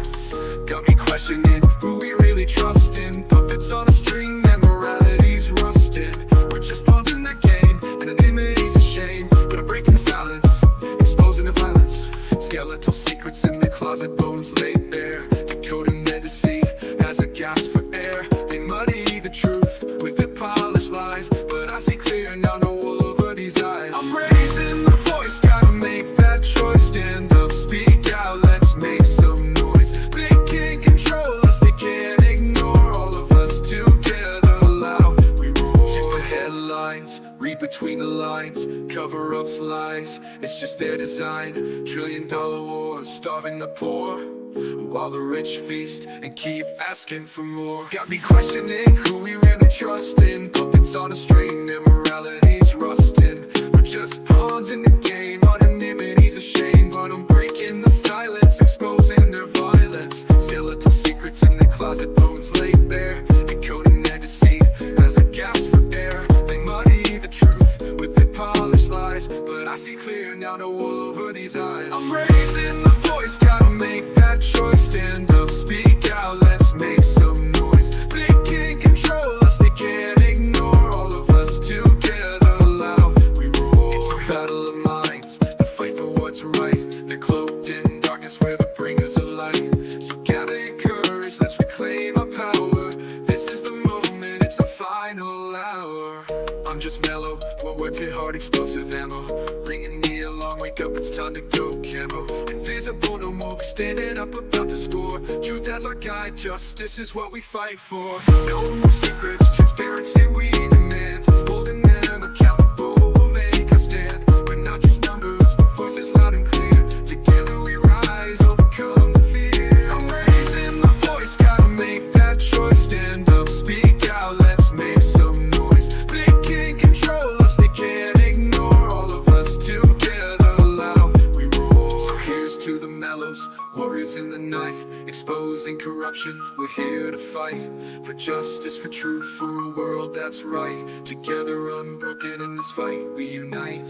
Got me questioning who we really trust in. Puppets on a string and morality's rusted. We're just pawns in the game, anonymity's a shame. But I'm breaking silence, exposing the violence. Skeletal secrets in the closet, bones laid bare. Decoding their deceit as a gasp for air. They muddy the truth with their polished lies, but I see clear now, no wool over these eyes. I'm raising the voice, gotta make that choice. Stand up, speak out, let's make some noise. They can't control us, they can't ignore. All of us together loud, we roar. Check the headlines, read between the lines. Cover-ups, lies, it's just their design. $1 trillion wars, starving the poor. While the rich feast and keep asking for more. Got me questioning who we really trust in. Puppets on a string, their morality's rusting. We're just pawns in the game, anonymity's a shame. But I'm breaking the silence, exposing their violence. Skeletal secrets in the closet, bones laid bare. Decoding their deceit as a gasp for air. They muddy the truth with their polished lies, but I see clear now, no wool over these eyes. I'm raising the voice, gotta make that choice. Stand up, speak out, let's make some noise. They can't control us, they can't ignore. All of us together loud, we roar. It's a battle of minds, the fight for what's right. They're cloaked in darkness, we're the bringers of light. So gather courage, let's reclaim our power. This is the moment, it's our final hour. I'm just mellow, we'll work it hard, explosive ammo. Bringing me along, wake up, it's time to go camo. Invisible no more, standing up about to score. Truth as our guide, justice is what we fight for. No more secrets, transparency we demand. Holding them accountable, we'll make a stand. We're not just numbers, but voices loud and clear. Together we rise, overcome the fear. I'm raising the voice, gotta make that choice. Stand up, speak out, let's make some noise. They can't control us, they can't ignore. All of us together loud, we roar. So here's to the mellows, warriors in the night. Exposing corruption, we're here to fight. For justice, for truth, for a world that's right. Together unbroken in this fight, we unite.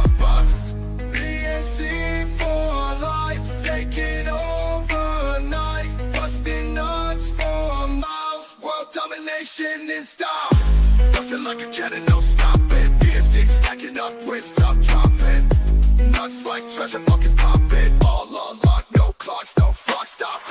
the bus. BNC for life, taking over night, busting nuts for miles, world domination in style. Busting like a cannon, no stopping. BNC stacking up with stuff dropping. Nuts like treasure buckets popping. All unlocked, no clocks, no fuck stop.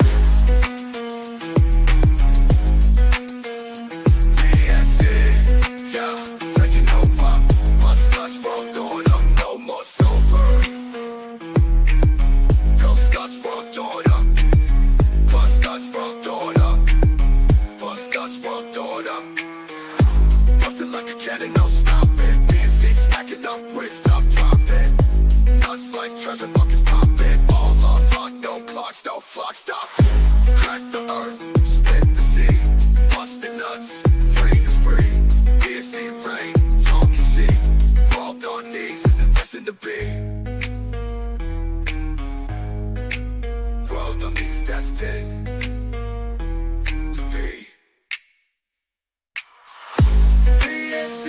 Treasure buckets popping, all unlocked, no clocks, no flock stop. Crack the earth, split the sea, busting nuts, free to spree. BNC rain, y'all can see. Crawled on knees, this is destined to be. World on these destined to be. BNC.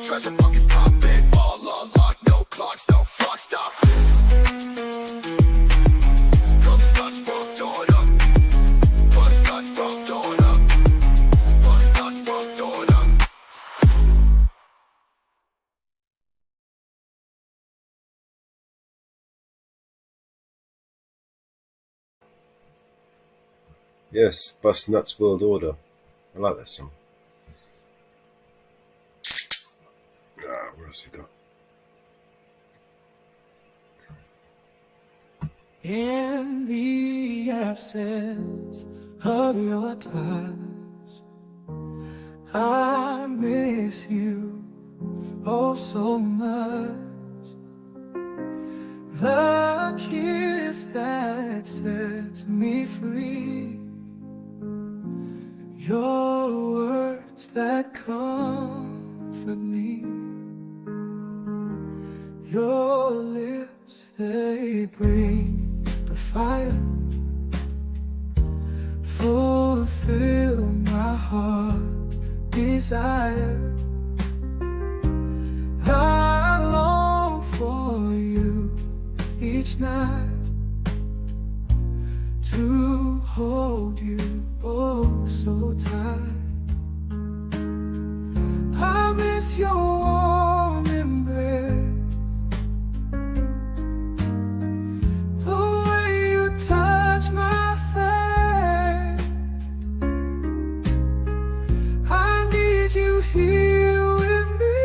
Treasure buckets popping, all unlocked, no clocks, no flock stop. Come nuts from dawn up, bust nuts from dawn up, bust nuts from dawn up. Yes, Bust Nuts World Order. I like that song. What else we got? In the absence of your touch, I miss you oh so much. The kiss that sets me free, your words that comfort me. Your lips, they bring the fire, fulfill my heart's desire. I long for you each night, to hold you oh so tight. I miss your warm embrace, here with me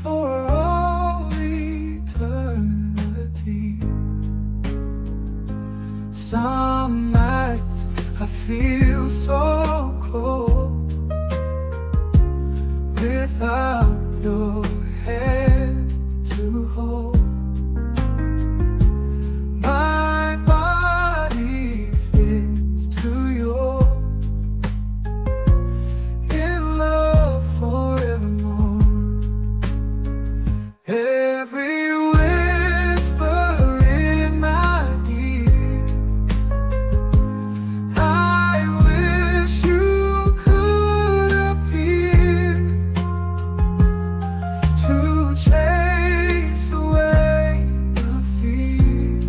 for all eternity. Some nights I feel so cold without your hand to hold. My body fits to yours, every whisper in my ear. I wish you could appear to chase away the fear.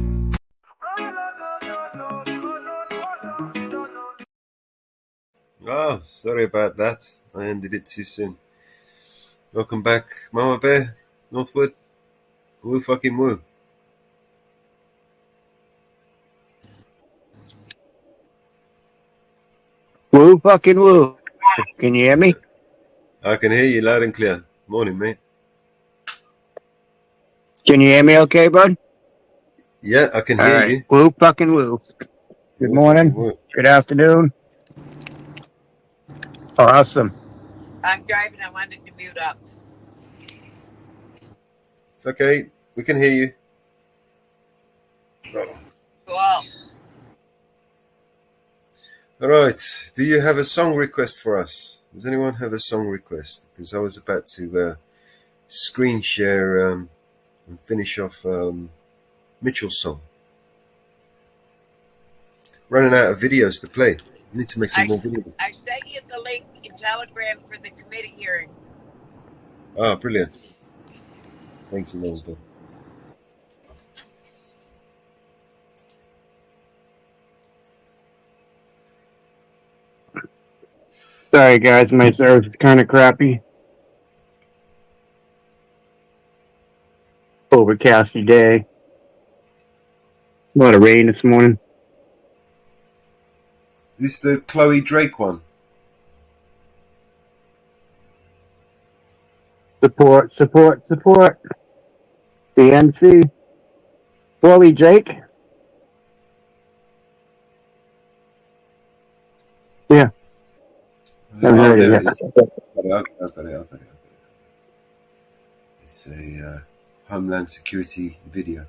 Oh, sorry about that. I ended it too soon. Welcome back, Mama Bear, Northwood. Woo fucking woo. Woo fucking woo. Can you hear me? I can hear you loud and clear. Morning, mate. Can you hear me okay, bud? Yeah, I can hear you. Woo fucking woo. Good morning. Good afternoon. Awesome. I'm driving. I wanted to mute up. It's okay. We can hear you. Cool. All right. Do you have a song request for us? Does anyone have a song request? Because I was about to screen share and finish off Mitchell's song. Running out of videos to play. I need to make some more videos. I sent you the link in Telegram for the committee hearing. Ah, brilliant. Thank you, Mom. Sorry, guys, my service is kind of crappy. Overcasty day. A lot of rain this morning. This is the Chloe Drake one. Support, support, support. BNC. Chloe Drake. Yeah. Never heard it yet. It's a Homeland Security video.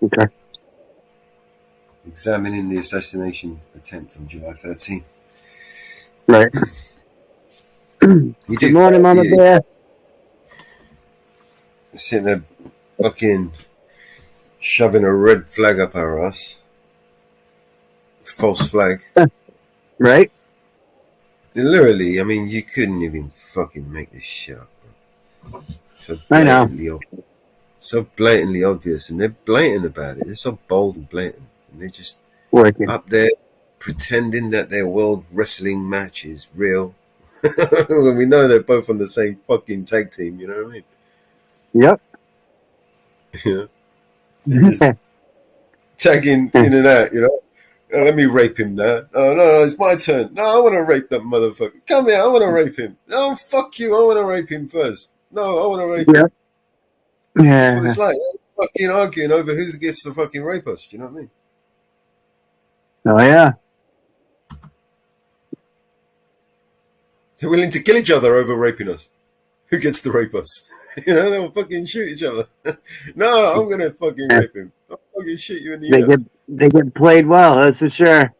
Okay. Examining the assassination attempt on July 13. Right. Good morning, Mama Bear. Sitting there fucking shoving a red flag up our ass. False flag. Right? Literally, I mean, you couldn't even fucking make this shit up. Bro. So blatantly obvious, and they're blatant about it. They're so bold and blatant, and they're just up there pretending that their world wrestling match is real. When we know they're both on the same fucking tag team, you know what I mean? Yep. Just tagging in and out, you know? Oh, let me rape him now. Oh, no, it's my turn. No, I want to rape that motherfucker. Come here, I want to rape him. No, fuck you, I want to rape him first. No, I want to rape him. Yeah. That's what it's like. They're fucking arguing over who gets to fucking rape us, do you know what I mean? Oh, yeah. They're willing to kill each other over raping us. Who gets to rape us? You know, they'll fucking shoot each other. No, I'm going to fucking rape him. I'll fucking shoot you in the ear. They get played well, that's for sure.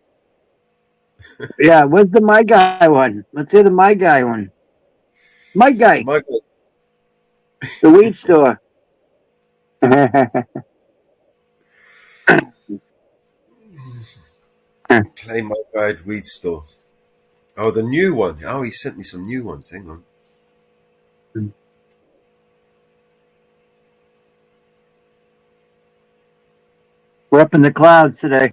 Yeah, where's the My Guy one? Let's hear the My Guy one. My Guy. The weed store. Play My Guide weed store. Oh, the new one. Oh, he sent me some new ones. Hang on. We're up in the clouds today.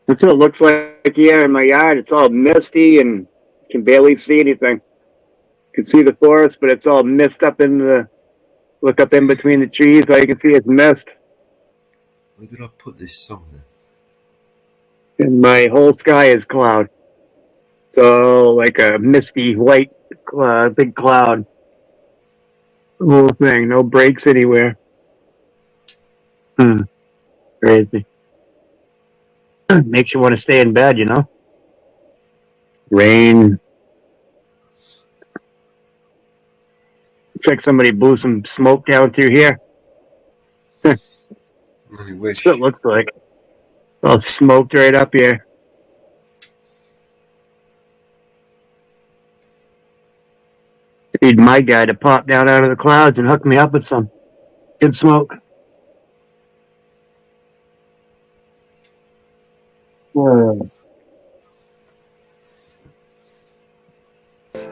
That's what it looks like here in my yard. It's all misty and you can barely see anything. You can see the forest, but it's all mist up in the... Look up in between the trees. All you can see is mist. Where did I put this song then? And my whole sky is cloud. So like a misty white big cloud. The whole thing. No breaks anywhere. Crazy. Makes you want to stay in bed, you know? Rain. Looks like somebody blew some smoke down through here. That's what it looks like. All smoked right up here. Need My Guy to pop down out of the clouds and hook me up with some good smoke.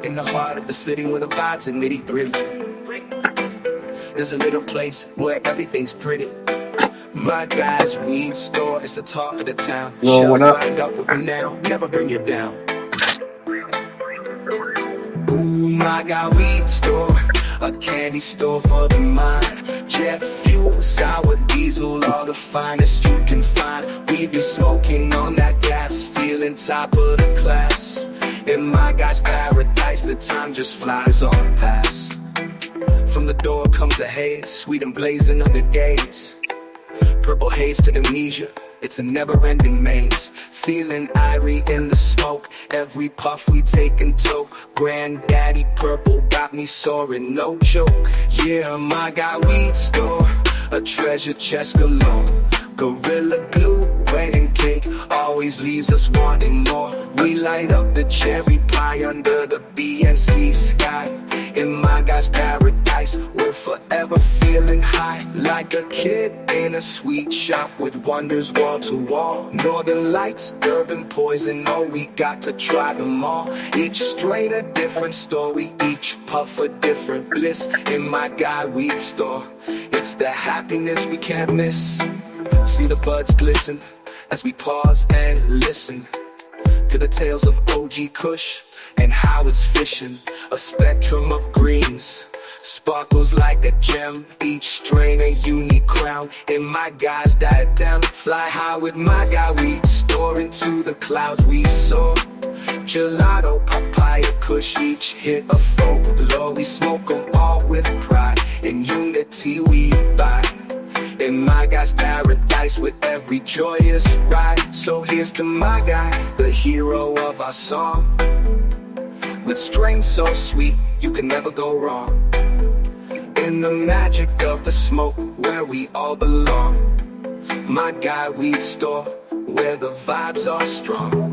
In the heart of the city where the vibes are nitty gritty, there's a little place where everything's pretty. My Guy's weed store is the talk of the town. Shells lined up with renown, never bring you down. Ooh, My Guy weed store, a candy store for the mind. Jet fuel, sour diesel, all the finest you can find. We be smoking on that gas, feeling top of the class. In My Guy's paradise, the time just flies on past. From the door comes a haze, sweet and blazing under gaze. Purple haze to amnesia, it's a never-ending maze. Feeling irie in the smoke, every puff we take and toke. Granddaddy purple got me soaring, no joke. Yeah, My Guy weed store, a treasure chest galore. Gorilla glue, wedding cake always leaves us wanting more. We light up the cherry pie under the BNC sky. In my guy's paradise, we're forever feeling high, like a kid in a sweet shop with wonders wall to wall. Northern lights, urban poison, oh, we got to try them all. Each strain a different story, each puff a different bliss. In my guy weed store, it's the happiness we can't miss. See the buds glisten as we pause and listen to the tales of OG Kush and how it's fishing. A spectrum of greens, sparkles like a gem, each strain a unique crown. In my guy's diadem, fly high with my guy, we soar into the clouds we soar. Gelato, papaya, kush, each hit a folklore. We smoke them all with pride, in unity we abide. In my guy's paradise with every joyous ride. So here's to my guy, the hero of our song. With strains so sweet, you can never go wrong. In the magic of the smoke, where we all belong. My guy weed store, where the vibes are strong.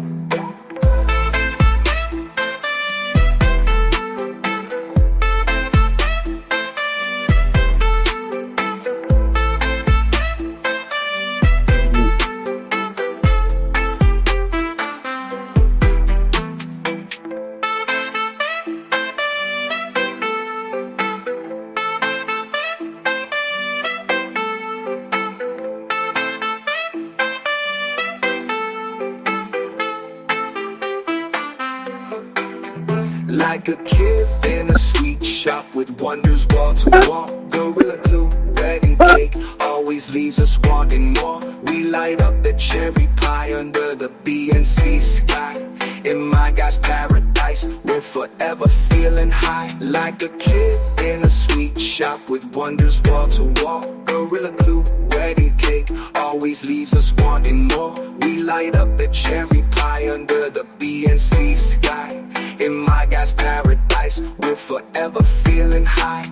Like a kid in a sweet shop with wonders wall to wall. Gorilla glue, wedding cake always leaves us wanting more. We light up the cherry pie under the BNC sky. In my guy's paradise, we're forever feeling high. Like a kid in a sweet shop with wonders wall to wall. Gorilla glue, wedding cake always leaves us wanting more. We light up the cherry pie under the BNC sky. In my guy's paradise, we're forever feeling high.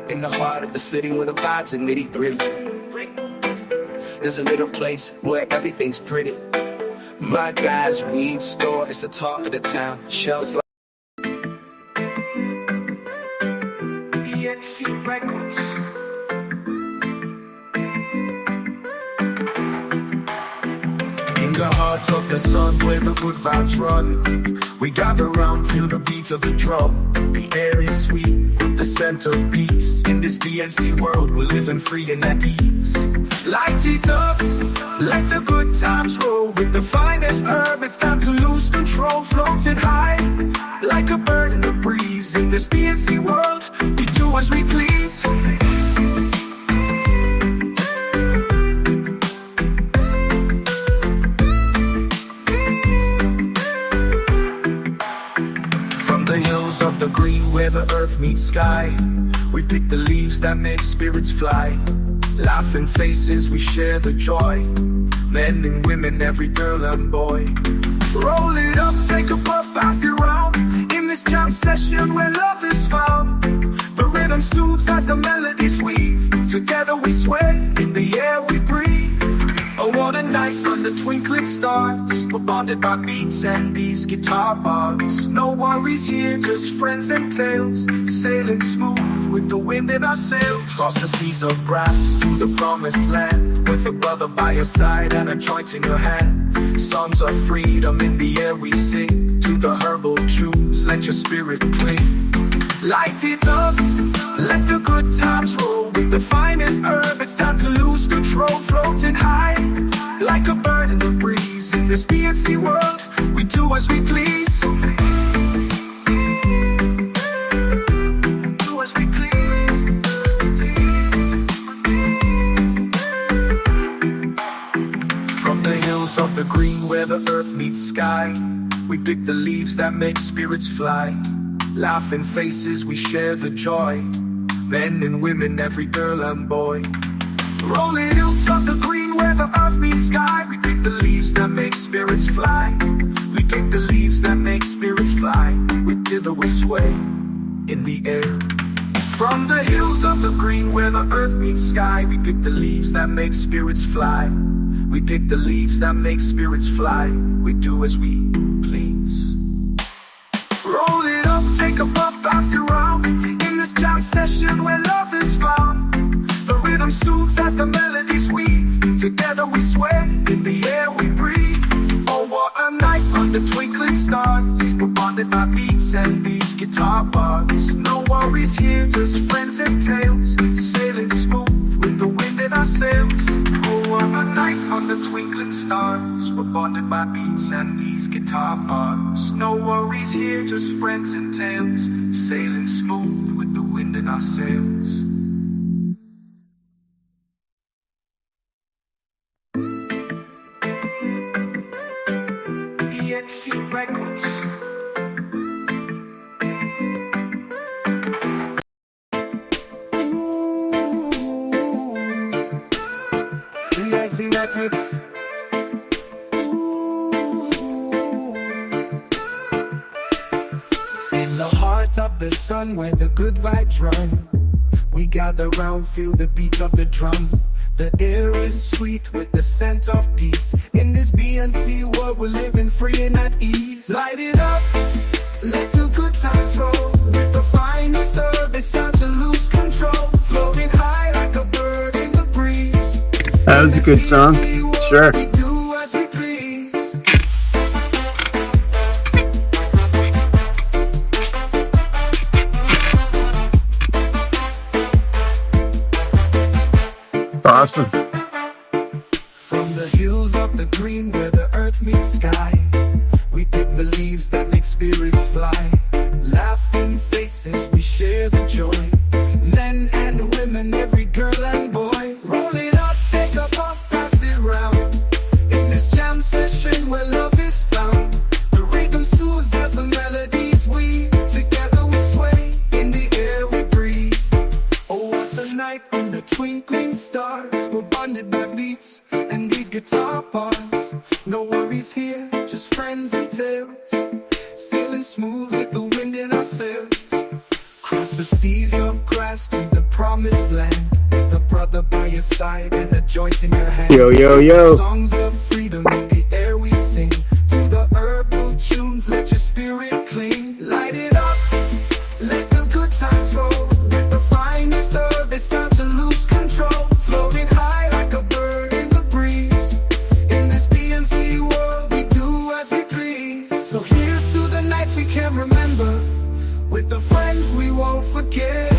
In the heart of the city where the vibes are nitty gritty, there's a little place where everything's pretty. My guy's weed store is the talk of the town. Shelves like BNC Records. In the heart of the sun where the good vibes run, we gather round, feel the beat of the drum. The air is sweet, the scent of peace. In this BNC world, we're living free and at ease. Light it up, let the good times roll. With the finest herb, it's time to lose control. Floating high, like a bird in the breeze. In this BNC world, we do as we please. From the hills of the green where the earth meets sky, we pick the leaves that make spirits fly. Laughing faces, we share the joy. Men and women, every girl and boy. Roll it up, take a puff, pass it round. In this jam session where love is found, the rhythm soothes as the melodies weave. Together we sway, in the air we breathe. Oh, what a night under twinkling stars. We're bonded by beats and these guitar bars. No worries here, just friends and tales. Sailing smooth with the wind in our sails. Cross the seas of grass to the promised land, with a brother by your side and a joint in your hand. Songs of freedom in the air we sing. To the herbal tunes, let your spirit cling. Light it up, let the good times roll. With the finest herb, it's time to lose control. Floating high, like a bird in the breeze. In this BNC world, we do as we please. Do as we please. From the hills of the green where the earth meets sky, we pick the leaves that make spirits fly. Laughing faces, we share the joy. men and women, every girl and boy. Rolling hills of the green where the earth meets sky. We pick the leaves that make spirits fly. We pick the leaves that make spirits fly. Whither we sway in the air. From the hills of the green where the earth meets sky. We pick the leaves that make spirits fly. We pick the leaves that make spirits fly. We do as we please. Roll it up, take a puff, bounce around. In this jam session where love is found. The rhythm soothes as the melodies weave. Together we sway, in the air we breathe. Oh, what a night under twinkling stars. We're bonded by beats and these guitar bars. No worries here, just friends and tales. Sailing smooth with the wind in our sails. Oh, what a night under twinkling stars. We're bonded by beats and these guitar bars. No worries here, just friends and tales. Sailing smooth with the wind in our sails. Records. Records. In the heart of the sun where the good vibes run, we gather round, feel the beat of the drum. The air is sweet with the scent of peace. In this BNC world we're living free and at ease. Light it up, let the good times roll. With the finest herb, it's time to lose control. Floating high like a bird in the breeze. That was a good song. Sure. We do as we please. Awesome. From the hills of the green where the earth meets sky, we pick the leaves that make spirits fly. Laughing faces, we share the joy. Men and women, every girl and boy. Roll it up, take a puff, pass it round. In this jam session where love is found. The rhythm soothes as the melodies weave. Together we sway, in the air we breathe. Oh, what a night under twinkling stars. We're bonded by beats and these guitar parts. No worries here, just friends and tales. Sailing smooth with the wind in our sails. Cross the seas of grass to the promised land. With a brother by your side and a joint in your hand. Yo, yo, yo. Songs of freedom in the air we sing. To the herbal tunes, let your spirit cling. Light it up, let the good times roll. With the finest herb, it's time to lose control. Floating high like a bird in the breeze. In this PNC world, we do as we please. So here's to the nights we can remember. With the friends we won't forget.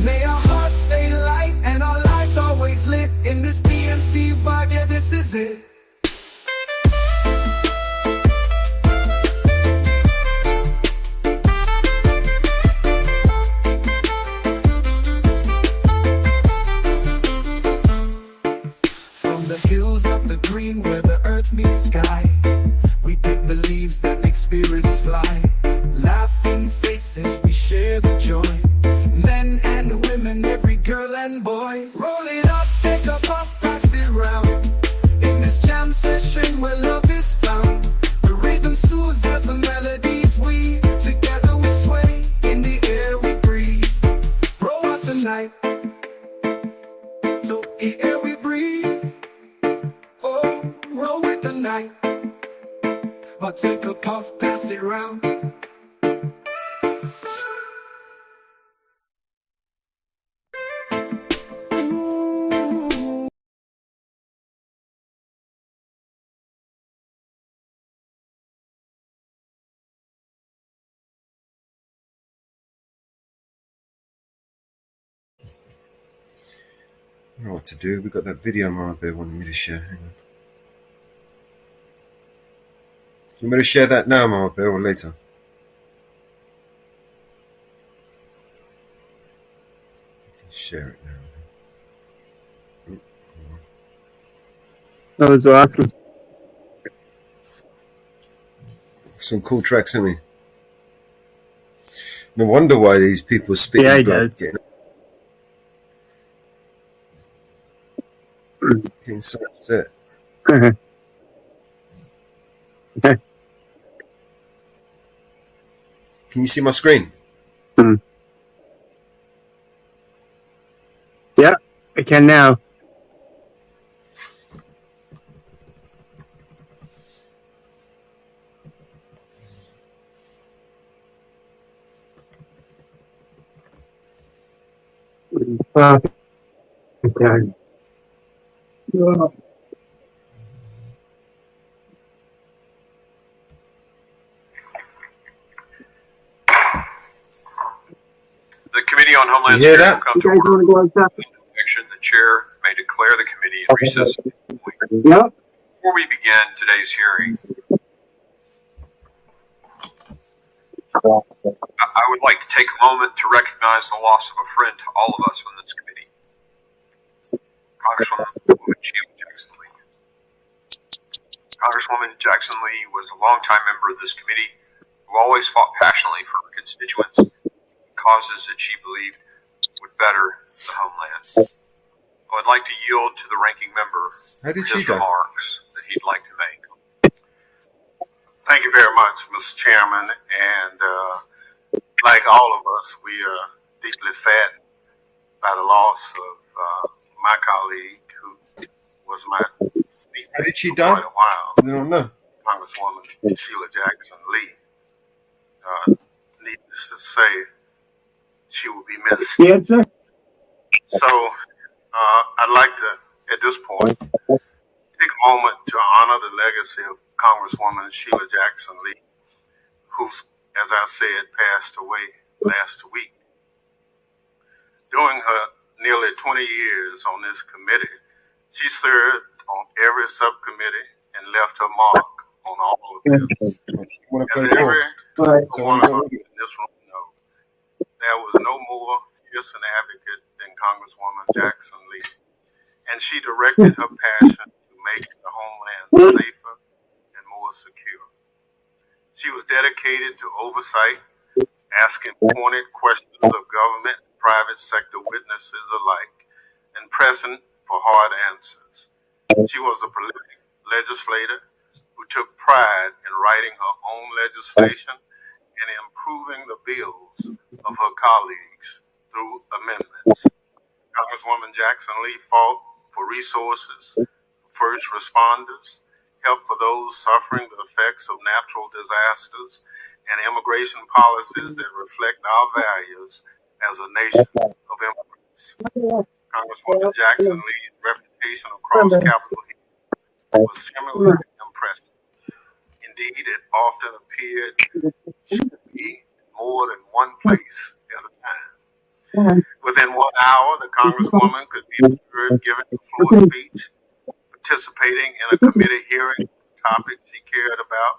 May our hearts stay light and our lives always lit. In this PNC vibe, yeah, this is it. From the hills of the green where the earth meets sky, we pick the leaves that make spirits fly. Laughing faces, we share the joy. Men and women, every girl and boy. Roll it up, take a puff, pass it round. In this jam session where love is found. The rhythm soothes as the melodies weave. Together we sway, in the air we breathe. Roll out tonight, so the air we breathe. Oh, roll with the night. But take a puff, pass it round. I don't know what to do. We've got that video Marbell wanted me to share. Hang on. You want me to share that now, Marbell, or later? Share it now. That was awesome. Some cool tracks, isn't he? No wonder why these people spitting Yeah, he blood does. getting Getting so upset. Okay. Can you see my screen? Yeah, I can now. Okay. The Committee on Homeland You hear Security that? will come to order. Action, the chair may declare the committee in recess. Yeah. Before we begin today's hearing, I would like to take a moment to recognize the loss of a friend to all of us on this committee, Congresswoman Sheila Jackson Lee. Congresswoman Jackson Lee was a longtime member of this committee who always fought passionately for her constituents, causes that she believed would better the homeland. I would like to yield to the ranking member for his remarks that he'd like to make. Thank you very much, Mr. Chairman. And like all of us, we are deeply saddened by the loss of my colleague who was my seatmate How did she for die? quite a while. I don't know. Congresswoman Sheila Jackson Lee. Needless to say, she will be missed. Yes, sir. So I'd like to, at this point, take a moment to honor the legacy of Congresswoman Sheila Jackson Lee, who, as I said, passed away last week. During her nearly 20 years on this committee, she served on every subcommittee and left her mark on all of them. As every one of us in this room knows, there was no more fierce an advocate than Congresswoman Jackson Lee, and she directed her passion to make the homeland safer and more secure. She was dedicated to oversight, asking pointed questions of government and private sector witnesses alike, and pressing for hard answers. She was a prolific legislator who took pride in writing her own legislation and improving the bills of her colleagues through amendments. Congresswoman Jackson Lee fought for resources for first responders, help for those suffering the effects of natural disasters, and immigration policies that reflect our values as a nation of immigrants. Congresswoman Jackson Lee's reputation across Capitol Hill was similarly impressive. Indeed, it often appeared she could be more than one place at a time. Within 1 hour, the Congresswoman could be heard giving a floor speech, participating in a committee hearing on topics she cared about,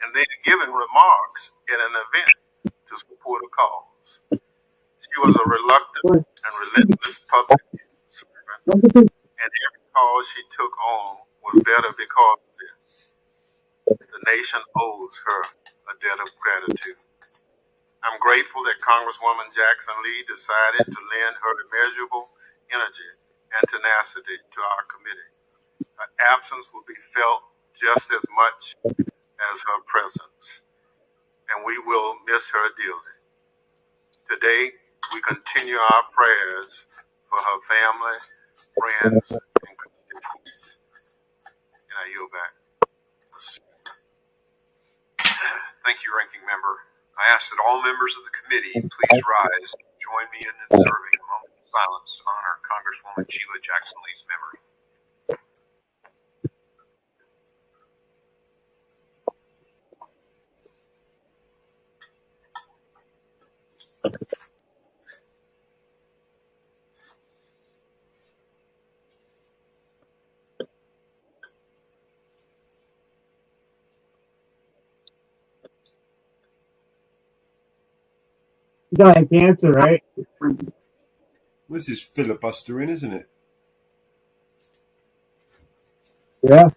and then giving remarks at an event to support a cause. She was a reluctant and relentless public servant, and every cause she took on was better because of it. The nation owes her a debt of gratitude. I'm grateful that Congresswoman Jackson Lee decided to lend her immeasurable energy and tenacity to our committee. Her absence will be felt just as much as her presence, and we will miss her dearly. Today, we continue our prayers for her family, friends, and constituents. And I yield back. Thank you, Ranking Member. I ask that all members of the committee please rise and join me in observing a moment of silence to honor Congresswoman Sheila Jackson Lee's memory. You got cancer, right? This is filibustering, isn't it? Yeah.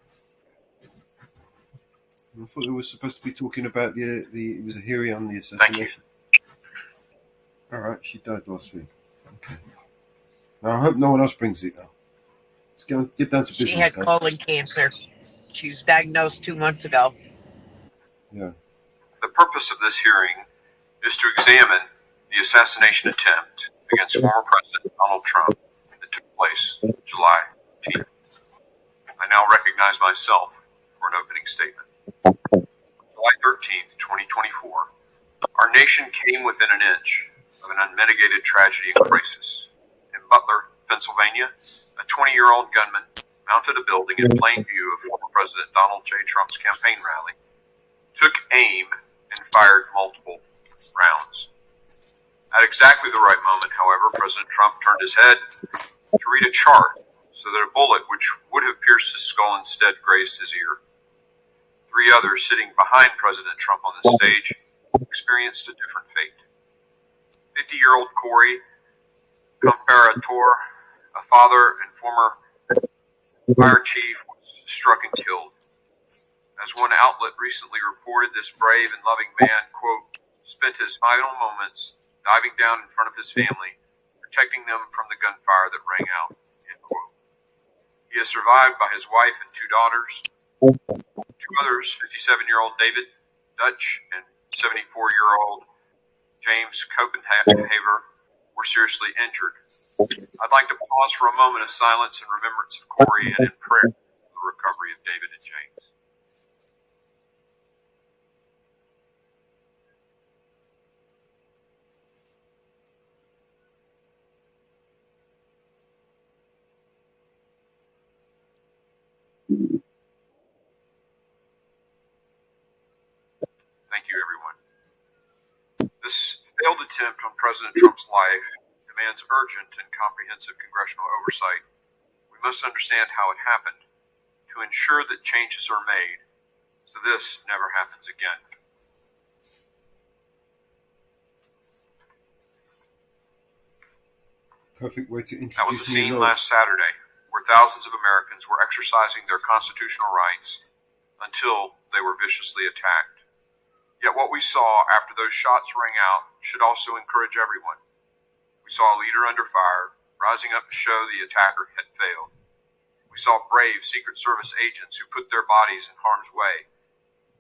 I thought it was supposed to be talking about it was a hearing on the assassination. All right, she died last week. Okay. Now I hope no one else brings it though. It's get down to business. She had colon cancer. She was diagnosed 2 months ago. Yeah. The purpose of this hearing is to examine the assassination attempt against former President Donald Trump that took place July 15th. I now recognize myself for an opening statement. July 13th, 2024, our nation came within an inch of an unmitigated tragedy and crisis. In Butler, Pennsylvania, a 20-year-old gunman mounted a building in plain view of former President Donald J. Trump's campaign rally, took aim, and fired multiple rounds. At exactly the right moment, however, President Trump turned his head to read a chart so that a bullet which would have pierced his skull instead grazed his ear. 3 others sitting behind President Trump on the stage experienced a different fate. 50-year-old Corey Comparator, a father and former fire chief, was struck and killed. As one outlet recently reported, this brave and loving man, quote, spent his final moments diving down in front of his family, protecting them from the gunfire that rang out, end quote. He is survived by his wife and 2 daughters. 2 others, 57-year-old David Dutch and 74-year-old James Copenhaver, were seriously injured. I'd like to pause for a moment of silence in remembrance of Corey and in prayer for the recovery of David and James. Thank you, everyone. This failed attempt on President Trump's life demands urgent and comprehensive congressional oversight. We must understand how it happened to ensure that changes are made so this never happens again. Perfect way to introduce That was the scene me last Saturday, where thousands of Americans were exercising their constitutional rights until they were viciously attacked. Yet what we saw after those shots rang out should also encourage everyone. We saw a leader under fire, rising up to show the attacker had failed. We saw brave Secret Service agents who put their bodies in harm's way.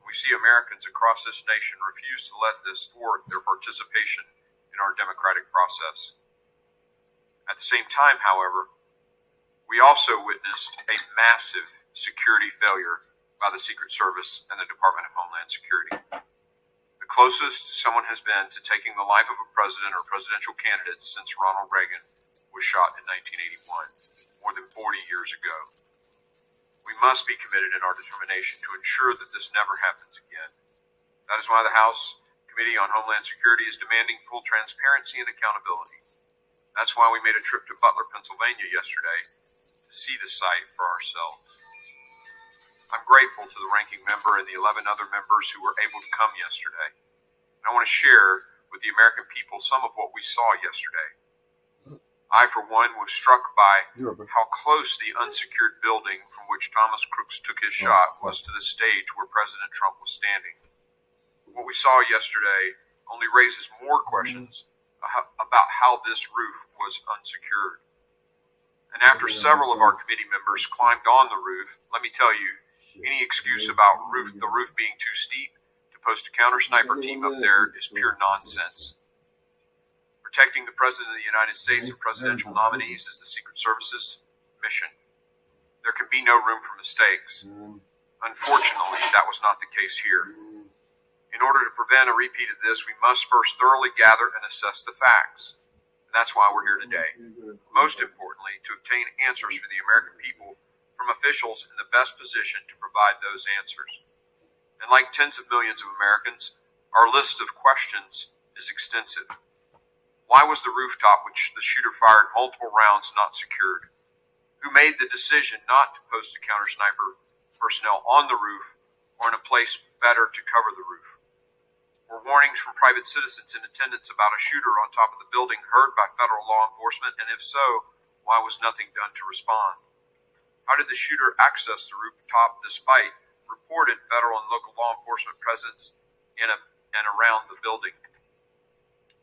We see Americans across this nation refuse to let this thwart their participation in our democratic process. At the same time, however, we also witnessed a massive security failure by the Secret Service and the Department of Homeland Security. The closest someone has been to taking the life of a president or presidential candidate since Ronald Reagan was shot in 1981, more than 40 years ago. We must be committed in our determination to ensure that this never happens again. That is why the House Committee on Homeland Security is demanding full transparency and accountability. That's why we made a trip to Butler, Pennsylvania yesterday to see the site for ourselves. I'm grateful to the ranking member and the 11 other members who were able to come yesterday. And I want to share with the American people some of what we saw yesterday. I, for one, was struck by how close the unsecured building from which Thomas Crooks took his shot was to the stage where President Trump was standing. What we saw yesterday only raises more questions about how this roof was unsecured. And after several of our committee members climbed on the roof, let me tell you, any excuse about the roof being too steep to post a counter sniper team up there is pure nonsense. Protecting the President of the United States and presidential nominees is the Secret Service's mission. There can be no room for mistakes. Unfortunately, that was not the case here. In order to prevent a repeat of this, we must first thoroughly gather and assess the facts. And that's why we're here today. Most importantly, to obtain answers for the American people from officials in the best position to provide those answers. And like tens of millions of Americans, our list of questions is extensive. Why was the rooftop which the shooter fired multiple rounds not secured? Who made the decision not to post a counter sniper personnel on the roof or in a place better to cover the roof? Were warnings from private citizens in attendance about a shooter on top of the building heard by federal law enforcement? And if so, why was nothing done to respond? How did the shooter access the rooftop despite reported federal and local law enforcement presence in and around the building?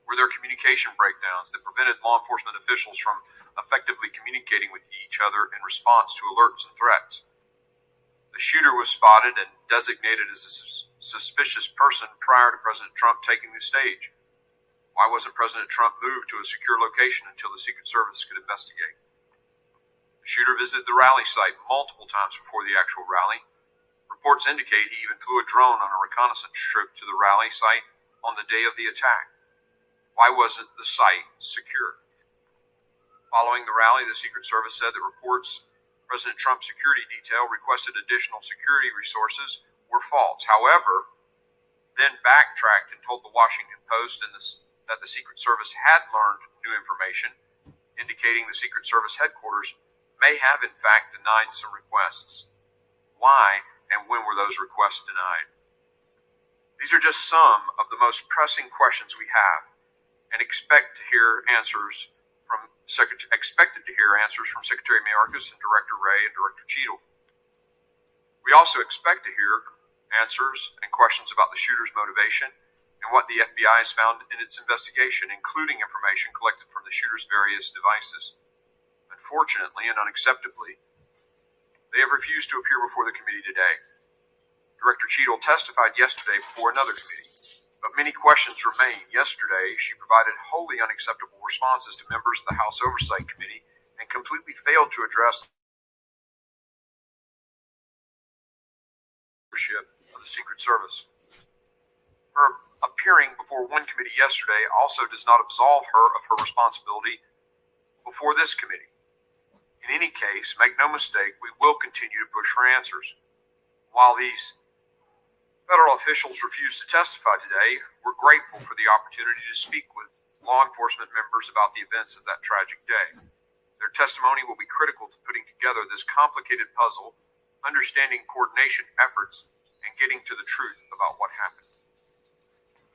Were there communication breakdowns that prevented law enforcement officials from effectively communicating with each other in response to alerts and threats? The shooter was spotted and designated as a suspicious person prior to President Trump taking the stage. Why wasn't President Trump moved to a secure location until the Secret Service could investigate? The shooter visited the rally site multiple times before the actual rally. Reports indicate he even flew a drone on a reconnaissance trip to the rally site on the day of the attack. Why wasn't the site secure? Following the rally, the Secret Service said that reports President Trump's security detail requested additional security resources were false. However, then backtracked and told the Washington Post that the Secret Service had learned new information, indicating the Secret Service headquarters may have in fact denied some requests. Why and when were those requests denied? These are just some of the most pressing questions we have, and expected to hear answers from Secretary Mayorkas and Director Wray and Director Cheadle. We also expect to hear answers and questions about the shooter's motivation and what the FBI has found in its investigation, including information collected from the shooter's various devices. Unfortunately and unacceptably, they have refused to appear before the committee today. Director Cheadle testified yesterday before another committee, but many questions remain. Yesterday, she provided wholly unacceptable responses to members of the House Oversight Committee and completely failed to address the leadership of the Secret Service. Her appearing before one committee yesterday also does not absolve her of her responsibility before this committee. In any case, make no mistake, we will continue to push for answers. While these federal officials refused to testify today, we're grateful for the opportunity to speak with law enforcement members about the events of that tragic day. Their testimony will be critical to putting together this complicated puzzle, understanding coordination efforts, and getting to the truth about what happened.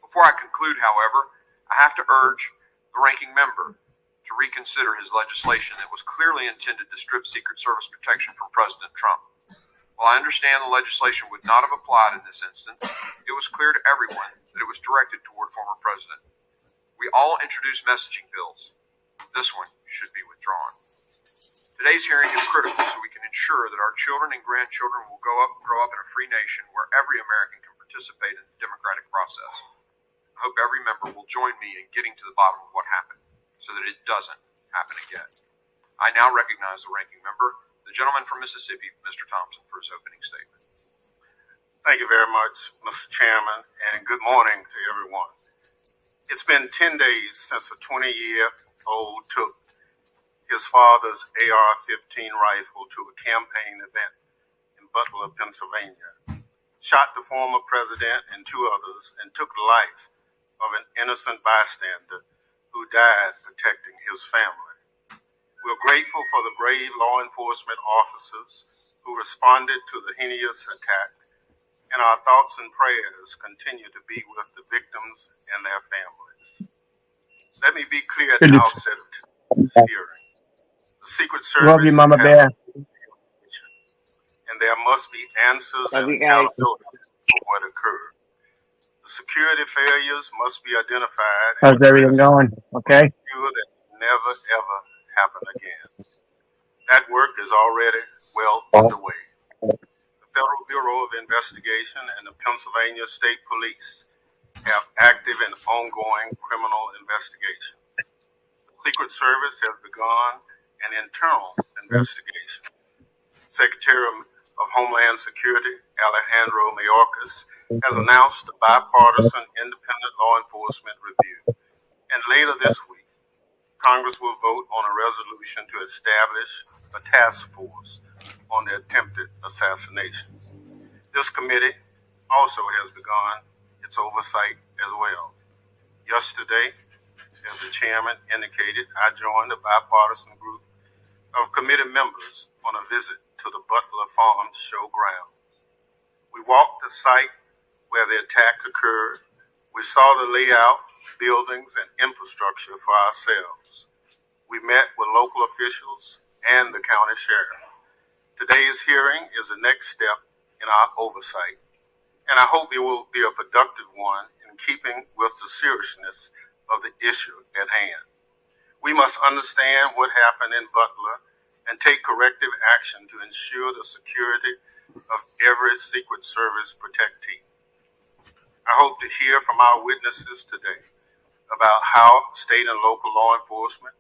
Before I conclude, however, I have to urge the ranking member to reconsider his legislation that was clearly intended to strip Secret Service protection from President Trump. While I understand the legislation would not have applied in this instance, it was clear to everyone that it was directed toward former president. We all introduced messaging bills. This one should be withdrawn. Today's hearing is critical so we can ensure that our children and grandchildren will grow up in a free nation where every American can participate in the democratic process. I hope every member will join me in getting to the bottom of what happened so that it doesn't happen again. I now recognize the ranking member, the gentleman from Mississippi, Mr. Thompson, for his opening statement. Thank you very much, Mr. Chairman, and good morning to everyone. It's been 10 days since a 20-year-old took his father's AR-15 rifle to a campaign event in Butler, Pennsylvania, shot the former president and two others, and took the life of an innocent bystander who died protecting his family. We're grateful for the brave law enforcement officers who responded to the heinous attack, and our thoughts and prayers continue to be with the victims and their families. Let me be clear at the outset of this hearing. The Secret Service Love you, Mama Bear. And there must be answers and accountability for what occurred. The security failures must be identified. How's everything going? Okay. Ensure that never, ever happen again. That work is already well underway. The Federal Bureau of Investigation and the Pennsylvania State Police have active and ongoing criminal investigation. The Secret Service has begun an internal investigation. Secretary of Homeland Security, Alejandro Mayorkas, has announced a bipartisan independent law enforcement review. And later this week, Congress will vote on a resolution to establish a task force on the attempted assassination. This committee also has begun its oversight as well. Yesterday, as the chairman indicated, I joined a bipartisan group of committee members on a visit to the Butler Farm show grounds. We walked the site where the attack occurred. We saw the layout, buildings, and infrastructure for ourselves. We met with local officials and the county sheriff. Today's hearing is the next step in our oversight, and I hope it will be a productive one in keeping with the seriousness of the issue at hand. We must understand what happened in Butler and take corrective action to ensure the security of every Secret Service protectee. I hope to hear from our witnesses today about how state and local law enforcement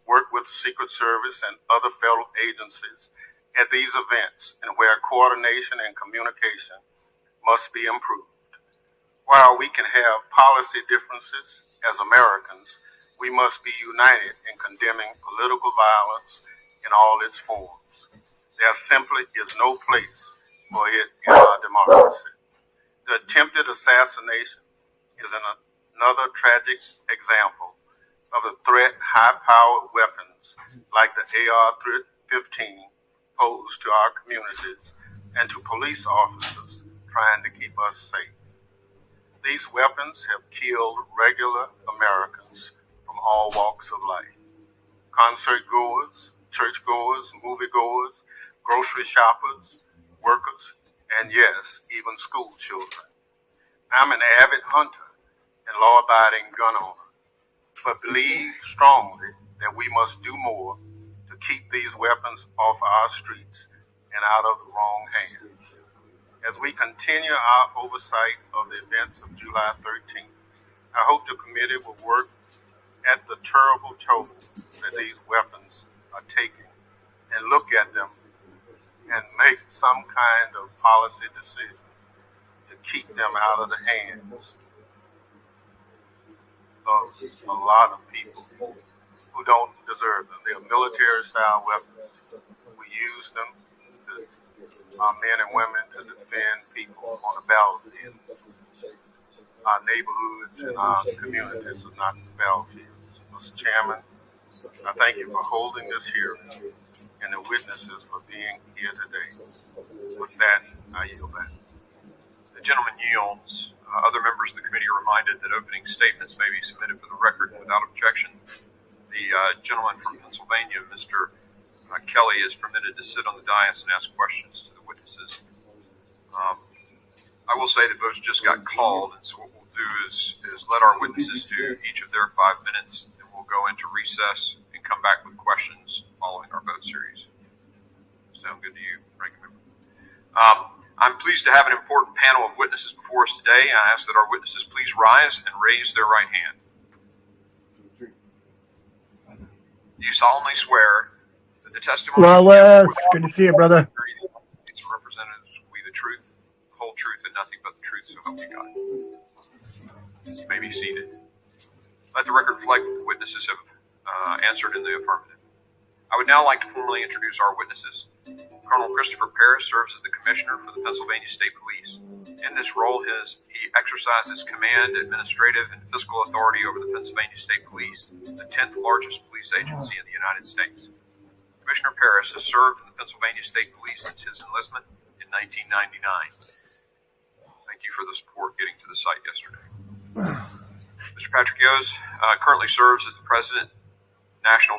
work with the Secret Service and other federal agencies at these events and where coordination and communication must be improved. While we can have policy differences as Americans, we must be united in condemning political violence in all its forms. There simply is no place for it in our democracy. The attempted assassination is another tragic example of the threat high-powered weapons like the AR-15 pose to our communities and to police officers trying to keep us safe. These weapons have killed regular Americans from all walks of life. Concert goers, church goers, movie goers, grocery shoppers, workers, and yes, even school children. I'm an avid hunter and law-abiding gun owner, but believe strongly that we must do more to keep these weapons off our streets and out of the wrong hands. As we continue our oversight of the events of July 13th, I hope the committee will work at the terrible toll that these weapons are taking and look at them and make some kind of policy decisions to keep them out of the hands of a lot of people who don't deserve them. They're military-style weapons. We use them to our men and women to defend people on the battlefield. Our neighborhoods and our communities are not the battlefields. Mr. Chairman, I thank you for holding this hearing and the witnesses for being here today. With that, I yield back. The gentleman yields. Other members of the committee are reminded that opening statements may be submitted for the record without objection. The gentleman from Pennsylvania, Mr. Kelly, is permitted to sit on the dais and ask questions to the witnesses. I will say that votes just got called, and so what we'll do is let our witnesses do each of their 5 minutes, and we'll go into recess and come back with questions following our vote series. Sound good to you, Ranking Member? I'm pleased to have an important panel of witnesses before us today. I ask that our witnesses please rise and raise their right hand. Do you solemnly swear that the testimony good to see you, brother. Its representatives will be the truth, the whole truth, and nothing but the truth, so help you God? You may be seated. Let the record reflect that the witnesses have answered in the affirmative. I would now like to formally introduce our witnesses. Colonel Christopher Paris serves as the Commissioner for the Pennsylvania State Police. In this role, he exercises command, administrative, and fiscal authority over the Pennsylvania State Police, the 10th largest police agency in the United States. Commissioner Paris has served in the Pennsylvania State Police since his enlistment in 1999. Thank you for the support getting to the site yesterday. Mr. Patrick Yos currently serves as the President, National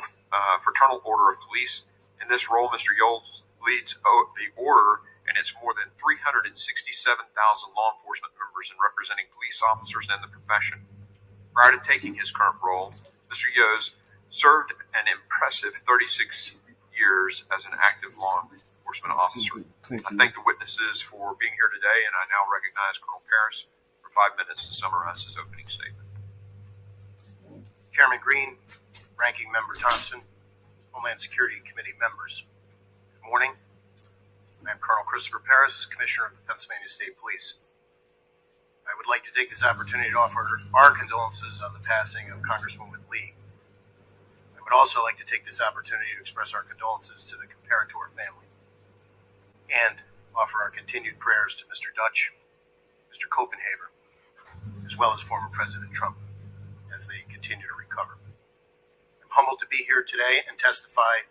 Fraternal Order of Police. In this role, Mr. Yos leads the order and its more than 367,000 law enforcement members in representing police officers and the profession. Prior to taking his current role, Mr. Yos served an impressive 36 years as an active law enforcement officer. I thank the witnesses for being here today, and I now recognize Colonel Paris for 5 minutes to summarize his opening statement. Chairman Green, Ranking Member Thompson, Homeland Security Committee members, good morning. I am Colonel Christopher Paris, Commissioner of the Pennsylvania State Police. I would like to take this opportunity to offer our condolences on the passing of Congresswoman Lee. I would also like to take this opportunity to express our condolences to the Comparator family and offer our continued prayers to Mr. Dutch, Mr. Copenhaver, as well as former President Trump as they continue to recover. I'm humbled to be here today and testify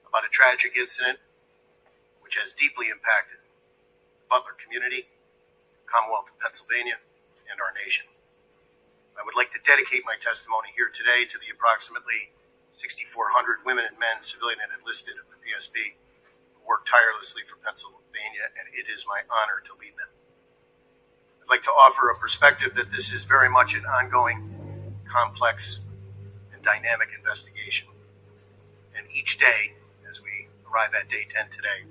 about a tragic incident which has deeply impacted the Butler community, the Commonwealth of Pennsylvania, and our nation. I would like to dedicate my testimony here today to the approximately 6,400 women and men, civilian and enlisted of the PSB, who work tirelessly for Pennsylvania, and it is my honor to lead them. I'd like to offer a perspective that this is very much an ongoing complex, and dynamic investigation. And each day, as we arrive at day 10 today,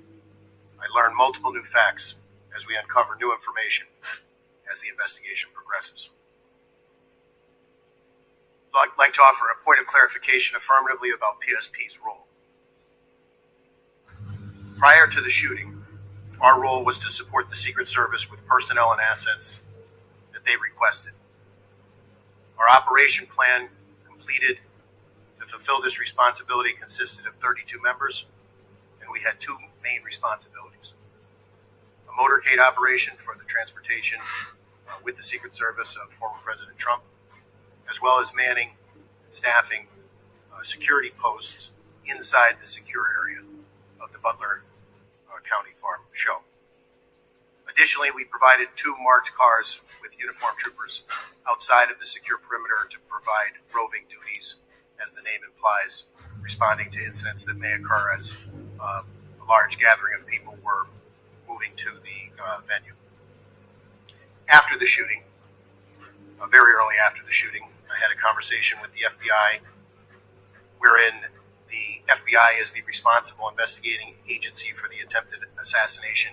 I learn multiple new facts as we uncover new information as the investigation progresses. I'd like to offer a point of clarification affirmatively about PSP's role. Prior to the shooting, our role was to support the Secret Service with personnel and assets that they requested. Our operation plan completed to fulfill this responsibility consisted of 32 members, and we had two main responsibilities. A motorcade operation for the transportation with the Secret Service of former President Trump, as well as manning and staffing security posts inside the secure area of the Butler County Farm Show. Additionally, we provided two marked cars with uniformed troopers outside of the secure perimeter to provide roving duties, as the name implies, responding to incidents that may occur as a large gathering of people were moving to the venue. After the shooting, very early after the shooting, I had a conversation with the FBI, wherein the FBI is the responsible investigating agency for the attempted assassination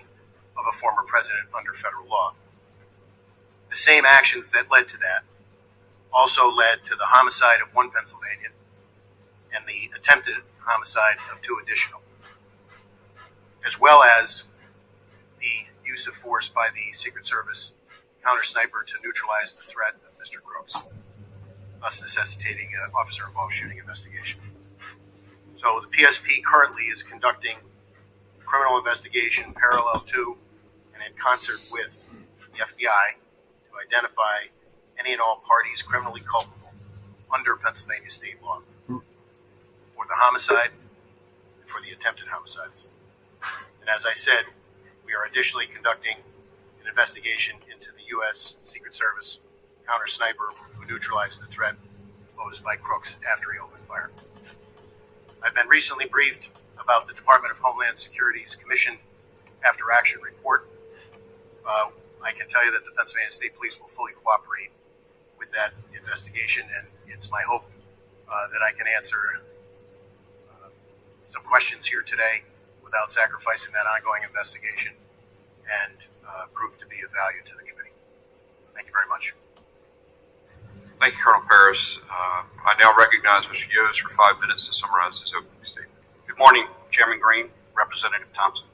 of a former president under federal law. The same actions that led to that also led to the homicide of one Pennsylvanian and the attempted homicide of two additional, as well as the use of force by the Secret Service counter sniper to neutralize the threat of Mr. Crooks, thus necessitating an officer-involved shooting investigation. So the PSP currently is conducting a criminal investigation parallel to and in concert with the FBI to identify any and all parties criminally culpable under Pennsylvania state law for the homicide and for the attempted homicides. And as I said, we are additionally conducting an investigation into the U.S. Secret Service counter sniper who neutralized the threat posed by Crooks after he opened fire. I've been recently briefed about the Department of Homeland Security's Commission After Action report. I can tell you that the Pennsylvania State Police will fully cooperate with that investigation, and it's my hope that I can answer some questions here today without sacrificing that ongoing investigation and prove to be of value to the committee. Thank you very much. Thank you, Colonel Paris. I now recognize Mr. Yost for 5 minutes to summarize his opening statement. Good morning, Chairman Green, Representative Thompson,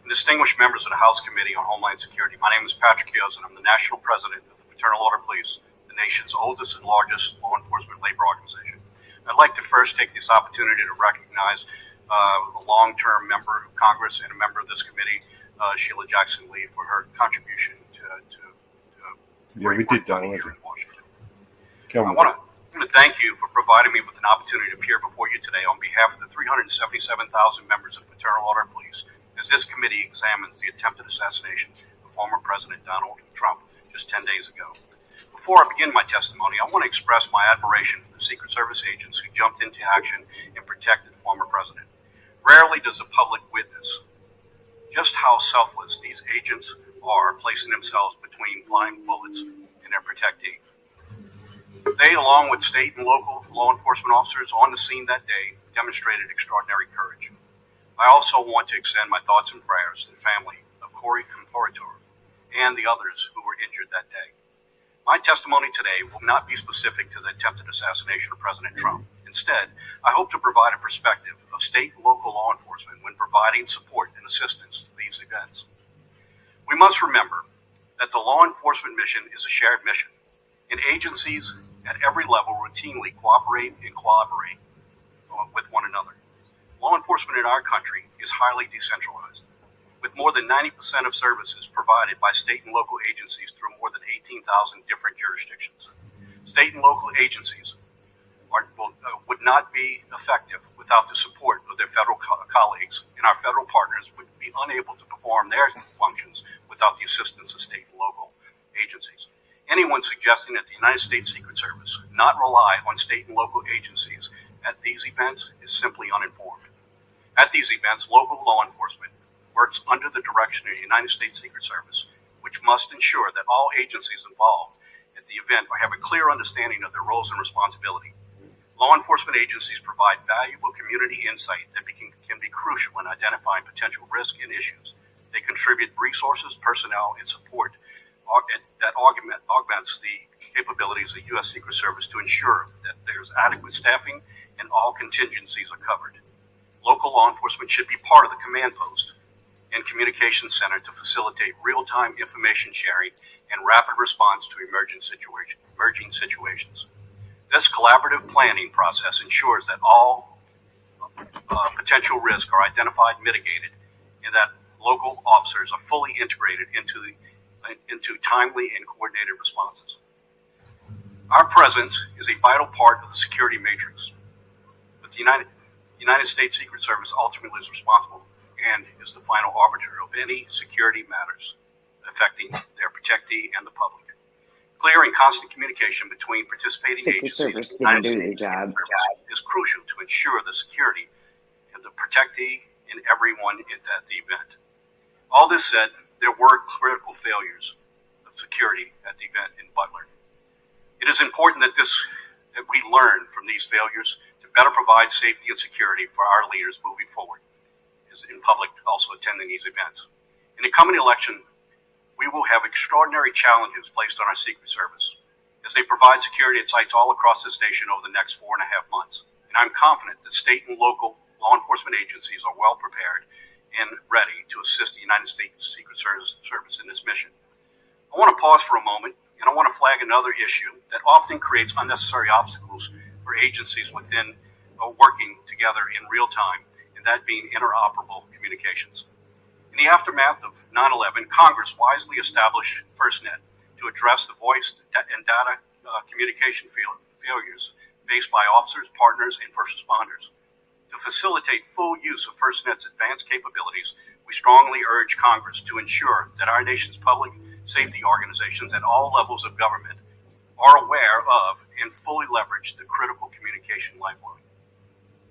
and distinguished members of the House Committee on Homeland Security. My name is Patrick Yost, and I'm the National President of the Fraternal Order of Police, the nation's oldest and largest law enforcement labor organization. I'd like to first take this opportunity to recognize a long-term member of Congress and a member of this committee, Sheila Jackson Lee, for her contribution to we did that already. I want to thank you for providing me with an opportunity to appear before you today on behalf of the 377,000 members of the Fraternal Order of Police as this committee examines the attempted assassination of former President Donald Trump just 10 days ago. Before I begin my testimony, I want to express my admiration for the Secret Service agents who jumped into action and protected the former president. Rarely does the public witness just how selfless these agents are, placing themselves between flying bullets and their protectee. They, along with state and local law enforcement officers on the scene that day, demonstrated extraordinary courage. I also want to extend my thoughts and prayers to the family of Corey Comparatore and the others who were injured that day. My testimony today will not be specific to the attempted assassination of President Trump. Instead, I hope to provide a perspective of state and local law enforcement when providing support and assistance to these events. We must remember that the law enforcement mission is a shared mission, and agencies at every level routinely cooperate and collaborate with one another. Law enforcement in our country is highly decentralized, with more than 90% of services provided by state and local agencies through more than 18,000 different jurisdictions. State and local agencies would not be effective without the support of their federal colleagues, and our federal partners would be unable to perform their functions without the assistance of state and local agencies. Anyone suggesting that the United States Secret Service not rely on state and local agencies at these events is simply uninformed. At these events, local law enforcement works under the direction of the United States Secret Service, which must ensure that all agencies involved at the event or have a clear understanding of their roles and responsibility. Law enforcement agencies provide valuable community insight that can be crucial in identifying potential risk and issues. They contribute resources, personnel, and support that augments the capabilities of the U.S. Secret Service to ensure that there's adequate staffing and all contingencies are covered. Local law enforcement should be part of the command post and communications center to facilitate real-time information sharing and rapid response to emerging situations. This collaborative planning process ensures that all potential risks are identified, mitigated, and that local officers are fully integrated into timely and coordinated responses. Our presence is a vital part of the security matrix, but the United States Secret Service ultimately is responsible and is the final arbiter of any security matters affecting their protectee and the public. Clear and constant communication between participating agencies and the United States Secret Service is crucial to ensure the security of the protectee and everyone at the event. All this said, there were critical failures of security at the event in Butler. It is important that we learn from these failures to better provide safety and security for our leaders moving forward, as in public also attending these events. In the coming election, we will have extraordinary challenges placed on our Secret Service as they provide security at sites all across the station over the next 4.5 months. And I'm confident that state and local law enforcement agencies are well prepared and ready to assist the United States Secret Service in this mission. I want to pause for a moment, and I want to flag another issue that often creates unnecessary obstacles for agencies within working together in real time, and that being interoperable communications. In the aftermath of 9/11, Congress wisely established FirstNet to address the voice and data communication failures faced by officers, partners, and first responders. To facilitate full use of FirstNet's advanced capabilities, we strongly urge Congress to ensure that our nation's public safety organizations at all levels of government are aware of and fully leverage the critical communication lifeline.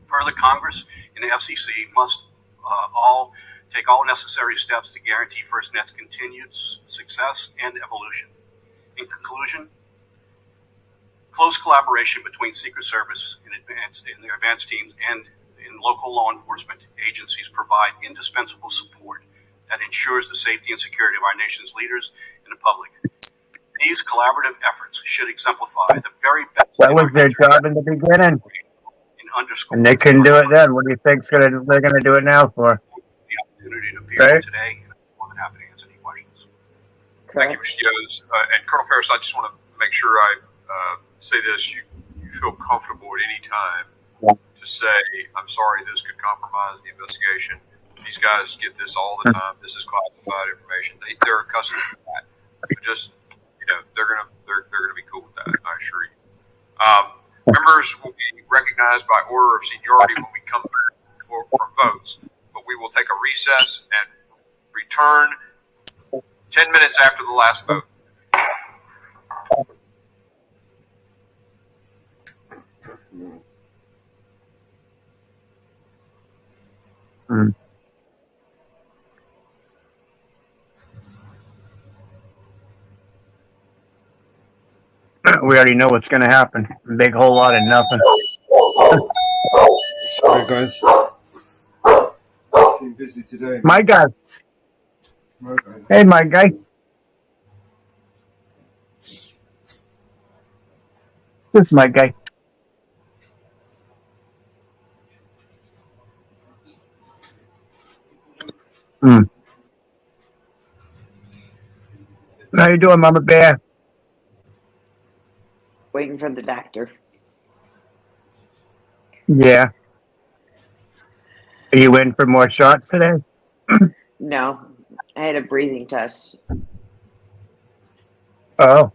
Further, Congress and the FCC must take all necessary steps to guarantee FirstNet's continued success and evolution. In conclusion, close collaboration between Secret Service and their advanced teams and local law enforcement agencies provide indispensable support that ensures the safety and security of our nation's leaders and the public. These collaborative efforts should exemplify the very best. That was their job in the beginning, and they couldn't do it then. What do you think they're going to do it now for? The opportunity to appear here today, and I'm more than happy to answer any questions. Thank you, Mr. Yos. And Colonel Paris, I just want to make sure I say this. You feel comfortable at any time to say, I'm sorry, this could compromise the investigation. These guys get this all the time. This is classified information. They're accustomed to that. But just, they're gonna be cool with that, I assure you. Members will be recognized by order of seniority when we come back from votes. But we will take a recess and return 10 minutes after the last vote. We already know what's going to happen. A big whole lot of nothing. Sorry, guys. Been busy today. My guy. Hey, my guy. This is my guy. How you doing, Mama Bear? Waiting for the doctor. Yeah. Are you in for more shots today? No, I had a breathing test. Oh.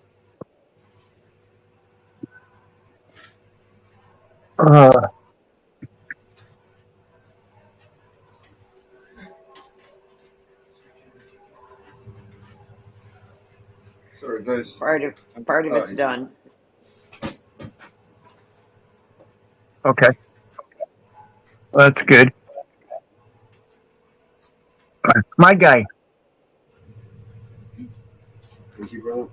Sorry, guys. Part of it's done. Okay. Well, that's good. My guy. Thank you, brother.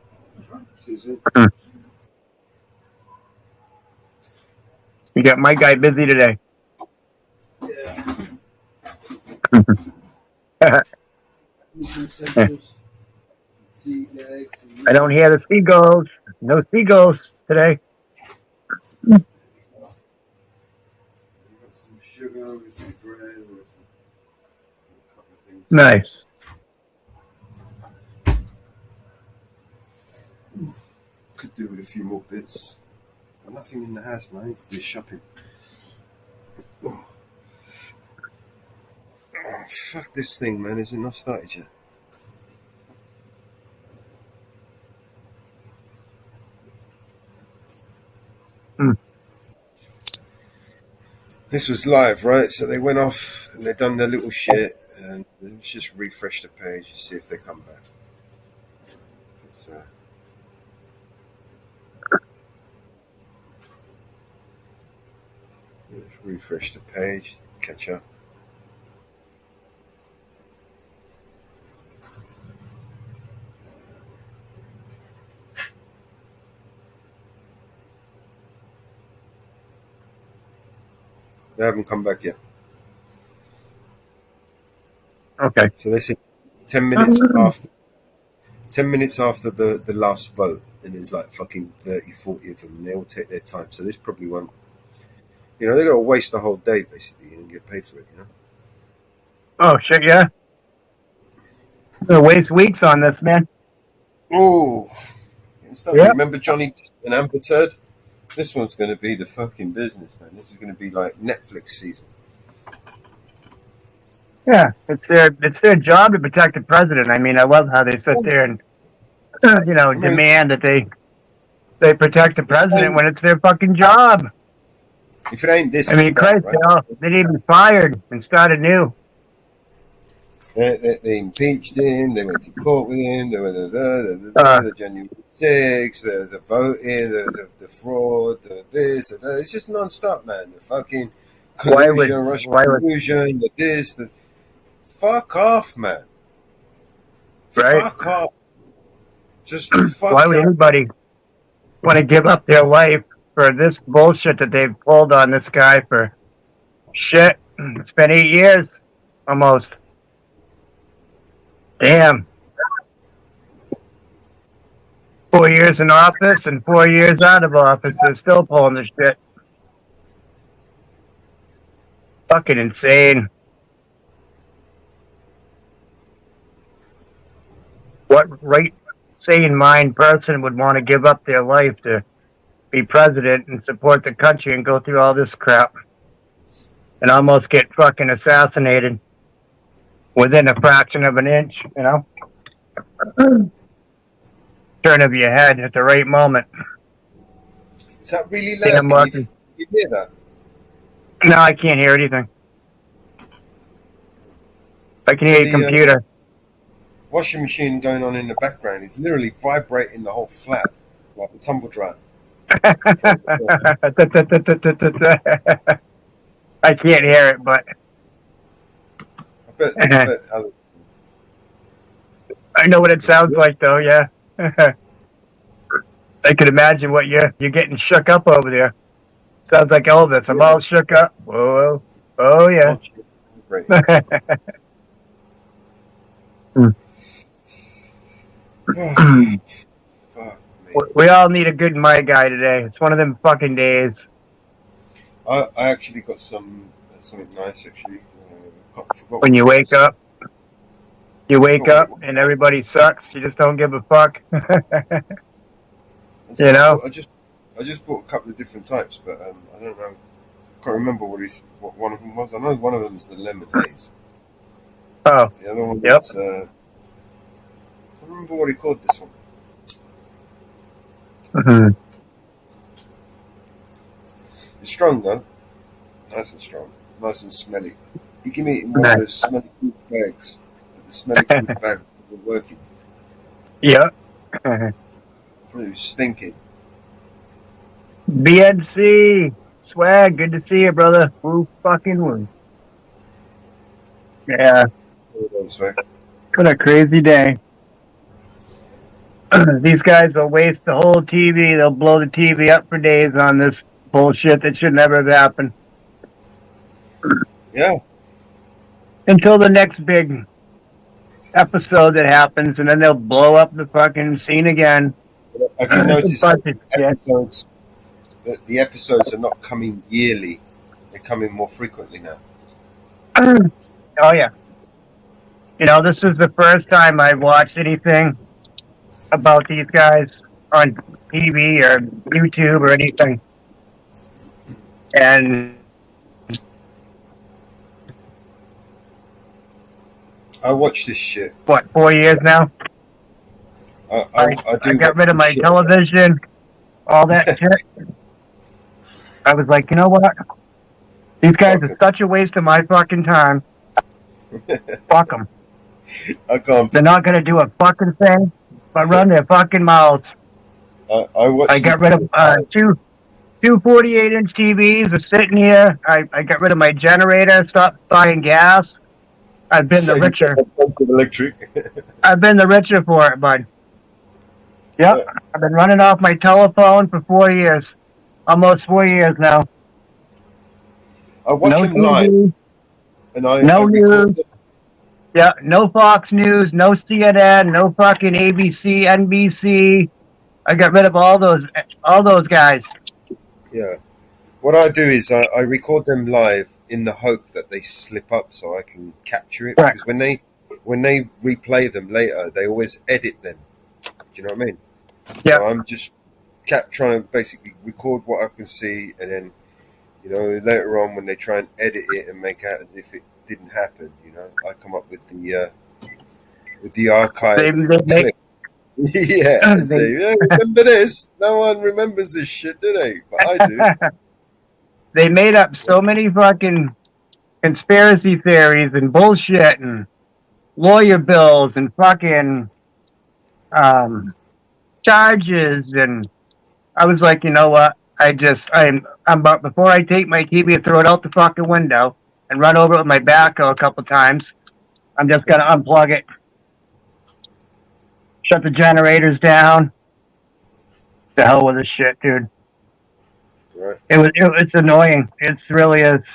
You got my guy busy today. I don't hear the seagulls. No seagulls today. Some sugar with some bread with some couple of things. Nice. Could do with a few more bits. Got nothing in the house, man. I need to do shopping. Oh, fuck this thing, man. Is it not started yet? This was live, right? So they went off and they done their little shit, and let's just refresh the page and see if they come back. It's, let's refresh the page, catch up. They haven't come back yet. Okay. So they said 10 minutes after 10 minutes after the last vote, and there's like fucking 30, 40 of them, and they all take their time. So this probably won't, they're going to waste the whole day basically and get paid for it, Oh, shit, yeah. They'll waste weeks on this, man. Oh, Yeah. Remember Johnny and Amber Turd? This one's going to be the fucking business, man. This is going to be like Netflix season. Yeah, it's their job to protect the president. I mean, I love how they sit there and demand that they protect the president when it's their fucking job. If it ain't this, I mean, Christ, right? They'd even fired and started new. They impeached him. They went to court with him. They were the January 6th, the voting, the fraud, the this, the that. It's just non-stop, man. The fucking collusion, Russian collusion, the this, the fuck off, man. Right? Fuck off. Just fuck Why would anybody want to give up their life for this bullshit that they've pulled on this guy for shit? It's been 8 years, almost. Damn. 4 years in office and 4 years out of office. They're still pulling the shit. Fucking insane. What right sane mind person would want to give up their life to be president and support the country and go through all this crap and almost get fucking assassinated within a fraction of an inch, turn of your head at the right moment. Is that really loud? Can you hear that? No, I can't hear anything. I can hear your computer. Washing machine going on in the background is literally vibrating the whole flat like a tumble dryer. I can't hear it, but I bet I know what it sounds like, though. Yeah, I could imagine what you're getting shook up over there. Sounds like Elvis. I'm all shook up. Whoa, oh yeah. We all need a good my guy today. It's one of them fucking days. I actually got something nice actually. When you wake up and everybody sucks. You just don't give a fuck. I just bought a couple of different types, but I don't know. I can't remember what one of them was. I know one of them is the lemon haze. Oh. The other one was I don't remember what he called this one. Mm-hmm. It's strong though. Nice and strong. Nice and smelly. You give me one of those smelly proof bags. The smelly proof bag wasn't working. Yeah. It was stinking. BNC Swag, good to see you, brother. Woo fucking woo. Yeah. What a crazy day. These guys will waste the whole TV. They'll blow the TV up for days on this bullshit that should never have happened. Yeah. Until the next big episode that happens, and then they'll blow up the fucking scene again. Have you noticed that the episodes are not coming yearly? They're coming more frequently now. Oh, yeah. You know, this is the first time I've watched anything about these guys on TV or YouTube or anything. And I watch this shit. What, 4 years now? I got rid of my television, all that shit. I was like, you know what? These guys are such a waste of my fucking time. Fuck them. I can't. They're not going to do a fucking thing but run their fucking mouths. I got rid of two 48-inch TVs are sitting here. I got rid of my generator, stopped buying gas. I've been the richer. Electric. I've been the richer for it, bud. Yep. I've been running off my telephone for 4 years. Almost 4 years now. I watch them live. And no news. Yeah, no Fox News, no CNN, no fucking ABC, NBC. I got rid of all those guys. Yeah. What I do is I record them live in the hope that they slip up so I can capture it. Right. Because when they replay them later, they always edit them. Do you know what I mean? Yeah. So I'm just trying to basically record what I can see, and then, you know, later on when they try and edit it and make out as if it didn't happen, you know, I come up with the archive clip. Yeah, and say, yeah, remember this? No one remembers this shit, do they? But I do. They made up so many fucking conspiracy theories and bullshit and lawyer bills and fucking charges, and I was like, you know what? I'm about, before I take my TV and throw it out the fucking window and run over it with my backhoe a couple times, I'm just gonna unplug it. Shut the generators down. The hell with this shit, dude. Right. It's annoying. It really is.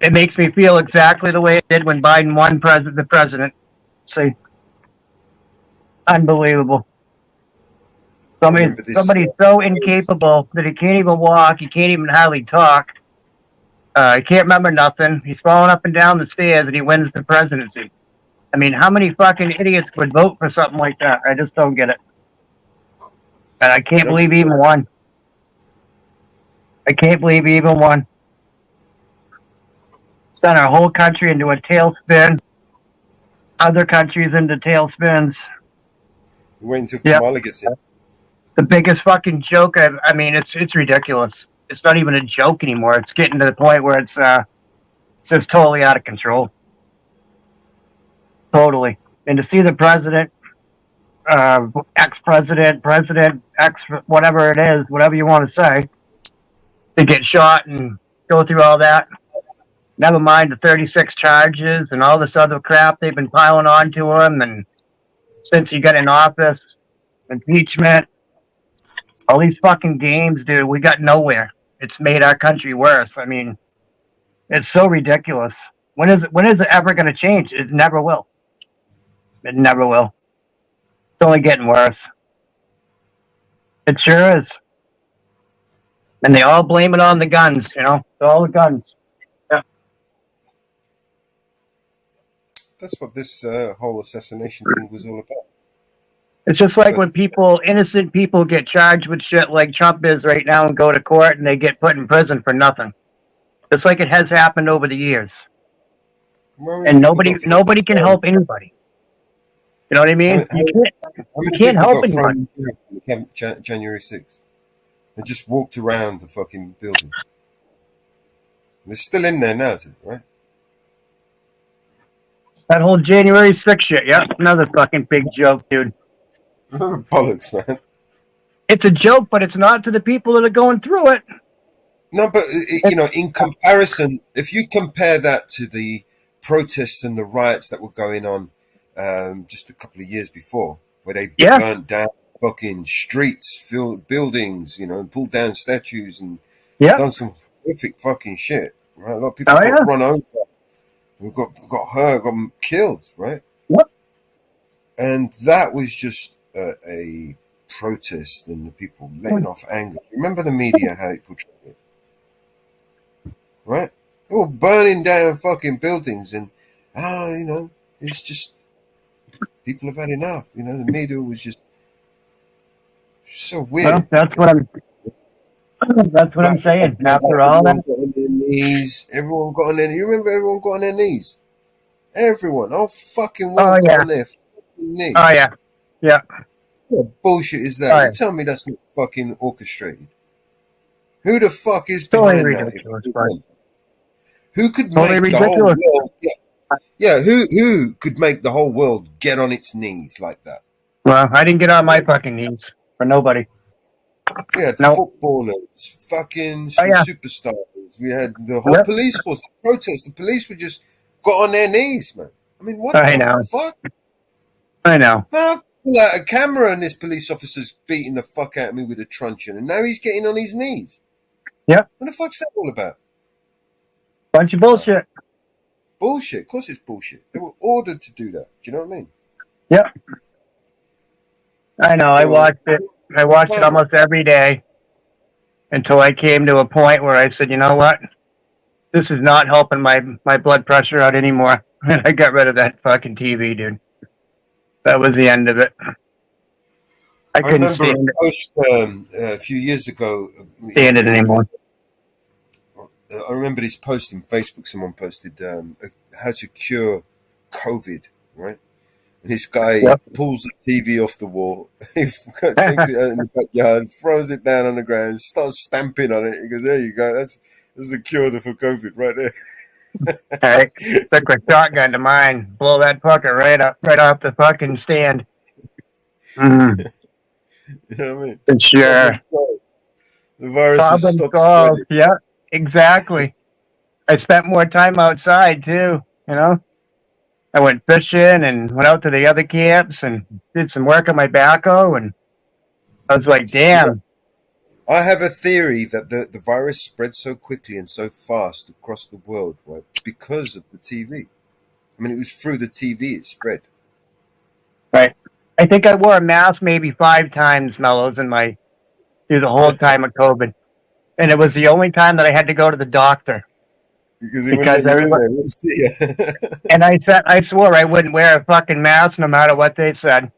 It makes me feel exactly the way it did when Biden won the president. See, unbelievable. Somebody's so incapable that he can't even walk. He can't even hardly talk. He can't remember nothing. He's falling up and down the stairs, and he wins the presidency. I mean, how many fucking idiots would vote for something like that? I just don't get it. And I can't believe he even won. I can't believe he even won. Sent our whole country into a tailspin. Other countries into tailspins. Wait until Kamala gets in. The biggest fucking joke. I mean, it's ridiculous. It's not even a joke anymore. It's getting to the point where it's just totally out of control. Totally. And to see the president, ex-president, president, whatever it is, whatever you want to say, to get shot and go through all that. Never mind the 36 charges and all this other crap they've been piling on to him, and since he got in office, impeachment, all these fucking games, dude, we got nowhere. It's made our country worse. I mean, it's so ridiculous. When is it ever going to change? It never will. It never will. It's only getting worse. It sure is. And they all blame it on the guns, you know? All the guns. Yeah. That's what this whole assassination thing was all about. It's just like when innocent people get charged with shit like Trump is right now and go to court and they get put in prison for nothing. It's like it has happened over the years. And nobody can help anybody. You know what I mean? You can't help anybody. January 6th. They just walked around the fucking building. They're still in there now, right? That whole January 6th shit, yeah. Another fucking big joke, dude. Bollocks, man. It's a joke, but it's not to the people that are going through it. No, but, you know, in comparison, if you compare that to the protests and the riots that were going on just a couple of years before, where they Yeah. burnt down fucking streets, filled buildings, pulled down statues and Yeah. done some horrific fucking shit. Right, a lot of people Oh, got yeah. run over, who got hurt, got killed. Right, Yep. and that was just a protest and the people letting off anger. Remember the media how it portrayed it, right? They were burning down fucking buildings and it's just people have had enough. The media was just so weird. Well, that's what I'm saying. After all that, Everyone got on their knees. Everyone got on their. You remember everyone got on their knees. Everyone, all fucking world got on their fucking knees. Oh yeah, yeah. What bullshit is that? Oh, You tell me that's not fucking orchestrated. Who the fuck is totally behind that? ridiculous, Who could totally make the whole ridiculous. world? Yeah, who could make the whole world get on its knees like that? Well, I didn't get on my fucking knees for nobody. We had No. footballers, fucking Oh, yeah. superstars. We had the whole Yep. police force, the protests. The police were just got on their knees, man. I mean, what I the know. fuck? I know. Man, I pull out a camera and this police officer's beating the fuck out of me with a truncheon, and now he's getting on his knees. Yep. What the fuck's that all about? Bunch of bullshit. Bullshit. Of course it's bullshit. They were ordered to do that. Do you know what I mean? Yep. I know. I watched it. I watched it almost every day until I came to a point where I said, you know what? This is not helping my blood pressure out anymore. And I got rid of that fucking TV, dude. That was the end of it. I couldn't remember stand a post a few years ago. it anymore. I remember this post on Facebook. Someone posted how to cure COVID, right? And this guy pulls the TV off the wall, he takes it out in the backyard, throws it down on the ground, starts stamping on it. He goes, "There you go. That's a cure for COVID right there." Hey, took a shotgun to mine, blow that fucker right off the fucking stand. Mm. You know what I mean? For sure. The virus has stopped spreading. Yeah, exactly. I spent more time outside too, I went fishing and went out to the other camps and did some work on my backhoe, and I was like, damn. I have a theory that the virus spread so quickly and so fast across the world, right, because of the TV. I mean, it was through the TV it spread. Right. I think I wore a mask maybe 5 times, Mellows, through the whole time of COVID. And it was the only time that I had to go to the doctor. Because everyone see you. And I swore I wouldn't wear a fucking mask no matter what they said.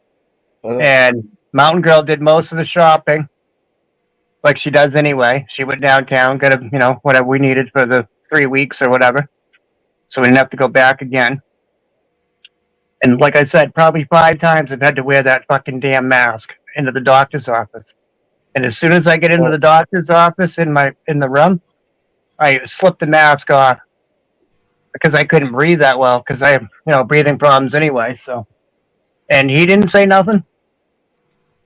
And Mountain Girl did most of the shopping, like she does anyway. She went downtown, got whatever we needed for the 3 weeks or whatever, so we didn't have to go back again. And like I said, probably 5 times I've had to wear that fucking damn mask into the doctor's office. And as soon as I get into the doctor's office in the room, I slip the mask off because I couldn't breathe that well because I have, breathing problems anyway. So, and he didn't say nothing.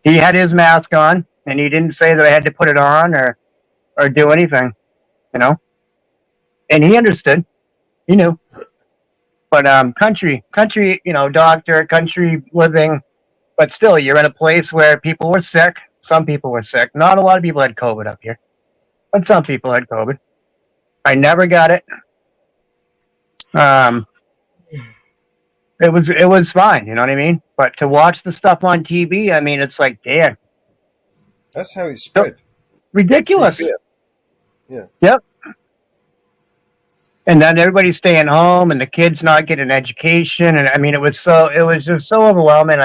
He had his mask on, and he didn't say that I had to put it on or do anything, And he understood. He knew. But country, doctor, country living, but still, you're in a place where people were sick. Some people were sick. Not a lot of people had COVID up here, but some people had COVID. I never got it. It was fine, you know what I mean? But to watch the stuff on TV, I mean, it's like, damn. That's how it spread. Ridiculous. Yeah. Yep. And then everybody's staying home, and the kids not getting education, and I mean, it was just so overwhelming.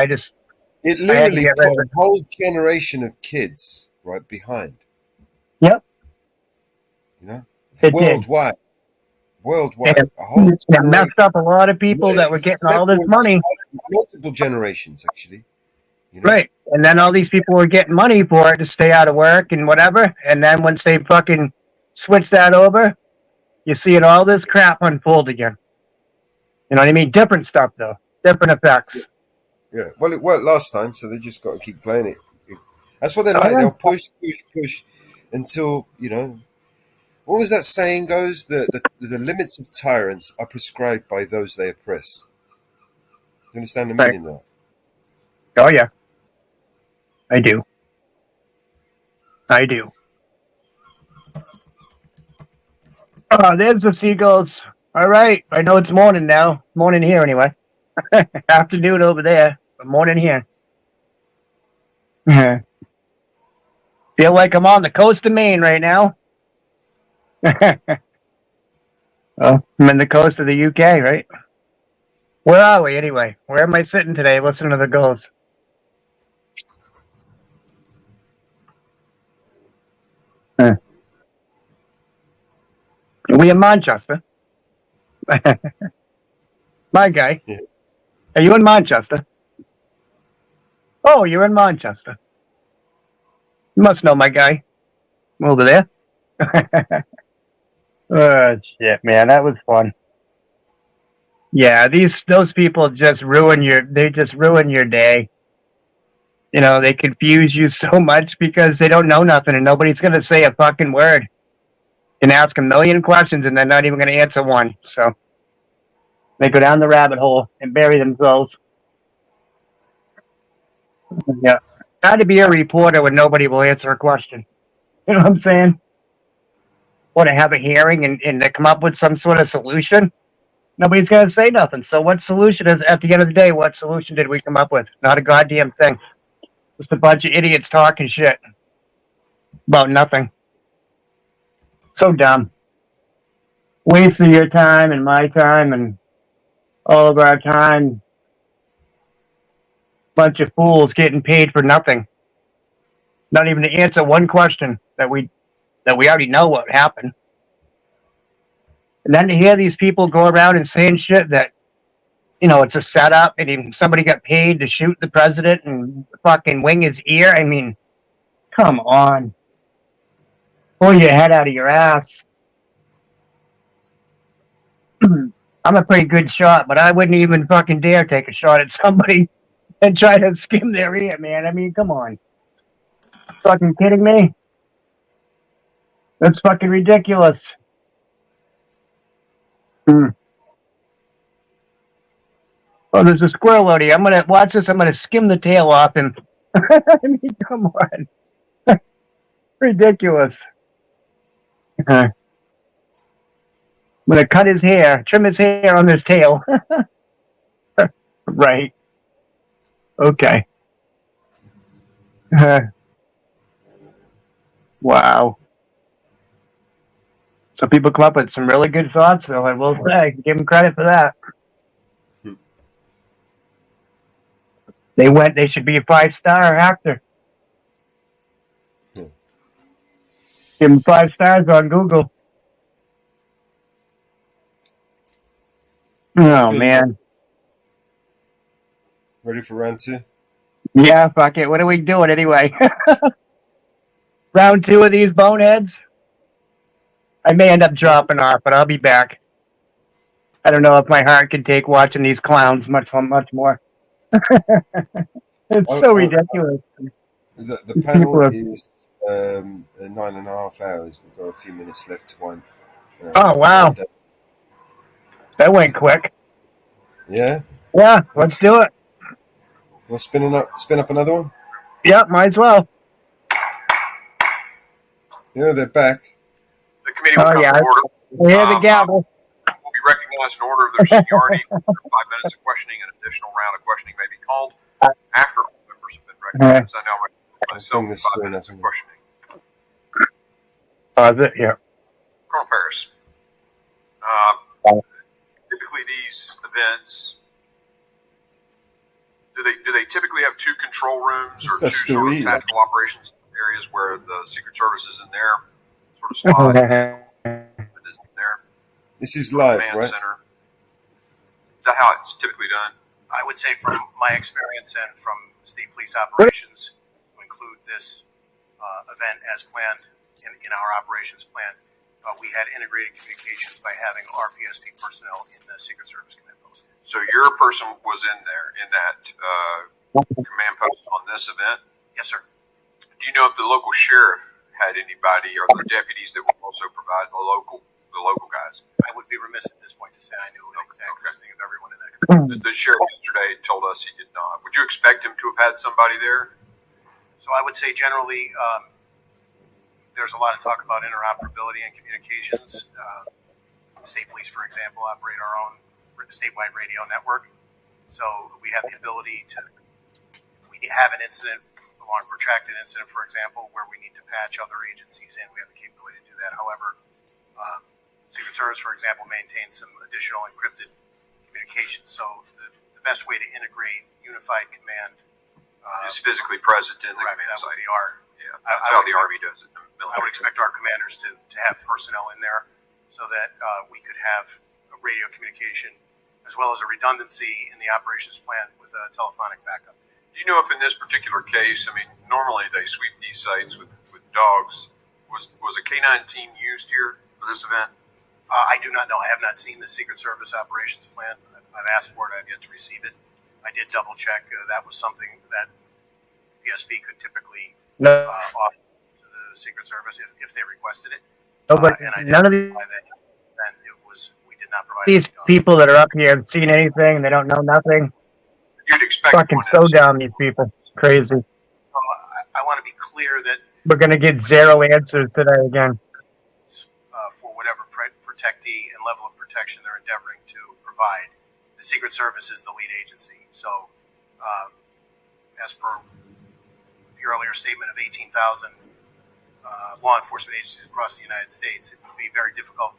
It literally put a whole generation of kids right behind. Yep. Worldwide. And it messed up a lot of people that were getting all this money. Multiple generations, actually. Right. And then all these people were getting money for it to stay out of work and whatever. And then once they fucking switch that over, you see it all this crap unfold again. You know what I mean? Different stuff, though. Different effects. Yeah. Well, it worked last time, so they just got to keep playing it. That's what they like. They'll push until, what was that saying goes? The limits of tyrants are prescribed by those they oppress. You understand the meaning of that? Oh, yeah. I do. I do. Oh, there's the seagulls. All right. I know it's morning now. Morning here, anyway. Afternoon over there, but morning here. Feel like I'm on the coast of Maine right now. Well, I'm in the coast of the UK, right? Where are we, anyway? Where am I sitting today listening to the gulls? Are we in Manchester? My guy. Yeah. Are you in Manchester? Oh, you're in Manchester. You must know my guy. Over there. Oh, shit, man. That was fun. Yeah, those people just ruin your day. You know, they confuse you so much because they don't know nothing and nobody's going to say a fucking word. You can ask a million questions and they're not even going to answer one. So they go down the rabbit hole and bury themselves. Yeah. Try to be a reporter when nobody will answer a question. You know what I'm saying? Want to have a hearing and they come up with some sort of solution? Nobody's going to say nothing. So what solution is, at the end of the day, what solution did we come up with? Not a goddamn thing. Just a bunch of idiots talking shit about nothing. So dumb. Wasting your time and my time and all of our time. Bunch of fools getting paid for nothing. Not even to answer one question that we already know what happened. And then to hear these people go around and saying shit that, you know, it's a setup and even somebody got paid to shoot the president and fucking wing his ear. I mean, come on. Pull your head out of your ass. I'm a pretty good shot, but I wouldn't even fucking dare take a shot at somebody and try to skim their ear, man. I mean, come on. Fucking kidding me? That's fucking ridiculous. Oh, there's a squirrel out here. I'm gonna watch this. I'm gonna skim the tail off him. I mean, come on. Ridiculous. I'm gonna cut his hair, trim his hair on his tail. Right. Okay. Wow. So people come up with some really good thoughts, so I will say, give them credit for that. They should be a 5-star actor. Give them 5 stars on Google. Oh, man. Ready for round 2? Yeah, fuck it. What are we doing anyway? Round 2 of these boneheads? I may end up dropping off, but I'll be back. I don't know if my heart can take watching these clowns much more. It's so ridiculous. The panel is 9.5 hours. We've got a few minutes left to wind. Oh, wow. That went quick. Yeah? Yeah, let's do it. We'll spin up another one? Yeah, might as well. Yeah, they're back. The committee will come to order. We hear the gavel. Will be recognized in order of their seniority. 5 minutes of questioning. An additional round of questioning may be called after all members have been recognized. I now recognize myself 5 minutes of questioning. Pause it, yeah. Colonel Paris. Typically, these events do they typically have 2 control rooms or 2 sort of tactical operations areas where the Secret Service is in there, sort of slot? This is live, right? Center. Is that how it's typically done? I would say from my experience and from state police operations, to include this event as planned in our operations plan, we had integrated communications by having RPSP personnel in the Secret Service command post. So your person was in there, in that command post on this event? Yes, sir. Do you know if the local sheriff had anybody or the deputies that would also provide the local guys? I would be remiss at this point to say I knew the exact listing of everyone in that. The sheriff yesterday told us he did not. Would you expect him to have had somebody there? So I would say generally there's a lot of talk about interoperability and communications. State police, for example, operate our own statewide radio network. So we have the ability to, if we have an incident, a long protracted incident, for example, where we need to patch other agencies in, we have the capability to do that. However, Secret Service, for example, maintains some additional encrypted communications. So the best way to integrate unified command is physically present in the command that site. would be our. Yeah, that's how the Army does it. I would expect our commanders to have personnel in there so that we could have a radio communication as well as a redundancy in the operations plan with a telephonic backup. Do you know if in this particular case, I mean, normally they sweep these sites with dogs. Was a K-9 team used here for this event? I do not know. I have not seen the Secret Service operations plan. I've asked for it. I've yet to receive it. I did double check. That was something that PSP could typically offer to the Secret Service if they requested it. No, but none of we did not provide these people that are up here have seen anything. They don't know nothing. You'd expect fucking slow down these people. Crazy. I want to be clear that we're going to get zero answers today again. For whatever protectee and level of protection they're endeavoring to provide, the Secret Service is the lead agency. So, as per the earlier statement of 18,000 law enforcement agencies across the United States, it would be very difficult,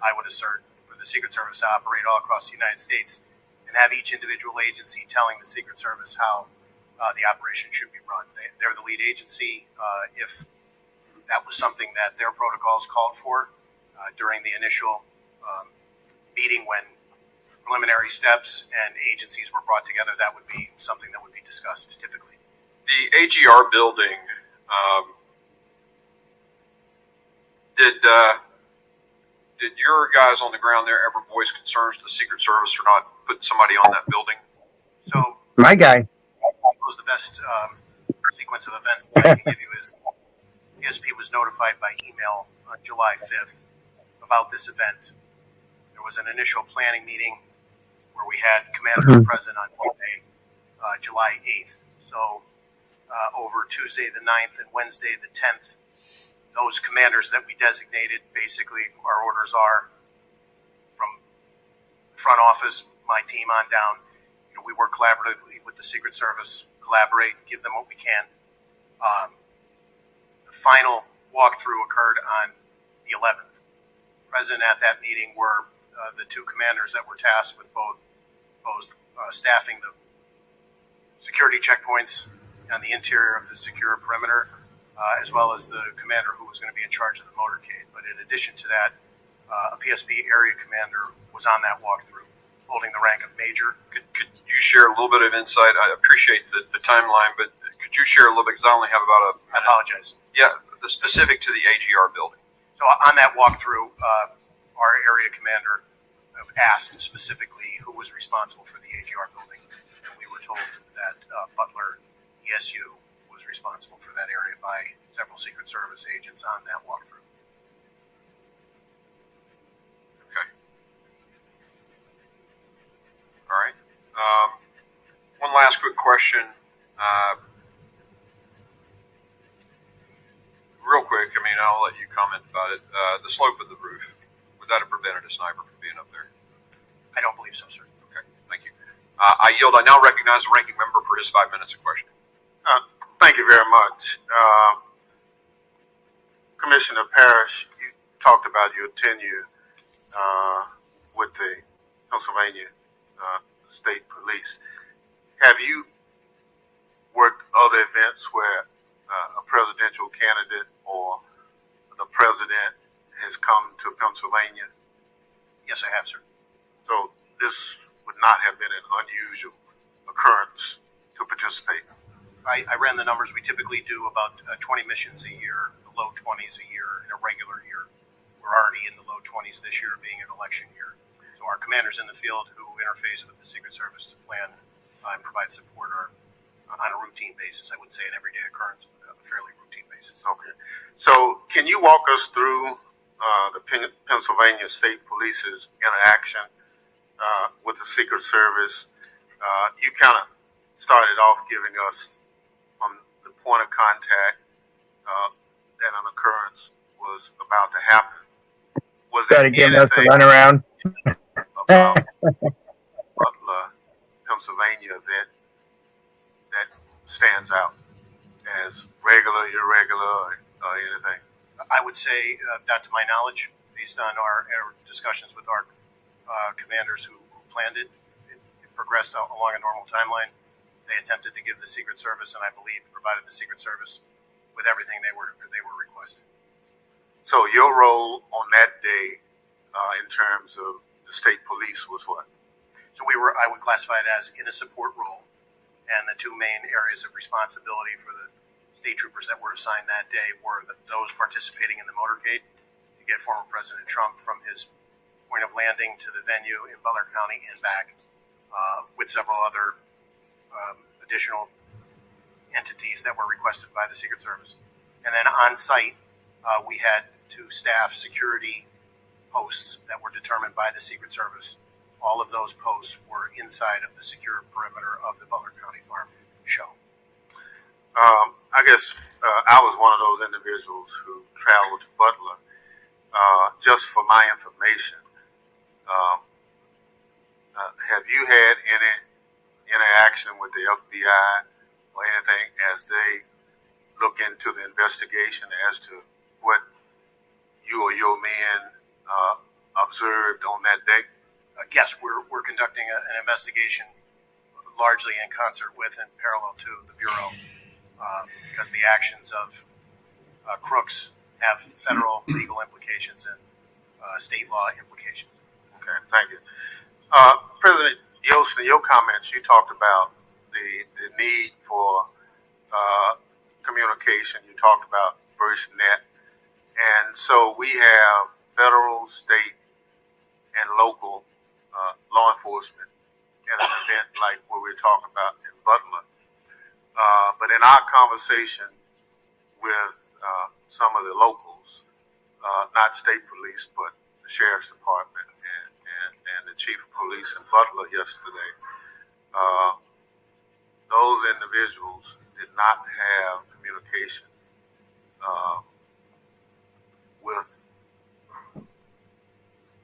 I would assert, for the Secret Service to operate all across the United States and have each individual agency telling the Secret Service how the operation should be run. They're the lead agency. If that was something that their protocols called for during the initial meeting when preliminary steps and agencies were brought together, that would be something that would be discussed typically. The AGR building, did your guys on the ground there ever voice concerns to the Secret Service for not putting somebody on that building? So my guy. I suppose the best sequence of events that I can give you is PSP was notified by email on July 5th about this event. There was an initial planning meeting where we had commanders present on Monday, July 8th. So over Tuesday the 9th and Wednesday the 10th, those commanders that we designated, basically our orders are from the front office, my team on down. We work collaboratively with the Secret Service, collaborate, give them what we can. The final walkthrough occurred on the 11th. Present at that meeting were the two commanders that were tasked with both staffing the security checkpoints on the interior of the secure perimeter, as well as the commander who was going to be in charge of the motorcade. But in addition to that, a PSP area commander was on that walkthrough, holding the rank of major. Could you share a little bit of insight? I appreciate the timeline, but could you share a little bit, because I only have about a minute. I apologize. Yeah, the specific to the AGR building. So on that walkthrough, our area commander asked specifically who was responsible for the AGR building, and we were told that Butler ESU was responsible for that area by several Secret Service agents on that walkthrough. Okay. All right. One last quick question. Real quick, I mean, I'll let you comment about it. The slope of the roof, would that have prevented a sniper from being up there? I don't believe so, sir. Okay, thank you. I yield. I now recognize the ranking member for his 5 minutes of questioning. Thank you very much. Commissioner Parrish, you talked about your tenure with the Pennsylvania State Police. Have you worked other events where a presidential candidate or the president has come to Pennsylvania? Yes, I have, sir. So this would not have been an unusual occurrence to participate. I ran the numbers. We typically do about 20 missions a year, the low 20s a year in a regular year. We're already in the low 20s this year, being an election year. So our commanders in the field who interface with the Secret Service to plan and provide support are on a routine basis. I wouldn't say an everyday occurrence, but a fairly routine basis. Okay. So can you walk us through the Pennsylvania State Police's interaction with the Secret Service? You kind of started off giving us from the point of contact that an occurrence was about to happen. Was there Try to get us to anything run around. about Butler, Pennsylvania event that stands out as regular, irregular, or anything? I would say, not to my knowledge, based on our discussions with our commanders who planned it, it progressed along a normal timeline. They attempted to give the Secret Service, and I believe provided the Secret Service with everything they were requested. So your role on that day, in terms of the state police, was what? So I would classify it as in a support role, and the two main areas of responsibility for the state troopers that were assigned that day were those participating in the motorcade to get former President Trump from his point of landing to the venue in Butler County and back, with several other additional entities that were requested by the Secret Service. And then on site, we had to staff security posts that were determined by the Secret Service. All of those posts were inside of the secure perimeter of the Butler County Farm show. I guess I was one of those individuals who traveled to Butler. Just for my information, have you had any interaction with the FBI or anything as they look into the investigation as to what you or your men observed on that day? Yes, we're conducting an investigation largely in concert with and parallel to the Bureau, because the actions of crooks have federal legal implications and state law implications. Okay, thank you. President Yost, in your comments, you talked about the need for communication. You talked about FirstNet. And so we have federal, state, and local law enforcement in an event like what we're talking about in Butler. But in our conversation with some of the locals, not state police, but the sheriff's department and the chief of police in Butler yesterday, those individuals did not have communication with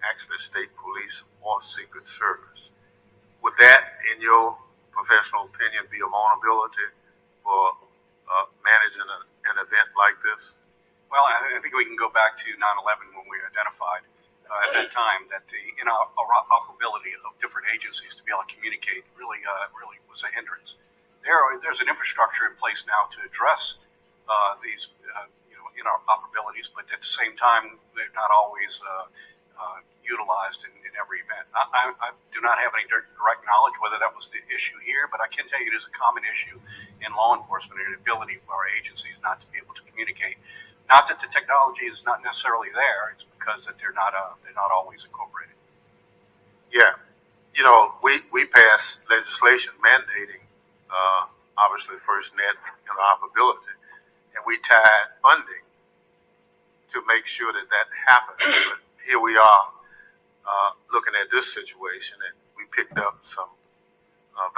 actually state police or Secret Service. Would that, in your professional opinion, be a vulnerability for managing an event like this? Well, I think we can go back to 9/11 when we identified at that time that the interoperability of different agencies to be able to communicate really was a hindrance. There's an infrastructure in place now to address these interoperabilities, but at the same time, they're not always utilized in every event. I do not have any direct knowledge whether that was the issue here, but I can tell you it is a common issue in law enforcement and the ability for our agencies not to be able to communicate. Not that the technology is not necessarily there; it's because that they're not always incorporated. Yeah, we passed legislation mandating obviously FirstNet interoperability, and we tied funding to make sure that happens. But here we are looking at this situation, and we picked up some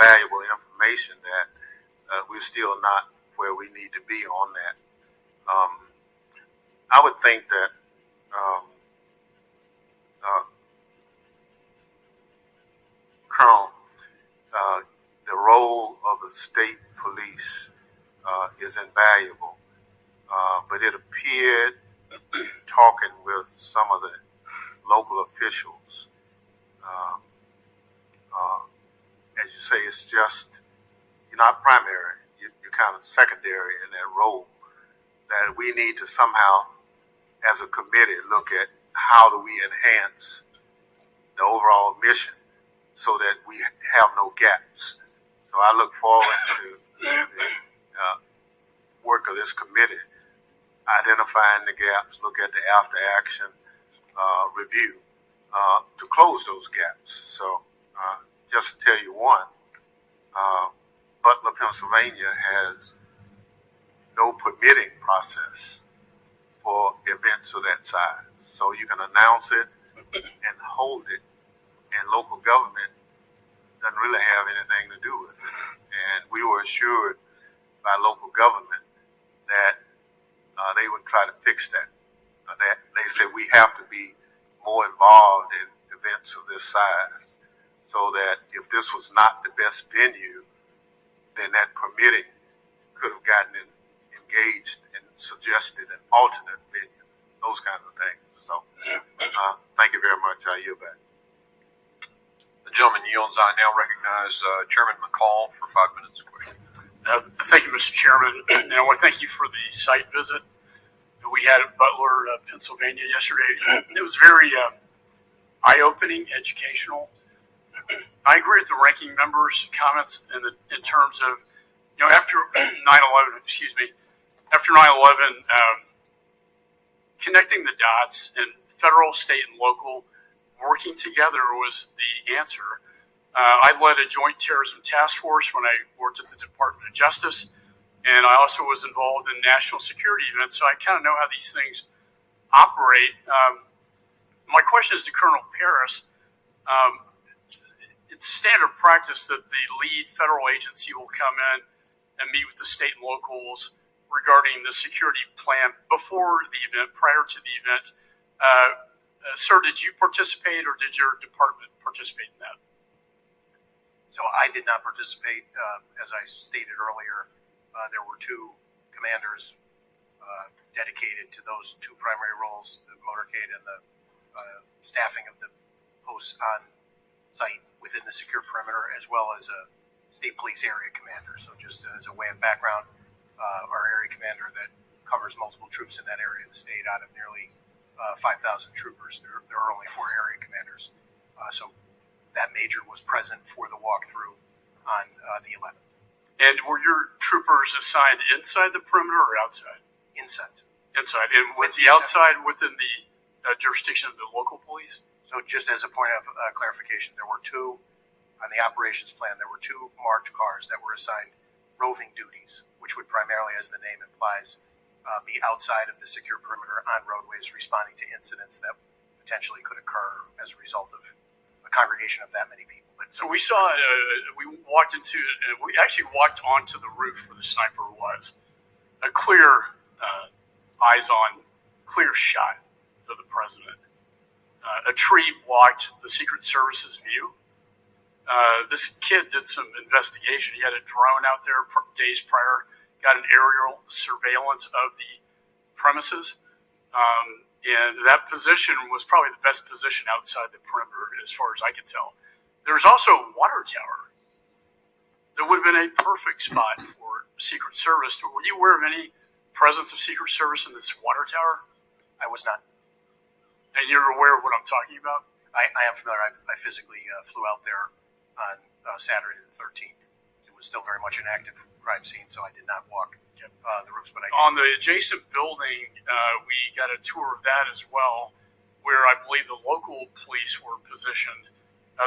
valuable information that we're still not where we need to be on that. I would think that Colonel, the role of the state police is invaluable, but it appeared, talking with some of the local officials, as you say, it's just, you're not primary, you're kind of secondary in that role, that we need to somehow, as a committee, look at how do we enhance the overall mission so that we have no gaps. So I look forward to the work of this committee, identifying the gaps, look at the after action review to close those gaps. So just to tell you one, Butler, Pennsylvania has no permitting process for events of that size. So you can announce it and hold it, and local government doesn't really have anything to do with it. And we were assured by local government that they would try to fix that. They said we have to be more involved in events of this size, so that if this was not the best venue, then that permitting could have gotten engaged and suggested an alternate venue, those kinds of things. So thank you very much. I yield back. The gentleman yields. I now recognize Chairman McCall for 5 minutes. Question. Thank you, Mr. Chairman. And I want to thank you for the site visit that we had at Butler, Pennsylvania yesterday. It was very eye-opening, educational. I agree with the ranking member's comments in terms of, after 9/11, connecting the dots and federal, state, and local working together was the answer. I led a joint terrorism task force when I worked at the Department of Justice, and I also was involved in national security events, so I kind of know how these things operate. My question is to Colonel Paris. It's standard practice that the lead federal agency will come in and meet with the state and locals regarding the security plan before the event, prior to the event. Sir, did you participate or did your department participate in that? So I did not participate. As I stated earlier, there were two commanders dedicated to those two primary roles, the motorcade and the staffing of the posts on site within the secure perimeter, as well as a state police area commander. So just as a way of background, our area commander that covers multiple troops in that area of the state out of nearly 5,000 troopers. There are only 4 area commanders. So that major was present for the walkthrough on the 11th. And were your troopers assigned inside the perimeter or outside? Inside. Inside. And was the outside within the jurisdiction of the local police? So just as a point of clarification, there were 2, on the operations plan, there were 2 marked cars that were assigned roving duties, which would primarily, as the name implies, be outside of the secure perimeter on roadways responding to incidents that potentially could occur as a result of a congregation of that many people. So we saw, we actually walked onto the roof where the sniper was. A clear, eyes-on, clear shot of the president. A tree blocked the Secret Service's view. This kid did some investigation. He had a drone out there days prior, got an aerial surveillance of the premises. And that position was probably the best position outside the perimeter as far as I could tell. There was also a water tower that would have been a perfect spot for Secret Service. Were you aware of any presence of Secret Service in this water tower? I was not. And you're aware of what I'm talking about? I am familiar. I physically flew out there on Saturday the 13th. It was still very much an active crime scene, so I did not walk the roofs. But on the adjacent building, we got a tour of that as well, where I believe the local police were positioned.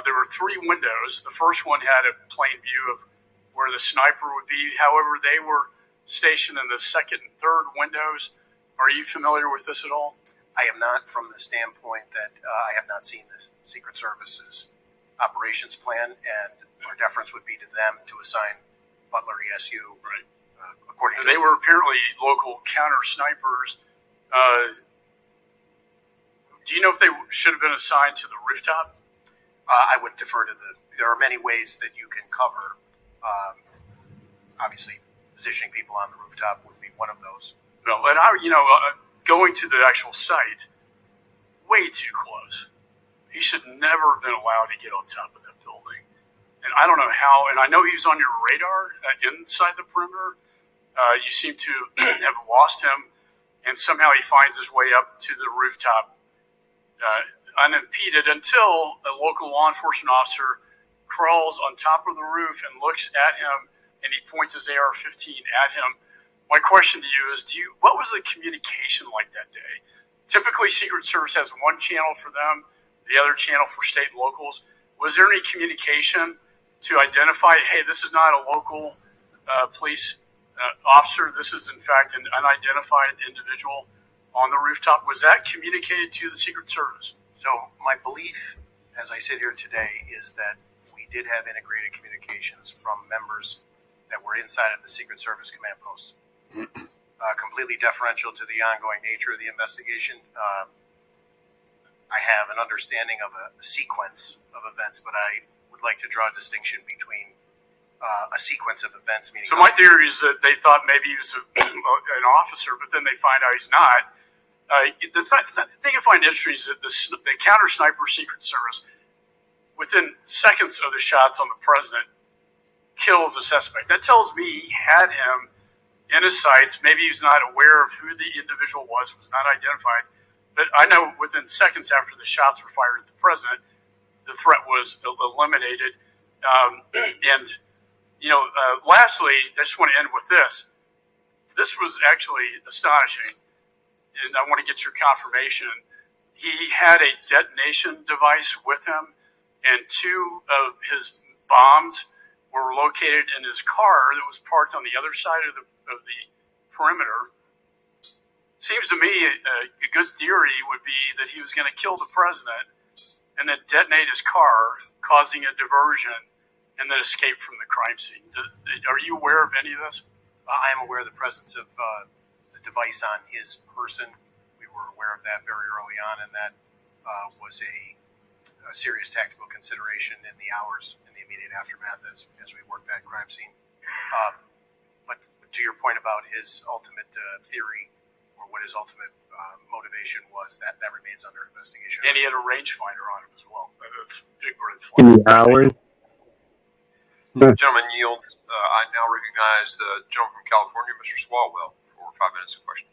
There were 3 windows. The first one had a plain view of where the sniper would be. However, they were stationed in the second and third windows. Are you familiar with this at all? I am not, from the standpoint that I have not seen the Secret Service's operations plan, and our deference would be to them to assign Butler ESU. Right. According and they were apparently local counter snipers. Do you know if they should have been assigned to the rooftop? I would defer to there are many ways that you can cover. Obviously, positioning people on the rooftop would be one of those. No, and going to the actual site, way too close. He should never have been allowed to get on top of that building. And I don't know how, and I know he was on your radar inside the perimeter. You seem to have lost him, and somehow he finds his way up to the rooftop unimpeded until a local law enforcement officer crawls on top of the roof and looks at him, and he points his AR-15 at him. My question to you is, what was the communication like that day? Typically, Secret Service has one channel for them, the other channel for state and locals. Was there any communication to identify, hey, this is not a local police officer, this is in fact an unidentified individual on the rooftop? Was that communicated to the Secret Service? So my belief, as I sit here today, is that we did have integrated communications from members that were inside of the Secret Service command post. completely deferential to the ongoing nature of the investigation. I have an understanding of a sequence of events, but I would like to draw a distinction between a sequence of events. Meaning, so my theory is that they thought maybe he was an officer, but then they find out he's not. The thing I find interesting is that the counter sniper Secret Service, within seconds of the shots on the president, kills a suspect. That tells me he had him in his sights. Maybe he was not aware of who the individual was not identified. But I know within seconds after the shots were fired at the president, the threat was eliminated. Lastly, I just want to end with this. This was actually astonishing, and I want to get your confirmation. He had a detonation device with him, and 2 of his bombs were located in his car that was parked on the other side of the perimeter. Seems to me a good theory would be that he was going to kill the president and then detonate his car, causing a diversion, and then escape from the crime scene. Are you aware of any of this? I am aware of the presence of the device on his person. We were aware of that very early on, and that was a serious tactical consideration in the hours in the immediate aftermath as we worked that crime scene. But to your point about his ultimate theory, or what his ultimate motivation was, that remains under investigation. And he had a rangefinder on him as well. That's a big red flag. In the hours. Gentlemen, yield. I now recognize the gentleman from California, Mr. Swalwell, for 5 minutes of question.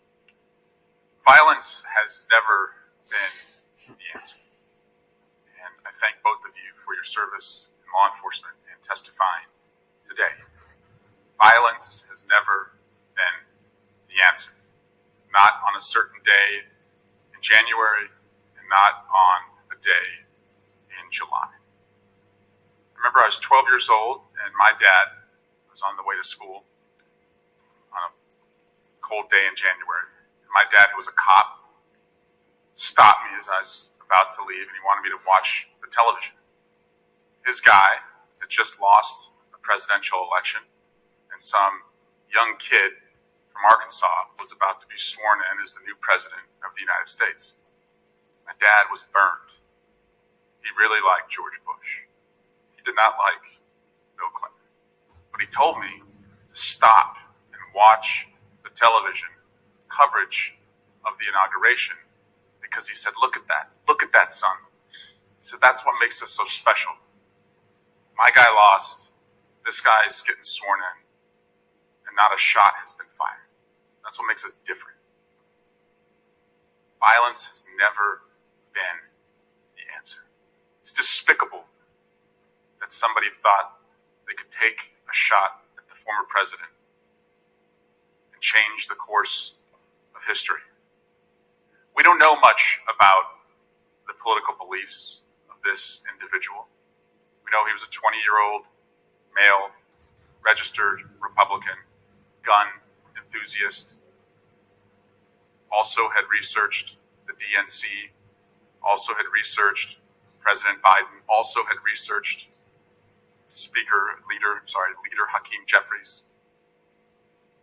Violence has never been the answer. And I thank both of you for your service in law enforcement and testifying today. Violence has never been the answer. Not on a certain day in January, and not on a day in July. I remember I was 12 years old, and my dad was on the way to school on a cold day in January. And my dad, who was a cop, stopped me as I was about to leave, and he wanted me to watch the television. His guy had just lost a presidential election, and some young kid from Arkansas was about to be sworn in as the new president of the United States. My dad was burned. He really liked George Bush. He did not like Bill Clinton. But he told me to stop and watch the television coverage of the inauguration because he said, look at that, son. He said, that's what makes us so special. My guy lost. This guy is getting sworn in. And not a shot has been fired. That's what makes us different. Violence has never been the answer. It's despicable that somebody thought they could take a shot at the former president and change the course of history. We don't know much about the political beliefs of this individual. We know he was a 20-year-old male, registered Republican, gun enthusiast, also had researched the DNC, also had researched President Biden, also had researched Leader Hakeem Jeffries.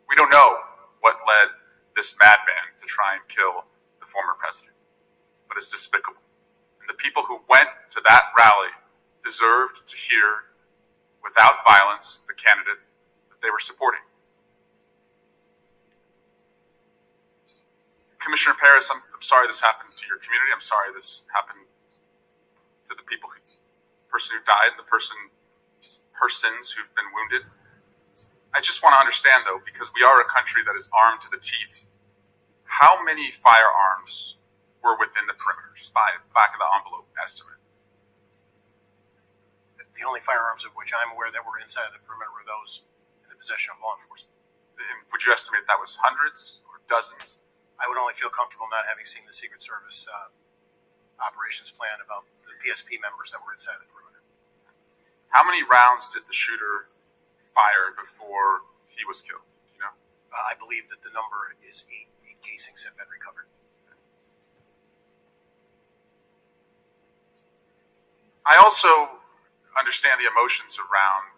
We don't know what led this madman to try and kill the former president, but it's despicable. And the people who went to that rally deserved to hear, without violence, the candidate that they were supporting. Commissioner Paris, I'm sorry this happened to your community. I'm sorry this happened to the person who died, the persons who've been wounded. I just want to understand, though, because we are a country that is armed to the teeth, how many firearms were within the perimeter, just by back of the envelope estimate? The only firearms of which I'm aware that were inside of the perimeter were those in the possession of law enforcement. And would you estimate that was hundreds or dozens? I would only feel comfortable not having seen the Secret Service operations plan about the PSP members that were inside the perimeter. How many rounds did the shooter fire before he was killed? Do you know? I believe that the number is 8 casings have been recovered. I also understand the emotions around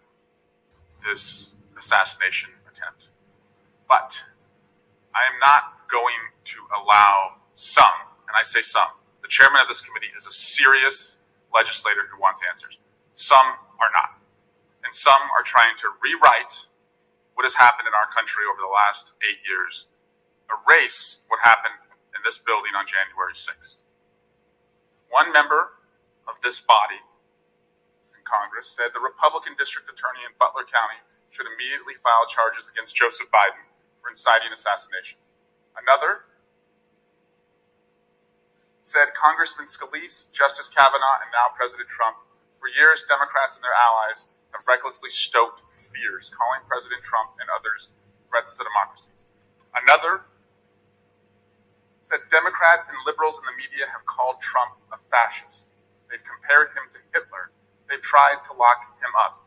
this assassination attempt, but I am not going to allow some, and I say some, the chairman of this committee is a serious legislator who wants answers. Some are not. And some are trying to rewrite what has happened in our country over the last 8 years, erase what happened in this building on January 6th. One member of this body in Congress said the Republican district attorney in Butler County should immediately file charges against Joseph Biden for inciting assassination. Another said Congressman Scalise, Justice Kavanaugh, and now President Trump, for years Democrats and their allies have recklessly stoked fears, calling President Trump and others threats to democracy. Another said Democrats and liberals in the media have called Trump a fascist. They've compared him to Hitler. They've tried to lock him up.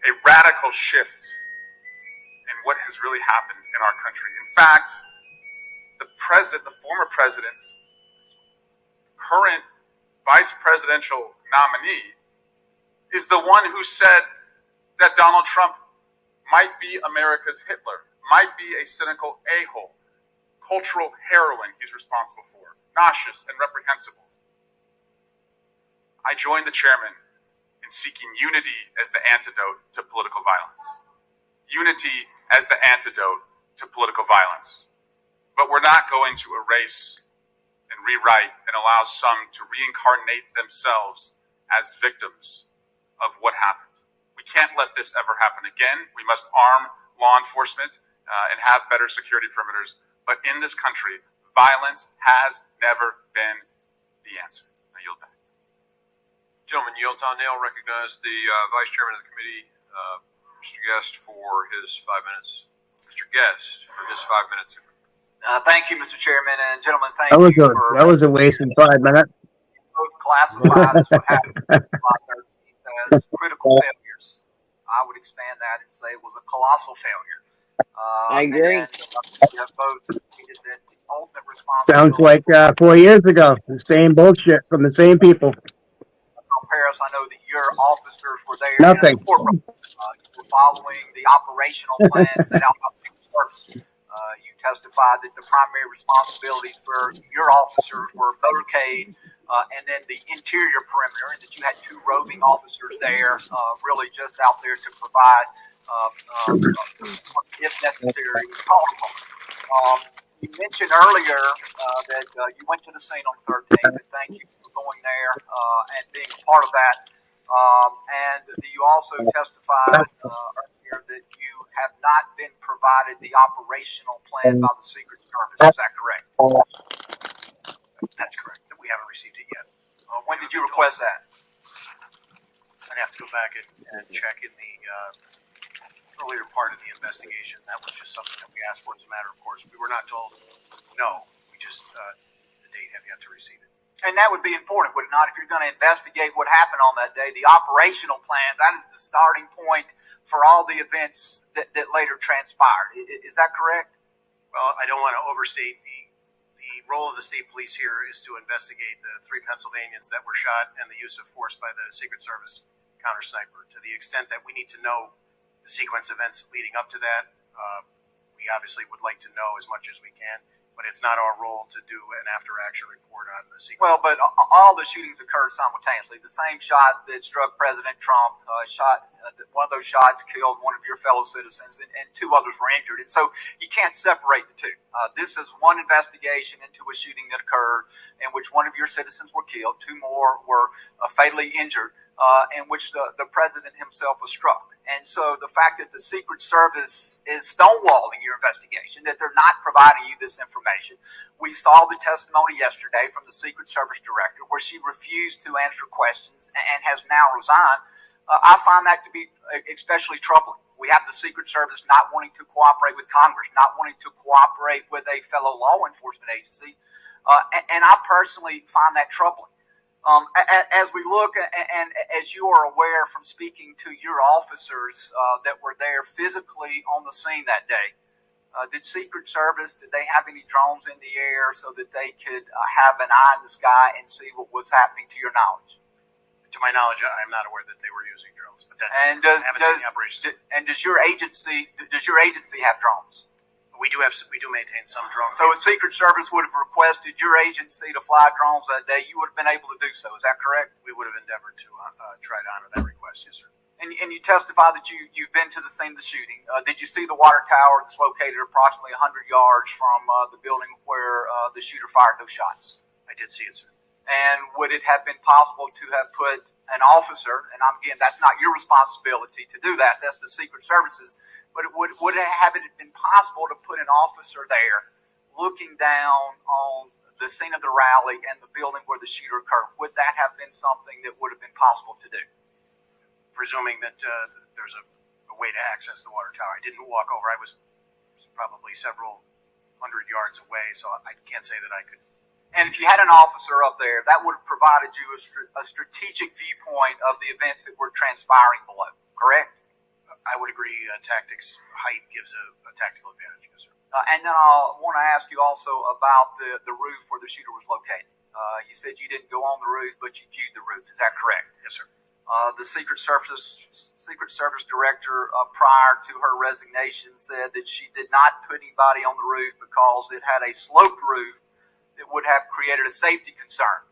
A radical shift in what has really happened in our country. In fact, the former president's current vice presidential nominee is the one who said that Donald Trump might be America's Hitler, might be a cynical a-hole, cultural heroin he's responsible for, nauseous and reprehensible. I joined the chairman in seeking unity as the antidote to political violence. Unity as the antidote to political violence. But we're not going to erase and rewrite and allow some to reincarnate themselves as victims of what happened. We can't let this ever happen again. We must arm law enforcement and have better security perimeters. But in this country, violence has never been the answer. I yield back. Gentleman yields. I'll now recognize the Vice Chairman of the committee, Mr. Guest, for his 5 minutes. Mr. Guest, for his 5 minutes. Thank you, Mr. Chairman, and gentlemen, thank you for that was a waste in 5 minutes. both classified as what happened in July 13th as critical failures. I would expand that and say it was a colossal failure. I agree. Both stated that the ultimate responsibility. Sounds like 4 years ago. The same bullshit from the same people. Paris, I know that your officers were there. Nothing. You were following the operational plan set out by the Secret Service. You testified that the primary responsibilities for your officers were motorcade and then the interior perimeter, and that you had 2 roving officers there, really just out there to provide support if necessary. You mentioned earlier that you went to the scene on the 13th, and thank you for going there and being a part of that. And you also testified earlier that you have not been provided the operational plan by the Secret Service. Is that correct? That's correct. We haven't received it yet. When did you request that? I'd have to go back and check in the earlier part of the investigation. That was just something that we asked for as a matter of course. We were not told no. We just, the date, have yet to receive it. And that would be important, would it not? If you're going to investigate what happened on that day, the operational plan, that is the starting point for all the events that later transpired. Is that correct? Well, I don't want to overstate the role of the state police here is to investigate the 3 Pennsylvanians that were shot and the use of force by the Secret Service counter sniper. To the extent that we need to know the sequence of events leading up to that, we obviously would like to know as much as we can. But it's not our role to do an after-action report on the sequence. Well, but all the shootings occurred simultaneously. The same shot that struck President Trump, one of those shots killed one of your fellow citizens, and 2 others were injured. And so you can't separate the 2. This is one investigation into a shooting that occurred in which one of your citizens were killed, 2 more were fatally injured, in which the president himself was struck. And so the fact that the Secret Service is stonewalling your investigation, that they're not providing you this information. We saw the testimony yesterday from the Secret Service director where she refused to answer questions and has now resigned. I find that to be especially troubling. We have the Secret Service not wanting to cooperate with Congress, not wanting to cooperate with a fellow law enforcement agency. And I personally find that troubling. As we look, and as you are aware from speaking to your officers that were there physically on the scene that day, did Secret Service, did they have any drones in the air so that they could have an eye in the sky and see what was happening to your knowledge? To my knowledge, I'm not aware that they were using drones. But I haven't seen the operations. And does your agency have drones? We do maintain some drones. So if Secret Service would have requested your agency to fly drones that day, you would have been able to do so. Is that correct? We would have endeavored to try to honor that request, yes, sir. And you testify that you've been to the scene of the shooting. Did you see the water tower that's located approximately 100 yards from the building where the shooter fired those shots? I did see it, sir. And would it have been possible to have put an officer, and again, that's not your responsibility to do that, that's the Secret Service's, but would it have been possible to put an officer there looking down on the scene of the rally and the building where the shooter occurred? Would that have been something that would have been possible to do? Presuming that there's a way to access the water tower. I didn't walk over. I was probably several hundred yards away, so I can't say that I could. And if you had an officer up there, that would have provided you a strategic viewpoint of the events that were transpiring below, correct? I would agree. Tactics, height gives a tactical advantage, yes, sir. And then I want to ask you also about the roof where the shooter was located. You said you didn't go on the roof, but you viewed the roof. Is that correct? Yes, sir. The Secret Service director, prior to her resignation, said that she did not put anybody on the roof because it had a sloped roof that would have created a safety concern.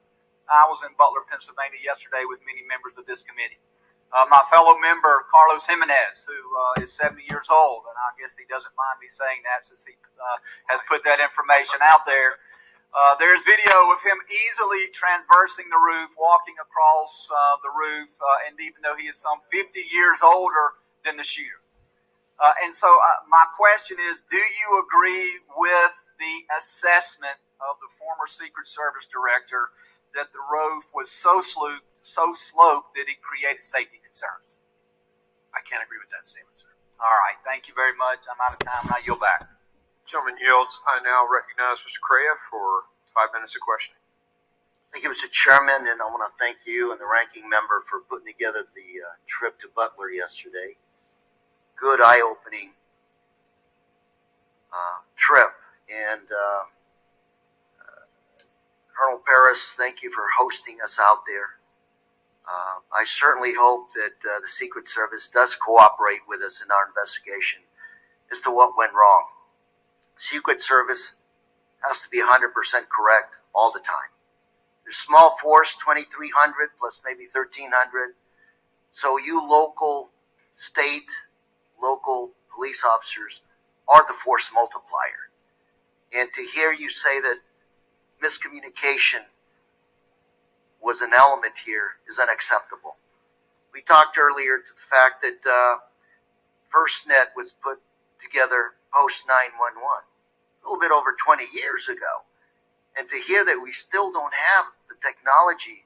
I was in Butler, Pennsylvania yesterday with many members of this committee. My fellow member, Carlos Jimenez, who is 70 years old, and I guess he doesn't mind me saying that since he has put that information out there. There's video of him easily traversing the roof, walking across the roof, and even though he is some 50 years older than the shooter. And so my question is, do you agree with the assessment of the former Secret Service director that the roof was so sloped that it created safety concerns? I can't agree with that statement, sir. All right. Thank you very much. I'm out of time, and I yield back. Gentleman yields. I now recognize Mr. Correa for 5 minutes of questioning. Thank you, Mr. Chairman, and I want to thank you and the ranking member for putting together the trip to Butler yesterday. Good, eye-opening trip. And Colonel Paris, thank you for hosting us out there. I certainly hope that the Secret Service does cooperate with us in our investigation as to what went wrong. Secret Service has to be 100% correct all the time. There's small force, 2,300 plus maybe 1,300. So you local, state, local police officers are the force multiplier. And to hear you say that miscommunication was an element here is unacceptable. We talked earlier to the fact that FirstNet was put together post 9/11, a little bit over 20 years ago. And to hear that we still don't have the technology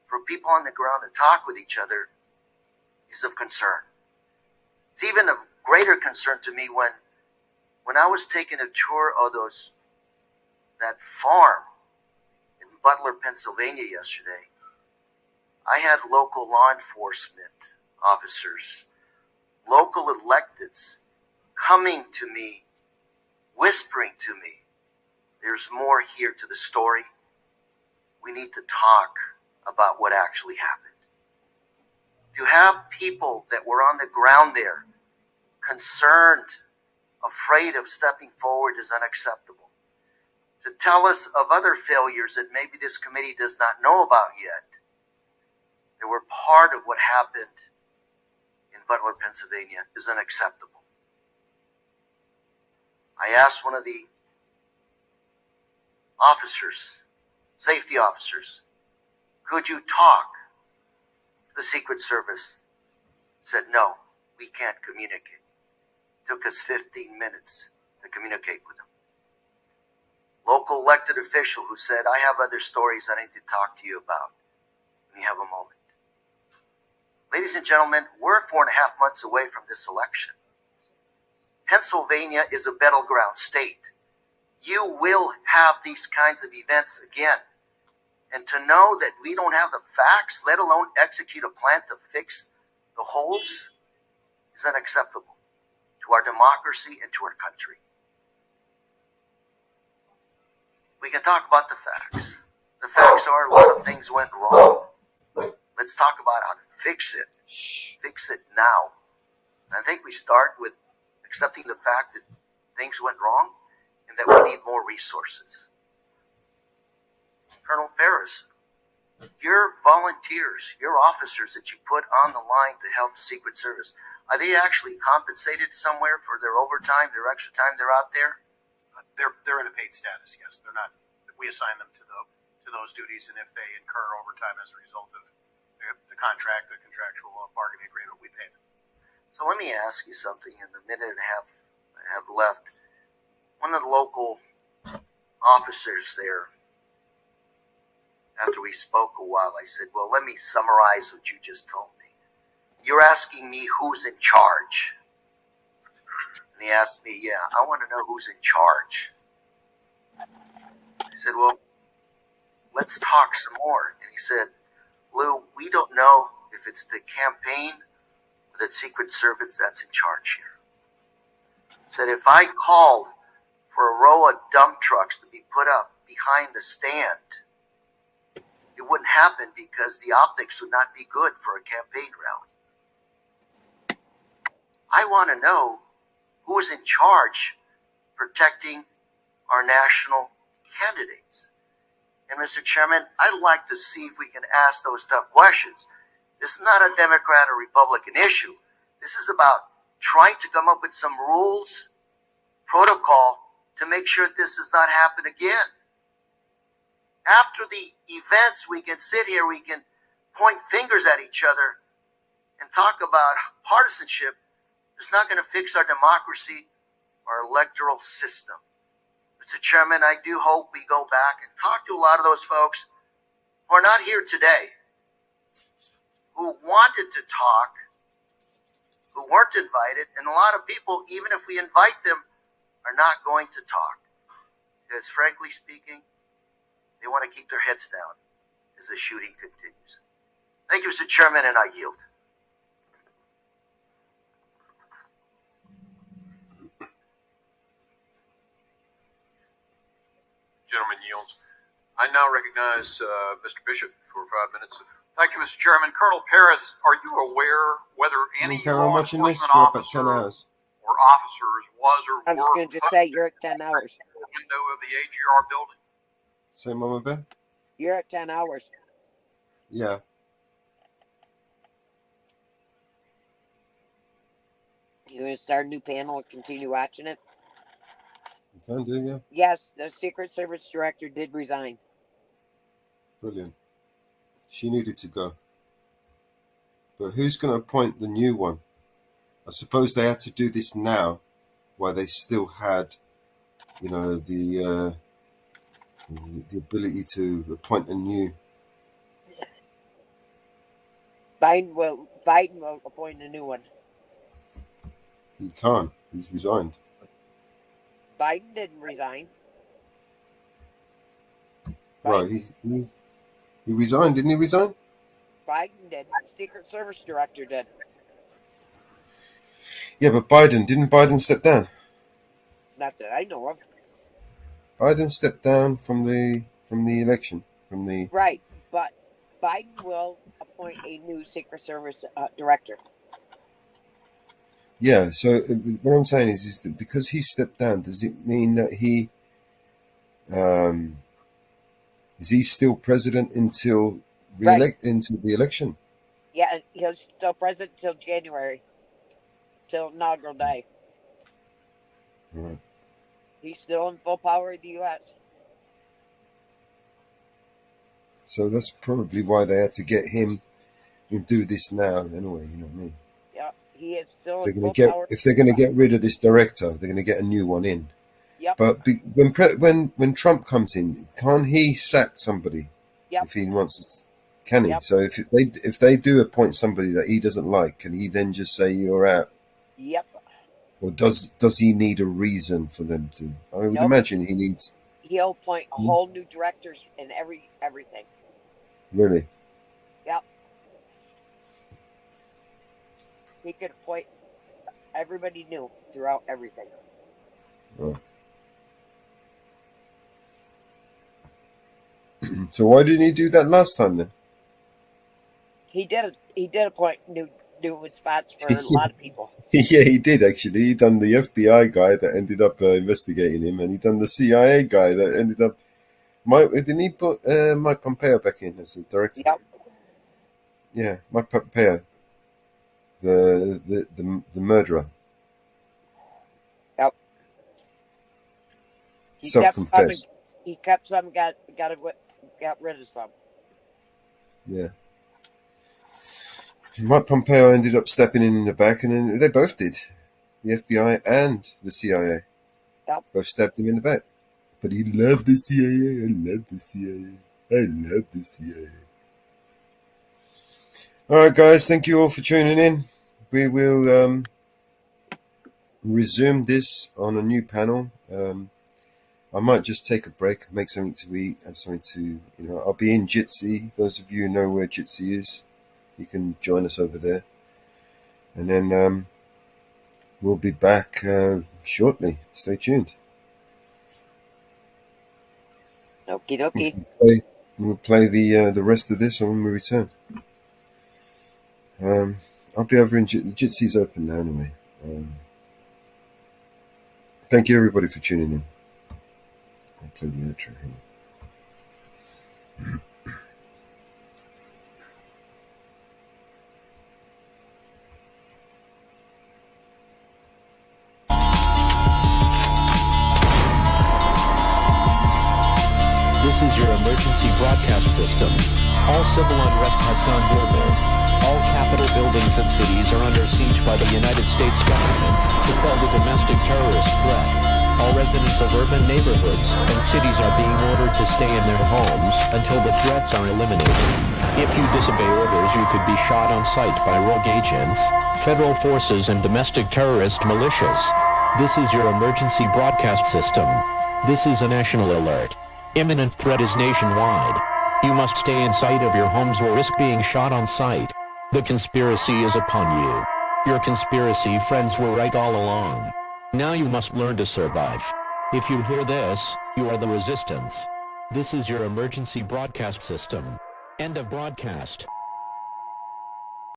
for people on the ground to talk with each other is of concern. It's even a greater concern to me when I was taking a tour of that farm in Butler, Pennsylvania yesterday. I had local law enforcement officers, local electeds coming to me, whispering to me, there's more here to the story. We need to talk about what actually happened. To have people that were on the ground there, concerned, afraid of stepping forward is unacceptable. To tell us of other failures that maybe this committee does not know about yet, that were part of what happened in Butler, Pennsylvania, is unacceptable. I asked one of the officers, safety officers, could you talk? The Secret Service said, no, we can't communicate. It took us 15 minutes to communicate with them. Local elected official who said, I have other stories I need to talk to you about when you have a moment. Ladies and gentlemen, we're 4.5 months away from this election. Pennsylvania is a battleground state. You will have these kinds of events again. And to know that we don't have the facts, let alone execute a plan to fix the holes, is unacceptable to our democracy and to our country. We can talk about the facts. The facts are a lot of things went wrong. Let's talk about how to fix it. Fix it now. And I think we start with accepting the fact that things went wrong and that we need more resources. Colonel Ferris, your volunteers, your officers that you put on the line to help the Secret Service, are they actually compensated somewhere for their overtime, their extra time they're out there? They're in a paid status, yes. They're not. We assign them to those duties, and if they incur overtime as a result of the contractual bargaining agreement, we pay them. So let me ask you something in the minute and a half I have left. One of the local officers there, after we spoke a while, I said, well, let me summarize what you just told me. You're asking me who's in charge. And he asked me, yeah, I want to know who's in charge. I said, well, let's talk some more. And he said, Lou, we don't know if it's the campaign or the Secret Service that's in charge here. He said, if I called for a row of dump trucks to be put up behind the stand, it wouldn't happen because the optics would not be good for a campaign rally. I want to know who is in charge protecting our national candidates. And Mr. Chairman, I'd like to see if we can ask those tough questions. This is not a Democrat or Republican issue. This is about trying to come up with some rules, protocol to make sure this does not happen again. After the events, we can sit here, we can point fingers at each other and talk about partisanship. It's not going to fix our democracy or electoral system. Mr. Chairman, I do hope we go back and talk to a lot of those folks who are not here today, who wanted to talk, who weren't invited, and a lot of people, even if we invite them, are not going to talk. Because frankly speaking, they want to keep their heads down as the shooting continues. Thank you, Mr. Chairman, and I yield. Gentleman yields. I now recognize Mr. Bishop for 5 minutes. Thank you, Mr. Chairman. Colonel Paris, are you aware whether any law enforcement officer or officers was or I was were going to say you're at 10 hours. in the window of the AGR building? Say, Mama Bear? You're at 10 hours. Yeah. You going to start a new panel and continue watching it? You can do, yeah. Yes, the Secret Service director did resign. Brilliant. She needed to go. But who's going to appoint the new one? I suppose they had to do this now, while they still had, you know, the ability to appoint a new. Biden will appoint a new one. He can't. He's resigned. Biden didn't resign. Right. He resigned. Didn't he resign? Biden did. Secret Service director did. Yeah, but didn't Biden step down? Not that I know of. Biden stepped down from the election. Right, but Biden will appoint a new Secret Service director. Yeah, so what I'm saying is that because he stepped down, does it mean that he is he still president until the election? Yeah, and he's still president till January, till inaugural day. Right. He's still in full power of the U.S. So that's probably why they had to get him and do this now. Anyway, you know what I mean. Yeah, he is still If in they're full power. if they're going to get rid of this director, they're going to get a new one in. Yep. But when Trump comes in, can't he sack somebody if he wants to? Can he? Yep. So if they do appoint somebody that he doesn't like, can he then just say you're out? Yep. Or does he need a reason for them to? I would imagine he needs. He'll appoint a whole new directors and everything. Really? Yep. He could appoint everybody new throughout everything. Oh. So why didn't he do that last time then? He did appoint new doing spots for a lot of people. Yeah, he did actually. He done the FBI guy that ended up investigating him, and he done the CIA guy that ended up. Didn't he put Mike Pompeo back in as the director? Yep. Yeah, Mike Pompeo, the murderer. Yep. Self-confessed. He kept some, got rid of some. Yeah. Mike Pompeo ended up stepping in the back, and then they both did. The FBI and the CIA. Yep. Both stabbed him in the back. But he loved the CIA. I love the CIA. I love the CIA. All right, guys. Thank you all for tuning in. We will resume this on a new panel. I might just take a break, make something to eat, have something to, I'll be in Jitsi. Those of you who know where Jitsi is, you can join us over there. And then we'll be back shortly. Stay tuned. Okie dokie. We'll play the rest of this when we return. I'll be over in Jitsi's open now anyway. Thank you everybody for tuning in. I'll play the outro here. This is your emergency broadcast system. All civil unrest has gone global. All capital buildings and cities are under siege by the United States government to quell the domestic terrorist threat. All residents of urban neighborhoods and cities are being ordered to stay in their homes until the threats are eliminated. If you disobey orders, you could be shot on sight by rogue agents, federal forces, and domestic terrorist militias. This is your emergency broadcast system. This is a national alert. Imminent threat is nationwide. You must stay in sight of your homes or risk being shot on sight. The conspiracy is upon you. Your conspiracy friends were right all along. Now you must learn to survive. If you hear this, you are the resistance. This is your emergency broadcast system. End of broadcast.